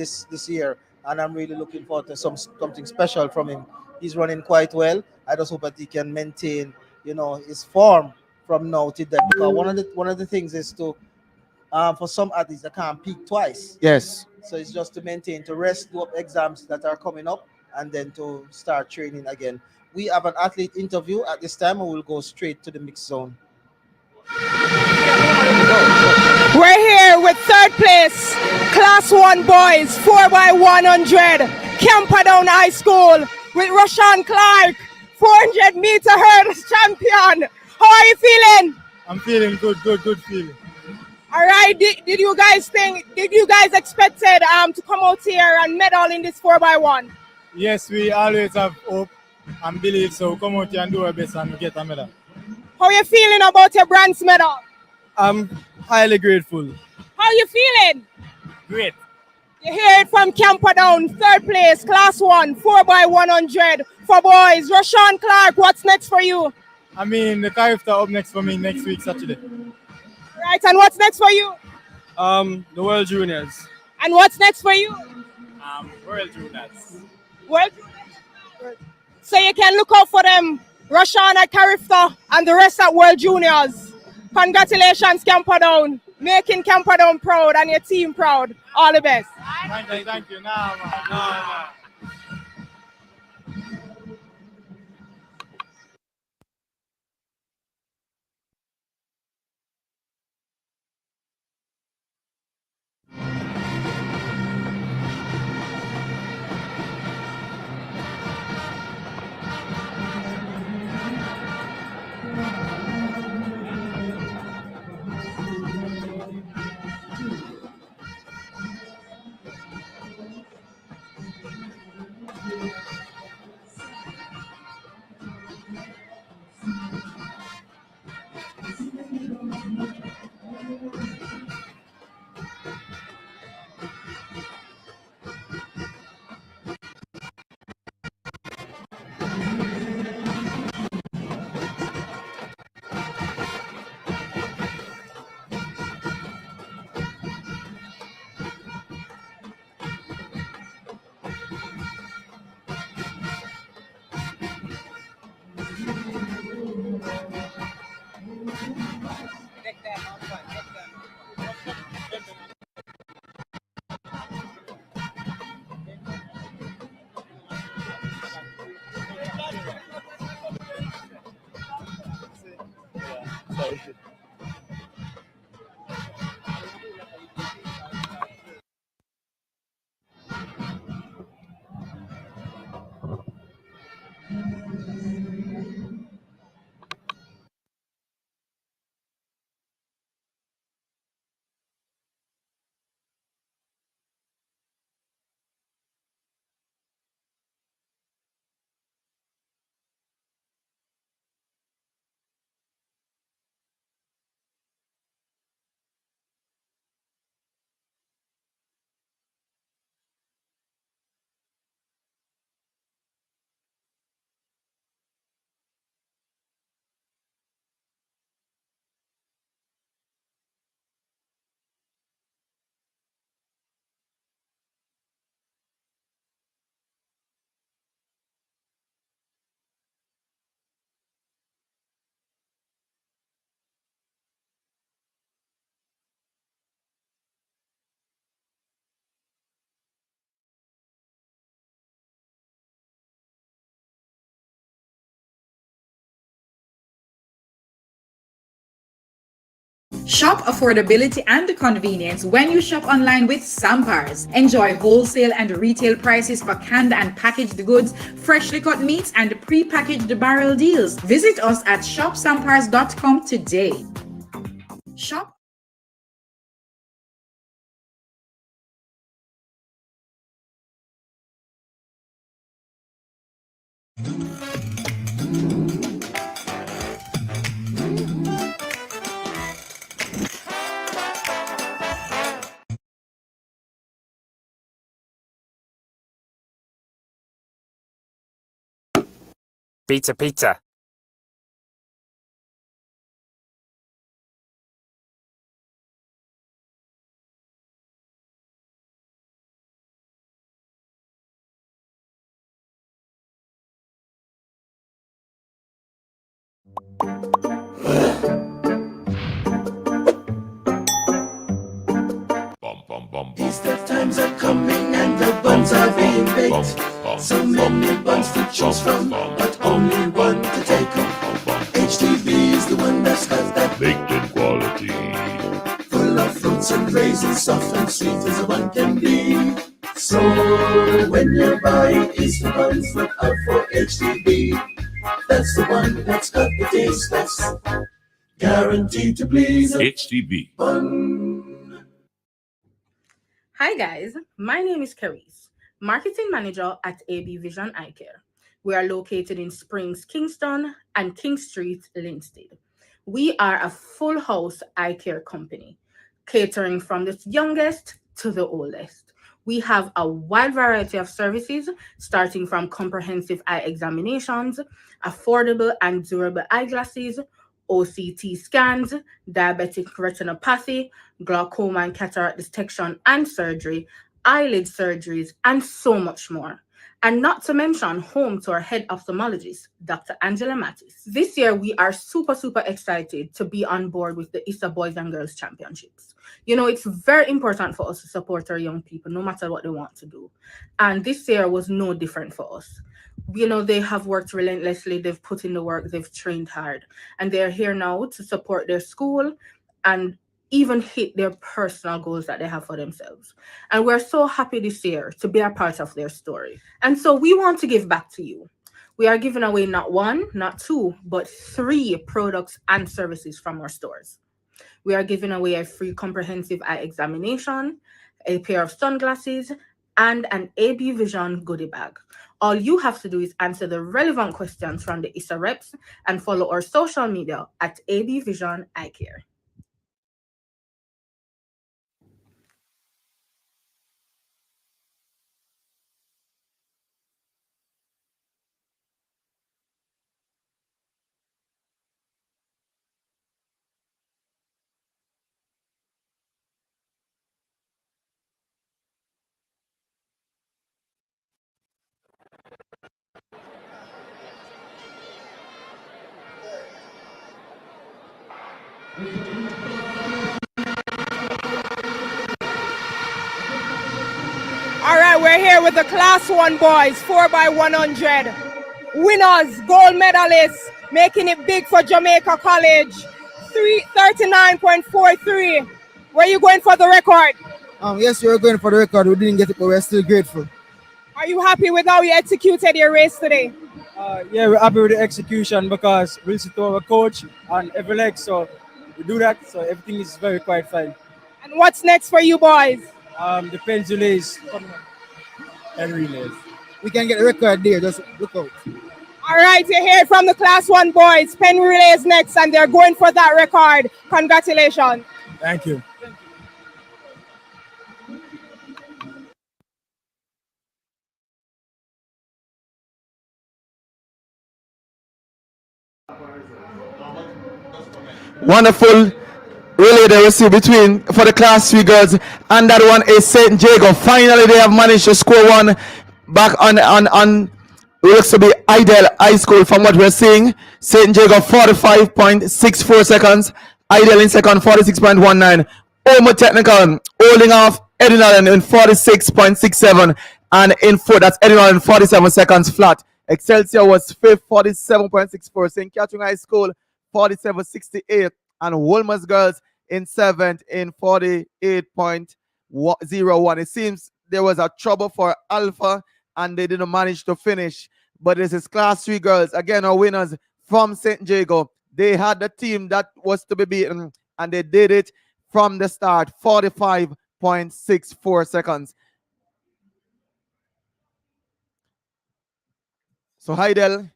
S6: year. And I'm really looking forward to something special from him. He's running quite well. I just hope that he can maintain, his form from now to then. Because one of the things is to for some athletes that can't peak twice.
S9: Yes.
S6: So it's just to maintain, to rest, do up exams that are coming up, and then to start training again. We have an athlete interview at this time, and we'll go straight to the mixed zone.
S1: We're here with third place, Class 1 boys, 4x100, Camperdown High School, with Rashawn Clark, 400 meter hurdles champion. How are you feeling?
S10: I'm feeling good feeling.
S1: All right, did you guys expected to come out here and medal in this 4x1?
S10: Yes, we always have hope and believe, so come out here and do our best and get a medal.
S1: How are you feeling about your bronze medal?
S10: I'm highly grateful.
S1: How are you feeling?
S10: Great.
S1: You hear it from Camperdown, third place, Class 1, 4x100 for boys. Rashawn Clark, what's next for you?
S10: I mean, the Carifta up next for me next week, Saturday.
S1: Right, and what's next for you?
S10: The World Juniors.
S1: And what's next for you?
S10: World Juniors.
S1: World Juniors. So you can look out for them, Rashawn at Carifta and the rest at World Juniors. Congratulations, Camperdown. Making Camperdown proud and your team proud. All the best.
S10: Thank you. Nah.
S8: Shop affordability and convenience when you shop online with Sampars. Enjoy wholesale and retail prices for canned and packaged goods, freshly cut meats, and pre-packaged barrel deals. Visit us at shopsampars.com today. Shop.
S2: Pizza, pizza.
S3: Easter times are coming and the buns are being baked. So many buns to choose from, but only one to take home. HTB is the one that's got that baked in quality. Full of fruits and raisins, soft and sweet as a bun can be. So when you're buying Easter buns, look out for HTB. That's the one that's got the taste that's guaranteed to please. HTB.
S7: Hi guys, my name is Carice, Marketing Manager at AB Vision Eye Care. We are located in Springs, Kingston and King Street, Linstead. We are a full house eye care company, catering from the youngest to the oldest. We have a wide variety of services, starting from comprehensive eye examinations, affordable and durable eyeglasses, OCT scans, diabetic retinopathy, glaucoma and cataract detection and surgery, eyelid surgeries, and so much more. And not to mention home to our head ophthalmologist, Dr. Angela Mattis. This year, we are super excited to be on board with the ISSA Boys and Girls Championships. You know, it's very important for us to support our young people, no matter what they want to do. And this year was no different for us. You know, they have worked relentlessly, they've put in the work, they've trained hard, and they're here now to support their school and even hit their personal goals that they have for themselves. And we're so happy this year to be a part of their story. And so we want to give back to you. We are giving away not one, not two, but 3 products and services from our stores. We are giving away a free comprehensive eye examination, a pair of sunglasses, and an AB Vision goodie bag. All you have to do is answer the relevant questions from the ISSA reps and follow our social media at AB Vision Eye Care.
S1: All right, we're here with the Class 1 boys, 4x100. Winners, gold medalists, making it big for Jamaica College. 39.43. Where are you going for the record?
S13: Yes, we were going for the record. We didn't get it, but we're still grateful.
S1: Are you happy with how you executed your race today?
S13: Yeah, we're happy with the execution because we listen to our coach on every leg, so we do that, so everything is very quite fine.
S1: And what's next for you boys?
S13: The pen relays and relays. We can get a record there, just look out.
S1: All right, you hear it from the Class 1 boys. Pen relays next, and they're going for that record. Congratulations.
S13: Thank you.
S9: Wonderful relay they receive between for the Class 3 girls, and that one is St. Jago. Finally, they have managed to score one back on it looks to be Idle High School from what we're seeing. St. Jago 45.64 seconds. Idle in second 46.19. Omo Technical holding off Edinal in 46.67, and in fourth that's Edinal in 47 seconds flat. Excelsior was fifth 47.64. St. Catherine High School 47.68, and Wolmer's girls in 7th in 48.01. It seems there was a trouble for Alpha and they didn't manage to finish. But this is Class 3 girls. Again, our winners from St. Jago. They had the team that was to be beaten and they did it from the start, 45.64 seconds. So Heidel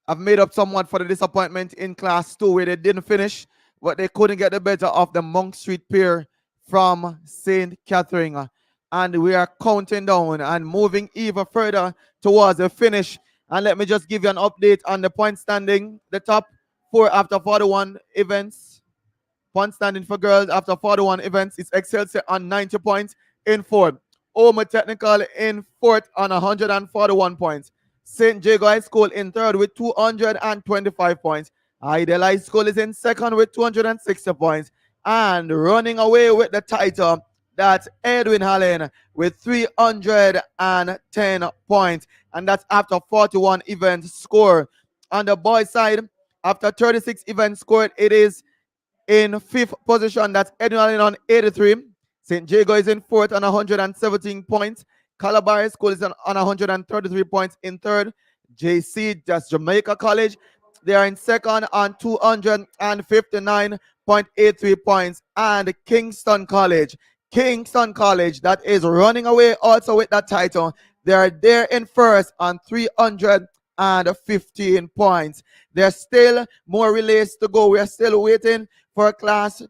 S9: have made up somewhat for the disappointment in Class 2 where they didn't finish, but they couldn't get the better of the Monk Street pair from St. Catherine. And we are counting down and moving even further towards the finish. And let me just give you an update on the point standing. The top 4 after 41 events. Point standing for girls after 41 events is Excelsior on 90 points in 4th. Oma Technical in 4th on 141 points. St. Jago High School in 3rd with 225 points. Idle High School is in 2nd with 260 points. And running away with the title, that's Edwin Allen with 310 points. And that's after 41 events scored. On the boys' side, after 36 events scored, it is in 5th position. That's Edwin Allen on 83. St. Jago is in 4th on 117 points. Calabar High School is on 133 points in 3rd. JC, that's Jamaica College, they are in 2nd on 259.83 points. And Kingston College, that is running away also with that title. They are there in 1st on 315 points. There's still more relays to go. We are still waiting for Class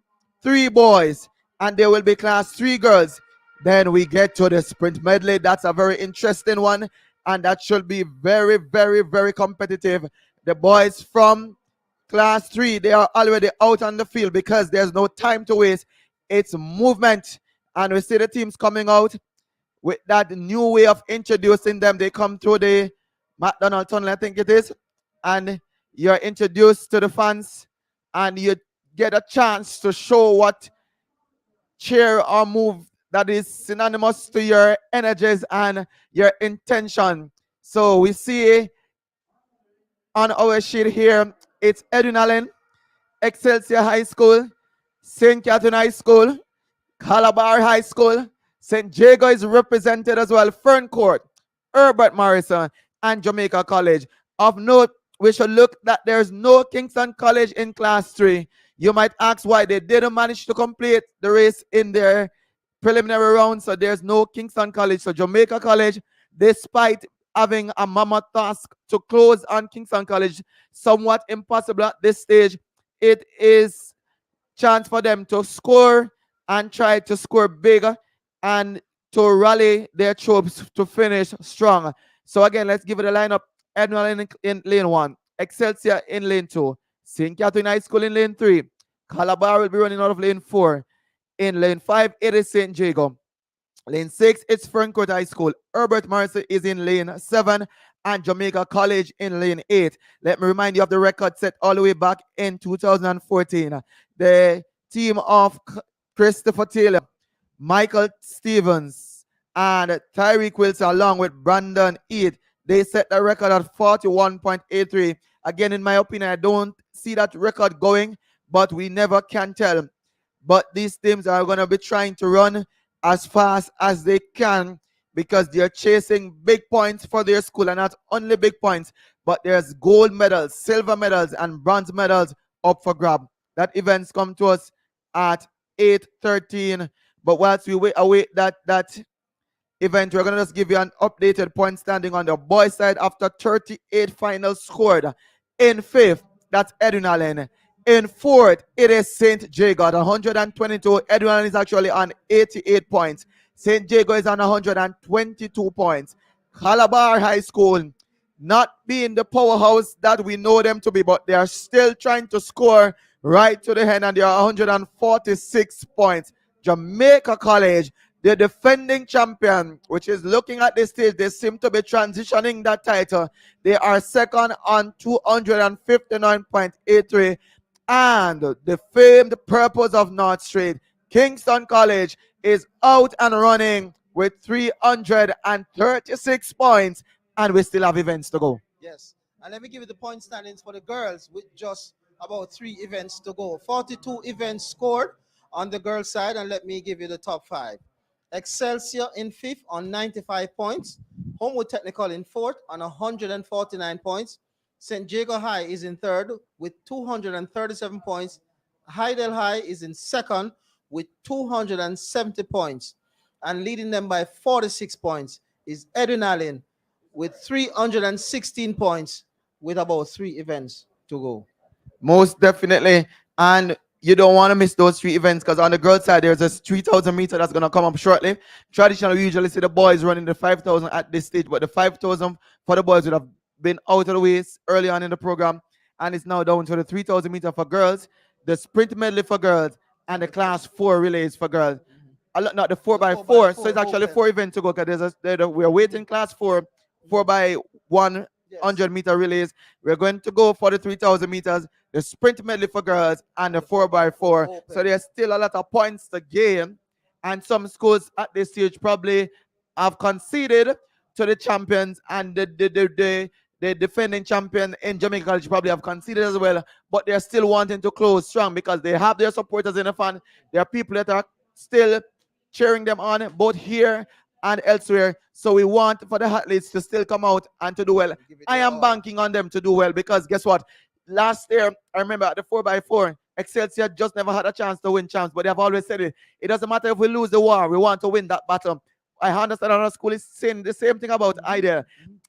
S9: 3 boys, and there will be Class 3 girls. Then we get to the sprint medley. That's a very interesting one, and that should be very, very, very competitive. The boys from Class 3, they are already out on the field because there's no time to waste. It's movement, and we see the teams coming out with that new way of introducing them. They come through the McDonald Tunnel, I think it is, and you're introduced to the fans, and you get a chance to show what cheer or move that is synonymous to your energies and your intention. So we see on our sheet here, it's Edwin Allen, Excelsior High School, St. Catherine High School, Calabar High School, St. Jago is represented as well, Ferncourt, Herbert Morrison, and Jamaica College. Of note, we should look that there's no Kingston College in Class 3. You might ask why they didn't manage to complete the race in their preliminary round, so there's no Kingston College. So Jamaica College, despite having a mammoth task to close on Kingston College, somewhat impossible at this stage, it is chance for them to score and try to score bigger and to rally their troops to finish strong. So again, let's give it a lineup. Edwin in lane 1, Excelsior in lane 2, St. Catherine High School in lane 3, Calabar will be running out of lane 4. In lane 5, it is St. Jago. Lane 6, it's Ferncourt High School. Herbert Mercer is in lane 7 and Jamaica College in lane 8. Let me remind you of the record set all the way back in 2014. The team of Christopher Taylor, Michael Stevens, and Tyreek Wilson along with Brandon Eade, they set the record at 41.83. Again, in my opinion, I don't see that record going, but we never can tell. But these teams are going to be trying to run as fast as they can because they're chasing big points for their school, and not only big points, but there's gold medals, silver medals, and bronze medals up for grab. That events come to us at 8:13. But whilst we await that event, we're going to just give you an updated point standing on the boys' side after 38 finals scored. In 5th, that's Edwin Allen. In 4th, it is St. Jago at 122. Edwin Allen is actually on 88 points. St. Jago is on 122 points. Calabar High School, not being the powerhouse that we know them to be, but they are still trying to score right to the end, and they are 146 points. Jamaica College, the defending champion, which is looking at this stage, they seem to be transitioning that title. They are 2nd on 259.83. And the famed purpose of North Street, Kingston College, is out and running with 336 points, and we still have events to go.
S6: Yes, and let me give you the point standings for the girls with just about 3 events to go. 42 events scored, On the girls' side, and let me give you the top 5. Excelsior in 5th on 95 points. Homewood Technical in 4th on 149 points. St. Jago High is in 3rd with 237 points. Heidel High is in 2nd with 270 points. And leading them by 46 points is Edwin Allen with 316 points with about 3 events to go.
S9: Most definitely. And you don't want to miss those 3 events because on the girls' side, there's a 3,000 meter that's going to come up shortly. Traditionally, we usually see the boys running the 5,000 at this stage, but the 5,000 for the boys would have been out of the way early on in the program. And it's now down to the 3,000 meter for girls, the sprint medley for girls, and the class 4 relays for girls. Not the 4x4, so it's actually 4 events to go because we're waiting class 4x1 100-meter relays. We're going to go for the 3,000 meters, the sprint medley for girls, and the 4x4. So there's still a lot of points to gain, and some schools at this stage probably have conceded to the champions, and the defending champion in Jamaica College probably have conceded as well, but they're still wanting to close strong because they have their supporters in the fan. There are people that are still cheering them on both here and elsewhere. So we want for the athletes to still come out and to do well. I am banking on them to do well because guess what? Last year, I remember at the 4x4, Excelsior just never had a chance to win champs, but they have always said it. It doesn't matter if we lose the war, we want to win that battle. I understand our school is saying the same thing about Idle.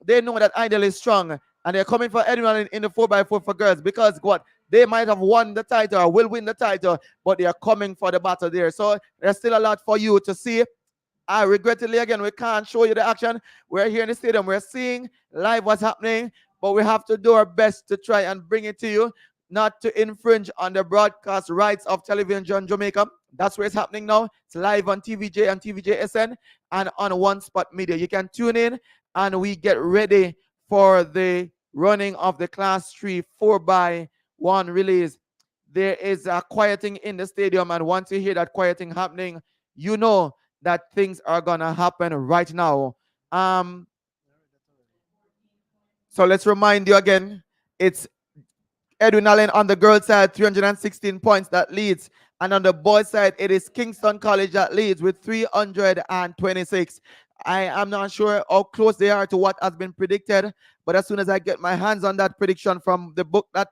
S9: They know that Idle is strong, and they're coming for anyone in the 4x4 for girls because what? They might have won the title or will win the title, but they are coming for the battle there. So there's still a lot for you to see. Regrettably, again, we can't show you the action. We're here in the stadium. We're seeing live what's happening, but we have to do our best to try and bring it to you, not to infringe on the broadcast rights of Television Jamaica. That's where it's happening now. It's live on TVJ and TVJ SN and on One Spot Media. You can tune in, and we get ready for the running of the Class 3 4x1 relays. There is a quieting in the stadium, and once you hear that quieting happening, you know that things are gonna happen right now. So let's remind you again, it's Edwin Allen on the girls' side, 316 points that leads. And on the boys' side, it is Kingston College that leads with 326. I am not sure how close they are to what has been predicted, but as soon as I get my hands on that prediction from the book that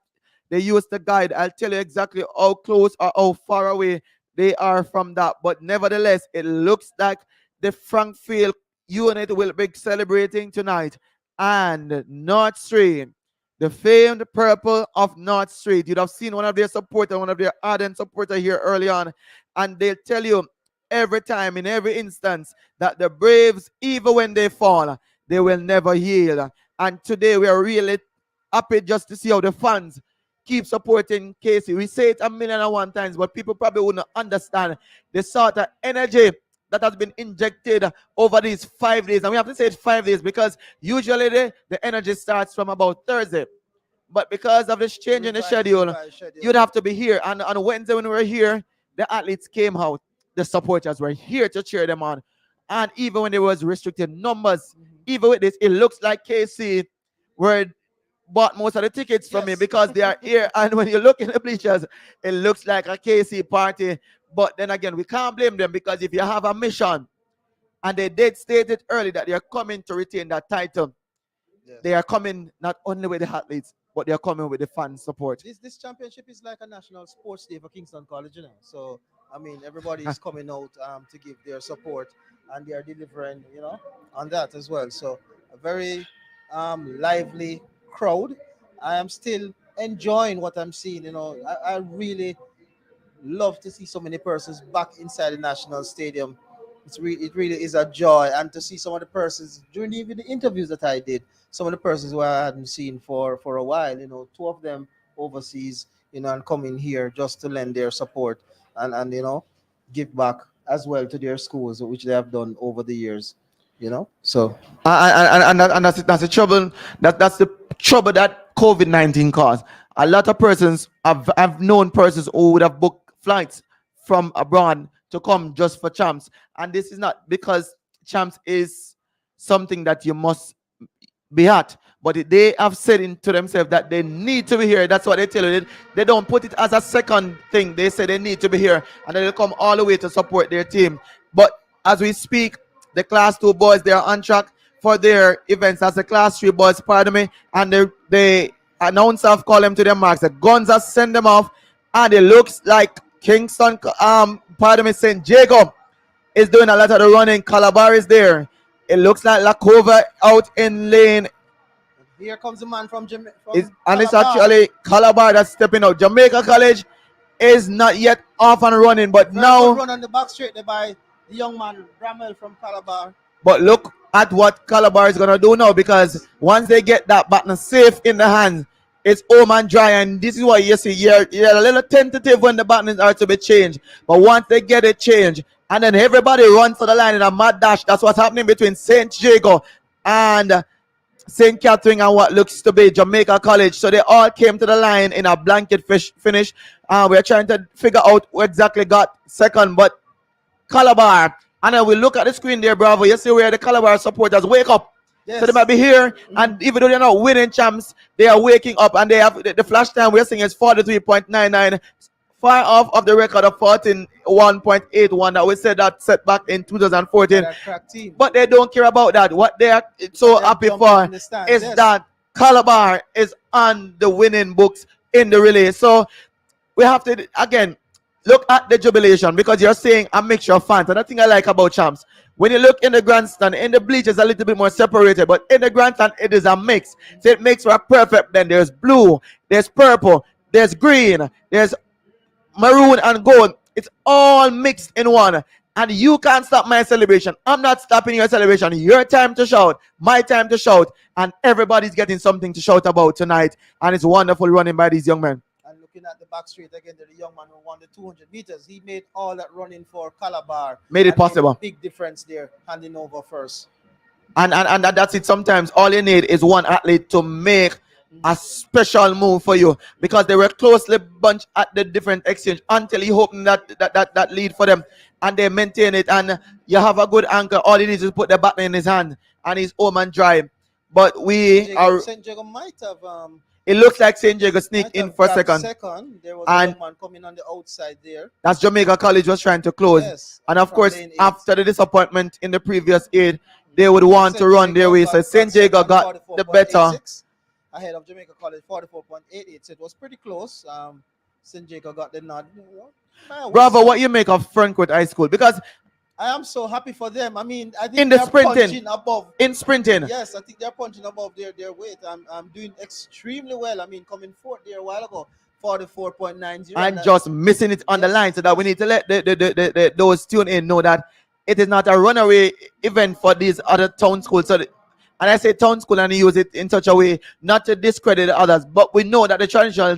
S9: they use to guide, I'll tell you exactly how close or how far away they are from that. But nevertheless, it looks like the Frankfield unit will be celebrating tonight. And North Street, the famed purple of North Street. You'd have seen one of their supporters, one of their ardent supporters here early on, and they'll tell you every time, in every instance, that the Braves, even when they fall, they will never yield. And today we are really happy just to see how the fans keep supporting Casey. We say it 1,000,001 times, but people probably wouldn't understand the sort of energy that has been injected over these 5 days. And we have to say it's 5 days because usually the energy starts from about Thursday. But because of this change in the schedule, you'd have to be here. And on Wednesday when we were here, the athletes came out. The supporters were here to cheer them on. And even when there was restricted numbers, even with this, it looks like KC were bought most of the tickets from me because they are here. And when you look in the bleachers, it looks like a KC party. But then again, we can't blame them because if you have a mission, and they did state it early that they are coming to retain that title, they are coming not only with the athletes, but they are coming with the fan support.
S6: This championship is like a national sports day for Kingston College, you know. So I mean, everybody is coming out to give their support, and they are delivering, you know, on that as well. So a very lively crowd. I am still enjoying what I'm seeing. You know, I really love to see so many persons back inside the National Stadium. It really is a joy, and to see some of the persons during even the interviews that I did, some of the persons who I hadn't seen for a while, you know, 2 of them overseas, you know, and coming here just to lend their support and you know, give back as well to their schools, which they have done over the years, you know. So
S9: and that's the trouble. That's the trouble that COVID-19 caused. A lot of persons I've known persons who would have booked flights from abroad to come just for champs, and this is not because champs is something that you must be at, but they have said into themselves that they need to be here. That's what they tell you. They don't put it as a second thing. They say they need to be here, and they'll come all the way to support their team. But as we speak, the Class 2 boys, they are on track for their events. As the Class 3 boys, pardon me, and the announcer have called them to their marks. The guns have sent them off, and it looks like Kingston, pardon me, St. Jacob is doing a lot of the running. Calabar is there. It looks like Lacova out in lane.
S6: Here comes the man from Jamaica.
S9: And it's actually Calabar that's stepping out. Jamaica College is not yet off and running, but now
S6: run on the back straight there by the young man Ramel from Calabar.
S9: But look at what Calabar is going to do now, because once they get that baton safe in the hand, it's home and dry. And this is what you see. You're a little tentative when the buttons are to be changed. But once they get it changed, and then everybody runs to the line in a mad dash. That's what's happening between St. Jago and St. Catherine and what looks to be Jamaica College. So they all came to the line in a blanket finish. We're trying to figure out who exactly got second, but Calabar. And then we look at the screen there, Bravo. You see where the Calabar supporters wake up. Yes. So they might be here, and even though they're not winning champs, they are waking up, and they have the flash time we're seeing is 43.99, far off of the record of 41.81 that we said that set back in 2014. But they don't care about that. What they are so happy for is that Calabar is on the winning books in the relay. So we have to, again, look at the jubilation, because you're saying a mixture of fans. And the thing I like about champs, when you look in the grandstand, in the bleachers a little bit more separated, but in the grandstand it is a mix. So it makes for a perfect blend. There's blue, there's purple, there's green, there's maroon and gold. It's all mixed in one. And you can't stop my celebration. I'm not stopping your celebration. Your time to shout, my time to shout. And everybody's getting something to shout about tonight. And it's wonderful running by these young men.
S6: Looking at the back straight again, the young man who won the 200 meters. He made all that running for Calabar.
S9: Made it possible.
S6: Big difference there, handing over first.
S9: And that's it. Sometimes all you need is one athlete to make a special move for you, because they were closely bunched at the different exchange until he opened that lead for them, and they maintain it. And you have a good anchor. All he needs is put the button in his hand, and he's home and dry. But
S6: St. Jago might have.
S9: It looks like St. Jago sneaked in for a second.
S6: There was a young man coming on the outside there.
S9: That's Jamaica College was trying to close.
S6: Yes,
S9: and of course, after the disappointment in the previous 8, they would want to run their way. So St. Jago got the better.
S6: Ahead of Jamaica College, 44.88. So it was pretty close. St. Jago got the nod.
S9: Bravo, what you make of Ferncourt High School? Because
S6: I am so happy for them. I mean, I think
S9: in the
S6: they're
S9: sprinting,
S6: punching above.
S9: In sprinting,
S6: yes, I think they're punching above their weight. I'm doing extremely well. I mean, coming fourth there a while ago, 44.90.
S9: And just missing it on the line, so that we need to let those tune in know that it is not a runaway event for these other town schools. So, and I say town school and use it in such a way not to discredit the others, but we know that the traditional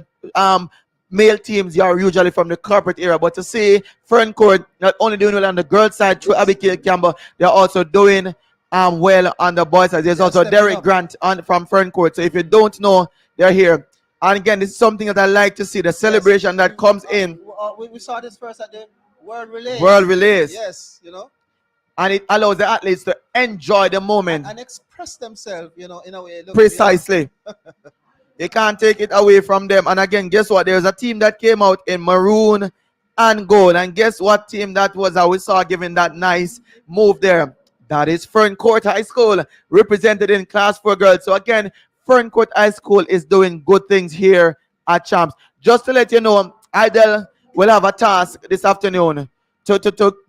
S9: male teams are usually from the corporate era, but to see Ferncourt not only doing well on the girls' side through Abigail Campbell, they're also doing well on the boys' side. There's also Derek Grant from Ferncourt. So if you don't know, they're here. And again, this is something that I like to see, the celebration that comes in.
S6: We saw this first at the World Relays.
S9: World Relays.
S6: Yes, you know.
S9: And it allows the athletes to enjoy the moment.
S6: And express themselves, you know, in a way.
S9: Precisely. You can't take it away from them. And again, guess what? There's a team that came out in maroon and gold. And guess what team that was that we saw giving that nice move there? That is Ferncourt High School, represented in Class 4 girls. So again, Ferncourt High School is doing good things here at Champs. Just to let you know, Idel will have a task this afternoon to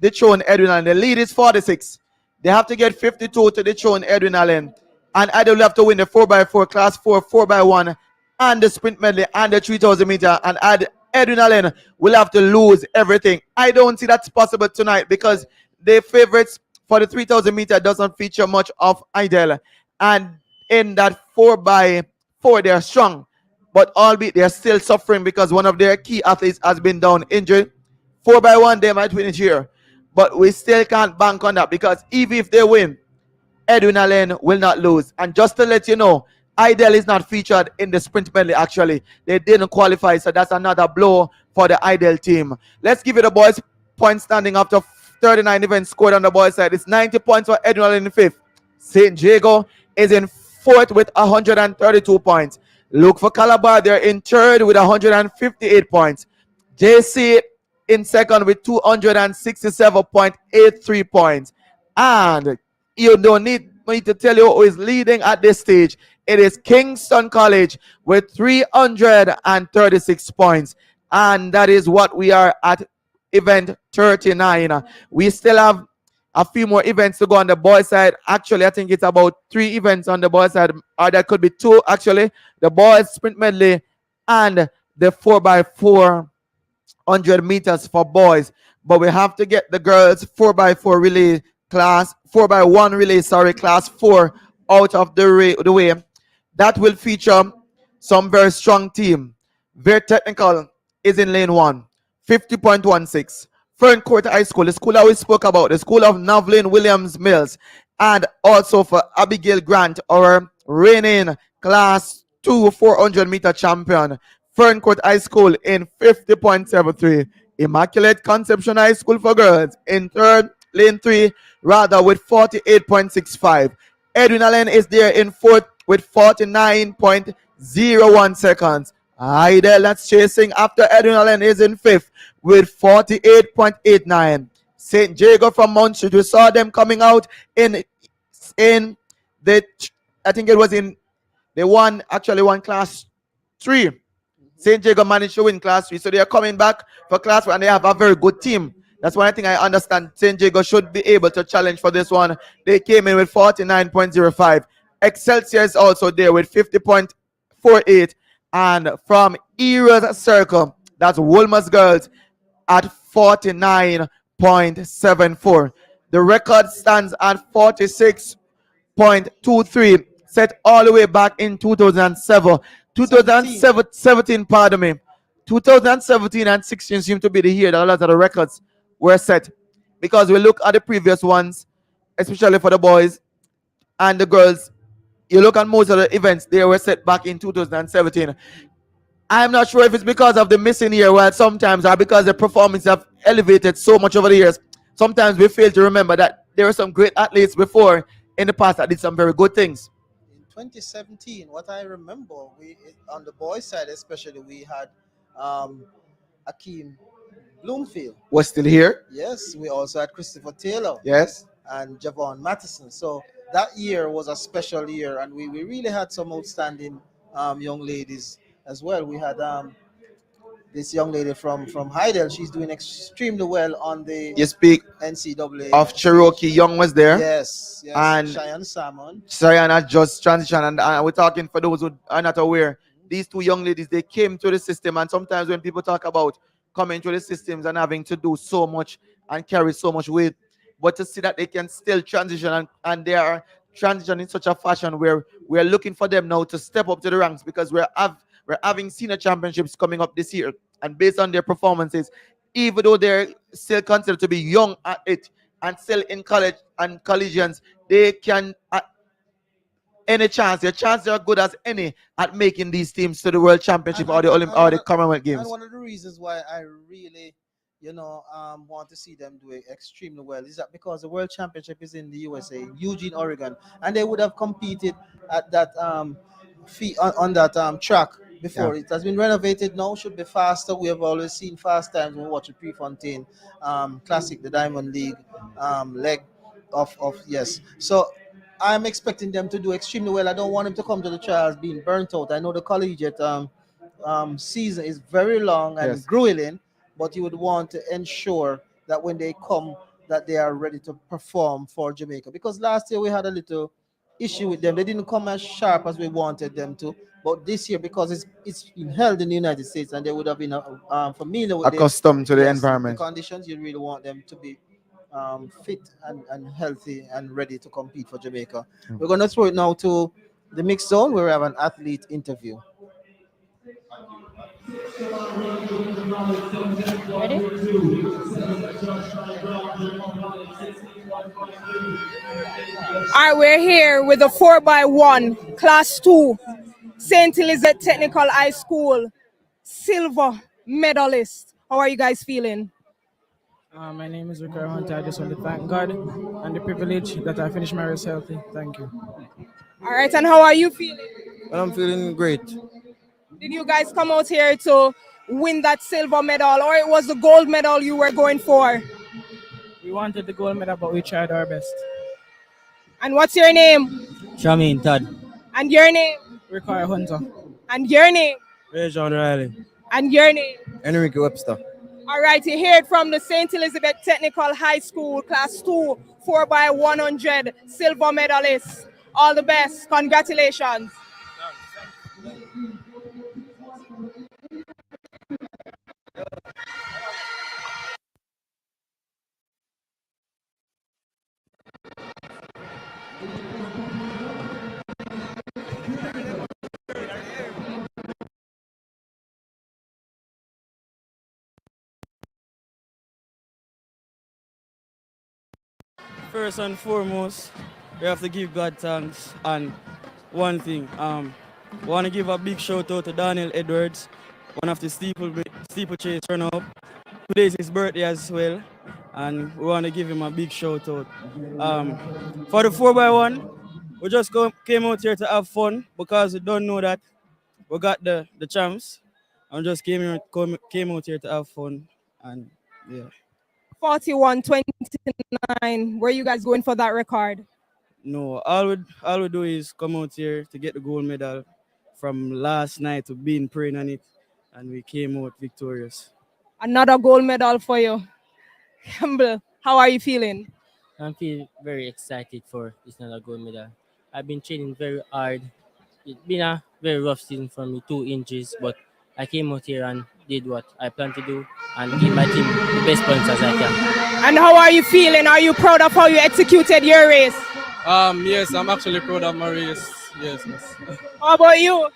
S9: dethrone Edwin Allen. The lead is 46. They have to get 52 to dethrone Edwin Allen. And Idle will have to win the 4x4, Class 4, 4x1, and the sprint medley, and the 3,000 meter. And Edwin Allen will have to lose everything. I don't see that's possible tonight, because the favorites for the 3,000 meter doesn't feature much of Idle. And in that 4x4, they're strong. But albeit they're still suffering because one of their key athletes has been down injured. 4x1, they might win it here. But we still can't bank on that, because even if they win, Edwin Allen will not lose. And just to let you know, Idel is not featured in the sprint medley. Actually, they didn't qualify, so that's another blow for the Idel team. Let's give it the boys point standing after 39 events scored on the boys side. It's 90 points for Edwin Allen in 5th. St. Jago is in fourth with 132 points. Look for Calabar, they're in third with 158 points. JC in second with 267.83 points. And you don't need me to tell you who is leading at this stage. It is Kingston College with 336 points. And that is what we are at event 39. We still have a few more events to go on the boys' side. Actually, I think it's about 3 events on the boys' side, or there could be 2 actually. The boys sprint medley and the 4x400 meters for boys. But we have to get the girls 4x4 relay class, 4x1 relay, class 4 out of the way. That will feature some very strong team. Very technical is in lane 1, 50.16. Ferncourt High School, the school that we spoke about, the school of Novlin Williams Mills, and also for Abigail Grant, our reigning class 2 400 meter champion. Ferncourt High School in 50.73. Immaculate Conception High School for girls in third, lane 3, rather with 48.65. Edwin Allen is there in fourth with 49.01 seconds. Idel, that's chasing after Edwin Allen, is in fifth with 48.89. St. Jago from Mount Street, we saw them coming out in the, I think it was in, they won class 3. St. Jago managed to win class 3, so they are coming back for class 4 and they have a very good team. That's one thing I understand. St. Jago should be able to challenge for this one. They came in with 49.05. Excelsior is also there with 50.48. And from Era's Circle, that's Wolmer's girls at 49.74. The record stands at 46.23, set all the way back in 2017, pardon me. 2017 and 16 seem to be the year that a lot of the records were set, because we look at the previous ones, especially for the boys and the girls. You look at most of the events, they were set back in 2017. I'm not sure if it's because of the missing year, well, sometimes, or because the performance have elevated so much over the years. Sometimes we fail to remember that there were some great athletes before in the past that did some very good things.
S6: In 2017, what I remember, on the boys' side especially, we had Akeem Bloomfield.
S9: Was still here?
S6: Yes, we also had Christopher Taylor.
S9: Yes.
S6: And Javon Matheson. So that year was a special year, and we really had some outstanding young ladies as well. We had this young lady from Heidel. She's doing extremely well on the NCAA.
S9: Of Cherokee Young was there.
S6: Yes.
S9: And
S6: Cheyenne Salmon.
S9: Cheyenne has just transitioned, and we're talking for those who are not aware. These 2 young ladies, they came to the system, and sometimes when people talk about coming to the systems and having to do so much and carry so much weight, but to see that they can still transition and they are transitioning in such a fashion where we're looking for them now to step up to the ranks, because we're having senior championships coming up this year, and based on their performances, even though they're still considered to be young at it and still in college and collegians, they can their chances are good as any at making these teams to the World Championship or the Commonwealth Games.
S6: And one of the reasons why I really, want to see them do extremely well is that because the World Championship is in the USA, Eugene, Oregon, and they would have competed at that on that track before.
S9: Yeah.
S6: It has been renovated now, should be faster. We have always seen fast times when we watch the Prefontaine Classic, the Diamond League leg of yes. So I'm expecting them to do extremely well. I don't want them to come to the trials being burnt out. I know the collegiate season is very long and grueling, but you would want to ensure that when they come, that they are ready to perform for Jamaica. Because last year we had a little issue with them. They didn't come as sharp as we wanted them to. But this year, because it's been held in the United States and they would have been familiar with
S9: accustomed to the environment,
S6: the conditions, you really want them to be fit and healthy and ready to compete for Jamaica. We're going to throw it now to the mixed zone where we have an athlete interview.
S1: Ready? All right, we're here with the 4x1 Class 2 St. Elizabeth Technical High School silver medalist. How are you guys feeling?
S11: My name is Ricardo Hunter. I just want to thank God and the privilege that I finished my race healthy. Thank you.
S1: All right, and how are you feeling?
S13: Well, I'm feeling great.
S1: Did you guys come out here to win that silver medal, or it was the gold medal you were going for?
S11: We wanted the gold medal, but we tried our best.
S1: And what's your name?
S11: Shamin Todd.
S1: And your name?
S11: Require Hunter.
S1: And your name?
S13: Ray John Riley.
S1: And your name?
S13: Enrique Webster.
S1: All right, you heard from the St. Elizabeth Technical High School Class 2 4x100 silver medalist. All the best. Congratulations.
S13: First and foremost, we have to give God thanks. And one thing, want to give a big shout out to Daniel Edwards, one of the steeplechase runner-up. Today is his birthday as well, and we want to give him a big shout out. For the 4x1, we just came out here to have fun because we don't know that we got the champs, and just came out here to have fun, and yeah.
S1: 41-29. Where you guys going for that record?
S13: No, all we do is come out here to get the gold medal. From last night we've been praying on it, and we came out victorious.
S1: Another gold medal for you. Campbell, how are you feeling?
S11: I'm feeling very excited for this another gold medal. I've been training very hard. It's been a very rough season for me, 2 inches, but I came out here and did what I planned to do and give my team the best points as I can.
S1: And how are you feeling? Are you proud of how you executed your race?
S13: Yes, I'm actually proud of my race. Yes.
S1: How about you?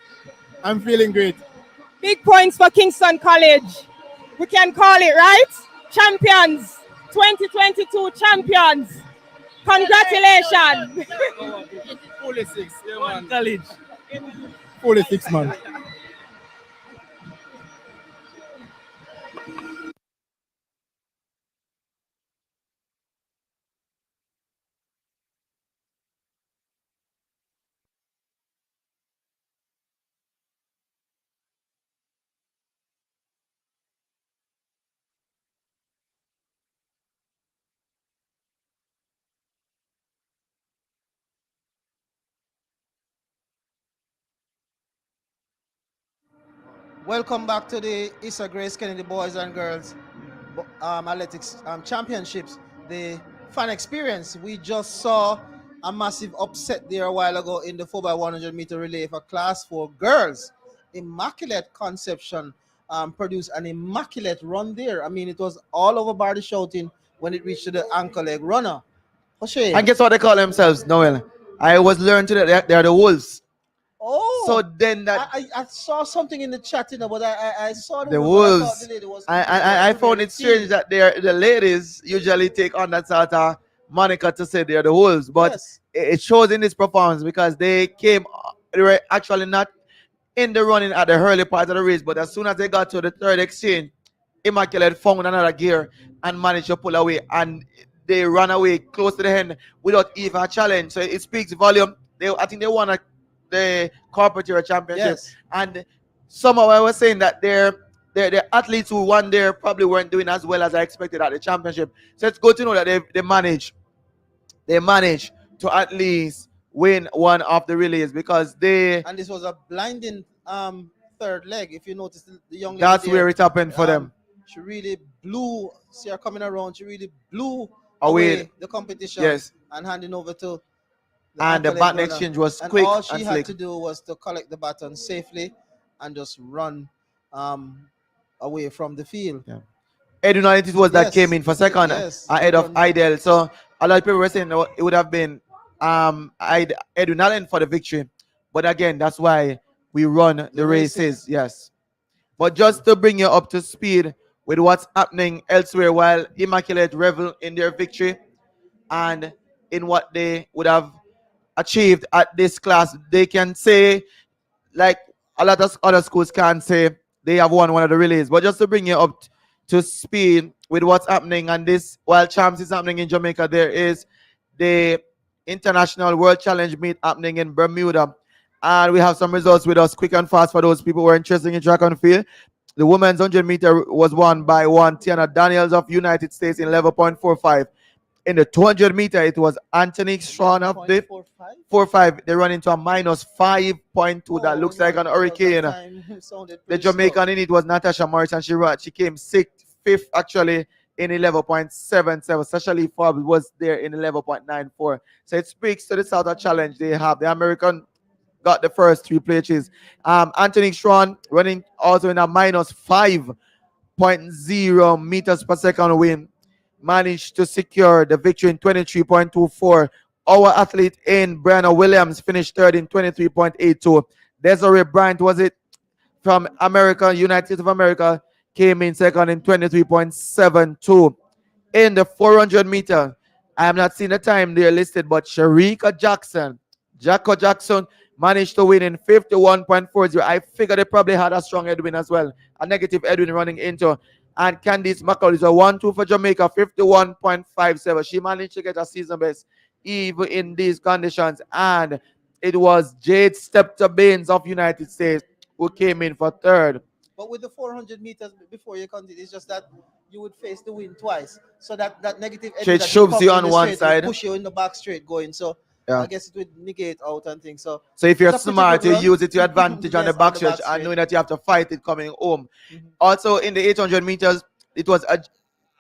S10: I'm feeling great.
S1: Big points for Kingston College. We can call it, right? Champions. 2022 champions. Congratulations.
S13: 46, yeah, man. College.
S10: 46, man.
S6: Welcome back to the ISSA Grace Kennedy Boys and Girls Athletics Championships, the fan experience. We just saw a massive upset there a while ago in the 4x100 meter relay for Class 4 girls. Immaculate Conception produced an immaculate run there. I mean, it was all over bar the shouting when it reached the ankle leg runner. O'Shea.
S9: And guess what they call themselves, Noel? I was learned today they're the Wolves.
S6: Oh,
S9: so then that
S6: I saw something in the chat, but I saw
S9: the
S6: Wolves.
S9: Wolves.
S6: The lady was
S9: I found it strange that the ladies usually take on that sort of moniker to say they're the Wolves, but
S6: Yes.
S9: it shows in this performance because they were actually not in the running at the early part of the race, but as soon as they got to the third exchange, Immaculate found another gear and managed to pull away, and they ran away close to the end without even a challenge. So it speaks volume. I think they won the corporate championship.
S6: Yes.
S9: And somehow I was saying that their athletes who won there probably weren't doing as well as I expected at the championship. So it's good to know that they managed to at least win one of the relays because
S6: And this was a blinding third leg. If you notice, the young lady
S9: that's
S6: there,
S9: where it happened for them.
S6: She really blew. See her coming around. She really blew
S9: Away.
S6: away the competition.
S9: Yes.
S6: And handing over to
S9: And the
S6: ankle leg
S9: baton
S6: runner.
S9: exchange was
S6: and
S9: quick
S6: all she
S9: and
S6: had
S9: slick.
S6: to do was to collect the baton safely and just run away from the field.
S9: Yeah. Edunalities was that
S6: Yes.
S9: came in for second
S6: Yes.
S9: ahead of Idel. So a lot of people were saying it would have been Edunalen for the victory. But again, that's why we run the races. Yes. But just to bring you up to speed with what's happening elsewhere, while Immaculate revel in their victory and in what they would have achieved at this class, they can say, like a lot of other schools can't say, they have won one of the relays. But just to bring you up to speed with what's happening, and this while champs is happening in Jamaica, there is the International World Challenge meet happening in Bermuda. And we have some results with us quick and fast for those people who are interested in track and field. The women's 100 meter was won by one Tiana Daniels of United States in 11.45. In the 200 meter, it was Anthony Strawn of the 4.5. They run into a minus 5.2. That looks like an hurricane. The Jamaican in it was Natasha Morrison. She came fifth actually in 11.77. Sasha Forbes was there in 11.94. So it speaks to the sort of challenge they have. The American got the first 3 places. Anthony Strawn running also in a minus 5.0 meters per second win, managed to secure the victory in 23.24. Our athlete in Brianna Williams finished third in 23.82. Desiree Bryant, was it, from America, United States of America, came in second in 23.72. In the 400 meter, I have not seen the time there listed, but Sharika Jackson, Jacko Jackson, managed to win in 51.40. I figured they probably had a strong headwind as well, a negative headwind running into. And Candice McCall is a 1-2 for Jamaica, 51.57. She managed to get a season best even in these conditions. And it was Jade Stepter Baines of United States who came in for third.
S6: But with the 400 meters before you continue, it's just that you would face the wind twice. So that negative
S9: So it shoves you on one side,
S6: push you in the back straight going. So
S9: yeah,
S6: I guess it would negate out and things. So
S9: if you're smart, you use it to your advantage on the back stretch and knowing that you have to fight it coming home. Also in the 800 meters, it was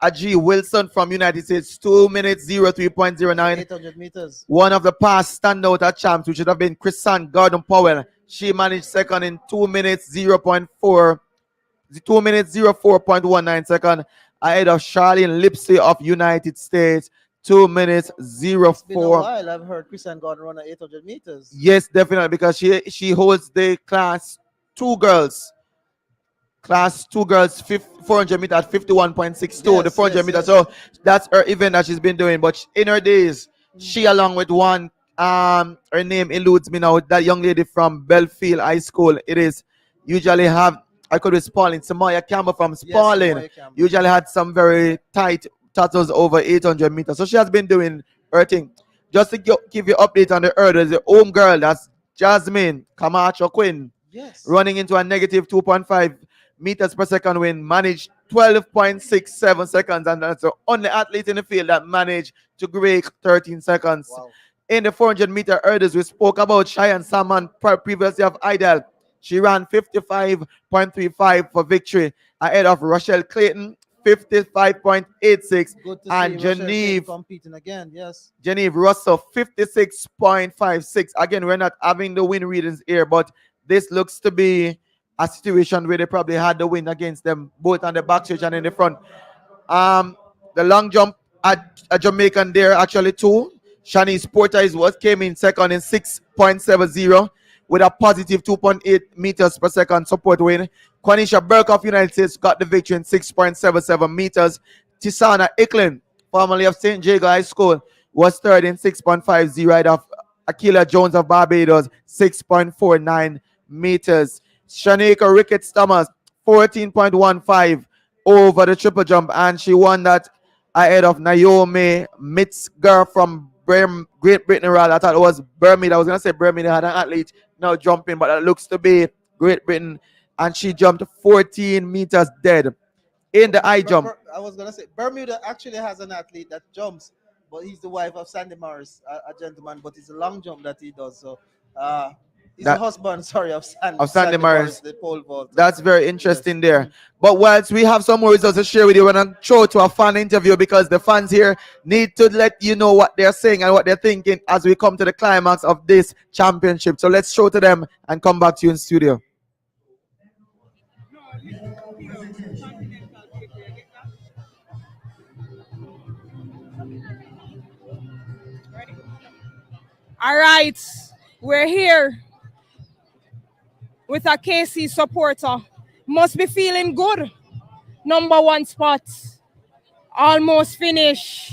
S9: Aji Wilson from United States, 2 minutes 03.09.
S6: 800 meters.
S9: One of the past standout at champs, which should have been Chrisanne Gordon Powell. She managed second in 2 minutes 0.4. 2 minutes 04.19 second, ahead of Charlene Lipsey of United States. 2 minutes 04.
S6: It's been a while. I've heard Chrisanne Gordon run at 800 meters.
S9: Yes, definitely, because she holds the class 2 girls. Class 2 girls 400 meter at 51.62. The 400 meter. So that's her event that she's been doing. But in her days, she along with one, her name eludes me now, that young lady from Belfield High School. It is usually have, I could be Spalding, Samaya Campbell from Spalding. Yes, usually had some very tight totals over 800 meters. So she has been doing her thing. Just to give you update on the hurdles, the home girl, that's Jasmine Camacho Quinn.
S6: Yes.
S9: Running into a negative 2.5 meters per second win, managed 12.67 seconds, and that's the only athlete in the field that managed to break 13 seconds. Wow. In the 400 meter hurdles, we spoke about Cheyenne Salmon previously of Idle. She ran 55.35 for victory, ahead of Rochelle Clayton, 55.86, and Genevieve
S6: competing again. Yes,
S9: Genevieve Russell, 56.56. Again, we're not having the win readings here, but this looks to be a situation where they probably had the win against them, both on the back stretch and in the front. The long jump at a Jamaican there actually too. Shanice Porter came in second in 6.70 with a positive 2.8 meters per second support win. Quanisha Burke of United States got the victory in 6.77 meters. Tisana Icklin, formerly of St. Jago High School, was third in 6.50 right off Akila Jones of Barbados, 6.49 meters. Shanika Ricketts Thomas, 14.15 over the triple jump, and she won that ahead of Naomi Mitzger from Great Britain. I thought it was Bermuda. I was going to say Bermuda had an athlete now jumping, but it looks to be Great Britain, and she jumped 14 meters dead in the high jump.
S6: I was going to say Bermuda actually has an athlete that jumps, but he's the wife of Sandy Morris, a gentleman, but it's a long jump that he does. So he's the husband, of Sandy Morris, the pole vault.
S9: That's very interesting there. But whilst we have some more results to share with you, we're going to throw to a fan interview because the fans here need to let you know what they're saying and what they're thinking as we come to the climax of this championship. So let's show to them and come back to you in studio.
S1: All right, we're here with a KC supporter. Must be feeling good. Number 1 spot. Almost finished.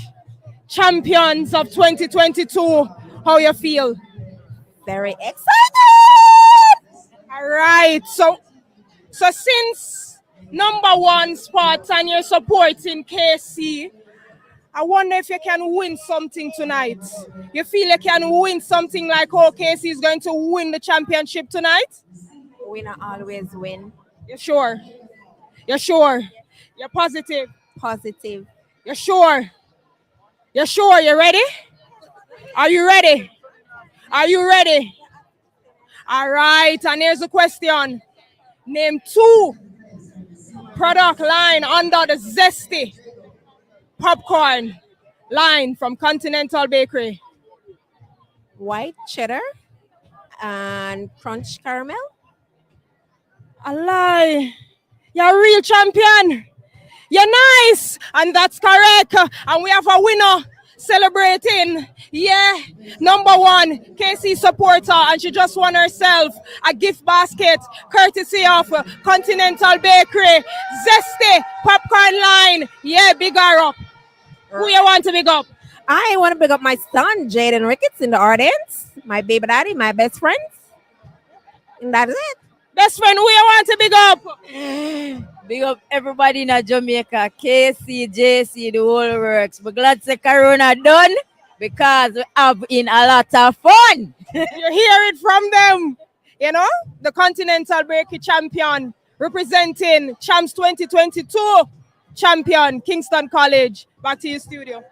S1: Champions of 2022. How you feel?
S18: Very excited.
S1: All right. So since number 1 spot and you're supporting KC, I wonder if you can win something tonight. You feel you can win something like OKC is going to win the championship tonight?
S16: Winner always win.
S1: You're sure? You're sure? You're positive?
S16: Positive.
S1: You're sure? You're sure? You ready? Are you ready? Are you ready? All right, and here's a question. Name 2 product line under the zesty popcorn line from Continental Bakery.
S16: White cheddar and crunch caramel.
S1: A lie. You're a real champion. You're nice. And that's correct. And we have a winner celebrating. Yeah. Number 1, KC supporter. And she just won herself a gift basket courtesy of Continental Bakery. Zesty popcorn line. Yeah, big her up. Who you want to big up?
S16: I want to big up my son, Jaden Ricketts, in the audience. My baby daddy, my best friends. And that is it.
S1: Best friend, who you want to big up?
S17: Big up everybody in Jamaica, KC, JC, the whole works. We're glad to Corona done because we have in a lot of fun.
S1: You hear it from them. You know, the Continental Bakery champion representing Champs 2022 champion, Kingston College. Back to your studio.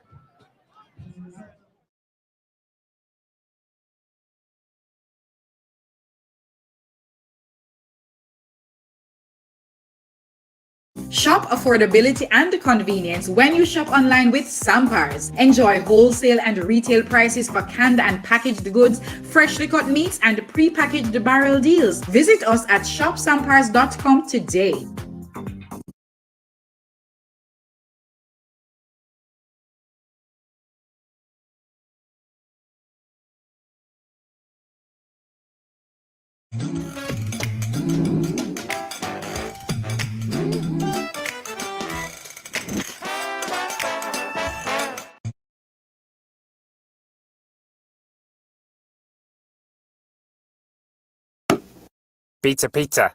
S8: Shop affordability and convenience when you shop online with Sampars. Enjoy wholesale and retail prices for canned and packaged goods, freshly cut meats, and pre-packaged barrel deals. Visit us at shopsampars.com today.
S2: Pizza, pizza.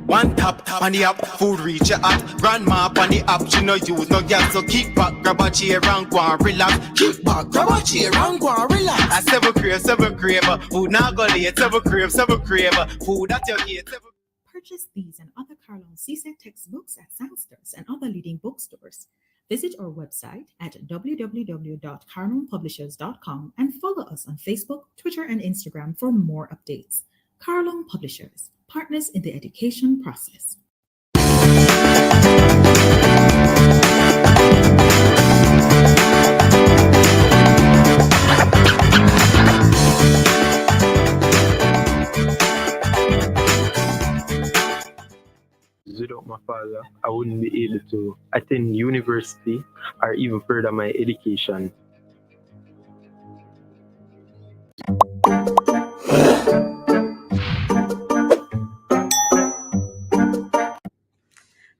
S12: One tap on the app, food reach your app. Grandma on the app, she no use no gas, so kick back, grab a chair and go and relax. Kick back, grab a chair and go and relax. I seven crave, food now go late. Seven crave, food that you eat.
S23: Purchase these and other Carlon CSET textbooks at Soundsters and other leading bookstores. Visit our website at www.carlonpublishers.com and follow us on Facebook, Twitter, and Instagram for more updates. Carlon Publishers, partners in the education process.
S22: Without my father, I wouldn't be able to attend university or even further my education.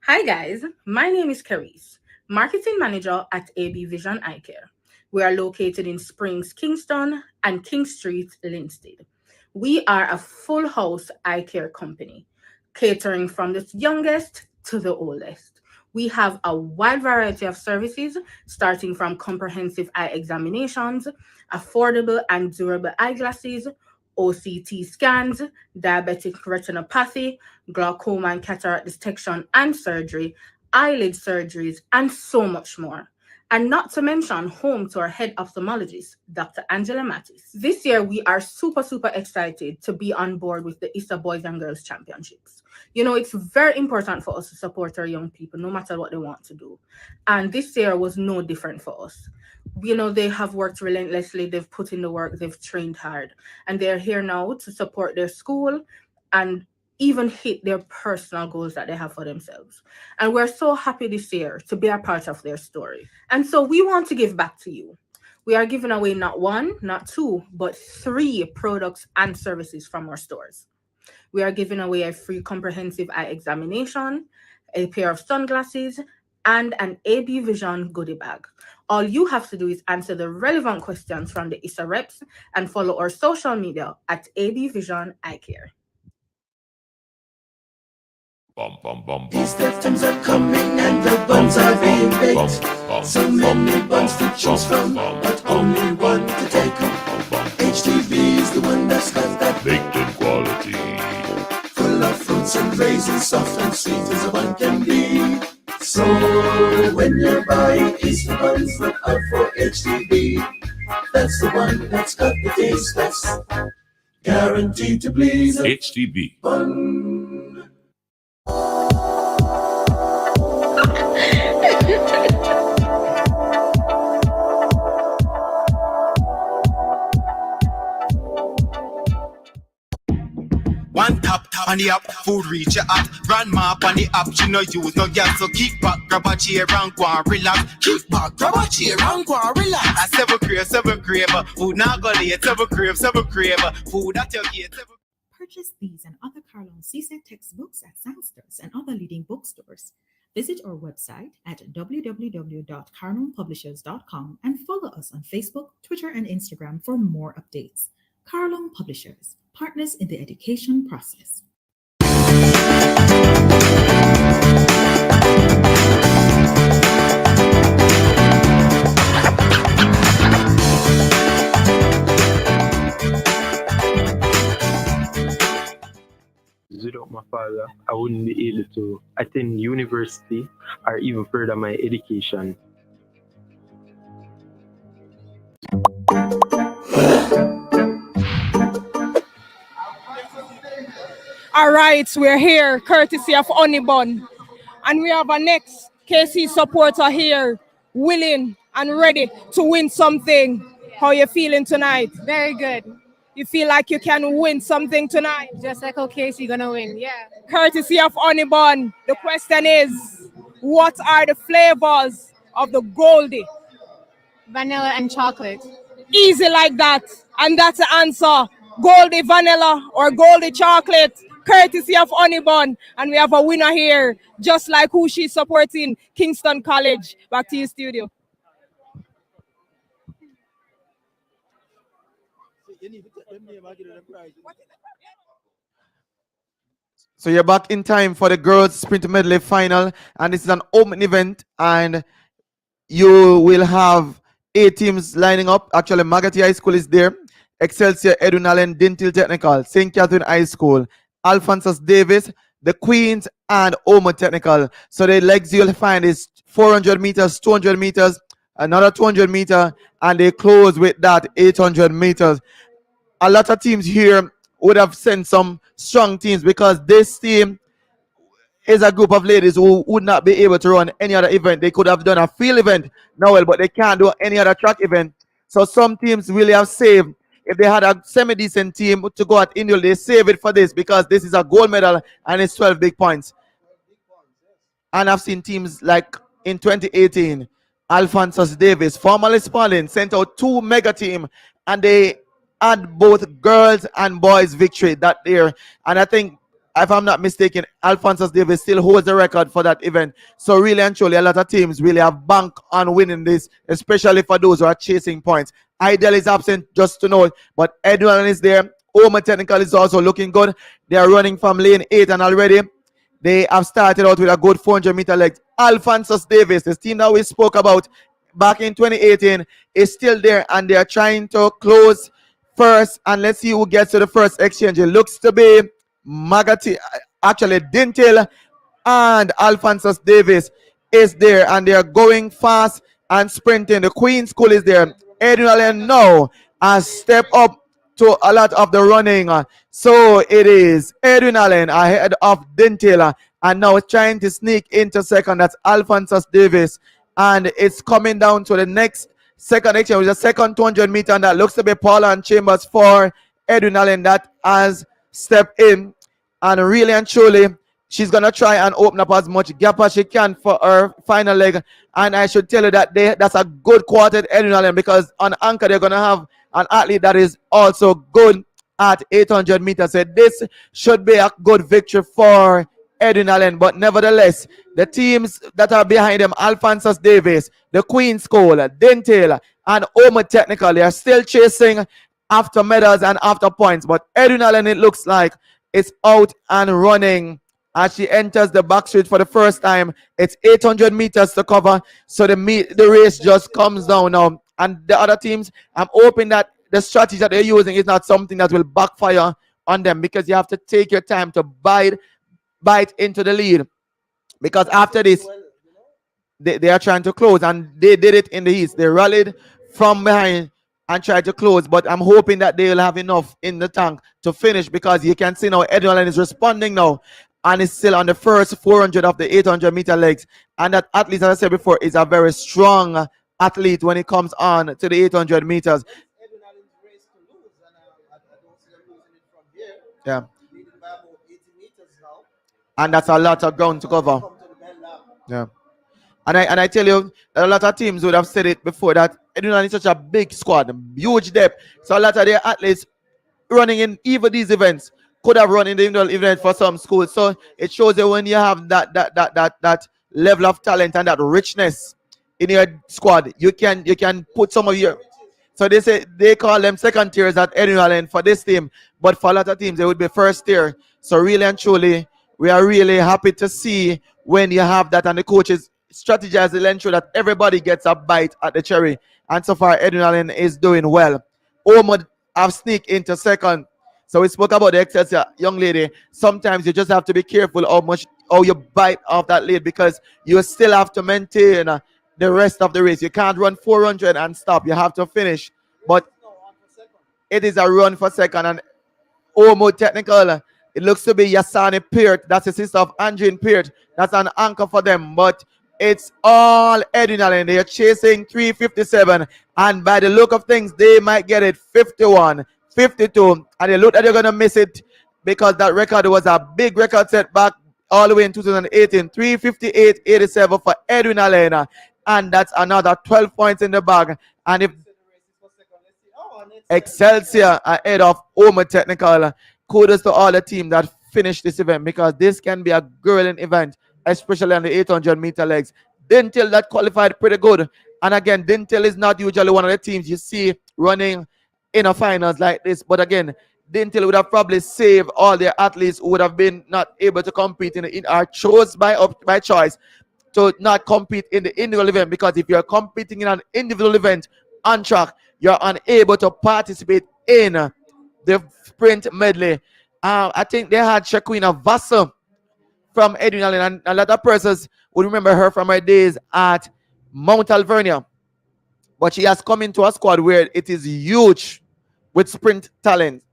S7: Hi guys, my name is Carice, Marketing Manager at AB Vision Eye Care. We are located in Springs, Kingston, and King Street, Linstead. We are a full house eye care company, catering from the youngest to the oldest. We have a wide variety of services, starting from comprehensive eye examinations, affordable and durable eyeglasses, OCT scans, diabetic retinopathy, glaucoma and cataract detection and surgery, eyelid surgeries, and so much more. And not to mention home to our head ophthalmologist, Dr. Angela Mattis. This year, we are super excited to be on board with the ISSA Boys and Girls Championships. You know, it's very important for us to support our young people, no matter what they want to do. And this year was no different for us. You know, they have worked relentlessly, they've put in the work, they've trained hard, and they're here now to support their school and even hit their personal goals that they have for themselves. And we're so happy this year to be a part of their story. And so we want to give back to you. We are giving away not one, not two, but 3 products and services from our stores. We are giving away a free comprehensive eye examination, a pair of sunglasses, and an AB Vision goodie bag. All you have to do is answer the relevant questions from the ISSA reps and follow our social media at AB Vision Eye Care.
S3: These times are coming and the buns are being baked. So many buns to choose from, but only one to take home. HTV is the one that's got that baked in quality. Full of fruits and raisins, soft and sweet as a bun can be. So when you're buying Easter buns, look out for HTV. That's the one that's got the taste that's guaranteed to please. HTV. Bun.
S12: One tap on the app, food reach your app. Grandma up on the app, she no use no gas. So kick back, grab a chair and go and relax. Kick back, grab a chair and go and relax. I 7 crave, food now go late. 7 crave, food at your gate.
S23: Purchase these and other Carlon CSET textbooks at Soundsters and other leading bookstores. Visit our website at www.carlonpublishers.com and follow us on Facebook, Twitter, and Instagram for more updates. Carlon Publishers, partners in the education process.
S22: Without my father, I wouldn't be able to attend university or even further my education.
S1: All right, we're here, courtesy of Onibon. And we have our next KC supporter here, willing and ready to win something. How you feeling tonight?
S14: Very good.
S1: You feel like you can win something tonight?
S14: Just like KC gonna win, yeah.
S1: Courtesy of Onibon, the question is, what are the flavors of the Goldie?
S14: Vanilla and chocolate.
S1: Easy like that. And that's the answer. Goldie vanilla or Goldie chocolate. Courtesy of Onibon. And we have a winner here, just like who she's supporting, Kingston College. Back to you, studio.
S9: So you're back in time for the girls sprint medley final, and this is an open event, and you will have 8 teams lining up. Actually, Magati High School is there, Excelsior, Edwin Allen, Dental Technical, St. Catherine High School, Alphonsus Davis, the Queens, and Omo Technical. So the legs you'll find is 400 meters, 200 meters, another 200 meter, and they close with that 800 meters. A lot of teams here would have sent some strong teams because this team is a group of ladies who would not be able to run any other event. They could have done a field event now, but they can't do any other track event. So some teams really have saved. If they had a semi-decent team to go at Indian, they save it for this because this is a gold medal and it's 12 big points. And I've seen teams like in 2018, Alphonsus Davis, formerly Spalding, sent out 2 mega team and they had both girls and boys victory that year. And I think, if I'm not mistaken, Alphonsus Davis still holds the record for that event. So really and truly, a lot of teams really have bank on winning this, especially for those who are chasing points. Ideal is absent, just to know, but Edwin is there. Omo Technical is also looking good. They are running from lane 8 and already they have started out with a good 400 meter legs. Alphonsus Davis, this team that we spoke about back in 2018, is still there and they are trying to close first, and let's see who gets to the first exchange. It looks to be Magati, actually Dintil and Alphonsus Davis is there, and they are going fast and sprinting. The Queen School is there. Edwin Allen now has stepped up to a lot of the running. So it is Edwin Allen ahead of Dintil, and now trying to sneak into second. That's Alphonsus Davis, and it's coming down to the next second exchange with the second 200 meter, and that looks to be Paula and Chambers for Edwin Allen that has stepped in, and really and truly she's gonna try and open up as much gap as she can for her final leg. And I should tell you that that's a good quartet Edwin Allen, because on anchor they're gonna have an athlete that is also good at 800 meters. So this should be a good victory for Edwin Allen, but nevertheless, the teams that are behind them, Alphonsus Davis, the Queen School, Dintil, and Omer Technical, they are still chasing after medals and after points. But Edwin Allen, it looks like, is out and running as she enters the backstreet for the first time. It's 800 meters to cover, so the race just comes down now. And the other teams, I'm hoping that the strategy that they're using is not something that will backfire on them, because you have to take your time to bite into the lead, because after this they are trying to close, and they did it in the east. They rallied from behind and tried to close, but I'm hoping that they'll have enough in the tank to finish, because you can see now Edwin is responding now, and is still on the first 400 of the 800 meter legs. And that athlete, as I said before, is a very strong athlete when it comes on to the 800 meters. Yeah. And that's a lot of ground to cover. Yeah. And I tell you, a lot of teams would have said it before that Edwin is such a big squad, huge depth. So a lot of their athletes running in even these events could have run in the individual event for some schools. So it shows that when you have that level of talent and that richness in your squad, you can put some of your. So they call them second tiers at Edwin for this team, but for a lot of teams they would be first tier. So really and truly, we are really happy to see when you have that, and the coaches strategize to ensure that everybody gets a bite at the cherry. And so far, Edwin is doing well. Omar have sneaked into second. So we spoke about the Excelsior young lady. Sometimes you just have to be careful how you bite off that lead, because you still have to maintain the rest of the race. You can't run 400 and stop. You have to finish. But it is a run for second, and Omo Technical, it looks to be Yasani Peart. That's the sister of Andrine Peart. That's an anchor for them. But it's all Edwin Allen. They are chasing 357. And by the look of things, they might get it 51, 52. And they look that they're going to miss it, because that record was a big record set back all the way in 2018. 358.87 for Edwin Allen. And that's another 12 points in the bag. And if Excelsior ahead of Omer Technical, kudos to all the team that finished this event, because this can be a grueling event, especially on the 800 meter legs. Dintil that qualified pretty good. And again, Dintil is not usually one of the teams you see running in a finals like this. But again, Dintil would have probably saved all their athletes who would have been not able to compete in or chose by choice to not compete in the individual event, because if you're competing in an individual event on track, you're unable to participate in the sprint medley. I think they had Shaquina Vassar from Edwin Allen, and a lot of persons would remember her from her days at Mount Alvernia. But she has come into a squad where it is huge with sprint talent.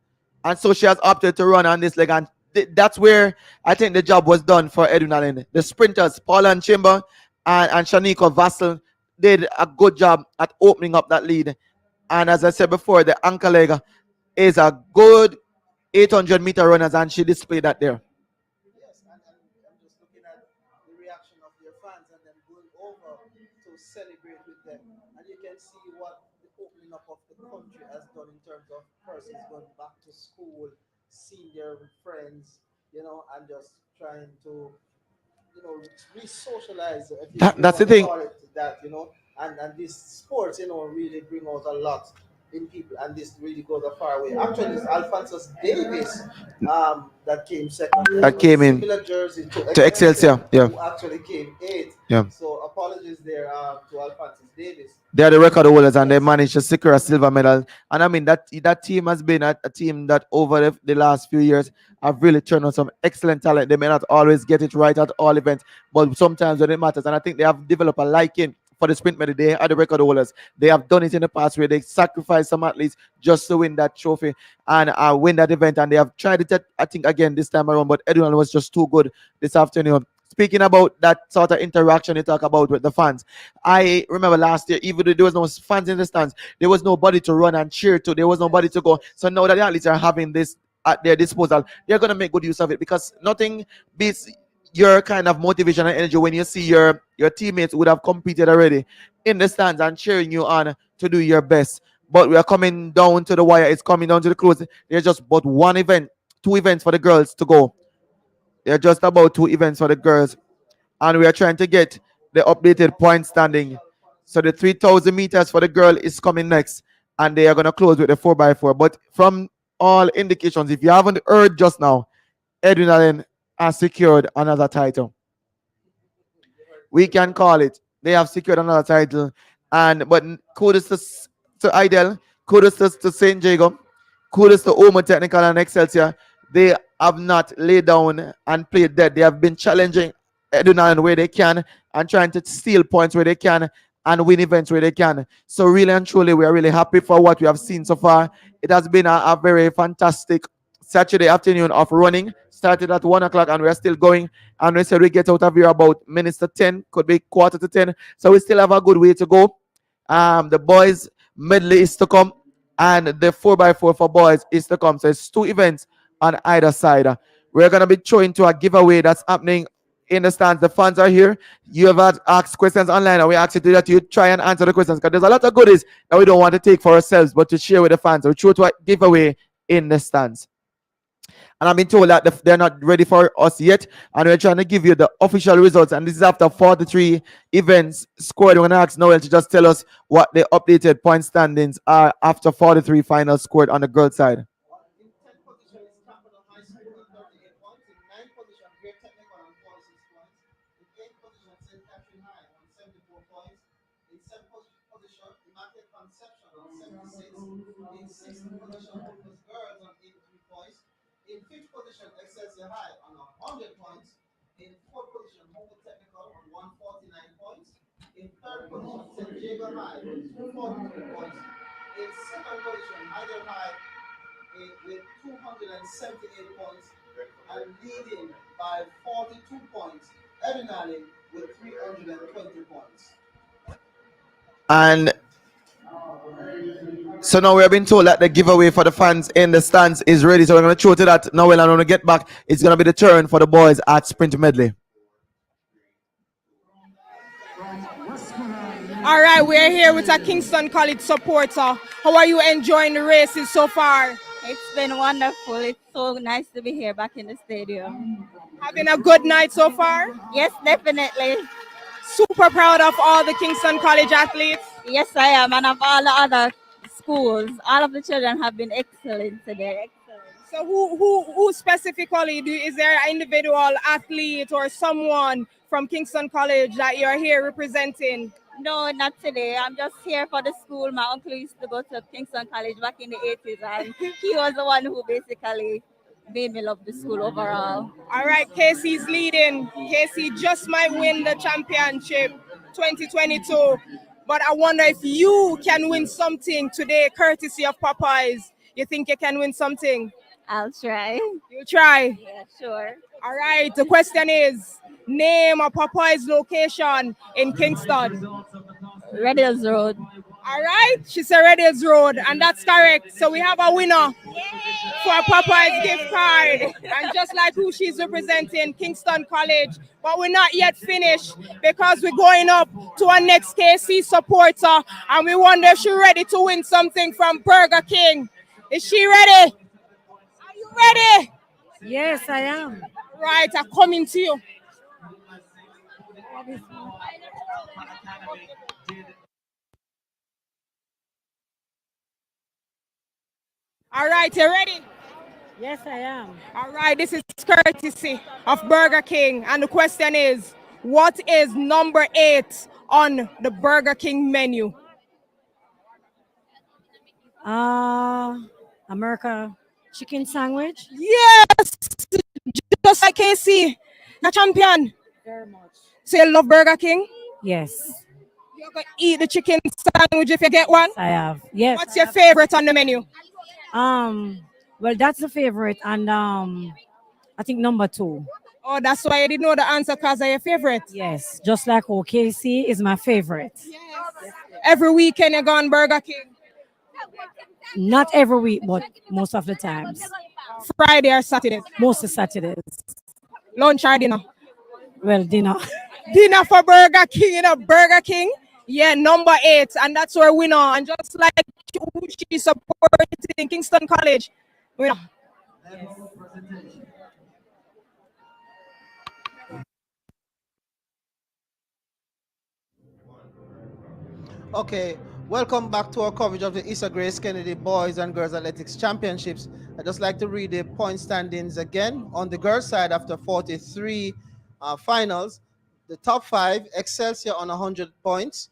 S9: And so she has opted to run on this leg. And that's where I think the job was done for Edwin Allen. The sprinters, Paula and Chamber and Shanika Vassal, did a good job at opening up that lead. And as I said before, the anchor leg is a good 800 meter runners, and she displayed that there.
S6: Yes, and I'm just looking at the reaction of their fans and them going over to celebrate with them. And you can see what the opening up of the country has done in terms of persons going back to school, seeing their friends, and just trying to, re-socialize. If you
S9: That's the
S6: want to
S9: thing.
S6: call it that, and these sports, really bring out a lot in people, and this really goes a far way. Actually, it's Alphonsus Davis that came second.
S9: That came in
S6: Similar jersey
S9: to Excelsior. Yeah.
S6: who actually came eighth.
S9: Yeah.
S6: So apologies there to Alphonsus Davis.
S9: They are the record holders and they managed to secure a silver medal. And I mean that team has been a team that over the last few years have really turned on some excellent talent. They may not always get it right at all events, but sometimes when it matters. And I think they have developed a liking for the sprint medal. They are the record holders. They have done it in the past where they sacrificed some athletes just to win that trophy and win that event. And they have tried it, I think, again this time around. But Edwin was just too good this afternoon. Speaking about that sort of interaction you talk about with the fans, I remember last year, even though there was no fans in the stands, there was nobody to run and cheer to. There was nobody to go. So now that the athletes are having this at their disposal, they're going to make good use of it because nothing beats your kind of motivation and energy when you see your teammates would have competed already in the stands and cheering you on to do your best. But we are coming down to the wire. It's coming down to the close. There's just but one event, 2 events for the girls to go. There are just about 2 events for the girls. And we are trying to get the updated point standing. So the 3,000 meters for the girl is coming next. And they are going to close with the 4x4. But from all indications, if you haven't heard just now, Edwin Allen has secured another title. We can call it. They have secured another title. But kudos to Idel, kudos to St. Jago, kudos to Omo Technical and Excelsior. They have not laid down and played dead. They have been challenging Edwin Allen where they can and trying to steal points where they can and win events where they can. So really and truly, we are really happy for what we have seen so far. It has been a very fantastic Saturday afternoon of running. Started at 1 o'clock and we're still going. And we said we get out of here about minutes to 10, could be quarter to 10. So we still have a good way to go. The boys medley is to come and the 4x4 for boys is to come. So it's 2 events on either side. We're going to be throwing to a giveaway that's happening in the stands. The fans are here. You have asked questions online and we ask you to do that. You try and answer the questions because there's a lot of goodies that we don't want to take for ourselves but to share with the fans. So we throw to a giveaway in the stands. And I've been told that they're not ready for us yet. And we're trying to give you the official results. And this is after 43 events scored. We're going to ask Noel to just tell us what the updated point standings are after 43 finals scored on the girls' side.
S6: In 5th position, Excelsior High on 100 points. In 4th position, Homo Technical on 149 points. In 3rd position, St. Jago High with 243 points. In 2nd position, Idle High with 278 points. And leading by 42 points, Edwin Allen with 320 points.
S9: And so now we have been told that the giveaway for the fans in the stands is ready. So we're going to throw to that now. When I want to get back, it's going to be the turn for the boys at sprint medley.
S1: All right, we're here with a Kingston College supporter. How are you enjoying the races so far?
S15: It's been wonderful. It's so nice to be here back in the stadium.
S1: Having a good night so far?
S15: Yes, definitely.
S1: Super proud of all the Kingston College athletes?
S15: Yes, I am, and of all the other schools. All of the children have been excellent today. Excellent.
S1: So who specifically, is there an individual athlete or someone from Kingston College that you're here representing?
S15: No, not today. I'm just here for the school. My uncle used to go to Kingston College back in the 80s, and he was the one who basically made me love the school overall.
S1: All right, Casey's leading. Casey just might win the championship 2022. But I wonder if you can win something today, courtesy of Popeyes. You think you can win something?
S15: I'll try.
S1: You try?
S15: Yeah, sure.
S1: All right, the question is, name a Popeyes location in Kingston.
S15: Red Hills Road.
S1: All right, she said Red Hills Road, and that's correct. So we have a winner for a Popeyes gift card. And just like who she's representing, Kingston College. But we're not yet finished because we're going up to our next KC supporter, and we wonder if she's ready to win something from Burger King. Is she ready? Are you ready?
S20: Yes, I am.
S1: Right, I'm coming to you. All right, you ready?
S20: Yes, I am.
S1: All right, this is courtesy of Burger King. And the question is, what is number 8 on the Burger King menu?
S20: America chicken sandwich.
S1: Yes! Just like KC, the champion.
S20: Very much.
S1: So you love Burger King?
S20: Yes,
S1: You're going to eat the chicken sandwich if you get one?
S20: I have. Yes.
S1: What's your favorite on the menu?
S20: Well, that's the favorite, and I think number 2.
S1: Oh, that's why I didn't know the answer because of your favorite.
S20: Yes, just like OKC is my favorite.
S1: Every weekend you go on Burger King?
S20: Not every week, but most of the times.
S1: Friday or Saturday?
S20: Most of Saturdays.
S1: Lunch or dinner?
S20: Well, dinner.
S1: Dinner for Burger King, Burger King. Yeah, number 8, and that's where we know. And just like who she supported in Kingston College, we know.
S6: Okay, welcome back to our coverage of the ISSA Grace Kennedy Boys and Girls Athletics Championships. I'd just like to read the point standings again. On the girls' side, after 43 finals, the top 5, Excelsior on 100 points.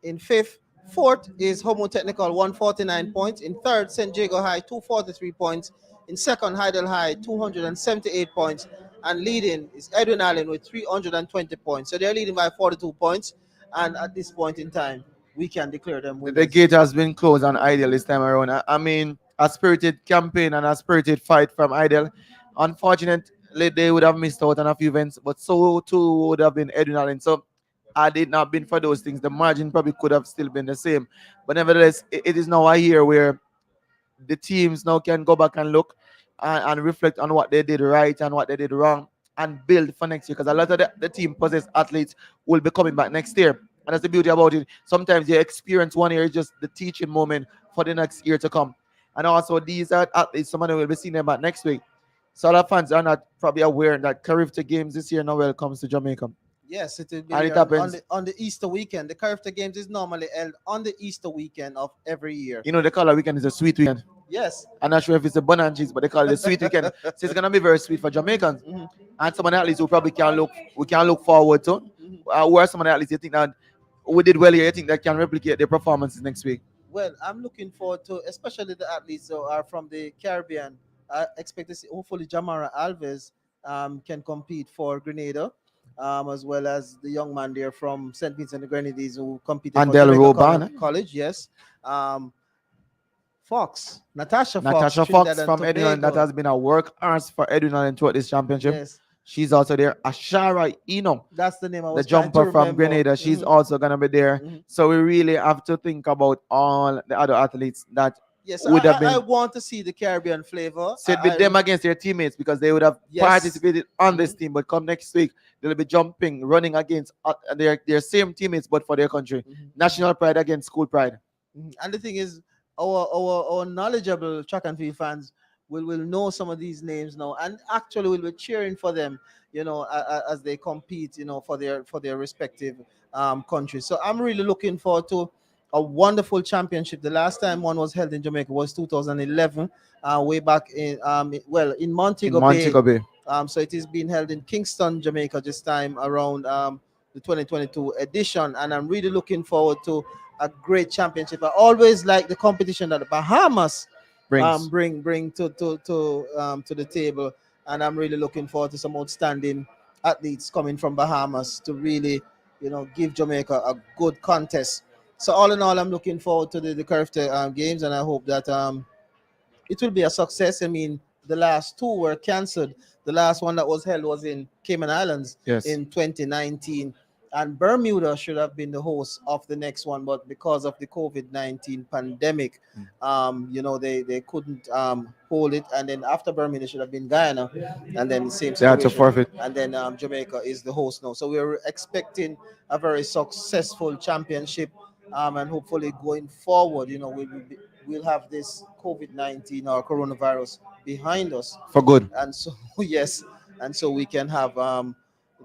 S6: In 5th, 4th is Homo Technical, 149 points. In 3rd, St. Jago High, 243 points. In 2nd, Heidel High, 278 points. And leading is Edwin Allen with 320 points. So they're leading by 42 points. And at this point in time, we can declare them winners.
S9: The gate has been closed on Ideal this time around. I mean, a spirited campaign and a spirited fight from Ideal. Unfortunately, they would have missed out on a few events, but so too would have been Edwin Allen. So had it not been for those things, the margin probably could have still been the same. But nevertheless, it is now a year where the teams now can go back and look and reflect on what they did right and what they did wrong and build for next year, because a lot of the team possessed athletes will be coming back next year. And that's the beauty about it. Sometimes you experience one year is just the teaching moment for the next year to come. And also these are athletes, some of them will be seeing them back next week. So a lot of fans are not probably aware that Carifta Games this year now comes to Jamaica.
S6: Yes, it will be
S9: And it
S6: here
S9: happens.
S6: on the Easter weekend. The Carifta Games is normally held on the Easter weekend of every year.
S9: You know, they call it weekend is a sweet weekend.
S6: Yes.
S9: I'm not sure if it's a bun and cheese, but they call it a sweet weekend. So it's gonna be very sweet for Jamaicans. And some of the athletes who probably we can look forward to. Who are some of the athletes you think that we did well here, you think that can replicate their performances next week?
S6: Well, I'm looking forward to, especially the athletes who are from the Caribbean. I expect to see hopefully Jamara Alves can compete for Grenada, as well as the young man there from St. Vincent and the Grenadines who competed
S9: And
S6: for
S9: Del
S6: Jamaica
S9: Roban.
S6: College. Yes. Natasha
S9: Natasha
S6: Fox,
S9: Fox
S6: Trinidad
S9: from
S6: and
S9: Edwin, that
S6: Tobago.
S9: has been a workhorse for Edwin throughout this championship.
S6: Yes.
S9: She's also there. Ashara Eno,
S6: That's the name I
S9: the
S6: was trying to
S9: jumper from
S6: remember.
S9: Grenada, she's also gonna be there. So we really have to think about all the other athletes that
S6: Yes,
S9: would have been
S6: I want to see the Caribbean flavor.
S9: sit with them against their teammates, because they would have
S6: Yes.
S9: participated on this team. But come next week, they'll be jumping, running against their same teammates, but for their country. National pride against school pride.
S6: And the thing is, our knowledgeable track and field fans will know some of these names now, and actually will be cheering for them, as they compete, for their respective countries. So I'm really looking forward to a wonderful championship. The last time one was held in Jamaica was 2011, way back in Montego,
S9: Montego Bay.
S6: So it is being held in Kingston, Jamaica this time around, the 2022 edition, and I'm really looking forward to a great championship. I always like the competition that the Bahamas
S9: Brings.
S6: bring to the table, and I'm really looking forward to some outstanding athletes coming from Bahamas to really, give Jamaica a good contest. So all in all, I'm looking forward to the Carifta games, and I hope that it will be a success. I mean, the last two were cancelled. The last one that was held was in Cayman Islands in 2019. And Bermuda should have been the host of the next one, but because of the COVID-19 pandemic, they couldn't hold it. And then after Bermuda, it should have been Guyana, and then the same
S9: They had to
S6: situation.
S9: forfeit.
S6: And then Jamaica is the host now. So we're expecting a very successful championship, and hopefully going forward, we'll have this COVID-19 or coronavirus behind us
S9: For good.
S6: and so yes, and so we can have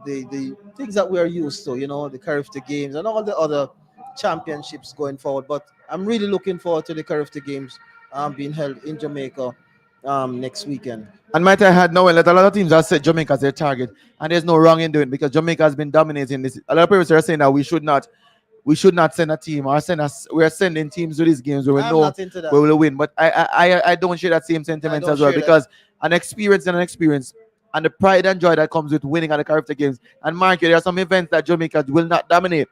S6: the things that we're used to, the Carifta Games and all the other championships going forward. But I'm really looking forward to the Carifta Games being held in Jamaica next weekend.
S9: And might I had no that a lot of teams have set Jamaica as their target, and there's no wrong in doing it because Jamaica has been dominating this. A lot of people are saying that we should not send a team or send us. We are sending teams to these games where we
S6: I'm
S9: know
S6: not into that.
S9: we will win. But I don't share that same sentiment
S6: don't
S9: as well
S6: share that.
S9: because an experience and the pride and joy that comes with winning at the character games. And mark it, there are some events that Jamaica will not dominate.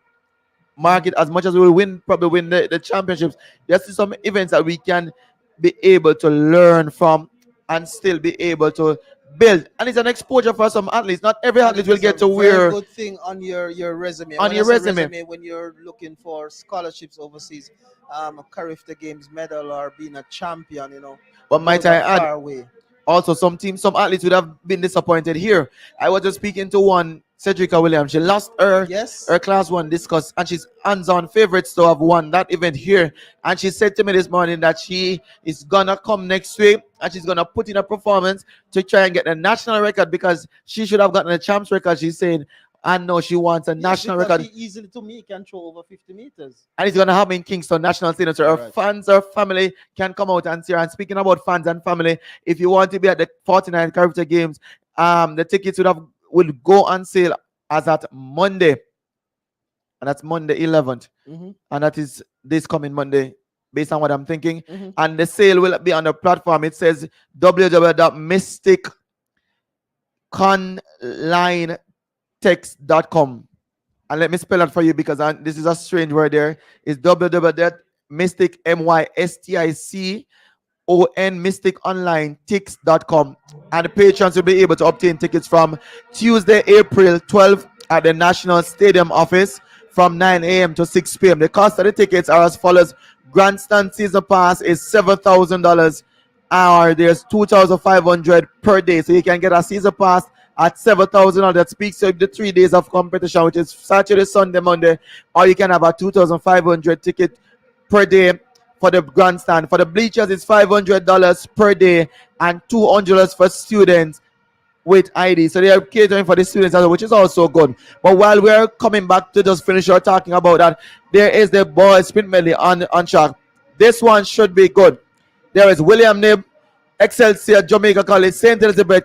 S9: Mark it, as much as we will probably win the championships. There's some events that we can be able to learn from and still be able to build. And it's an exposure for some athletes. Not every
S6: And
S9: athlete
S6: it
S9: will
S6: is
S9: get
S6: a
S9: to
S6: very
S9: wear
S6: good thing on your resume.
S9: On
S6: When
S9: your
S6: I say
S9: resume.
S6: when you're looking for scholarships overseas, a Carifta Games medal or being a champion,
S9: But might
S6: those
S9: I
S6: are
S9: add,
S6: far away.
S9: also some athletes would have been disappointed here. I was just speaking to one, Cedrica Williams. She lost her class 1 discus, and she's hands-on favorites to have won that event here. And she said to me this morning that she is gonna come next week and she's gonna put in a performance to try and get a national record because she should have gotten a champs record. She's saying, I know she wants a national
S6: because
S9: record.
S6: he easily, to me, can throw over 50 meters.
S9: And it's gonna happen in Kingston National Stadium. So our
S6: Right.
S9: fans, our family can come out and see her. And speaking about fans and family, if you want to be at the 49 Character Games, the tickets will go on sale as at Monday. And that's Monday 11th.
S6: Mhm.
S9: And that is this coming Monday, based on what I'm thinking.
S6: Mhm.
S9: And the sale will be on the platform. It says www.mysticconlinetext.com. And let me spell it for you because this is a strange word there. It's www.mysticonlinetix.com. And the patrons will be able to obtain tickets from Tuesday, April 12th at the National Stadium office from 9 a.m. to 6 p.m. The cost of the tickets are as follows. Grandstand season pass is $7,000, or there's $2,500 per day. So you can get a season pass at $7,000. That speaks to the 3 days of competition, which is Saturday, Sunday, Monday. Or you can have a $2,500 ticket per day for the grandstand. For the bleachers, it's $500 per day and $200 for students with ID. So they are catering for the students as well, which is also good. But while we're coming back to just finish our talking about that, there is the boys sprint medley on track. This one should be good. There is William Nib, Excelsior, Jamaica College, St. Elizabeth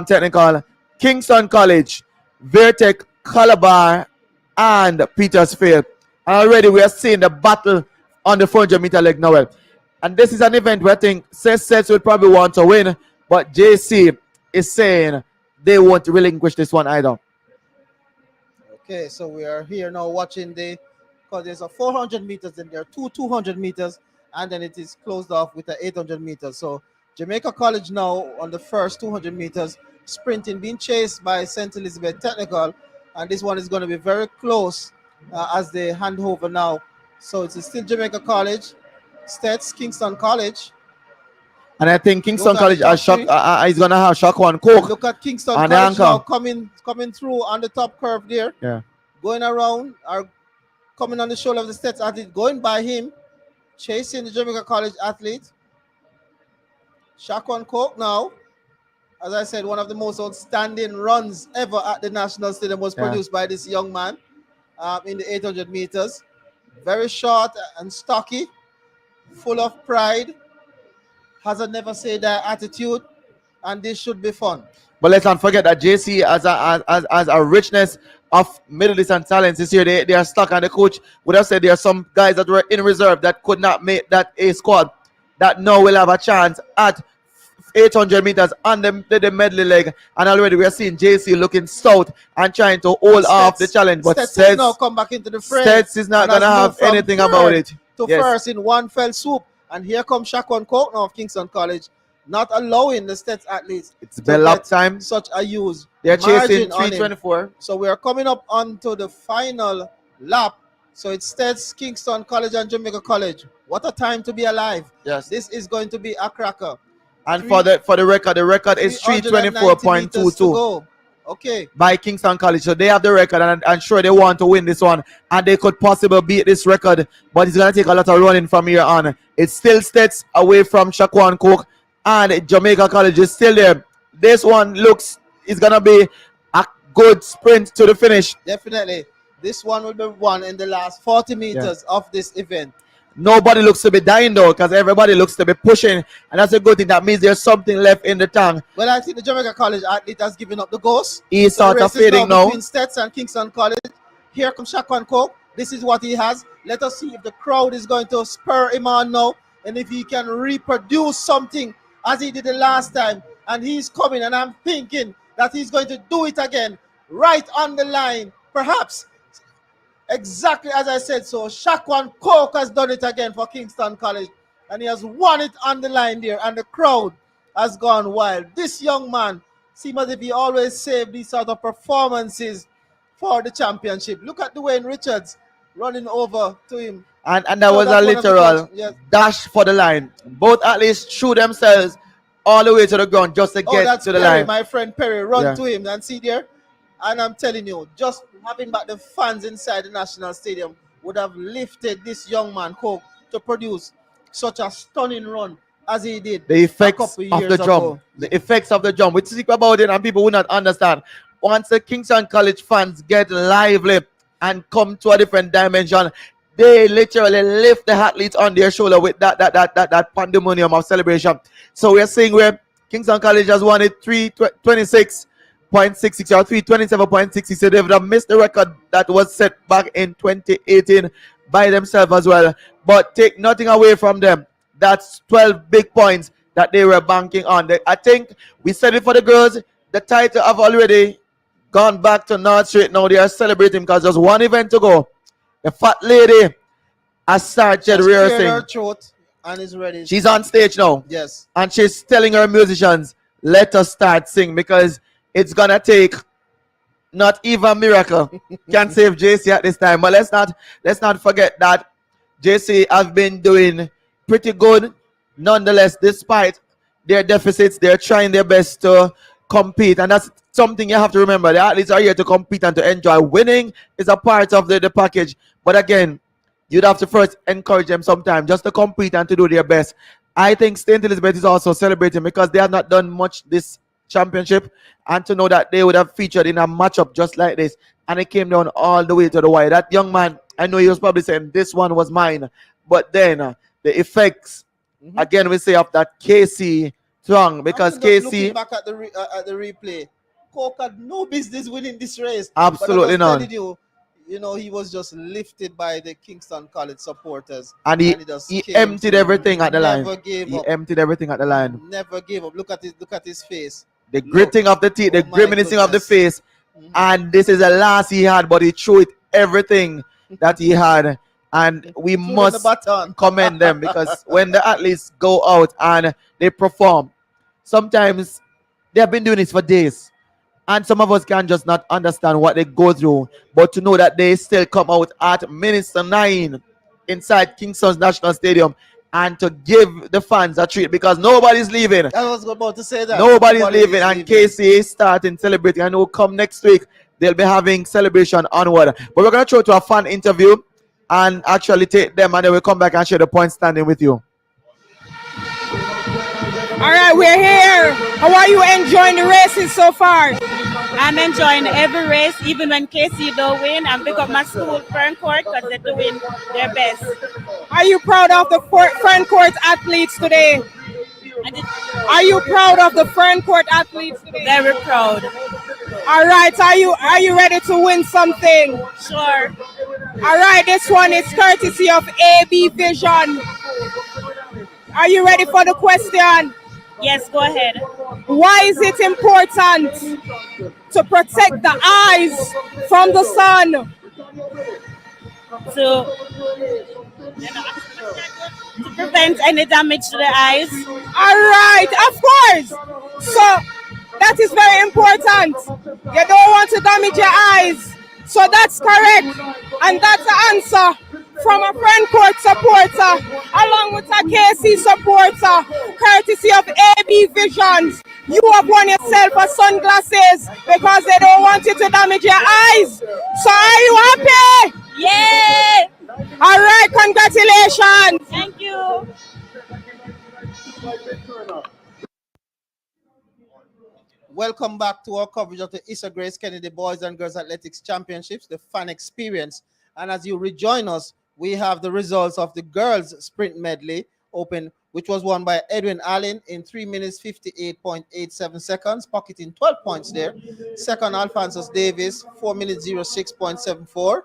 S9: Technical, Kingston College, Vertec, Calabar, and Petersfield. And already we are seeing the battle on the 400-meter leg now. And this is an event where I think Sets will probably want to win, but JC is saying they won't relinquish this one either.
S6: Okay, so we are here now watching because there's a 400 meters and there are two 200 meters, and then it is closed off with the 800 meters. So Jamaica College now on the first 200 meters sprinting, being chased by St. Elizabeth Technical, and this one is going to be very close as they hand over now. So it's still Jamaica College, Stets, Kingston College.
S9: And I think Kingston
S6: Those are
S9: College
S6: the top
S9: is going to have Shock One Coke.
S6: Look at Kingston
S9: on the
S6: College now
S9: anchor.
S6: coming through on the top curve there.
S9: Yeah.
S6: Going around, are coming on the shoulder of the Stets athlete, going by him, chasing the Jamaica College athlete. Shakwan Coke now, as I said, one of the most outstanding runs ever at the National Stadium was produced by this young man in the 800 meters. Very short and stocky, full of pride, has a never say die attitude, and this should be fun.
S9: But let's not forget that JC has a richness of Middle Eastern talents this year. They are stuck, and the coach would have said there are some guys that were in reserve that could not make that A squad that now will have a chance at 800 meters on the medley leg. And already we are seeing JC looking stout and trying to hold off the challenge. But
S6: Stets now come back into the frame.
S9: Stets is not going to have anything about it.
S6: To first in one fell swoop. And here comes Shakwan Coke now of Kingston College, not allowing the Stets athletes
S9: it's bell lap time.
S6: Such a use.
S9: They're chasing
S6: margin on him.
S9: 324.
S6: So we are coming up onto the final lap. So it's Stets, Kingston College, and Jamaica College. What a time to be alive.
S9: Yes.
S6: This is going to be a cracker.
S9: And for the record is 324.22.
S6: Okay.
S9: By Kingston College. So they have the record, and I'm sure they want to win this one. And they could possibly beat this record. But it's going to take a lot of running from here on. It still Stets away from Shakwan Cook. And Jamaica College is still there. This one looks is going to be a good sprint to the finish.
S6: Definitely. This one will be won in the last 40 meters of this event.
S9: Nobody looks to be dying though, because everybody looks to be pushing, and that's a good thing. That means there's something left in the tank.
S6: Well, I think the Jamaica College athlete has given up the ghost.
S9: He's
S6: So the
S9: sort of
S6: race is
S9: fading now.
S6: between Stets and Kingston College. Here comes Shaquan Coke. This is what he has. Let us see if the crowd is going to spur him on now, and if he can reproduce something as he did the last time. And he's coming, and I'm thinking that he's going to do it again, right on the line, perhaps. Exactly as I said. So Shaquan Coke has done it again for Kingston College, and he has won it on the line there, and the crowd has gone wild. This young man seems as if he always saved these sort of performances for the championship. Look at Dwayne Richards running over to him.
S9: And that
S6: So
S9: was a
S6: that's one of the
S9: literal
S6: clutch- yes.
S9: dash for the line. Both athletes threw themselves all the way to the ground just to
S6: Oh,
S9: get
S6: that's
S9: to the
S6: Perry,
S9: line.
S6: my friend Perry. Run
S9: Yeah.
S6: to him and see there. And I'm telling you, just having back the fans inside the National Stadium would have lifted this young man, Coke, to produce such a stunning run as he did
S9: The
S6: a
S9: effects
S6: couple
S9: of
S6: years
S9: the jump.
S6: ago.
S9: The effects of the jump. We speak about it and people will not understand. Once the Kingston College fans get lively and come to a different dimension, they literally lift the athletes on their shoulder with that pandemonium of celebration. So we're seeing where Kingston College has won it 326.66 or 327.66. So they've missed the record that was set back in 2018 by themselves as well. But take nothing away from them. That's 12 big points that they were banking on. I think we said it for the girls. The title have already gone back to North Street. Now they are celebrating because there's one event to go. The fat lady has started
S6: Has cleared her
S9: rehearsing.
S6: throat and is ready.
S9: She's on stage now.
S6: Yes.
S9: And she's telling her musicians, let us start sing, because it's gonna take not even miracle can save JC at this time. But let's not forget that JC have been doing pretty good. Nonetheless, despite their deficits, they're trying their best to compete, and that's something you have to remember. The athletes are here to compete and to enjoy. Winning is a part of the package, but again, you'd have to first encourage them sometimes just to compete and to do their best. I think St. Elizabeth is also celebrating because they have not done much this championship, and to know that they would have featured in a matchup just like this, and it came down all the way to the wire. That young man, I know he was probably saying this one was mine, but then the effects again we say of that KC strong, because
S6: I'm just
S9: KC
S6: looking back at the replay, Coke had no business winning this race.
S9: Absolutely
S6: but I was
S9: not.
S6: telling you know, he was just lifted by the Kingston College supporters,
S9: and he
S6: just
S9: he
S6: came
S9: emptied
S6: through.
S9: everything at the line.
S6: Never gave
S9: He
S6: up.
S9: emptied everything at the line.
S6: Never gave up. Look at his face.
S9: The gritting of the teeth, the
S6: Oh my
S9: grimacing of the
S6: goodness.
S9: face, and this is the last he had, but he threw it everything that he had, and we
S6: Threw them
S9: must
S6: the baton.
S9: commend them, because when the athletes go out and they perform, sometimes they have been doing this for days, and some of us can just not understand what they go through, but to know that they still come out at minutes to 9 inside Kingston's National Stadium and to give the fans a treat, because nobody's leaving.
S6: I was about to say that.
S9: Nobody's
S6: Nobody
S9: leaving,
S6: is
S9: and
S6: leaving.
S9: KC is starting celebrating. I know come next week they'll be having celebration onward. But we're gonna throw to a fan interview and actually take them, and then we'll come back and share the point standing with you.
S1: All right, we're here. How are you enjoying the races so far?
S4: I'm enjoying every race, even when KC don't win. I'm big up my school, Ferncourt, because they're doing their best.
S1: Are you proud of the Ferncourt athletes today? Are you proud of the Ferncourt athletes today?
S4: Very proud.
S1: All right, are you ready to win something?
S4: Sure.
S1: All right, this one is courtesy of AB Vision. Are you ready for the question?
S4: Yes, go ahead.
S1: Why is it important to protect the eyes from the sun?
S4: To prevent any damage to the eyes.
S1: All right, of course. So that is very important. You don't want to damage your eyes. So that's correct. And that's the answer from a Ferncourt supporter along with a KC supporter, courtesy of AB Visions. You have won yourself a sunglasses because they don't want you to damage your eyes. So are you happy?
S4: Yay!
S1: All right, congratulations.
S4: Thank you.
S6: Welcome back to our coverage of the ISSA Grace Kennedy Boys and Girls Athletics Championships, the fan experience. And as you rejoin us, we have the results of the girls sprint medley open, which was won by Edwin Allen in 3 minutes 58.87 seconds, pocketing 12 points there. Second, Alphonsus Davis, 4 minutes 06.74.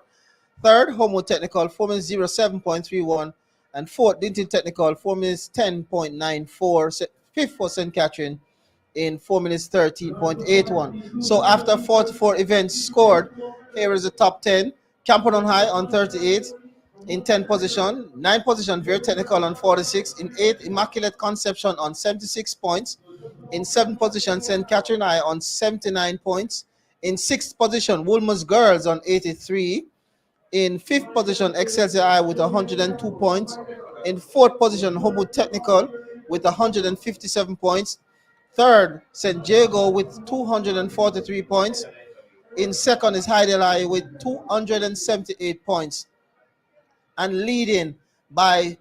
S6: Third, Homo Technical, 4 minutes 07.31. And fourth, Dinton Technical, 4 minutes 10.94. Fifth for St. Catherine in 4 minutes 13.81. So after 44 events scored, here is the top 10. Camperdown High on 38 in 10 position, 9 position Very Technical on 46, in 8 Immaculate Conception on 76 points, in 7th position St. Catherine High on 79 points, in 6th position Woolmer's Girls on 83, in 5th position Excelsior High with 102 points, in 4th position Homo Technical with 157 points, 3rd St. Jago with 243 points, in 2nd is Heidelberg with 278 points, and leading by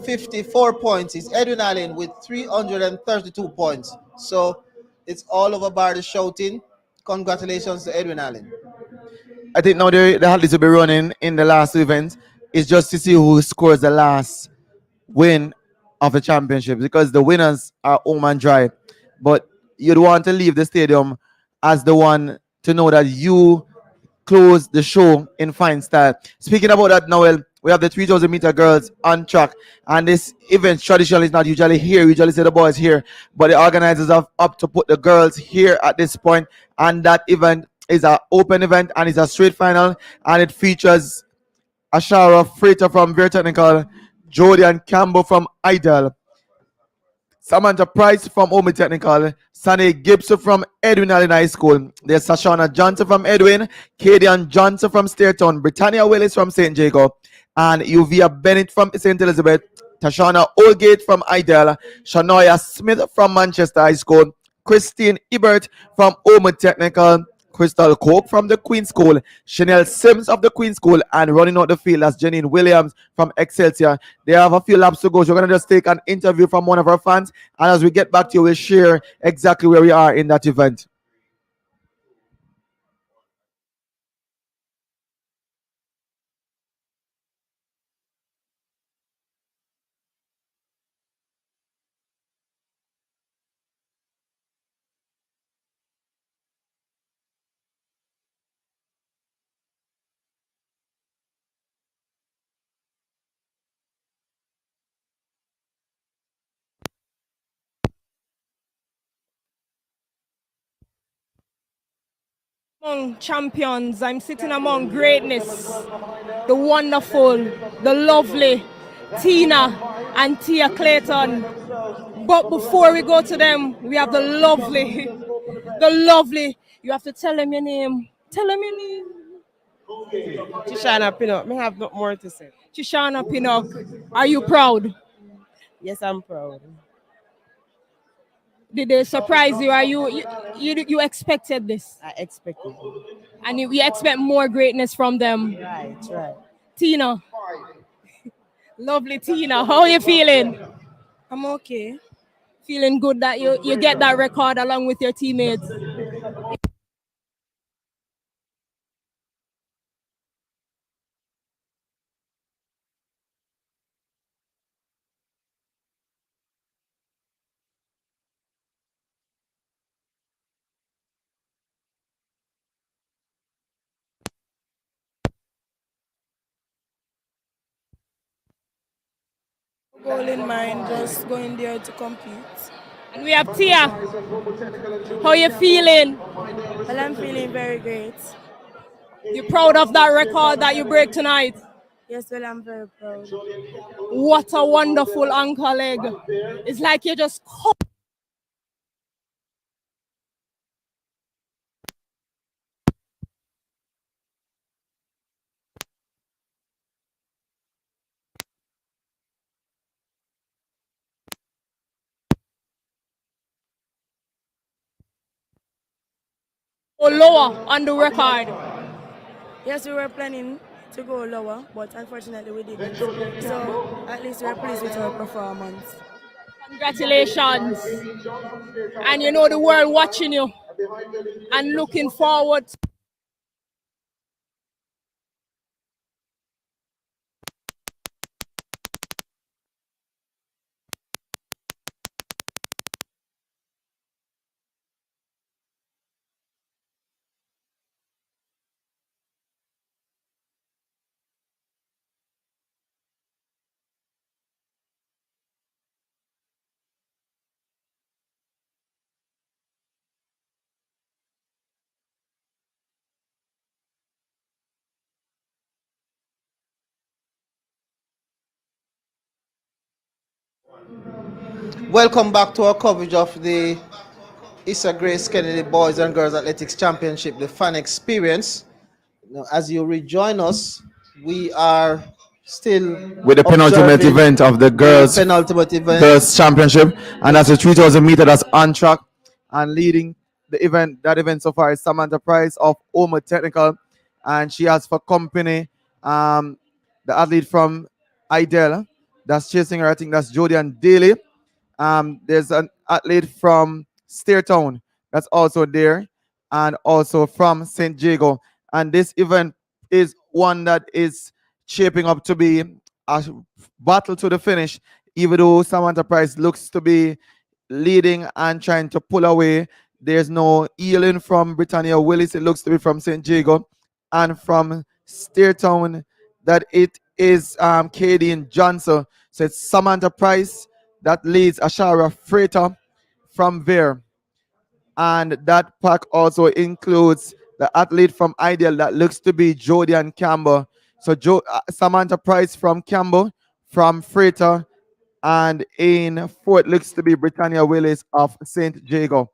S6: 54 points is Edwin Allen with 332 points. So it's all over bar the shouting. Congratulations to Edwin Allen.
S9: I think now the athletes will be running in the last event is just to see who scores the last win of the championship, because the winners are home and dry. But you'd want to leave the stadium as the one to know that you close the show in fine style. Speaking about that, Noel, we have the 3,000 meter girls on track, and this event traditionally is not usually here. We usually see the boys here, but the organizers have up to put the girls here at this point, and that event is an open event and it's a straight final, and it features Ashara Freighter from Very Technical, Jody and Campbell from Idol, Samantha Price from Omi Technical, Sunny Gibson from Edwin Allen High School. There's Sashana Johnson from Edwin, Kadian Johnson from Stairtown, Britannia Willis from St. Jago, and Uvia Bennett from St. Elizabeth, Tashana Olgate from Idel, Shanoya Smith from Manchester High School, Christine Ebert from Omi Technical, Crystal Coke from the Queen School, Chanel Sims of the Queen School, and running out the field as Janine Williams from Excelsior. They have a few laps to go, so we're going to just take an interview from one of our fans, and as we get back to you, we'll share exactly where we are in that event.
S1: Among champions, I'm sitting among greatness, the wonderful, the lovely Tina and Tia Clayton. But before we go to them, we have the lovely, you have to tell them your name. Tell them your name.
S5: Chishana Pinnock, I have no more to say.
S1: Chishana Pinnock, are you proud?
S5: Yes, I'm proud.
S1: Did they surprise you? Are you expected this?
S5: I expected it.
S1: And we expect more greatness from them.
S5: Right.
S1: Tina, lovely Tina, how are you feeling?
S5: I'm okay.
S1: Feeling good that you get that record along with your teammates.
S5: Goal in mind, just going there to compete.
S1: And we have Tia. How you feeling?
S5: Well, I'm feeling very great.
S1: You proud of that record that you break tonight?
S5: Yes, well, I'm very proud.
S1: What a wonderful ankle leg. It's like you just go lower on the record.
S5: Yes, we were planning to go lower, but unfortunately we didn't. So at least we're pleased with our performance.
S1: Congratulations. And you know the world watching you and looking forward.
S6: Welcome back to our coverage of the ISSA Grace Kennedy Boys and Girls Athletics Championship, the fun experience. Now, as you rejoin us, we are still
S9: with the penultimate
S6: observing
S9: event of the girls
S6: penultimate event.
S9: girls championship, and that's a 3,000 meter that's on track, and leading the event. That event so far is Samantha Price of Omo Technical, and she has for company the athlete from Idel that's chasing her. I think that's Jodian Daly. There's an athlete from Stairtown that's also there, and also from St. Jago. And this event is one that is shaping up to be a battle to the finish, even though Samantha Price looks to be leading and trying to pull away. There's no healing from Britannia Willis. It looks to be from St. Jago, and from Stairtown that it is Katie and Johnson. So it's Samantha Price that leads Ashara Freighter from there. And that pack also includes the athlete from Ideal that looks to be Jodian Campbell. So Samantha Price from Campbell, from Freighter, and in fourth looks to be Britannia Willis of St. Jago.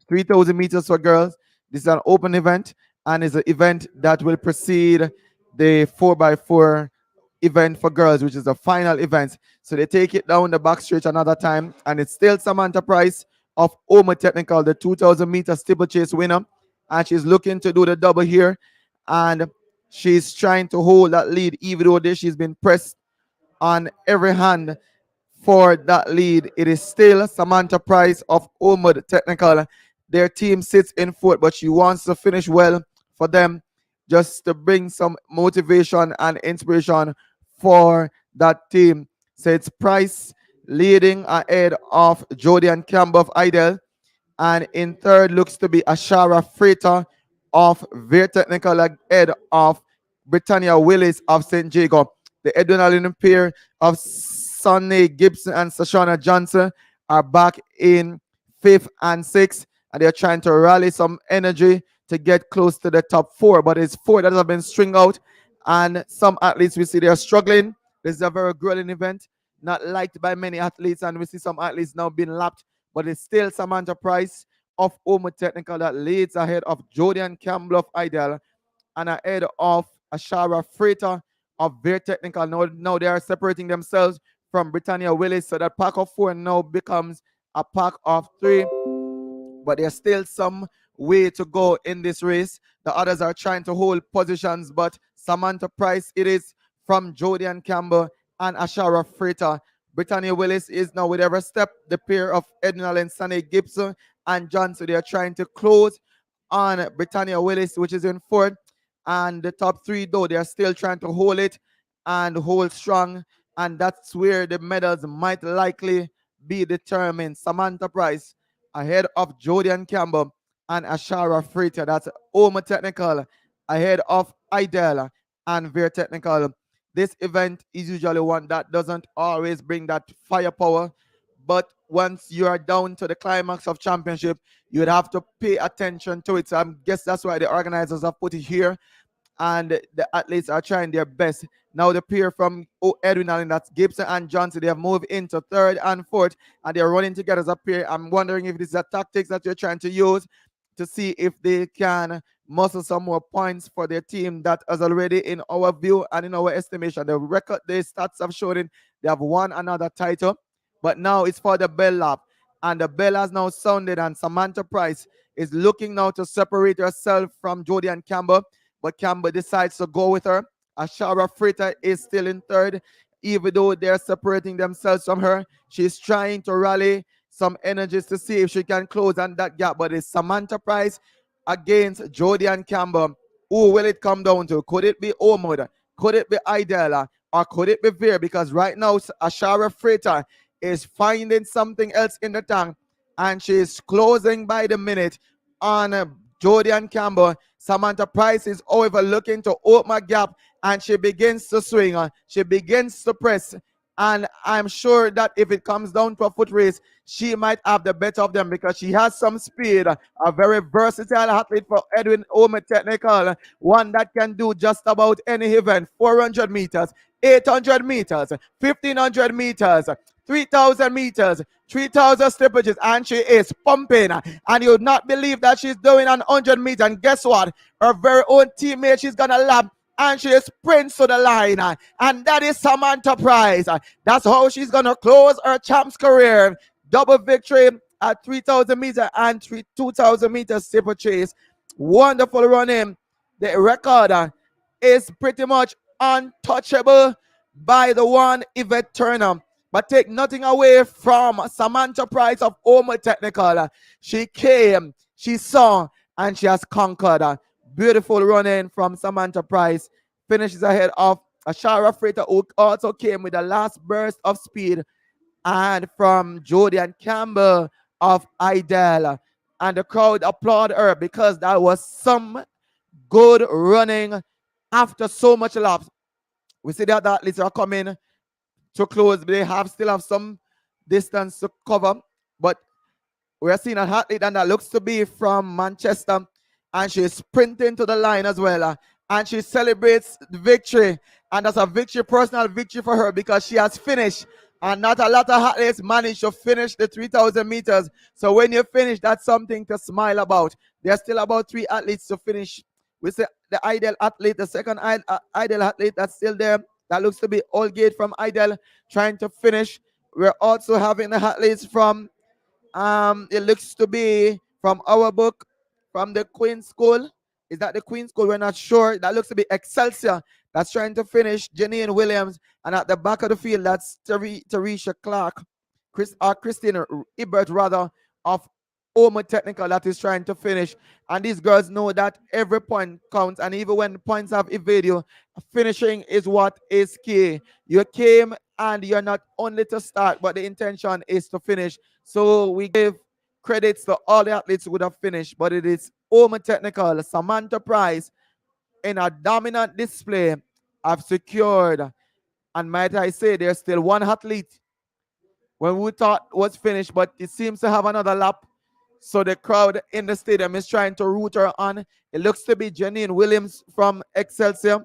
S9: 3,000 meters for girls. This is an open event, and is an event that will precede the 4x4 event for girls, which is the final event. So they take it down the backstretch another time, and it's still Samantha Price of Omo Technical, the 2,000 meter steeplechase winner, and she's looking to do the double here, and she's trying to hold that lead, even though she's been pressed on every hand for that lead. It is still Samantha Price of Omo Technical. Their team sits in fourth, but she wants to finish well for them, just to bring some motivation and inspiration for that team. So it's Price leading ahead of Jodian Campbell of Idel. And in third looks to be Ashara Freighter of Veer Technical ahead of Britannia Willis of St. Jago. The adrenaline pair of Sonny Gibson and Sashana Johnson are back in fifth and sixth, and they're trying to rally some energy to get close to the top four. But it's four that have been string out, and some athletes we see they're struggling. This is a very grueling event, not liked by many athletes, and we see some athletes now being lapped, but it's still Samantha Price of Omo Technical that leads ahead of Jodian Campbell of Idel and ahead of Ashara Freighter of Veer Technical. Now they are separating themselves from Britannia Willis, so that pack of four now becomes a pack of three, but there's still some way to go in this race. The others are trying to hold positions, but Samantha Price it is from Jodian Campbell and Ashara Freighter. Britannia Willis is now with every step. The pair of Edna and Sonny Gibson and Johnson, they are trying to close on Britannia Willis, which is in fourth. And the top three, though, they are still trying to hold it and hold strong. And that's where the medals might likely be determined. Samantha Price ahead of Jodian Campbell and Ashara Freighter. That's Omo Technical ahead of Idel and Veer Technical. This event is usually one that doesn't always bring that firepower, but once you are down to the climax of championship, you would have to pay attention to it. So I guess that's why the organizers have put it here, and the athletes are trying their best. Now the pair from Edwin Allen, that's Gibson and Johnson, they have moved into third and fourth, and they're running together as a pair. I'm wondering if this is a tactics that you're trying to use to see if they can muscle some more points for their team that is already in our view and in our estimation. The record, the stats have shown it, they have won another title, but now it's for the bell lap, and the bell has now sounded, and Samantha Price is looking now to separate herself from Jodian Campbell, but Campbell decides to go with her. Ashara Freighter is still in third, even though they're separating themselves from her. She's trying to rally some energies to see if she can close on that gap, but it's Samantha Price against Jodian Campbell. Who will it come down to? Could it be Omod? Could it be Idella? Or could it be Veer? Because right now, Ashara Freighter is finding something else in the tank, and she's closing by the minute on Jodian Campbell. Samantha Price is, however, looking to open a gap, and she begins to swing. She begins to press. And I'm sure that if it comes down to a foot race, she might have the better of them because she has some speed. A very versatile athlete for Edwin Omo Technical. One that can do just about any event. 400 meters, 800 meters, 1500 meters, 3,000 meters, 3,000 steppages, and she is pumping. And you would not believe that she's doing an 100 meters. And guess what? Her very own teammate, she's gonna lap, and she sprints to the line. And that is Samantha Price. That's how she's gonna close her champ's career. Double victory at 3,000 meters and 2,000 meters steeplechase. Wonderful running. The record is pretty much untouchable by the one Yvette Turner. But take nothing away from Samantha Price of Omo Technical. She came, she saw, and she has conquered. Beautiful running from Samantha Price. Finishes ahead of Ashara Freighter, who also came with the last burst of speed, and from Jody and Campbell of Idel. And the crowd applaud her because that was some good running after so much laps. We see that the athletes are coming to close. They still have some distance to cover, but we're seeing an athlete and that looks to be from Manchester, and she's sprinting to the line as well. And she celebrates the victory, and that's a victory, personal victory for her, because she has finished. And not a lot of athletes manage to finish the 3,000 meters. So when you finish, that's something to smile about. There's still about 3 athletes to finish. We say the Idel athlete, the second Idel athlete that's still there. That looks to be Allgate from Idel trying to finish. We're also having the athletes from it looks to be from our book, from the Queen School. Is that the Queen School? We're not sure. That looks to be Excelsior that's trying to finish. Janine Williams. And at the back of the field, that's Teresha Clark, Christine Ibert, rather, of Omo Technical, that is trying to finish. And these girls know that every point counts. And even when points have evaded you, finishing is what is key. You came and you're not only to start, but the intention is to finish. So we give credits to all the athletes who would have finished, but it is Omo Technical, Samantha Price, in a dominant display, have secured. And might I say, there's still one athlete when we thought was finished, but it seems to have another lap. So the crowd in the stadium is trying to root her on. It looks to be Janine Williams from Excelsior,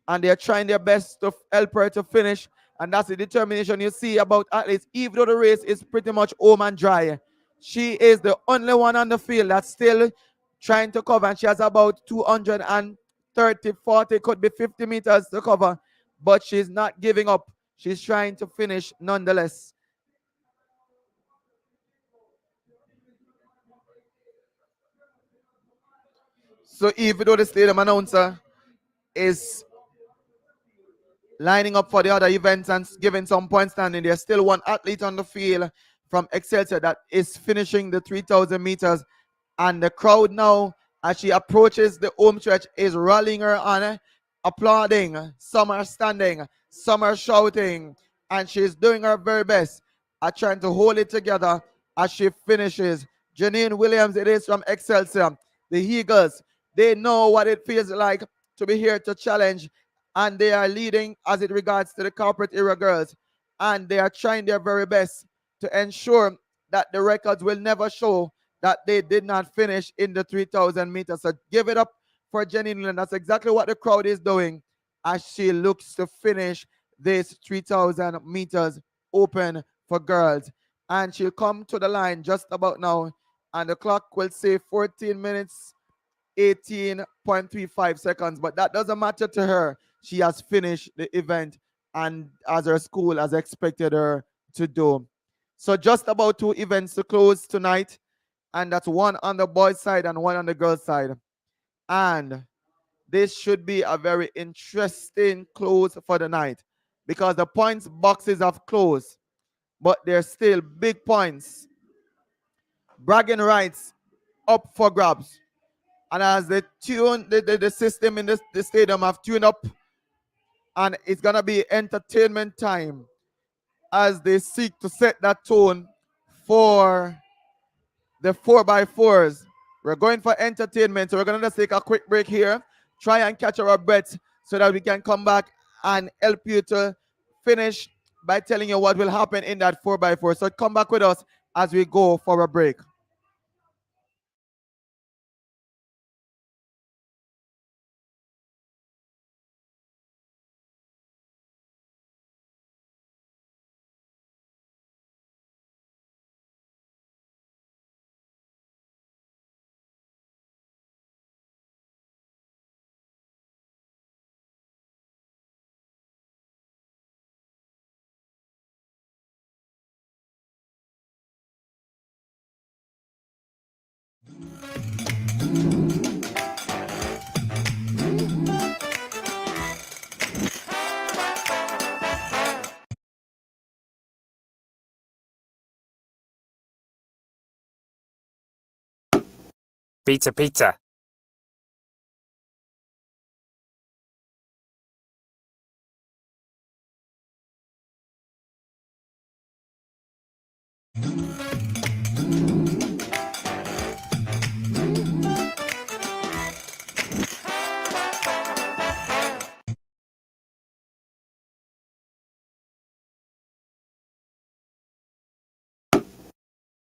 S9: and they're trying their best to help her to finish. And that's the determination you see about athletes. Even though the race is pretty much home and dry, she is the only one on the field that's still trying to cover. And she has about 230, 40, could be 50 meters to cover. But she's not giving up. She's trying to finish nonetheless. So even though the stadium announcer is lining up for the other events and giving some point standing, there's still one athlete on the field from Excelsior that is finishing the 3,000 meters. And the crowd now, as she approaches the home stretch, is rallying her on, applauding. Some are standing, some are shouting, and she's doing her very best at trying to hold it together as she finishes. Janine Williams, it is from Excelsior. The Eagles, they know what it feels like to be here to challenge, and they are leading as it regards to the corporate era girls, and they are trying their very best to ensure that the records will never show that they did not finish in the 3,000 meters. So give it up for Jenny Newland. That's exactly what the crowd is doing as she looks to finish this 3,000 meters open for girls. And she'll come to the line just about now, and the clock will say 14 minutes 18.35 seconds, but that doesn't matter to her. She has finished the event, and as her school has expected her to do. So just about 2 events to close tonight, and that's one on the boys' side and one on the girls' side. And this should be a very interesting close for the night, because the points boxes have closed, but there's still big points, bragging rights up for grabs. And as they tune the system in the stadium have tuned up, and it's gonna be entertainment time as they seek to set that tone for the 4x4s. We're going for entertainment, so we're gonna just take a quick break here, try and catch our breath so that we can come back and help you to finish by telling you what will happen in that 4x4. So come back with us as we go for a break.
S2: Pizza, pizza.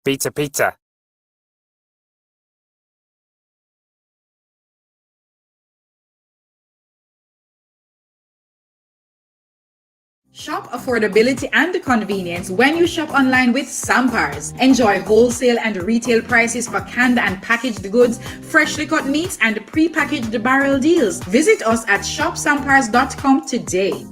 S2: Pizza, pizza.
S8: Shop affordability and convenience when you shop online with Sampars. Enjoy wholesale and retail prices for canned and packaged goods, freshly cut meats, and pre-packaged barrel deals. Visit us at shopsampars.com today.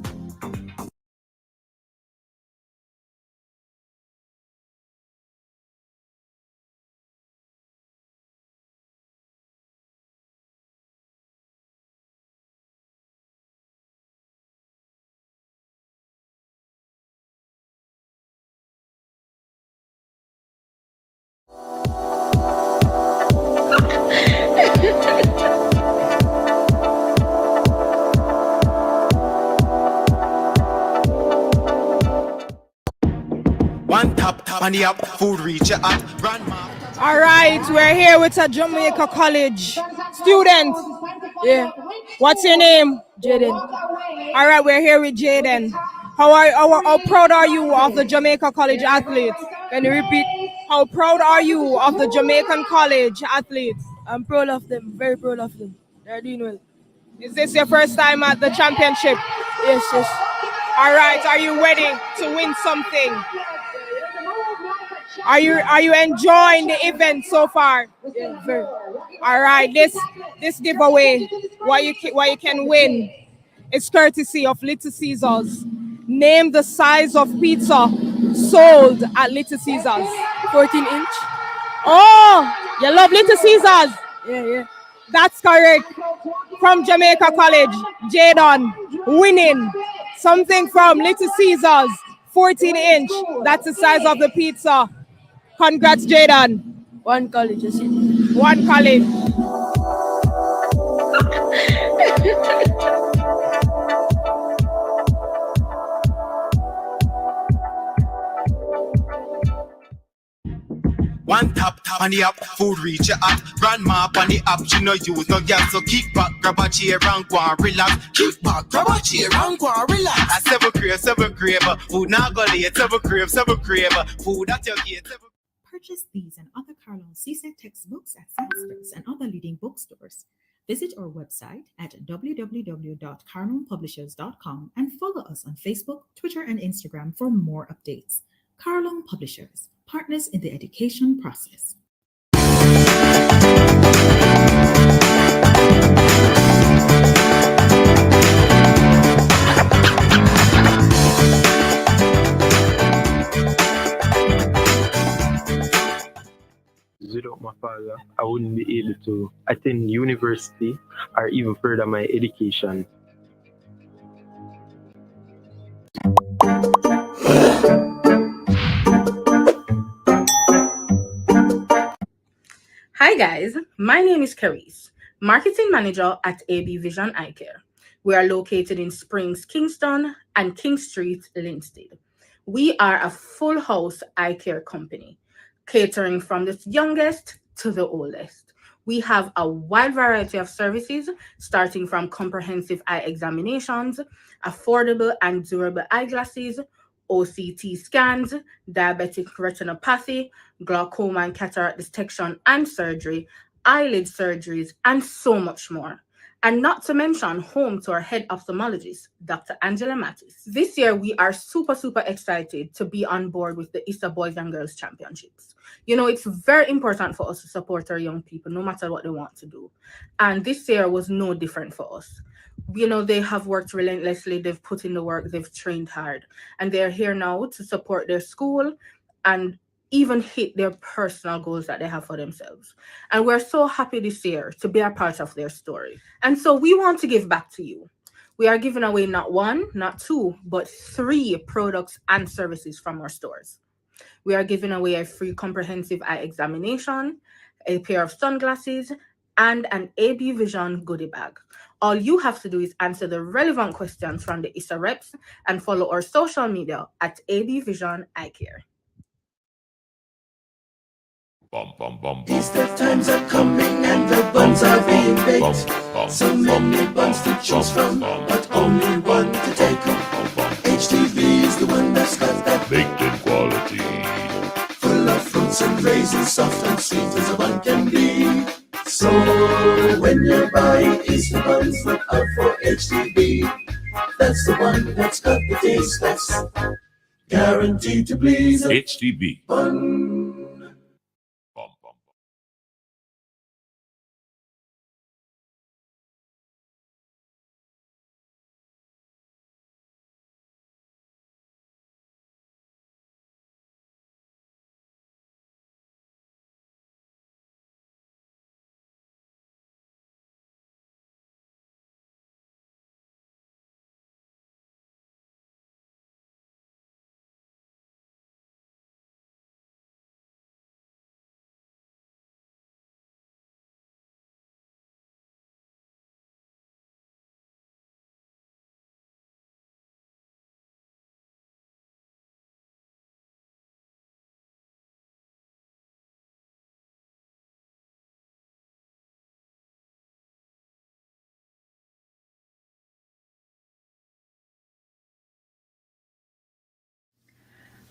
S12: One tap on the app, food reach your app, grandma.
S1: All right, we're here with a Jamaica College student. Yeah. What's your name? Jaden. All right, we're here with Jaden. How proud are you of the Jamaica College athletes? Can you repeat? How proud are you of the Jamaican College athletes? I'm proud of them, very proud of them. They're doing well. Is this your first time at the championship? Yes, yes. All right, are you ready to win something? Are you enjoying the event so far? Yeah, very. All right, this giveaway, what you can win, is courtesy of Little Caesars. Name the size of pizza sold at Little Caesars. 14-inch. Oh, you love Little Caesars? Yeah, yeah. That's correct. From Jamaica College, Jadon winning something from Little Caesars, 14-inch. That's the size of the pizza. Congrats, Jadon. One college, that's it. One college.
S12: One tap on the app, food reach your app, grandma on the app, she no use no gas, so kick back, grab a chair and go and relax. Kick back, grab a chair and go and relax. I seven crave, food now go late, seven crave, food at your gate.
S23: Purchase these and other Carlon CSET textbooks at Sangsters and other leading bookstores. Visit our website at www.carlonpublishers.com and follow us on Facebook, Twitter, and Instagram for more updates. Carlon Publishers, partners in the education process.
S22: Without my father, I wouldn't be able to attend university or even further my education.
S7: Hi guys, my name is Carice, Marketing Manager at AB Vision Eye Care. We are located in Springs, Kingston and King Street, Linstead. We are a full house eye care company, catering from the youngest to the oldest. We have a wide variety of services, starting from comprehensive eye examinations, affordable and durable eyeglasses, OCT scans, diabetic retinopathy, glaucoma and cataract detection and surgery, eyelid surgeries, and so much more. And not to mention home to our head ophthalmologist, Dr. Angela Mattis. This year, we are super excited to be on board with the ISSA Boys and Girls Championships. You know, it's very important for us to support our young people, no matter what they want to do. And this year was no different for us. You know, they have worked relentlessly, they've put in the work, they've trained hard, and they're here now to support their school and even hit their personal goals that they have for themselves. And we're so happy this year to be a part of their story. And so we want to give back to you. We are giving away not one, not two, but 3 products and services from our stores. We are giving away a free comprehensive eye examination, a pair of sunglasses, and an AB Vision goodie bag. All you have to do is answer the relevant questions from the ISSA reps and follow our social media at AB Vision Eye Care.
S3: Easter times are coming and the buns are being baked. So many buns to choose from, but only one to take home. HTV is the one that's got that baked in quality. Full of fruits and raisins, soft and sweet as a bun can be. So when you're buying Easter buns, look out for HTV. That's the one that's got the taste that's guaranteed to please. HTV. Bun.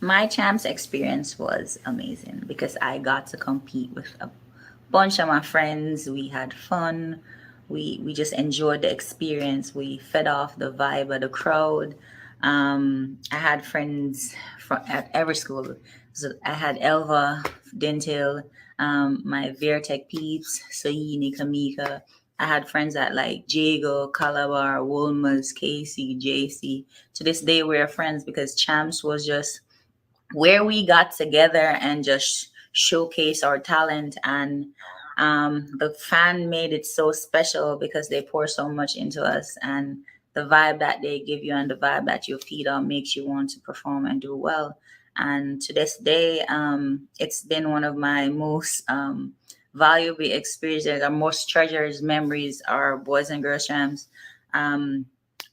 S11: My champs experience was amazing because I got to compete with a bunch of my friends. We had fun. We just enjoyed the experience. We fed off the vibe of the crowd. I had friends at every school. So I had Elva, Dentil, my Vertec peeps, Sayini, Kamika. I had friends at like Jago, Calabar, Wolmer's, Casey, JC. To this day, we're friends because champs was just where we got together and just showcase our talent. And the fan made it so special because they pour so much into us, and the vibe that they give you and the vibe that you feed on makes you want to perform and do well. And to this day, it's been one of my most valuable experiences, our most treasured memories are boys and girls champs.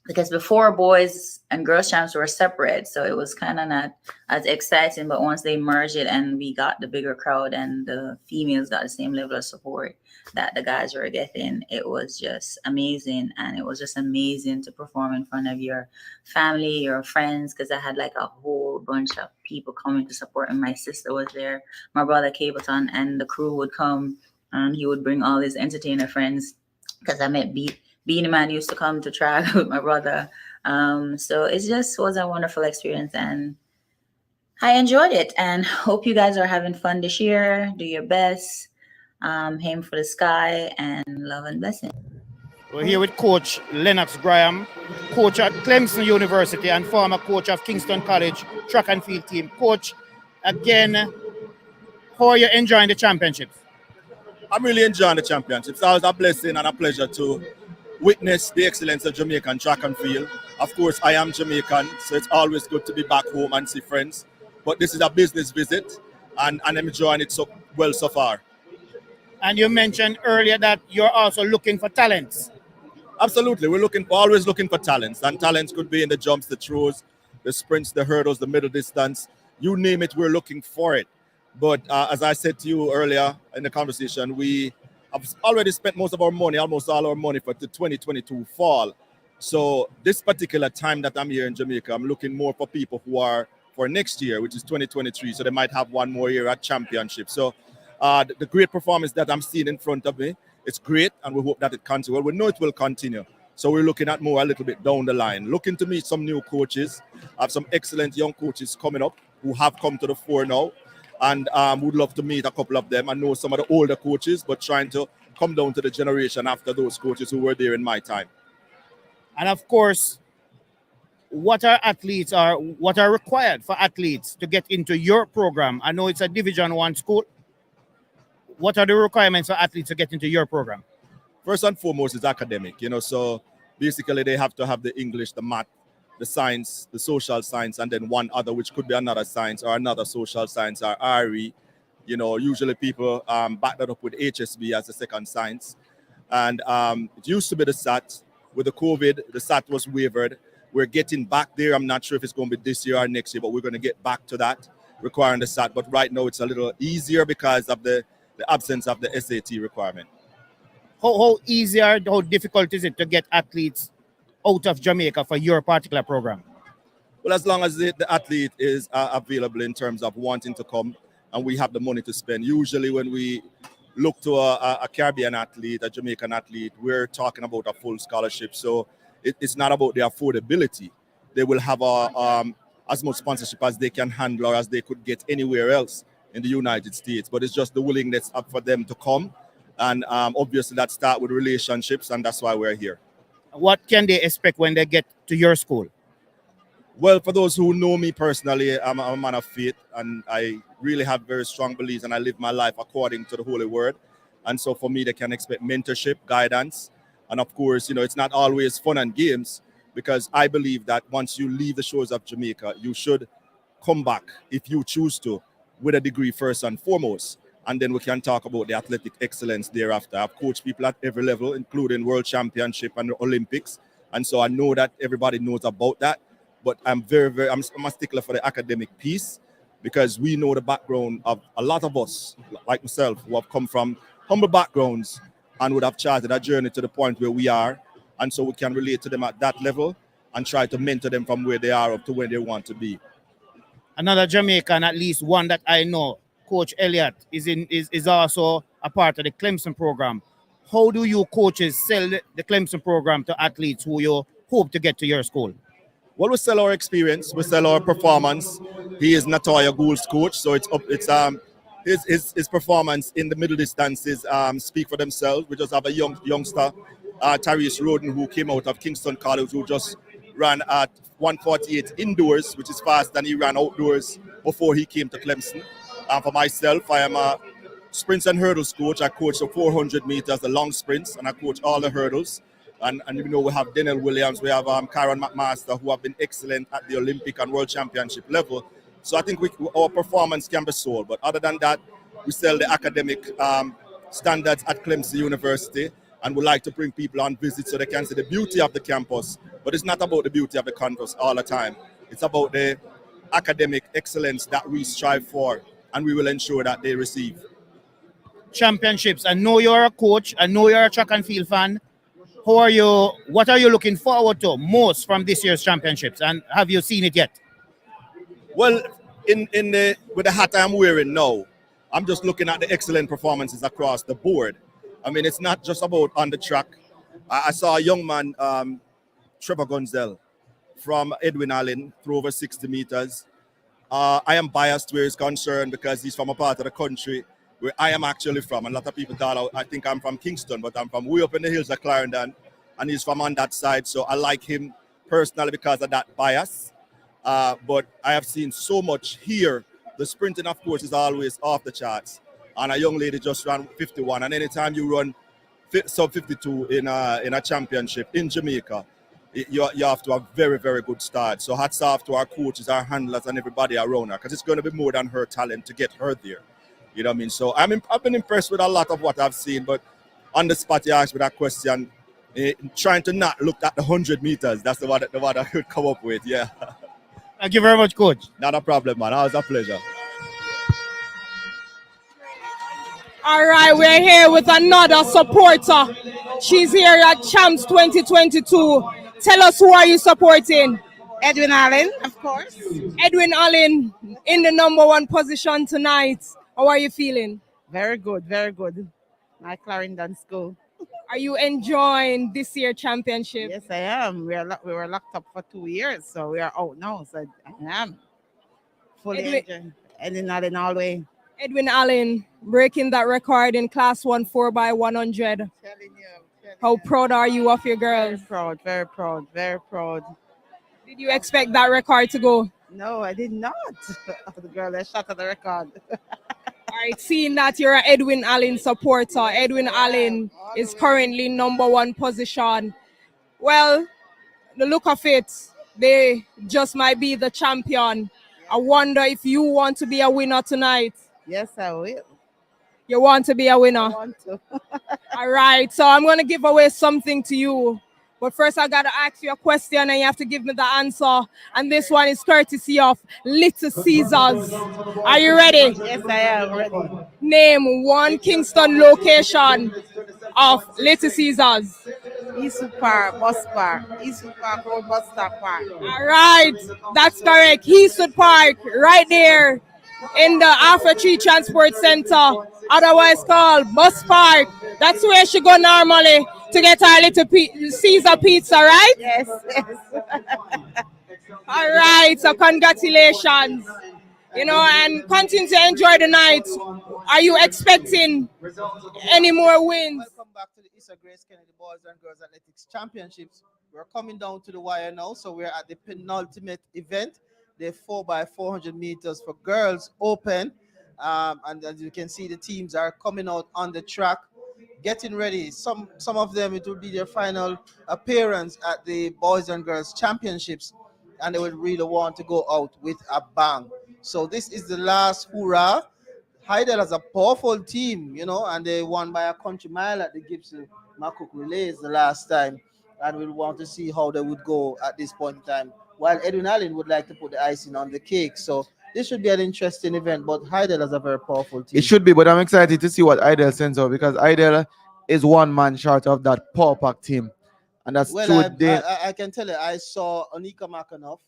S11: Because before boys and girls champs were separate, so it was kind of not as exciting. But once they merged it and we got the bigger crowd and the females got the same level of support that the guys were getting, it was just amazing. And it was just amazing to perform in front of your family, your friends, because I had like a whole bunch of people coming to support. And my sister was there, my brother Cableton, and the crew would come and he would bring all his entertainer friends, because I met Beanie Man used to come to track with my brother. So it just was a wonderful experience and I enjoyed it, and hope you guys are having fun this year. Do your best, aim for the sky, and love and blessing.
S19: We're here with Coach Lennox Graham, coach at Clemson University and former coach of Kingston College track and field team. Coach, again, how are you enjoying the championships?
S21: I'm really enjoying the championships. It's always a blessing and a pleasure to witness the excellence of Jamaican track and field. Of course, I am Jamaican, so it's always good to be back home and see friends. But this is a business visit, and I'm enjoying it so well so far.
S19: And you mentioned earlier that you're also looking for talents.
S21: Absolutely, we're always looking for talents, and talents could be in the jumps, the throws, the sprints, the hurdles, the middle distance. You name it, we're looking for it. But as I said to you earlier in the conversation, we have already spent most of our money, almost all our money for the 2022 fall. So this particular time that I'm here in Jamaica, I'm looking more for people who are for next year, which is 2023. So they might have one more year at championship. So the great performance that I'm seeing in front of me, it's great, and we hope that it continues. Well, we know it will continue. So we're looking at more a little bit down the line. Looking to meet some new coaches. I have some excellent young coaches coming up who have come to the fore now. And would love to meet a couple of them. I know some of the older coaches, but trying to come down to the generation after those coaches who were there in my time.
S19: And of course, what are athletes or what are required for athletes to get into your program? I know it's a Division 1 school. What are the requirements for athletes to get into your program?
S21: First and foremost is academic, so basically they have to have the English, the math, the science, the social science, and then one other, which could be another science or another social science or RE. Usually people back that up with HSB as a second science. And it used to be the SAT. With the COVID, the SAT was wavered. We're getting back there. I'm not sure if it's going to be this year or next year, but we're going to get back to that, requiring the SAT. But right now it's a little easier because of the absence of the SAT requirement.
S19: How easy or how difficult is it to get athletes out of Jamaica for your particular program?
S21: Well, as long as the athlete is available in terms of wanting to come and we have the money to spend. Usually when we look to a Caribbean athlete, a Jamaican athlete, we're talking about a full scholarship. So it's not about the affordability. They will have as much sponsorship as they can handle or as they could get anywhere else in the United States. But it's just the willingness up for them to come. And obviously that starts with relationships, and that's why we're here.
S19: What can they expect when they get to your school?
S21: Well, for those who know me personally, I'm a man of faith, and I really have very strong beliefs, and I live my life according to the Holy Word. And so for me, they can expect mentorship, guidance, and of course, it's not always fun and games, because I believe that once you leave the shores of Jamaica, you should come back, if you choose to, with a degree first and foremost. And then we can talk about the athletic excellence thereafter. I've coached people at every level, including World Championship and the Olympics. And so I know that everybody knows about that. But I'm I'm a stickler for the academic piece, because we know the background of a lot of us, like myself, who have come from humble backgrounds and would have charted a journey to the point where we are. And so we can relate to them at that level and try to mentor them from where they are up to where they want to be.
S19: Another Jamaican, at least one that I know, Coach Elliott, is also a part of the Clemson program. How do you coaches sell the Clemson program to athletes who you hope to get to your school?
S21: Well, we sell our experience, we sell our performance. He is Natoya Gould's coach, so his performance in the middle distances speak for themselves. We just have a youngster, Tyrese Roden, who came out of Kingston College, who just ran at 148 indoors, which is faster than he ran outdoors before he came to Clemson. For myself, I am a sprints and hurdles coach. I coach the 400 meters, the long sprints, and I coach all the hurdles. And we have Daniel Williams, we have Karen McMaster, who have been excellent at the Olympic and World Championship level. So I think our performance can be sold. But other than that, we sell the academic standards at Clemson University, and we like to bring people on visits so they can see the beauty of the campus. But it's not about the beauty of the campus all the time. It's about the academic excellence that we strive for, and we will ensure that they receive.
S19: Championships. I know you're a coach. I know you're a track and field fan. What are you looking forward to most from this year's championships, and have you seen it yet?
S21: Well, with the hat I'm wearing now, I'm just looking at the excellent performances across the board. I mean, it's not just about on the track. I saw a young man, Trevor Gonzel, from Edwin Allen, through over 60 meters. I am biased where he's concerned because he's from a part of the country where I am actually from. And a lot of people thought I think I'm from Kingston, but I'm from way up in the hills of Clarendon, and he's from on that side. So I like him personally because of that bias. But I have seen so much here. The sprinting, of course, is always off the charts. And a young lady just ran 51. And anytime you run sub 52 in a championship in Jamaica, you have to have a very, very good start. So hats off to our coaches, our handlers, and everybody around her, because it's going to be more than her talent to get her there. You know what I mean? So I've been impressed with a lot of what I've seen, but on the spot you asked me that question, trying to not look at the 100 meters. That's the one I could come up with, yeah.
S19: Thank you very much, Coach.
S21: Not a problem, man. It was a pleasure.
S1: All right, we're here with another supporter. She's here at Champs 2022. Tell us, who are you supporting?
S10: Edwin Allen, of course.
S1: Edwin Allen in the #1 position tonight. How are you feeling?
S10: Very good, very good. My Clarendon school.
S1: Are you enjoying this year's championship?
S10: Yes, I am. We were locked up for 2 years, so we are out now. So I am fully enjoying. Edwin Allen all the way.
S1: Edwin Allen breaking that record in Class 1 4x100. How proud are you of your girls?
S10: Very proud, very proud, very proud.
S1: Did you expect that record to go?
S10: No, I did not. The girl that shot at the record.
S1: All right, seeing that you're an Edwin Allen supporter, Edwin Allen is currently #1 position. Well, the look of it, they just might be the champion. I wonder if you want to be a winner tonight.
S10: Yes, I will.
S1: You want to be a winner?
S10: I want to.
S1: All right, so I'm going to give away something to you. But first, I got to ask you a question and you have to give me the answer. And this one is courtesy of Little Caesars. Are you ready?
S10: Yes, I am ready.
S1: Name one Kingston location of Little Caesars.
S10: ISSA Park, Bus Park. ISSA Park, Road Bus Stop Park.
S1: All right, that's correct. Heathwood Park, right there in the Alpha Tree Transport Center, otherwise called Bus Park. That's where she go normally to get her little Caesar pizza, right?
S10: Yes, yes.
S1: All right, so congratulations. You know, and continue to enjoy the night. Are you expecting any more wins?
S6: Welcome back to the ISSA Grace Kennedy Boys and Girls Athletics Championships. We're coming down to the wire now, so we're at the penultimate event, the 4x400 meters for girls open. And as you can see, the teams are coming out on the track, getting ready. Some of them, it will be their final appearance at the Boys and Girls Championships, and they would really want to go out with a bang. So this is the last hurrah. Heidel has a powerful team, you know, and they won by a country mile at the Gibson Makuk Relays the last time. And we'll want to see how they would go at this point in time. While Edwin Allen would like to put the icing on the cake. So this should be an interesting event, but Heidel has a very powerful team.
S9: It should be, but I'm excited to see what Idel sends out because Idel is one man short of that power pack team. And that's
S6: Well, I can tell you, I saw Onika Makanov.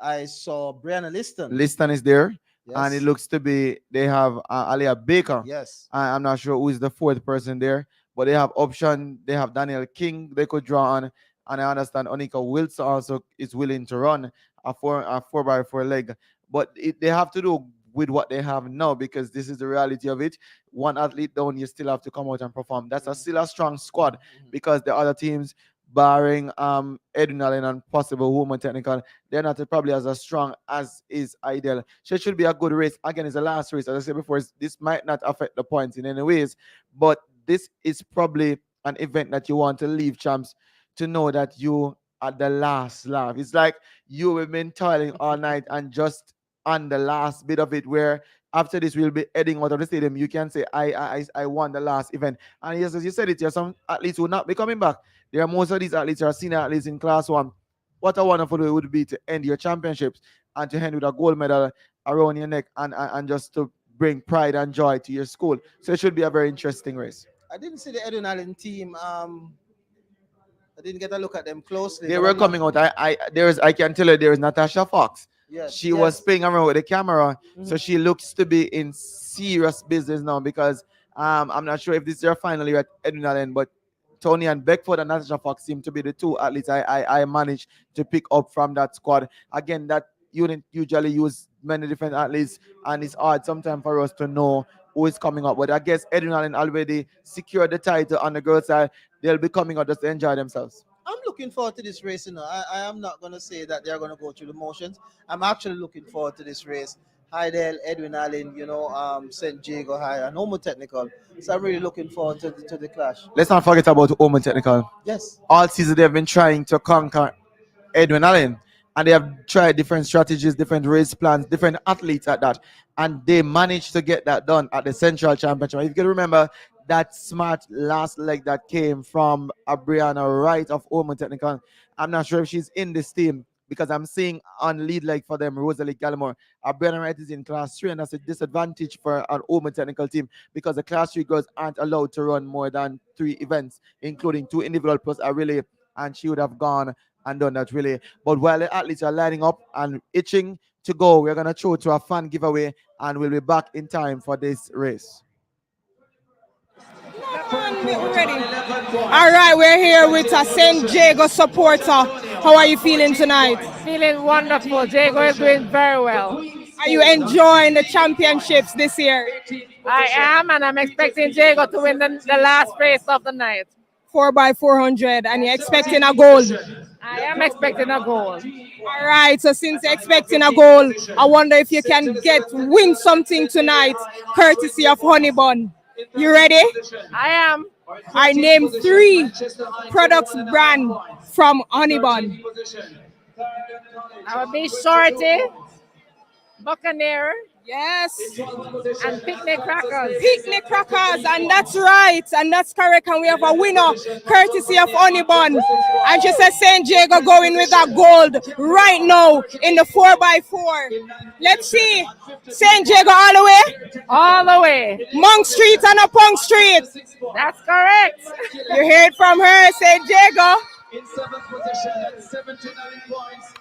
S6: I saw Brianna Liston.
S9: Liston is there.
S6: Yes.
S9: And it looks to be they have Alia Baker.
S6: Yes.
S9: I'm not sure who is the fourth person there, but they have option. They have Daniel King they could draw on, and I understand Onika Wilson also is willing to run a 4x4 leg, but they have to do with what they have now because this is the reality of it. One athlete down, you still have to come out and perform. That's still a strong squad because the other teams, barring Edwin Allen and possible woman technical, they're not probably as strong as is Idel. So it should be a good race. Again, it's the last race. As I said before, this might not affect the points in any ways, but this is probably an event that you want to leave, champs, to know that you are the last laugh. It's like you have been toiling all night and just on the last bit of it where after this we'll be heading out of the stadium. You can say, I won the last event. And yes, as you said it, there are some athletes who will not be coming back. There are most of these athletes are senior athletes in class one. What a wonderful way it would be to end your championships and to end with a gold medal around your neck and just to bring pride and joy to your school. So it should be a very interesting race.
S6: I didn't see the Edwin Allen team. I didn't get a look at them closely.
S9: They were coming out. I can tell you there is Natasha Fox.
S6: Yes,
S9: she was playing around with the camera, so she looks to be in serious business now because I'm not sure if this is her final year at Edwin Allen, but Tony and Beckford and Natasha Fox seem to be the two athletes I managed to pick up from that squad. Again, that unit usually use many different athletes, and it's hard sometimes for us to know who is coming up. But I guess Edwin Allen already secured the title on the girls' side. They'll be coming out just to enjoy themselves.
S6: I'm looking forward to this race. You know, I am not going to say that they're going to go through the motions. I'm actually looking forward to this race. Heidel, Edwin Allen, you know, St. Jago High, and Homo Technical. So I'm really looking forward to the clash.
S9: Let's not forget about Homo Technical.
S6: Yes.
S9: All season they've been trying to conquer Edwin Allen, and they have tried different strategies, different race plans, different athletes at that, and they managed to get that done at the Central Championship. If you can remember that smart last leg that came from Brianna Wright of Homo Technical, I'm not sure if she's in this team because I'm seeing on lead leg for them Rosalie Gallimore. Brianna Wright is in class 3, and that's a disadvantage for an Homo Technical team because the class 3 girls aren't allowed to run more than 3 events, including 2 individual plus a relay, and she would have gone and done that relay. But while the athletes are lining up and itching to go, we're going to throw to a fun giveaway, and we'll be back in time for this race.
S1: Ready. All right, we're here with a St. Jago supporter. How are you feeling tonight?
S13: Feeling wonderful. Jago is doing very well.
S1: Are you enjoying the championships this year?
S13: I am, and I'm expecting Jago to win the last race of the night.
S1: 4x400, and you're expecting a gold?
S13: I am expecting a gold.
S1: All right, so since you're expecting a goal, I wonder if you can win something tonight, courtesy of Honey Bun. You ready?
S13: I am.
S1: I named 3 products brand from Honey Bun.
S13: I will be Shorty, Buccaneer.
S1: Yes.
S13: And picnic crackers.
S1: Picnic crackers, and that's right, and that's correct. And we have a winner, courtesy of Honey Bun. And she says St. Diego going with that gold right now in the 4x4. Let's see. St. Diego all the way?
S13: All the way.
S1: Monk Street and a Punk Street.
S13: That's correct.
S1: You hear it from her, St. Diego.
S3: In 7th position at 79 points.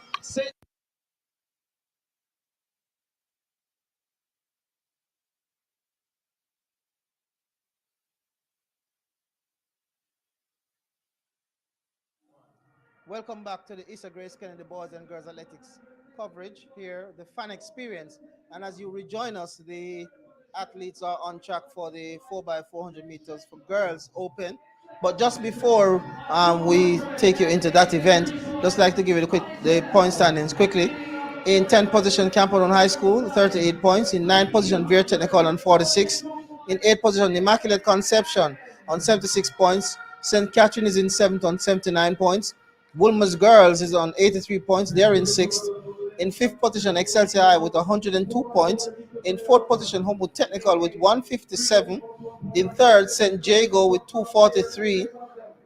S6: Welcome back to the ISSA Grace Kennedy Boys and Girls Athletics coverage here, the fan experience. And as you rejoin us, the athletes are on track for the 4x400 meters for girls open. But just before we take you into that event, just like to give you the point standings quickly. In 10th position, Camperdown High School, 38 points. In 9th position, Veer Technical on 46. In 8th position, Immaculate Conception on 76 points. St. Catherine is in 7th on 79 points. Wolmer's Girls is on 83 points. They're in 6th. In 5th position, Excelsior High with 102 points. In 4th position, Homewood Technical with 157. In 3rd, St. Diego with 243.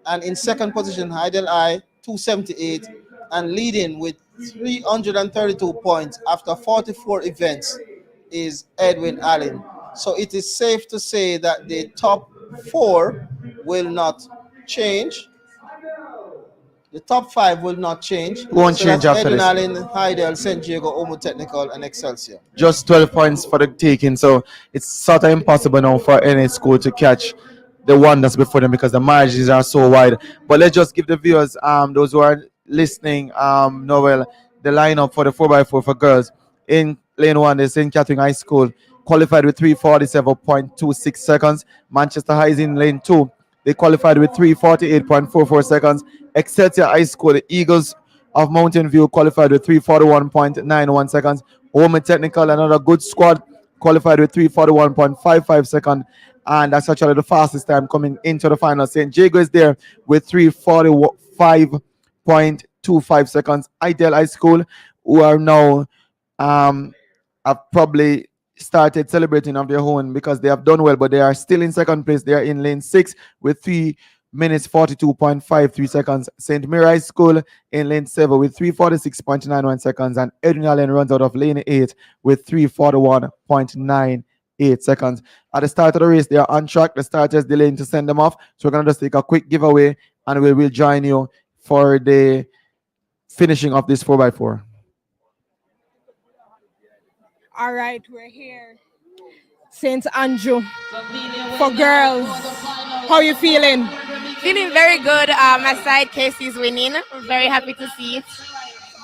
S6: And in 2nd position, Heidel I, 278. And leading with 332 points after 44 events is Edwin Allen. So it is safe to say that the top 4 will not change. The top 5 will not change.
S9: Won't change after
S6: Edwin
S9: this.
S6: Allen, Heidel, St. Diego, Omo Technical, and Excelsior.
S9: Just 12 points for the taking, so it's sort of impossible now for any school to catch the one that's before them because the margins are so wide. But let's just give the viewers, those who are listening, Noel, the lineup for the 4x4 for girls. In lane 1, the St. Catherine High School qualified with 347.26 seconds. Manchester High is in lane 2. They qualified with 348.44 seconds. Excelsior High School, the Eagles of Mountain View qualified with 341.91 seconds. Home Technical, another good squad, qualified with 341.55 seconds. And that's actually the fastest time coming into the final. St. Diego is there with 345.25 seconds. Idel High School, who are now have probably started celebrating of their own because they have done well, but they are still in second place. They are in lane 6 with 3 minutes 42.53 seconds. St. Mary High School in lane 7 with 346.91 seconds. And Edwin Allen runs out of lane 8 with 341.98 seconds. At the start of the race, they are on track. The starters delaying to send them off. So we're going to just take a quick giveaway and we will join you for the finishing of this 4x4.
S1: All right, we're here. St. Andrew for girls. How you feeling?
S16: Feeling very good. My side Casey's winning. I'm very happy to see it.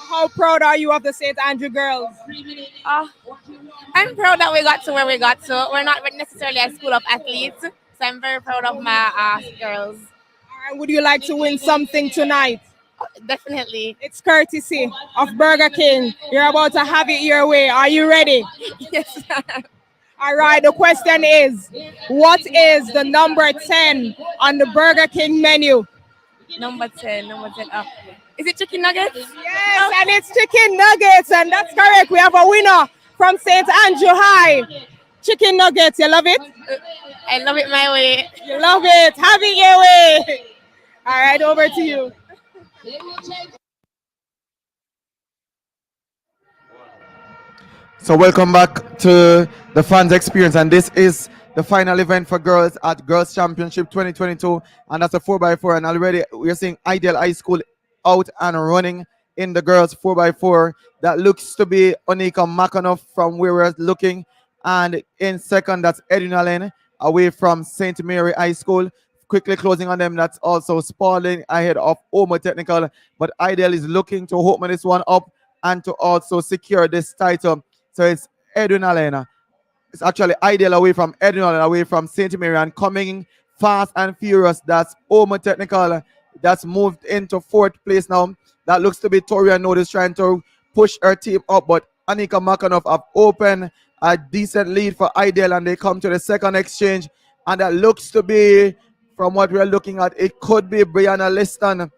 S1: How proud are you of the St. Andrew girls?
S16: I'm proud that we got to where we got to. We're not necessarily a school of athletes, so I'm very proud of my girls.
S1: All right, would you like to win something tonight?
S16: Definitely.
S1: It's courtesy of Burger King. You're about to have it your way. Are you ready?
S16: Yes.
S1: All right, the question is, what is the number 10 on the Burger King menu?
S16: Number 10. Is it chicken nuggets?
S1: Yes, and it's chicken nuggets, and that's correct. We have a winner from St. Andrew High. Chicken nuggets, you love it?
S16: I love it my way.
S1: You love it. Have it your way. All right, over to you.
S9: So welcome back to the fans experience, and this is the final event for girls at Girls Championship 2022, and that's a 4x4. And already we're seeing Ideal High School out and running in the girls 4x4. That looks to be Onika Makanov from where we're looking, and in second that's Edwin Allen away from St. Mary High School. Quickly closing on them, that's also Spalding ahead of Omo Technical, but Ideal is looking to open this one up and to also secure this title. So it's Edwin Allen. It's actually Ideal away from Edwin Allen, away from St. Mary, and coming fast and furious. That's Omo Technical. That's moved into 4th place now. That looks to be Toria Notice trying to push her team up, but Anika Makanov have opened a decent lead for Idel, and they come to the second exchange, and that looks to be, from what we're looking at, it could be Brianna Liston,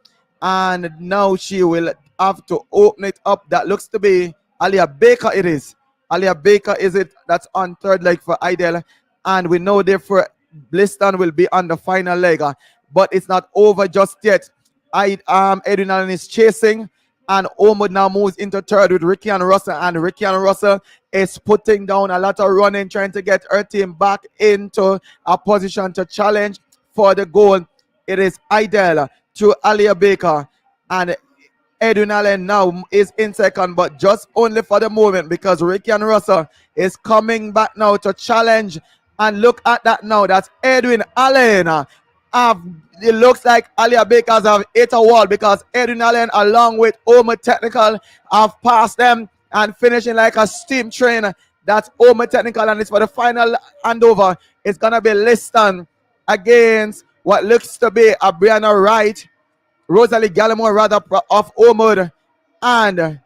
S9: and now she will have to open it up. That looks to be Alia Baker. It is Alia Baker, is it? That's on third leg for Idel, and we know therefore Liston will be on the final leg, but it's not over just yet. Edwin Allen is chasing, and Omud now moves into third with Ricky and Russell, and Ricky and Russell is putting down a lot of running, trying to get her team back into a position to challenge for the goal. It is Idel to Alia Baker, and Edwin Allen now is in second, but just only for the moment, because Ricky and Russell is coming back now to challenge. And look at that now. That's Edwin Allen. It looks like Alia Bakers have hit a wall, because Edwin Allen, along with Omer Technical, have passed them and finishing like a steam train. That's Omer Technical, and it's for the final handover. It's going to be Liston against what looks to be a Brianna Wright, Rosalie Gallimore rather, of Omud, and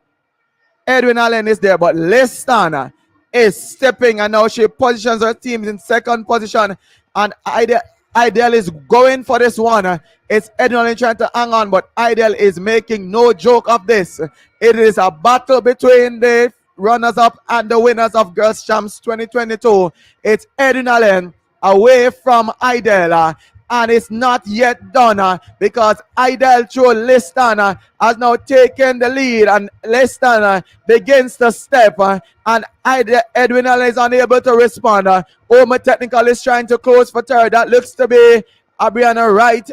S9: Edwin Allen is there, but Liston is stepping, and now she positions her team in second position, and Idel is going for this one. It's Edwin Allen trying to hang on, but Idel is making no joke of this. It is a battle between the runners-up and the winners of Girls Champs 2022. It's Edwin Allen away from Idel, and it's not yet done, because Idel through Liston has now taken the lead, and Liston begins to step, and Edwin Allen is unable to respond. Omer Technical is trying to close for third. That looks to be Brianna Wright.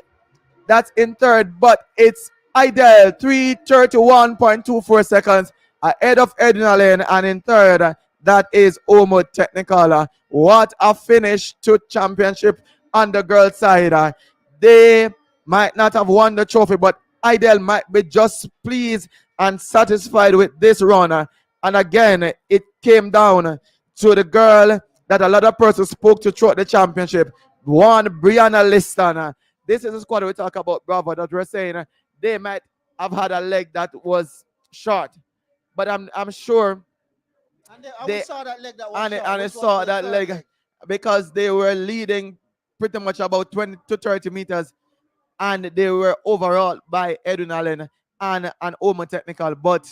S9: That's in third, but it's Idel, 3:31.24 seconds ahead of Edwin Allen, and in third, that is Omer Technical. What a finish to championship on the girls' side. They might not have won the trophy, but Idel might be just pleased and satisfied with this run. And again, it came down to the girl that a lot of persons spoke to throughout the championship, one Brianna Liston. This is a squad we talk about, Bravo, that we're saying they might have had a leg that was short, but I'm sure
S6: we saw that leg that was short.
S9: And I saw that leg because they were leading pretty much about 20 to 30 meters, and they were overall by Edwin Allen and Omer Technical, but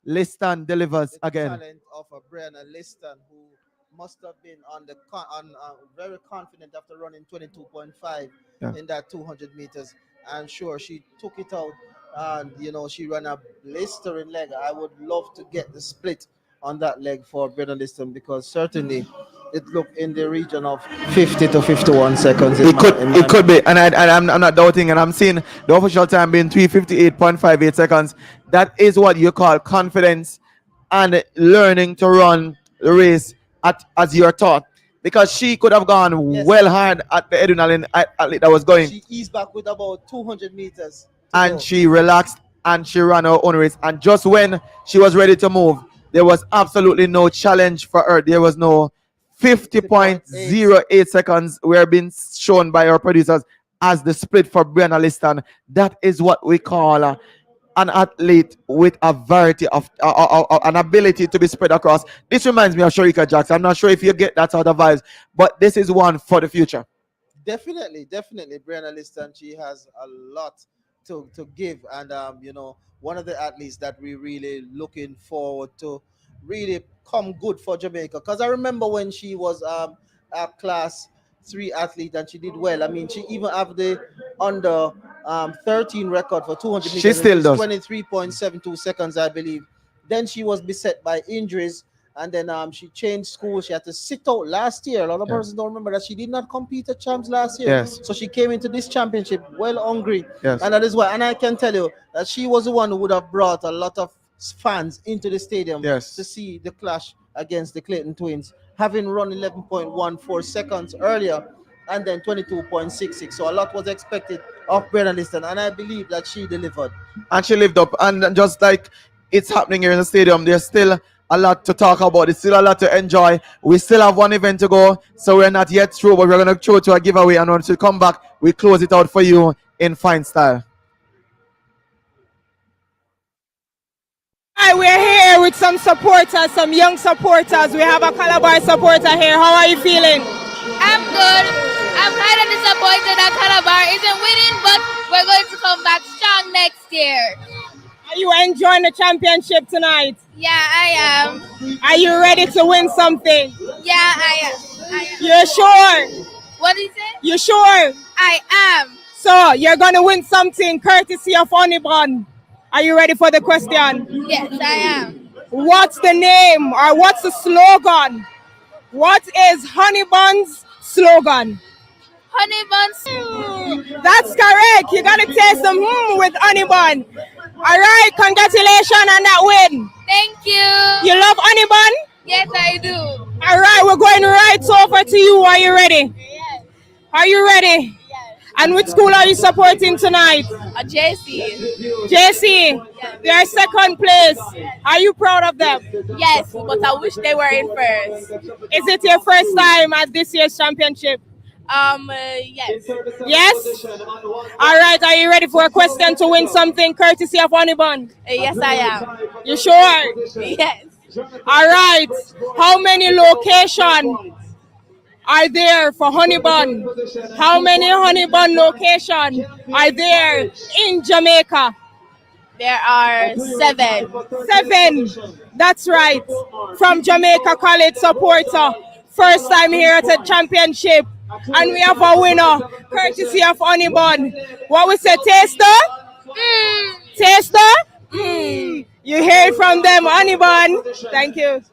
S9: Liston delivers again.
S6: Talent of a Brianna Liston, who must have been very confident after running 22.5 in that 200 meters, and sure, she took it out, and she ran a blistering leg. I would love to get the split on that leg for Brianna Liston, because certainly it looked in the region of 50 to 51 seconds.
S9: It could be, and I'm not doubting, and I'm seeing the official time being 3:58.58 seconds. That is what you call confidence and learning to run the race as you're taught, because she could have gone well hard at the Edwin Allen athlete that was going.
S6: She eased back with about 200 meters.
S9: And she relaxed and she ran her own race. And just when she was ready to move, there was absolutely no challenge for her. There was no 50.08 seconds were being shown by our producers as the split for Brianna Liston. That is what we call an athlete with a variety of an ability to be spread across. This reminds me of Sharika Jackson. I'm not sure if you get that sort of vibes, but this is one for the future.
S6: Definitely. Brianna Liston, she has a lot to give, and one of the athletes that we really looking forward to really come good for Jamaica, because I remember when she was a class 3 athlete and she did well. I mean, she even have the under 13 record for 200 meters.
S9: She still does.
S6: 23.72 seconds, I believe. Then she was beset by injuries, and then she changed school. She had to sit out last year. A lot of persons don't remember that she did not compete at champs last year.
S9: Yes.
S6: So she came into this championship well hungry.
S9: Yes.
S6: And that is why. And I can tell you that she was the one who would have brought a lot of fans into the stadium to see the clash against the Clayton twins, having run 11.14 seconds earlier and then 22.66. So a lot was expected of Brianna Liston, and I believe that she delivered.
S9: And she lived up. And just like it's happening here in the stadium, there's still a lot to talk about. There's still a lot to enjoy. We still have one event to go, so we're not yet through, but we're going to throw to a giveaway, and once we come back, we close it out for you in fine style.
S1: right, we're here with some supporters, some young supporters. We have a Calabar supporter here. How are you feeling?
S14: I'm good. I'm kind of disappointed that Calabar isn't winning, but we're going to come back strong next year.
S1: Are you enjoying the championship tonight?
S14: Yeah, I am.
S1: Are you ready to win something?
S14: Yeah, I am.
S1: You're sure?
S14: What is it?
S1: You sure?
S14: I am.
S1: So you're gonna win something courtesy of Honeyburn. Are you ready for the question?
S14: Yes, I am.
S1: What's the name or what's the slogan? What is Honeybun's slogan?
S14: Honeybun's.
S1: That's correct. You gotta taste them with Honeybun. All right, congratulations on that win.
S14: Thank you.
S1: You love Honeybun?
S14: Yes, I do.
S1: All right, we're going right over to you. Are you ready?
S14: Yes.
S1: Are you ready?
S14: Yes.
S1: And which school are you supporting tonight?
S14: A JC.
S1: JC. Yes. They are second place. Are you proud of them?
S14: Yes, but I wish they were in first.
S1: Is it your first time at this year's championship?
S14: Yes.
S1: Yes? All right, are you ready for a question to win something courtesy of Honeybun?
S14: Yes, I am.
S1: You sure?
S14: Yes.
S1: All right. How many locations are there for Honeybun? How many Honeybun locations are there in Jamaica?
S14: There are 7.
S1: 7. That's right. From Jamaica College supporter. First time here at a championship. And we have a winner, courtesy of Honeybun. What we say, taster? Taster? You hear it from them, Honeybun. Thank you.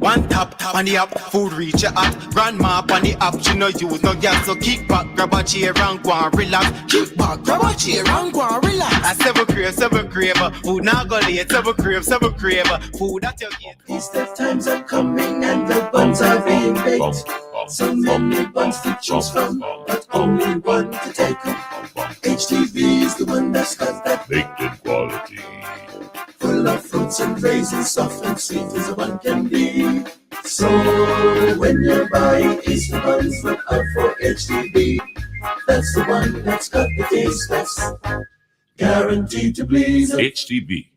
S12: One tap on the app, food reach your app. Grandma on the app, she no use no gas. So kick back, grab a chair and go and relax. Kick back, grab a chair and go and relax. I seven crave, food now go late. Seven crave, food that you get.
S3: These the times are coming and the buns are being baked. So many buns to choose from, but only one to take home. HTV is the one that's got that baked quality. Full of fruits and raisins, soft and sweet as a one can be. So when you're buying Easter buns, look out for HTB. That's the one that's got the taste that's guaranteed to please. HTB.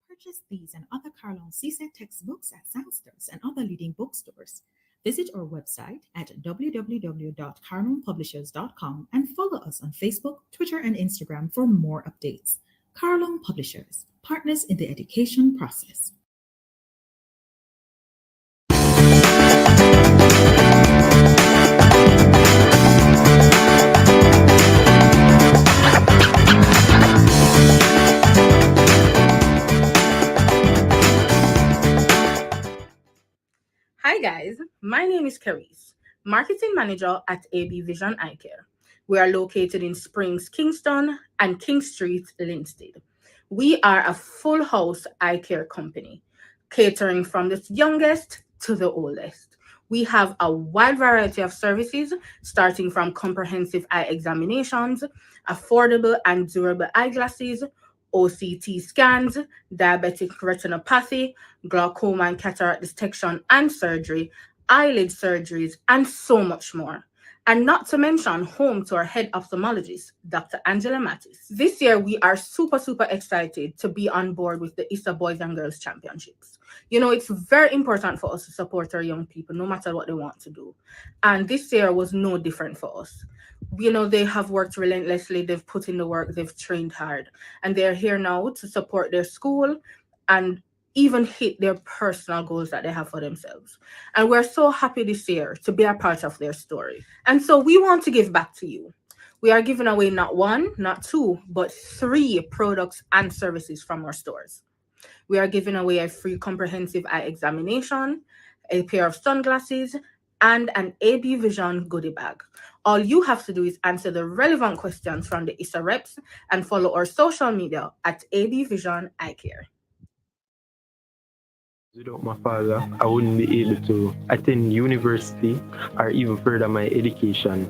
S23: Purchase these and other Carlon CSET textbooks at Sangsters and other leading bookstores. Visit our website at www.carlonpublishers.com and follow us on Facebook, Twitter, and Instagram for more updates. Carlon Publishers, partners in the education process.
S7: Hi guys, my name is Carice, Marketing Manager at AB Vision Eye Care. We are located in Springs, Kingston, and King Street, Linstead. We are a full house eye care company, catering from the youngest to the oldest. We have a wide variety of services, starting from comprehensive eye examinations, affordable and durable eyeglasses, OCT scans, diabetic retinopathy, glaucoma and cataract detection and surgery, eyelid surgeries, and so much more. And not to mention home to our head ophthalmologist, Dr. Angela Mattis. This year, we are super excited to be on board with the ISSA Boys and Girls Championships. You know, it's very important for us to support our young people, no matter what they want to do. And this year was no different for us. You know, they have worked relentlessly, they've put in the work, they've trained hard, and they're here now to support their school and even hit their personal goals that they have for themselves. And we're so happy this year to be a part of their story. And so we want to give back to you. We are giving away not 1, not 2, but 3 products and services from our stores. We are giving away a free comprehensive eye examination, a pair of sunglasses, and an AB Vision goodie bag. All you have to do is answer the relevant questions from the ISSA reps and follow our social media at AB Vision Eye Care.
S22: Without my father, I wouldn't be able to attend university or even further my education.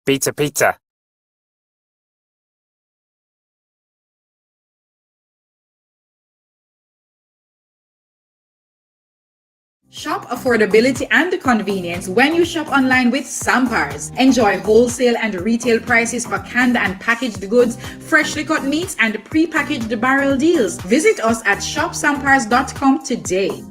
S2: Pizza, pizza.
S8: Shop affordability and convenience when you shop online with Sampars. Enjoy wholesale and retail prices for canned and packaged goods, freshly cut meats, and pre-packaged barrel deals. Visit us at shopsampars.com today.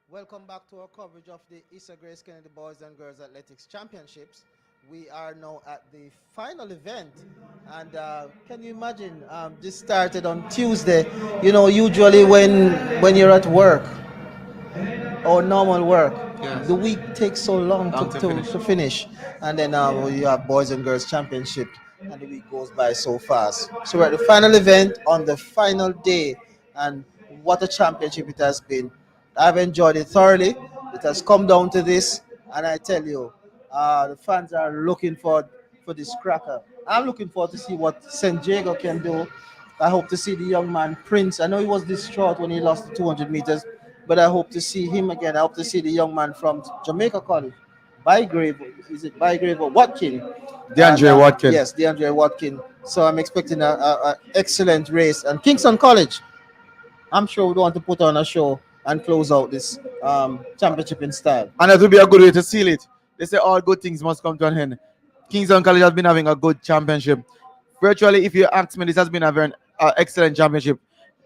S6: Welcome back to our coverage of the ISSA Grace Kennedy Boys and Girls Athletics Championships. We are now at the final event, and can you imagine? This started on Tuesday. You know, usually when you're at work or normal work,
S9: Yes.
S6: the week takes so long
S9: Long
S6: to,
S9: to finish.
S6: to finish, and then you have Boys and Girls Championship, and the week goes by so fast. So we're at the final event on the final day, and what a championship it has been. I've enjoyed it thoroughly. It has come down to this, and I tell you, the fans are looking for this cracker. I'm looking forward to see what St. Diego can do. I hope to see the young man Prince. I know he was distraught when he lost the 200 meters, but I hope to see him again. I hope to see the young man from Jamaica College, Bygrave. Is it Bygrave or Watkin?
S9: DeAndre Watkin.
S6: Yes, DeAndre Watkin. So I'm expecting a excellent race. And Kingston College, I'm sure we want to put on a show and close out this championship in style.
S9: And that would be a good way to seal it. They say all good things must come to an end. Kingston College has been having a good championship. Virtually, if you ask me, this has been a very excellent championship.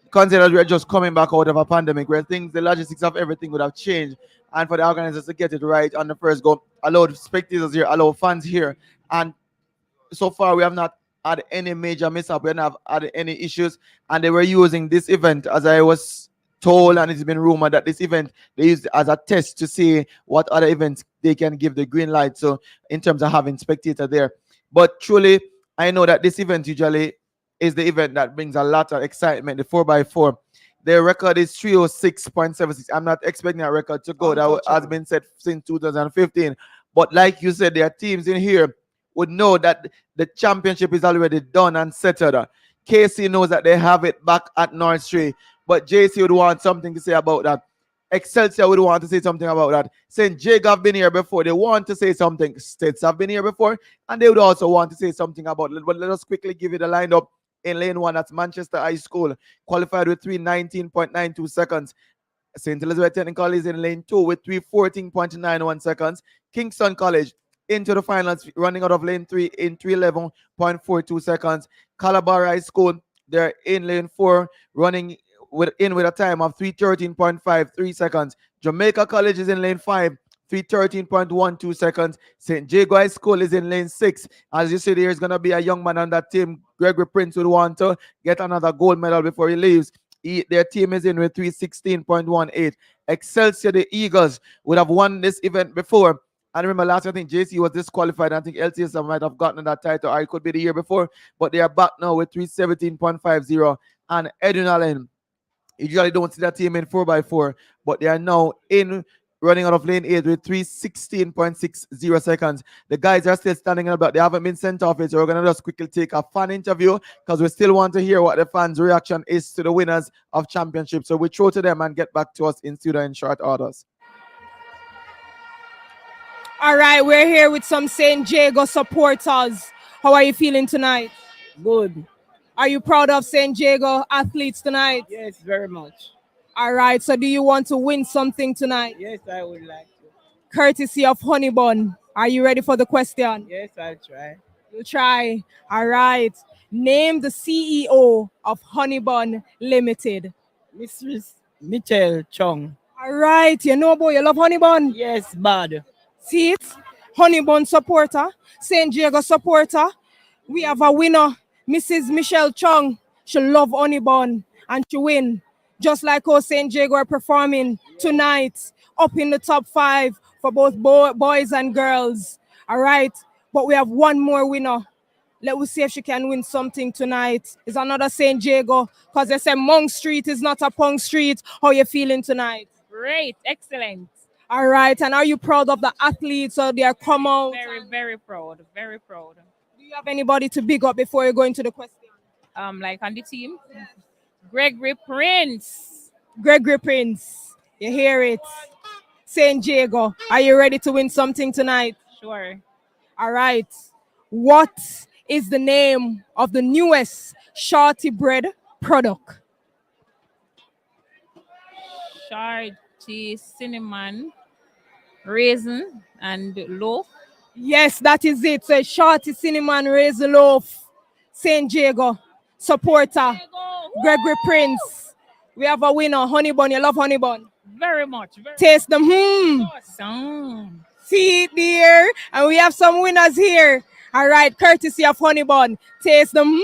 S9: Consider that we're just coming back out of a pandemic where things, the logistics of everything would have changed. And for the organizers to get it right on the first go, allowed spectators here, allowed fans here. And so far, we have not had any major mishap. We haven't had any issues. And they were using this event, as I was told, and it's been rumored that this event they used as a test to see what other events they can give the green light. So in terms of having spectator there, but truly, I know that this event usually is the event that brings a lot of excitement. The 4x4, their record is 306.76. I'm not expecting that record to go. That has been set since 2015. But like you said, there are teams in here would know that the championship is already done and settled. KC knows that they have it back at North Street, but JC would want something to say about that. Excelsior would want to say something about that. St. Jacob have been here before. They want to say something. States have been here before, and they would also want to say something about it. But let us quickly give you the lineup In lane 1, that's Manchester High School, qualified with 3:19.92 seconds. St. Elizabeth Technical is in lane 2 with 3:14.91 seconds. Kingston College into the finals, running out of lane 3 in 3:11.42 seconds. Calabar High School, they're in lane 4, running with a time of 3:13.53 seconds. Jamaica College is in lane 5, 3:13.12 seconds. St. Jago High School is in lane 6. As you see, there's going to be a young man on that team. Gregory Prince would want to get another gold medal before he leaves. Their team is in with 3:16.18. Excelsior, the Eagles, would have won this event before. And remember, last year, I think JC was disqualified. I think LTS might have gotten that title, or it could be the year before. But they are back now with 3:17.50. And Edwin Allen, you usually don't see that team in 4x4, but they are now in running out of lane 8 with 3:16.60 seconds. The guys are still standing in the back. They haven't been sent off yet, so we're going to just quickly take a fan interview because we still want to hear what the fans' reaction is to the winners of championship. So we throw to them and get back to us in studio in short orders.
S1: All right, we're here with some St. Jago supporters. How are you feeling tonight?
S15: Good.
S1: Are you proud of St. Jago athletes tonight?
S15: Yes, very much.
S1: All right, so do you want to win something tonight?
S15: Yes, I would like to.
S1: Courtesy of Honey Bun. Are you ready for the question?
S15: Yes, I'll try.
S1: You try. All right. Name the CEO of Honey Bun Limited.
S15: Mrs. Mitchell Chong.
S1: All right. You know, boy, you love Honey Bun?
S15: Yes, bad.
S1: See it? Honey Bun supporter, St. Jago supporter. We have a winner, Mrs. Michelle Chong. She love Honey Bun and she win. Just like how St. Jago are performing tonight, up in the top 5 for both boys and girls. All right. But we have one more winner. Let us see if she can win something tonight. It's another St. Jago, because they say Monk Street is not a punk street. How you feeling tonight?
S4: Great, excellent.
S1: All right. And are you proud of the athletes or their come out?
S4: Very, very proud. Very proud.
S1: Do you have anybody to big up before you go into the question?
S4: Like on the team? Gregory Prince.
S1: Gregory Prince. You hear it. St. Jago, are you ready to win something tonight?
S4: Sure.
S1: All right. What is the name of the newest Shorty bread product?
S4: Shorty cinnamon, raisin, and loaf.
S1: Yes, that is it. So Shorty cinnamon raisin loaf. St. Jago supporter. Gregory Prince. We have a winner, Honey Bun. You love Honey Bun?
S4: Very much.
S1: Taste them.
S4: Awesome.
S1: See it there. And we have some winners here. All right, courtesy of Honey Bun. Taste them.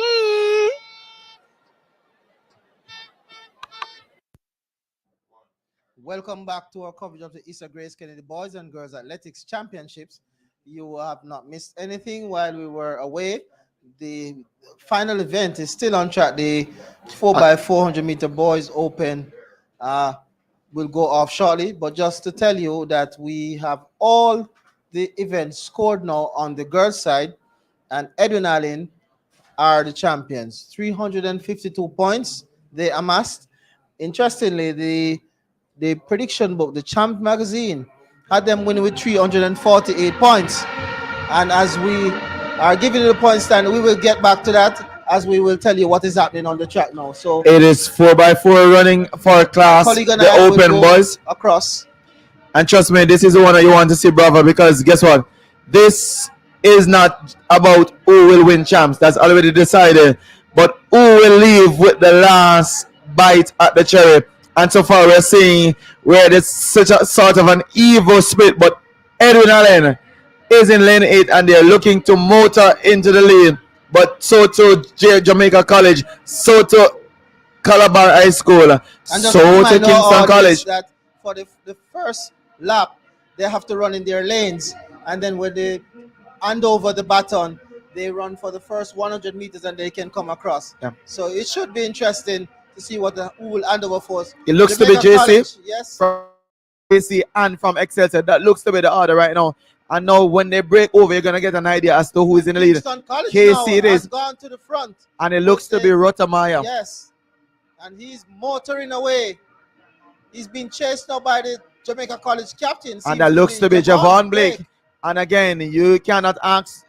S6: Welcome back to our coverage of the ISSA Grace Kennedy Boys and Girls Athletics Championships. You have not missed anything while we were away. The final event is still on track. The 4x400 meter boys open will go off shortly. But just to tell you that we have all the events scored now on the girls' side, and Edwin Allen are the champions. 352 points they amassed. Interestingly, the prediction book, the Champ magazine, had them winning with 348 points. And as we are giving you the point stand, we will get back to that as we will tell you what is happening on the track now. So
S9: it is 4x4 running for class, the open boys.
S6: Across.
S9: And trust me, this is the one that you want to see, brother, because guess what? This is not about who will win champs. That's already decided. But who will leave with the last bite at the cherry. And so far we're seeing where there's such a sort of an evil split. But Edwin Allen is in lane 8 and they're looking to motor into the lead. But so to Jamaica College, so to Calabar High School,
S6: And
S9: so to Kingston College.
S6: That for the first lap, they have to run in their lanes. And then when they hand over the baton, they run for the first 100 meters and they can come across.
S9: Yeah.
S6: So it should be interesting to see who will hand over first.
S9: It looks to be
S6: Jamaica
S9: JC.
S6: College, yes.
S9: From JC and from Excelsior. That looks to be the order right now. And now when they break over, you're going to get an idea as to who is in the lead.
S6: Kingston College
S9: KC it
S6: has
S9: is.
S6: gone to the front.
S9: And it looks to be Rotamaya.
S6: Yes. And he's motoring away. He's been chased now by the Jamaica College captain.
S9: And that looks to be Javon Blake. And again, you cannot ask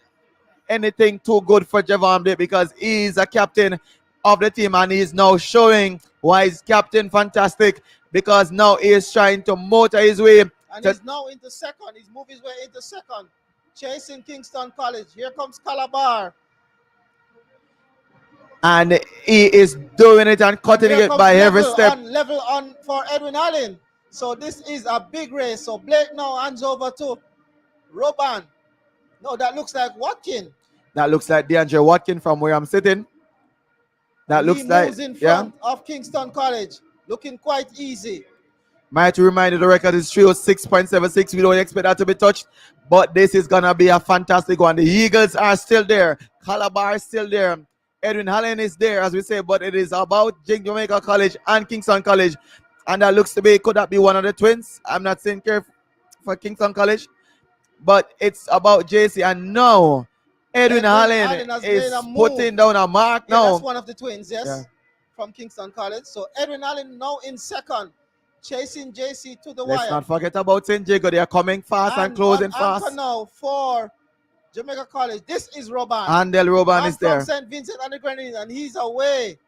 S9: anything too good for Javon Blake because he's a captain. of the team, and he's now showing why he's captain fantastic, because now he is trying to motor his way.
S6: And he's now into second. He's moved his way into second, chasing Kingston College. Here comes Calabar.
S9: And he is doing it and cutting it by every step.
S6: Level on for Edwin Allen. So this is a big race. So Blake now hands over to Robin. No, that looks like Watkin.
S9: That looks like DeAndre Watkin from where I'm sitting. That looks like,
S6: moves in front of Kingston College. Looking quite easy.
S9: Might remind you the record is 306.76. We don't expect that to be touched, but this is gonna be a fantastic one. The Eagles are still there. Calabar is still there. Edwin Allen is there, as we say, but it is about Jamaica College and Kingston College, and that looks to be, could that be one of the twins? I'm not saying care for Kingston College, but it's about JC, and now Edwin Allen is putting down a mark now.
S6: That's one of the twins, yes, from Kingston College. So Edwin Allen now in second, chasing JC to the wire.
S9: Let's not forget about St. Jago. They are coming fast and closing fast.
S6: Anchor now for Jamaica College. This is Robin.
S9: Andel Robin is there.
S6: From St. Vincent and the Grenadines, and he's away.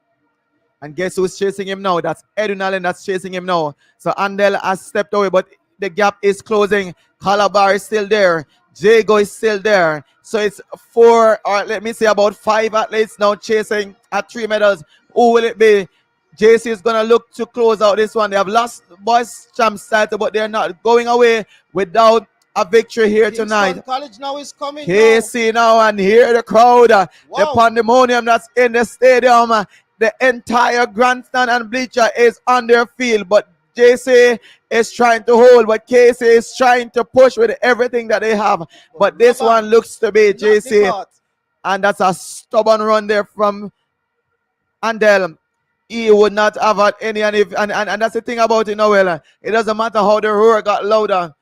S9: And guess who's chasing him now? That's Edwin Allen that's chasing him now. So Andel has stepped away, but the gap is closing. Calabar is still there. Jago is still there. So it's 4, or let me say about 5 athletes now chasing at 3 medals. Who will it be? JC is going to look to close out this one. They have lost boys champs title, but they're not going away without a victory here tonight.
S6: College now is coming.
S9: KC now, and hear the crowd, the pandemonium that's in the stadium. The entire grandstand and bleacher is on their field, but JC is trying to hold, but KC is trying to push with everything that they have. But this one looks to be JC, and that's a stubborn run there from Andel. He would not have had any, and that's the thing about it now. Well, it doesn't matter how the roar got louder.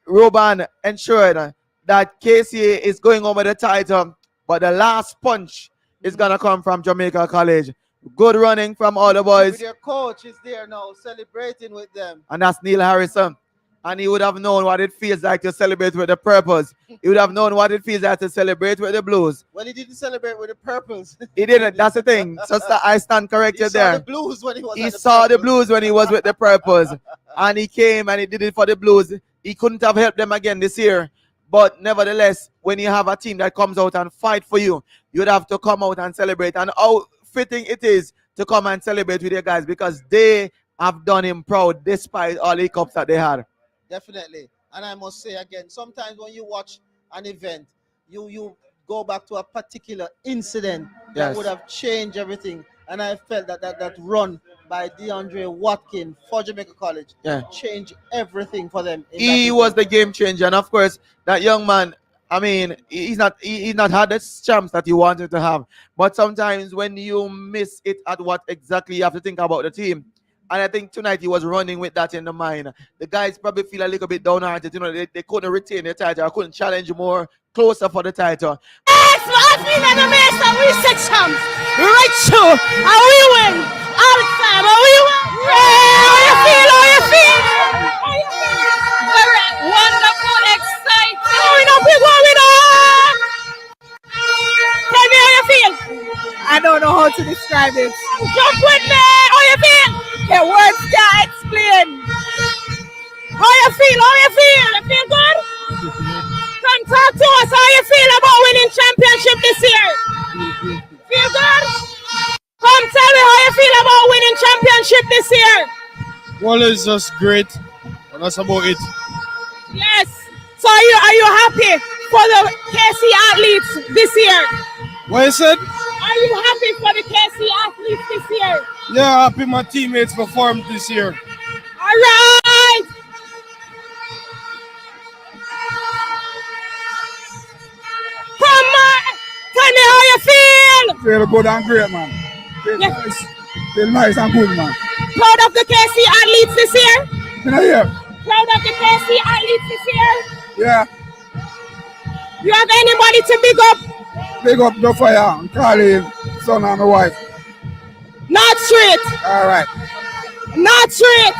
S9: Robin ensured that KC is going over the title, but the last punch is gonna come from Jamaica College. Good running from all the boys.
S6: Their coach is there now, celebrating with them.
S9: And that's Neil Harrison. And he would have known what it feels like to celebrate with the purples. He would have known what it feels like to celebrate with the blues.
S6: Well, he didn't celebrate with the purples.
S9: He didn't. That's the thing. Sister, I stand corrected there.
S6: He saw the blues when he was.
S9: He saw the blues when he was with the purples, and he came and he did it for the blues. He couldn't have helped them again this year, but nevertheless, when you have a team that comes out and fight for you, you'd have to come out and celebrate. And how fitting it is to come and celebrate with your guys, because they have done him proud despite all the hiccups that they had.
S6: Definitely. And I must say again, sometimes when you watch an event, you go back to a particular incident that would have changed everything. And I felt that run by DeAndre Watkin for Jamaica College changed everything for them.
S9: He was the game changer. And of course, that young man, I mean, he's not had the champs that he wanted to have. But sometimes when you miss it at what exactly you have to think about the team. And I think tonight he was running with that in the mind. The guys probably feel a little bit downhearted. You know, they couldn't retain the title. I couldn't challenge more closer for the title.
S1: Yes, last week in the match that we set champs. Right through. And we win. All the time. And we win. How you feel? How you feel?
S14: Very wonderful, exciting.
S1: Going up, we're going up. Tell me how you feel.
S10: I don't know how to describe it.
S1: Jump with me. How you feel?
S10: The words can't explain.
S1: How you feel? How you feel? You feel good? Come talk to us. How you feel about winning championship this year? Feel good? Come tell me how you feel about winning championship this year.
S17: Well, it's just great. And that's about it.
S1: Yes. So are you happy for the KC athletes this year?
S17: What you said?
S1: Are you happy for the KC athletes this year?
S17: Yeah, happy my teammates performed this year.
S1: All right. Come on. Tell me how you feel.
S17: Feel good and great, man. Feel nice. Feel nice and good, man.
S1: Proud of the KC athletes this year?
S17: Yeah.
S1: Proud of the KC athletes this year?
S17: Yeah.
S1: You have anybody to big up?
S17: Big up the fire and Carly, son and my wife.
S1: Not straight.
S17: All right.
S1: Not straight.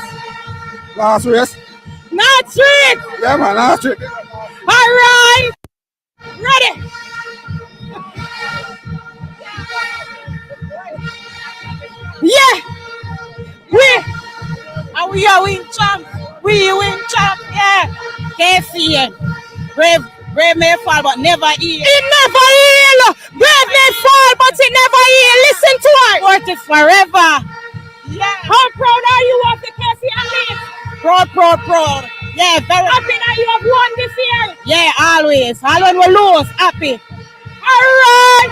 S17: Last race?
S1: Not straight.
S17: Yeah, man, last straight.
S1: All right. Ready. We are win champ. We win champ. Yeah. KC. Brave may fall, but never heal. It never heal. Brave may fall, but it never heal. Listen to it. Sport is forever. Yeah. How proud are you of the KC athletes? Proud. Yeah, very happy that you have won this year. Yeah, always. All when we lose, happy. All right.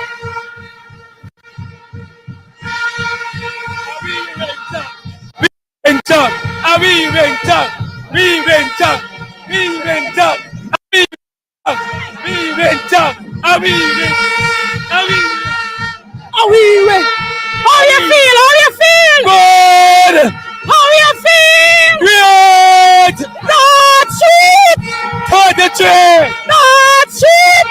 S1: How you feel?
S5: Good.
S1: How you feel?
S5: Great.
S1: Not cheap.
S5: 33.
S1: Not cheap.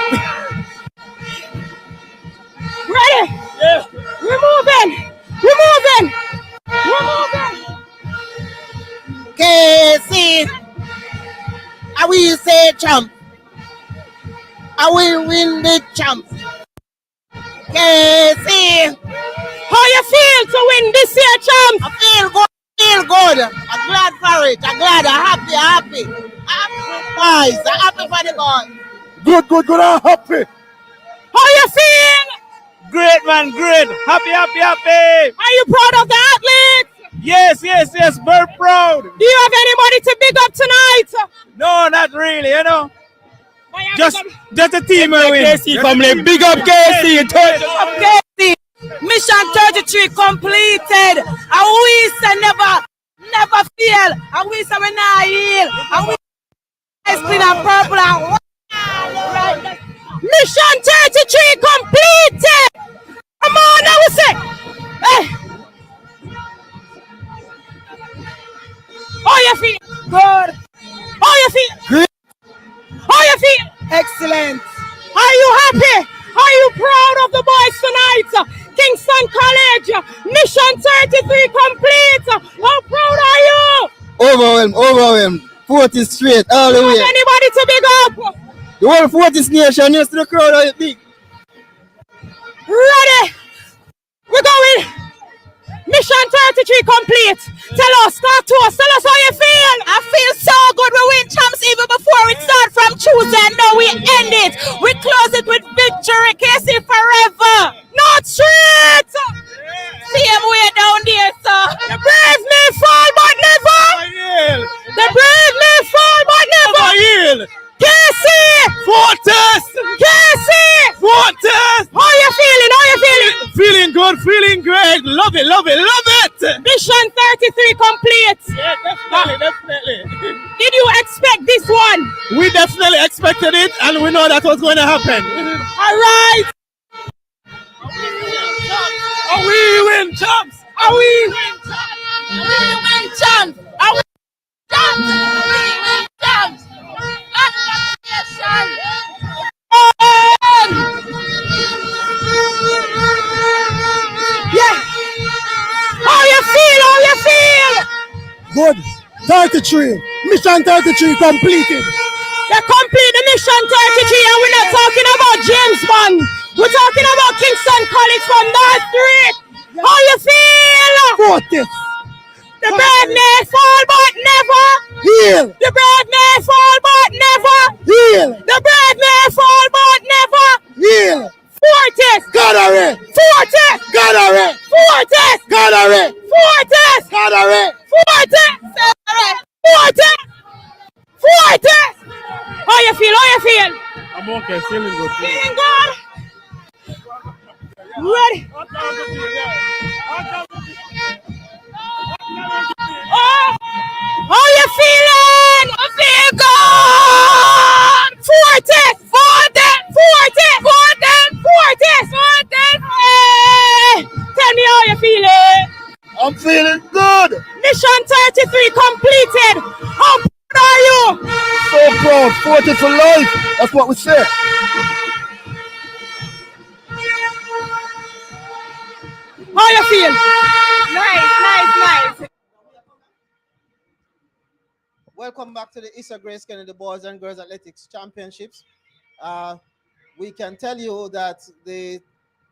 S1: Ready?
S5: Yeah.
S1: We're moving.
S5: KC. I will say champ. I will win the champ. KC.
S1: How you feel to win this year, champ?
S5: I feel good. I'm glad for it. I'm happy. Boys, I'm happy for the boys.
S21: Good. I'm happy.
S1: How you feel?
S5: Great, man. Great. Happy.
S1: Are you proud of the athletes?
S5: Yes. Very proud.
S1: Do you have anybody to big up tonight?
S5: No, not really. Just a team win.
S21: KC family. Big up KC.
S1: KC. Mission 33 completed. And we say never fail. And we say we not heal. And we clean and purple and white. Mission 33 completed. Come on, now we say. Hey. How you feel? Good. How you feel?
S5: Great.
S1: How you feel?
S5: Excellent.
S1: Are you happy? Are you proud of the boys tonight? Kingston College, Mission 33 complete. How proud are you?
S5: Overwhelmed. 40 straight all the way.
S1: Anybody to big up?
S5: The whole 40 nation used to the crowd are big.
S1: Ready? We're going. Mission 33 complete. Talk to us. Tell us how you feel.
S5: I feel so good. We win champs even before it started from Tuesday. And now we end it. We close it with victory. KC forever.
S1: Not straight.
S5: Same way down there, sir.
S1: The brave may fall, but never. The brave may fall, but never. KC.
S5: Fortis.
S1: KC. How you feeling?
S5: Feeling good. Feeling great. Love it.
S1: Mission 33 complete.
S5: Yeah, definitely.
S1: Did you expect this one?
S5: We definitely expected it, and we know that was going to happen.
S1: All right.
S5: Are we win champs?
S1: Are we
S5: win champs?
S1: Yeah. How you feel?
S5: Good. 33. Mission 33 completed.
S1: They complete the Mission 33, and we're not talking about James Bond. We're talking about Kingston College from North Street. How you feel?
S5: 40.
S1: The brave may fall, but never
S5: heal.
S1: The brave may fall, but never
S5: heal.
S1: The brave may fall, but never
S5: heal.
S1: Fortis.
S5: Fortis.
S1: How you feel?
S5: I'm okay, feeling good.
S1: Feeling good? Ready? Oh, how you feeling? I feel good. Fortis. Tell me how you feeling.
S5: I'm feeling good.
S1: Mission 33 completed. How proud are you?
S5: So proud. 40 for life. That's what we say.
S1: How you feel? Nice.
S6: Welcome back to the ISSA Grace Kennedy Boys and Girls Athletics Championships. We can tell you that the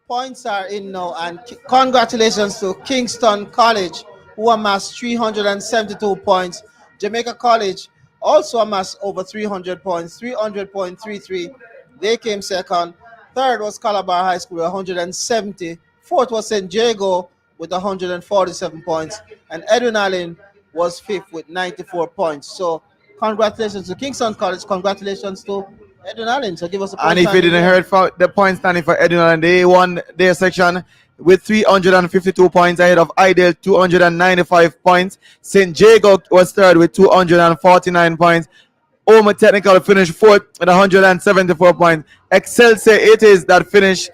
S6: points are in now, and congratulations to Kingston College, who amassed 372 points. Jamaica College also amassed over 300 points, 300.33. They came second. Third was Calabar High School with 170. Fourth was St. Jago with 147 points. And Edwin Allen was fifth with 94 points. So congratulations to Kingston College. Congratulations to Edwin Allen. So give us a point.
S9: And if you didn't hear for the point standing for Edwin, they won their section with 352 points ahead of Idle 295 points. St. Jago was third with 249 points. Oma Technical finished fourth with 174 points. Excelsior it is that finished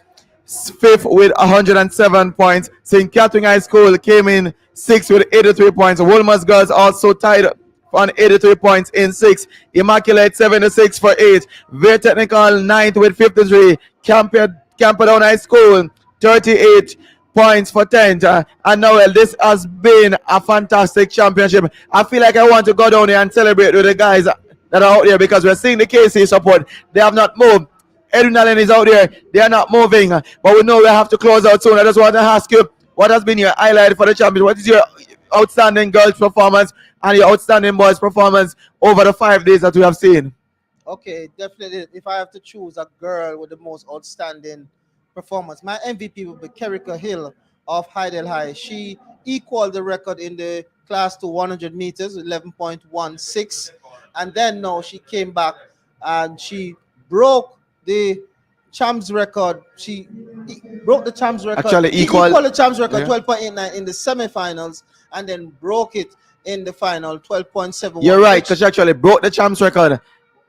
S9: fifth with 107 points. St. Catherine High School came in sixth with 83 points. Wolmer's Girls also tied on 83 points in sixth. Immaculate 76 for 8. Very Technical ninth with 53. Camperdown High School 38 points for 10th. And now, well, this has been a fantastic championship. I feel like I want to go down here and celebrate with the guys that are out there because we're seeing the KC support. They have not moved. Edwin Allen is out there. They are not moving. But we know we have to close out soon. I just want to ask you, what has been your highlight for the championship? What is your outstanding girls performance and your outstanding boys performance over the 5 days that we have seen?
S6: Okay, definitely. If I have to choose a girl with the most outstanding performance, my MVP would be Kerika Hill of Hydel High. She equaled the record in the class to 100 meters, 11.16. And then now she came back and she broke the champs record. She broke the champs record.
S9: Actually,
S6: equaled the champs record,
S9: yeah.
S6: 12.89 in the semifinals, and then broke it in the final, 12.71.
S9: You're right, because she actually broke the champs record,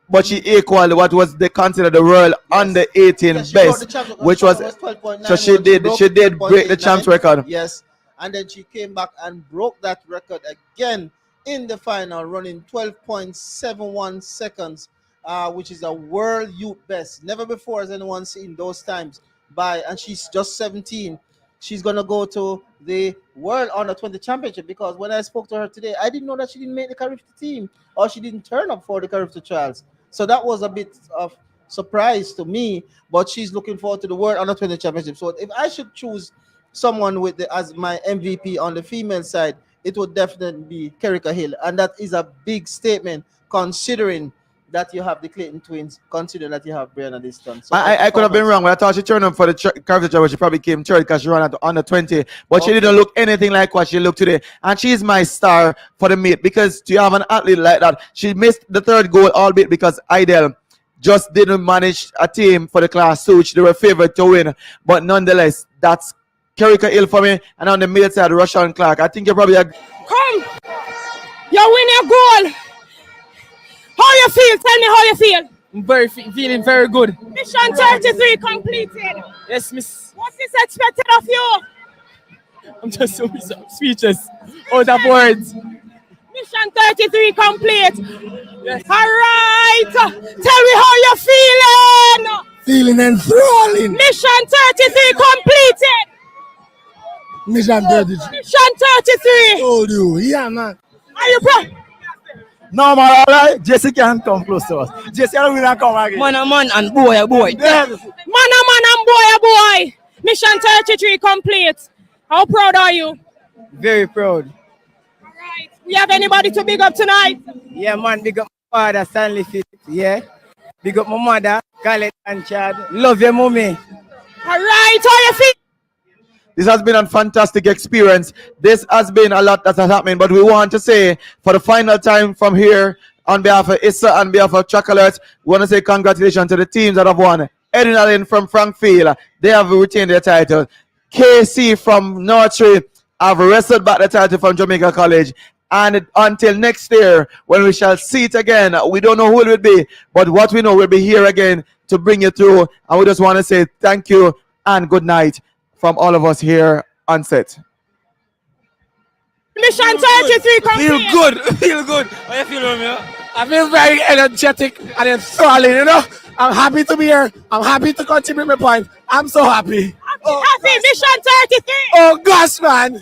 S9: but she equaled what was considered the world under 18 best, which was so she did break the champs record.
S6: Yes, and then she came back and broke that record again in the final, running 12.71 seconds, which is a world youth best. Never before has anyone seen those times and she's just 17. She's gonna go to the World Under 20 Championship, because when I spoke to her today, I didn't know that she didn't make the Caribbean team or she didn't turn up for the Caribbean trials. So that was a bit of surprise to me, but she's looking forward to the World Under 20 Championship. So if I should choose someone as my MVP on the female side, it would definitely be Kerika Hill, and that is a big statement considering that you have the Clayton twins, considering that you have Brianna Distance. So
S9: I could have been wrong, but I thought she turned up for the Caribbean but she probably came third because she ran at under 20. But she didn't look anything like what she looked today. And she's my star for the meet, because to have an athlete like that, she missed the third goal, albeit because Idel just didn't manage a team for the class 2, which they were favored to win. But nonetheless, that's Kerika Hill for me. And on the male side, Rushan Clark. I think you're probably
S1: Come! You win your goal! How you feel? Tell me how you feel.
S15: I'm feeling very good.
S1: Mission 33 completed.
S15: Yes, miss.
S1: What is expected of you?
S15: I'm just so speechless. Out of words.
S1: Mission 33 complete. Yes. All right. Tell me how you're feeling.
S17: Feeling enthralling.
S1: Mission 33 completed.
S17: Mission 33.
S1: Mission 33.
S17: Told you. Yeah, man.
S1: Are you proud?
S17: No, man, all right. Jesse can't come close to us. Jesse, I don't want to come again.
S15: Man and boy.
S1: Man and boy. Mission 33 complete. How proud are you?
S15: Very proud.
S1: All right. We have anybody to big up tonight?
S15: Yeah, man. Big up my father, Stanley Fit. Yeah. Big up my mother, Khaled and Chad. Love your mommy.
S1: All right. How you feel?
S9: This has been a fantastic experience. This has been a lot that has happened, but we want to say for the final time from here, on behalf of ISSA and behalf of Track Alert, we want to say congratulations to the teams that have won. Edwin Allen from Frankfield, they have retained their title. KC from Northry have wrestled back the title from Jamaica College. And until next year, when we shall see it again, we don't know who it will be, but what we know, we'll be here again to bring you through. And we just want to say thank you and good night from all of us here on set.
S1: Mission 33 complete.
S15: Feel good. How you feel, Romeo? I feel very energetic and enthralling, you know. I'm happy to be here. I'm happy to contribute my point. I'm so happy.
S1: Happy Mission 33.
S15: Oh gosh, man.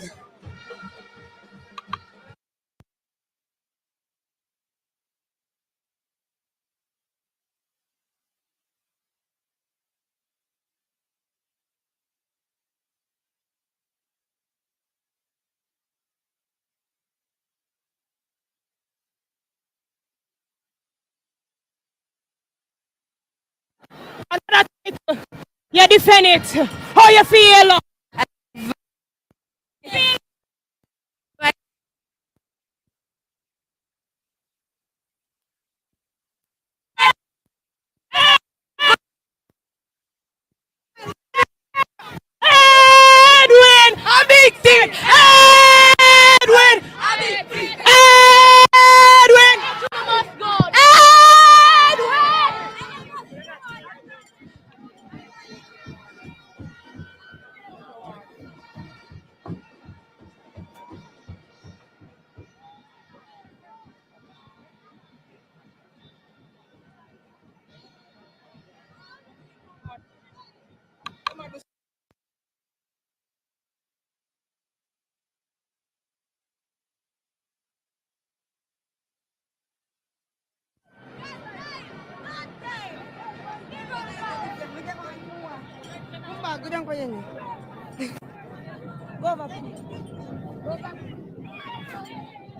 S1: You defend it. How you feel? Edwin! A big thing! Edwin! A big thing! Edwin!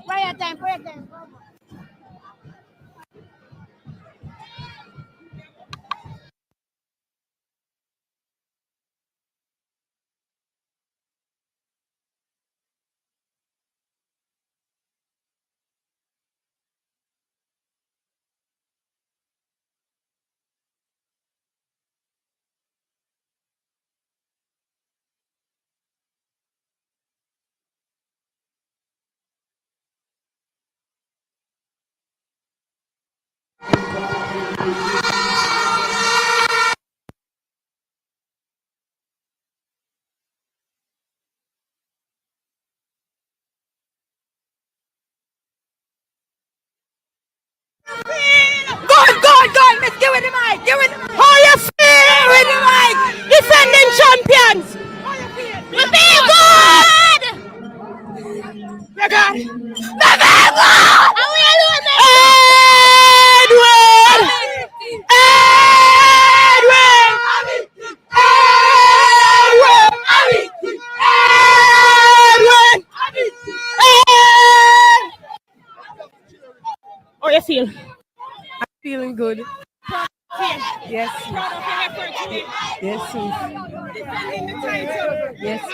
S11: Prayer time, prayer time.
S1: Good! Let's give it the mic! Give it the mic! How you feel with the mic? Defending champions!
S14: We feel good!
S1: You got it!
S14: And we are losing!
S1: Edwin! Edwin! How you feel?
S18: I'm feeling good. Yes. Yes, sis. Yes.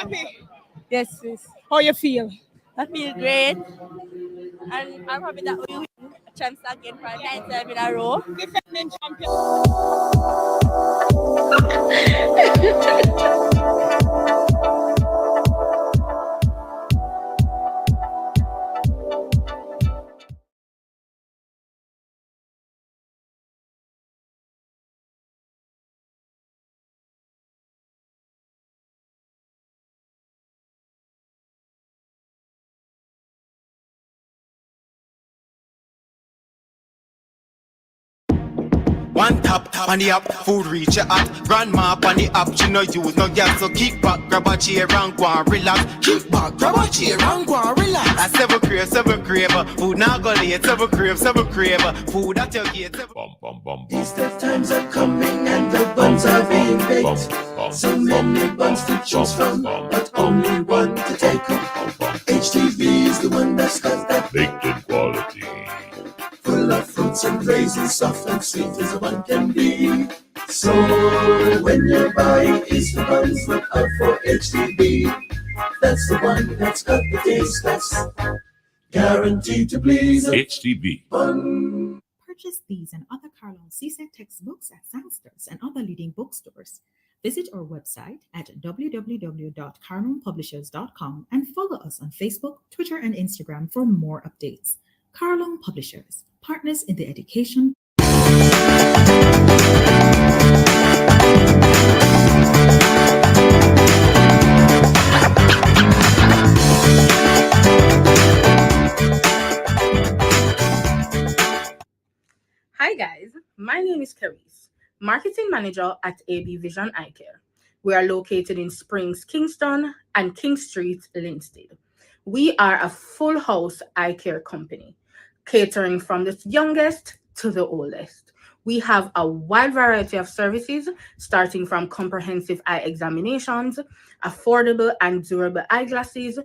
S18: Yes, sis.
S1: How you feel?
S18: I feel great. And I'm happy that we win a chance again for 9 times in a row.
S1: Defending champion.
S12: One tap on the app, food reach your at. Grandma on the app, she no use no gas. So kick back, grab a chair and go and relax. Kick back, grab a chair and go and relax. I seven crave, food now go late. Seven crave, food at your gate.
S3: Easter times are coming and the buns are being baked. So many buns to choose from, but only one to take home. HTV is the one that's got that baked in quality. Full of fruits and raisins, soft and sweet as one can be. So when you're buying Easter buns, look out for HTV. That's the one that's got the taste that's guaranteed to please. HTV.
S23: Purchase these and other Carlon CSET textbooks at Sangsters and other leading bookstores. Visit our website at www.carlonpublishers.com and follow us on Facebook, Twitter, and Instagram for more updates. Carlon Publishers, partners in the education.
S7: Hi guys, my name is Carice, Marketing Manager at AB Vision Eye Care. We are located in Springs, Kingston, and King Street, Linstead. We are a full house eye care company, catering from the youngest to the oldest. We have a wide variety of services, starting from comprehensive eye examinations, affordable and durable eyeglasses,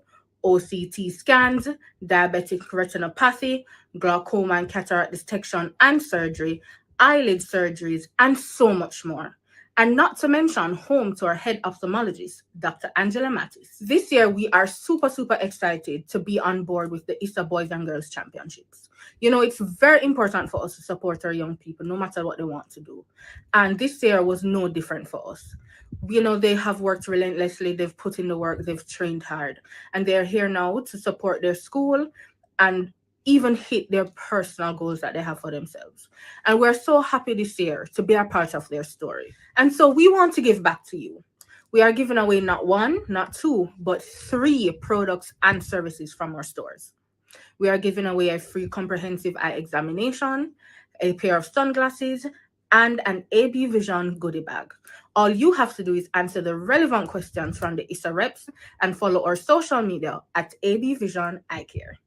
S7: OCT scans, diabetic retinopathy, glaucoma and cataract detection and surgery, eyelid surgeries, and so much more. And not to mention home to our head ophthalmologist, Dr. Angela Mattis. This year, we are super, super excited to be on board with the ISSA Boys and Girls Championships. You know, it's very important for us to support our young people, no matter what they want to do. And this year was no different for us. You know, they have worked relentlessly, they've put in the work, they've trained hard, and they're here now to support their school and even hit their personal goals that they have for themselves. And we're so happy this year to be a part of their story. And so we want to give back to you. We are giving away not one, not two, but 3 products and services from our stores. We are giving away a free comprehensive eye examination, a pair of sunglasses, and an AB Vision goodie bag. All you have to do is answer the relevant questions from the ISSA reps and follow our social media at AB Vision Eye Care.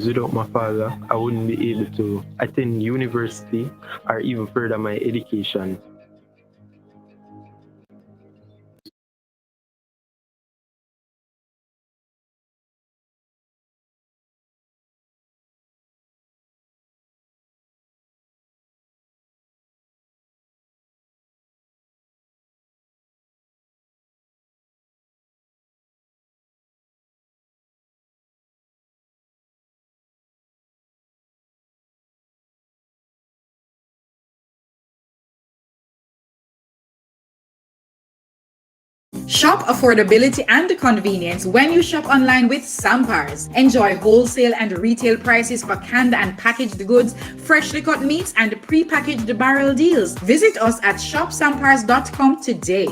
S22: Without my father, I wouldn't be able to attend university or even further my education.
S8: Shop affordability and convenience when you shop online with Sampars. Enjoy wholesale and retail prices for canned and packaged goods, freshly cut meats, and pre-packaged barrel deals. Visit us at shopsampars.com today.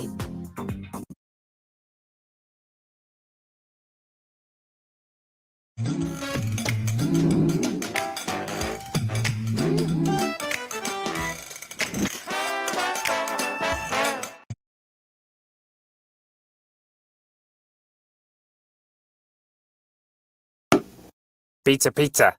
S2: Pizza, pizza.